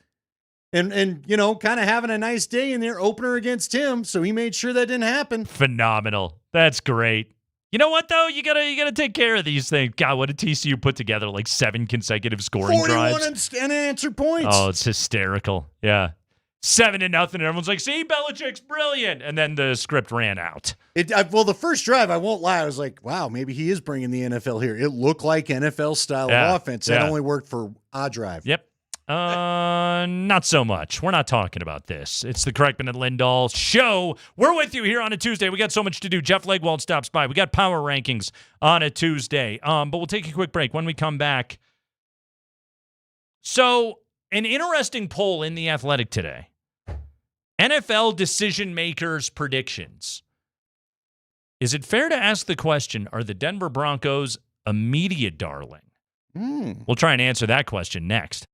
and kind of having a nice day in their opener against him, so he made sure that didn't happen. Phenomenal. That's great. You know what though? You gotta take care of these things. God, what did TCU put together? Like 7 consecutive scoring 41 drives. unanswered points. Oh, it's hysterical. Yeah. 7-0. And everyone's like, see, Belichick's brilliant. And then the script ran out. Well, the first drive, I won't lie, I was like, wow, maybe he is bringing the NFL here. It looked like NFL style of offense. That only worked for a drive. Yep. Not so much. We're not talking about this. It's the Kreckman and Lindahl show. We're with you here on a Tuesday. We got so much to do. Jeff Legwold stops by. We got power rankings on a Tuesday. But we'll take a quick break. When we come back, so an interesting poll in The Athletic today. NFL decision makers' predictions. Is it fair to ask the question, are the Denver Broncos a media darling? We'll try and answer that question next.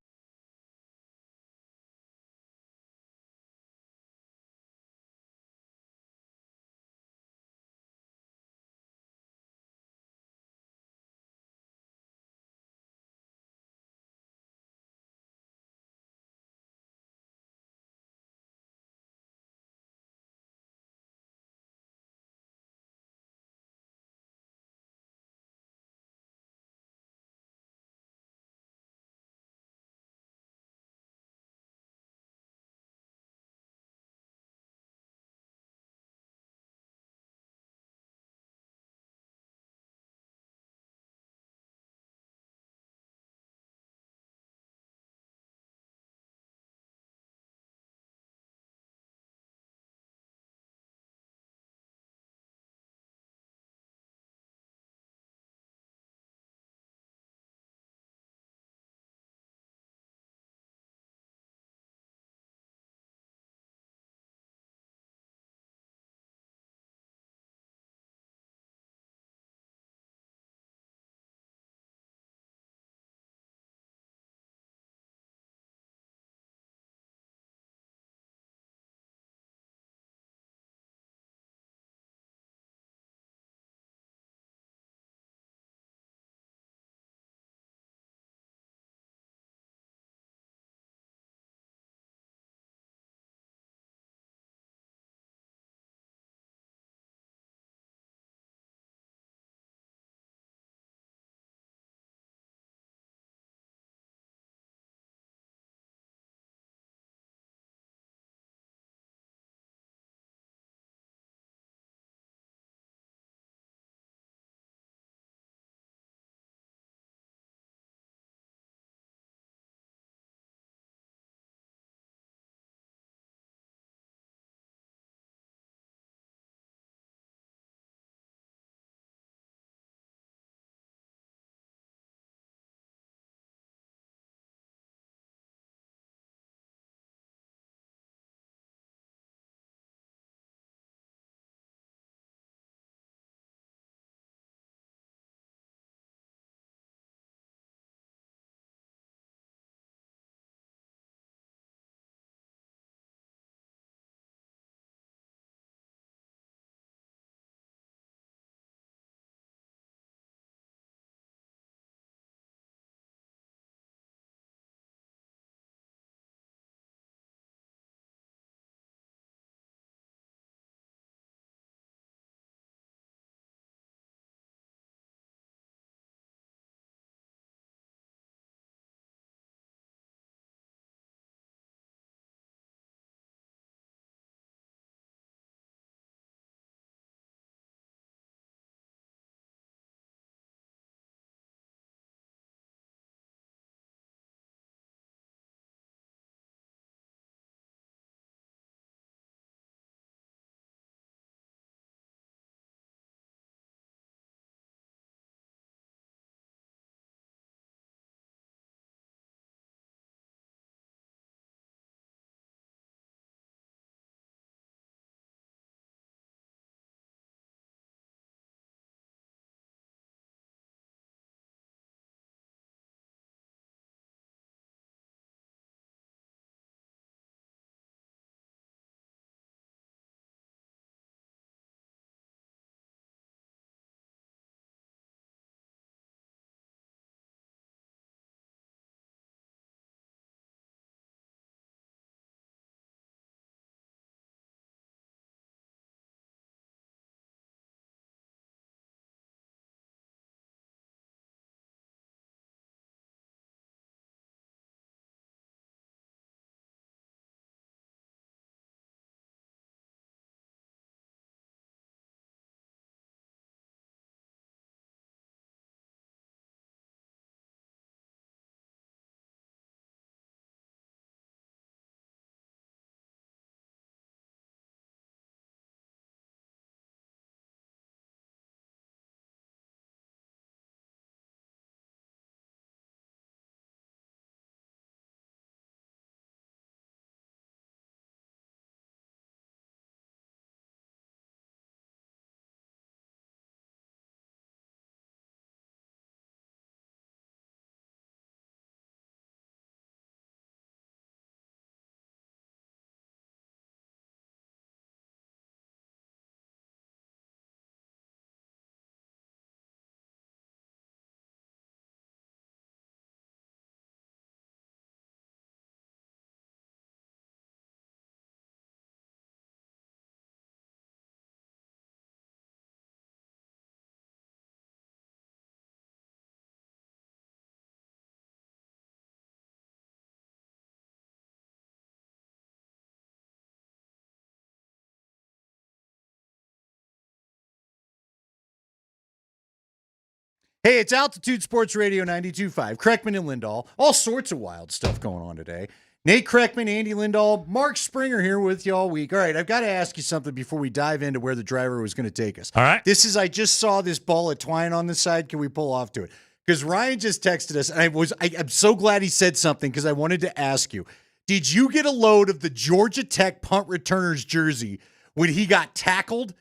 Hey, it's Altitude Sports Radio 92.5. Kreckman and Lindahl. All sorts of wild stuff going on today. Nate Kreckman, Andy Lindahl, Mark Springer here with you all week. All right, I've got to ask you something before we dive into where the driver was going to take us. All right. I just saw this ball of twine on the side. Can we pull off to it? Because Ryan just texted us, and I'm so glad he said something because I wanted to ask you. Did you get a load of the Georgia Tech punt returner's jersey when he got tackled?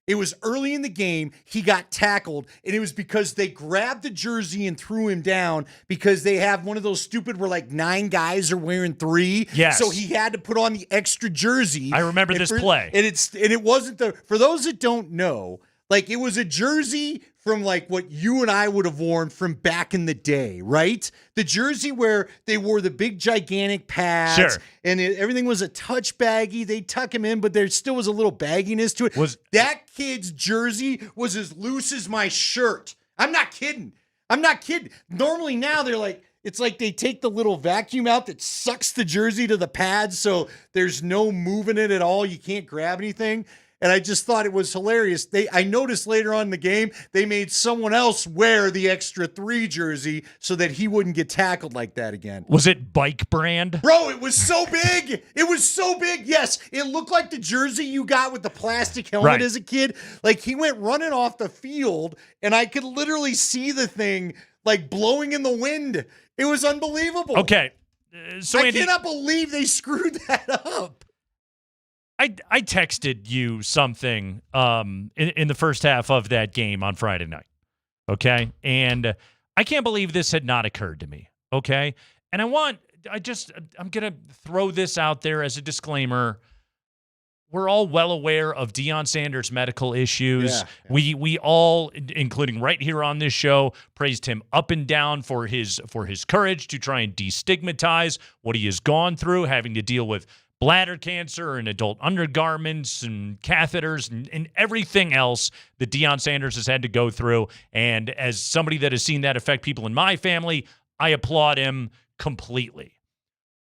It was early in the game. He got tackled, and it was because they grabbed the jersey and threw him down because they have one of those stupid where like 9 guys are wearing 3. Yes. So he had to put on the extra jersey. I remember this play. And it wasn't for those that don't know, like it was a jersey from like what you and I would have worn from back in the day, right? The jersey where they wore the big gigantic pads. Sure. And everything was a touch baggy. They tuck him in, but there still was a little bagginess to it. That kid's jersey was as loose as my shirt. I'm not kidding. Normally now they're like, it's like they take the little vacuum out that sucks the jersey to the pads so there's no moving it at all. You can't grab anything. And I just thought it was hilarious. I noticed later on in the game, they made someone else wear the extra 3 jersey so that he wouldn't get tackled like that again. Was it Bike Brand? Bro, it was so big. It was so big. Yes, it looked like the jersey you got with the plastic helmet as a kid. Like he went running off the field, and I could literally see the thing like blowing in the wind. It was unbelievable. Okay. So I Andy, cannot believe they screwed that up. I texted you something in the first half of that game on Friday night, okay? And I can't believe this had not occurred to me, okay? And I'm going to throw this out there as a disclaimer. We're all well aware of Deion Sanders' medical issues. Yeah. We all, including right here on this show, praised him up and down for his courage to try and destigmatize what he has gone through, having to deal with bladder cancer and adult undergarments and catheters and everything else that Deion Sanders has had to go through. And as somebody that has seen that affect people in my family, I applaud him completely.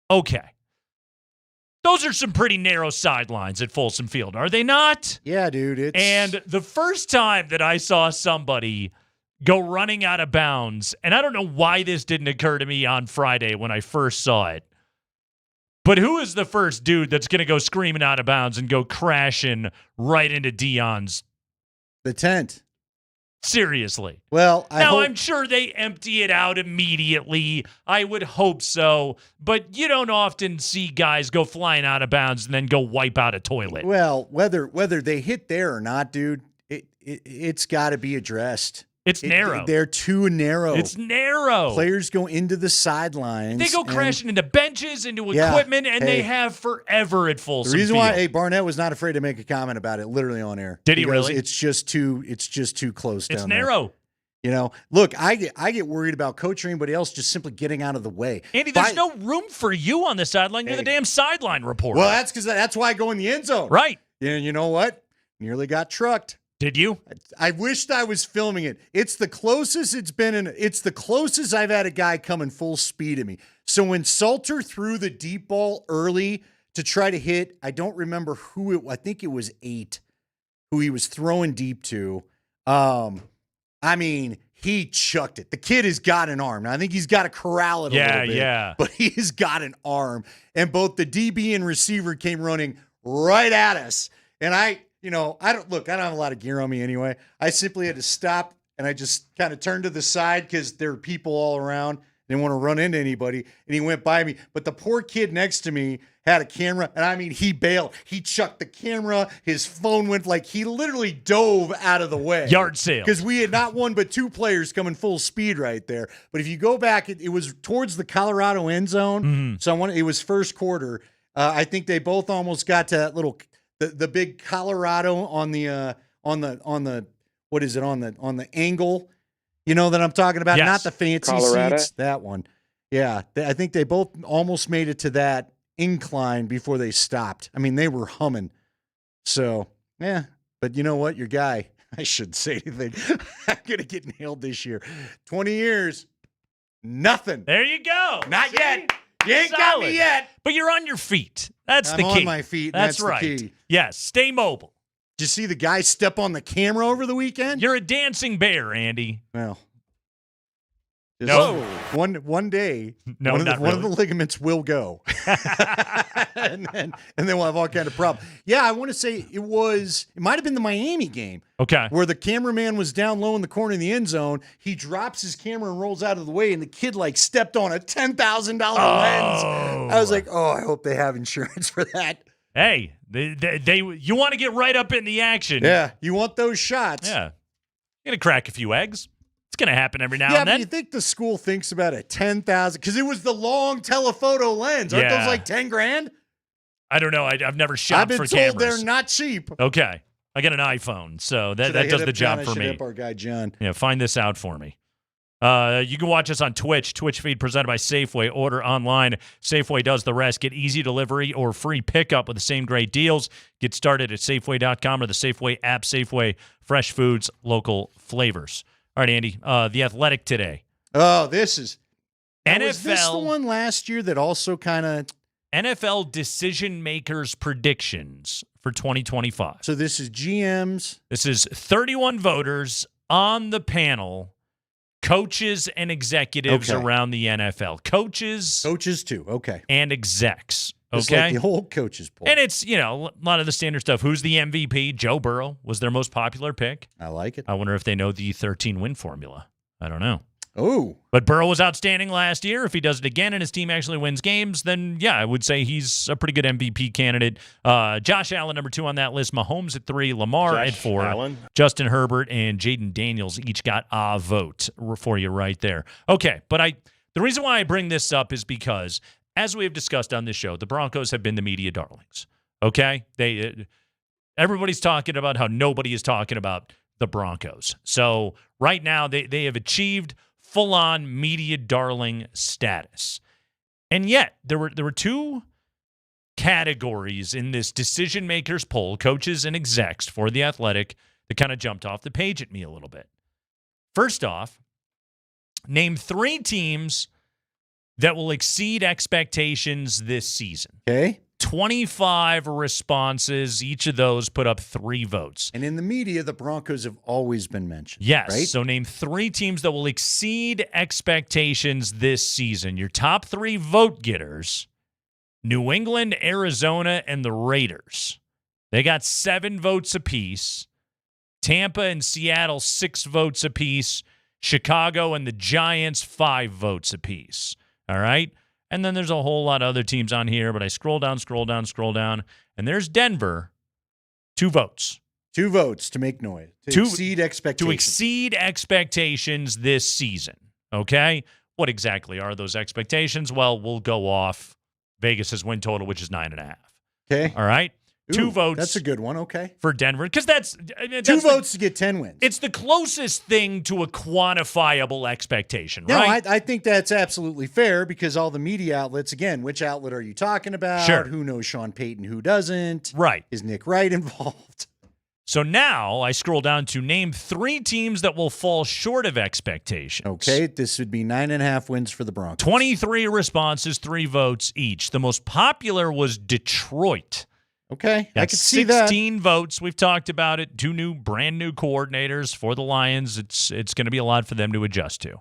Okay. Those are some pretty narrow sidelines at Folsom Field, are they not? Yeah, dude. And the first time that I saw somebody go running out of bounds, and I don't know why this didn't occur to me on Friday when I first saw it, but who is the first dude that's going to go screaming out of bounds and go crashing right into Deion's? The tent. Seriously. Well, I'm sure they empty it out immediately. I would hope so. But you don't often see guys go flying out of bounds and then go wipe out a toilet. Well, whether they hit there or not, dude, it's got to be addressed. It's narrow. They're too narrow. It's narrow. Players go into the sidelines. They go crashing into benches, into equipment, and they have forever at Folsom The reason Field. why Barnett was not afraid to make a comment about it, literally on air. Did he really? It's just too close down It's narrow. There. You know, look, I get worried about coach or anybody else just simply getting out of the way. Andy, there's no room for you on the sideline. You're the damn sideline reporter. Well, that's why I go in the end zone. Right. And you know what? Nearly got trucked. Did you? I wished I was filming it. It's the closest it's been it's the closest I've had a guy coming full speed at me. So when Salter threw the deep ball early to try to hit, I don't remember I think it was 8 who he was throwing deep to. I mean, he chucked it. The kid has got an arm. Now, I think he's got to corral it a little bit. Yeah. But he's got an arm. And both the DB and receiver came running right at us. And I don't have a lot of gear on me anyway. I simply had to stop and I just kind of turned to the side because there were people all around. Didn't want to run into anybody. And he went by me. But the poor kid next to me had a camera. And I mean, he bailed. He chucked the camera. His phone went he literally dove out of the way. Yard sale. Because we had not one but 2 players coming full speed right there. But if you go back, it was towards the Colorado end zone. Mm-hmm. So it was first quarter. I think they both almost got to that little the big Colorado on the what is it on the angle, that I'm talking about, yes. Not the fancy Colorado. seats, that one. Yeah, I think they both almost made it to that incline before they stopped. I mean, they were humming. So, yeah, but you know what? Your guy, I shouldn't say anything. I'm going to get nailed this year. 20 years, nothing. There you go. Not See? Yet. You ain't got me yet. But you're on your feet. That's I'm the key. on my feet. That's right. The key. Yes, stay mobile. Did you see the guy step on the camera over the weekend? You're a dancing bear, Andy. Well, No. One day, No, one not of the ligaments will go, and then we'll have all kind of problems. Yeah, I want to say it might have been the Miami game. Okay. Where the cameraman was down low in the corner of the end zone. He drops his camera and rolls out of the way, and the kid stepped on a $10,000 lens. I was like, oh, I hope they have insurance for that. Hey, you want to get right up in the action. Yeah, you want those shots. Yeah. You're going to crack a few eggs. It's going to happen every now Yeah, and then. but you think the school thinks about it? 10,000 because it was the long telephoto lens. Aren't those like 10 grand? I don't know. I've never shopped I've been for told cameras. they're not cheap. Okay. I got an iPhone, so that does the job for me. Our guy John. Yeah, find this out for me. You can watch us on Twitch feed presented by Safeway. Order online. Safeway does the rest. Get easy delivery or free pickup with the same great deals. Get started at Safeway.com or the Safeway app. Safeway, fresh foods, local flavors. All right, Andy, The Athletic today. Oh, this is NFL. Was this the one last year that also kind of NFL decision makers predictions for 2025. So this is GMs. This is 31 voters on the panel, coaches and executives around the NFL. Coaches too. Okay. And execs. It's Okay. like the whole coaches poll. And it's, a lot of the standard stuff. Who's the MVP? Joe Burrow was their most popular pick. I like it. I wonder if they know the 13-win formula. I don't know. Oh. But Burrow was outstanding last year. If he does it again and his team actually wins games, then, yeah, I would say he's a pretty good MVP candidate. Josh Allen, number 2 on that list. Mahomes at 3. Lamar at 4. Allen. Justin Herbert and Jaden Daniels each got a vote for you right there. Okay, but the reason why I bring this up is because, as we have discussed on this show, the Broncos have been the media darlings. Okay? Everybody's talking about how nobody is talking about the Broncos. So right now they have achieved full-on media darling status. And yet, there were 2 categories in this decision makers poll, coaches and execs for The Athletic, that kind of jumped off the page at me a little bit. First off, name 3 teams that will exceed expectations this season. Okay. 25 responses. Each of those put up 3 votes. And in the media, the Broncos have always been mentioned. Yes. Right? So name 3 teams that will exceed expectations this season. Your top 3 vote getters, New England, Arizona, and the Raiders. They got 7 votes apiece. Tampa and Seattle, 6 votes apiece. Chicago and the Giants, 5 votes apiece. All right? And then there's a whole lot of other teams on here, but I scroll down, and there's Denver, 2 votes. 2 votes to make noise. To exceed expectations. To exceed expectations this season. Okay? What exactly are those expectations? Well, we'll go off Vegas's win total, which is 9.5. Okay. All right? Ooh, 2 votes. That's a good one. Okay. For Denver. Because that's 2 votes to get 10 wins. It's the closest thing to a quantifiable expectation, No, right? I think that's absolutely fair because all the media outlets, again, which outlet are you talking about? Sure. Who knows Sean Payton? Who doesn't? Right. Is Nick Wright involved? So now I scroll down to name 3 teams that will fall short of expectations. Okay, this would be 9.5 wins for the Broncos. 23 responses, 3 votes each. The most popular was Detroit. Okay, Got I could see that. 16 votes. We've talked about it. 2 brand new coordinators for the Lions. It's going to be a lot for them to adjust to.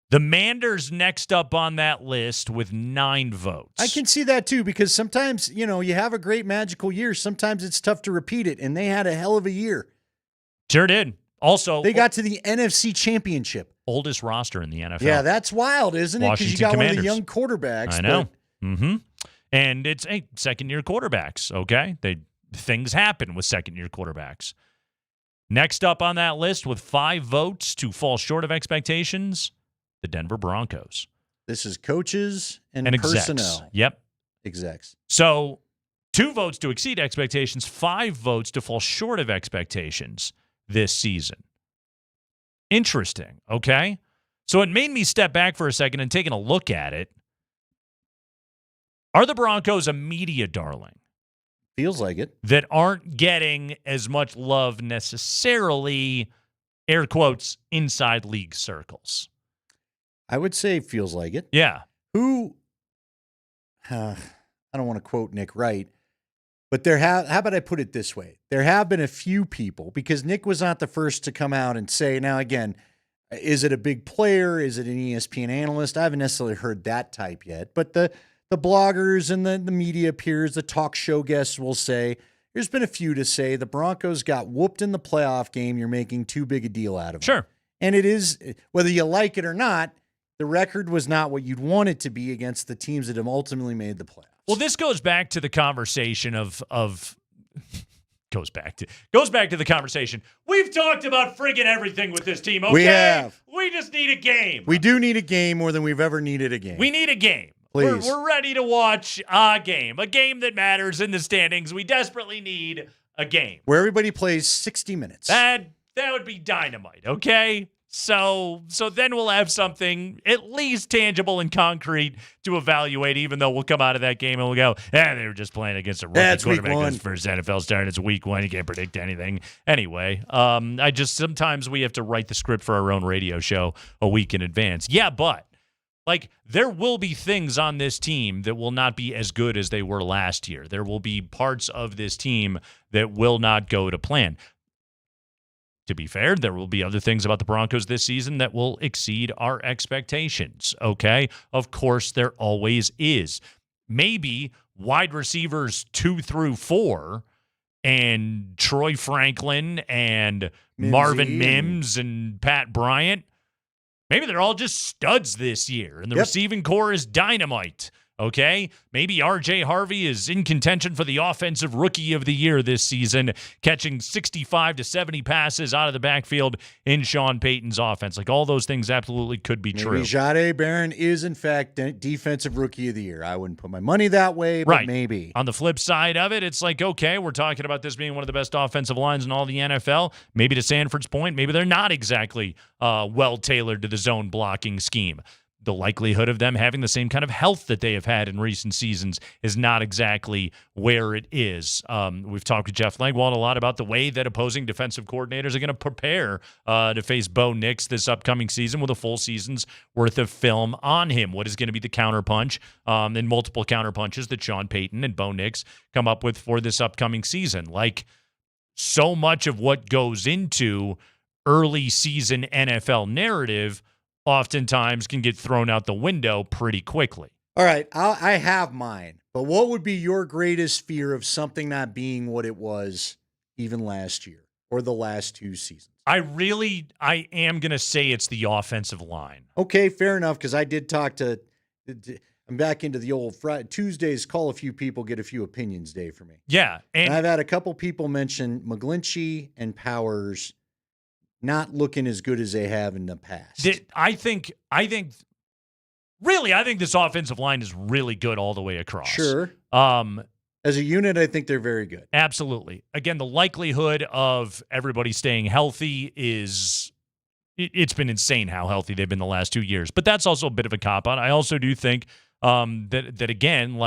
The Manders next up on that list with 9 votes. I can see that too because sometimes, you have a great magical year. Sometimes it's tough to repeat it, and they had a hell of a year. Sure did. Also, they got to the NFC Championship. Oldest roster in the NFL. Yeah, that's wild, isn't it? Because you got Commanders. one of the young quarterbacks. I know. Mm-hmm. And it's second-year quarterbacks, okay? Things happen with second-year quarterbacks. Next up on that list with 5 votes to fall short of expectations, the Denver Broncos. This is coaches and personnel. Execs. Yep. Execs. So 2 votes to exceed expectations, 5 votes to fall short of expectations this season. Interesting, okay? So it made me step back for a second and taking a look at it. Are the Broncos a media darling? Feels like it. That aren't getting as much love necessarily, air quotes, inside league circles. I would say feels like it. Yeah. Who, I don't want to quote Nick Wright, but how about I put it this way? There have been a few people, because Nick was not the first to come out and say, now again, Is it a big player? Is it an ESPN analyst? I haven't necessarily heard that type yet, but the bloggers and the media peers, the talk show guests will say, there's been a few to say the Broncos got whooped in the playoff game. You're making too big a deal out of it. Sure. And it is, whether you like it or not, the record was not what you'd want it to be against the teams that have ultimately made the playoffs. Well, this goes back to the conversation goes back to the conversation. We've talked about friggin' everything with this team, okay? We have. We just need a game. We do need a game more than we've ever needed a game. We need a game. Please. We're ready to watch a game that matters in the standings. We desperately need a game. Where everybody plays 60 minutes. That would be dynamite, okay? So then we'll have something at least tangible and concrete to evaluate, even though we'll come out of that game and we'll go, they were just playing against a rookie quarterback. That's first NFL start. It's week 1. You can't predict anything. Anyway, sometimes we have to write the script for our own radio show a week in advance. Yeah, but there will be things on this team that will not be as good as they were last year. There will be parts of this team that will not go to plan. To be fair, there will be other things about the Broncos this season that will exceed our expectations, okay? Of course, there always is. Maybe wide receivers 2 through 4 and Troy Franklin and Marvin Mims and Pat Bryant, maybe they're all just studs this year, and the receiving core is dynamite, okay? Maybe R.J. Harvey is in contention for the Offensive Rookie of the Year this season, catching 65 to 70 passes out of the backfield in Sean Payton's offense. All those things absolutely could be true. Maybe Jahdae Barron is, in fact, Defensive Rookie of the Year. I wouldn't put my money that way, but maybe. On the flip side of it, it's okay, we're talking about this being one of the best offensive lines in all the NFL. Maybe to Sanford's point, maybe they're not exactly well-tailored to the zone blocking scheme. The likelihood of them having the same kind of health that they have had in recent seasons is not exactly where it is. We've talked with Jeff Legwold a lot about the way that opposing defensive coordinators are going to prepare to face Bo Nix this upcoming season with a full season's worth of film on him. What is going to be the counterpunch and multiple counterpunches that Sean Payton and Bo Nix come up with for this upcoming season? So much of what goes into early season NFL narrative oftentimes can get thrown out the window pretty quickly. All right, I have mine. But what would be your greatest fear of something not being what it was even last year or the last 2 seasons? I am going to say it's the offensive line. Okay, fair enough, because I did talk to I'm back into the old Tuesdays, call a few people, get a few opinions day for me. Yeah. And I've had a couple people mention McGlinchey and Powers not looking as good as they have in the past. I think this offensive line is really good all the way across. Sure. As a unit, I think they're very good. Absolutely. Again, the likelihood of everybody staying healthy it's been insane how healthy they've been the last 2 years. But that's also a bit of a cop-out. I also do think that again,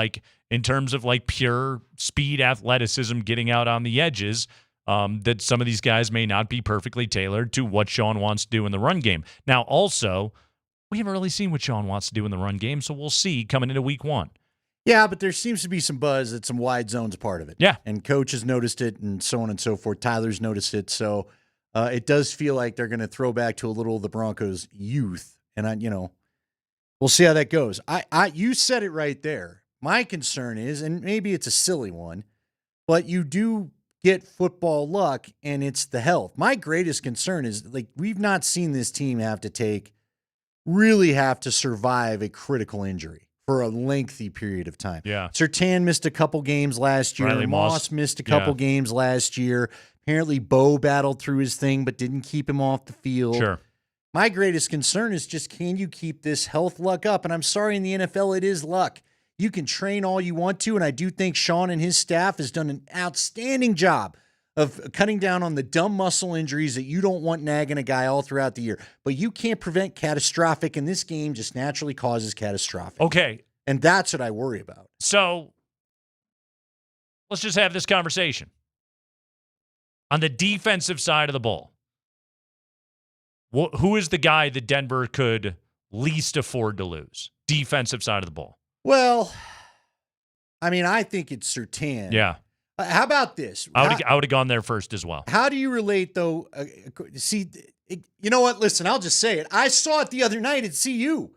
in terms of pure speed, athleticism, getting out on the edges, that some of these guys may not be perfectly tailored to what Sean wants to do in the run game. Now, also, we haven't really seen what Sean wants to do in the run game, so we'll see coming into week 1. Yeah, but there seems to be some buzz that some wide zone's part of it. Yeah. And Coach has noticed it and so on and so forth. Tyler's noticed it. So it does feel like they're going to throw back to a little of the Broncos' youth. And, we'll see how that goes. You said it right there. My concern is, and maybe it's a silly one, but you do get football luck, and it's the health. My greatest concern is, we've not seen this team have to survive a critical injury for a lengthy period of time. Yeah. Surtain missed a couple games last year. Riley Moss missed a couple games last year. Apparently, Bo battled through his thing, but didn't keep him off the field. Sure. My greatest concern is just, can you keep this health luck up? And I'm sorry, in the NFL, it is luck. You can train all you want to, and I do think Sean and his staff has done an outstanding job of cutting down on the dumb muscle injuries that you don't want nagging a guy all throughout the year. But you can't prevent catastrophic, and this game just naturally causes catastrophic. Okay. And that's what I worry about. So let's just have this conversation. On the defensive side of the ball, who is the guy that Denver could least afford to lose? Defensive side of the ball. Well, I think it's Surtain. Yeah. How about this? I would have gone there first as well. How do you relate, though? You know what? Listen, I'll just say it. I saw it the other night at CU.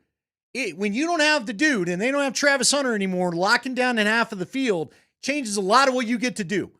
When you don't have the dude and they don't have Travis Hunter anymore, locking down in half of the field changes a lot of what you get to do.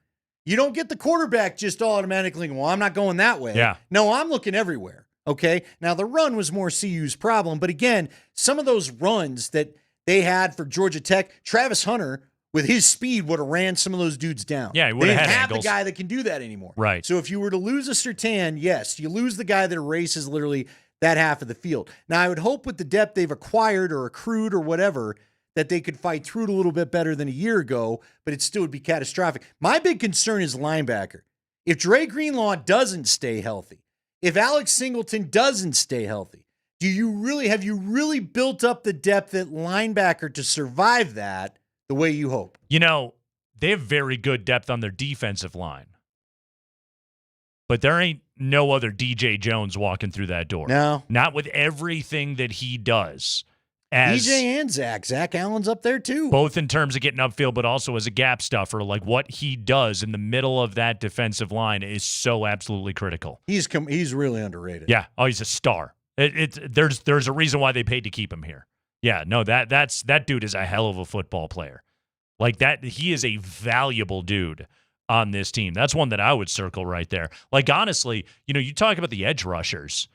You don't get the quarterback just automatically, well, I'm not going that way. Yeah. No, I'm looking everywhere. Okay. Now, the run was more CU's problem. But again, some of those runs that they had for Georgia Tech, Travis Hunter, with his speed, would have ran some of those dudes down. Yeah, he would they have didn't had have angles. the guy that can do that anymore. Right. So if you were to lose a Surtain, yes, you lose the guy that erases literally that half of the field. Now, I would hope with the depth they've acquired or accrued or whatever that they could fight through it a little bit better than a year ago, but it still would be catastrophic. My big concern is linebacker. If Dre Greenlaw doesn't stay healthy, if Alex Singleton doesn't stay healthy, have you really built up the depth at linebacker to survive that the way you hope? You know, they have very good depth on their defensive line. But there ain't no other DJ Jones walking through that door. No. Not with everything that he does. DJ and Zach. Zach Allen's up there too. Both in terms of getting upfield, but also as a gap stuffer. Like what he does in the middle of that defensive line is so absolutely critical. He's really underrated. Yeah. Oh, he's a star. There's a reason why they paid to keep him here. Yeah. No, that dude is a hell of a football player. Like that, he is a valuable dude on this team. That's one that I would circle right there. Like honestly, you talk about the edge rushers.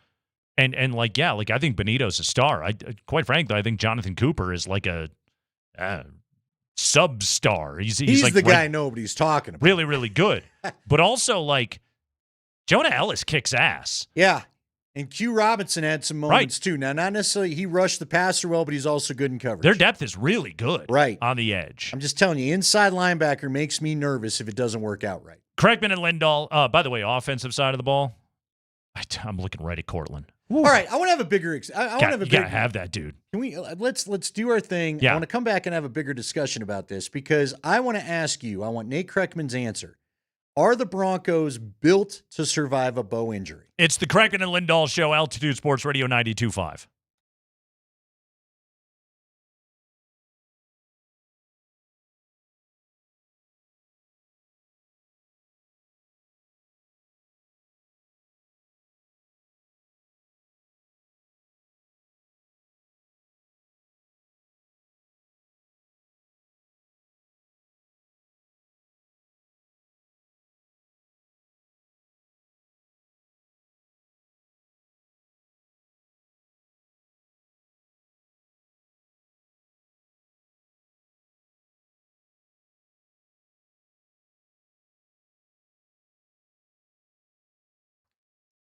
And I think Benito's a star. Quite frankly, I think Jonathan Cooper is like a sub-star. He's like the guy nobody's talking about. Really, really good. But also, like, Jonah Ellis kicks ass. Yeah. And Q Robinson had some moments too. Now, not necessarily he rushed the passer well, but he's also good in coverage. Their depth is really good on the edge. I'm just telling you, inside linebacker makes me nervous if it doesn't work out right. Kreckman and Lindahl, by the way, offensive side of the ball, I'm looking right at Cortland. All right, I want to have a bigger. You gotta have that dude. Can we let's do our thing? Yeah. I want to come back and have a bigger discussion about this because I want to ask you. I want Nate Kreckman's answer. Are the Broncos built to survive a bow injury? It's the Kreckman and Lindahl Show, Altitude Sports Radio 92.5.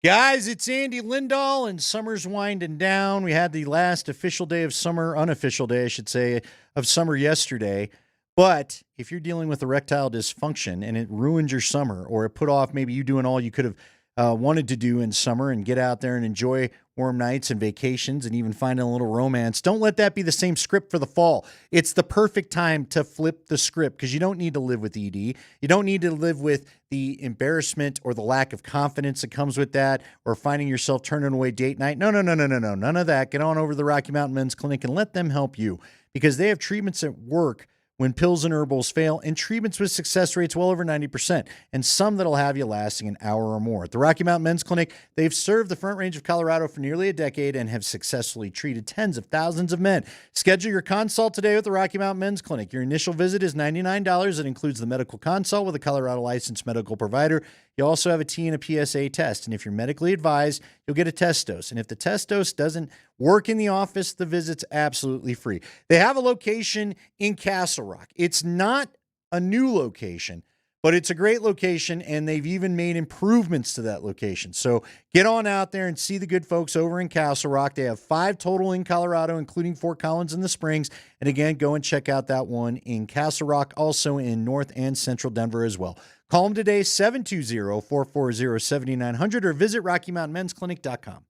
Guys, it's Andy Lindahl, and summer's winding down. We had the last official day of summer, unofficial day, I should say, of summer yesterday. But if you're dealing with erectile dysfunction and it ruined your summer, or it put off maybe you doing all you could have wanted to do in summer and get out there and enjoy warm nights and vacations and even finding a little romance, don't let that be the same script for the fall. It's the perfect time to flip the script because you don't need to live with ED. You don't need to live with the embarrassment or the lack of confidence that comes with that, or finding yourself turning away date night. No. None of that. Get on over to the Rocky Mountain Men's Clinic and let them help you because they have treatments that work when pills and herbals fail, and treatments with success rates well over 90%, and some that'll have you lasting an hour or more. At the Rocky Mountain Men's Clinic, they've served the Front Range of Colorado for nearly a decade and have successfully treated tens of thousands of men. Schedule your consult today with the Rocky Mountain Men's Clinic. Your initial visit is $99. It includes the medical consult with a Colorado licensed medical provider. You also have a T and a PSA test, and if you're medically advised, you'll get a test dose. And if the test dose doesn't work in the office, the visit's absolutely free. They have a location in Castle Rock. It's not a new location, but it's a great location, and they've even made improvements to that location. So get on out there and see the good folks over in Castle Rock. They have 5 total in Colorado, including Fort Collins and the Springs. And again, go and check out that one in Castle Rock, also in North and Central Denver as well. Call them today, 720-440-7900, or visit RockyMountainMen'sClinic.com.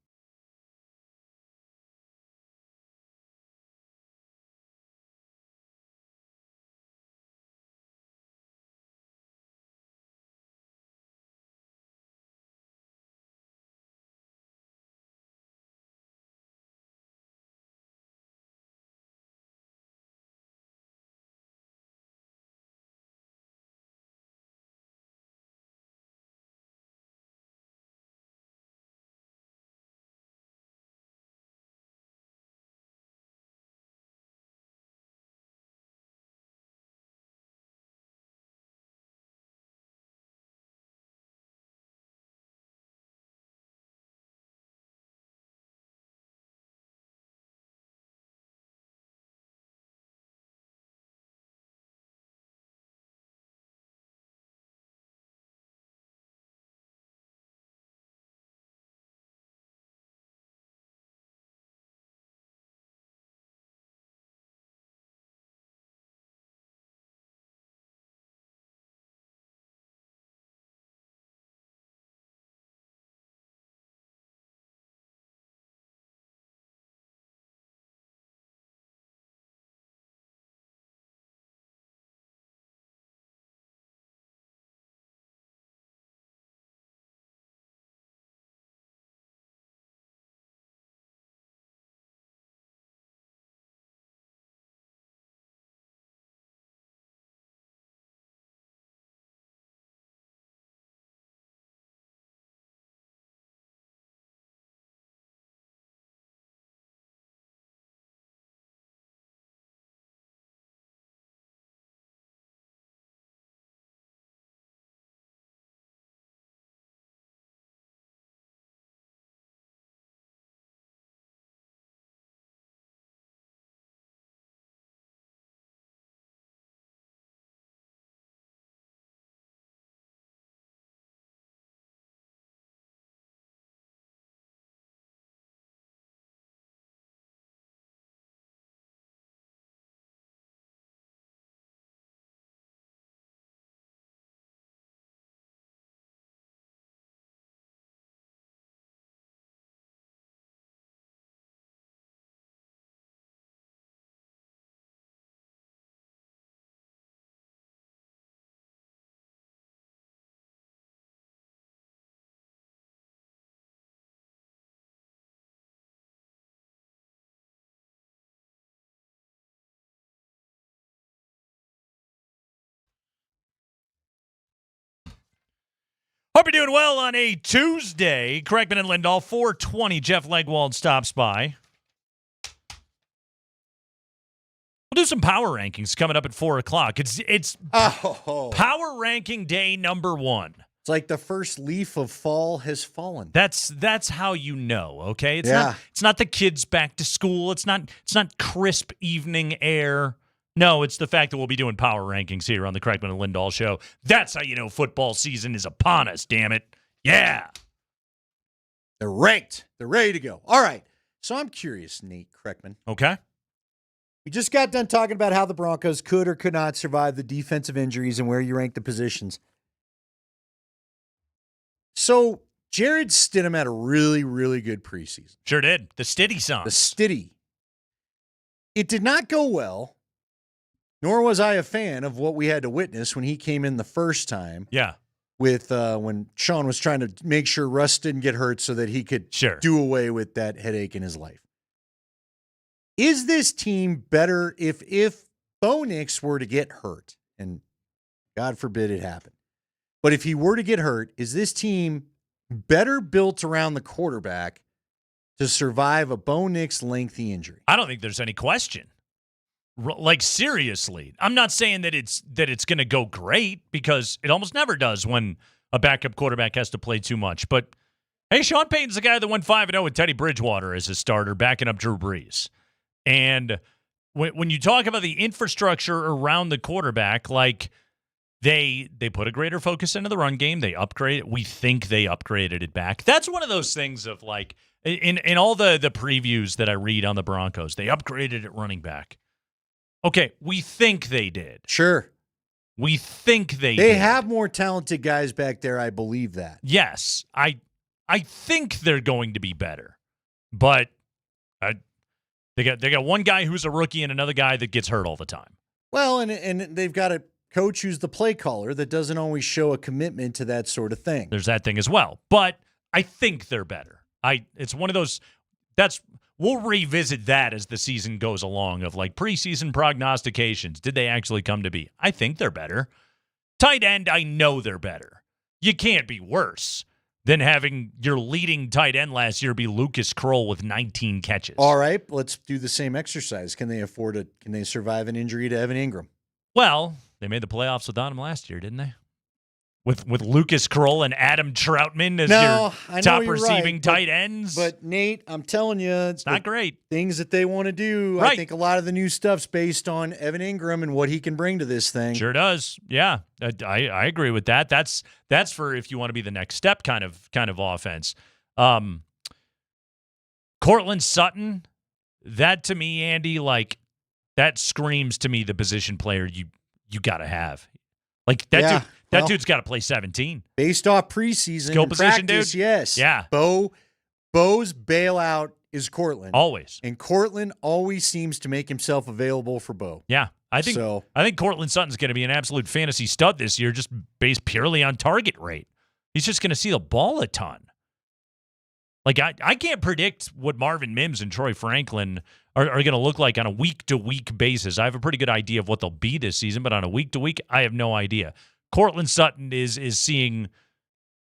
Hope you're doing well on a Tuesday. Kreckman and Lindahl, 420. Jeff Legwald stops by. We'll do some power rankings coming up at 4 o'clock. It's power ranking day number 1. It's like the first leaf of fall has fallen. That's how you know, okay? It's not the kids back to school. It's not crisp evening air. No, it's the fact that we'll be doing power rankings here on the Kreckman and Lindahl show. That's how you know football season is upon us, damn it. Yeah. They're ranked. They're ready to go. All right. So I'm curious, Nate Kreckman. Okay. We just got done talking about how the Broncos could or could not survive the defensive injuries and where you rank the positions. So Jared Stidham had a really, really good preseason. Sure did. The Stiddy song. The Stiddy. It did not go well, nor was I a fan of what we had to witness when he came in the first time. Yeah. With when Sean was trying to make sure Russ didn't get hurt so that he could do away with that headache in his life. Is this team better if Bo Nix were to get hurt? And God forbid it happened. But if he were to get hurt, is this team better built around the quarterback to survive a Bo Nix lengthy injury? I don't think there's any question. Like, seriously. I'm not saying that it's going to go great, because it almost never does when a backup quarterback has to play too much. But, hey, Sean Payton's the guy that went 5-0 with Teddy Bridgewater as his starter, backing up Drew Brees. And when you talk about the infrastructure around the quarterback, like, they put a greater focus into the run game. They upgrade. We think they upgraded it back. That's one of those things of, like, in all the previews that I read on the Broncos, they upgraded at running back. Okay, we think they did. Sure. We think they They did. have more talented guys back there. I believe that. Yes. I think they're going to be better. But they got one guy who's a rookie and another guy that gets hurt all the time. Well, and they've got a coach who's the play caller that doesn't always show a commitment to that sort of thing. There's that thing as well. But I think they're better. It's one of those we'll revisit that as the season goes along, of like preseason prognostications. Did they actually come to be? I think they're better. Tight end, I know they're better. You can't be worse than having your leading tight end last year be Lucas Kroll with 19 catches. All right, let's do the same exercise. Can they survive an injury to Evan Ingram? Well, they made the playoffs without him last year, didn't they? With Lucas Kroll and Adam Troutman as your top receiving tight ends. But Nate, I'm telling you, it's not great. Things that they want to do. Right. I think a lot of the new stuff's based on Evan Ingram and what he can bring to this thing. Sure does. Yeah, I agree with that. That's for if you want to be the next step kind of offense. Cortland Sutton, that to me, Andy, like, that screams to me the position player you got to have. Like, that dude's got to play 17. Based off preseason skill position, practice, dude? yes. Yeah. Bo's bailout is Cortland. Always. And Cortland always seems to make himself available for Bo. Yeah. I think Cortland Sutton's going to be an absolute fantasy stud this year, just based purely on target rate. He's just going to see the ball a ton. Like, I can't predict what Marvin Mims and Troy Franklin are going to look like on a week-to-week basis. I have a pretty good idea of what they'll be this season, but on a week-to-week, I have no idea. Cortland Sutton is seeing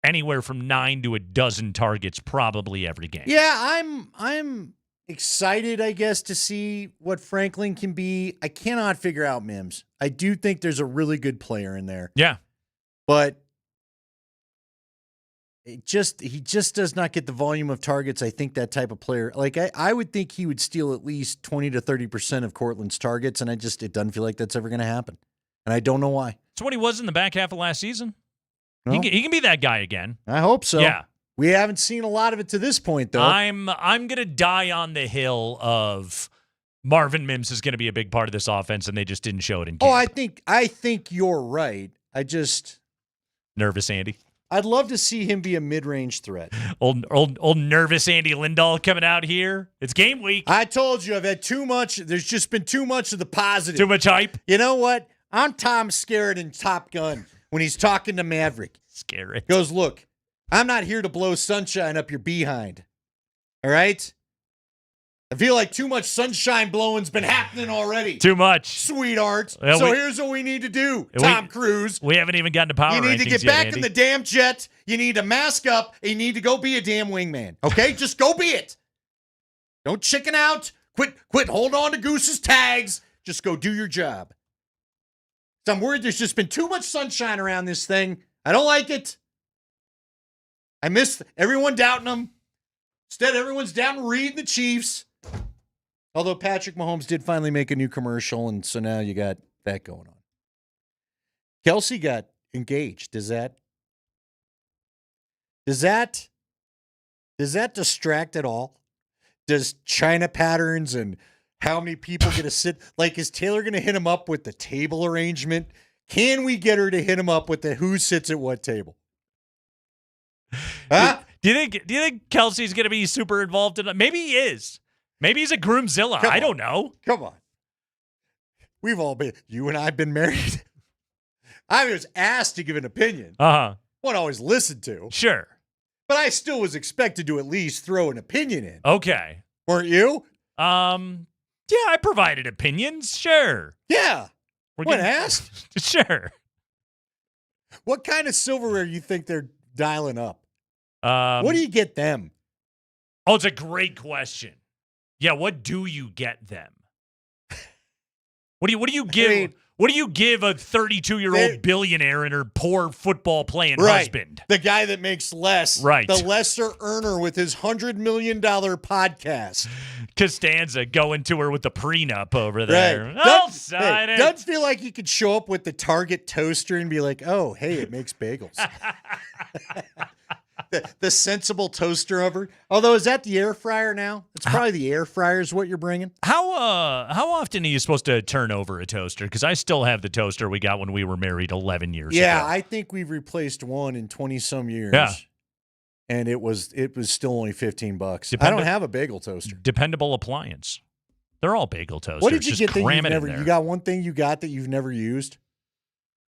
anywhere from 9 to a dozen targets probably every game. Yeah, I'm excited, I guess, to see what Franklin can be. I cannot figure out Mims. I do think there's a really good player in there. Yeah. But he just does not get the volume of targets. I think that type of player, like I would think he would steal at least 20 to 30% of Cortland's targets, and it doesn't feel like that's ever going to happen. And I don't know why. It's what he was in the back half of last season. No. He can be that guy again. I hope so. Yeah. We haven't seen a lot of it to this point, though. I'm going to die on the hill of Marvin Mims is going to be a big part of this offense, and they just didn't show it in camp. Oh, I think you're right. Nervous Andy. I'd love to see him be a mid-range threat. Old nervous Andy Lindahl coming out here. It's game week. I told you I've had too much. There's just been too much of the positive. Too much hype. You know what? I'm Tom Skerritt in Top Gun when he's talking to Maverick. Skerritt goes, look, I'm not here to blow sunshine up your behind. All right? I feel like too much sunshine blowing's been happening already. Too much. Sweethearts. Well, so here's what we need to do, Tom Cruise. We haven't even gotten to power You need to rankings get yet, back Andy. in the damn jet. You need to mask up. And you need to go be a damn wingman. Okay? Just go be it. Don't chicken out. Quit hold on to Goose's tags. Just go do your job. So I'm worried there's just been too much sunshine around this thing. I don't like it. I miss everyone doubting them. Instead, everyone's down reading the Chiefs. Although Patrick Mahomes did finally make a new commercial, and so now you got that going on. Kelsey got engaged. Does that distract at all? Does China patterns and how many people get to sit? Like, is Taylor going to hit him up with the table arrangement? Can we get her to hit him up with the who sits at what table? Huh? Do you think Kelsey's going to be super involved in it? Maybe he is. Maybe he's a groomzilla. I don't know. Come on. We've all been, you and I have been married. I was asked to give an opinion. Uh-huh. Won't always listen to. Sure. But I still was expected to at least throw an opinion in. Okay. Weren't you? Yeah, I provided opinions. Sure. Yeah. When getting- asked. Sure. What kind of silverware you think they're dialing up? What do you get them? Oh, it's a great question. Yeah, what do you get them? What do you give? What do you give a 32-year-old billionaire and her poor football playing husband? The guy that makes less. Right. The lesser earner with his $100 million podcast. Costanza going to her with the prenup over there. Right. I'll sign it. Doesn't feel like you could show up with the Target toaster and be like, oh, hey, it makes bagels. the sensible toaster over. Although, is that the air fryer now? It's probably the air fryer is what you're bringing. How often are you supposed to turn over a toaster? Because I still have the toaster we got when we were married 11 years ago. Yeah, I think we've replaced one in 20-some years. Yeah. And it was still only $15. I don't have a bagel toaster. Dependable appliance. They're all bagel toasters. What did you Just get that cram you've it in never? there. You got one thing you got that you've never used?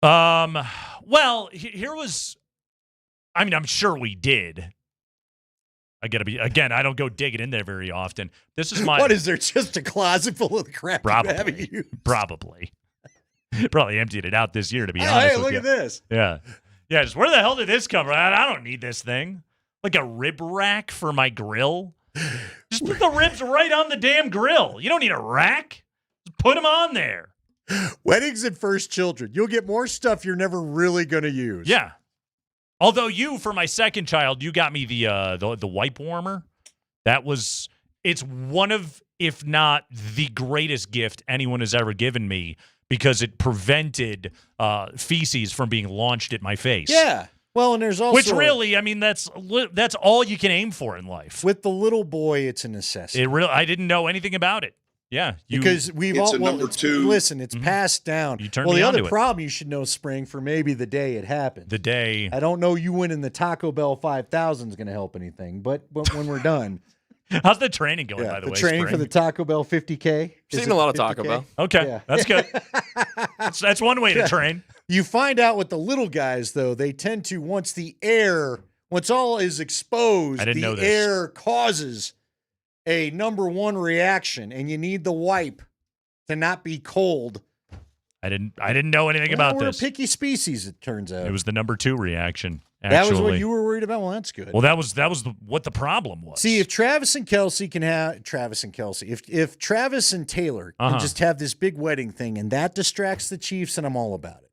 Well, here was. I mean, I'm sure we did. I don't go digging in there very often. This is my. What is there? Just a closet full of crap you haven't used? Probably emptied it out this year, to be honest. Hey, with look you. at this. Yeah. Just where the hell did this come from? I don't need this thing. Like a rib rack for my grill. Just put the ribs right on the damn grill. You don't need a rack. Just put them on there. Weddings and first children. You'll get more stuff you're never really going to use. Yeah. Although for my second child, you got me the wipe warmer. It's one of, if not the greatest gift anyone has ever given me because it prevented feces from being launched at my face. Yeah. Well, and there's also which really, I mean, that's all you can aim for in life. With the little boy, it's a necessity. I didn't know anything about it. Yeah, because we've all number two. Listen, it's passed down. You turn well, me the onto other it. problem you should know, Spring, for maybe the day it happened. The day I don't know you winning the Taco Bell 5000 is going to help anything, but when we're done, how's the training going? By the way, the training Spring? for the Taco Bell 50K. Seen a lot of Taco Bell. Okay, that's good. that's one way to train. You find out with the little guys though, they tend to once all is exposed, I didn't know this. air causes a number one reaction, and you need the wipe to not be cold. I didn't know anything about we're this. a picky species, it turns out. It was the number 2 reaction. Actually. That was what you were worried about. Well, that's good. Well, that was what the problem was. See, if Travis and Taylor can just have this big wedding thing, and that distracts the Chiefs, and I'm all about it.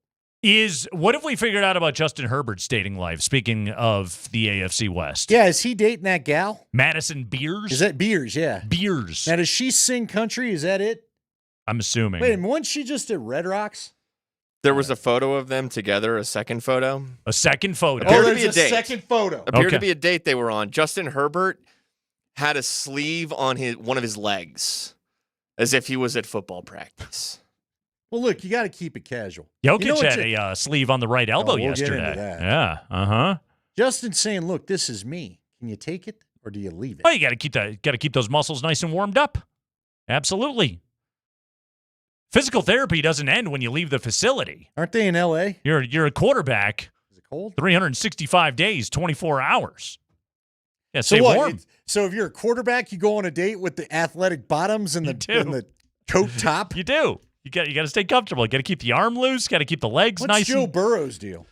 What have we figured out about Justin Herbert's dating life? Speaking of the AFC West, yeah, is he dating that gal, Madison Beers? Is that Beers? Yeah, Beers. Now, does she sing country? Is that it? I'm assuming. Wait, wasn't she just at Red Rocks? There was a photo of them together, a second photo. A second photo. Appeared to there's be a date. second photo. Appeared to be a date they were on. Justin Herbert had a sleeve on one of his legs, as if he was at football practice. Well, look, you got to keep it casual. Jokic had a sleeve on the right elbow we'll yesterday. Get into that. Yeah. Justin's saying, "Look, this is me. Can you take it or do you leave it?" Oh, you got to keep those muscles nice and warmed up. Absolutely. Physical therapy doesn't end when you leave the facility. Aren't they in L.A.? You're a quarterback. Is it cold? 365 days, 24 hours. Yeah, So stay what? warm. So if you're a quarterback, you go on a date with the athletic bottoms and the coat top. You do. You got to stay comfortable. You got to keep the arm loose. Got to keep the legs What's nice. Joe Burrow's deal?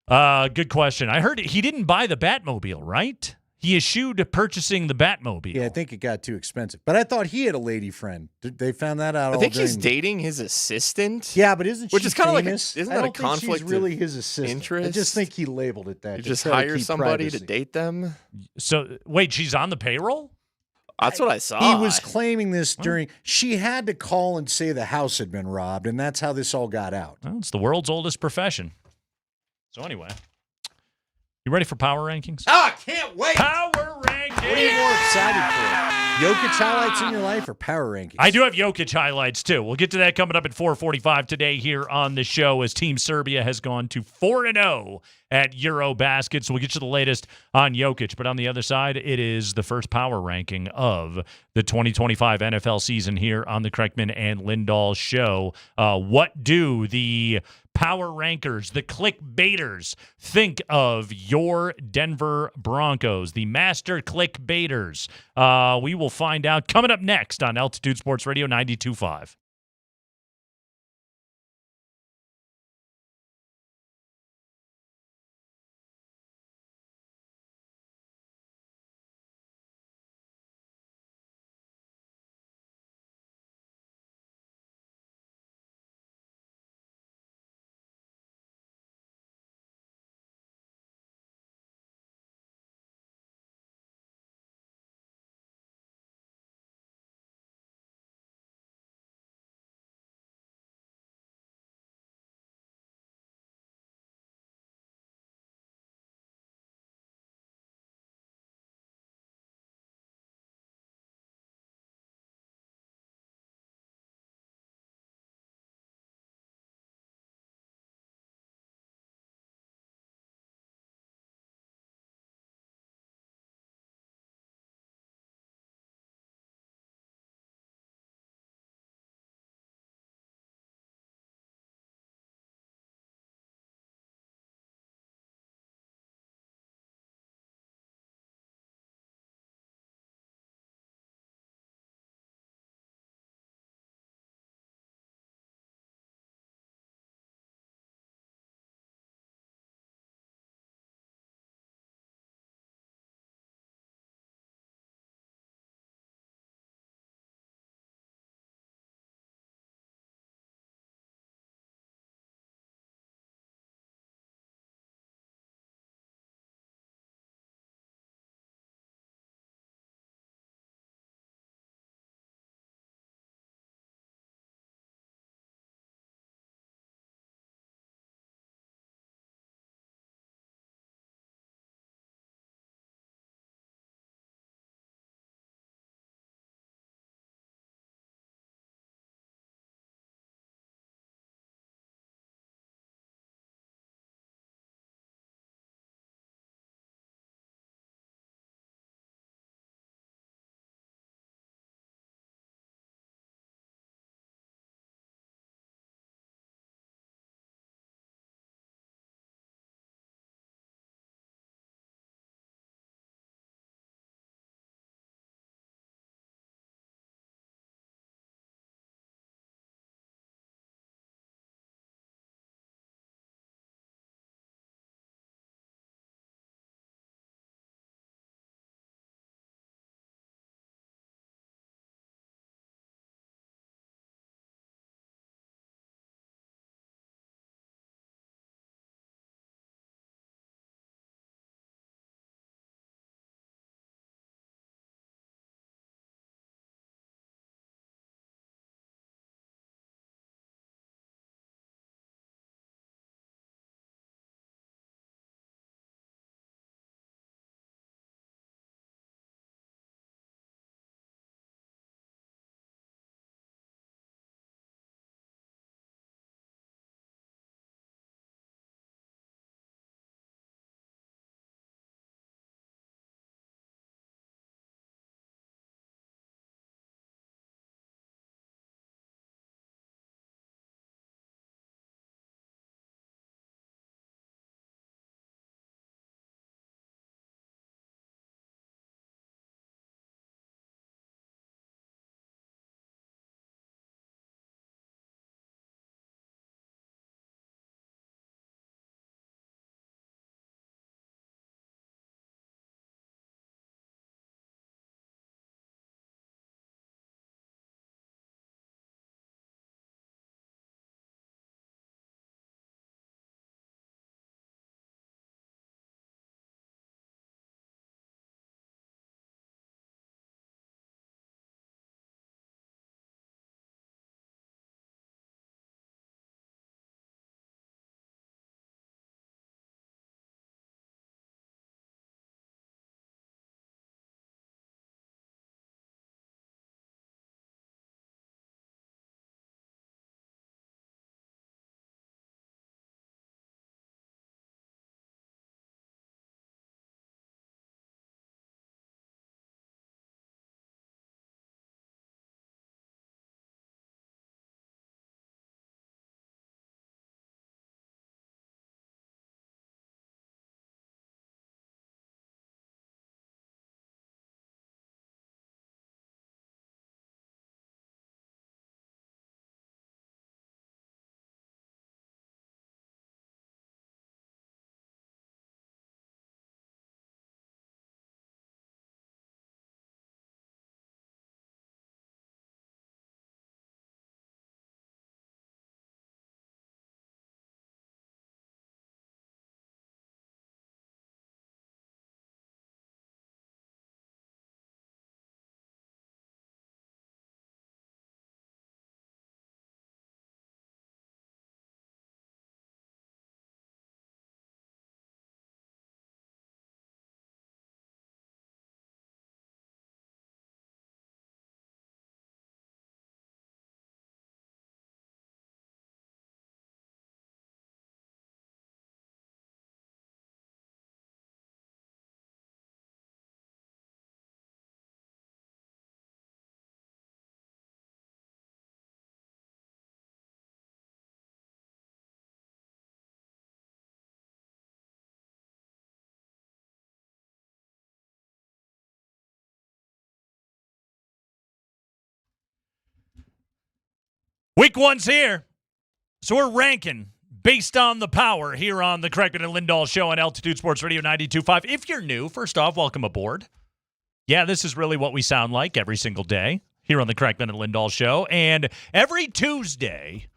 Good question. I heard he didn't buy the Batmobile, right? He eschewed purchasing the Batmobile. Yeah, I think it got too expensive. But I thought he had a lady friend. They found that out. I think he's dating his assistant. Yeah, but isn't which she is kind of like famous? isn't I that a don't think conflict she's really of his assistant. interest? I just think he labeled it that. You to just try to hire keep somebody privacy. to date them. So wait, she's on the payroll? That's what I saw. He was claiming this during. She had to call and say the house had been robbed, and that's how this all got out. Well, it's the world's oldest profession. So anyway, you ready for power rankings? Oh, I can't wait. Power rankings. What are you more excited for? Jokic highlights in your life or power rankings? I do have Jokic highlights too. We'll get to that coming up at 4:45 today here on the show as Team Serbia has gone to 4-0 at Eurobasket. So we'll get you the latest on Jokic. But on the other side, it is the first power ranking of the 2025 NFL season here on the Kreckman and Lindahl show. What do the power rankers, the clickbaiters, think of your Denver Broncos, the master clickbaiters? We will find out coming up next on Altitude Sports Radio 92.5. Week 1's here. So we're ranking based on the power here on the Kreckman and Lindahl show on Altitude Sports Radio 92.5. If you're new, first off, welcome aboard. Yeah, this is really what we sound like every single day here on the Kreckman and Lindahl show. And every Tuesday,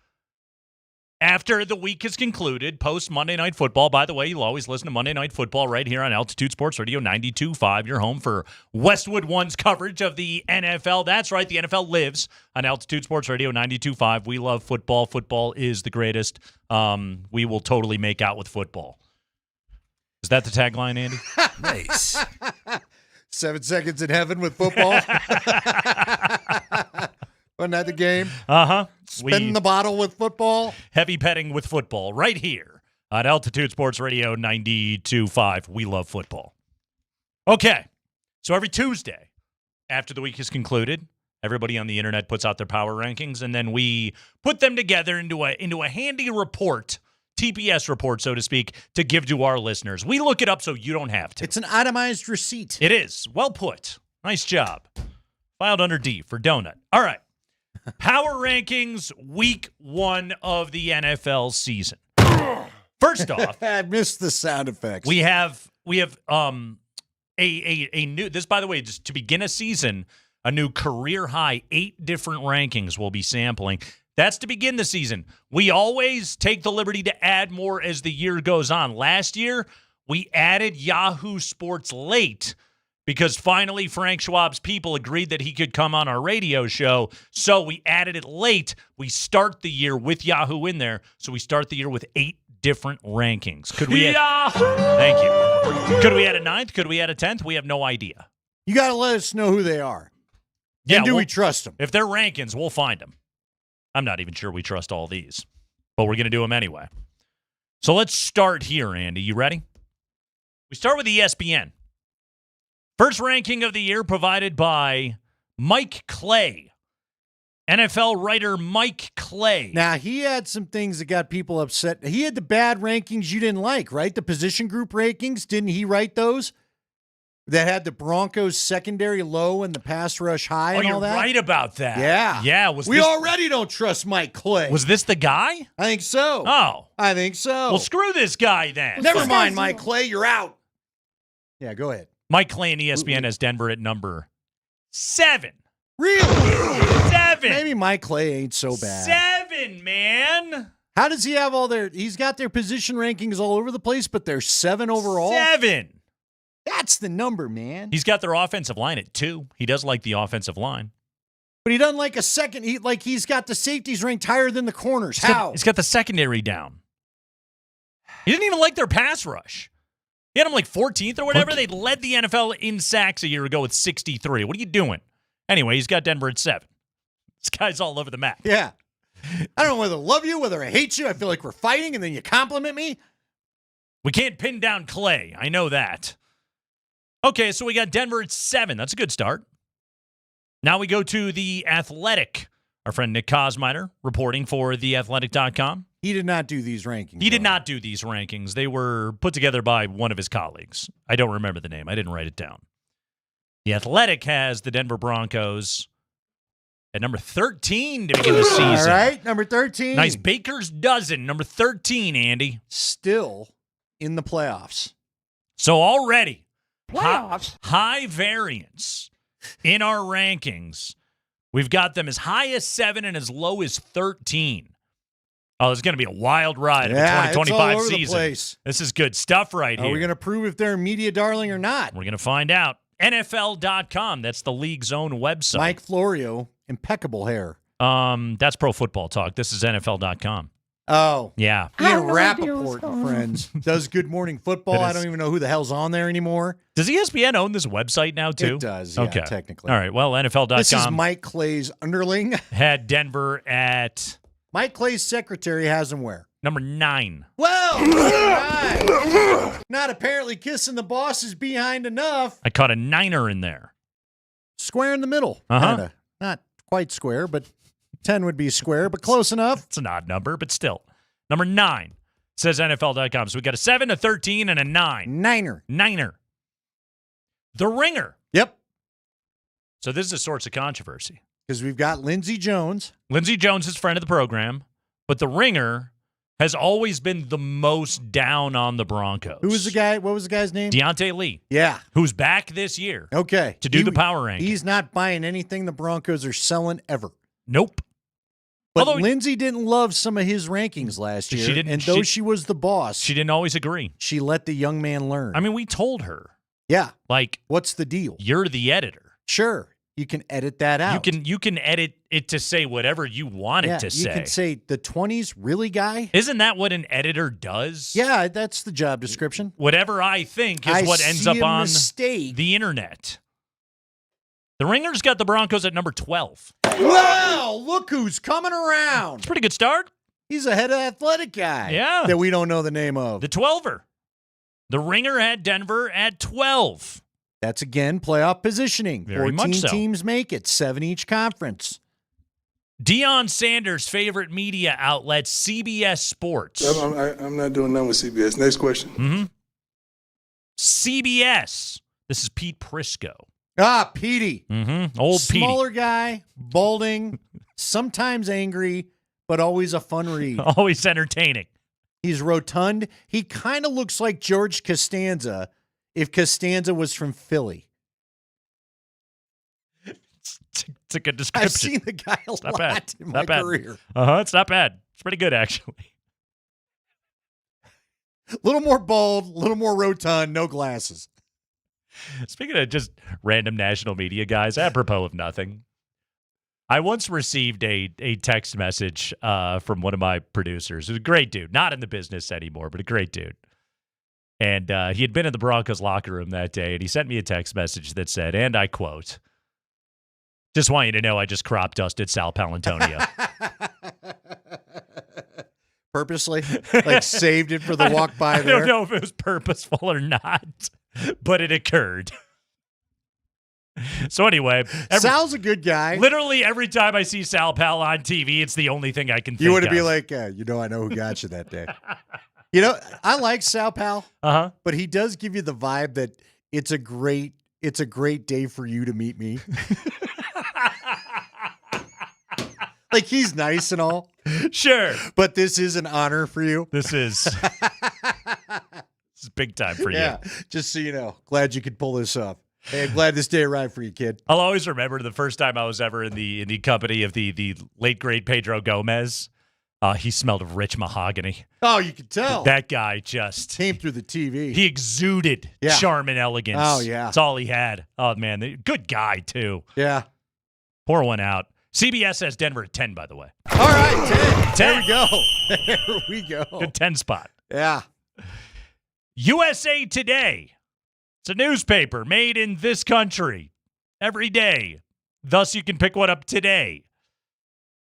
after the week is concluded, post Monday Night Football. By the way, you'll always listen to Monday Night Football right here on Altitude Sports Radio 92.5. Your home for Westwood One's coverage of the NFL. That's right, the NFL lives on Altitude Sports Radio 92.5. We love football. Football is the greatest. We will totally make out with football. Is that the tagline, Andy? Nice. 7 seconds in heaven with football. Wasn't that the game? Uh-huh. Spin the bottle with football. Heavy petting with football right here on Altitude Sports Radio 92.5. We love football. Okay. So every Tuesday, after the week is concluded, everybody on the internet puts out their power rankings, and then we put them together into a handy report, TPS report, so to speak, to give to our listeners. We look it up so you don't have to. It's an itemized receipt. It is. Well put. Nice job. Filed under D for donut. All right. Power rankings, week 1 of the NFL season. First off, I missed the sound effects. we have a new, this, by the way, just to begin a season, a new career high 8 different rankings we'll be sampling. That's to begin the season. We always take the liberty to add more as the year goes on. Last year, we added Yahoo Sports late because finally Frank Schwab's people agreed that he could come on our radio show, so we added it late. We start the year with Yahoo in there, so we start the year with 8 different rankings. Could we add, thank you. Could we add a 9th? Could we add a 10th? We have no idea. You got to let us know who they are. Yeah, And do we trust them? If they're rankings, we'll find them. I'm not even sure we trust all these, but we're going to do them anyway. So let's start here, Andy. You ready? We start with ESPN. First ranking of the year provided by Mike Clay. NFL writer Mike Clay. Now, he had some things that got people upset. He had the bad rankings you didn't like, right? The position group rankings. Didn't he write those? That had the Broncos secondary low and the pass rush high and all that? You're right about that. Yeah. Yeah. We already don't trust Mike Clay. Was this the guy? I think so. Oh. I think so. Well, screw this guy then. Never mind, Mike Clay. You're out. Yeah, go ahead. Mike Clay and ESPN has Denver at number 7. Really? 7. Maybe Mike Clay ain't so bad. 7, man. How does he have all their... He's got their position rankings all over the place, but they're 7 overall? 7. That's the number, man. He's got their offensive line at 2. He does like the offensive line. But he doesn't like a second. He's got the safeties ranked higher than the corners. He's got the secondary down. He didn't even like their pass rush. He had them like 14th or whatever. They led the NFL in sacks a year ago with 63. What are you doing? Anyway, he's got Denver at 7. This guy's all over the map. Yeah. I don't know whether I love you, whether I hate you. I feel like we're fighting, and then you compliment me. We can't pin down Clay. I know that. Okay, so we got Denver at 7. That's a good start. Now we go to The Athletic. Our friend Nick Kosminer reporting for theathletic.com. He did not do these rankings. He did not do these rankings. They were put together by one of his colleagues. I don't remember the name. I didn't write it down. The Athletic has the Denver Broncos at number 13 to begin the season. All right, number 13. Nice baker's dozen, number 13, Andy. Still in the playoffs. So already, Playoffs? high variance in our rankings. We've got them as high as 7 and as low as 13. Oh, it's going to be a wild ride of the 2025 it's all over season. The place. This is good stuff right here. Are we going to prove if they're a media darling or not? We're going to find out. NFL.com. That's the league's own website. Mike Florio, impeccable hair. That's Pro Football Talk. This is NFL.com. Oh. Yeah. Ian Rappaport and friends does Good Morning Football. I don't even know who the hell's on there anymore. Does ESPN own this website now, too? It does, yeah, okay. technically. All right, well, NFL.com. This is Mike Clay's underling. Had Denver at... Mike Clay's secretary has him where? Number 9. Well, right. Not apparently kissing the boss's behind enough. I caught a 9er in there. Square in the middle. Uh-huh. Kinda. Not quite square, but 10 would be square, but close enough. It's an odd number, but still. Number 9 says NFL.com. So we got a 7, a 13, and a 9. Niner. The Ringer. Yep. So this is a source of controversy. Because we've got Lindsey Jones. Lindsey Jones is friend of the program, but the Ringer has always been the most down on the Broncos. Who was the guy? What was the guy's name? Deontay Lee. Yeah. Who's back this year. Okay. To do the power ranking. He's not buying anything the Broncos are selling ever. Nope. But Lindsay didn't love some of his rankings last year. She didn't, and though she was the boss, she didn't always agree. She let the young man learn. I mean, we told her. Yeah. Like, what's the deal? You're the editor. Sure. You can edit that out. You can edit it to say whatever you want it to say. You can say the 20s, really, guy? Isn't that what an editor does? Yeah, that's the job description. Whatever I think is what ends up on mistake. The internet. The Ringer's got the Broncos at number 12. Wow, look who's coming around. It's a pretty good start. He's a head of athletic guy. Yeah. That we don't know the name of. The 12er. The Ringer had Denver at 12. That's, again, playoff positioning. Very 14 much so. teams make it, 7 each conference. Deion Sanders' favorite media outlet, CBS Sports. I'm not doing nothing with CBS. Next question. Mm-hmm. CBS. This is Pete Prisco. Ah, Petey. Mm-hmm. Old Petey. Smaller guy, balding, sometimes angry, but always a fun read. Always entertaining. He's rotund. He kind of looks like George Costanza if Costanza was from Philly. It's a good description. I've seen the guy a lot in my career. It's not bad. It's pretty good, actually. A little more bald, a little more rotund, no glasses. Speaking of just random national media guys, apropos of nothing, I once received a text message from one of my producers. Who's a great dude, not in the business anymore, but a great dude. And he had been in the Broncos locker room that day, and he sent me a text message that said, and I quote, "Just want you to know I just crop dusted Sal Palantonio." Purposely? Like saved it for the walk by there? I don't know if it was purposeful or not, but it occurred. So anyway. Sal's a good guy. Literally every time I see Sal Pal on TV, it's the only thing I can think of. You want to be like, I know who got you that day. I like Sal Pal, but he does give you the vibe that it's a great day for you to meet me. Like, he's nice and all. Sure. But this is an honor for you. This is big time for you. Yeah, just so you know. Glad you could pull this off. Hey, I'm glad this day arrived for you, kid. I'll always remember the first time I was ever in the company of the late, great Pedro Gomez. He smelled of rich mahogany. Oh, you could tell. That guy just came through the TV. He exuded charm and elegance. Oh, yeah. That's all he had. Oh, man. Good guy, too. Yeah. Pour one out. CBS has Denver at 10, by the way. All right, 10. There we go. There we go. Good 10 spot. Yeah. USA Today. It's a newspaper made in this country every day. Thus, you can pick one up today.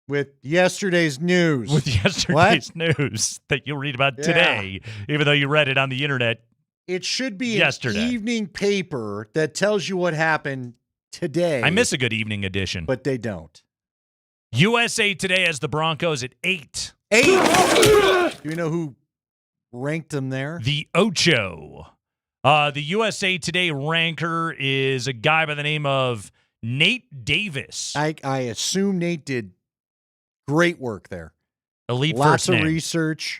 With yesterday's news. With yesterday's news that you'll read about today, even though you read it on the internet. It should be yesterday. An evening paper that tells you what happened today. I miss a good evening edition. But they don't. USA Today has the Broncos at 8. 8? Do you know who ranked them there? The Ocho. The USA Today ranker is a guy by the name of Nate Davis. I assume Nate did great work there. Elite Lots first name. of research.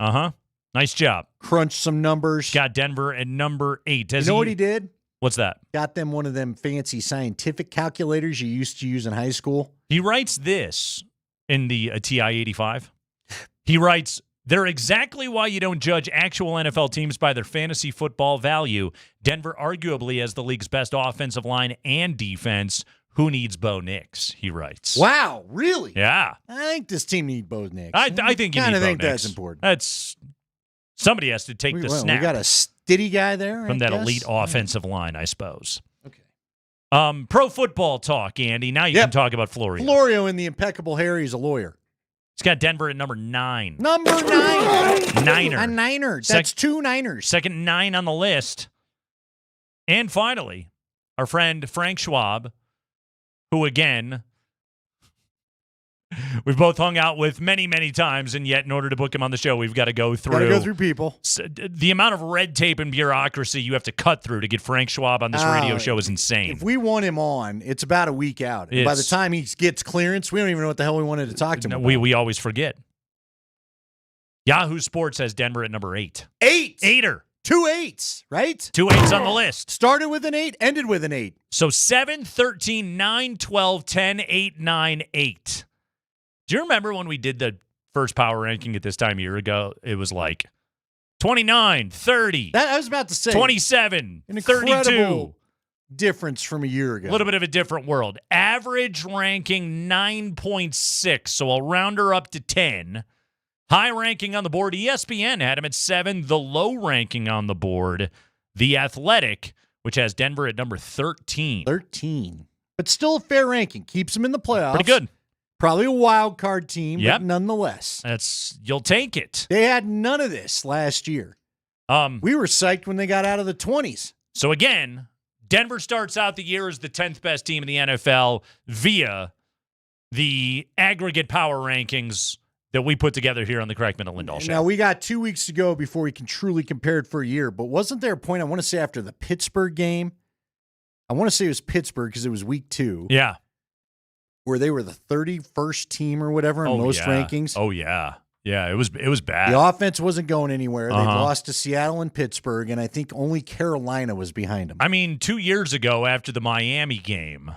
Nice job. Crunched some numbers. Got Denver at number 8. You know what he did? What's that? Got them one of them fancy scientific calculators you used to use in high school. He writes this in the TI-85. He writes, "They're exactly why you don't judge actual NFL teams by their fantasy football value. Denver arguably has the league's best offensive line and defense. Who needs Bo Nix?" He writes. Wow, really? Yeah. I think this team needs Bo Nix. I think you kind need of Bo think Nix. that's important. That's somebody has to take the snap. We got a steady guy there from that I guess? elite offensive line, I suppose. Okay. Pro football talk, Andy. Now you can talk about Florio. Florio in the impeccable hair. He's a lawyer. He's got Denver at number 9. Number 9. Niner. A Niner. That's 2 Niners. Second 9 on the list. And finally, our friend Frank Schwab, who again We've both hung out with many, many times, and yet in order to book him on the show, we've got to go through people. The amount of red tape and bureaucracy you have to cut through to get Frank Schwab on this radio show is insane. If we want him on, it's about a week out. And by the time he gets clearance, we don't even know what the hell we wanted to talk to him about. We always forget. Yahoo Sports has Denver at number 8. 8. Eighter. 2 8s, right? 2 8s on the list. Started with an 8, ended with an 8. So 7, 13, 9, 12, 10, 8, 9, 8. Do you remember when we did the first power ranking at this time a year ago? It was like 29, 30. That I was about to say. 27, an 32. Incredible difference from a year ago. A little bit of a different world. Average ranking 9.6, so I'll round her up to 10. High ranking on the board, ESPN had him at 7. The low ranking on the board, The Athletic, which has Denver at number 13. 13. But still a fair ranking. Keeps them in the playoffs. Pretty good. Probably a wild card team, Yep. but nonetheless. You'll take it. They had none of this last year. We were psyched when they got out of the 20s. So again, Denver starts out the year as the 10th best team in the NFL via the aggregate power rankings that we put together here on the Kreckman and Lindahl show. Now, we got 2 weeks to go before we can truly compare it for a year, but wasn't there a point, I want to say after the Pittsburgh game, I want to say it was Pittsburgh because it was week 2. Yeah. Where they were the 31st team or whatever in most rankings. Oh, yeah. Yeah, it was bad. The offense wasn't going anywhere. They lost to Seattle and Pittsburgh, and I think only Carolina was behind them. I mean, 2 years ago after the Miami game.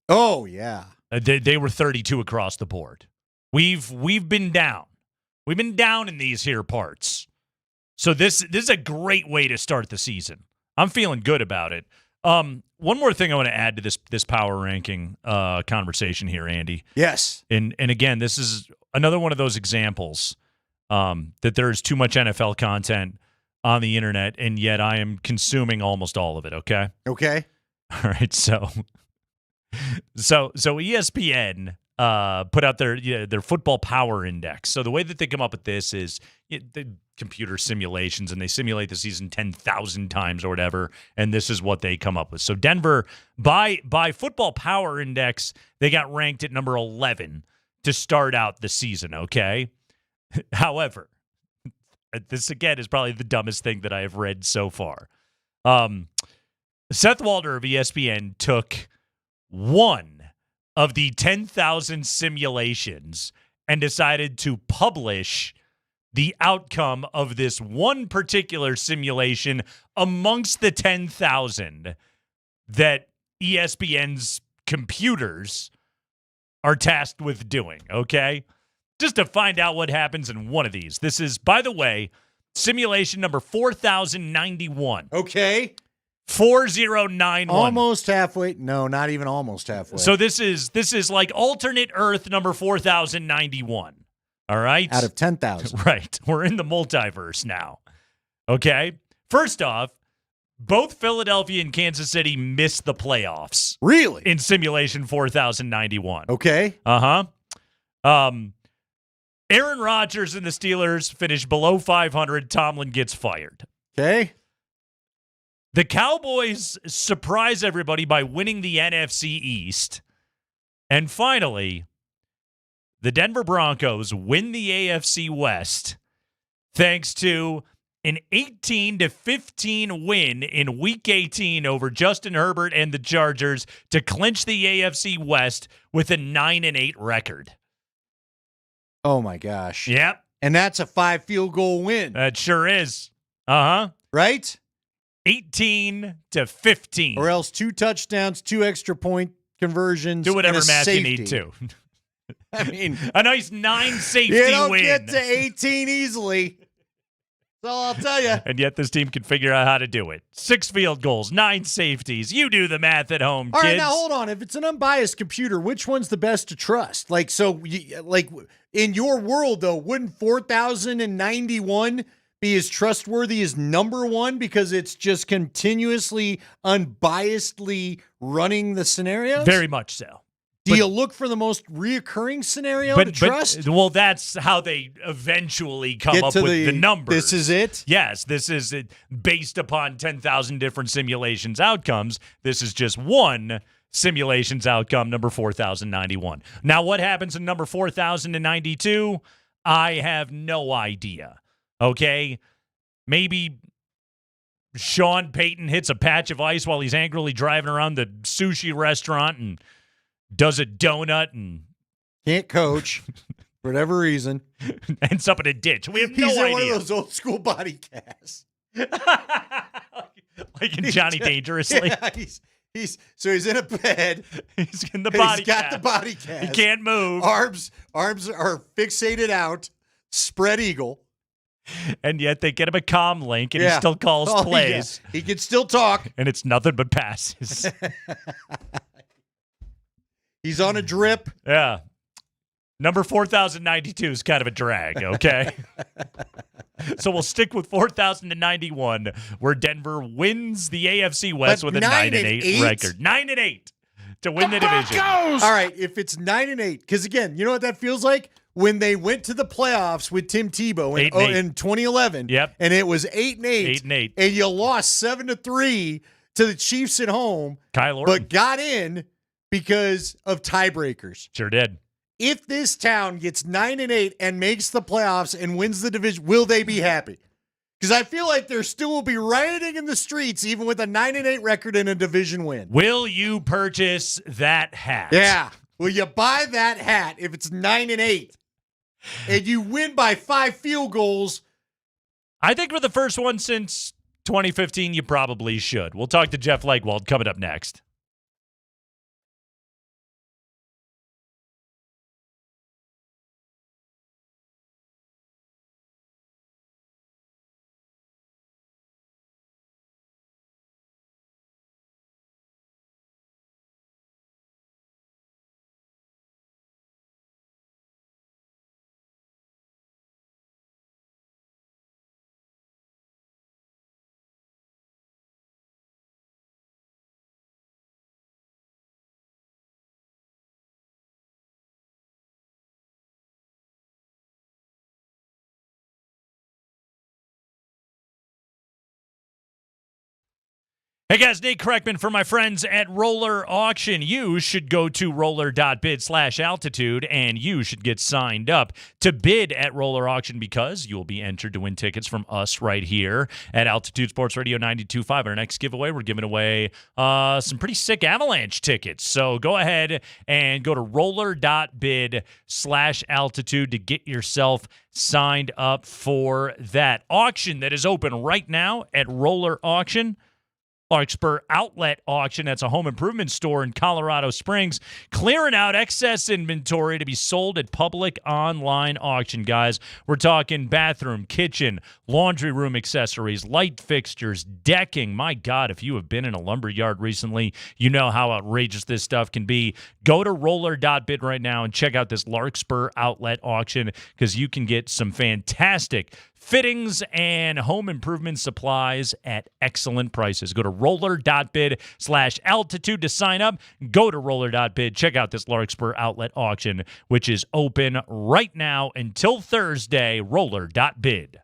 Oh, yeah. They were 32 across the board. We've been down. We've been down in these here parts. So this is a great way to start the season. I'm feeling good about it. One more thing I want to add to this power ranking conversation here, Andy. Yes. And again, this is another one of those examples that there is too much NFL content on the internet, and yet I am consuming almost all of it, okay? Okay. All right, so ESPN put out their football power index. So the way that they come up with this is the computer simulations, and they simulate the season 10,000 times or whatever, and this is what they come up with. So Denver, by football power index, they got ranked at number 11 to start out the season, okay? However, this again is probably the dumbest thing that I have read so far. Seth Walder of ESPN took one of the 10,000 simulations and decided to publish the outcome of this one particular simulation amongst the 10,000 that ESPN's computers are tasked with doing, okay? Just to find out what happens in one of these. This is, by the way, simulation number 4091. Okay. 4091. Almost halfway. No, not even almost halfway. So this is like alternate Earth number 4091. All right? Out of 10,000. Right. We're in the multiverse now. Okay? First off, both Philadelphia and Kansas City missed the playoffs. Really? In simulation 4091. Okay. Uh-huh. Aaron Rodgers and the Steelers finished below 500. Tomlin gets fired. Okay. The Cowboys surprise everybody by winning the NFC East. And finally, the Denver Broncos win the AFC West thanks to an 18-15 win in Week 18 over Justin Herbert and the Chargers to clinch the AFC West with a 9-8 record. Oh, my gosh. Yep. And that's a 5 field goal win. That sure is. Uh-huh. Right? 18-15. Or else 2 touchdowns, 2 extra point conversions. Do whatever and a math safety. you need to. I mean, a nice 9 safety you don't win. get to 18 easily. That's all I'll tell you. And yet this team can figure out how to do it. 6 field goals, 9 safeties. You do the math at home, All kids. right, now hold on. If it's an unbiased computer, which one's the best to trust? Like, so, like in your world, though, wouldn't 4091 be as trustworthy as number 1 because it's just continuously, unbiasedly running the scenarios? Very much so. Do you look for the most reoccurring scenario to trust? Well, that's how they eventually come Get up to with the the numbers. this is it? Yes, this is it. Based upon 10,000 different simulations outcomes, this is just one simulation's outcome, number 4,091. Now, what happens in number 4,092? I have no idea. Okay? Maybe Sean Payton hits a patch of ice while he's angrily driving around the sushi restaurant and does a donut and can't coach for whatever reason. Ends up in a ditch. We have no He's in idea. one of those old school body casts. Like in Johnny Dangerously. Yeah, he's in a bed. He's in the body He's got cast. the body cast. He can't move. Arms are fixated out, spread eagle. And yet they get him a comm link and he still calls plays. Yeah. He can still talk. And it's nothing but passes. He's on a drip. Yeah. Number 4,092 is kind of a drag, okay? So we'll stick with 4,091, where Denver wins the AFC West with a 9-8 record. 9-8 to win the division. All right, if it's 9-8, because again, you know what that feels like? When they went to the playoffs with Tim Tebow in 2011. Yep. And it was 8-8. 8-8. And you lost 7-3 to the Chiefs at home. Kyle Orton. But got in because of tiebreakers. Sure did. If this town gets 9-8 and makes the playoffs and wins the division, will they be happy? Because I feel like there still will be rioting in the streets, even with a 9-8 record and a division win. Will you purchase that hat? Yeah. Will you buy that hat if it's 9-8 and you win by 5 field goals? I think for the first one since 2015, you probably should. We'll talk to Jeff Legwold coming up next. Hey guys, Nate Kreckman for my friends at Roller Auction. You should go to roller.bid/altitude and you should get signed up to bid at Roller Auction because you will be entered to win tickets from us right here at Altitude Sports Radio 92.5. Our next giveaway, we're giving away some pretty sick Avalanche tickets. So go ahead and go to roller.bid/altitude to get yourself signed up for that auction that is open right now at Roller Auction. Larkspur Outlet Auction. That's a home improvement store in Colorado Springs, clearing out excess inventory to be sold at public online auction, guys. We're talking bathroom, kitchen, laundry room accessories, light fixtures, decking. My God, if you have been in a lumber yard recently, you know how outrageous this stuff can be. Go to roller.bid right now and check out this Larkspur Outlet Auction because you can get some fantastic fittings and home improvement supplies at excellent prices. Go to roller.bid/altitude to sign up. Go to roller.bid. Check out this Larkspur Outlet Auction, which is open right now until Thursday. Roller.bid.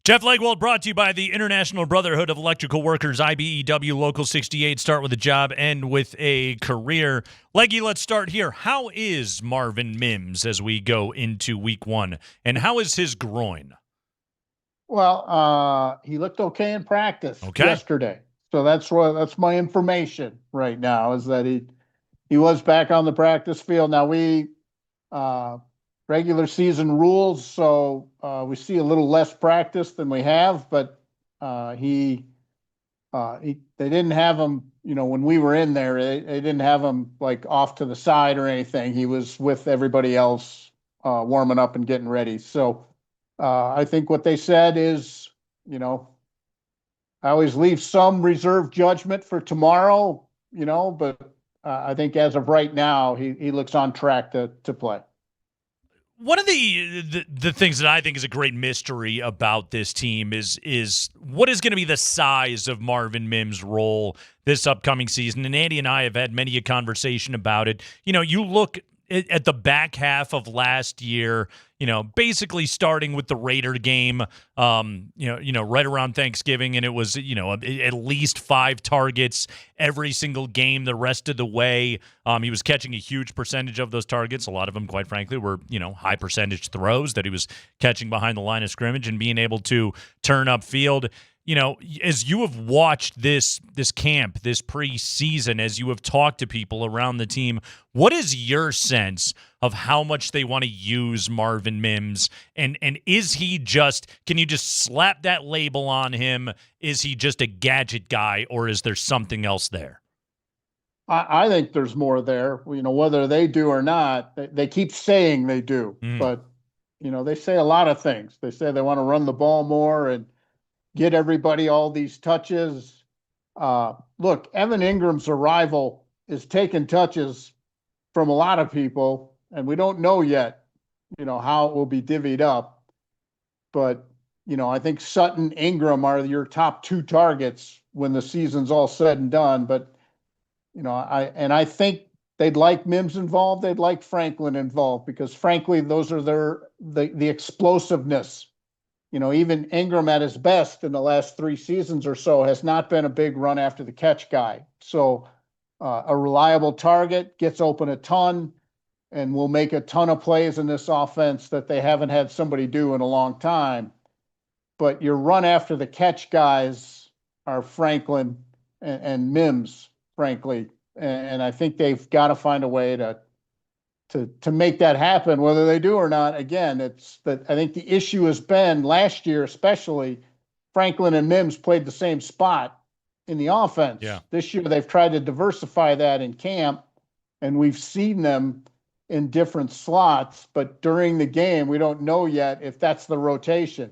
Jeff Legwold brought to you by the International Brotherhood of Electrical Workers, IBEW Local 68. Start with a job, end with a career. Leggy, let's start here. How is Marvin Mims as we go into week 1? And how is his groin? Well, he looked okay in practice yesterday. So that's my information right now, is that he was back on the practice field. Now we regular season rules, so we see a little less practice than we have, but they didn't have him, when we were in there, they didn't have him like off to the side or anything. He was with everybody else warming up and getting ready. So I think what they said is, I always leave some reserve judgment for tomorrow, but I think as of right now, he looks on track to play. One of the things that I think is a great mystery about this team is what is going to be the size of Marvin Mims' role this upcoming season. And Andy and I have had many a conversation about it. You look at the back half of last year, basically starting with the Raider game, right around Thanksgiving, and it was, at least 5 targets every single game the rest of the way. He was catching a huge percentage of those targets. A lot of them, quite frankly, were, high percentage throws that he was catching behind the line of scrimmage and being able to turn upfield. As you have watched this camp, this preseason, as you have talked to people around the team, what is your sense of how much they want to use Marvin Mims? And is he can you just slap that label on him? Is he just a gadget guy, or is there something else there? I think there's more there, whether they do or not. They keep saying they do, but, they say a lot of things. They say they want to run the ball more and get everybody all these touches. Look, Evan Ingram's arrival is taking touches from a lot of people, and we don't know yet, how it will be divvied up. But, I think Sutton, Ingram are your top 2 targets when the season's all said and done. But, I think they'd like Mims involved. They'd like Franklin involved, because frankly, those are the explosiveness. Even Ingram at his best in the last 3 seasons or so has not been a big run after the catch guy. So a reliable target, gets open a ton, and will make a ton of plays in this offense that they haven't had somebody do in a long time. But your run after the catch guys are Franklin and Mims, frankly. And I think they've got to find a way to make that happen, whether they do or not. Again, it's that I think the issue has been last year, especially Franklin and Mims played the same spot in the offense. Yeah. This year they've tried to diversify that in camp, and we've seen them in different slots, but during the game, we don't know yet if that's the rotation.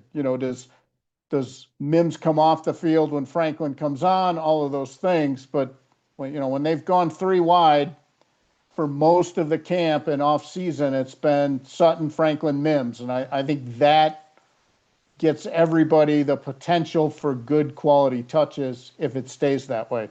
Does Mims come off the field when Franklin comes on? All of those things. But when they've gone 3 wide, for most of the camp and off season, it's been Sutton, Franklin, Mims. And I think that gets everybody the potential for good quality touches if it stays that way.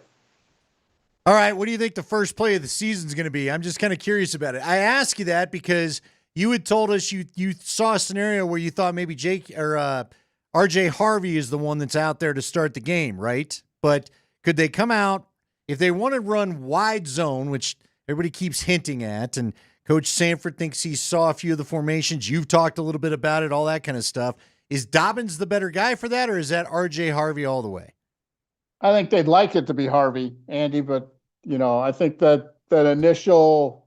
All right, what do you think the first play of the season is going to be? I'm just kind of curious about it. I ask you that because you had told us you saw a scenario where you thought maybe RJ Harvey is the one that's out there to start the game, right? But could they come out if they want to run wide zone, which everybody keeps hinting at, and Coach Sanford thinks he saw a few of the formations. You've talked a little bit about it, all that kind of stuff. Is Dobbins the better guy for that, or is that R.J. Harvey all the way? I think they'd like it to be Harvey, Andy, but, I think that initial,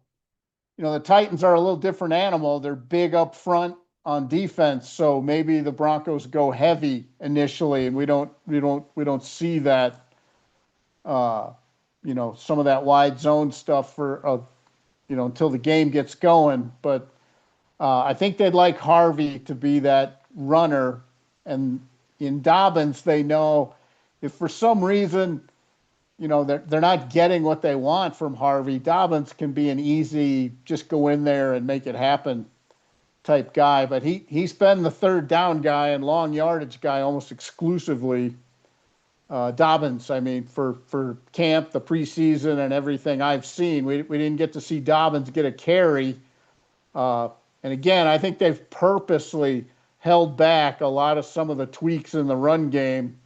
the Titans are a little different animal. They're big up front on defense, so maybe the Broncos go heavy initially, and we don't see that, some of that wide zone stuff for, until the game gets going. But I think they'd like Harvey to be that runner. And in Dobbins, they know if for some reason, they're not getting what they want from Harvey, Dobbins can be an easy, just go in there and make it happen type guy. But he's been the third down guy and long yardage guy almost exclusively. Dobbins, I mean, for camp, the preseason, and everything I've seen, we didn't get to see Dobbins get a carry. And again, I think they've purposely held back a lot of some of the tweaks in the run game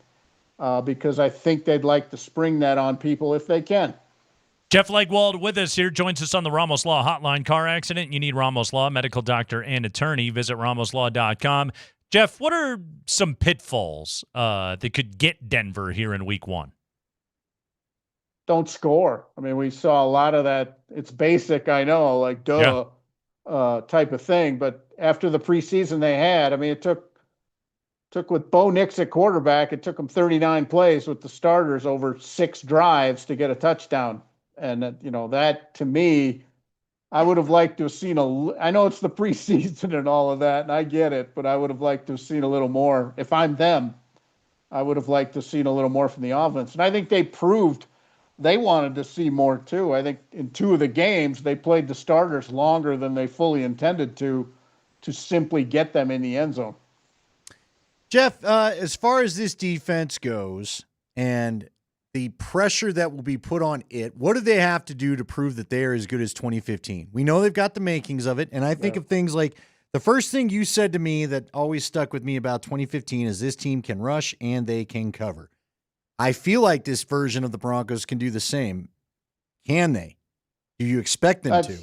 because I think they'd like to spring that on people if they can. Jeff Legwold with us here, joins us on the Ramos Law Hotline. Car accident, you need Ramos Law, medical doctor and attorney. Visit ramoslaw.com. Jeff, what are some pitfalls that could get Denver here in week 1? Don't score. I mean, we saw a lot of that. It's basic, I know, like duh type of thing. But after the preseason they had, I mean, it took with Bo Nix at quarterback, it took them 39 plays with the starters over 6 drives to get a touchdown. And, that to me, I would have liked to have seen I know it's the preseason and all of that, and I get it, but I would have liked to have seen a little more. If I'm them, I would have liked to have seen a little more from the offense. And I think they proved they wanted to see more too. I think in 2 of the games, they played the starters longer than they fully intended to simply get them in the end zone. Jeff, as far as this defense goes and the pressure that will be put on it, what do they have to do to prove that they are as good as 2015? We know they've got the makings of it, and I think of things like the first thing you said to me that always stuck with me about 2015 is this team can rush and they can cover. I feel like this version of the Broncos can do the same. Can they? Do you expect them to?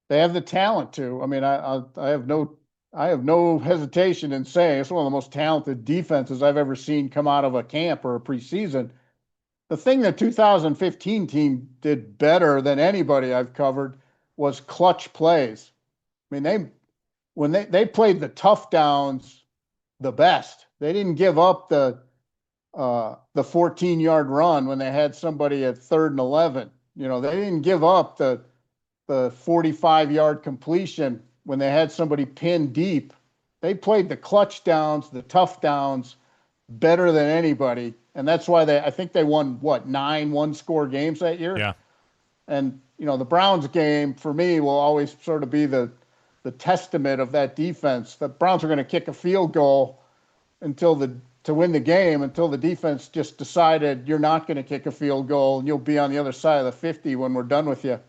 They have the talent to. I mean, I have no hesitation in saying it's one of the most talented defenses I've ever seen come out of a camp or a preseason. The thing that 2015 team did better than anybody I've covered was clutch plays. I mean, when they played the tough downs the best. They didn't give up the 14-yard run when they had somebody at 3rd and 11. They didn't give up the 45-yard completion when they had somebody pinned deep. They played the clutch downs, the tough downs better than anybody. And that's why I think they won, 9 one-score games that year? Yeah. And, the Browns game, for me, will always sort of be the testament of that defense. The Browns are going to kick a field goal to win the game until the defense just decided you're not going to kick a field goal and you'll be on the other side of the 50 when we're done with you.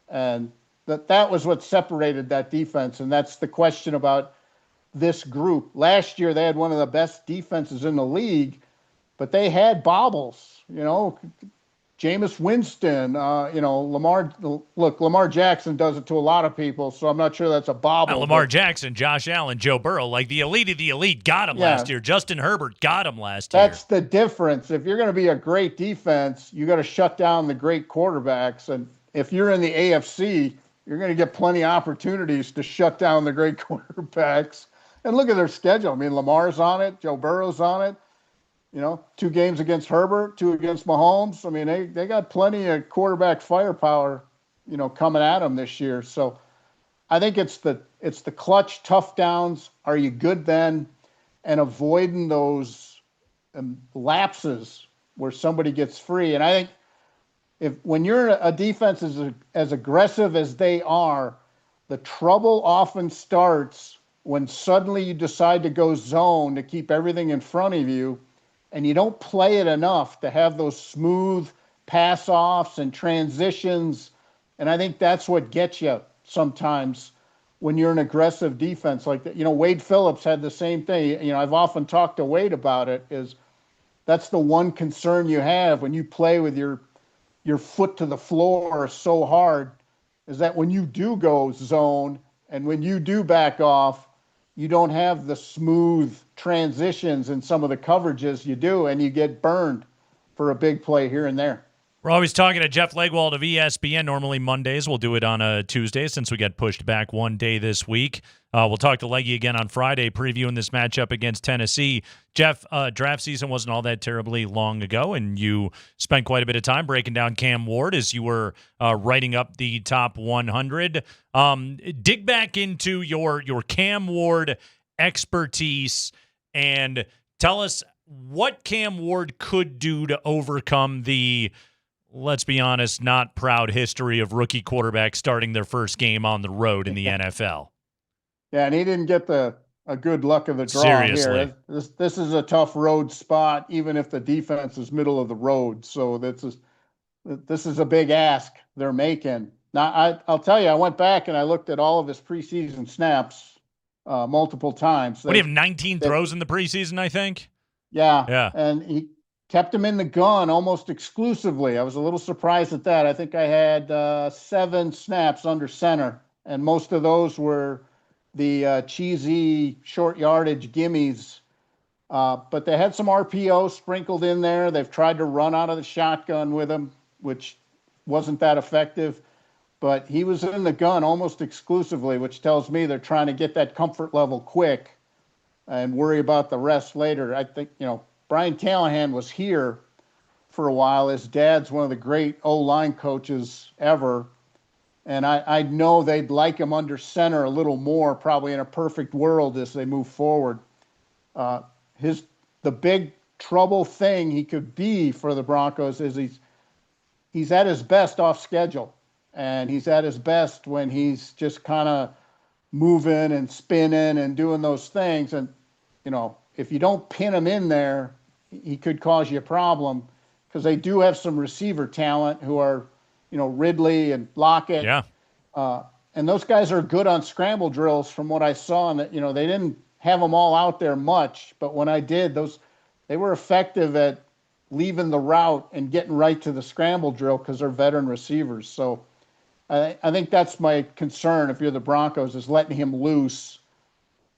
And that was what separated that defense. And that's the question about this group. Last year, they had one of the best defenses in the league, but they had bobbles, Jameis Winston, Lamar Jackson does it to a lot of people, so I'm not sure that's a bobble. Lamar Jackson, Josh Allen, Joe Burrow, like the elite of the elite got him last year. Justin Herbert got him last year. That's the difference. If you're going to be a great defense, you got to shut down the great quarterbacks. And if you're in the AFC, you're going to get plenty of opportunities to shut down the great quarterbacks. And look at their schedule. I mean, Lamar's on it. Joe Burrow's on it. 2 games against Herbert, 2 against Mahomes. I mean, they got plenty of quarterback firepower, coming at them this year. So I think it's the clutch tough downs. Are you good then? And avoiding those lapses where somebody gets free. And I think when you're a defense as aggressive as they are, the trouble often starts when suddenly you decide to go zone to keep everything in front of you, and you don't play it enough to have those smooth pass-offs and transitions. And I think that's what gets you sometimes when you're an aggressive defense like that. Wade Phillips had the same thing. I've often talked to Wade about it, is that's the one concern you have when you play with your foot to the floor so hard, is that when you do go zone and when you do back off, you don't have the smooth transitions in some of the coverages you do, and you get burned for a big play here and there. We're always talking to Jeff Legwold of ESPN. Normally Mondays. We'll do it on a Tuesday since we got pushed back one day this week. We'll talk to Leggy again on Friday, previewing this matchup against Tennessee. Jeff, draft season wasn't all that terribly long ago, and you spent quite a bit of time breaking down Cam Ward as you were writing up the top 100. Dig back into your Cam Ward expertise and tell us what Cam Ward could do to overcome the, let's be honest, not proud history of rookie quarterbacks starting their first game on the road in the NFL. Yeah, and he didn't get a good luck of the draw Seriously. here. This is a tough road spot, even if the defense is middle of the road. So this is a big ask they're making. Now, I'll tell you, I went back and I looked at all of his preseason snaps multiple times. What do you have, 19 throws in the preseason, I think? Yeah. Yeah. And he kept him in the gun almost exclusively. I was a little surprised at that. I think I had 7 snaps under center, and most of those were the cheesy short yardage gimmies. But they had some RPO sprinkled in there. They've tried to run out of the shotgun with him, which wasn't that effective. But he was in the gun almost exclusively, which tells me they're trying to get that comfort level quick and worry about the rest later. I think, Brian Callahan was here for a while. His dad's one of the great O-line coaches ever. And I know they'd like him under center a little more, probably in a perfect world as they move forward. The big trouble thing he could be for the Broncos is he's at his best off schedule. And he's at his best when he's just kind of moving and spinning and doing those things. And, if you don't pin him in there, he could cause you a problem, because they do have some receiver talent who are, Ridley and Lockett. Yeah. And those guys are good on scramble drills from what I saw. And, they didn't have them all out there much, but when I did, they were effective at leaving the route and getting right to the scramble drill because they're veteran receivers. So I think that's my concern if you're the Broncos, is letting him loose.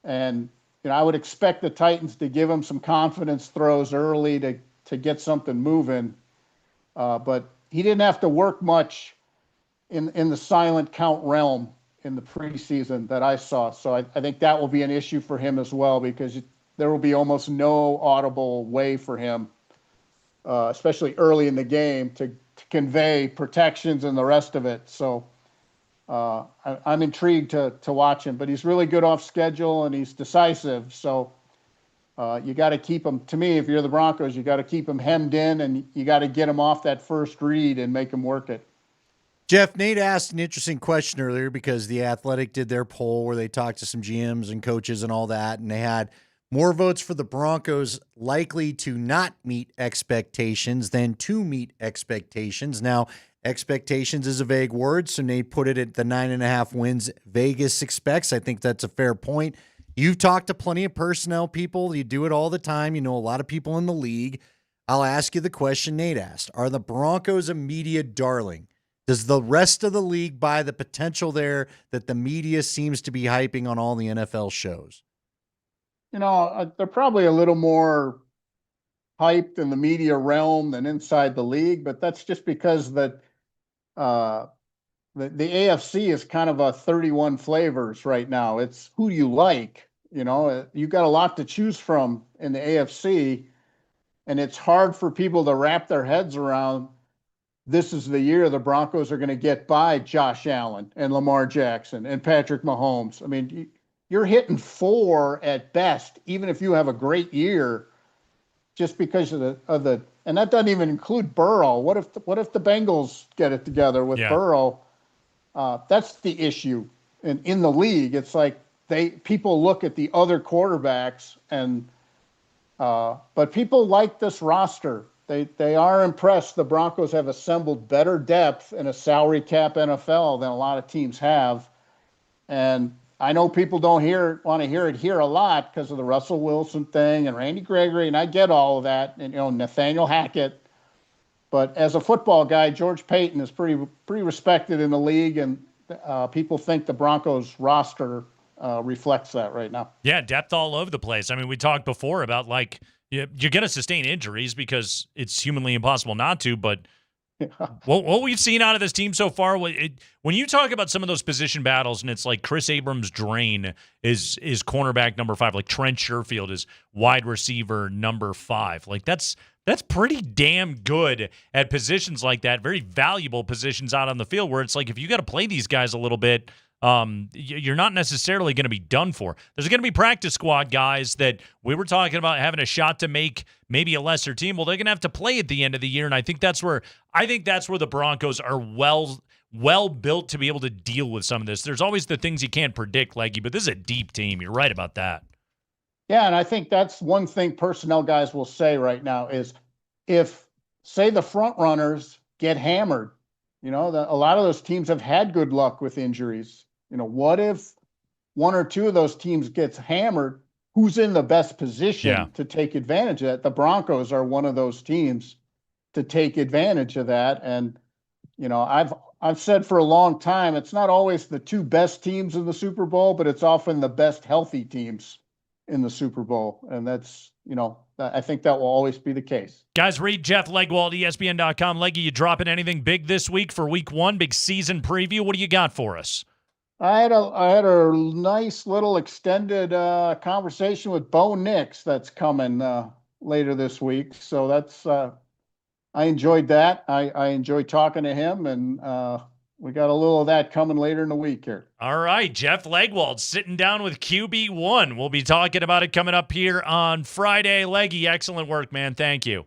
And, I would expect the Titans to give him some confidence throws early to get something moving. But he didn't have to work much in the silent count realm in the preseason that I saw. So I think that will be an issue for him as well, because there will be almost no audible way for him, especially early in the game, to convey protections and the rest of it. So I'm intrigued to watch him, but he's really good off schedule and he's decisive. So you got to keep him, to me, if you're the Broncos, you got to keep him hemmed in, and you got to get him off that first read and make him work it. Jeff, Nate asked an interesting question earlier, because The Athletic did their poll where they talked to some GMs and coaches and all that, and they had more votes for the Broncos likely to not meet expectations than to meet expectations. Now, expectations is a vague word, so Nate put it at the 9.5 wins Vegas expects. I think that's a fair point. You've talked to plenty of personnel people. You do it all the time. You know a lot of people in the league. I'll ask you the question Nate asked. Are the Broncos a media darling? Does the rest of the league buy the potential there that the media seems to be hyping on all the NFL shows? They're probably a little more hyped in the media realm than inside the league, but that's just because the AFC is kind of a 31 flavors right now. It's who you like. You've got a lot to choose from in the AFC, and it's hard for people to wrap their heads around. This is the year the Broncos are going to get by Josh Allen and Lamar Jackson and Patrick Mahomes. I mean, you're hitting 4 at best, even if you have a great year, just because of the and that doesn't even include Burrow. What if the Bengals get it together with Burrow? That's the issue in the league. It's like people look at the other quarterbacks but people like this roster. They are impressed. The Broncos have assembled better depth in a salary cap NFL than a lot of teams have. And I know people don't want to hear it here a lot because of the Russell Wilson thing and Randy Gregory, and I get all of that, and Nathaniel Hackett. But as a football guy, George Payton is pretty respected in the league, and people think the Broncos roster reflects that right now. Yeah, depth all over the place. I mean, we talked before about you're going to sustain injuries because it's humanly impossible not to, but what we've seen out of this team so far, when you talk about some of those position battles, and it's like Chris Abrams-Drain is cornerback number 5, like Trent Sherfield is wide receiver number 5. Like that's pretty damn good at positions like that, very valuable positions out on the field, where it's like if you got to play these guys a little bit, you're not necessarily going to be done for. There's going to be practice squad guys that we were talking about having a shot to make maybe a lesser team. Well, they're going to have to play at the end of the year, and I think that's where the Broncos are well built to be able to deal with some of this. There's always the things you can't predict, Leggy, but this is a deep team. You're right about that. Yeah, and I think that's one thing personnel guys will say right now is if, say, the front runners get hammered, a lot of those teams have had good luck with injuries. What if one or two of those teams gets hammered, who's in the best position to take advantage of that? The Broncos are one of those teams to take advantage of that. And, you know, I've said for a long time, it's not always the two best teams in the Super Bowl, but it's often the best healthy teams in the Super Bowl. And that's, you know, I think that will always be the case. Guys, read Jeff Legwold, ESPN.com. Leggy, you dropping anything big this week for week one? Big season preview? What do you got for us? I had a nice little extended conversation with Bo Nix that's coming later this week. So that's I enjoyed that. I enjoyed talking to him, and we got a little of that coming later in the week here. All right, Jeff Legwold sitting down with QB1. We'll be talking about it coming up here on Friday. Leggy, excellent work, man. Thank you.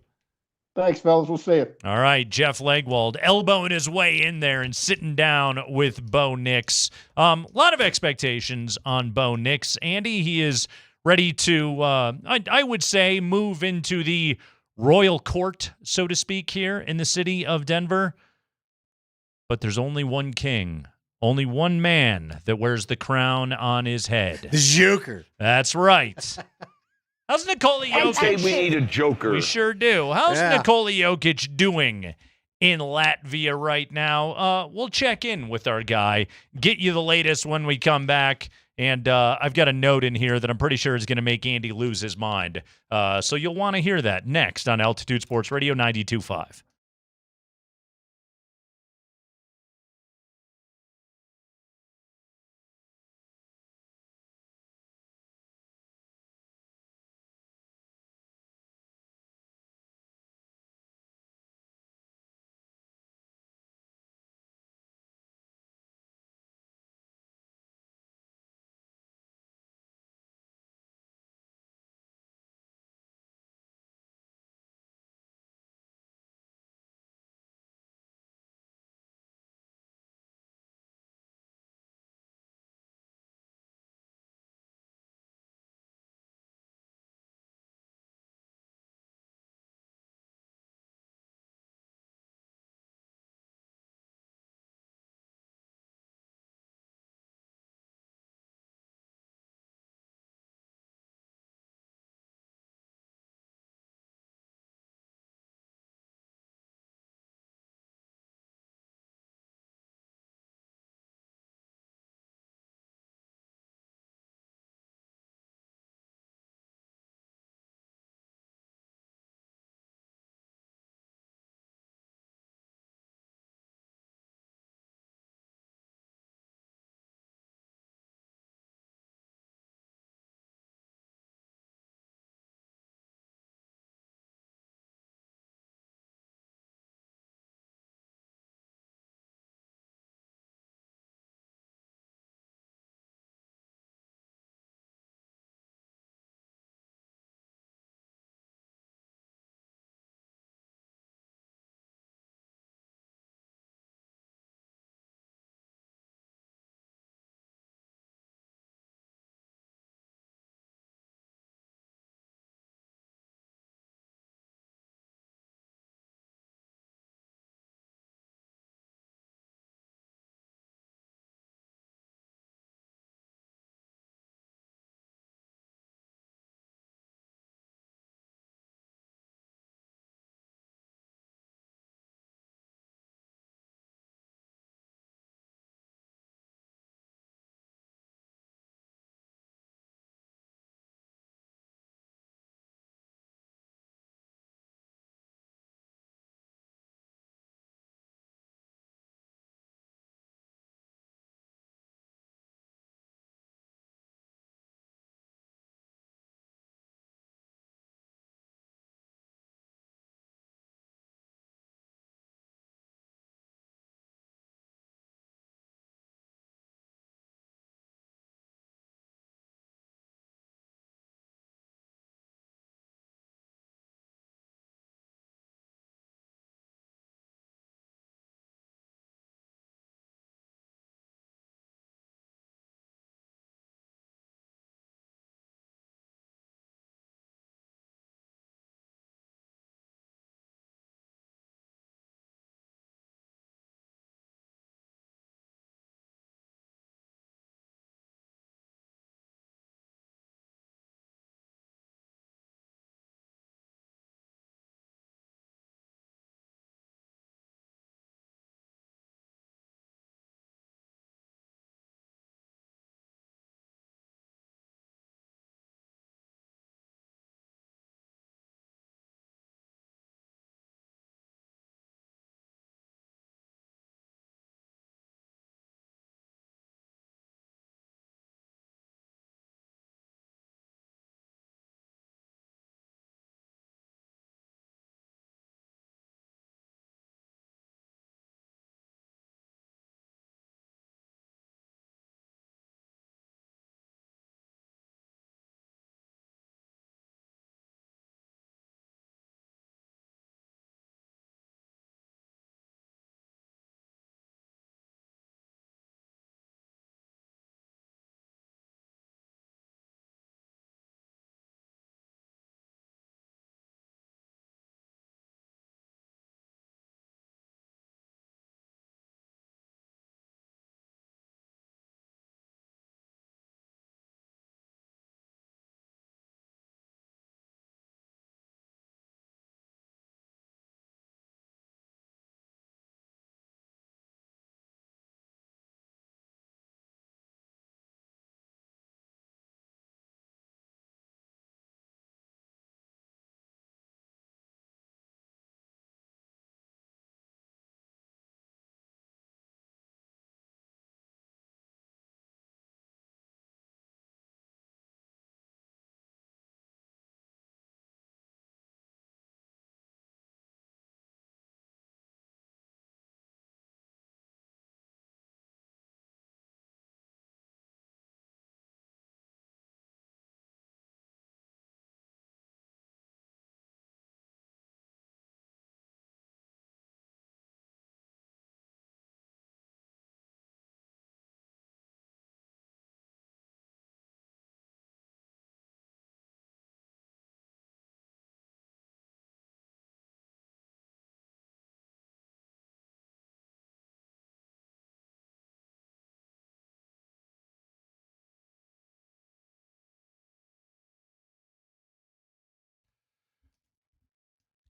Thanks, fellas. We'll see you. All right, Jeff Legwold elbowing his way in there and sitting down with Bo Nix. A lot of expectations on Bo Nix. Andy, he is ready to, I would say, move into the royal court, so to speak, here in the city of Denver. But there's only one king, only one man that wears the crown on his head. The Joker. That's right. How's Nikola Jokic? I'd say we need a Joker. We sure do. How's Nikola Jokic doing in Latvia right now? We'll check in with our guy, get you the latest when we come back. And I've got a note in here that I'm pretty sure is going to make Andy lose his mind. So you'll want to hear that next on Altitude Sports Radio 92.5.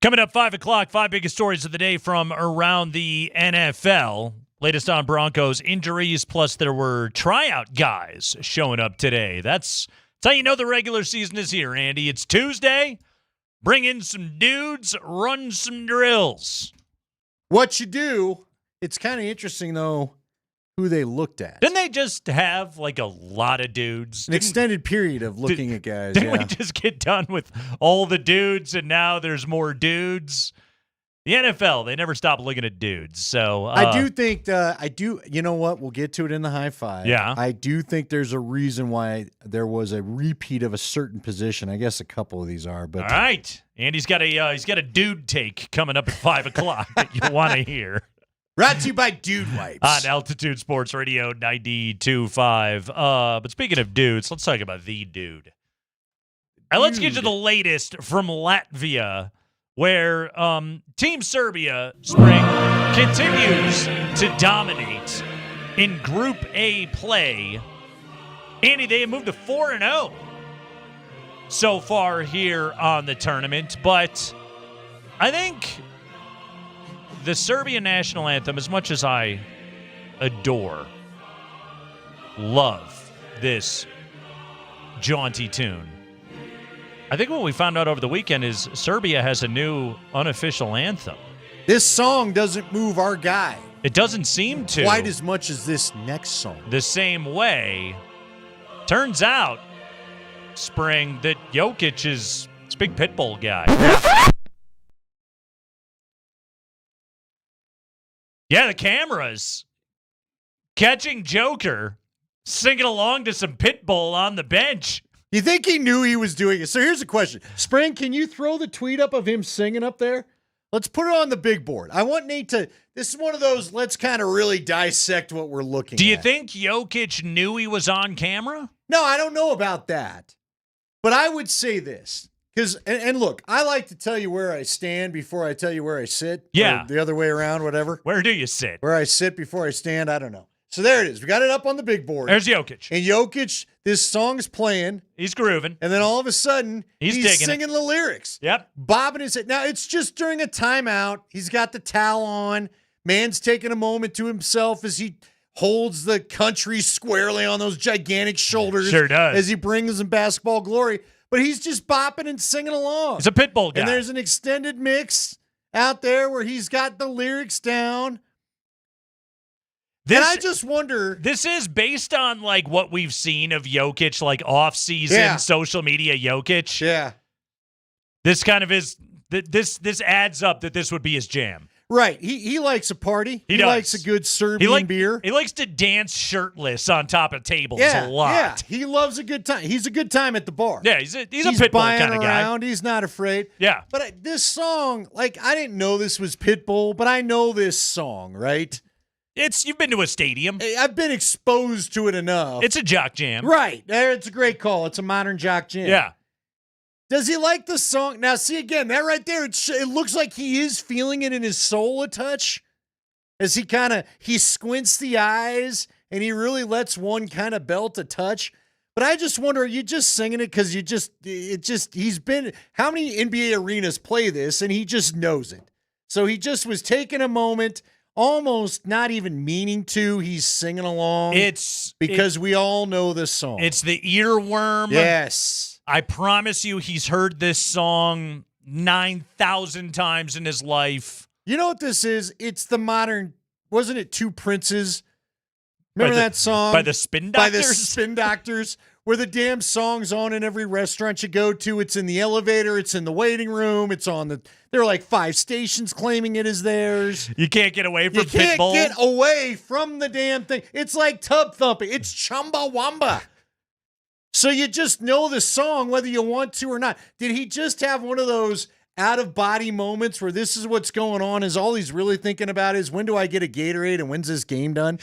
Coming up 5 o'clock, 5 biggest stories of the day from around the NFL. Latest on Broncos injuries, plus there were tryout guys showing up today. That's how you know the regular season is here, Andy. It's Tuesday. Bring in some dudes, run some drills. What you do, it's kind of interesting, though, who they looked at. Didn't they just have, like, a lot of dudes? An extended period of looking at guys. Didn't we just get done with all the dudes, and now there's more dudes? The NFL, they never stop looking at dudes. So I do think you know what? We'll get to it in the high five. Yeah. I do think there's a reason why there was a repeat of a certain position. I guess a couple of these are, but all right. Andy's got a dude take coming up at 5 o'clock that you want to hear. Brought to you by Dude Wipes. On Altitude Sports Radio 92.5. But speaking of dudes, let's talk about the dude. All right, let's get to the latest from Latvia, where Team Serbia Spring continues to dominate in Group A play. Andy, they have moved to 4-0 so far here on the tournament, but I think the Serbian national anthem, as much as I love this jaunty tune, I think what we found out over the weekend is Serbia has a new unofficial anthem. This song doesn't move our guy. It doesn't seem to. Quite as much as this next song. The same way. Turns out, Spring, that Jokic is a big pit bull guy. Yeah, the cameras catching Joker singing along to some Pitbull on the bench. You think he knew he was doing it? So here's a question. Spring, can you throw the tweet up of him singing up there? Let's put it on the big board. I want Nate to, this is one of those, let's kind of really dissect what we're looking at. Do you think Jokic knew he was on camera? No, I don't know about that. But I would say this. Because, and look, I like to tell you where I stand before I tell you where I sit. Yeah. Or the other way around, whatever. Where do you sit? Where I sit before I stand, I don't know. So there it is. We got it up on the big board. There's Jokic. And Jokic, this song's playing. He's grooving. And then all of a sudden, he's singing the lyrics. Yep. Bobbing his head. Now, it's just during a timeout. He's got the towel on. Man's taking a moment to himself as he holds the country squarely on those gigantic shoulders. Sure does. As he brings them basketball glory. But he's just bopping and singing along. He's a pit bull guy. And there's an extended mix out there where he's got the lyrics down. And I just wonder. This is based on like what we've seen of Jokic, like off-season social media Jokic. Yeah. This kind of is. This adds up that this would be his jam. Right. He likes a party. He likes a good Serbian beer. He likes to dance shirtless on top of tables a lot. Yeah, he loves a good time. He's a good time at the bar. Yeah, he's a pit bull kind of guy. He's not afraid. Yeah. But this song, like, I didn't know this was Pitbull, but I know this song, right? You've been to a stadium. I've been exposed to it enough. It's a jock jam. Right. It's a great call. It's a modern jock jam. Yeah. Does he like the song? Now, see, again, that right there, it looks like he is feeling it in his soul a touch. As he squints the eyes and he really lets one kind of belt a touch. But I just wonder, are you just singing it because he's been, how many NBA arenas play this and he just knows it? So he just was taking a moment, almost not even meaning to. He's singing along. Because we all know this song. It's the earworm. Yes. I promise you he's heard this song 9,000 times in his life. You know what this is? It's the modern, wasn't it Two Princes? Remember that song? By the Spin Doctors? By the Spin Doctors, where the damn song's on in every restaurant you go to. It's in the elevator. It's in the waiting room. It's on there are like 5 stations claiming it is theirs. You can't get away from Pitbull. You can't get away from the damn thing. It's like tub thumping. It's Chumbawamba. So you just know the song whether you want to or not. Did he just have one of those out-of-body moments where this is what's going on, is all he's really thinking about is, when do I get a Gatorade and when's this game done?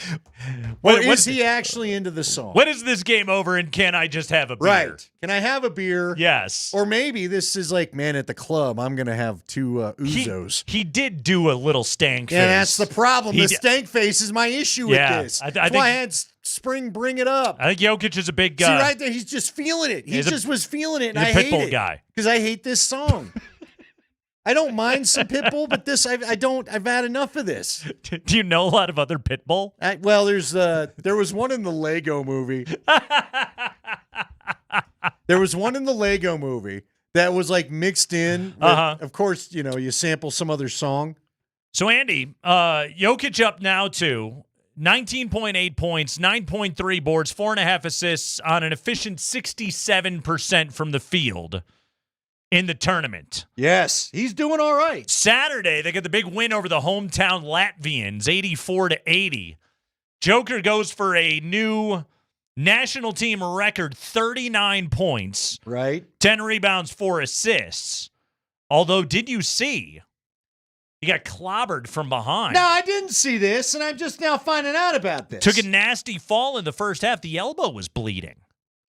Or is he actually into the song? When is this game over and can I just have a beer? Right. Can I have a beer? Yes. Or maybe this is like, man, at the club, I'm going to have 2 Uzos. He did do a little stank face. Yeah, that's the problem. The stank face is my issue with this. That's why I had Spring bring it up. I think Jokic is a big guy. See, right there, he's just feeling it. He just was feeling it, and I hate it. Guy. Because I hate this song. I don't mind some pit bull, but this I don't. I've had enough of this. Do you know a lot of other pit bull? Well, there was one in the Lego movie. There was one in the Lego movie that was like mixed in. With, of course, you sample some other song. So Andy, Jokic up now to 19.8 points, 9.3 boards, 4.5 assists on an efficient 67% from the field in the tournament. Yes, he's doing all right. Saturday, they get the big win over the hometown Latvians, 84-80. Joker goes for a new national team record, 39 points. Right. 10 rebounds, 4 assists. Although, did you see he got clobbered from behind? No, I didn't see this, and I'm just now finding out about this. Took a nasty fall in the first half. The elbow was bleeding.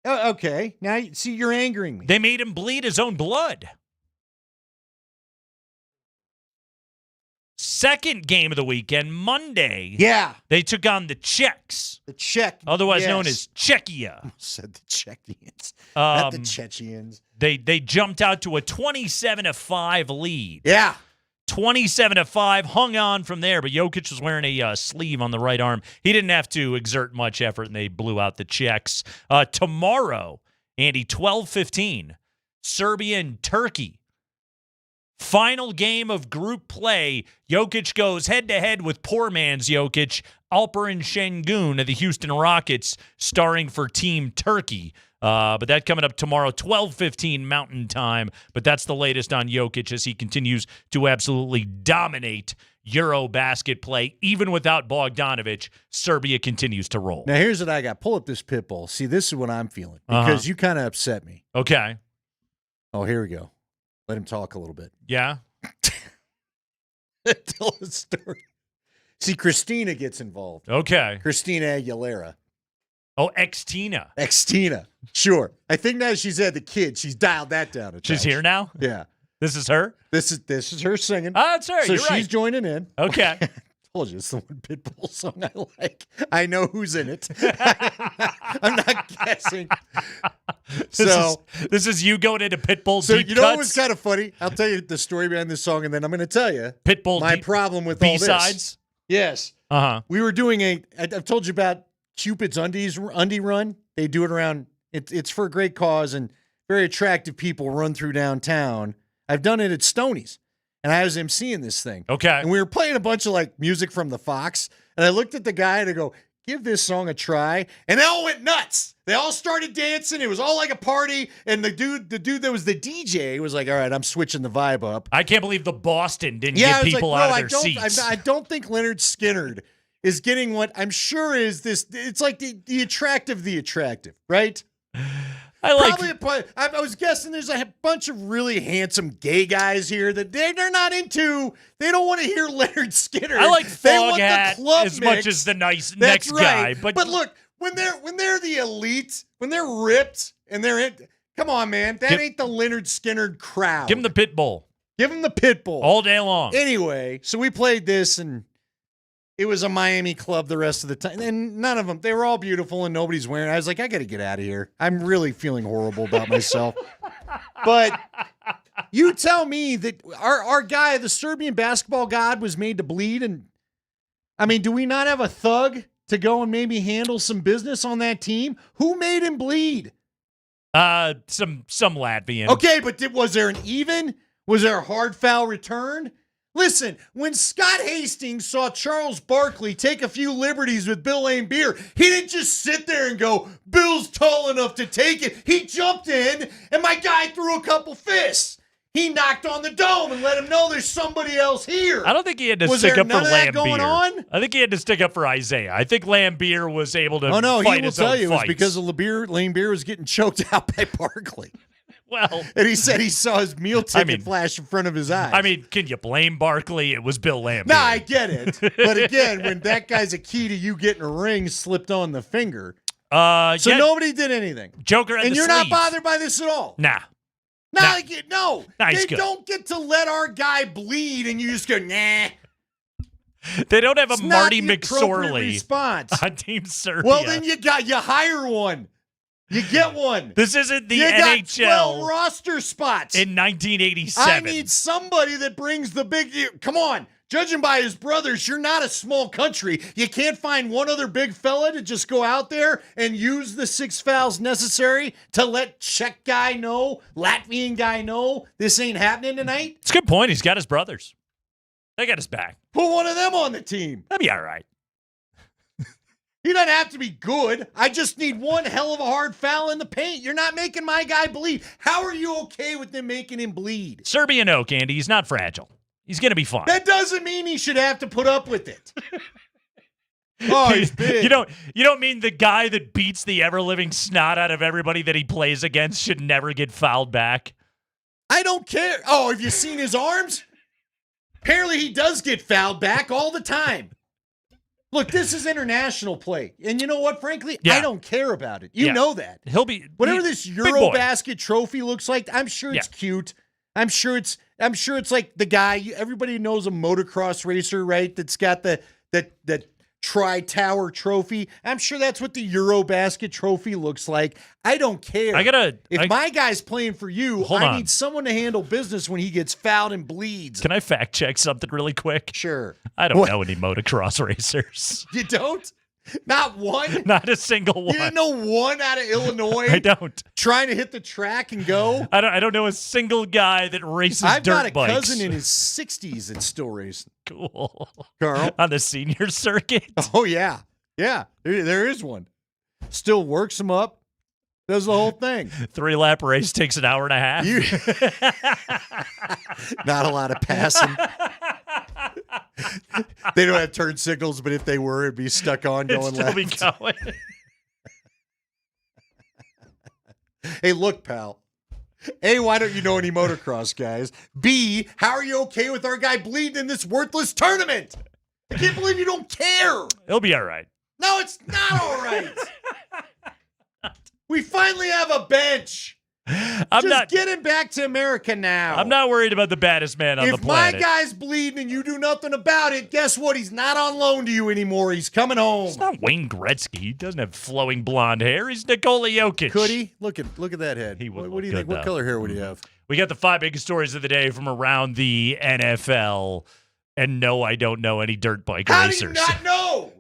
Okay. Now, see, you're angering me. They made him bleed his own blood. Second game of the weekend, Monday. Yeah. They took on the Czechs. The Czech. Otherwise known as Czechia. Said the Czechians. Not the Chechians. They jumped out to a 27-5 lead. Yeah. 27-5, hung on from there, but Jokic was wearing a sleeve on the right arm. He didn't have to exert much effort, and they blew out the Czechs. Tomorrow, Andy, 12:15, Serbia and Turkey. Final game of group play. Jokic goes head-to-head with poor man's Jokic, Alperen Şengün of the Houston Rockets, starring for Team Turkey. But that coming up tomorrow, 12:15 Mountain Time. But that's the latest on Jokic as he continues to absolutely dominate Euro basket play. Even without Bogdanovic, Serbia continues to roll. Now, here's what I got. Pull up this pit bull. See, this is what I'm feeling because you kind of upset me. Okay. Oh, here we go. Let him talk a little bit. Yeah? Tell the story. See, Christina gets involved. Okay. Christina Aguilera. Oh, Xtina. Xtina. Sure. I think now she's had the kid. She's dialed that down. She's here now? Yeah. This is her? This is her singing. Oh, that's her. So You're she's right. joining in. Okay. I told you it's the one Pitbull song I like. I know who's in it. I'm not guessing. This is you going into Pitbull So deep you know cuts? what was kind of funny? I'll tell you the story behind this song, and then I'm going to tell you Pitbull my problem with all this. B-sides? Yes. Uh-huh. We were doing I've told you about Cupid's undie run. They do it around, it's for a great cause, and very attractive people run through downtown. I've done it at Stoney's, and I was emceeing this thing. Okay. And we were playing a bunch of like music from the Fox, and I looked at the guy and I go, give this song a try. And they all went nuts. They all started dancing. It was all like a party. And the dude that was the DJ was like, all right, I'm switching the vibe up. I can't believe the Boston didn't Yeah, get people out of their seats. I don't think Leonard Skinner is getting what I'm sure is this. It's like the attractive, right? I was guessing there's a bunch of really handsome gay guys here that they're not into. They don't want to hear Leonard Skinner. I like They want Foghat the club as mix. much as the next That's guy. right. But look, when they're the elite, when they're ripped and they're in, come on, man, that ain't the Leonard Skinner crowd. Give him the pit bull. Give him the pit bull all day long. Anyway, so we played this and it was a Miami club the rest of the time. And none of them, they were all beautiful and nobody's wearing. I was like, I got to get out of here. I'm really feeling horrible about myself. But you tell me that our guy, the Serbian basketball god, was made to bleed. And I mean, do we not have a thug to go and maybe handle some business on that team? Who made him bleed? Some Latvian. Okay, but was there an even? Was there a hard foul return? Listen, when Scott Hastings saw Charles Barkley take a few liberties with Bill Laimbeer, he didn't just sit there and go, Bill's tall enough to take it. He jumped in, and my guy threw a couple fists. He knocked on the dome and let him know there's somebody else here. I don't think he had to Was stick there up for none of that Laimbeer. going on? I think he had to stick up for Isaiah. I think Laimbeer was able to Oh, no, fight he will his own tell you it was fights. because of Laimbeer was getting choked out by Barkley. Well, and he said he saw his meal ticket flash in front of his eyes. I mean, can you blame Barkley? It was Bill Laimbeer. No, I get it. But again, when that guy's a key to you getting a ring slipped on the finger. So nobody did anything. Joker had and the you're sleeve. not bothered by this at all. Nah. No. Nice, They good. don't get to let our guy bleed and you just go, nah. They don't have a It's not Marty the appropriate McSorley response. on Team Serbia. Well, then you hire one. You get one. This isn't the you got NHL 12 roster spots in 1987. I need somebody that brings the big. Come on. Judging by his brothers, you're not a small country. You can't find one other big fella to just go out there and use the 6 fouls necessary to let Czech guy know, Latvian guy know this ain't happening tonight. It's a good point. He's got his brothers. They got his back. Put one of them on the team. That'd be all right. He doesn't have to be good. I just need one hell of a hard foul in the paint. You're not making my guy bleed. How are you okay with them making him bleed? Serbian Oak, Andy. He's not fragile. He's going to be fine. That doesn't mean he should have to put up with it. Oh, he's big. You don't mean the guy that beats the ever-living snot out of everybody that he plays against should never get fouled back? I don't care. Oh, have you seen his arms? Apparently he does get fouled back all the time. Look, this is international play. And you know what, frankly? Yeah. I don't care about it. You know that. He'll be whatever this Eurobasket trophy looks like, I'm sure it's cute. I'm sure it's like the guy, everybody knows a motocross racer, right? That's got that Tri-Tower trophy. I'm sure that's what the Eurobasket trophy looks like. I don't care. If my guy's playing for you, I need someone to handle business when he gets fouled and bleeds. Can I fact check something really quick? Sure. I don't know any motocross racers. You don't? Not one? Not a single one. You didn't know one out of Illinois? I don't. Trying to hit the track and go? I don't know a single guy that races I've dirt got a bikes. cousin in his 60s that still races. Cool. Carl? On the senior circuit? Oh, yeah. Yeah, there is one. Still works him up. Does the whole thing. 3-lap race takes an hour and a half. Not a lot of passing. They don't have turn signals, but if they were, it'd be stuck on going It'd still left. be going. Hey, look, pal. A, why don't you know any motocross guys? B, how are you okay with our guy bleeding in this worthless tournament? I can't believe you don't care. He'll be all right. No, it's not all right. We finally have a bench. Get him back to America now. I'm not worried about the baddest man on the If planet. my guy's bleeding and you do nothing about it, guess what? He's not on loan to you anymore. He's coming home. It's not Wayne Gretzky. He doesn't have flowing blonde hair. He's Nikola Jokic. Could he? Look at that head. He would What do you look think? good, What though. color hair would he have? We got the 5 biggest stories of the day from around the NFL. And no, I don't know any dirt bike How racers. do you not know?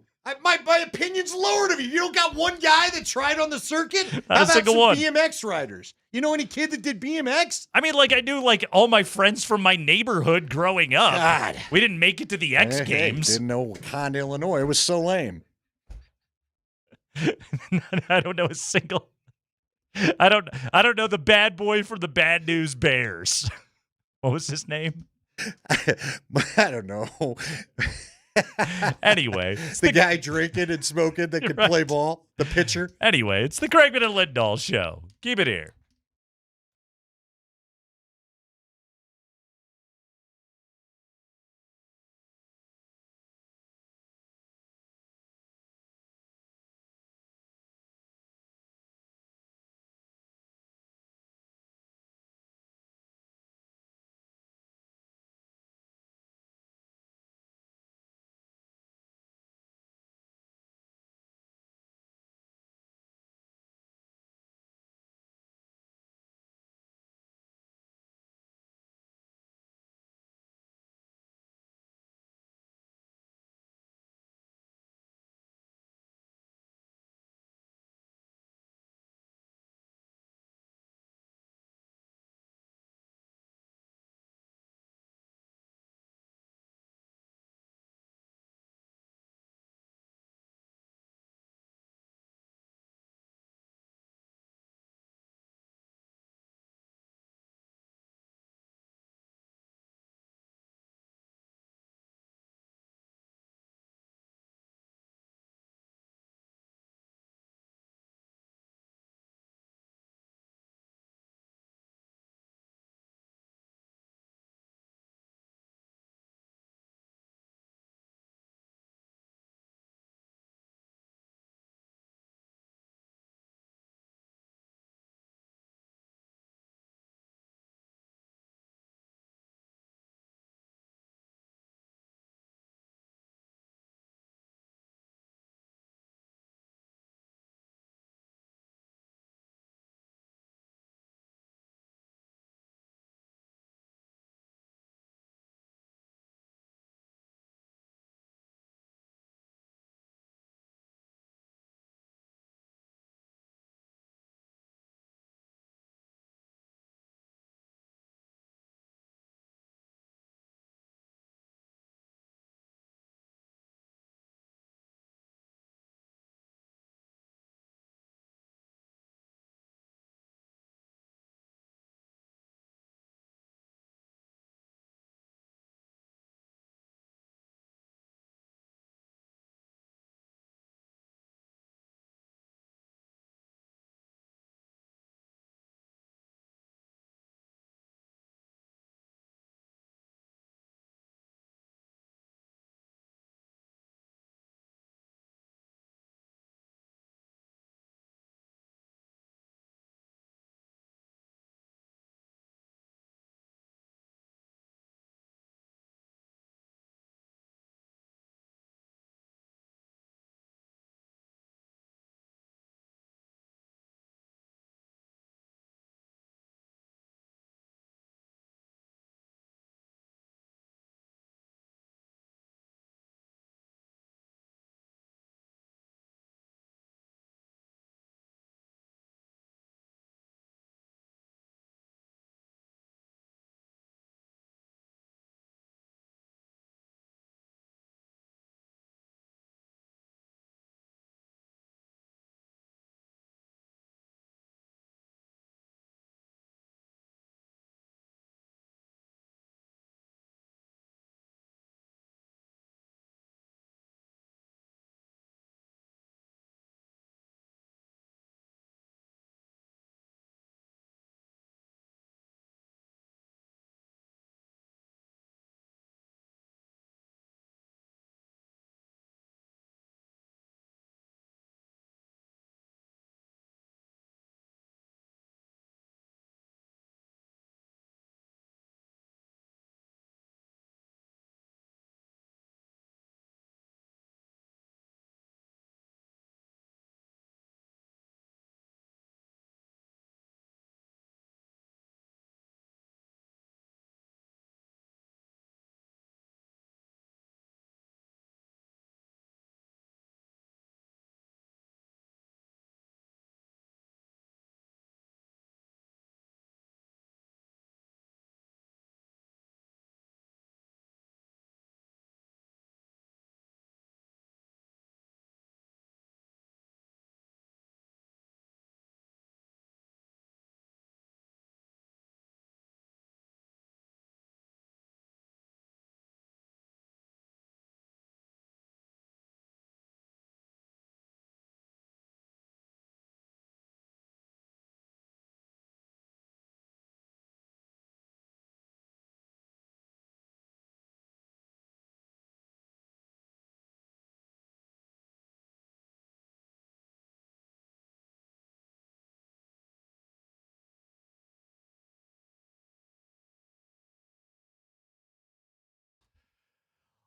My opinion's lowered of you. You don't got one guy that tried on the circuit? Not How a about single some one. BMX riders? You know any kid that did BMX? I mean, I knew all my friends from my neighborhood growing up. God. We didn't make it to the X Hey, Games. didn't know Wakanda, Illinois. It was so lame. I don't know a single. I don't know the bad boy from the Bad News Bears. What was his name? I don't know. Anyway, the guy drinking and smoking that could play ball, the pitcher. Anyway, it's the Kreckman and Lindahl show. Keep it here.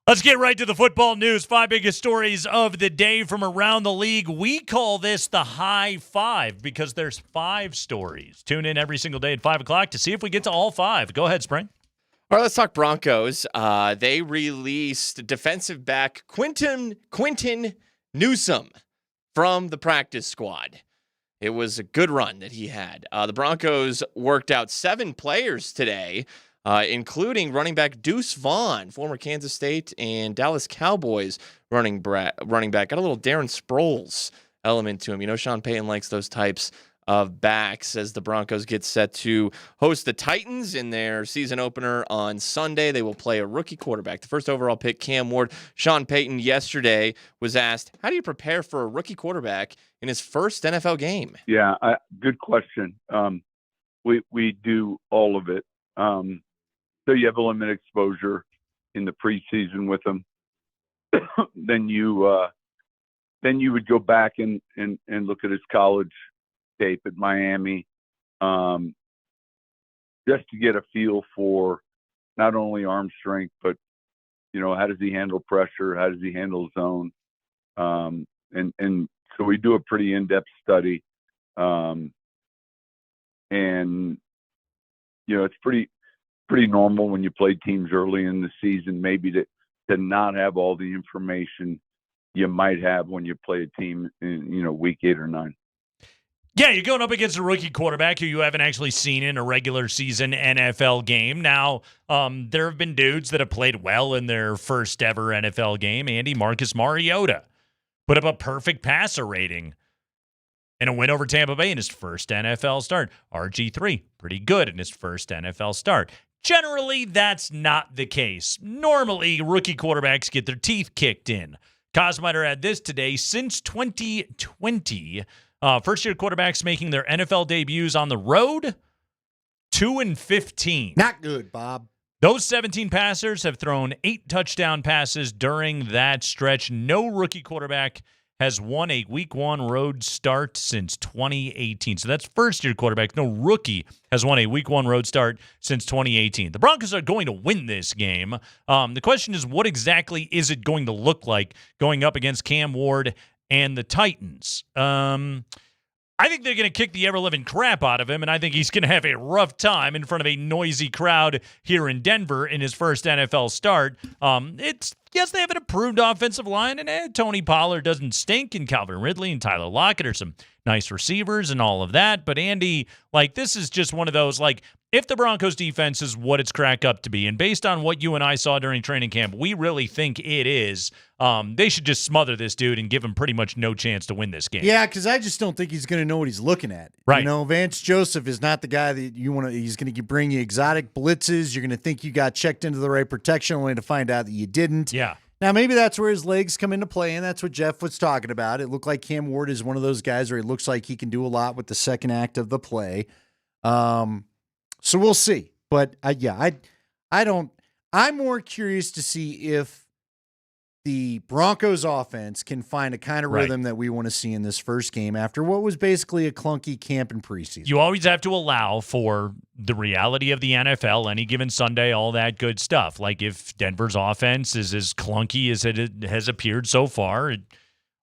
Let's get right to the football news. 5 biggest stories of the day from around the league. We call this the High Five because there's 5 stories. Tune in every single day at 5 o'clock to see if we get to all 5. Go ahead, Spring. All right, let's talk Broncos. They released defensive back Quinton Newsome from the practice squad. It was a good run that he had. The Broncos worked out 7 players today, including running back Deuce Vaughn, former Kansas State and Dallas Cowboys running back. Got a little Darren Sproles element to him. You know, Sean Payton likes those types of backs as the Broncos get set to host the Titans in their season opener on Sunday. They will play a rookie quarterback, the first overall pick, Cam Ward. Sean Payton yesterday was asked, how do you prepare for a rookie quarterback in his first NFL game? Yeah, good question. We do all of it. So you have a limited exposure in the preseason with them. Then you would go back and look at his college tape at Miami, just to get a feel for not only arm strength, but how does he handle pressure? How does he handle zone? And so we do a pretty in-depth study, and it's pretty normal when you play teams early in the season, maybe to not have all the information you might have when you play a team in week 8 or 9. Yeah, you're going up against a rookie quarterback who you haven't actually seen in a regular season NFL game. Now, there have been dudes that have played well in their first ever NFL game. Marcus Mariota put up a perfect passer rating in a win over Tampa Bay in his first NFL start. RG3, pretty good in his first NFL start. Generally, that's not the case. Normally, rookie quarterbacks get their teeth kicked in. Cosmider had this today. Since 2020, first-year quarterbacks making their NFL debuts on the road, 2-15. Not good, Bob. Those 17 passers have thrown 8 touchdown passes during that stretch. No rookie quarterback has won a Week 1 road start since 2018. So that's first-year quarterbacks. No rookie has won a Week 1 road start since 2018. The Broncos are going to win this game. The question is, what exactly is it going to look like going up against Cam Ward and the Titans? I think they're going to kick the ever-living crap out of him, and I think he's going to have a rough time in front of a noisy crowd here in Denver in his first NFL start. Yes, they have an improved offensive line, and Tony Pollard doesn't stink, and Calvin Ridley and Tyler Lockett are some nice receivers and all of that. But, Andy, this is just one of those, if the Broncos defense is what it's cracked up to be, and based on what you and I saw during training camp, we really think it is, they should just smother this dude and give him pretty much no chance to win this game. Yeah, because I just don't think he's going to know what he's looking at. Right. Vance Joseph is not the guy that you want to. He's going to bring you exotic blitzes. You're going to think you got checked into the right protection, only to find out that you didn't. Yeah. Now, maybe that's where his legs come into play, and that's what Jeff was talking about. It looked like Cam Ward is one of those guys where he looks like he can do a lot with the second act of the play. So we'll see. But, I don't – I'm more curious to see if the Broncos offense can find a kind of rhythm that we want to see in this first game after what was basically a clunky camp in preseason. You always have to allow for the reality of the NFL, any given Sunday, all that good stuff. Like if Denver's offense is as clunky as it has appeared so far, it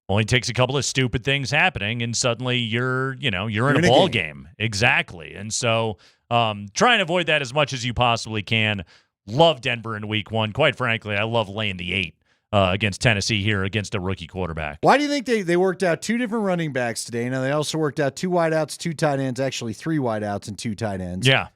only takes a couple of stupid things happening, and suddenly you're in a ball game. Exactly. And so try and avoid that as much as you possibly can. Love Denver in Week 1. Quite frankly, I love laying the 8. Against Tennessee here against a rookie quarterback. Why do you think they worked out 2 different running backs today? Now, they also worked out 2 wideouts, 2 tight ends, actually 3 wideouts and 2 tight ends. Yeah.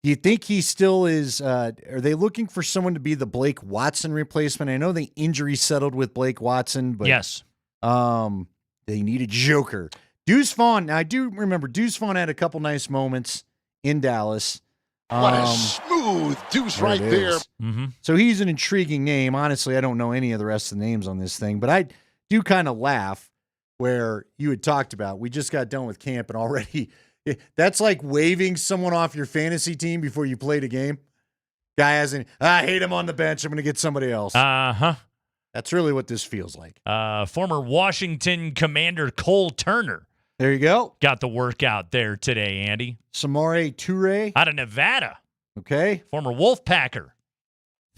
Do you think he still is are they looking for someone to be the Blake Watson replacement? I know the injury settled with Blake Watson, but yes. They need a joker. Deuce Vaughn, now I do remember Deuce Vaughn had a couple nice moments in Dallas. What a smooth deuce right there. Mm-hmm. So he's an intriguing name. Honestly, I don't know any of the rest of the names on this thing, but I do kind of laugh where you had talked about, we just got done with camp and already that's like waving someone off your fantasy team before you played a game. Guy hasn't, I hate him on the bench. I'm going to get somebody else. Uh-huh. That's really what this feels like. Former Washington Commander Cole Turner. There you go. Got the workout there today, Andy. Samori Toure. Out of Nevada. Okay. Former Wolfpacker.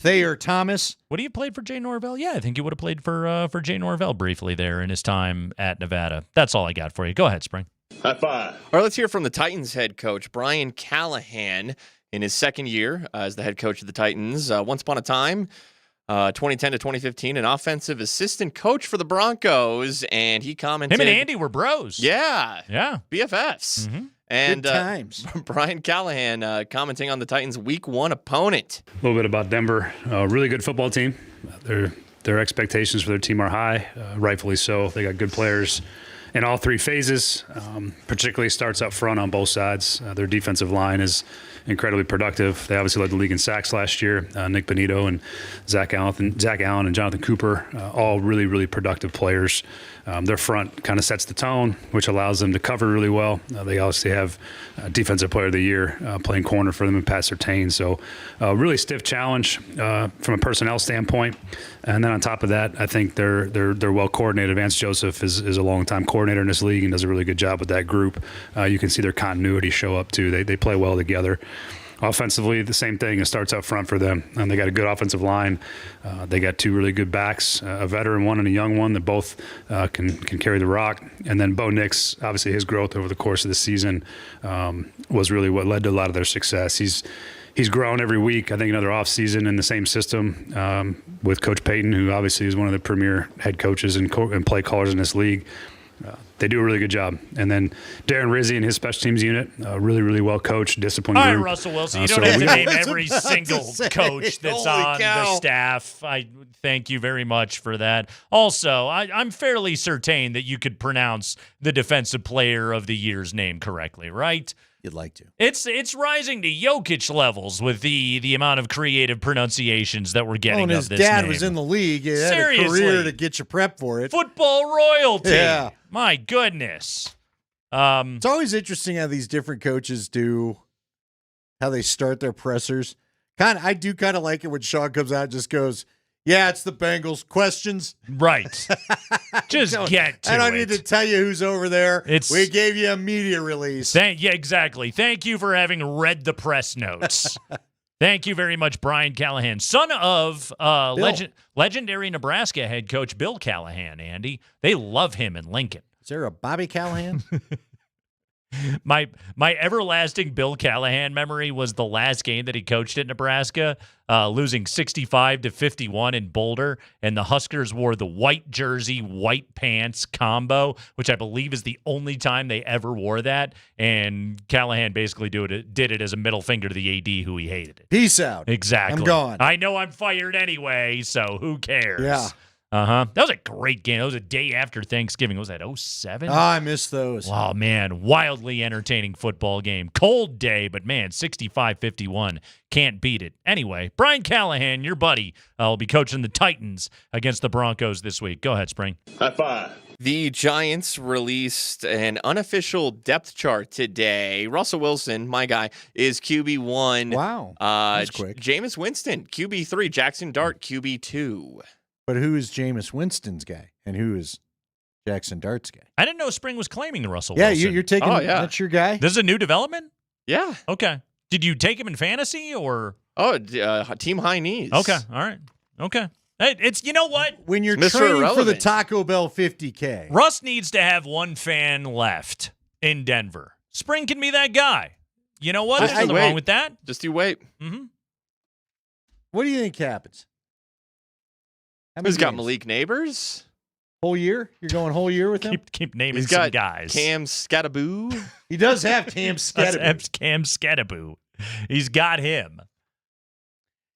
Thayer Thomas. Would he have played for Jay Norvell? Yeah, I think he would have played for Jay Norvell briefly there in his time at Nevada. That's all I got for you. Go ahead, Spring. High five. All right, let's hear from the Titans head coach, Brian Callahan, in his second year as the head coach of the Titans. Once upon a time, 2010 to 2015, an offensive assistant coach for the Broncos, and he commented. Him and Andy were bros. Yeah. Yeah. BFFs. Mm-hmm. And Good times. Brian Callahan commenting on the Titans' Week 1 opponent. A little bit about Denver. Really good football team. Their expectations for their team are high, rightfully so. They got good players in all three phases, particularly starts up front on both sides. Their defensive line is incredibly productive. They obviously led the league in sacks last year. Nick Benito and Zach Allen and Jonathan Cooper, all really, really productive players. Their front kind of sets the tone, which allows them to cover really well. They obviously have Defensive Player of the Year playing corner for them in Pat Surtain. So really stiff challenge from a personnel standpoint. And then on top of that, I think they're well coordinated. Vance Joseph is a long-time coordinator in this league and does a really good job with that group. You can see their continuity show up too. They play well together. Offensively, the same thing. It starts up front for them. And they got a good offensive line. They got two really good backs, a veteran one and a young one that both can carry the rock. And then Bo Nix, obviously his growth over the course of the season was really what led to a lot of their success. He's grown every week. I think another offseason in the same system with Coach Payton, who obviously is one of the premier head coaches and play callers in this league. They do a really good job. And then Darren Rizzi and his special teams unit, really, really well coached, disciplined All right, group. Russell Wilson, you don't have to name every single coach that's on the staff. I thank you very much for that. Also, I'm fairly certain that you could pronounce the Defensive Player of the Year's name correctly, right? You'd like to. It's rising to Jokic levels with the amount of creative pronunciations that we're getting and of his this dad name. was in the league. He had Seriously. a career to get you prepped for it. Football royalty. Yeah. My goodness. It's always interesting how these different coaches do, how they start their pressers. I do kind of like it when Sean comes out and just goes, yeah, it's the Bengals. Questions? Right. Just get to it. I don't need to tell you who's over there. We gave you a media release. Yeah, exactly. Thank you for having read the press notes. Thank you very much, Brian Callahan, son of legendary Nebraska head coach Bill Callahan, Andy. They love him in Lincoln. Is there a Bobby Callahan? My everlasting Bill Callahan memory was the last game that he coached at Nebraska, losing 65-51 in Boulder, and the Huskers wore the white jersey, white pants combo, which I believe is the only time they ever wore that. And Callahan basically did it as a middle finger to the AD who he hated. Peace out. Exactly. I'm gone. I know I'm fired anyway, so who cares? Yeah. Uh-huh. That was a great game. That was a day after Thanksgiving. Was that 07? Oh, I missed those. Oh, man. Wildly entertaining football game. Cold day, but, man, 65-51. Can't beat it. Anyway, Brian Callahan, your buddy, will be coaching the Titans against the Broncos this week. Go ahead, Spring. High five. The Giants released an unofficial depth chart today. Russell Wilson, my guy, is QB1. Wow. That's quick. Jameis Winston, QB3. Jackson Dart, QB2. But who is Jameis Winston's guy, and who is Jackson Dart's guy? I didn't know Spring was claiming the Russell Wilson. Yeah, you're taking that's your guy? This is a new development? Yeah. Okay. Did you take him in fantasy or? Oh, team high knees. Okay. All right. Okay. It's, you know what? When you're Mr. training for the Irrelevant. Taco Bell 50K. Russ needs to have one fan left in Denver. Spring can be that guy. You know what? There's nothing wrong with that. Just you wait. Mm-hmm. What do you think happens? Who's got Malik Neighbors? Whole year? You're going whole year with him? Keep naming He's some got guys. Cam Scattaboo. He does have Cam Scattaboo. Cam Scattaboo. He's got him.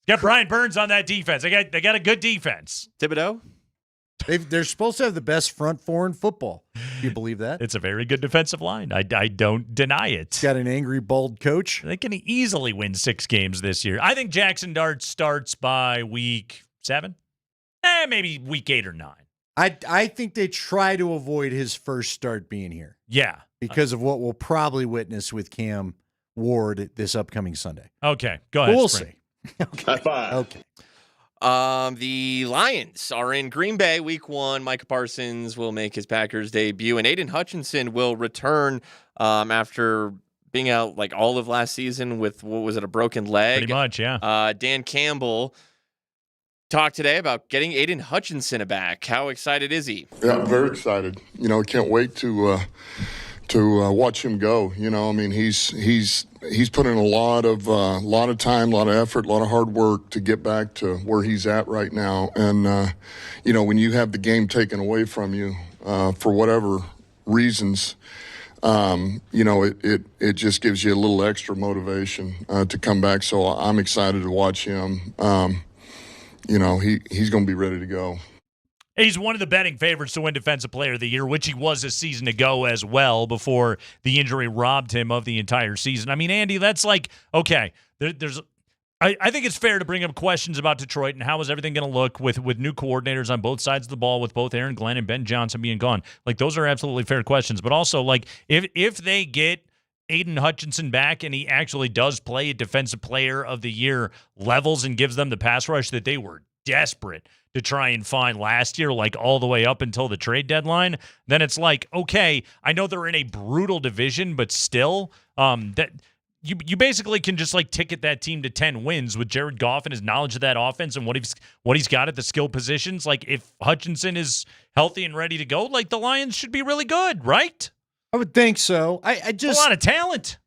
He's got Brian Burns on that defense. They got a good defense. Thibodeau? They're supposed to have the best front four in football. Do you believe that? It's a very good defensive line. I don't deny it. Got an angry, bald coach. They can easily win 6 games this year. I think Jackson Dart starts by week 7. Maybe week 8 or 9. I think they try to avoid his first start being here. Yeah. Because of what we'll probably witness with Cam Ward this upcoming Sunday. Okay. Go ahead. We'll Spring. see. Okay. High five. Okay. The Lions are in Green Bay week 1. Micah Parsons will make his Packers debut, and Aiden Hutchinson will return after being out like all of last season with, what was it, a broken leg? Pretty much, yeah. Dan Campbell talked today about getting Aiden Hutchinson back. How excited is he? Yeah, I'm very excited. Can't wait to watch him go. I mean, he's put in a lot of time, a lot of effort, a lot of hard work to get back to where he's at right now. And when you have the game taken away from you for whatever reasons, it just gives you a little extra motivation to come back. So I'm excited to watch him. He's going to be ready to go. He's one of the betting favorites to win Defensive Player of the Year, which he was a season ago as well before the injury robbed him of the entire season. I mean, Andy, that's like, okay, I think it's fair to bring up questions about Detroit and how is everything going to look with new coordinators on both sides of the ball with both Aaron Glenn and Ben Johnson being gone. Like, those are absolutely fair questions. But also, like, if they get Aiden Hutchinson back and he actually does play at Defensive Player of the Year levels and gives them the pass rush that they were desperate to try and find last year, like all the way up until the trade deadline, then it's like, okay, I know they're in a brutal division, but still, that you basically can just like ticket that team to 10 wins with Jared Goff and his knowledge of that offense and what he's got at the skill positions. Like, if Hutchinson is healthy and ready to go, like, the Lions should be really good, right? I would think so. I just a lot of talent.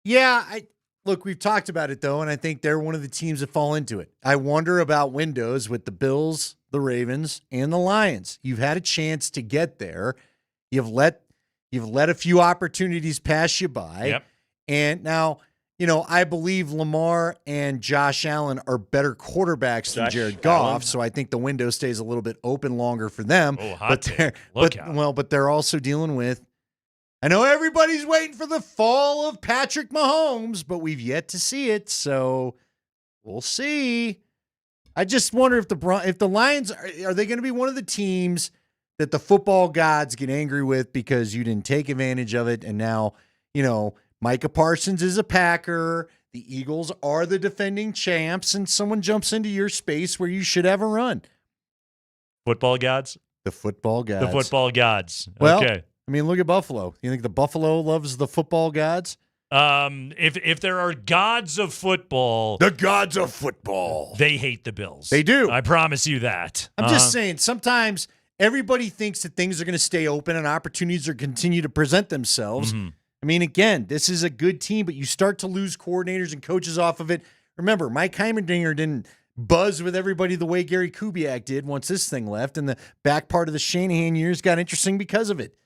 Yeah, Look, we've talked about it, though, and I think they're one of the teams that fall into it. I wonder about windows with the Bills, the Ravens, and the Lions. You've had a chance to get there. You've let a few opportunities pass you by. Yep. And now, I believe Lamar and Josh Allen are better quarterbacks than Jared Goff, so I think the window stays a little bit open longer for them. Oh, hot take. But they're also dealing with, I know everybody's waiting for the fall of Patrick Mahomes, but we've yet to see it, so we'll see. I just wonder if the Lions are they going to be one of the teams that the football gods get angry with because you didn't take advantage of it, and now, Micah Parsons is a Packer, the Eagles are the defending champs, and someone jumps into your space where you should have a run. Football gods? The football gods. The football gods. Well, okay. I mean, look at Buffalo. You think the Buffalo loves the football gods? If there are gods of football, the gods of football, they hate the Bills. They do. I promise you that. I'm just saying, sometimes everybody thinks that things are going to stay open and opportunities are continue to present themselves. Mm-hmm. I mean, again, this is a good team, but you start to lose coordinators and coaches off of it. Remember, Mike Heimerdinger didn't buzz with everybody the way Gary Kubiak did once this thing left, and the back part of the Shanahan years got interesting because of it.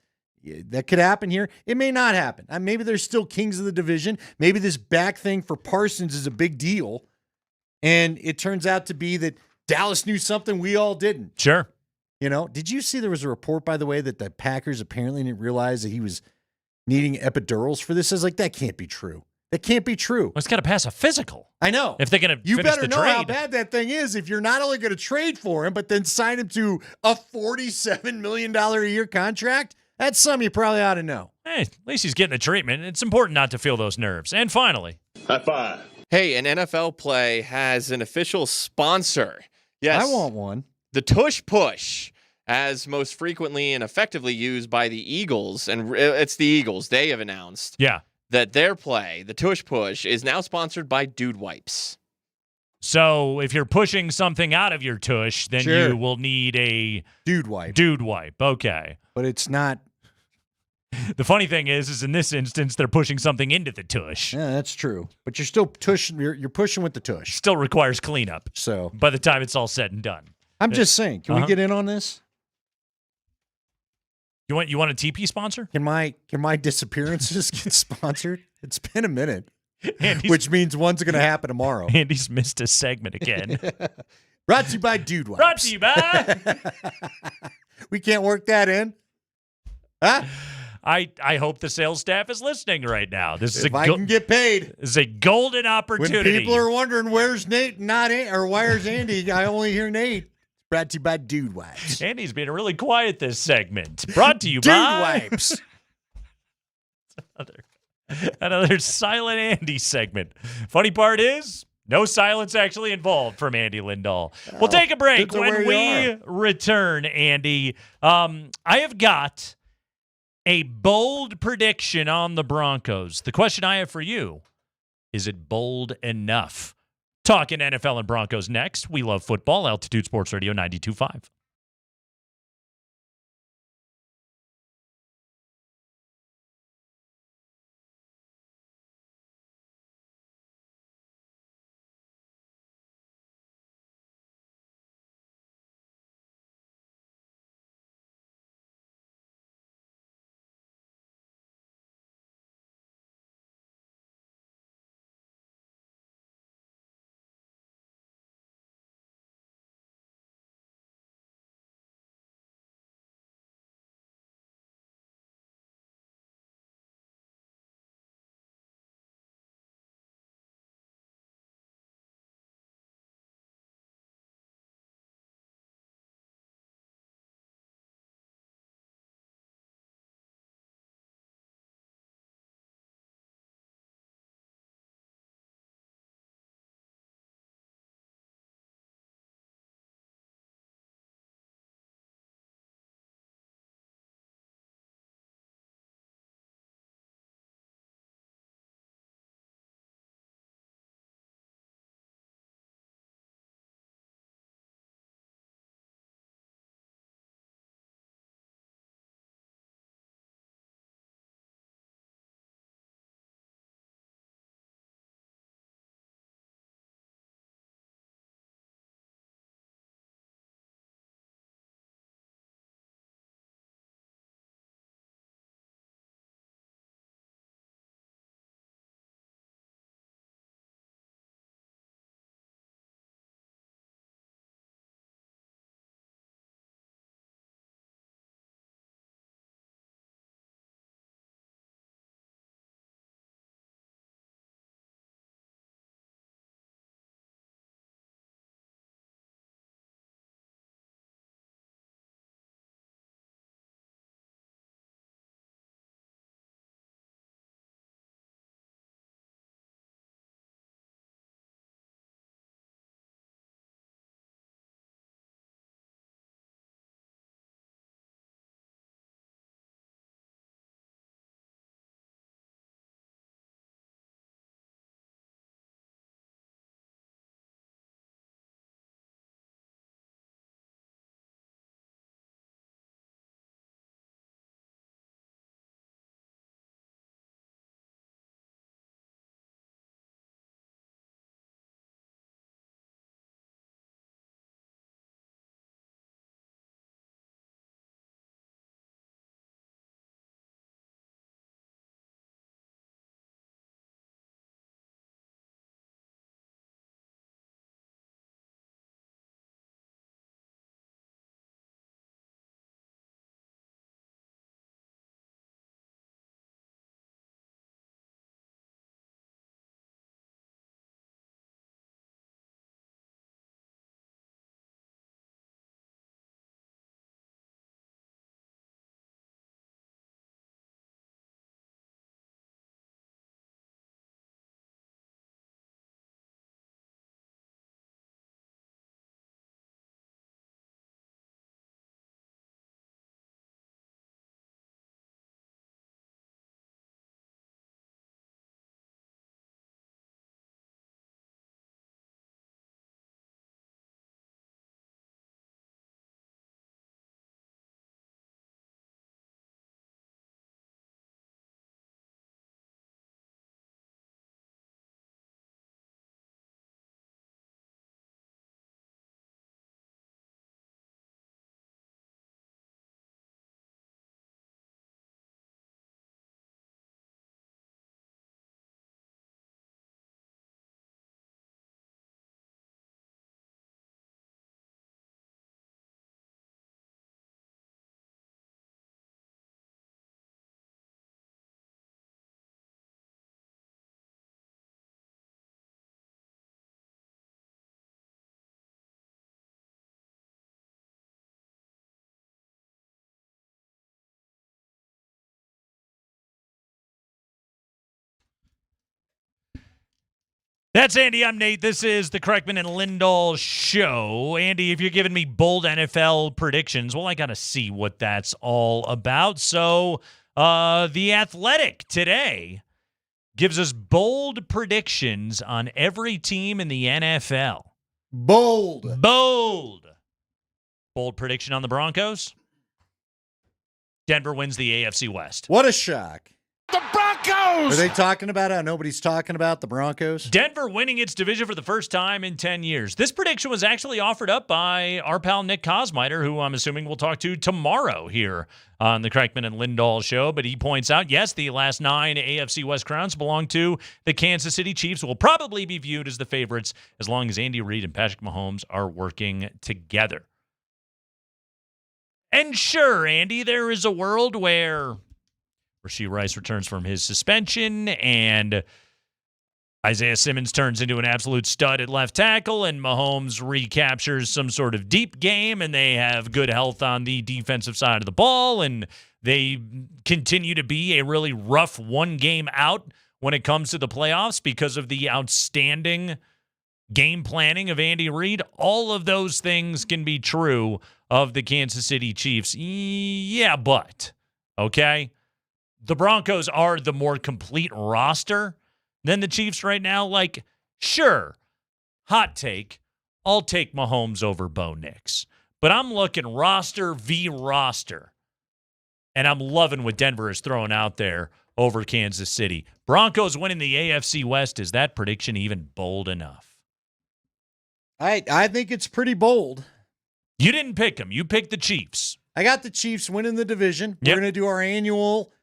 That could happen here. It may not happen. Maybe they're still kings of the division. Maybe this back thing for Parsons is a big deal, and it turns out to be that Dallas knew something we all didn't. Sure. Did you see there was a report, by the way, that the Packers apparently didn't realize that he was needing epidurals for this? I was like, that can't be true. That can't be true. Well, it's got to pass a physical. I know. If they're going to You finish better the know trade. how bad that thing is if you're not only going to trade for him, but then sign him to a $47 million a year contract. That's something you probably ought to know. Hey, at least he's getting the treatment. It's important not to feel those nerves. And finally, High five. Hey, an NFL play has an official sponsor. Yes. I want one. The Tush Push, as most frequently and effectively used by the Eagles, and it's the Eagles. They have announced that their play, the Tush Push, is now sponsored by Dude Wipes. So if you're pushing something out of your tush, then you will need a Dude Wipe. Dude Wipe. Okay. But it's not. The funny thing is in this instance, they're pushing something into the tush. Yeah, that's true. But you're still tushing. You're pushing with the tush. Still requires cleanup. So by the time it's all said and done. I'm just saying, can we get in on this? You want a TP sponsor? Can my disappearances get sponsored? It's been a minute. Which means one's going to happen tomorrow. Andy's missed a segment again. Brought to you by Dude Wipes. Brought to you by. We can't work that in. Huh? I hope the sales staff is listening right now. This is if I can get paid. This is a golden opportunity. When people are wondering where's Nate, or where's Andy, I only hear Nate. Brought to you by Dude Wipes. Andy's being really quiet this segment. Brought to you Dude by Wipes. Another silent Andy segment. Funny part is, no silence actually involved from Andy Lindahl. We'll take a break. When we return, Andy, I have got a bold prediction on the Broncos. The question I have for you, is it bold enough? Talking NFL and Broncos next. We love football. Altitude Sports Radio 92.5. That's Andy. I'm Nate. This is the Kreckman and Lindahl show. Andy, if you're giving me bold NFL predictions, well, I got to see what that's all about. So, The Athletic today gives us bold predictions on every team in the NFL. Bold. Bold prediction on the Broncos. Denver wins the AFC West. What a shock. The Broncos! Are they talking about it? Nobody's talking about the Broncos? Denver winning its division for the first time in 10 years. This prediction was actually offered up by our pal Nick Kosmiter, who I'm assuming we'll talk to tomorrow here on the Kreckman and Lindahl show. But he points out, yes, the last 9 AFC West crowns belong to the Kansas City Chiefs, will probably be viewed as the favorites as long as Andy Reid and Patrick Mahomes are working together. And sure, Andy, there is a world where Rashee Rice returns from his suspension and Isaiah Simmons turns into an absolute stud at left tackle and Mahomes recaptures some sort of deep game and they have good health on the defensive side of the ball and they continue to be a really rough one game out when it comes to the playoffs because of the outstanding game planning of Andy Reid. All of those things can be true of the Kansas City Chiefs. Yeah, but, okay, the Broncos are the more complete roster than the Chiefs right now. Like, sure, hot take, I'll take Mahomes over Bo Nix. But I'm looking roster v. roster, and I'm loving what Denver is throwing out there over Kansas City. Broncos winning the AFC West. Is that prediction even bold enough? I think it's pretty bold. You didn't pick them. You picked the Chiefs. I got the Chiefs winning the division. We're going to do our annual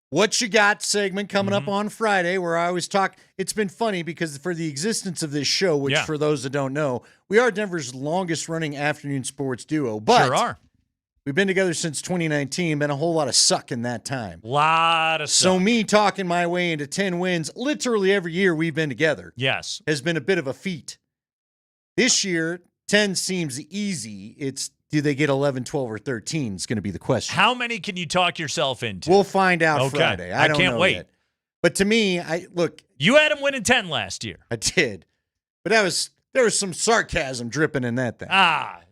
What You Got segment coming up on Friday, where I always talk. It's been funny because for the existence of this show, which for those that don't know, we are Denver's longest running afternoon sports duo. But sure are. We've been together since 2019, been a whole lot of suck in that time. Lot of suck. So me talking my way into 10 wins literally every year we've been together has been a bit of a feat. This year, 10 seems easy. It's do they get 11, 12, or 13 is going to be the question. How many can you talk yourself into? We'll find out Friday. I don't can't know wait. Yet. But to me, you had them winning 10 last year. I did. But there was some sarcasm dripping in that thing.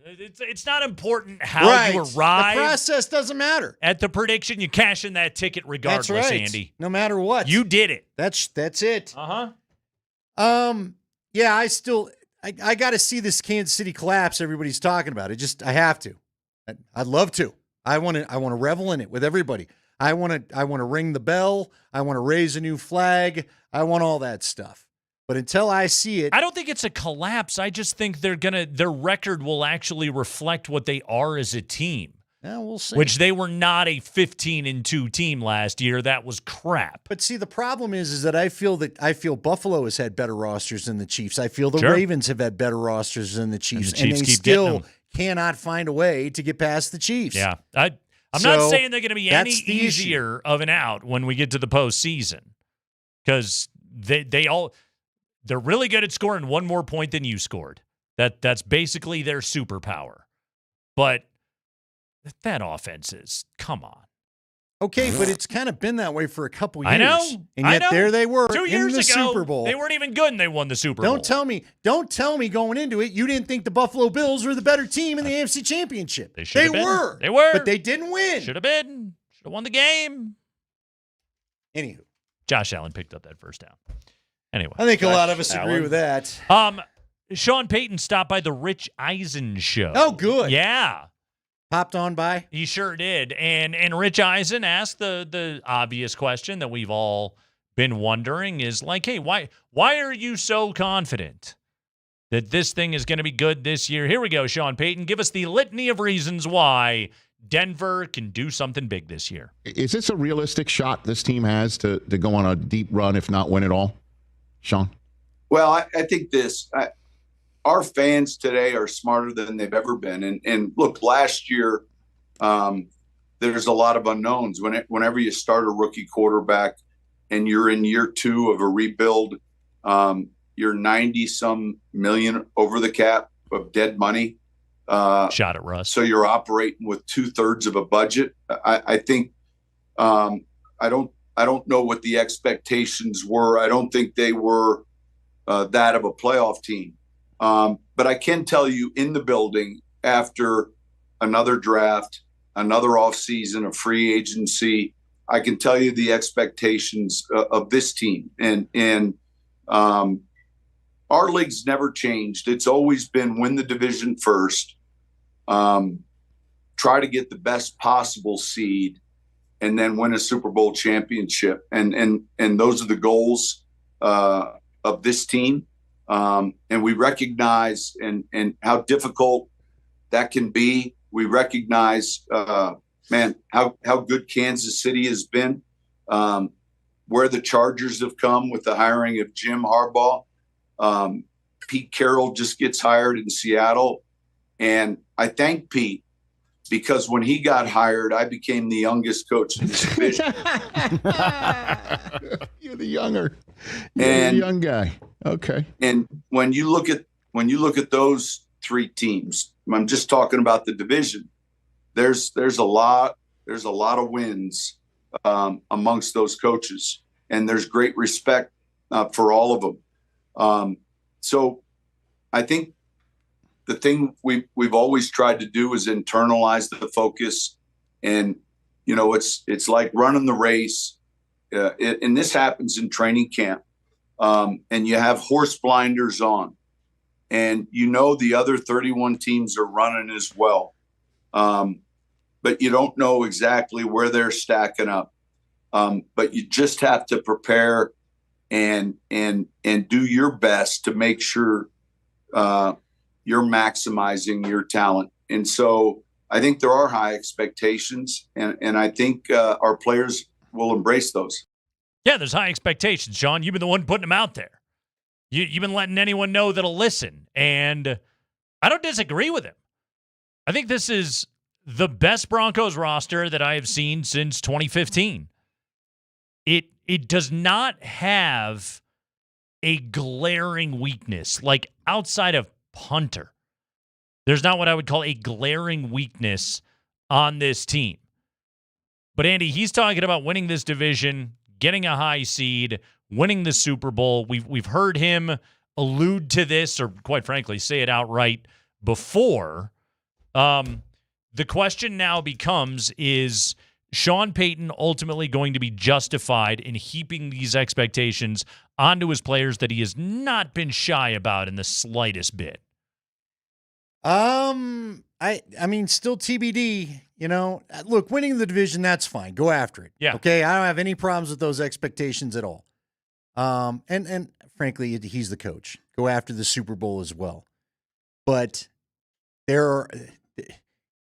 It's not important how you arrive. The process doesn't matter. At the prediction, you cash in that ticket regardless, That's right. Andy. No matter what. You did it. That's it. Uh-huh. Yeah, I got to see this Kansas City collapse everybody's talking about. I have to. I'd love to. I want to revel in it with everybody. I want to ring the bell. I want to raise a new flag. I want all that stuff. But until I see it, I don't think it's a collapse. I just think their record will actually reflect what they are as a team. Yeah, we'll see. Which they were not a 15-2 team last year. That was crap. But see, the problem is that I feel Buffalo has had better rosters than the Chiefs. I feel the Ravens have had better rosters than the Chiefs, and they still cannot find a way to get past the Chiefs. Yeah, I'm not saying they're going to be any easier of an out when we get to the postseason, because they're really good at scoring one more point than you scored. That's basically their superpower. But that offense is, come on. Okay, but it's kind of been that way for a couple years. I know. And yet there they were 2 years in the ago, Super Bowl. They weren't even good and they won the Super Bowl. Don't tell me going into it you didn't think the Buffalo Bills were the better team in the AFC Championship. They were. They were. But they didn't win. Should have been. Should have won the game. Anywho. Josh Allen picked up that first down. Anyway. I think a lot of us agree with that. Sean Payton stopped by the Rich Eisen show. Oh, good. Yeah. Popped on by? He sure did. And Rich Eisen asked the obvious question that we've all been wondering is like, hey, why are you so confident that this thing is going to be good this year? Here we go, Sean Payton. Give us the litany of reasons why Denver can do something big this year. Is this a realistic shot this team has to go on a deep run, if not win it all, Sean? Well, I think our fans today are smarter than they've ever been. And look, last year, there's a lot of unknowns. Whenever you start a rookie quarterback and you're in year 2 of a rebuild, you're 90-some million over the cap of dead money. Shot at Russ. So you're operating with 2/3 of a budget. I think I don't know what the expectations were. I don't think they were that of a playoff team. But I can tell you in the building after another draft, another offseason of free agency, I can tell you the expectations of this team, and our league's never changed. It's always been win the division first, try to get the best possible seed, and then win a Super Bowl championship. And those are the goals of this team. And we recognize and how difficult that can be. We recognize, how good Kansas City has been, where the Chargers have come with the hiring of Jim Harbaugh. Pete Carroll just gets hired in Seattle. And I thank Pete, because when he got hired, I became the youngest coach in this division. You're the younger. And the young guy. Okay. And when you look at those three teams, I'm just talking about the division. There's a lot of wins amongst those coaches, and there's great respect for all of them. So I think the thing we've always tried to do is internalize the focus, and it's like running the race. And this happens in training camp, and you have horse blinders on, and the other 31 teams are running as well, but you don't know exactly where they're stacking up. But you just have to prepare and do your best to make sure you're maximizing your talent. And so I think there are high expectations, and I think our players will embrace those. Yeah, there's high expectations, Sean. You've been the one putting them out there. You've been letting anyone know that'll listen, and I don't disagree with him. I think this is the best Broncos roster that I have seen since 2015. It does not have a glaring weakness, like outside of punter. There's not what I would call a glaring weakness on this team. But Andy, he's talking about winning this division, getting a high seed, winning the Super Bowl. We've heard him allude to this, or quite frankly, say it outright before. The question now becomes, is Sean Payton ultimately going to be justified in heaping these expectations onto his players that he has not been shy about in the slightest bit? I mean, still TBD. Look, winning the division, that's fine. Go after it. Yeah. Okay. I don't have any problems with those expectations at all. And frankly, he's the coach. Go after the Super Bowl as well. But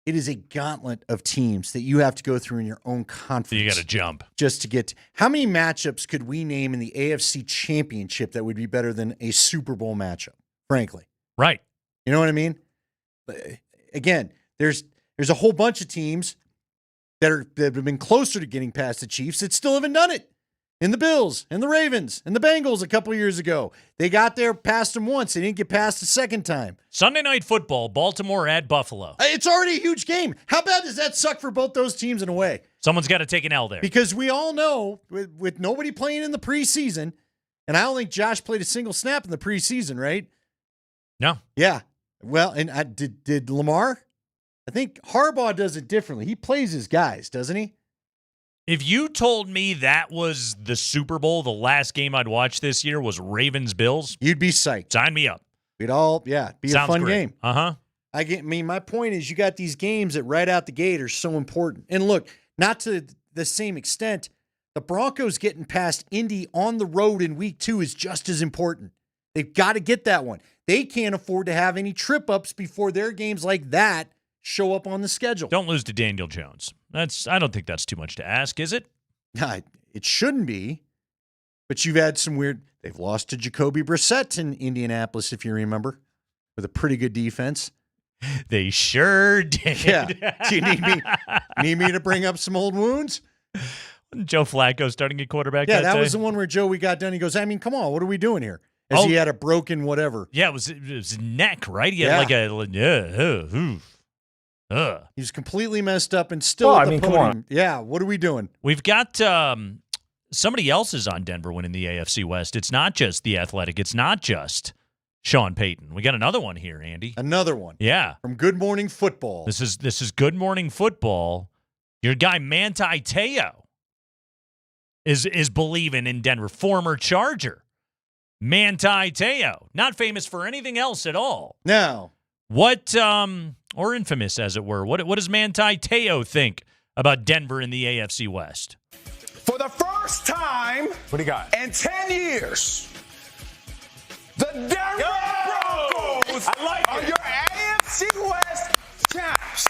it is a gauntlet of teams that you have to go through in your own conference. You got to jump just to get. How many matchups could we name in the AFC Championship that would be better than a Super Bowl matchup? Frankly, right? You know what I mean? Again, there's a whole bunch of teams that have been closer to getting past the Chiefs that still haven't done it. In the Bills and the Ravens and the Bengals a couple years ago. They got there past them once. They didn't get past the second time. Sunday Night Football, Baltimore at Buffalo. It's already a huge game. How bad does that suck for both those teams in a way? Someone's got to take an L there. Because we all know, with nobody playing in the preseason, and I don't think Josh played a single snap in the preseason, right? No. Yeah. Well, and did Lamar? I think Harbaugh does it differently. He plays his guys, doesn't he? If you told me that was the Super Bowl, the last game I'd watch this year was Ravens-Bills, you'd be psyched. Sign me up. We'd all, be Sounds a fun great. game. Uh-huh. My point is you got these games that right out the gate are so important. And look, not to the same extent, the Broncos getting past Indy on the road in week 2 is just as important. They've got to get that one. They can't afford to have any trip-ups before their games like that show up on the schedule. Don't lose to Daniel Jones. I don't think that's too much to ask, is it? It shouldn't be. But you've had some weird. They've lost to Jacoby Brissett in Indianapolis, if you remember, with a pretty good defense. They sure did. Yeah. Do you need me to bring up some old wounds? Joe Flacco starting at quarterback. Yeah, that day? was the one where we got done. He goes, come on, what are we doing here? As he had a broken whatever. Yeah, it was neck, right? He had He was completely messed up and still at the podium. Come on. Yeah, what are we doing? We've got somebody else is on Denver winning the AFC West. It's not just the Athletic. It's not just Sean Payton. We got another one here, Andy. Another one. Yeah. From Good Morning Football. This is Good Morning Football. Your guy Manti Te'o is believing in Denver. Former Charger, Manti Te'o, not famous for anything else at all. No. What, or infamous as it were, what does Manti Te'o think about Denver in the AFC West? For the first time in 10 years, the Denver Broncos are your AFC West champs.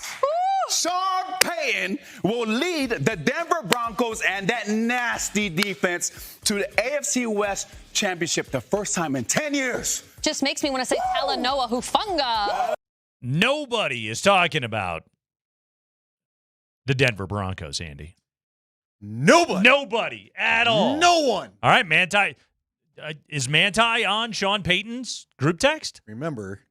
Sean Payton will lead the Denver Broncos and that nasty defense to the AFC West championship the first time in 10 years. Just makes me want to say Talanoa Hufunga. Nobody is talking about the Denver Broncos, Andy. Nobody at all. No one. All right, Manti. Is Manti on Sean Payton's group text? Remember,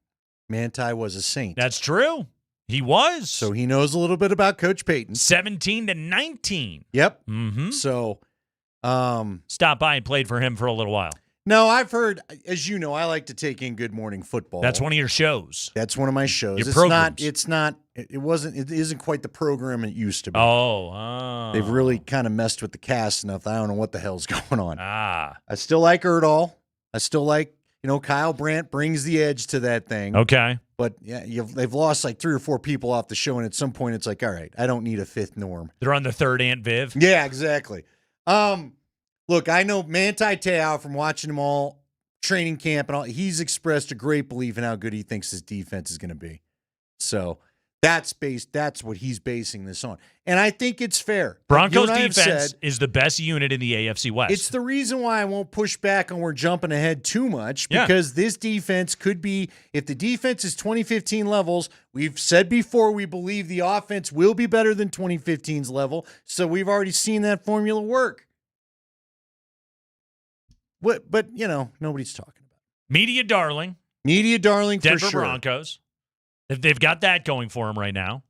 Manti was a Saint. That's true. He was. So he knows a little bit about Coach Payton. 17-19. Yep. Mm-hmm. So, stopped by and played for him for a little while. No, I've heard, as you know, I like to take in Good Morning Football. That's one of your shows. That's one of my shows. Your It's programs. it isn't quite the program it used to be. Oh. They've really kind of messed with the cast enough. I don't know what the hell's going on. Ah. I still like Erdahl. I still like, Kyle Brandt brings the edge to that thing. Okay. But yeah, they've lost like 3 or 4 people off the show, and at some point it's like, all right, I don't need a fifth Norm. They're on the third Aunt Viv. Yeah, exactly. Look, I know Manti Te'o from watching him all training camp and all. He's expressed a great belief in how good he thinks his defense is going to be. So that's what he's basing this on, and I think it's fair. Broncos defense is the best unit in the AFC West. It's the reason why I won't push back on we're jumping ahead too much, because this defense could be, if the defense is 2015 levels, we've said before we believe the offense will be better than 2015's level, so we've already seen that formula work. But nobody's talking about it. Media darling Denver for sure. Broncos. They've got that going for them right now.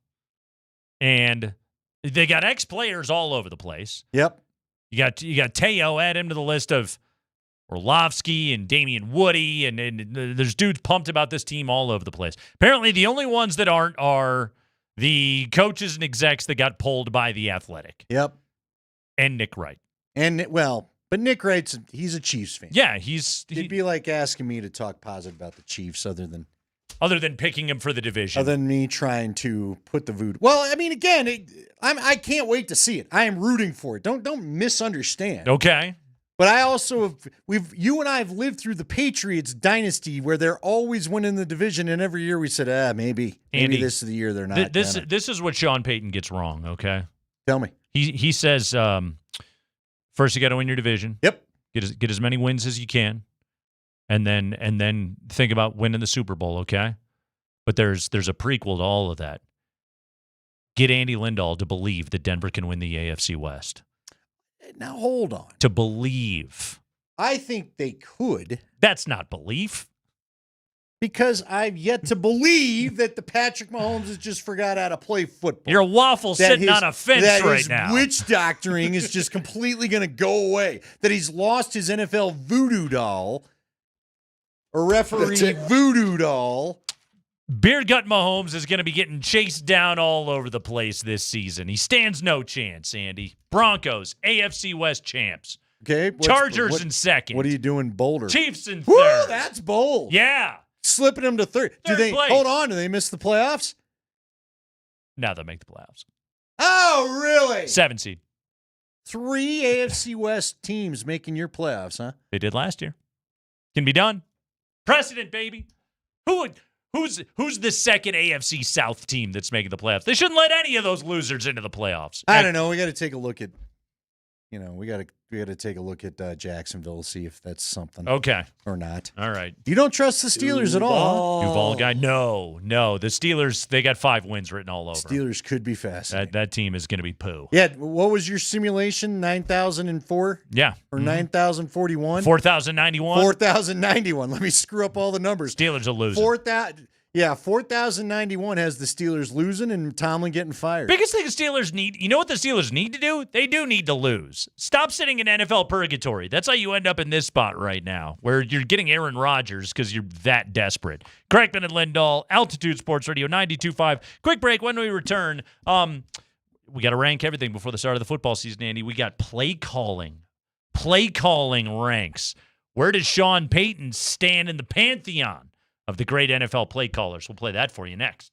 And they got ex-players all over the place. Yep. You got Te'o, add him to the list of Orlovsky and Damian Woody, and there's dudes pumped about this team all over the place. Apparently, the only ones that aren't are the coaches and execs that got pulled by The Athletic. Yep. And Nick Wright. But Nick Wright's, he's a Chiefs fan. Yeah, it'd be like asking me to talk positive about the Chiefs other than picking him for the division. Other than me trying to put the voodoo. Well, I mean, again, I can't wait to see it. I am rooting for it. Don't misunderstand. Okay. But I also you and I have lived through the Patriots dynasty where they're always winning the division, and every year we said, maybe Andy, this is the year they're not. This is what Sean Payton gets wrong. Okay. Tell me. He says first you got to win your division. Yep. Get as many wins as you can. And then think about winning the Super Bowl, okay? But there's a prequel to all of that. Get Andy Lindahl to believe that Denver can win the AFC West. Now hold on. To believe. I think they could. That's not belief. Because I've yet to believe that the Patrick Mahomes has just forgot how to play football. You're a waffle sitting on a fence right now. That his witch doctoring is just completely going to go away. That he's lost his NFL voodoo doll. Or referee voodoo doll. Beard Gut Mahomes is going to be getting chased down all over the place this season. He stands no chance, Andy. Broncos, AFC West champs. Okay. Chargers in second. What are you doing bolder? Chiefs in Woo, third. that's bold. Yeah. Slipping them to third. Place. Hold on? Do they miss the playoffs? No, they'll make the playoffs. Oh, really? 7 seed. 3 AFC West teams making your playoffs, huh? They did last year. Can be done. Precedent, baby. Who's the second AFC South team that's making the playoffs? They shouldn't let any of those losers into the playoffs. I don't know. We got to take a look at, we got to take a look at Jacksonville to see if that's something. Okay. Or not. All right. You don't trust the Steelers at all, huh? Duval guy? No. The Steelers, they got 5 wins written all over. Steelers could be fascinating. That team is going to be poo. Yeah. What was your simulation? 9,004? Yeah. Or 9,041? 4,091? 4,091. Let me screw up all the numbers. Steelers are losing. 4,091 has the Steelers losing and Tomlin getting fired. Biggest thing the Steelers need, you know what the Steelers need to do? They do need to lose. Stop sitting in NFL purgatory. That's how you end up in this spot right now, where you're getting Aaron Rodgers because you're that desperate. Kreckman and Lindahl, Altitude Sports Radio 92.5. Quick break. When we return, we got to rank everything before the start of the football season, Andy. We got play calling play calling ranks? Where does Sean Payton stand in the pantheon of the great NFL play callers? We'll play that for you next.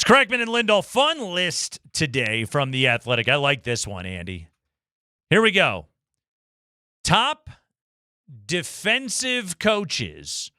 Kreckman and Lindahl, fun list today from The Athletic. I like this one, Andy. Here we go. Top defensive coaches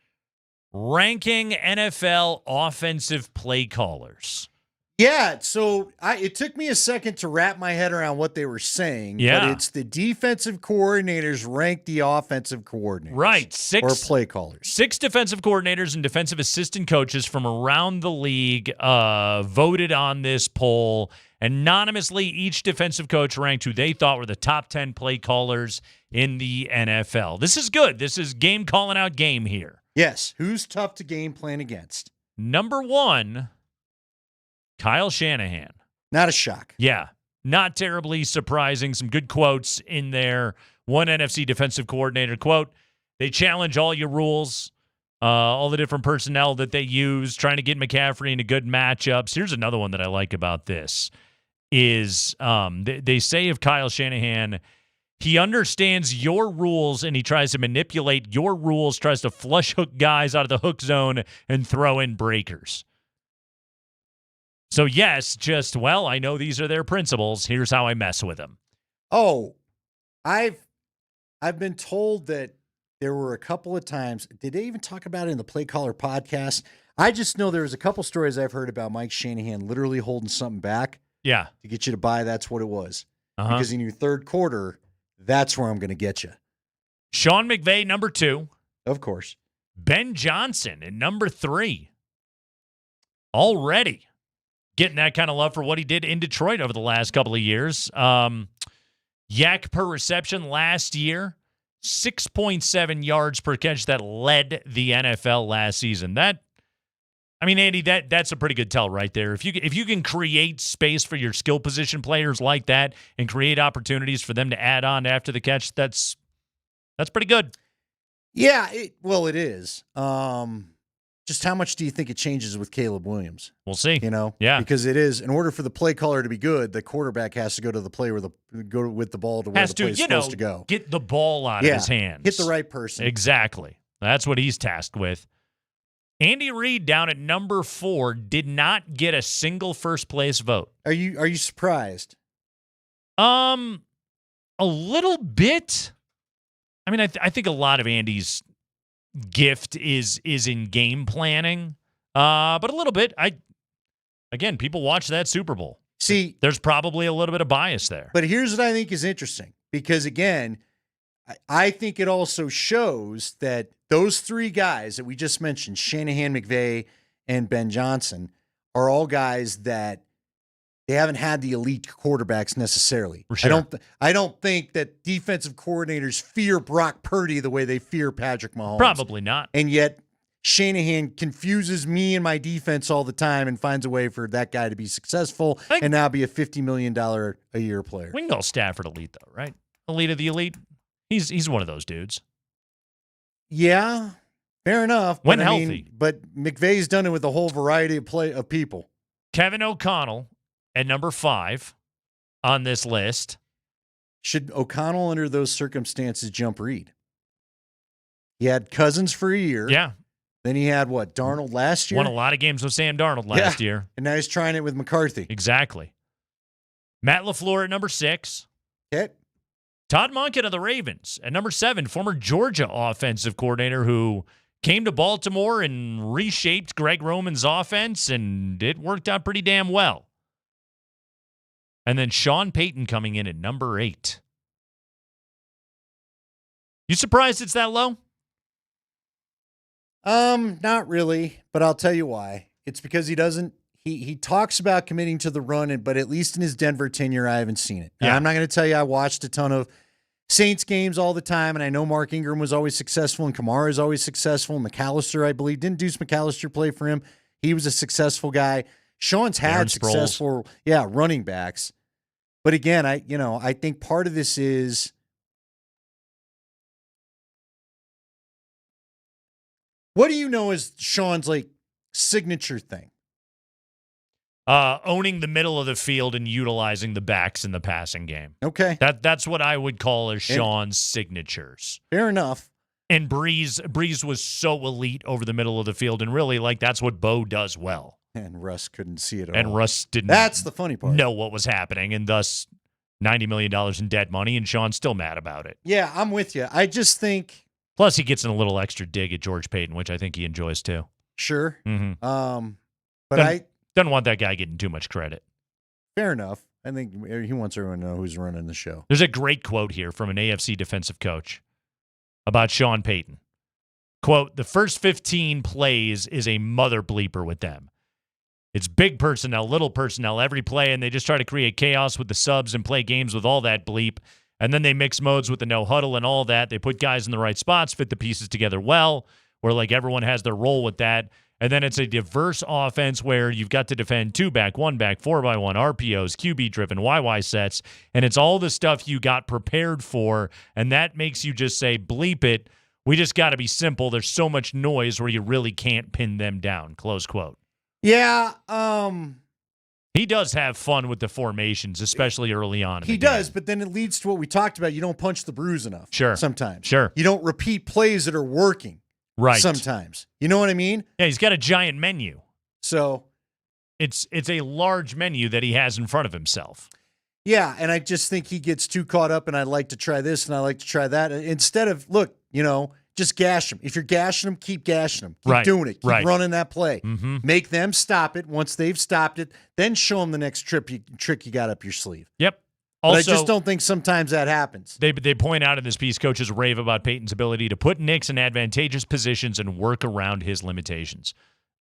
ranking NFL offensive play callers. Yeah, so it took me a second to wrap my head around what they were saying. Yeah. But it's the defensive coordinators rank the offensive coordinators. Right. Or play callers. 6 defensive coordinators and defensive assistant coaches from around the league voted on this poll. Anonymously, each defensive coach ranked who they thought were the top 10 play callers in the NFL. This is good. This is game calling out game here. Yes. Who's tough to game plan against? Number 1, Kyle Shanahan. Not a shock. Yeah. Not terribly surprising. Some good quotes in there. One NFC defensive coordinator quote, they challenge all your rules, all the different personnel that they use, trying to get McCaffrey into good matchups. Here's another one that I like about this is they say of Kyle Shanahan, he understands your rules and he tries to manipulate your rules, tries to flush hook guys out of the hook zone and throw in breakers. So, yes, I know these are their principles. Here's how I mess with them. Oh, I've been told that there were a couple of times. Did they even talk about it in the Play Caller podcast? I just know there was a couple stories I've heard about Mike Shanahan literally holding something back. Yeah. To get you to buy, that's what it was. Uh-huh. Because in your third quarter, that's where I'm going to get you. Sean McVay, number 2. Of course. Ben Johnson at number 3. Already getting that kind of love for what he did in Detroit over the last couple of years. Yak per reception last year, 6.7 yards per catch. That led the NFL last season. Andy, that's a pretty good tell right there. If you can create space for your skill position players like that and create opportunities for them to add on after the catch, that's pretty good. Yeah, it is. Just how much do you think it changes with Caleb Williams? We'll see. Yeah, because it is in order for the play caller to be good, the quarterback has to go to the play with the ball to where the play is supposed to go. Get the ball out of his hands. Hit the right person. Exactly. That's what he's tasked with. Andy Reid down at number 4 did not get a single first place vote. Are you surprised? A little bit. I think a lot of Andy's gift is in game planning, but a little bit. People watch that Super Bowl. See, there's probably a little bit of bias there. But here's what I think is interesting, because again, I think it also shows that those 3 guys that we just mentioned, Shanahan, McVay, and Ben Johnson, are all guys that they haven't had the elite quarterbacks necessarily. For sure. I don't think that defensive coordinators fear Brock Purdy the way they fear Patrick Mahomes. Probably not. And yet Shanahan confuses me and my defense all the time and finds a way for that guy to be successful and now be a $50 million a year player. We can call Stafford elite, though, right? Elite of the elite. He's one of those dudes. Yeah, fair enough. When healthy. But McVay's done it with a whole variety of people. Kevin O'Connell at number 5 on this list. Should O'Connell, under those circumstances, jump Reed? He had Cousins for a year. Yeah. Then he had, Darnold last year? Won a lot of games with Sam Darnold last year. And now he's trying it with McCarthy. Exactly. Matt LaFleur at number 6. Okay. Todd Monken of the Ravens at number 7, former Georgia offensive coordinator who came to Baltimore and reshaped Greg Roman's offense, and it worked out pretty damn well. And then Sean Payton coming in at number 8. You surprised it's that low? Not really, but I'll tell you why. It's because he doesn't. He talks about committing to the run, but at least in his Denver tenure, I haven't seen it. Yeah. I'm not going to tell you I watched a ton of Saints games all the time, and I know Mark Ingram was always successful, and Kamara is always successful. McAllister, I believe, didn't Deuce McAllister play for him? He was a successful guy. Sean's had successful, running backs. But again, I think part of this is what do you know is Sean's signature thing? Owning the middle of the field and utilizing the backs in the passing game. Okay. That's what I would call as Sean's signatures. Fair enough. And Breeze was so elite over the middle of the field, and really, that's what Bo does well. And Russ couldn't see it at all. And Russ didn't. That's the funny part. Know what was happening, and thus $90 million in dead money, and Sean's still mad about it. Yeah, I'm with you. I just think. Plus, he gets in a little extra dig at George Payton, which I think he enjoys too. Sure. Mm-hmm. But doesn't want that guy getting too much credit. Fair enough. I think he wants everyone to know who's running the show. There's a great quote here from an AFC defensive coach about Sean Payton. Quote, the first 15 plays is a mother bleeper with them. It's big personnel, little personnel, every play, and they just try to create chaos with the subs and play games with all that bleep. And then they mix modes with the no huddle and all that. They put guys in the right spots, fit the pieces together well, where like everyone has their role with that. And then it's a diverse offense where you've got to defend 2-back, 1-back, 4x1, RPOs, QB-driven, YY sets, and it's all the stuff you got prepared for, and that makes you just say, bleep it. We just got to be simple. There's so much noise where you really can't pin them down, close quote. Yeah. He does have fun with the formations, especially early on. He does, but then it leads to what we talked about. You don't punch the bruise enough. Sure. Sometimes. Sure. You don't repeat plays that are working. Right. Sometimes. You know what I mean? Yeah, he's got a giant menu. So it's a large menu that he has in front of himself. Yeah, and I just think he gets too caught up, and I like to try this and I like to try that. Instead of, look, just gash him. If you're gashing him, keep gashing him. Keep doing it. Keep running that play. Mm-hmm. Make them stop it. Once they've stopped it, then show them the next trick you got up your sleeve. Yep. But Also, I just don't think sometimes that happens. They point out in this piece, coaches rave about Peyton's ability to put Nix in advantageous positions and work around his limitations.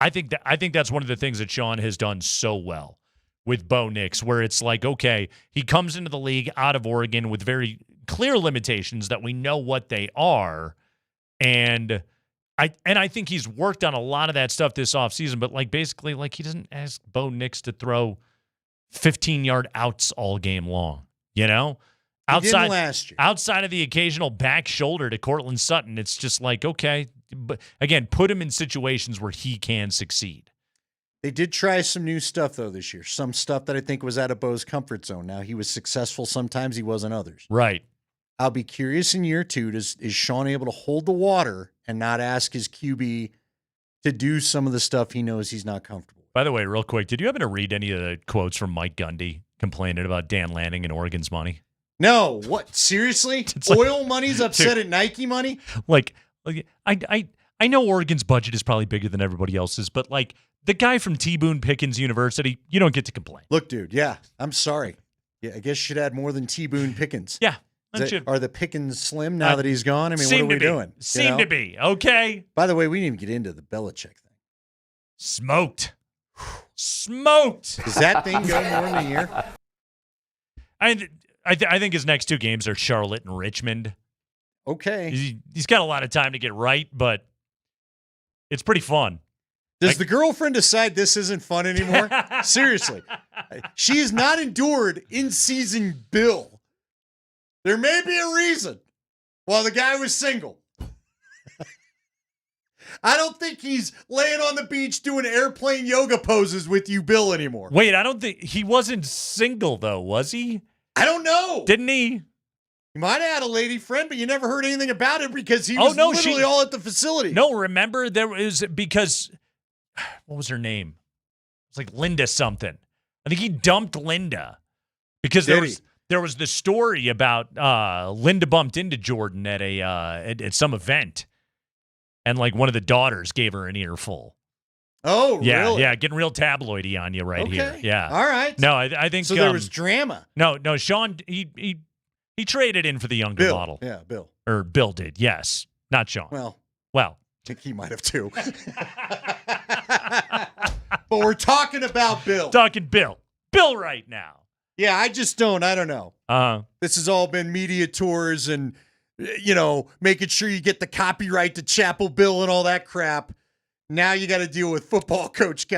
I think that's one of the things that Sean has done so well with Bo Nix, where it's like, okay, he comes into the league out of Oregon with very clear limitations that we know what they are, and I think he's worked on a lot of that stuff this offseason, but basically he doesn't ask Bo Nix to throw 15-yard outs all game long, outside last year. Outside of the occasional back shoulder to Cortland Sutton, it's just okay, but again, put him in situations where he can succeed. They did try some new stuff though this year, some stuff that I think was out of Bo's comfort zone. Now he was successful sometimes, he wasn't others. Right. I'll be curious in year 2, is Sean able to hold the water and not ask his QB to do some of the stuff he knows he's not comfortable with? By the way, real quick, did you happen to read any of the quotes from Mike Gundy complaining about Dan Lanning and Oregon's money? No. What? Seriously? Oil money's upset at Nike money? I know Oregon's budget is probably bigger than everybody else's, but the guy from T. Boone Pickens University, you don't get to complain. Look, dude, yeah, I'm sorry. Yeah, I guess you should add more than T. Boone Pickens. Yeah. Are the Pickens slim now that he's gone? I mean, what are we doing? Seem to be. Okay. By the way, we didn't even get into the Belichick thing. Smoked. Does that thing go more than a year? I think his next 2 games are Charlotte and Richmond. Okay. He's got a lot of time to get right, but it's pretty fun. Does the girlfriend decide this isn't fun anymore? Seriously. She has not endured in-season Bill. There may be a reason while the guy was single. I don't think he's laying on the beach doing airplane yoga poses with you, Bill, anymore. Wait, I don't think he wasn't single, though, was he? I don't know. Didn't he? He might have had a lady friend, but you never heard anything about it because he was literally all at the facility. No, remember, there was because, what was her name? It's like Linda something. I think he dumped Linda because there was the story about Linda bumped into Jordan at at some event, and one of the daughters gave her an earful. Oh, yeah, really? Yeah, getting real tabloidy on you here. Yeah. All right. No, I think so. There was drama. No, Sean he traded in in for the younger model. Yeah, Bill. Or Bill did. Yes, not Sean. Well, I think he might have too. But we're talking about Bill. Bill right now. Yeah, I don't know. This has all been media tours and, making sure you get the copyright to Chapel Bill and all that crap. Now you got to deal with football coach